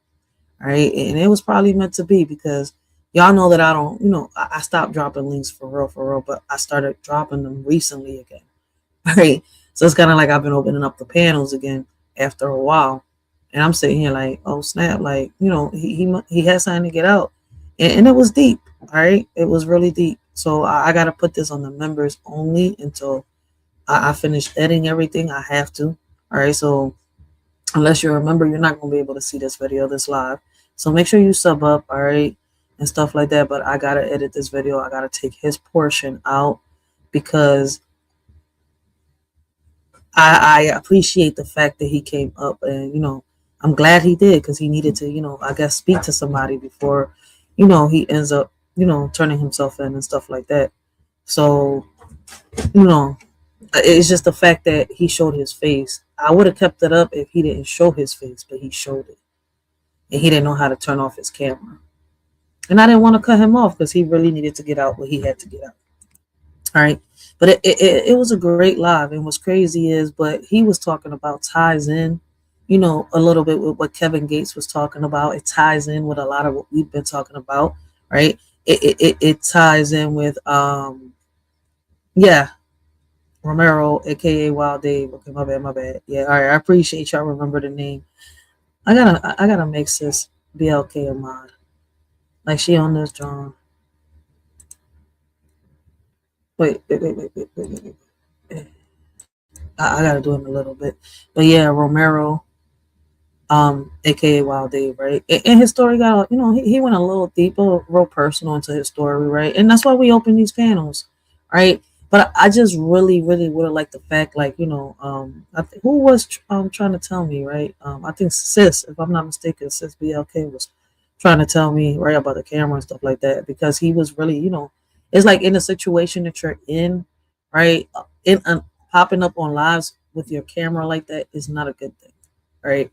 All right. And it was probably meant to be because y'all know that I don't, I stopped dropping links for real, but I started dropping them recently again. All right. So it's kind of like I've been opening up the panels again after a while. And I'm sitting here like, oh snap. Like, he has something to get out. And it was deep. All right, it was really deep. So I got to put this on the members only until I finish editing everything. I have to. All right, so unless you're a member, you're not going to be able to see this video, this live. So make sure you sub up, all right, and stuff like that. But I got to edit this video. I got to take his portion out because I appreciate the fact that he came up and, I'm glad he did because he needed to, I guess, speak to somebody before, he ends up, turning himself in and stuff like that. So, it's just the fact that he showed his face. I would have kept it up if he didn't show his face, but he showed it. and he didn't know how to turn off his camera. And I didn't want to cut him off because he really needed to get out what he had to get out. All right. But it was a great live. And what's crazy is, but he was talking about ties in, you know, a little bit with what Kevin Gates was talking about. It ties in with a lot of what we've been talking about, right? It ties in with, yeah, Romero, aka Wild Dave. Okay, my bad. Yeah, all right. I appreciate y'all remember the name. I gotta make sis BLK a mod. Like she on this John. Wait. I gotta do him a little bit. But yeah, Romero, aka Wild Dave, right? And his story got, you know, he went a little deeper, real personal into his story, right? And that's why we open these panels, right? But I just really would have liked the fact, like, you know, who was trying to tell me, right? I think Sis, if I'm not mistaken, Sis BLK was trying to tell me, right, about the camera and stuff like that, because he was really, you know, it's like in a situation that you're in, right? Popping up on lives with your camera like that is not a good thing, right?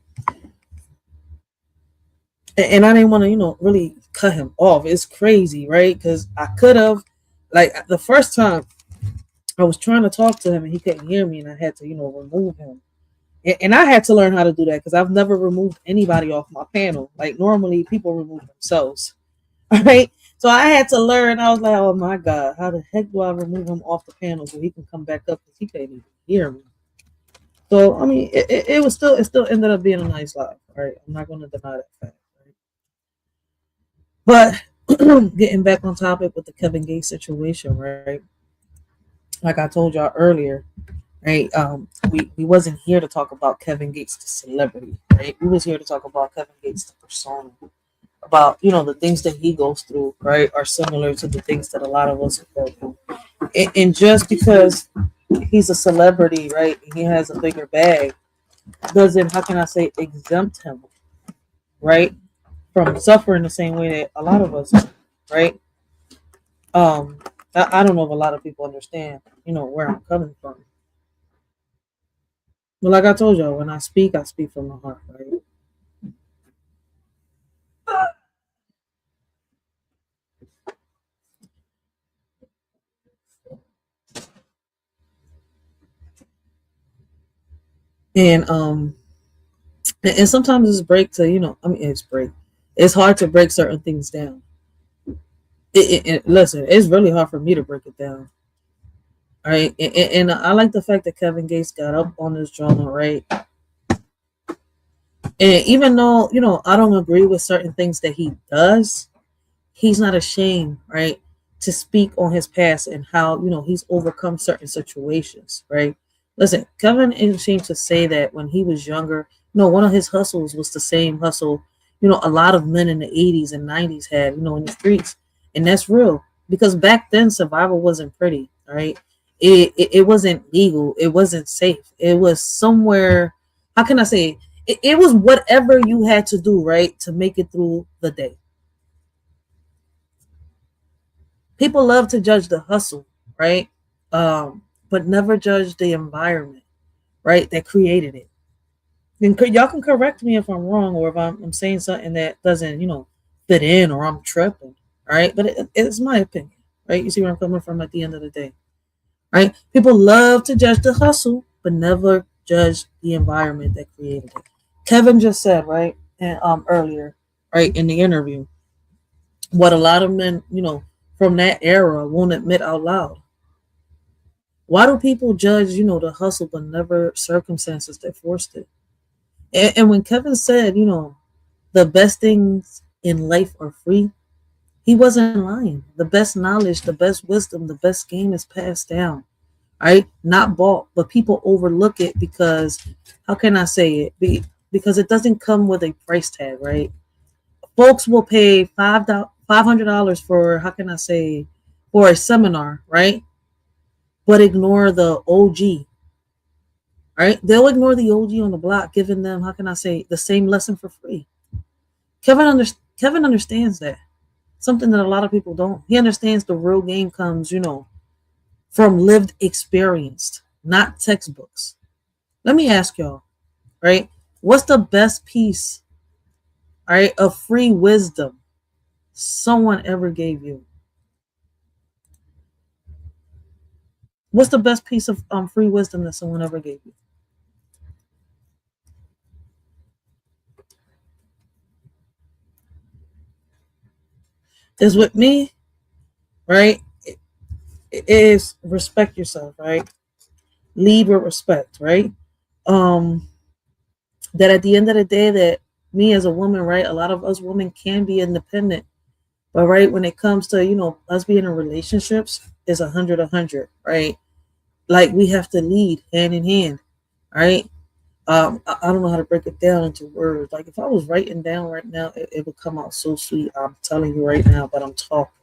And I didn't want to, you know, really cut him off. It's crazy, right? Because I could have, like, the first time I was trying to talk to him and he couldn't hear me, and I had to, you know, remove him. And I had to learn how to do that because I've never removed anybody off my panel. Like, normally people remove themselves, right? So I had to learn. I was like, oh my God, how the heck do I remove him off the panel so he can come back up because he can't even hear me? So I mean, it still ended up being a nice live, right? I'm not going to deny that fact, right? But getting back on topic with the Kevin Gates situation, right? Like I told y'all earlier, right? We wasn't here to talk about Kevin Gates the celebrity, right? We was here to talk about Kevin Gates the persona, about, you know, the things that he goes through, right, are similar to the things that a lot of us go through. And just because he's a celebrity, right, and he has a bigger bag, doesn't, how can I say, exempt him, right, from suffering the same way that a lot of us, right? I don't know if a lot of people understand, you know, where I'm coming from. But like I told y'all, when I speak from the heart, right? And sometimes it's break to, you know, I mean, it's hard to break certain things down. Listen, it's really hard for me to break it down. All right. And I like the fact that Kevin Gates got up on this drama, right? And even though, you know, I don't agree with certain things that he does, he's not ashamed, right, to speak on his past and how, you know, he's overcome certain situations, right? Listen, Kevin isn't ashamed to say that when he was younger, you know, one of his hustles was the same hustle, you know, a lot of men in the 80s and 90s had, you know, in the streets. And that's real, because back then survival wasn't pretty, right? It wasn't legal. It wasn't safe. It was somewhere, how can I say, it was whatever you had to do, right, to make it through the day. People love to judge the hustle, right? But never judge the environment, right, that created it. And y'all can correct me if I'm wrong, or if I'm saying something that doesn't, you know, fit in, or I'm tripping, right? But it's my opinion, right? You see where I'm coming from at the end of the day, right? People love to judge the hustle, but never judge the environment that created it. Kevin just said, right, and earlier, right, in the interview, what a lot of men, you know, from that era won't admit out loud. Why do people judge, you know, the hustle, but never circumstances that forced it? And when Kevin said, you know, the best things in life are free, he wasn't lying. The best knowledge, the best wisdom, the best game is passed down, right? Not bought, but people overlook it because, how can I say it? Because it doesn't come with a price tag, right? Folks will pay $500 for, how can I say, for a seminar, right? But ignore the OG, right? They'll ignore the OG on the block, giving them, how can I say, the same lesson for free. Kevin understands that. Something that a lot of people don't. He understands the real game comes, you know, from lived experience, not textbooks. Let me ask y'all, right? What's the best piece all right, of free wisdom someone ever gave you? What's the best piece of free wisdom that someone ever gave you? Is with me, right? It is respect yourself, right? Lead with respect, right? Um, that at the end of the day, that me as a woman, right? A lot of us women can be independent, but right when it comes to us being in relationships, is 100, right? Like we have to lead hand in hand, right? I don't know how to break it down into words. Like if I was writing down right now, it would come out so sweet. I'm telling you right now, but I'm talking.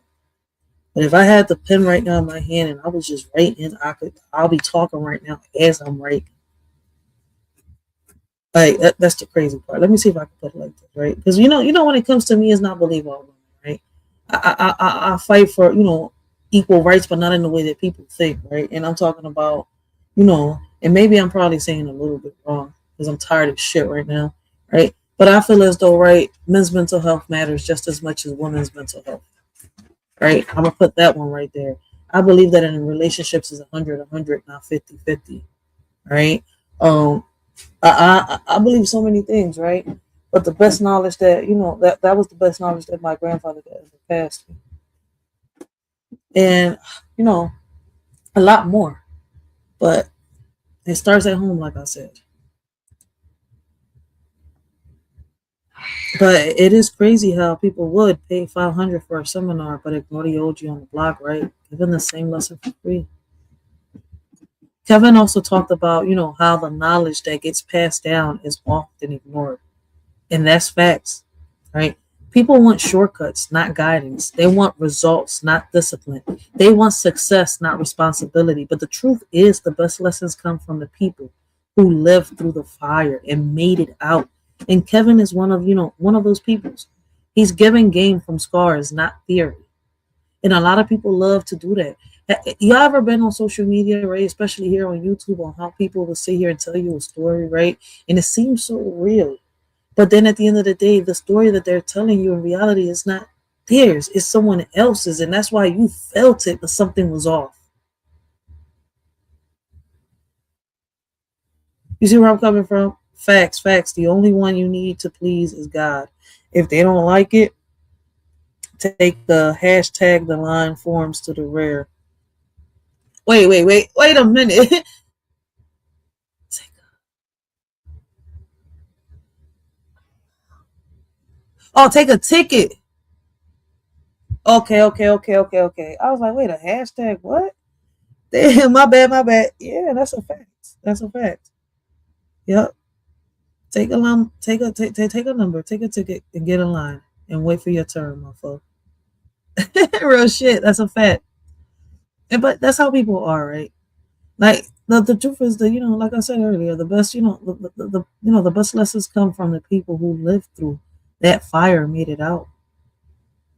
But if I had the pen right now in my hand and I was just writing, I'll be talking right now as I'm writing. Like that's the crazy part. Let me see if I can put it like this, right? Because when it comes to me, it's not believe all women, right? I fight for equal rights, but not in the way that people think, right? And I'm talking about, and maybe I'm probably saying a little bit wrong because I'm tired of shit right now, right? But I feel as though, right, men's mental health matters just as much as women's mental health, right? I'm gonna put that one right there. I believe that in relationships is 100, not 50-50, right? Um, I believe so many things, right? But the best knowledge that was the best knowledge that my grandfather ever passed me, and a lot more. But it starts at home, like I said. But it is crazy how people would pay $500 for a seminar, but ignore the OG on the block, right? Giving the same lesson for free. Kevin also talked about, how the knowledge that gets passed down is often ignored. And that's facts, right? People want shortcuts, not guidance. They want results, not discipline. They want success, not responsibility. But the truth is, the best lessons come from the people who lived through the fire and made it out. And Kevin is one of those people. He's giving game from scars, not theory. And a lot of people love to do that. Y'all ever been on social media, right? Especially here on YouTube, on how people will sit here and tell you a story, right? And it seems so real. But then at the end of the day, the story that they're telling you in reality is not theirs, it's someone else's. And that's why you felt it, but something was off. You see where I'm coming from? Facts. The only one you need to please is God. If they don't like it, take the hashtag the line forms to the rear. Wait a minute. Oh, take a ticket. Okay. I was like, wait, a hashtag what? Damn, my bad. Yeah, that's a fact. Yep. Take a number, take a ticket and get in line and wait for your turn, motherfucker. Real shit. That's a fact. But that's how people are, right? Like the truth is that like I said earlier, the best the best lessons come from the people who lived through that fire, made it out.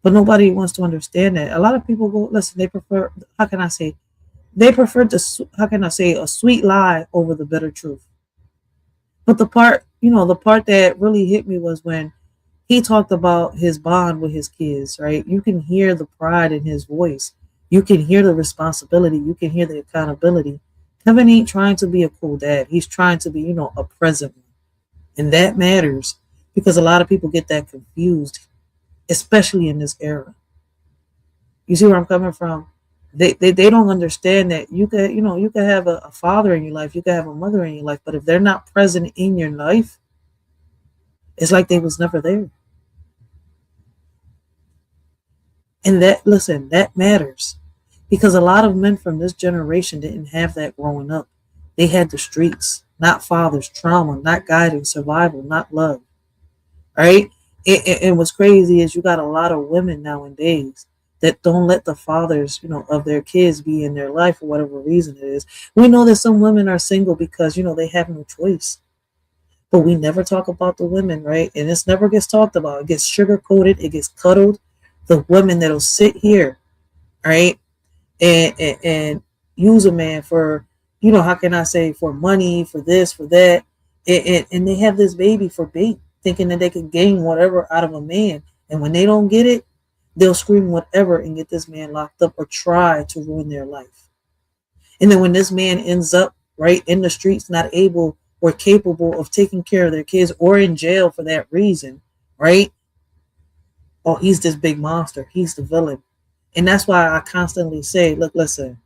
But nobody wants to understand that. A lot of people go listen. They prefer a sweet lie over the bitter truth. But the part that really hit me was when he talked about his bond with his kids, right? You can hear the pride in his voice. You can hear the responsibility. You can hear the accountability. Kevin ain't trying to be a cool dad. He's trying to be, a present one. And that matters because a lot of people get that confused, especially in this era. You see where I'm coming from? They don't understand that you can have a father in your life, you can have a mother in your life, but if they're not present in your life, it's like they was never there. And that matters because a lot of men from this generation didn't have that growing up. They had the streets, not fathers, trauma, not guidance, survival, not love. Right? And what's crazy is you got a lot of women nowadays that don't let the fathers, of their kids be in their life for whatever reason it is. We know that some women are single because, they have no choice. But we never talk about the women, right? And this never gets talked about. It gets sugar-coated. It gets cuddled. The women that'll sit here, right, and use a man for, how can I say, for money, for this, for that. And they have this baby for bait. thinking that they could gain whatever out of a man. And when they don't get it, they'll scream whatever and get this man locked up or try to ruin their life. And then when this man ends up right in the streets, not able or capable of taking care of their kids or in jail for that reason, right? Oh, he's this big monster. He's the villain. And that's why I constantly say, look, listen,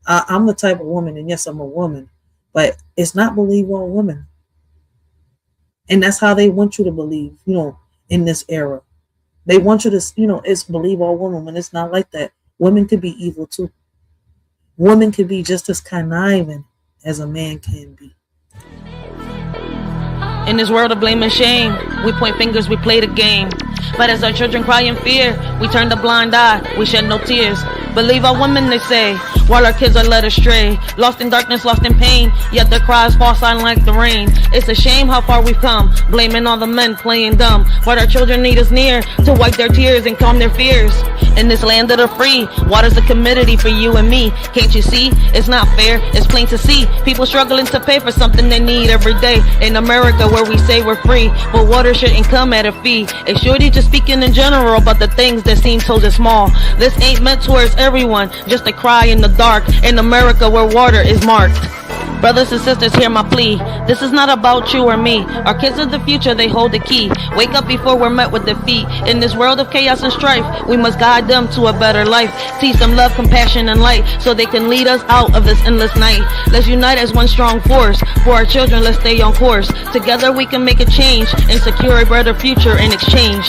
I'm the type of woman, and yes, I'm a woman, but it's not believe all women. And that's how they want you to believe, you know, in this era. They want you to, you know, it's believe all women when it's not like that. Women could be evil too. Women could be just as conniving as a man can be. In this world of blame and shame, we point fingers, we play the game. But as our children cry in fear, we turn the blind eye, we shed no tears. Believe our women, they say, while our kids are led astray. Lost in darkness, lost in pain, yet their cries fall silent like the rain. It's a shame how far we've come, blaming all the men playing dumb. But our children need us near to wipe their tears and calm their fears. In this land of the free, water's a commodity for you and me. Can't you see? It's not fair, it's plain to see. People struggling to pay for something they need every day. In America where we say we're free, but water shouldn't come at a fee. It's shorty just speaking in general about the things that seem so small. This ain't meant towards everyone, just a cry in the dark. In America where water is marked. Brothers and sisters, hear my plea. This is not about you or me. Our kids are the future, they hold the key. Wake up before we're met with defeat. In this world of chaos and strife, we must guide them to a better life. Teach them love, compassion, and light, so they can lead us out of this endless night. Let's unite as one strong force. For our children, let's stay on course. Together we can make a change and secure a better future in exchange.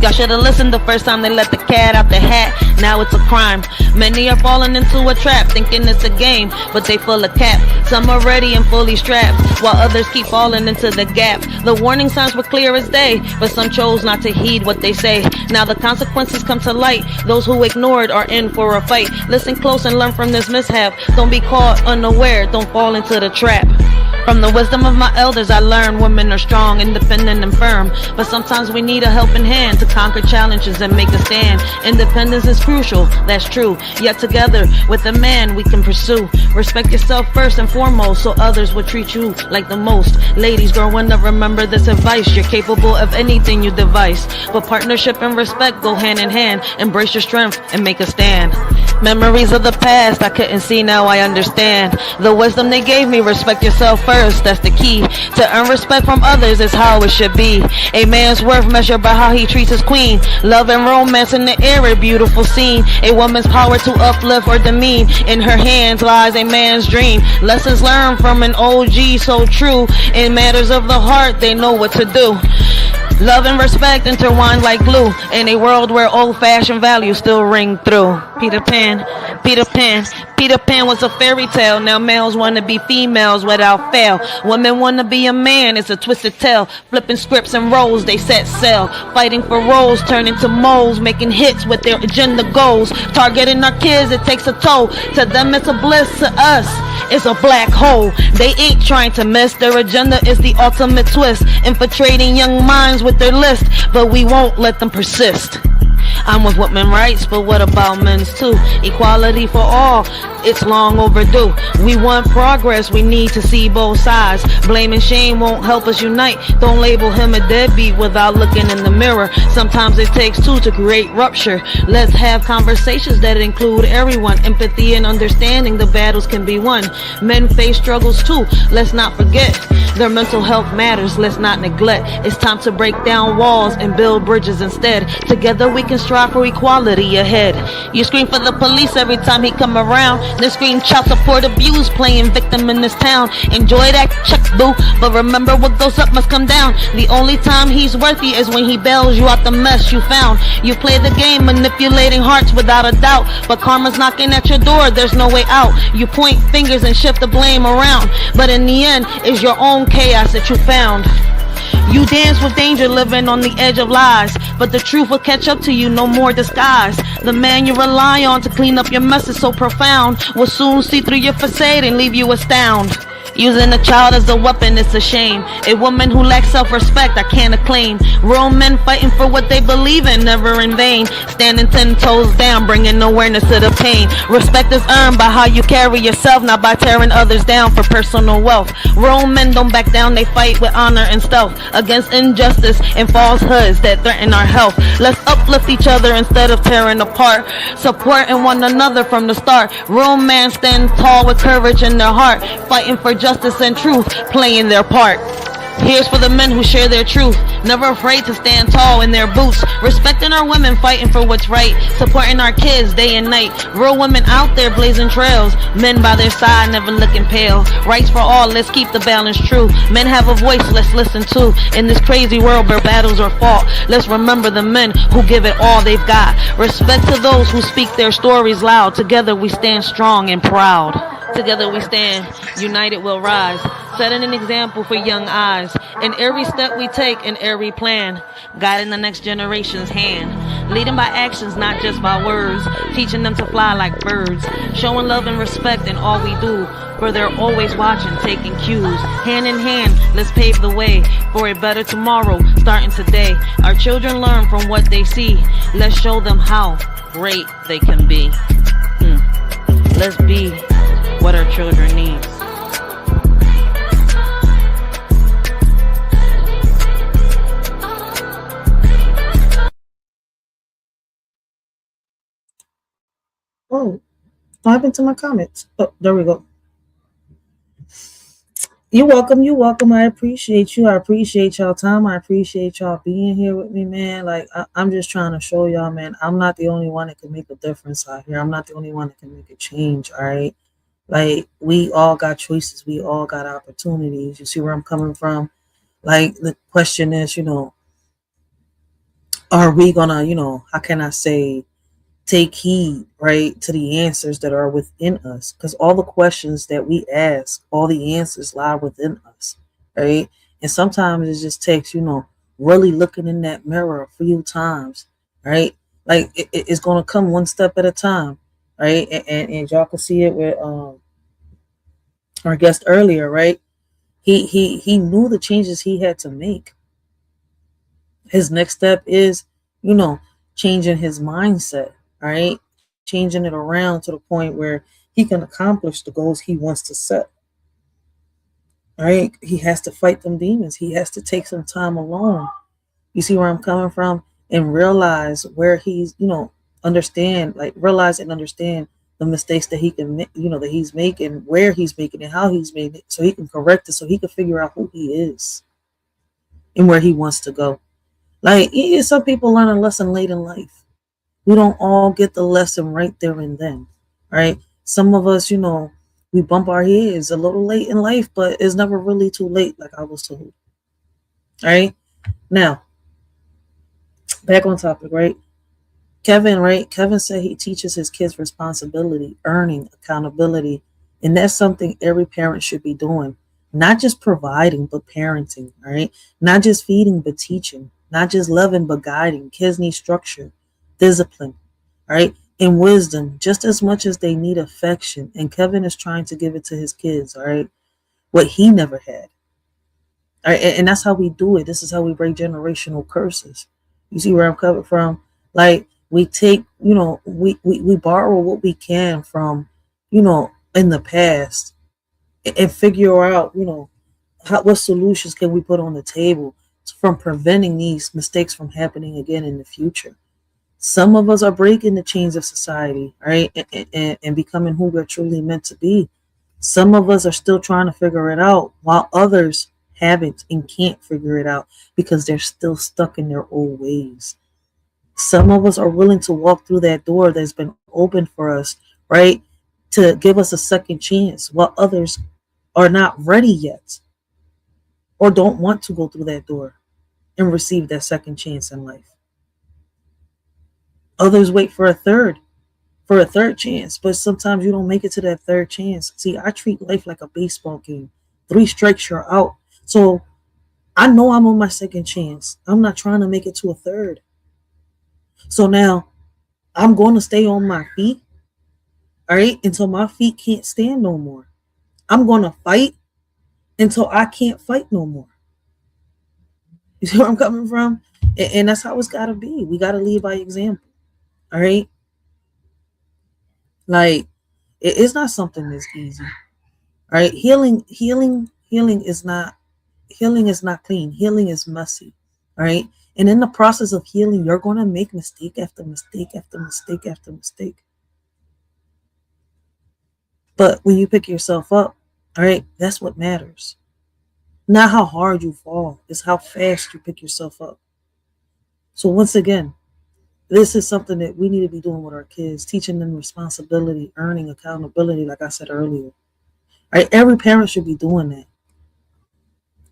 Y'all should have listened the first time they let the cat out the hat. Now it's a crime. Many are falling into a trap, thinking it's a game, but they full of cap. Some are ready and fully strapped, while others keep falling into the gap. The warning signs were clear as day, but some chose not to heed what they say. Now the consequences come to light. Those who ignored are in for a fight. Listen close and learn from this mishap. Don't be caught unaware, don't fall into the trap. From the wisdom of my elders, I learned women are strong, independent, and firm. But sometimes we need a helping hand to conquer challenges and make a stand. Independence is crucial, that's true. Yet together, with a man, we can pursue. Respect yourself first and foremost, so others will treat you like the most. Ladies, growing up, remember this advice. You're capable of anything you devise. But partnership and respect go hand in hand. Embrace your strength and make a stand. Memories of the past I couldn't see, now I understand. The wisdom they gave me, respect yourself first, that's the key. To earn respect from others is how it should be. A man's worth measured by how he treats his queen. Love and romance in the air, a beautiful scene. A woman's power to uplift or demean. In her hands lies a man's dream. Lessons learned from an OG so true. In matters of the heart, they know what to do. Love and respect intertwined like glue. In a world where old-fashioned values still ring through. Peter Pan, Peter Pan, Peter Pan was a fairy tale. Now males want to be females without fail. Women want to be a man, it's a twisted tale. Flipping scripts and roles, they set sail. Fighting for roles, turning to moles. Making hits with their agenda goals. Targeting our kids, it takes a toll. To them it's a bliss, to us it's a black hole. They ain't trying to miss. Their agenda is the ultimate twist. Infiltrating young minds with their list, but we won't let them persist. I'm with women's rights, but what about men's too? Equality for all, it's long overdue. We want progress, we need to see both sides. Blame and shame won't help us unite. Don't label him a deadbeat without looking in the mirror. Sometimes it takes two to create rupture. Let's have conversations that include everyone. Empathy and understanding, the battles can be won. Men face struggles too, let's not forget. Their mental health matters, let's not neglect. It's time to break down walls and build bridges instead. Together we can strive for equality ahead. You scream for the police every time he come around. Then scream child support abuse, playing victim in this town. Enjoy that check, boo, but remember what goes up must come down. The only time he's worthy is when he bails you out the mess you found. You play the game, manipulating hearts without a doubt, but karma's knocking at your door, there's no way out. You point fingers and shift the blame around, but in the end, it's your own chaos that you found. You dance with danger, living on the edge of lies, but the truth will catch up to you, no more disguise. The man you rely on to clean up your mess is so profound, will soon see through your facade and leave you astounded. Using a child as a weapon, it's a shame. A woman who lacks self-respect, I can't acclaim. Real men fighting for what they believe in, never in vain. Standing 10 toes down, bringing awareness to the pain. Respect is earned by how you carry yourself, not by tearing others down for personal wealth. Real men don't back down, they fight with honor and stealth against injustice and falsehoods that threaten our health. Let's uplift each other instead of tearing apart, supporting one another from the start. Real men stand tall with courage in their heart, fighting for justice and truth, playing their part. Here's for the men who share their truth, never afraid to stand tall in their boots, respecting our women, fighting for what's right, supporting our kids day and night. Real women out there blazing trails, men by their side never looking pale. Rights for all, let's keep the balance true. Men have a voice, let's listen to. In this crazy world where battles are fought, let's remember the men who give it all they've got. Respect to those who speak their stories loud. Together we stand strong and proud. Together we stand, united we'll rise, setting an example for young eyes. In every step we take, in every plan, guiding the next generation's hand. Leading by actions, not just by words, teaching them to fly like birds. Showing love and respect in all we do, for they're always watching, taking cues. Hand in hand, let's pave the way for a better tomorrow, starting today. Our children learn from what they see. Let's show them how great they can be. Let's be what our children need. Oh, what happened to my comments? Oh, there we go. You're welcome. You're welcome. I appreciate you. I appreciate y'all time. I appreciate y'all being here with me, man. Like, I'm just trying to show y'all, man, I'm not the only one that can make a difference out here. I'm not the only one that can make a change, all right? Like, we all got choices. We all got opportunities. You see where I'm coming from? Like, the question is, are we gonna, how can I say, take heed, right, to the answers that are within us? Because all the questions that we ask, all the answers lie within us, right? And sometimes it just takes, really looking in that mirror a few times, right? Like, it's going to come one step at a time, right? And y'all can see it with our guest earlier, right? He knew the changes he had to make. His next step is, changing his mindset, right? Changing it around to the point where he can accomplish the goals he wants to set. Right? He has to fight them demons. He has to take some time alone. You see where I'm coming from? And realize where he's, realize and understand the mistakes that he can, that he's making, where he's making it, how he's making it, so he can correct it, so he can figure out who he is and where he wants to go. Like, some people learn a lesson late in life. We don't all get the lesson right there and then, right? Some of us, we bump our heads a little late in life, but it's never really too late, like I was told. All right? Now, back on topic, right? Kevin, right? Kevin said he teaches his kids responsibility, earning, accountability, and that's something every parent should be doing. Not just providing, but parenting, all right? Not just feeding, but teaching. Not just loving, but guiding. Kids need structure, discipline, right? And wisdom, just as much as they need affection. And Kevin is trying to give it to his kids, all right? What he never had. All right? And that's how we do it. This is how we break generational curses. You see where I'm coming from? Like, we take, we borrow what we can from, in the past and figure out, what solutions can we put on the table from preventing these mistakes from happening again in the future. Some of us are breaking the chains of society, right, and becoming who we're truly meant to be. Some of us are still trying to figure it out, while others haven't and can't figure it out because they're still stuck in their old ways. Some of us are willing to walk through that door that's been opened for us, right, to give us a second chance, while others are not ready yet or don't want to go through that door and receive that second chance in life. Others wait for a third chance, but sometimes you don't make it to that third chance. See, I treat life like a baseball game. 3 strikes, you're out. So I know I'm on my second chance. I'm not trying to make it to a third. So now I'm going to stay on my feet, all right, until my feet can't stand no more. I'm going to fight until I can't fight no more. You see where I'm coming from? And that's how it's got to be. We got to lead by example. All right? Like, it's not something that's easy. All right? Healing is not clean. Healing is messy. All right? And in the process of healing, you're going to make mistake after mistake after mistake after mistake. But when you pick yourself up, all right, that's what matters. Not how hard you fall, it's how fast you pick yourself up. So once again, this is something that we need to be doing with our kids, teaching them responsibility, earning accountability, like I said earlier. All right, every parent should be doing that.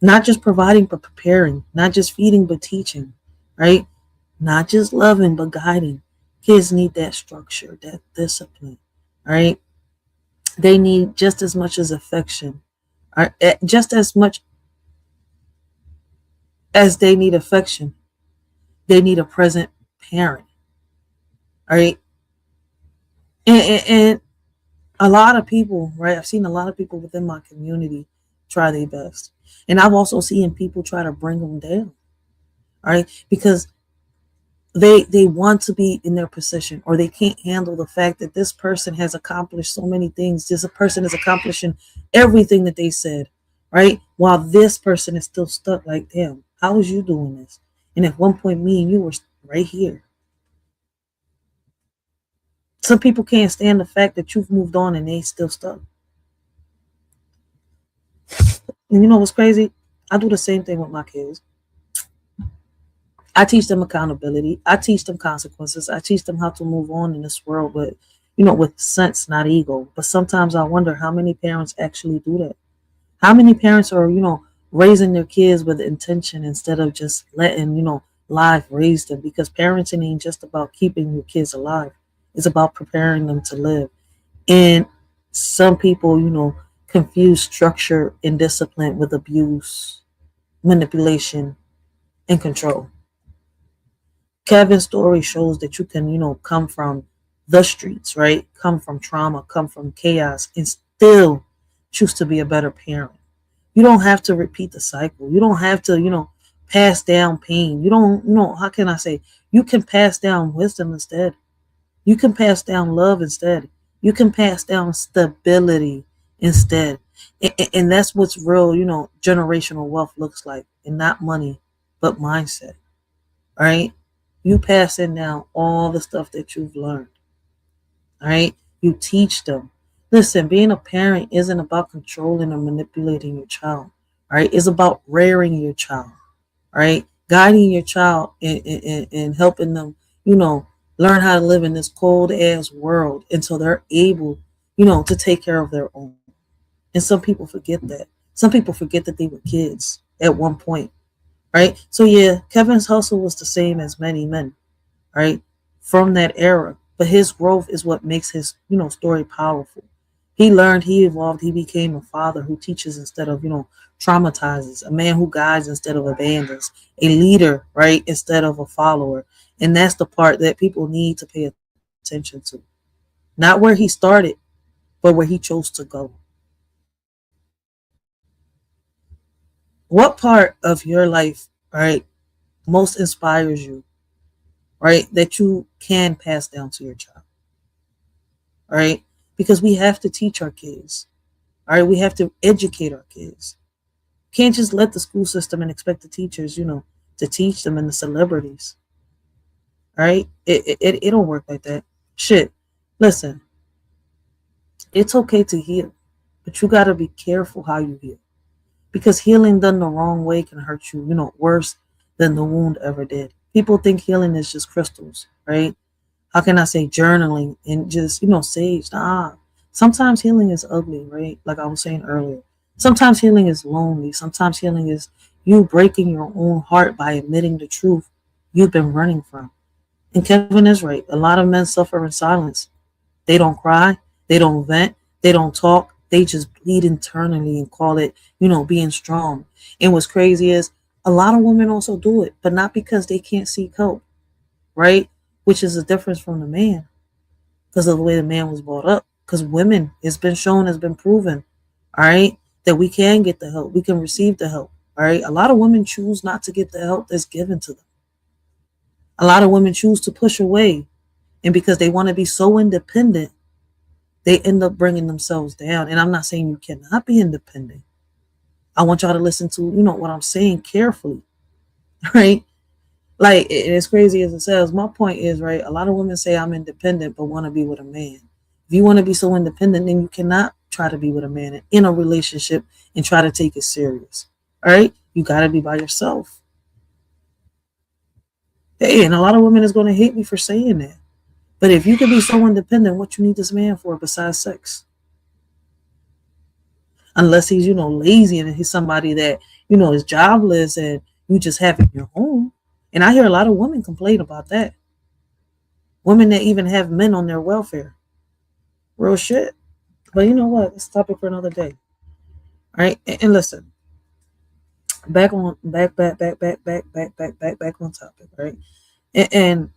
Not just providing, but preparing. Not just feeding, but teaching. Right? Not just loving, but guiding. Kids need that structure, that discipline. All right? They need just as much as affection. All right? Just as much as they need affection, they need a present parent. All right? And a lot of people, right? I've seen a lot of people within my community try their best. And I've also seen people try to bring them down. All right? Because they want to be in their position, or they can't handle the fact that this person has accomplished so many things. This person is accomplishing everything that they said, right? While this person is still stuck like, damn, how was you doing this? And at one point, me and you were right here. Some people can't stand the fact that you've moved on and they still stuck. And you know what's crazy? I do the same thing with my kids. I teach them accountability. I teach them consequences. I teach them how to move on in this world, but with sense, not ego. But sometimes I wonder how many parents actually do that. How many parents are, raising their kids with intention instead of just letting, life raise them? Because parenting ain't just about keeping your kids alive. It's about preparing them to live. And some people, confuse structure and discipline with abuse, manipulation, and control. Kevin's story shows that you can, come from the streets, right? Come from trauma, come from chaos, and still choose to be a better parent. You don't have to repeat the cycle. You don't have to, pass down pain. You don't, how can I say? You can pass down wisdom instead. You can pass down love instead. You can pass down stability instead. And that's what's real, generational wealth looks like. And not money, but mindset. All right? You passing down all the stuff that you've learned. All right? You teach them. Listen, being a parent isn't about controlling or manipulating your child. All right? It's about rearing your child. All right? Guiding your child and helping them, learn how to live in this cold ass world until they're able, to take care of their own. And some people forget that. Some people forget that they were kids at one point. Right? So yeah, Kevin's hustle was the same as many men, right? From that era. But his growth is what makes his, story powerful. He learned, he evolved, he became a father who teaches instead of, traumatizes, a man who guides instead of abandons, a leader, right, instead of a follower. And that's the part that people need to pay attention to. Not where he started, but where he chose to go. What part of your life, right, most inspires you, right, that you can pass down to your child? All right? Because we have to teach our kids. All right? We have to educate our kids. Can't just let the school system and expect the teachers, to teach them and the celebrities. All right? It don't work like that. Shit. Listen. It's okay to heal, but you got to be careful how you heal. Because healing done the wrong way can hurt you, worse than the wound ever did. People think healing is just crystals, right? How can I say journaling and just, sage? Nah. Sometimes healing is ugly, right? Like I was saying earlier. Sometimes healing is lonely. Sometimes healing is you breaking your own heart by admitting the truth you've been running from. And Kevin is right. A lot of men suffer in silence. They don't cry. They don't vent. They don't talk. They just bleed internally and call it, being strong. And what's crazy is a lot of women also do it, but not because they can't seek help, right? Which is a difference from the man because of the way the man was brought up. Because women, it's been shown, has been proven, all right, that we can get the help. We can receive the help. All right. A lot of women choose not to get the help that's given to them. A lot of women choose to push away. And because they want to be so independent, they end up bringing themselves down. And I'm not saying you cannot be independent. I want y'all to listen to, what I'm saying carefully. Right? Like, as crazy as it sounds, my point is, right, a lot of women say I'm independent but want to be with a man. If you want to be so independent, then you cannot try to be with a man in a relationship and try to take it serious. All right? You got to be by yourself. Hey, and a lot of women is going to hate me for saying that. But if you can be so independent, what you need this man for besides sex? Unless he's, lazy and he's somebody that, is jobless and you just have in your home. And I hear a lot of women complain about that. Women that even have men on their welfare. Real shit. But you know what? It's a topic for another day. All right. And listen, back on topic, right? And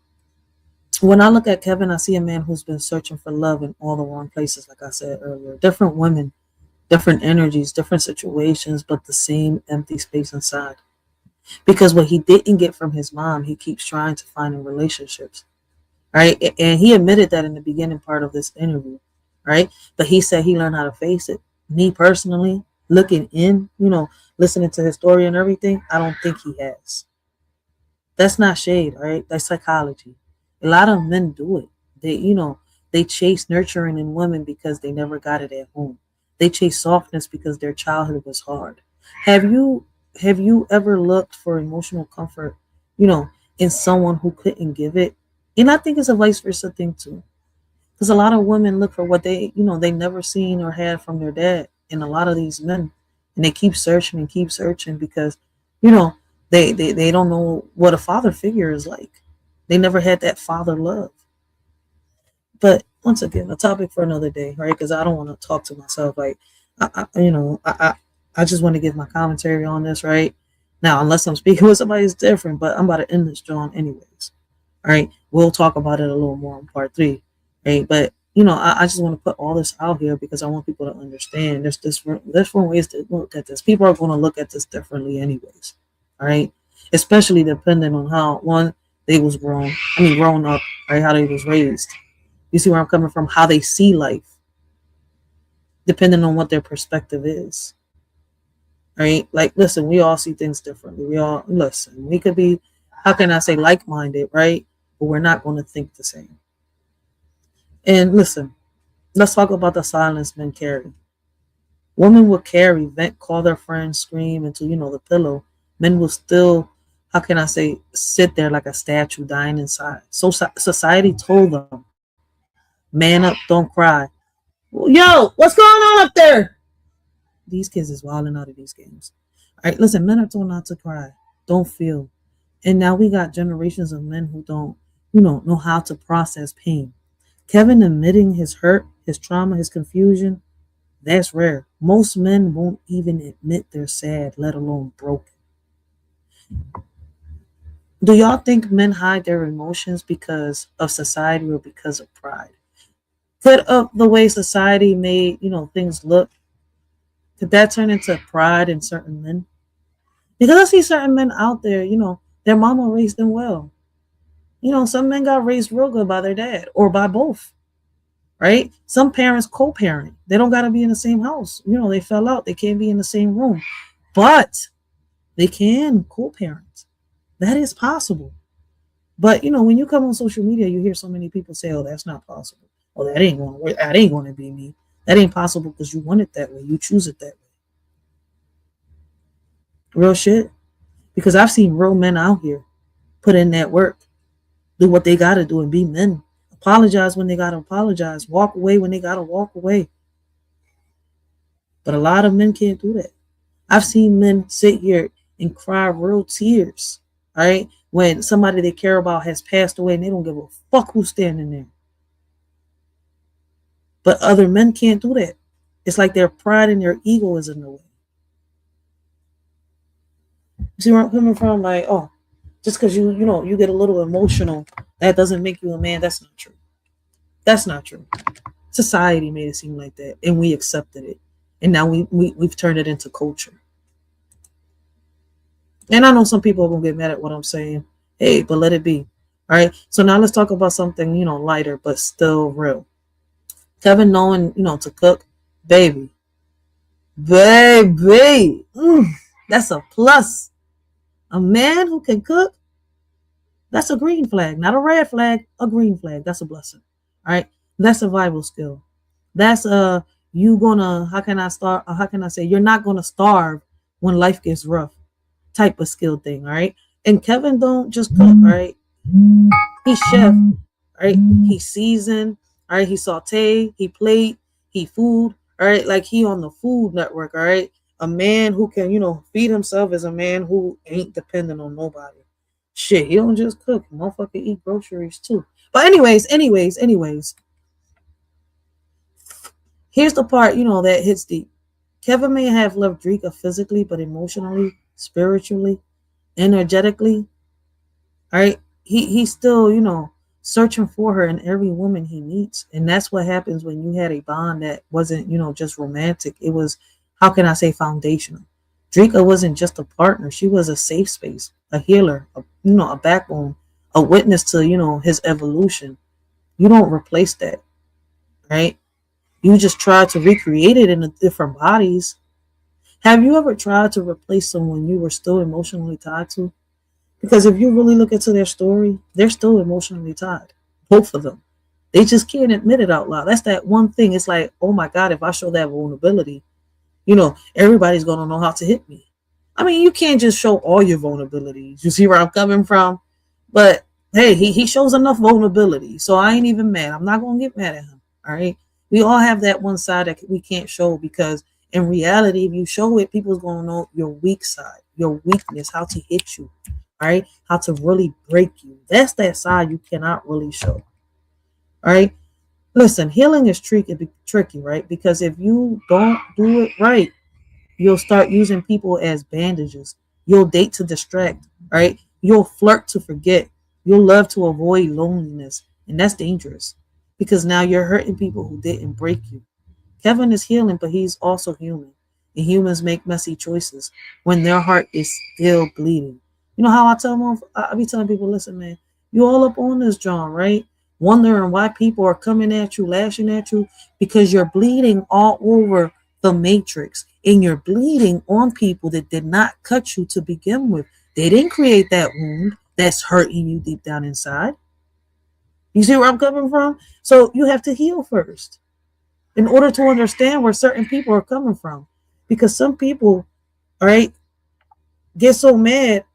when I look at Kevin, I see a man who's been searching for love in all the wrong places, like I said earlier. Different women, different energies, different situations, but the same empty space inside. Because what he didn't get from his mom, he keeps trying to find in relationships, right? And he admitted that in the beginning part of this interview, right? But he said he learned how to face it. Me personally, looking in, listening to his story and everything, I don't think he has. That's not shade, right? That's psychology. A lot of men do it. They chase nurturing in women because they never got it at home. They chase softness because their childhood was hard. Have you ever looked for emotional comfort, in someone who couldn't give it? And I think it's a vice versa thing too. Because a lot of women look for what they never seen or had from their dad in a lot of these men. And they keep searching because, they don't know what a father figure is like. They never had that father love. But once again, a topic for another day, right? Because I don't want to talk to myself. Like, I just want to give my commentary on this, right? Now, unless I'm speaking with somebody who's different, but I'm about to end this, John, anyways. All right. We'll talk about it a little more in part 3, right? But, I just want to put all this out here because I want people to understand there's different ways to look at this. People are going to look at this differently anyways, all right? Especially depending on how, they was grown up, right? How they was raised. You see where I'm coming from? How they see life, depending on what their perspective is. Right? Like, listen, we all see things differently. We could be, how can I say, like-minded, right? But we're not going to think the same. And listen, let's talk about the silence men carry. Women will carry, vent, call their friends, scream into, the pillow. Men will still, how can I say, sit there like a statue dying inside. So society told them, man up, don't cry. Yo, what's going on up there? These kids is wilding out of these games. All right, listen, men are told not to cry. Don't feel. And now we got generations of men who don't, know how to process pain. Kevin admitting his hurt, his trauma, his confusion, that's rare. Most men won't even admit they're sad, let alone broken. Do y'all think men hide their emotions because of society or because of pride? Could the way society made, things look, could that turn into pride in certain men? Because I see certain men out there, their mama raised them well. Some men got raised real good by their dad or by both, right? Some parents co-parent. They don't got to be in the same house. They fell out. They can't be in the same room. But they can co-parent. That is possible. But, when you come on social media, you hear so many people say, oh, that's not possible. Oh, that ain't going to be me. That ain't possible because you want it that way. You choose it that way. Real shit. Because I've seen real men out here put in that work, do what they got to do and be men. Apologize when they got to apologize. Walk away when they got to walk away. But a lot of men can't do that. I've seen men sit here and cry real tears, all right, when somebody they care about has passed away and they don't give a fuck who's standing there. But other men can't do that. It's like their pride and their ego is in the way. You see where I'm coming from? Like, oh, just because you get a little emotional, that doesn't make you a man. That's not true. That's not true. Society made it seem like that, and we accepted it. And now we've turned it into culture. And I know some people are gonna get mad at what I'm saying. Hey, but let it be. All right. So now let's talk about something, lighter but still real. Kevin knowing, to cook, baby. Baby. That's a plus. A man who can cook, that's a green flag, not a red flag, a green flag. That's a blessing. All right. That's survival skill. That's how can I say you're not gonna starve when life gets rough type of skill thing. All right. And Kevin don't just cook, all right. He chef, all right. He seasoned, all right. He saute, he plate, he food, all right. Like he on the Food Network, all right. A man who can, feed himself is a man who ain't dependent on nobody. Shit, he don't just cook. Motherfucker eat groceries too. But anyways. Here's the part, that hits deep. Kevin may have loved Dreka physically, but emotionally, spiritually, energetically, all right, he's still, searching for her in every woman he meets. And that's what happens when you had a bond that wasn't, just romantic. It was, how can I say, foundational. Dreka wasn't just a partner. She was a safe space, a healer, a backbone, a witness to, his evolution. You don't replace that, right? You just try to recreate it in different bodies. Have you ever tried to replace someone you were still emotionally tied to? Because if you really look into their story, they're still emotionally tied. Both of them. They just can't admit it out loud. That's that one thing. It's like, oh my God, if I show that vulnerability, everybody's going to know how to hit me. I mean, you can't just show all your vulnerabilities. You see where I'm coming from? But hey, he shows enough vulnerability. So I ain't even mad. I'm not going to get mad at him. All right. We all have that one side that we can't show, because in reality, if you show it, people's going to know your weak side, your weakness, how to hit you, all right, how to really break you. That's that side you cannot really show. All right. Listen, healing is tricky, right? Because if you don't do it right, you'll start using people as bandages. You'll date to distract, right? You'll flirt to forget. You'll love to avoid loneliness. And that's dangerous, because now you're hurting people who didn't break you. Kevin is healing, but he's also human. And humans make messy choices when their heart is still bleeding. You know how I be telling people, listen, man, you all up on this, John, right? Wondering why people are coming at you, lashing at you, because you're bleeding all over the matrix, and you're bleeding on people that did not cut you to begin with. They didn't create that wound that's hurting you deep down inside. You see where I'm coming from? So you have to heal first in order to understand where certain people are coming from. Because some people, all right, get so mad.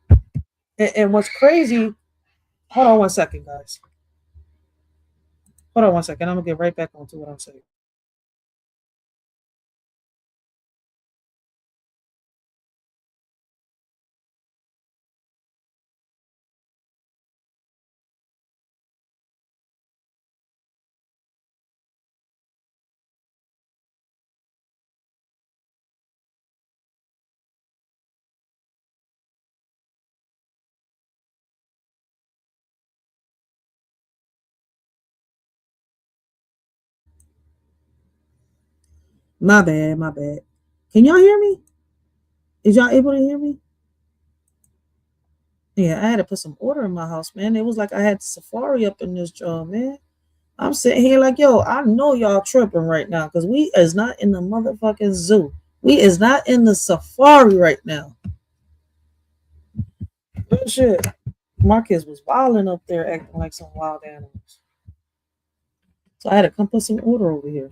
And what's crazy, hold on one second, guys. Hold on one second. I'm going to get right back onto what I'm saying. My bad. Can y'all hear me? Is y'all able to hear me? Yeah, I had to put some order in my house, man. It was like I had the safari up in this job, man. I'm sitting here like, yo, I know y'all tripping right now, because we is not in the motherfucking zoo. We is not in the safari right now. Good shit. My kids was wilding up there, acting like some wild animals. So I had to come put some order over here.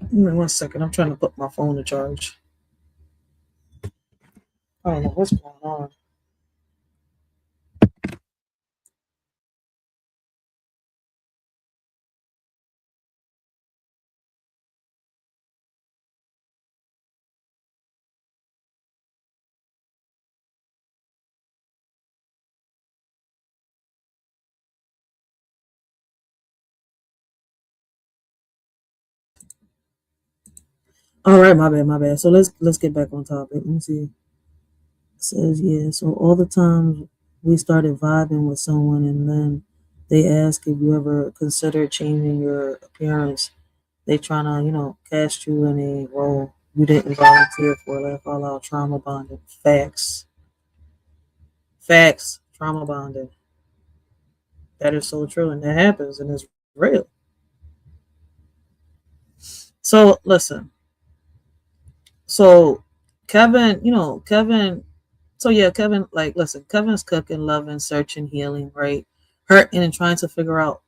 Give me 1 second. I'm trying to put my phone to charge. I don't know what's going on. All right, my bad. So let's get back on topic. Let me see. It says, yeah, so all the times we started vibing with someone, and then they ask if you ever consider changing your appearance. They trying to, cast you in a role you didn't volunteer for, like all out trauma bonding. Facts. Facts. Trauma bonding. That is so true, and that happens, and it's real. So listen. So Kevin, Kevin. So yeah, Kevin, like, listen, Kevin's cooking, loving, searching, healing, right? Hurting and trying to figure out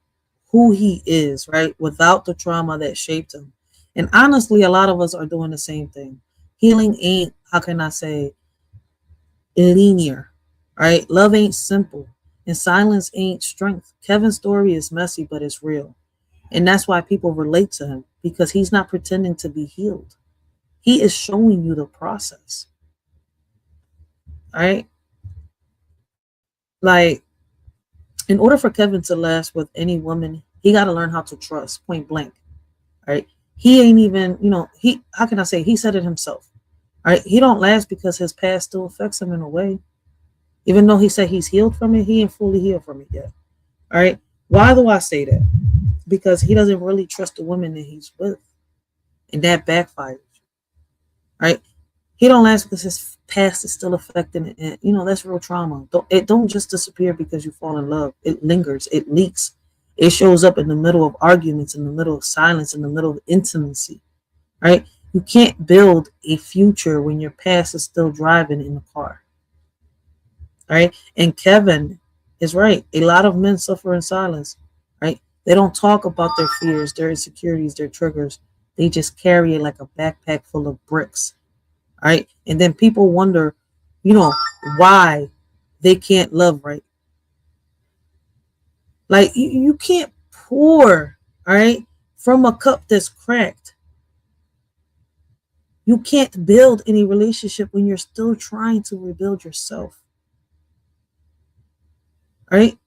who he is, right? Without the trauma that shaped him. And honestly, a lot of us are doing the same thing. Healing ain't, how can I say, linear, right? Love ain't simple, and silence ain't strength. Kevin's story is messy, but it's real. And that's why people relate to him, because he's not pretending to be healed. He is showing you the process, right? Like, in order for Kevin to last with any woman, he got to learn how to trust, point blank, right? He ain't even, how can I say, he said it himself, right? He don't last because his past still affects him in a way. Even though he said he's healed from it, he ain't fully healed from it yet, all right? Why do I say that? Because he doesn't really trust the woman that he's with, and that backfires, right? He don't last because his past is still affecting it, and that's real trauma. It don't just disappear because you fall in love. It lingers, it leaks, it shows up in the middle of arguments, in the middle of silence, in the middle of intimacy, right? You can't build a future when your past is still driving in the car, right? And Kevin is right. A lot of men suffer in silence, right? They don't talk about their fears, their insecurities, their triggers. They just carry it like a backpack full of bricks, right? And then people wonder, why they can't love right. Like, you can't pour, all right, from a cup that's cracked. You can't build any relationship when you're still trying to rebuild yourself, right?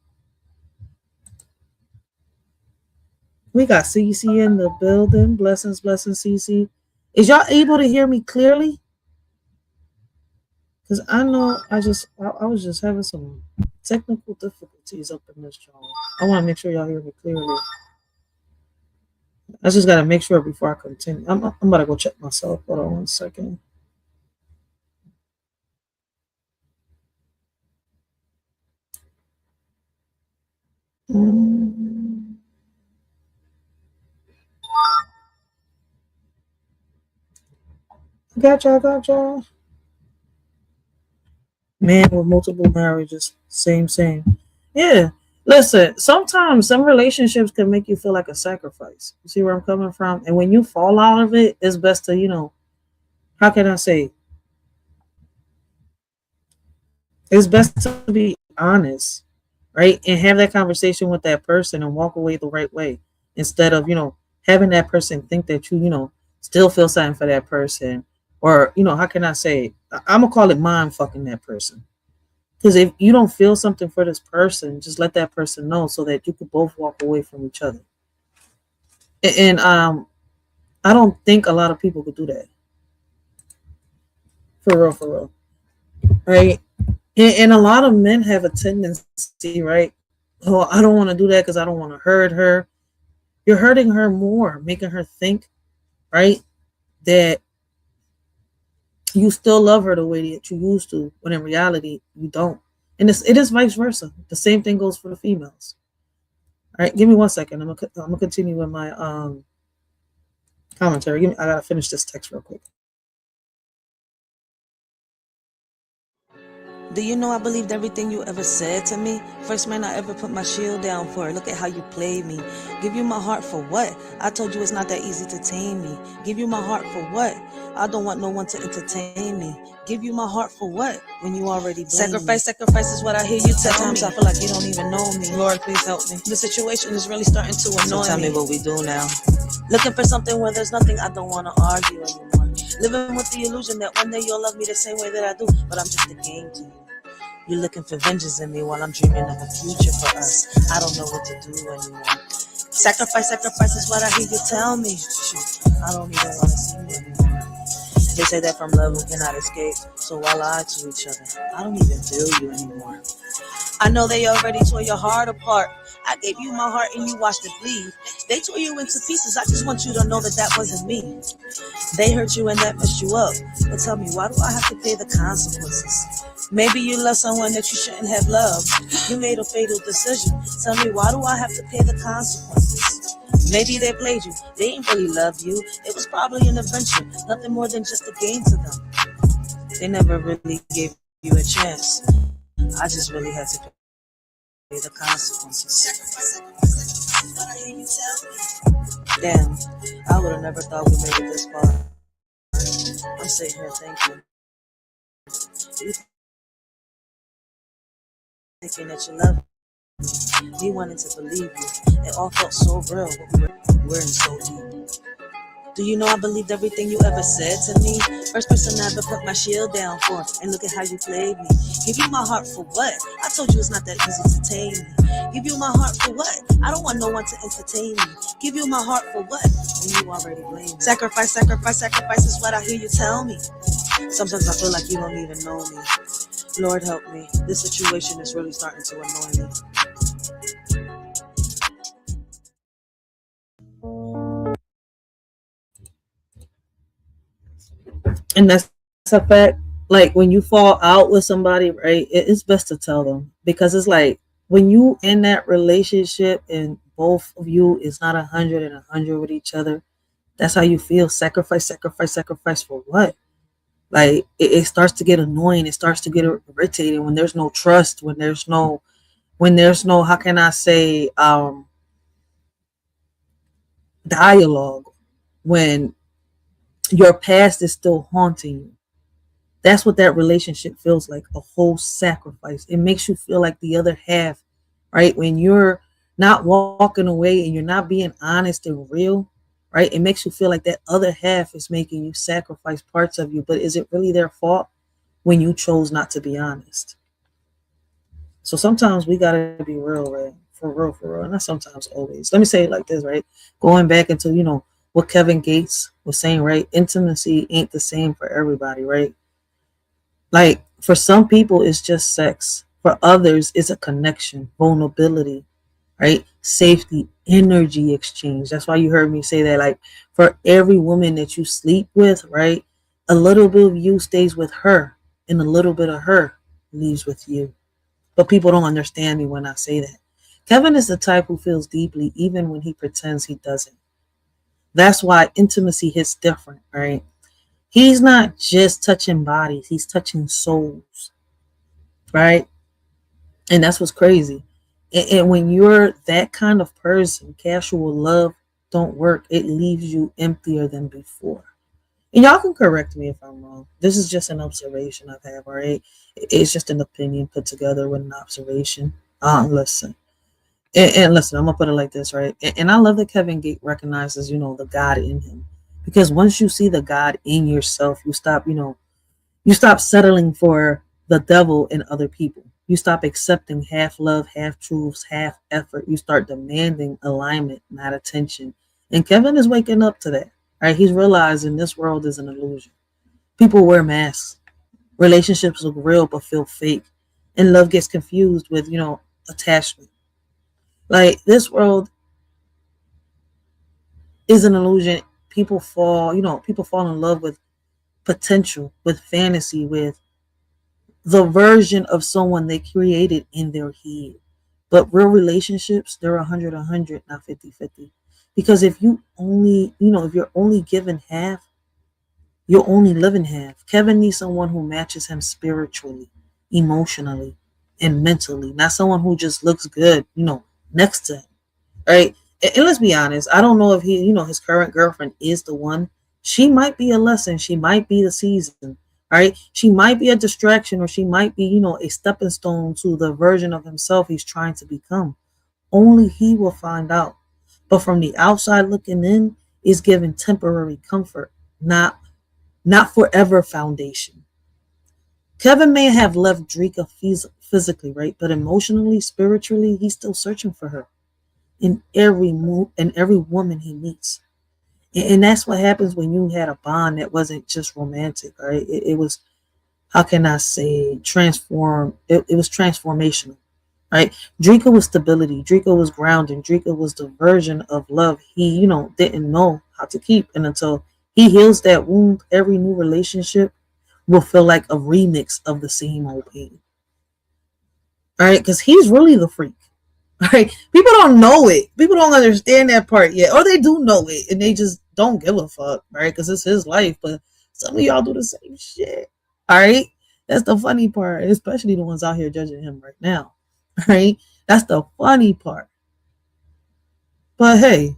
We got CC in the building. Blessings, CC. Is y'all able to hear me clearly? Because I know I was just having some technical difficulties up in this channel. I want to make sure y'all hear me clearly. I just got to make sure before I continue. I'm about to go check myself. Hold on 1 second. Gotcha. Man with multiple marriages, same. Yeah, listen, sometimes some relationships can make you feel like a sacrifice. You see where I'm coming from? And when you fall out of it, it's best to, how can I say? It's best to be honest, right? And have that conversation with that person and walk away the right way, instead of, having that person think that you still feel something for that person. Or, how can I say? I'm going to call it mind fucking that person. Because if you don't feel something for this person, just let that person know so that you could both walk away from each other. And I don't think a lot of people could do that. For real. Right? And a lot of men have a tendency, right? Oh, I don't want to do that because I don't want to hurt her. You're hurting her more, making her think, right, that you still love her the way that you used to, when in reality you don't. And it is vice versa. The same thing goes for the females. All right, give me 1 second. I'm gonna continue with my commentary. I gotta finish this text real quick. Do you know I believed everything you ever said to me? First man I ever put my shield down for. Look at how you played me. Give you my heart for what? I told you it's not that easy to tame me. Give you my heart for what? I don't want no one to entertain me. Give you my heart for what? When you already blame me. Sacrifice is what I hear you tell me. Sometimes I feel like you don't even know me. Lord, please help me. The situation is really starting to annoy me. So tell me what we do now. Looking for something where there's nothing, I don't want to argue anymore. Living with the illusion that one day you'll love me the same way that I do, but I'm just a game to you. You're looking for vengeance in me while I'm dreaming of a future for us. I don't know what to do anymore. Sacrifice is what I hear you tell me. Shoot, I don't even want to see you anymore. They say that from love we cannot escape, so why lie to each other? I don't even feel you anymore. I know they already tore your heart apart. I gave you my heart and you watched it bleed. They tore you into pieces. I just want you to know that that wasn't me. They hurt you and that messed you up. But tell me, why do I have to pay the consequences? Maybe you love someone that you shouldn't have loved. You made a fatal decision. Tell me, why do I have to pay the consequences? Maybe they played you. They didn't really love you. It was probably an adventure. Nothing more than just a game to them. They never really gave you a chance. I just really had to pay the consequences. Damn, I would have never thought we made it this far. I'm sitting here thinking, you thinking that you love me, me wanting to believe you. It all felt so real, but we were in so deep. Do you know I believed everything you ever said to me? First person I ever put my shield down for, and look at how you played me. Give you my heart for what? I told you it's not that easy to tame me. Give you my heart for what? I don't want no one to entertain me. Give you my heart for what? When you already blame me. Sacrifice, sacrifice, sacrifice is what I hear you tell me. Sometimes I feel like you don't even know me. Lord help me. This situation is really starting to annoy me. And that's a fact. Like when you fall out with somebody, right? It's best to tell them, because it's like when you in that relationship and both of you is not 100 and 100 with each other. That's how you feel. Sacrifice, sacrifice, sacrifice for what? Like it starts to get annoying. It starts to get irritating when there's no trust. When there's no how can I say dialogue. When your past is still haunting you. That's what that relationship feels like, a whole sacrifice. It makes you feel like the other half, right? When you're not walking away and you're not being honest and real, right? It makes you feel like that other half is making you sacrifice parts of you. But is it really their fault when you chose not to be honest? So sometimes we got to be real, right? For real, for real. Not sometimes, always. Let me say it like this, right? Going back into, what Kevin Gates was saying, right? Intimacy ain't the same for everybody, right? Like for some people, it's just sex. For others, it's a connection, vulnerability, right? Safety, energy exchange. That's why you heard me say that. Like for every woman that you sleep with, right? A little bit of you stays with her and a little bit of her leaves with you. But people don't understand me when I say that. Kevin is the type who feels deeply even when he pretends he doesn't. That's why intimacy hits different, right? He's not just touching bodies, he's touching souls, right? And that's what's crazy. And when you're that kind of person, casual love don't work. It leaves you emptier than before. And y'all can correct me if I'm wrong. This is just an observation I've had, all right? It's just an opinion put together with an observation. Listen. And listen, I'm going to put it like this, right? And I love that Kevin Gate recognizes, the God in him. Because once you see the God in yourself, you stop settling for the devil in other people. You stop accepting half love, half truths, half effort. You start demanding alignment, not attention. And Kevin is waking up to that, right? He's realizing this world is an illusion. People wear masks. Relationships look real but feel fake. And love gets confused with, attachment. Like this world is an illusion. People fall in love with potential, with fantasy, with the version of someone they created in their head. But real relationships, they're 100, not 50-50. Because if you only, if you're only given half, you're only living half. Kevin needs someone who matches him spiritually, emotionally, and mentally. Not someone who just looks good, next to him. Right? And let's be honest, I don't know if his current girlfriend is the one. She might be a lesson. She might be the season. Right? She might be a distraction, or she might be, a stepping stone to the version of himself he's trying to become. Only he will find out. But from the outside looking in, is given temporary comfort, not forever foundation. Kevin may have left Dreka physically, right? But emotionally, spiritually, he's still searching for her in every woman he meets. And that's what happens when you had a bond that wasn't just romantic, right? It was, how can I say, it was transformational. right? Dreka was stability. Dreka was grounding. Dreka was the version of love he, didn't know how to keep. And until he heals that wound, every new relationship will feel like a remix of the same old pain. All right, because he's really the freak. All right, people don't know it. People don't understand that part yet, or they do know it and they just don't give a fuck, right? Because it's his life. But some of y'all do the same shit. All right, that's the funny part, especially the ones out here judging him right now. All right, that's the funny part. But hey,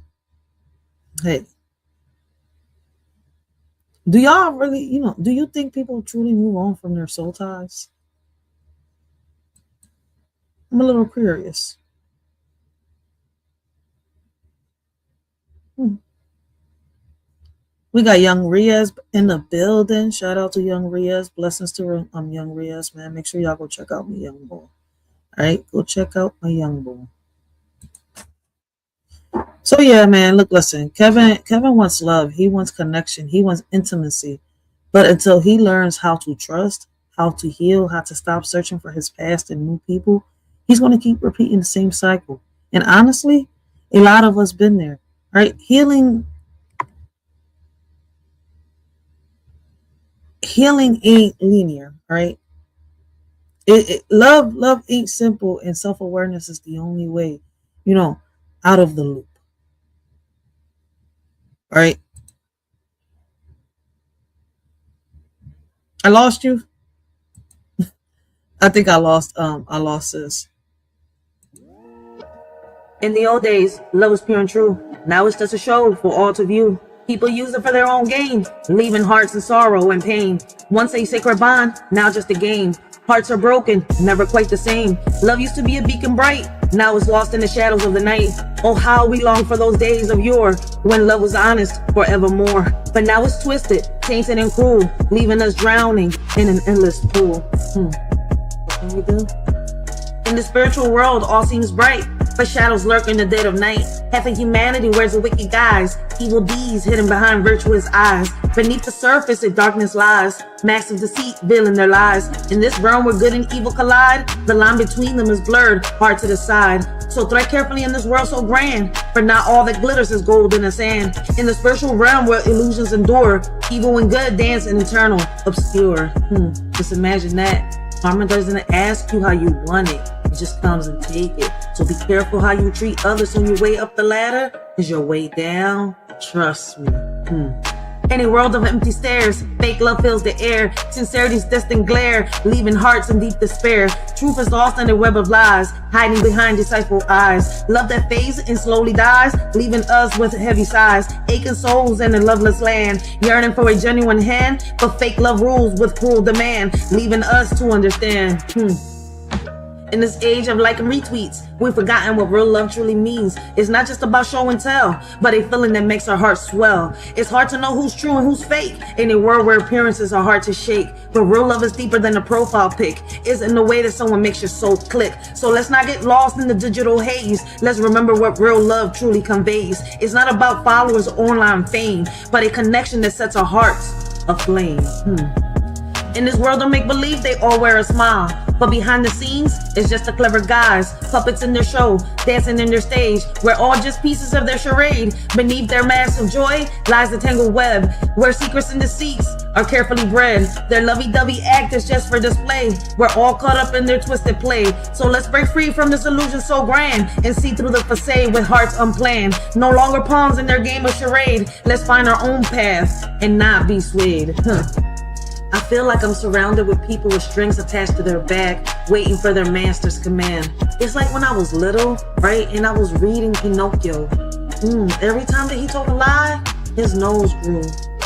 do y'all really, do you think people truly move on from their soul ties? I'm a little curious. We got Young Riaz in the building. Shout out to Young Riaz. Blessings to Young Riaz, man. Make sure y'all go check out my young boy. All right, go check out my young boy. So yeah, man. Look, listen. Kevin wants love. He wants connection. He wants intimacy. But until he learns how to trust, how to heal, how to stop searching for his past and new people, he's going to keep repeating the same cycle. And honestly, a lot of us been there, right? Healing ain't linear, right? Love ain't simple, and self-awareness is the only way, out of the loop. All right. I lost you. I think I lost this. In the old days, love was pure and true. Now it's just a show for all to view. People use it for their own gain, leaving hearts in sorrow and pain. Once a sacred bond, now just a game. Hearts are broken, never quite the same. Love used to be a beacon bright, now it's lost in the shadows of the night. Oh, how we long for those days of yore, when love was honest forevermore. But now it's twisted, tainted and cruel, leaving us drowning in an endless pool. What can we do? In the spiritual world, all seems bright, but shadows lurk in the dead of night. Half of humanity wears a wicked guise, evil deeds hidden behind virtuous eyes. Beneath the surface, a darkness lies, masks of deceit veiling their lies. In this realm where good and evil collide, the line between them is blurred, hard to decide. So tread carefully in this world so grand, for not all that glitters is gold in the sand. In the spiritual realm where illusions endure, evil and good dance in eternal obscure. Just imagine that. Karma doesn't ask you how you want it. It just comes and take it. So be careful how you treat others on your way up the ladder, cause your way down, trust me. In a world of empty stares, fake love fills the air. Sincerity's distant glare, leaving hearts in deep despair. Truth is lost in a web of lies, hiding behind deceitful eyes. Love that fades and slowly dies, leaving us with heavy sighs. Aching souls in a loveless land, yearning for a genuine hand, but fake love rules with cruel demand, leaving us to understand. In this age of like and retweets, we've forgotten what real love truly means. It's not just about show and tell, but a feeling that makes our hearts swell. It's hard to know who's true and who's fake in a world where appearances are hard to shake. But real love is deeper than a profile pic. It's in the way that someone makes your soul click. So let's not get lost in the digital haze. Let's remember what real love truly conveys. It's not about followers or online fame, but a connection that sets our hearts aflame. In this world of make-believe, they all wear a smile. But behind the scenes, it's just a clever guys, puppets in their show, dancing in their stage. We're all just pieces of their charade. Beneath their mask of joy lies the tangled web, where secrets and deceits are carefully bred. Their lovey-dovey act is just for display. We're all caught up in their twisted play. So let's break free from this illusion so grand and see through the facade with hearts unplanned. No longer pawns in their game of charade. Let's find our own path and not be swayed. I feel like I'm surrounded with people with strings attached to their back, waiting for their master's command. It's like when I was little, right, and I was reading Pinocchio. Every time that he told a lie, his nose grew.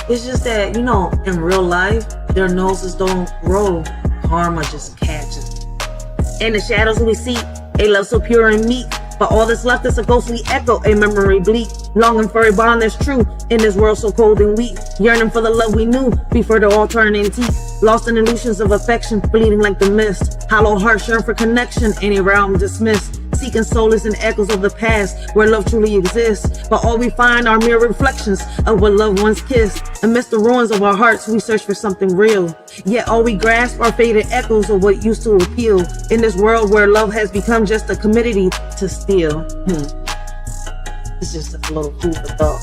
It's just that, in real life, their noses don't grow. Karma just catches. In the shadows we see, a love so pure and meek, but all that's left is a ghostly echo, a memory bleak. Longing for a bond that's true in this world so cold and weak. Yearning for the love we knew before the all turned antique. Lost in illusions of affection, bleeding like the mist. Hollow hearts yearn for connection, any realm dismissed. Seeking solace in echoes of the past where love truly exists. But all we find are mere reflections of what love once kissed. Amidst the ruins of our hearts, we search for something real. Yet all we grasp are faded echoes of what used to appeal in this world where love has become just a commodity to steal. It's just a little food for thought.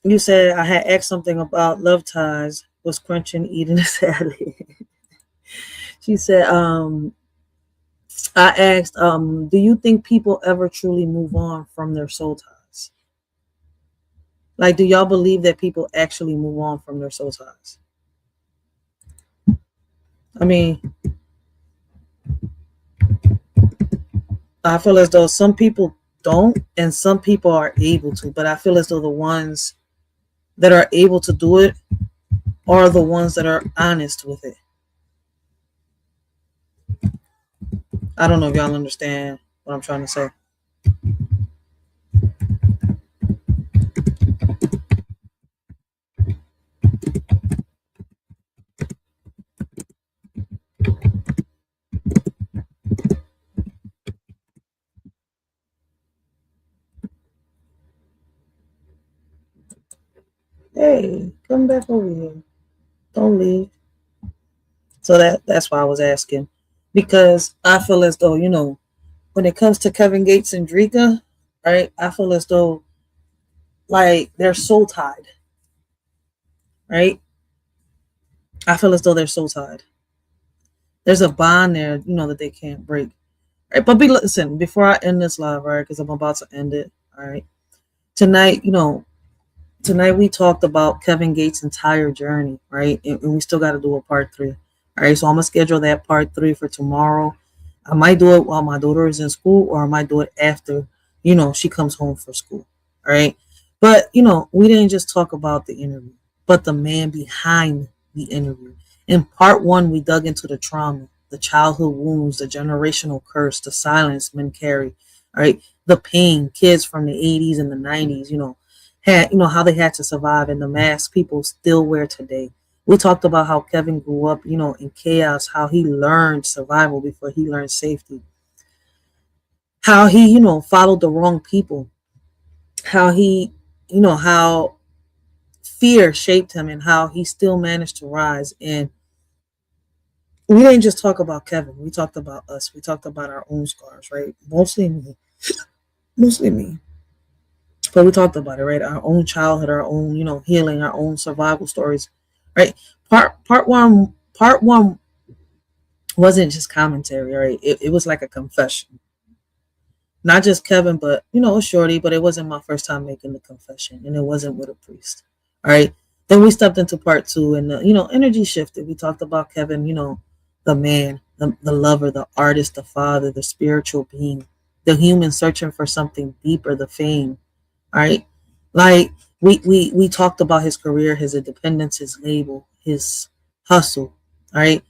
You said I had asked something about love ties. Was crunching eating a salad? She said, I asked, do you think people ever truly move on from their soul ties? Like, do y'all believe that people actually move on from their soul ties? I mean, I feel as though some people don't and some people are able to, but I feel as though the ones that are able to do it are the ones that are honest with it. I don't know if y'all understand what I'm trying to say. Hey, come back over here. Don't leave. So that's why I was asking. Because I feel as though, when it comes to Kevin Gates and Dreka, right, I feel as though like they're soul tied. Right? I feel as though they're soul tied. There's a bond there, that they can't break. Right? But listen, before I end this live, right, because I'm about to end it, all right. Tonight we talked about Kevin Gates' entire journey, right? And we still got to do a part 3. All right, so I'm gonna schedule that part 3 for tomorrow. I might do it while my daughter is in school, or I might do it after, she comes home from school. All right. But, we didn't just talk about the interview, but the man behind the interview. In part 1, we dug into the trauma, the childhood wounds, the generational curse, the silence men carry, all right? The pain kids from the 80s and the 90s, had, how they had to survive, and the masks people still wear today. We talked about how Kevin grew up, in chaos, how he learned survival before he learned safety, how he, followed the wrong people, how he, how fear shaped him, and how he still managed to rise. And we didn't just talk about Kevin. We talked about us. We talked about our own scars, right? Mostly me. But we talked about it, right? Our own childhood, our own, healing, our own survival stories, right? Part one wasn't just commentary, right? It was like a confession. Not just Kevin, but a shorty, but it wasn't my first time making the confession, and it wasn't with a priest. All right. Then we stepped into part 2, and the energy shifted. We talked about Kevin, the man, the lover, the artist, the father, the spiritual being, the human searching for something deeper, the fame. All right. Like we talked about his career, his independence, his label, his hustle. All right.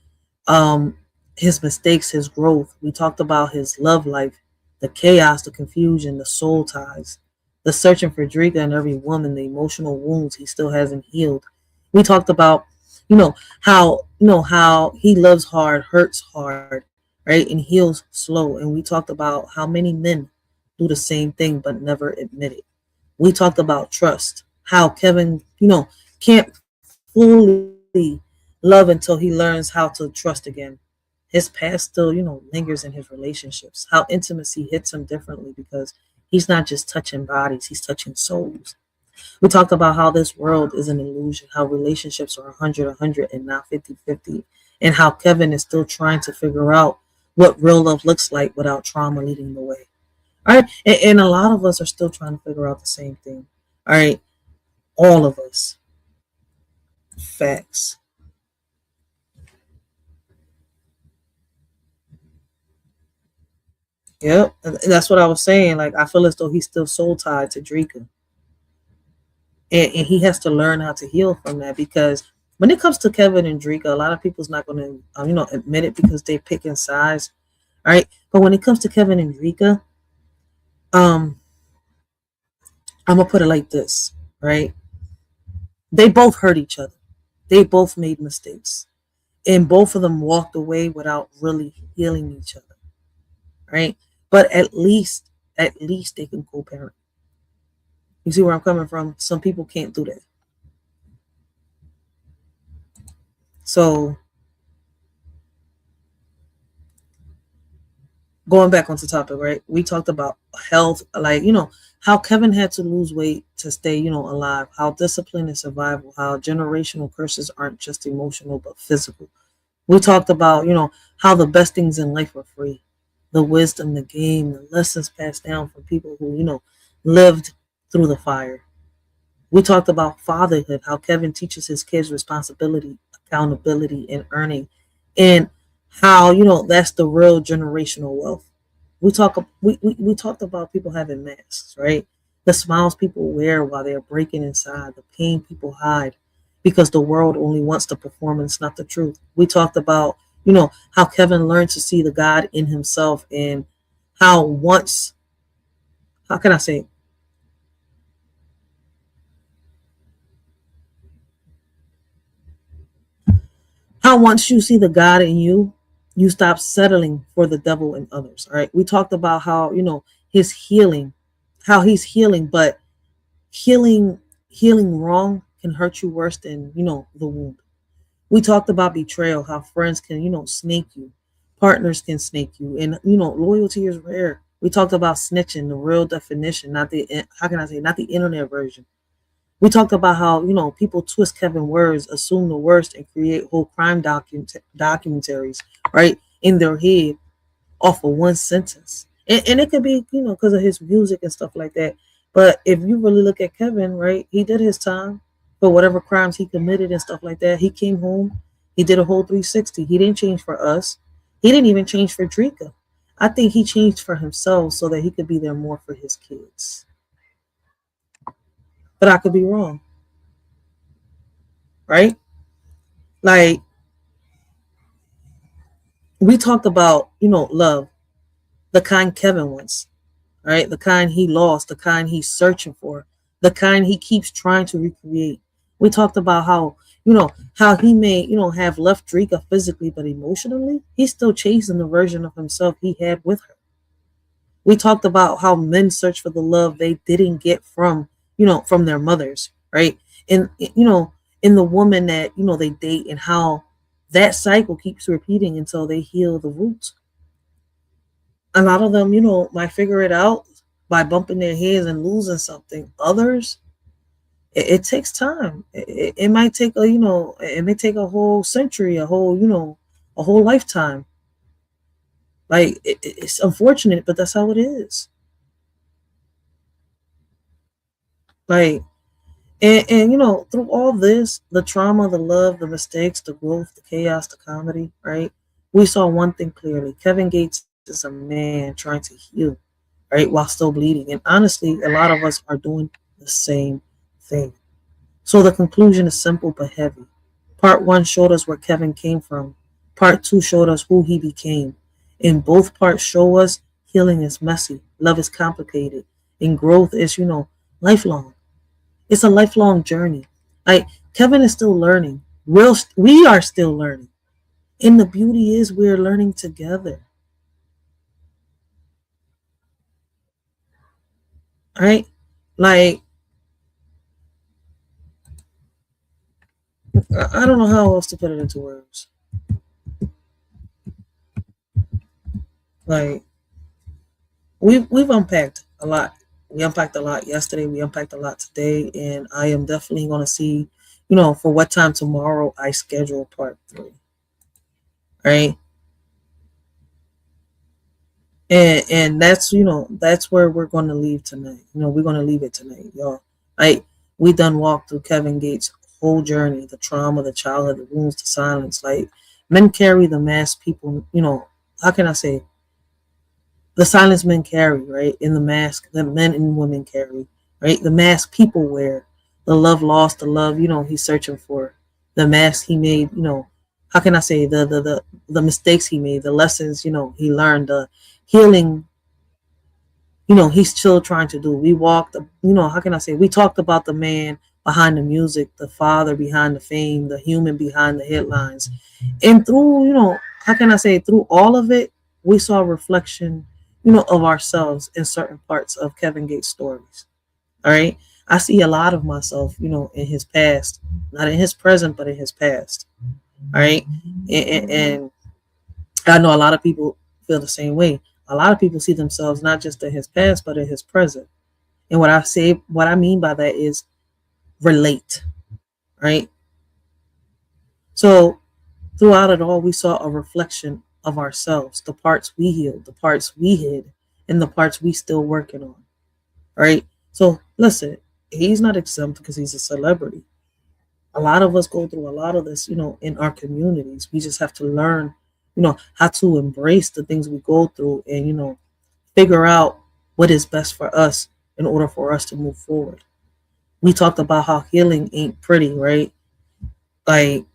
His mistakes, his growth. We talked about his love life, the chaos, the confusion, the soul ties, the searching for Dreka and every woman, the emotional wounds he still hasn't healed. We talked about, how he loves hard, hurts hard, right, and heals slow. And we talked about how many men do the same thing but never admit it. We talked about trust, how Kevin, can't fully love until he learns how to trust again. His past still, lingers in his relationships, how intimacy hits him differently because he's not just touching bodies, he's touching souls. We talked about how this world is an illusion, how relationships are 100 and not 50-50, and how Kevin is still trying to figure out what real love looks like without trauma leading the way. All right. And a lot of us are still trying to figure out the same thing. All right. All of us. Facts. Yep. And that's what I was saying. Like, I feel as though he's still soul tied to Dreka. And he has to learn how to heal from that, because when it comes to Kevin and Dreka, a lot of people's not going to, admit it because they pick in size. All right. But when it comes to Kevin and Dreka, I'm going to put it like this, right? They both hurt each other. They both made mistakes. and both of them walked away without really healing each other, right? But at least they can co-parent. You see where I'm coming from? Some people can't do that. So going back onto topic, right? We talked about health, like, how Kevin had to lose weight to stay, alive, how discipline is survival, how generational curses aren't just emotional but physical. We talked about, how the best things in life are free. The wisdom, the game, the lessons passed down from people who, lived through the fire. We talked about fatherhood, how Kevin teaches his kids responsibility, accountability, and earning, and how that's the real generational wealth. We talked about people having masks, right? The smiles people wear while they're breaking inside, the pain people hide because the world only wants the performance, not the truth. We talked about how Kevin learned to see the God in himself, and how once, how can I say, how once you see the God in you, you stop settling for the devil in others. All right. We talked about how, his healing, how he's healing, but healing wrong can hurt you worse than, the wound. We talked about betrayal, how friends can, snake you, partners can snake you, and, loyalty is rare. We talked about snitching, the real definition, not the, how can I say, not the internet version. We talked about how, people twist Kevin words, assume the worst, and create whole crime documentaries, right, in their head off of one sentence. And it could be, because of his music and stuff like that. But if you really look at Kevin, right, he did his time for whatever crimes he committed and stuff like that. He came home. He did a whole 360. He didn't change for us. He didn't even change for Dreka. I think he changed for himself so that he could be there more for his kids. But I could be wrong. Right? Like, we talked about, love, the kind Kevin wants, right? The kind he lost, the kind he's searching for, the kind he keeps trying to recreate. We talked about how, how he may, have left Dreka physically, but emotionally, he's still chasing the version of himself he had with her. We talked about how men search for the love they didn't get from, from their mothers, right? And, in the woman that, they date, and how that cycle keeps repeating until they heal the roots. A lot of them, might figure it out by bumping their heads and losing something. Others, it takes time. It might take it may take a whole century, a whole lifetime. Like, it's unfortunate, but that's how it is. Like, and through all this, the trauma, the love, the mistakes, the growth, the chaos, the comedy, right? We saw one thing clearly. Kevin Gates is a man trying to heal, right, while still bleeding. And honestly, a lot of us are doing the same thing. So the conclusion is simple but heavy. Part one showed us where Kevin came from. Part two showed us who he became. And both parts show us healing is messy, love is complicated, and growth is, lifelong. It's a lifelong journey. Like, Kevin is still learning. We are still learning. And the beauty is we're learning together. Right? Like, I don't know how else to put it into words. Like, we've unpacked a lot. We unpacked a lot yesterday. We unpacked a lot today, and I am definitely going to see, for what time tomorrow I schedule part 3. Right? And that's that's where we're going to leave tonight. We're going to leave it tonight, y'all. Like, we done walked through Kevin Gates' whole journey, the trauma, the childhood, the wounds, the silence. Like, men carry the mask people, how can I say, the silence men carry, right? In the mask that men and women carry, right? The mask people wear, the love lost, the love, he's searching for, the mask he made, how can I say, the mistakes he made, the lessons, he learned, the healing, he's still trying to do. We walked, how can I say, we talked about the man behind the music, the father behind the fame, the human behind the headlines. And through, how can I say, through all of it, we saw a reflection, of ourselves in certain parts of Kevin Gates' stories. All right. I see a lot of myself, in his past, not in his present, but in his past. All right. And I know a lot of people feel the same way. A lot of people see themselves not just in his past, but in his present. And what I mean by that is relate, right? So throughout it all, we saw a reflection of ourselves, the parts we healed, the parts we hid, and the parts we still working on, right? So listen, he's not exempt because he's a celebrity. A lot of us go through a lot of this, in our communities. We just have to learn, how to embrace the things we go through and, figure out what is best for us in order for us to move forward. We talked about how healing ain't pretty, right? Like,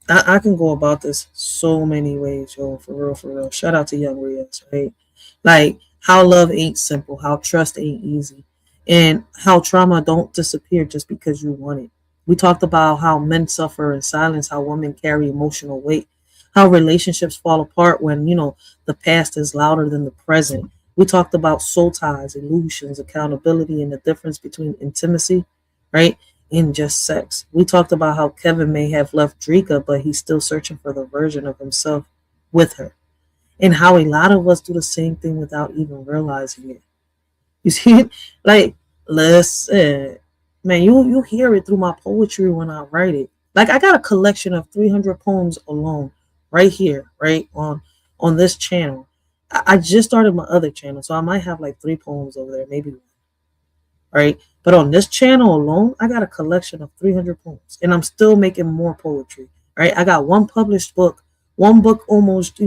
I can go about this so many ways, yo, for real, for real. Shout out to Young Rios, right? Like, how love ain't simple, how trust ain't easy, and how trauma don't disappear just because you want it. We talked about how men suffer in silence, how women carry emotional weight, how relationships fall apart when, the past is louder than the present. We talked about soul ties, illusions, accountability, and the difference between intimacy, right, and just sex. We talked about how Kevin may have left Dreka, but he's still searching for the version of himself with her. And how a lot of us do the same thing without even realizing it. You see, like, listen, man, you hear it through my poetry when I write it. Like, I got a collection of 300 poems alone right here, right on this channel. I just started my other channel, so I might have like 3 poems over there, maybe one, right? But on this channel alone, I got a collection of 300 poems, and I'm still making more poetry, right? I got one published book, one book almost,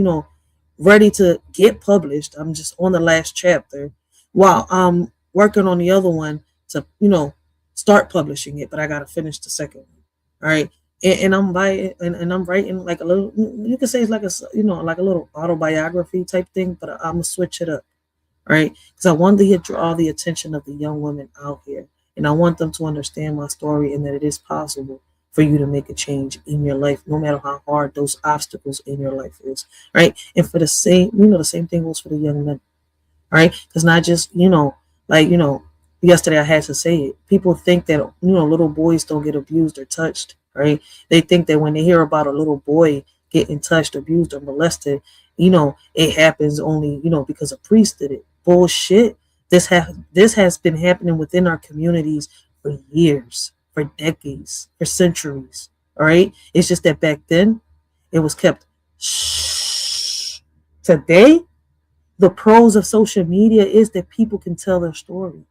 ready to get published. I'm just on the last chapter while I'm working on the other one to, start publishing it, but I got to finish the second one, right? And I'm I'm writing like a little, you could say it's like like a little autobiography type thing, but I'm gonna switch it up, right? Because I want to draw the attention of the young women out here, and I want them to understand my story and that it is possible for you to make a change in your life, no matter how hard those obstacles in your life is, right? And for the same, the same thing goes for the young men, right? Because not just, like, yesterday I had to say it. People think that, little boys don't get abused or touched, right? They think that when they hear about a little boy getting touched, abused, or molested, it happens only, because a priest did it. Bullshit. This has been happening within our communities for years, for decades, for centuries. All right. It's just that back then it was kept shh. Today, the pros of social media is that people can tell their story.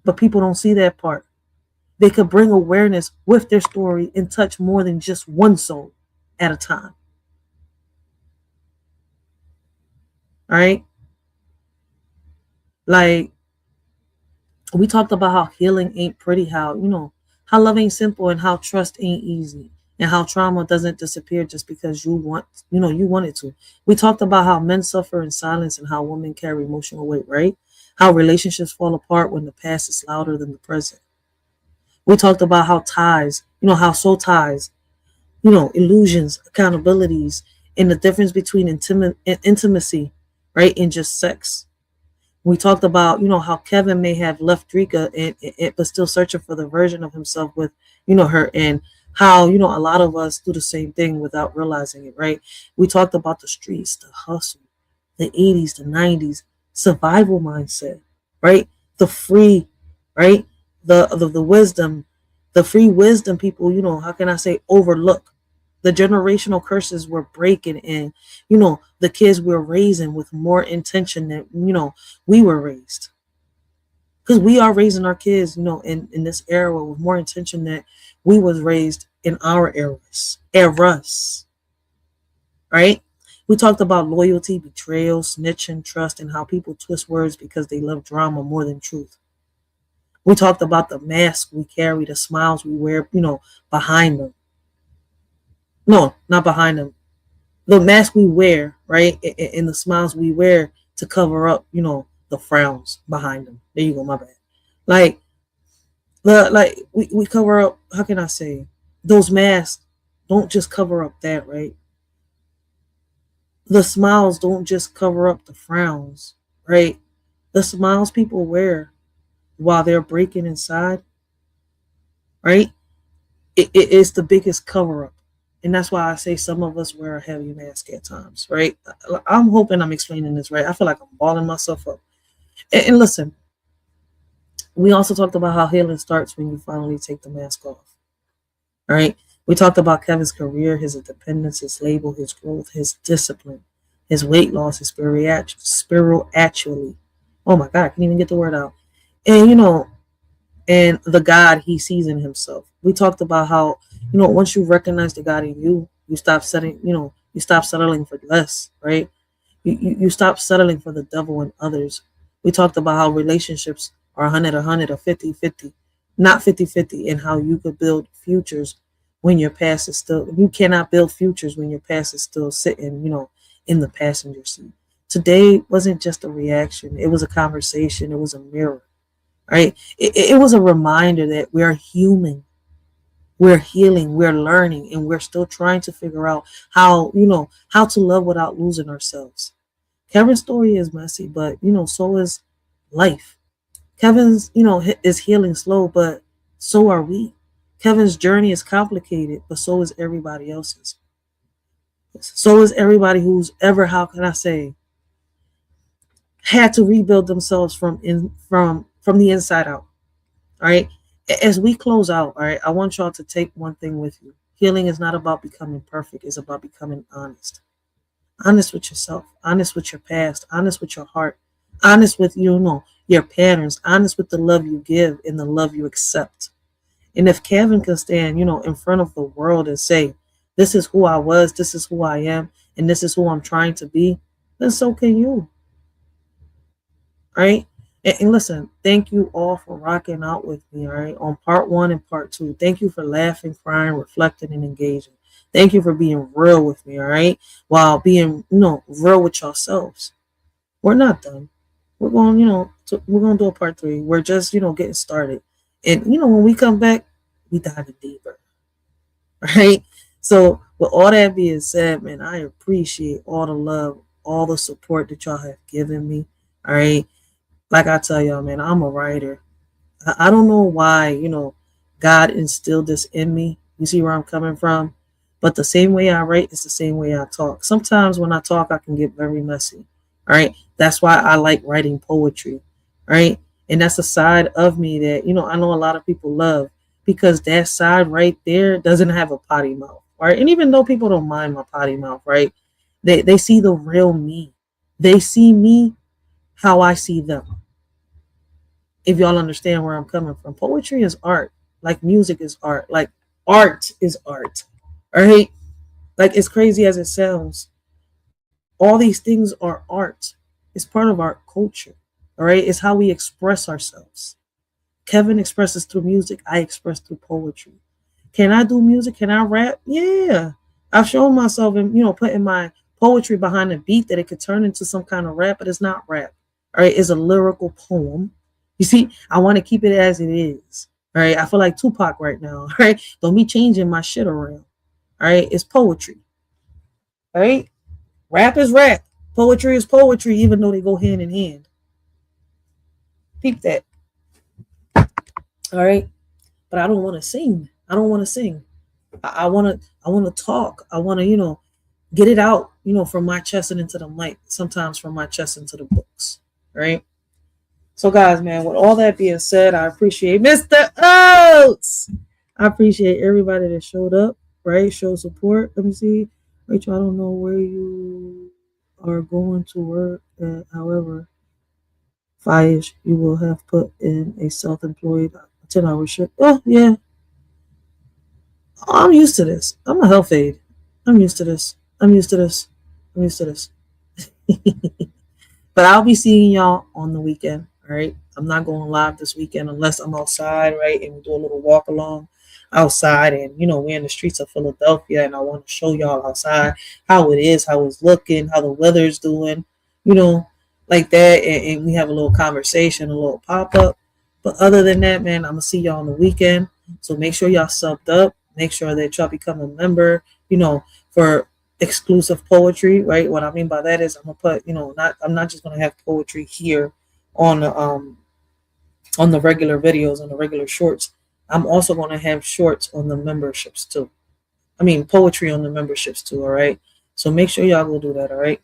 But people don't see that part. They could bring awareness with their story and touch more than just one soul at a time. All right. Like, we talked about how healing ain't pretty, how love ain't simple, and how trust ain't easy, and how trauma doesn't disappear just because you want it to. We talked about how men suffer in silence and how women carry emotional weight, right? How relationships fall apart when the past is louder than the present. We talked about how ties, how soul ties, illusions, accountabilities, and the difference between intimacy, right, and just sex. We talked about, how Kevin may have left Dreka but still searching for the version of himself with, her, and how, a lot of us do the same thing without realizing it, right? We talked about the streets, the hustle, the 80s, the 90s, survival mindset, right? The free, right? The wisdom, the free wisdom people, how can I say, overlook. The generational curses we're breaking, and the kids we're raising with more intention than we were raised, because we are raising our kids in this era with more intention that we was raised in our eras, right? We talked about loyalty, betrayal, snitching, trust, and how people twist words because they love drama more than truth. We talked about the mask we carry, the smiles we wear, behind them. No, not behind them. The mask we wear, right? And the smiles we wear to cover up, the frowns behind them. There you go, my bad. Like we cover up, how can I say, those masks don't just cover up that, right? The smiles don't just cover up the frowns, right? The smiles people wear while they're breaking inside, right? It is the biggest cover up. And that's why I say some of us wear a heavy mask at times, right? I'm hoping I'm explaining this right. I feel like I'm balling myself up. And listen, we also talked about how healing starts when you finally take the mask off, right? We talked about Kevin's career, his independence, his label, his growth, his discipline, his weight loss, his spiritually. Oh my God, I can't even get the word out. And and the God he sees in himself. We talked about how, once you recognize the God in you, you stop you stop settling for less, right? You stop settling for the devil and others. We talked about how relationships are 100 or 50-50, not 50-50, and how you could build futures when your past is still, you cannot build futures when your past is still sitting, in the passenger seat. Today wasn't just a reaction. It was a conversation. It was a mirror, right? It was a reminder that we're human. We're healing, we're learning, and we're still trying to figure out how to love without losing ourselves. Kevin's story is messy, but so is life. Kevin's, is healing slow, but so are we. Kevin's journey is complicated, but so is everybody else's. So is everybody who's ever, how can I say, had to rebuild themselves from the inside out. All right. As we close out, all right, I want y'all to take one thing with you. Healing is not about becoming perfect, it's about becoming honest. Honest with yourself, honest with your past, honest with your heart, honest with your patterns, honest with the love you give and the love you accept. And if Kevin can stand, in front of the world and say, this is who I was, this is who I am, and this is who I'm trying to be, then so can you. All right. And listen, thank you all for rocking out with me, all right, on part 1 and part 2. Thank you for laughing, crying, reflecting, and engaging. Thank you for being real with me, all right, while being, real with yourselves. We're not done. We're going, we're going to do a part 3. We're just, getting started. And, when we come back, we dive deeper, all right? So with all that being said, man, I appreciate all the love, all the support that y'all have given me, all right? Like I tell y'all, man, I'm a writer. I don't know why, God instilled this in me. You see where I'm coming from? But the same way I write is the same way I talk. Sometimes when I talk, I can get very messy. All right. That's why I like writing poetry. Right. And that's a side of me that, I know a lot of people love, because that side right there doesn't have a potty mouth. Right. And even though people don't mind my potty mouth, right, they see the real me. They see me how I see them. If y'all understand where I'm coming from. Poetry is art. Like music is art. Like art is art. All right. Like, as crazy as it sounds, all these things are art. It's part of our culture. All right. It's how we express ourselves. Kevin expresses through music. I express through poetry. Can I do music? Can I rap? Yeah. I've shown myself in, putting my poetry behind a beat that it could turn into some kind of rap, but it's not rap. All right. It's a lyrical poem. You see, I want to keep it as it is. All right. I feel like Tupac right now. All right. Don't be changing my shit around. All right. It's poetry. All right. Rap is rap. Poetry is poetry, even though they go hand in hand. Peep that. All right. But I don't want to sing. I don't want to sing. I want to talk. I want to, get it out, from my chest and into the mic. Sometimes from my chest into the books. Right. So guys, man, with all that being said, I appreciate Mr. Oates. I appreciate everybody that showed up, right? Show support. Let me see. Rachel, I don't know where you are going to work at. However, 5-ish, you will have put in a self-employed 10-hour shift. Oh, yeah. I'm used to this. I'm a health aide. I'm used to this. But I'll be seeing y'all on the weekend. All right. I'm not going live this weekend unless I'm outside, right? And we do a little walk along outside. And, we're in the streets of Philadelphia, and I want to show y'all outside how it is, how it's looking, how the weather's doing, like that. And we have a little conversation, a little pop up. But other than that, man, I'm gonna see y'all on the weekend. So make sure y'all subbed up. Make sure that y'all become a member, for exclusive poetry, right? What I mean by that is I'm gonna put, I'm not just gonna have poetry here on the regular videos, on the regular shorts. I'm also gonna have shorts on the memberships too. I mean poetry on the memberships too, all right? So make sure y'all go do that, all right?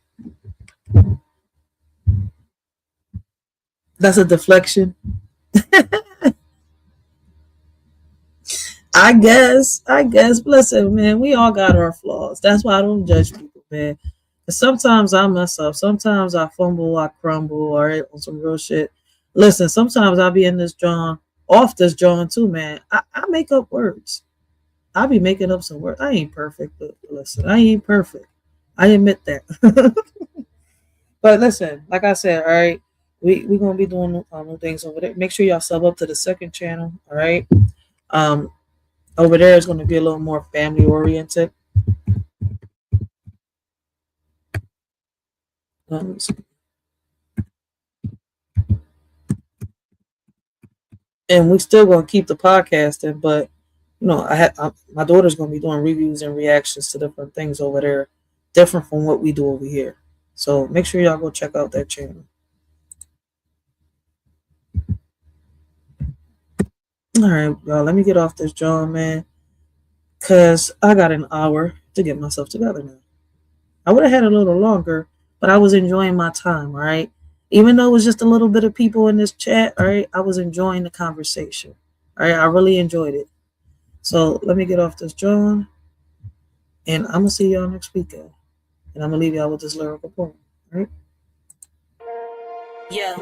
That's a deflection. I guess. Listen, man, we all got our flaws. That's why I don't judge people, man. Sometimes I mess up. Sometimes I fumble, I crumble, all right, on some real shit. Listen, sometimes I'll be in this off this John too, man. I make up words. I be making up some words. I ain't perfect, but listen, I ain't perfect. I admit that. But listen, like I said, all right, we gonna be doing new things over there. Make sure y'all sub up to the second channel, all right? Over there is going to be a little more family oriented. And we still going to keep the podcasting, but my daughter's going to be doing reviews and reactions to different things over there, different from what we do over here. So make sure y'all go check out that channel. All right, y'all, let me get off this John, man, because I got an hour to get myself together now. I would have had a little longer, but I was enjoying my time, all right? Even though it was just a little bit of people in this chat, all right, I was enjoying the conversation, all right? I really enjoyed it. So let me get off this John, and I'm going to see y'all next weekend. And I'm going to leave y'all with this lyrical poem, all right? Yeah,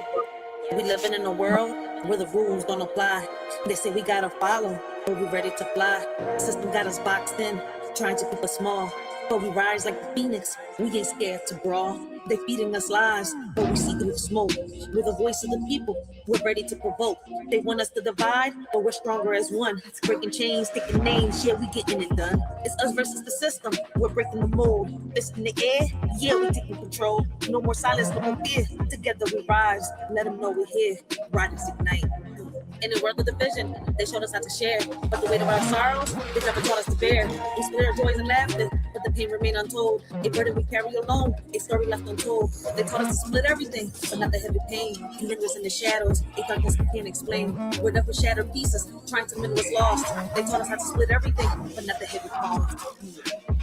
we living in a world where the rules don't apply. They say we gotta follow, but we ready to fly. The system got us boxed in, trying to keep us small. But we rise like the phoenix, we ain't scared to brawl. They feeding us lies, but we see through the smoke. We're the voice of the people, we're ready to provoke. They want us to divide, but we're stronger as one. Breaking chains, taking names, yeah, we getting it done. It's us versus the system, we're breaking the mold. Fist in the air, yeah, we taking control. No more silence, no more fear. Together we rise, let them know we're here. Riders ignite. In the world of division, they showed us how to share. But the weight of our sorrows, they never taught us to bear. We split our joys and laughter, but the pain remained untold. A burden we carry alone, a story left untold. They taught us to split everything, but not the heavy pain. He lingers in the shadows, a darkness we can't explain. We're left with shattered pieces, trying to mend what's lost. They taught us how to split everything, but not the heavy cost.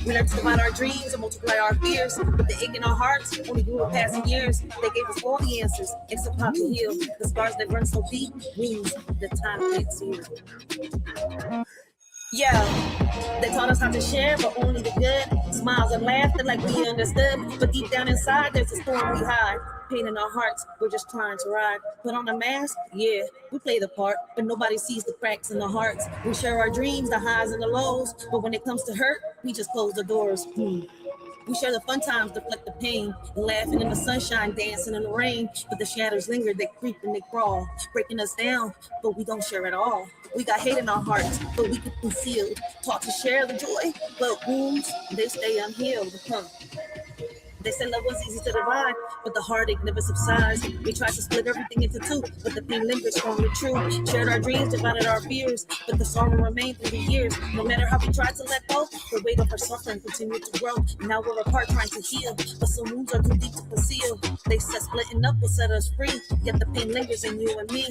We learned to divide our dreams and multiply our fears. But the ache in our hearts only grew with passing years. They gave us all the answers, except how to heal. The scars that run so deep, wounds the time can't seal. Yeah, they taught us how to share, but only the good. Smiles and laughter like we understood. But deep down inside, there's a storm we hide. Pain in our hearts, we're just trying to ride. Put on a mask, yeah, we play the part, but nobody sees the cracks in the hearts. We share our dreams, the highs and the lows, but when it comes to hurt, we just close the doors. We share the fun times, deflect the pain, laughing in the sunshine, dancing in the rain. But the shadows linger, they creep and they crawl, breaking us down, but we don't share at all. We got hate in our hearts, but we keep concealed. Taught to share the joy, but wounds, they stay unhealed. They said love was easy to divide, but the heartache never subsides. We tried to split everything into two, but the pain lingers strongly true. Shared our dreams, divided our fears, but the sorrow remained through the years. No matter how we tried to let go, the weight of our suffering continued to grow. Now we're apart trying to heal, but some wounds are too deep to conceal. They said splitting up will set us free, yet the pain lingers in you and me.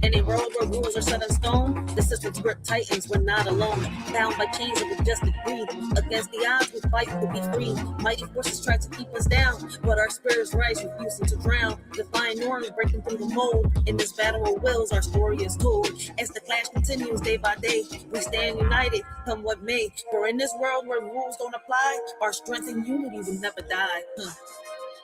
In a world where rules are set in stone, the system's grip tightens, we're not alone. Bound by chains of injustice greed, against the odds we fight to be free. Mighty forces try to keep us down, but our spirits rise, refusing to drown. Defying norms, breaking through the mold. In this battle of wills, our story is told. As the clash continues day by day, we stand united, come what may. For in this world where rules don't apply, our strength and unity will never die.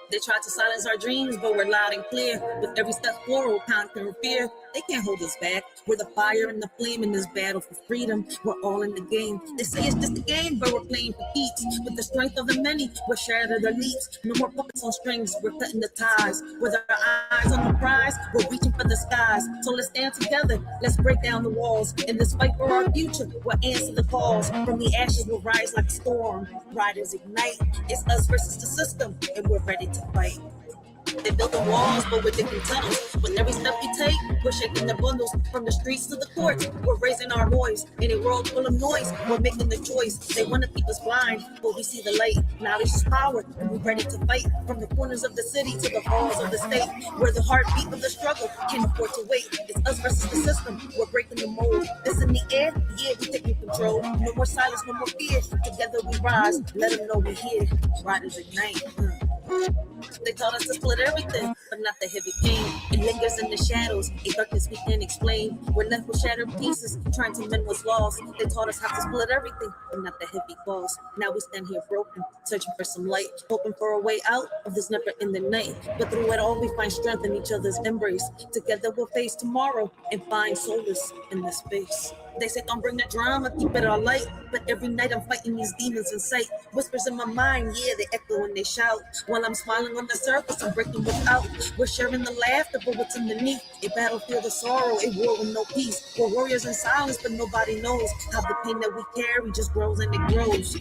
They try to silence our dreams, but we're loud and clear. With every step forward, conquering fear. They can't hold us back. We're the fire and the flame in this battle for freedom. We're all in the game. They say it's just a game, but we're playing for keeps. With the strength of the many, we're shattered their leaps. No more puppets on strings, we're cutting the ties. With our eyes on the prize, we're reaching for the skies. So let's stand together, let's break down the walls. In this fight for our future, we'll answer the calls. From the ashes, we'll rise like a storm. Riders ignite. It's us versus the system, and we're ready to fight. They building walls, but we're digging tunnels. When every step we take, we're shaking the bundles. From the streets to the courts, we're raising our voice. In a world full of noise, we're making the choice. They want to keep us blind, but we see the light. Knowledge is power, and we're ready to fight. From the corners of the city to the halls of the state, where the heartbeat of the struggle can't afford to wait. It's us versus the system, we're breaking the mold. It's in the air, yeah, we taking control. No more silence, no more fear. Together we rise, let them know we're here. Riders ignite. They taught us to split everything, but not the heavy pain. It lingers in the shadows, a darkness we can't explain. We're left with shattered pieces, trying to mend what's lost. They taught us how to split everything, but not the heavy cost. Now we stand here broken, searching for some light, hoping for a way out of this never-ending night. But through it all, we find strength in each other's embrace. Together we'll face tomorrow and find solace in this space. They say don't bring the drama, keep it all light. But every night I'm fighting these demons in sight. Whispers in my mind, yeah, they echo when they shout. While I'm smiling on the surface, I'm breaking without. We're sharing the laughter, but what's underneath? A battlefield of sorrow, a war with no peace. We're warriors in silence, but nobody knows how the pain that we carry just grows and it grows.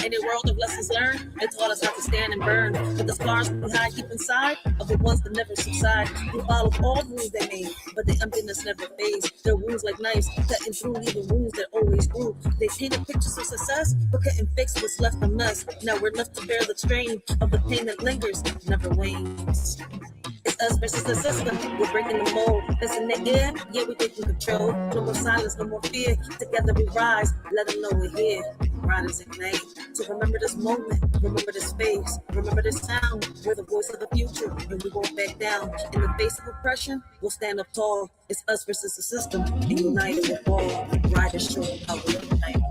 In a world of lessons learned, they taught us how to stand and burn. But the scars we hide deep inside are the ones that never subside. We followed all the rules they made, but the emptiness never fades. Their wounds like knives, cutting through even wounds that always grew. They painted pictures of success, but couldn't fix what's left on us. Now we're left to bear the strain of the pain that lingers, never wanes. It's us versus the system, we're breaking the mold. That's in the air, yeah, we're taking control. No more silence, no more fear. Together we rise, let them know we're here. Riders ignite. So remember this moment, remember this face, remember this town. We're the voice of the future, and we won't back down. In the face of oppression, we'll stand up tall. It's us versus the system, and united we'll fall. Riders show how we unite.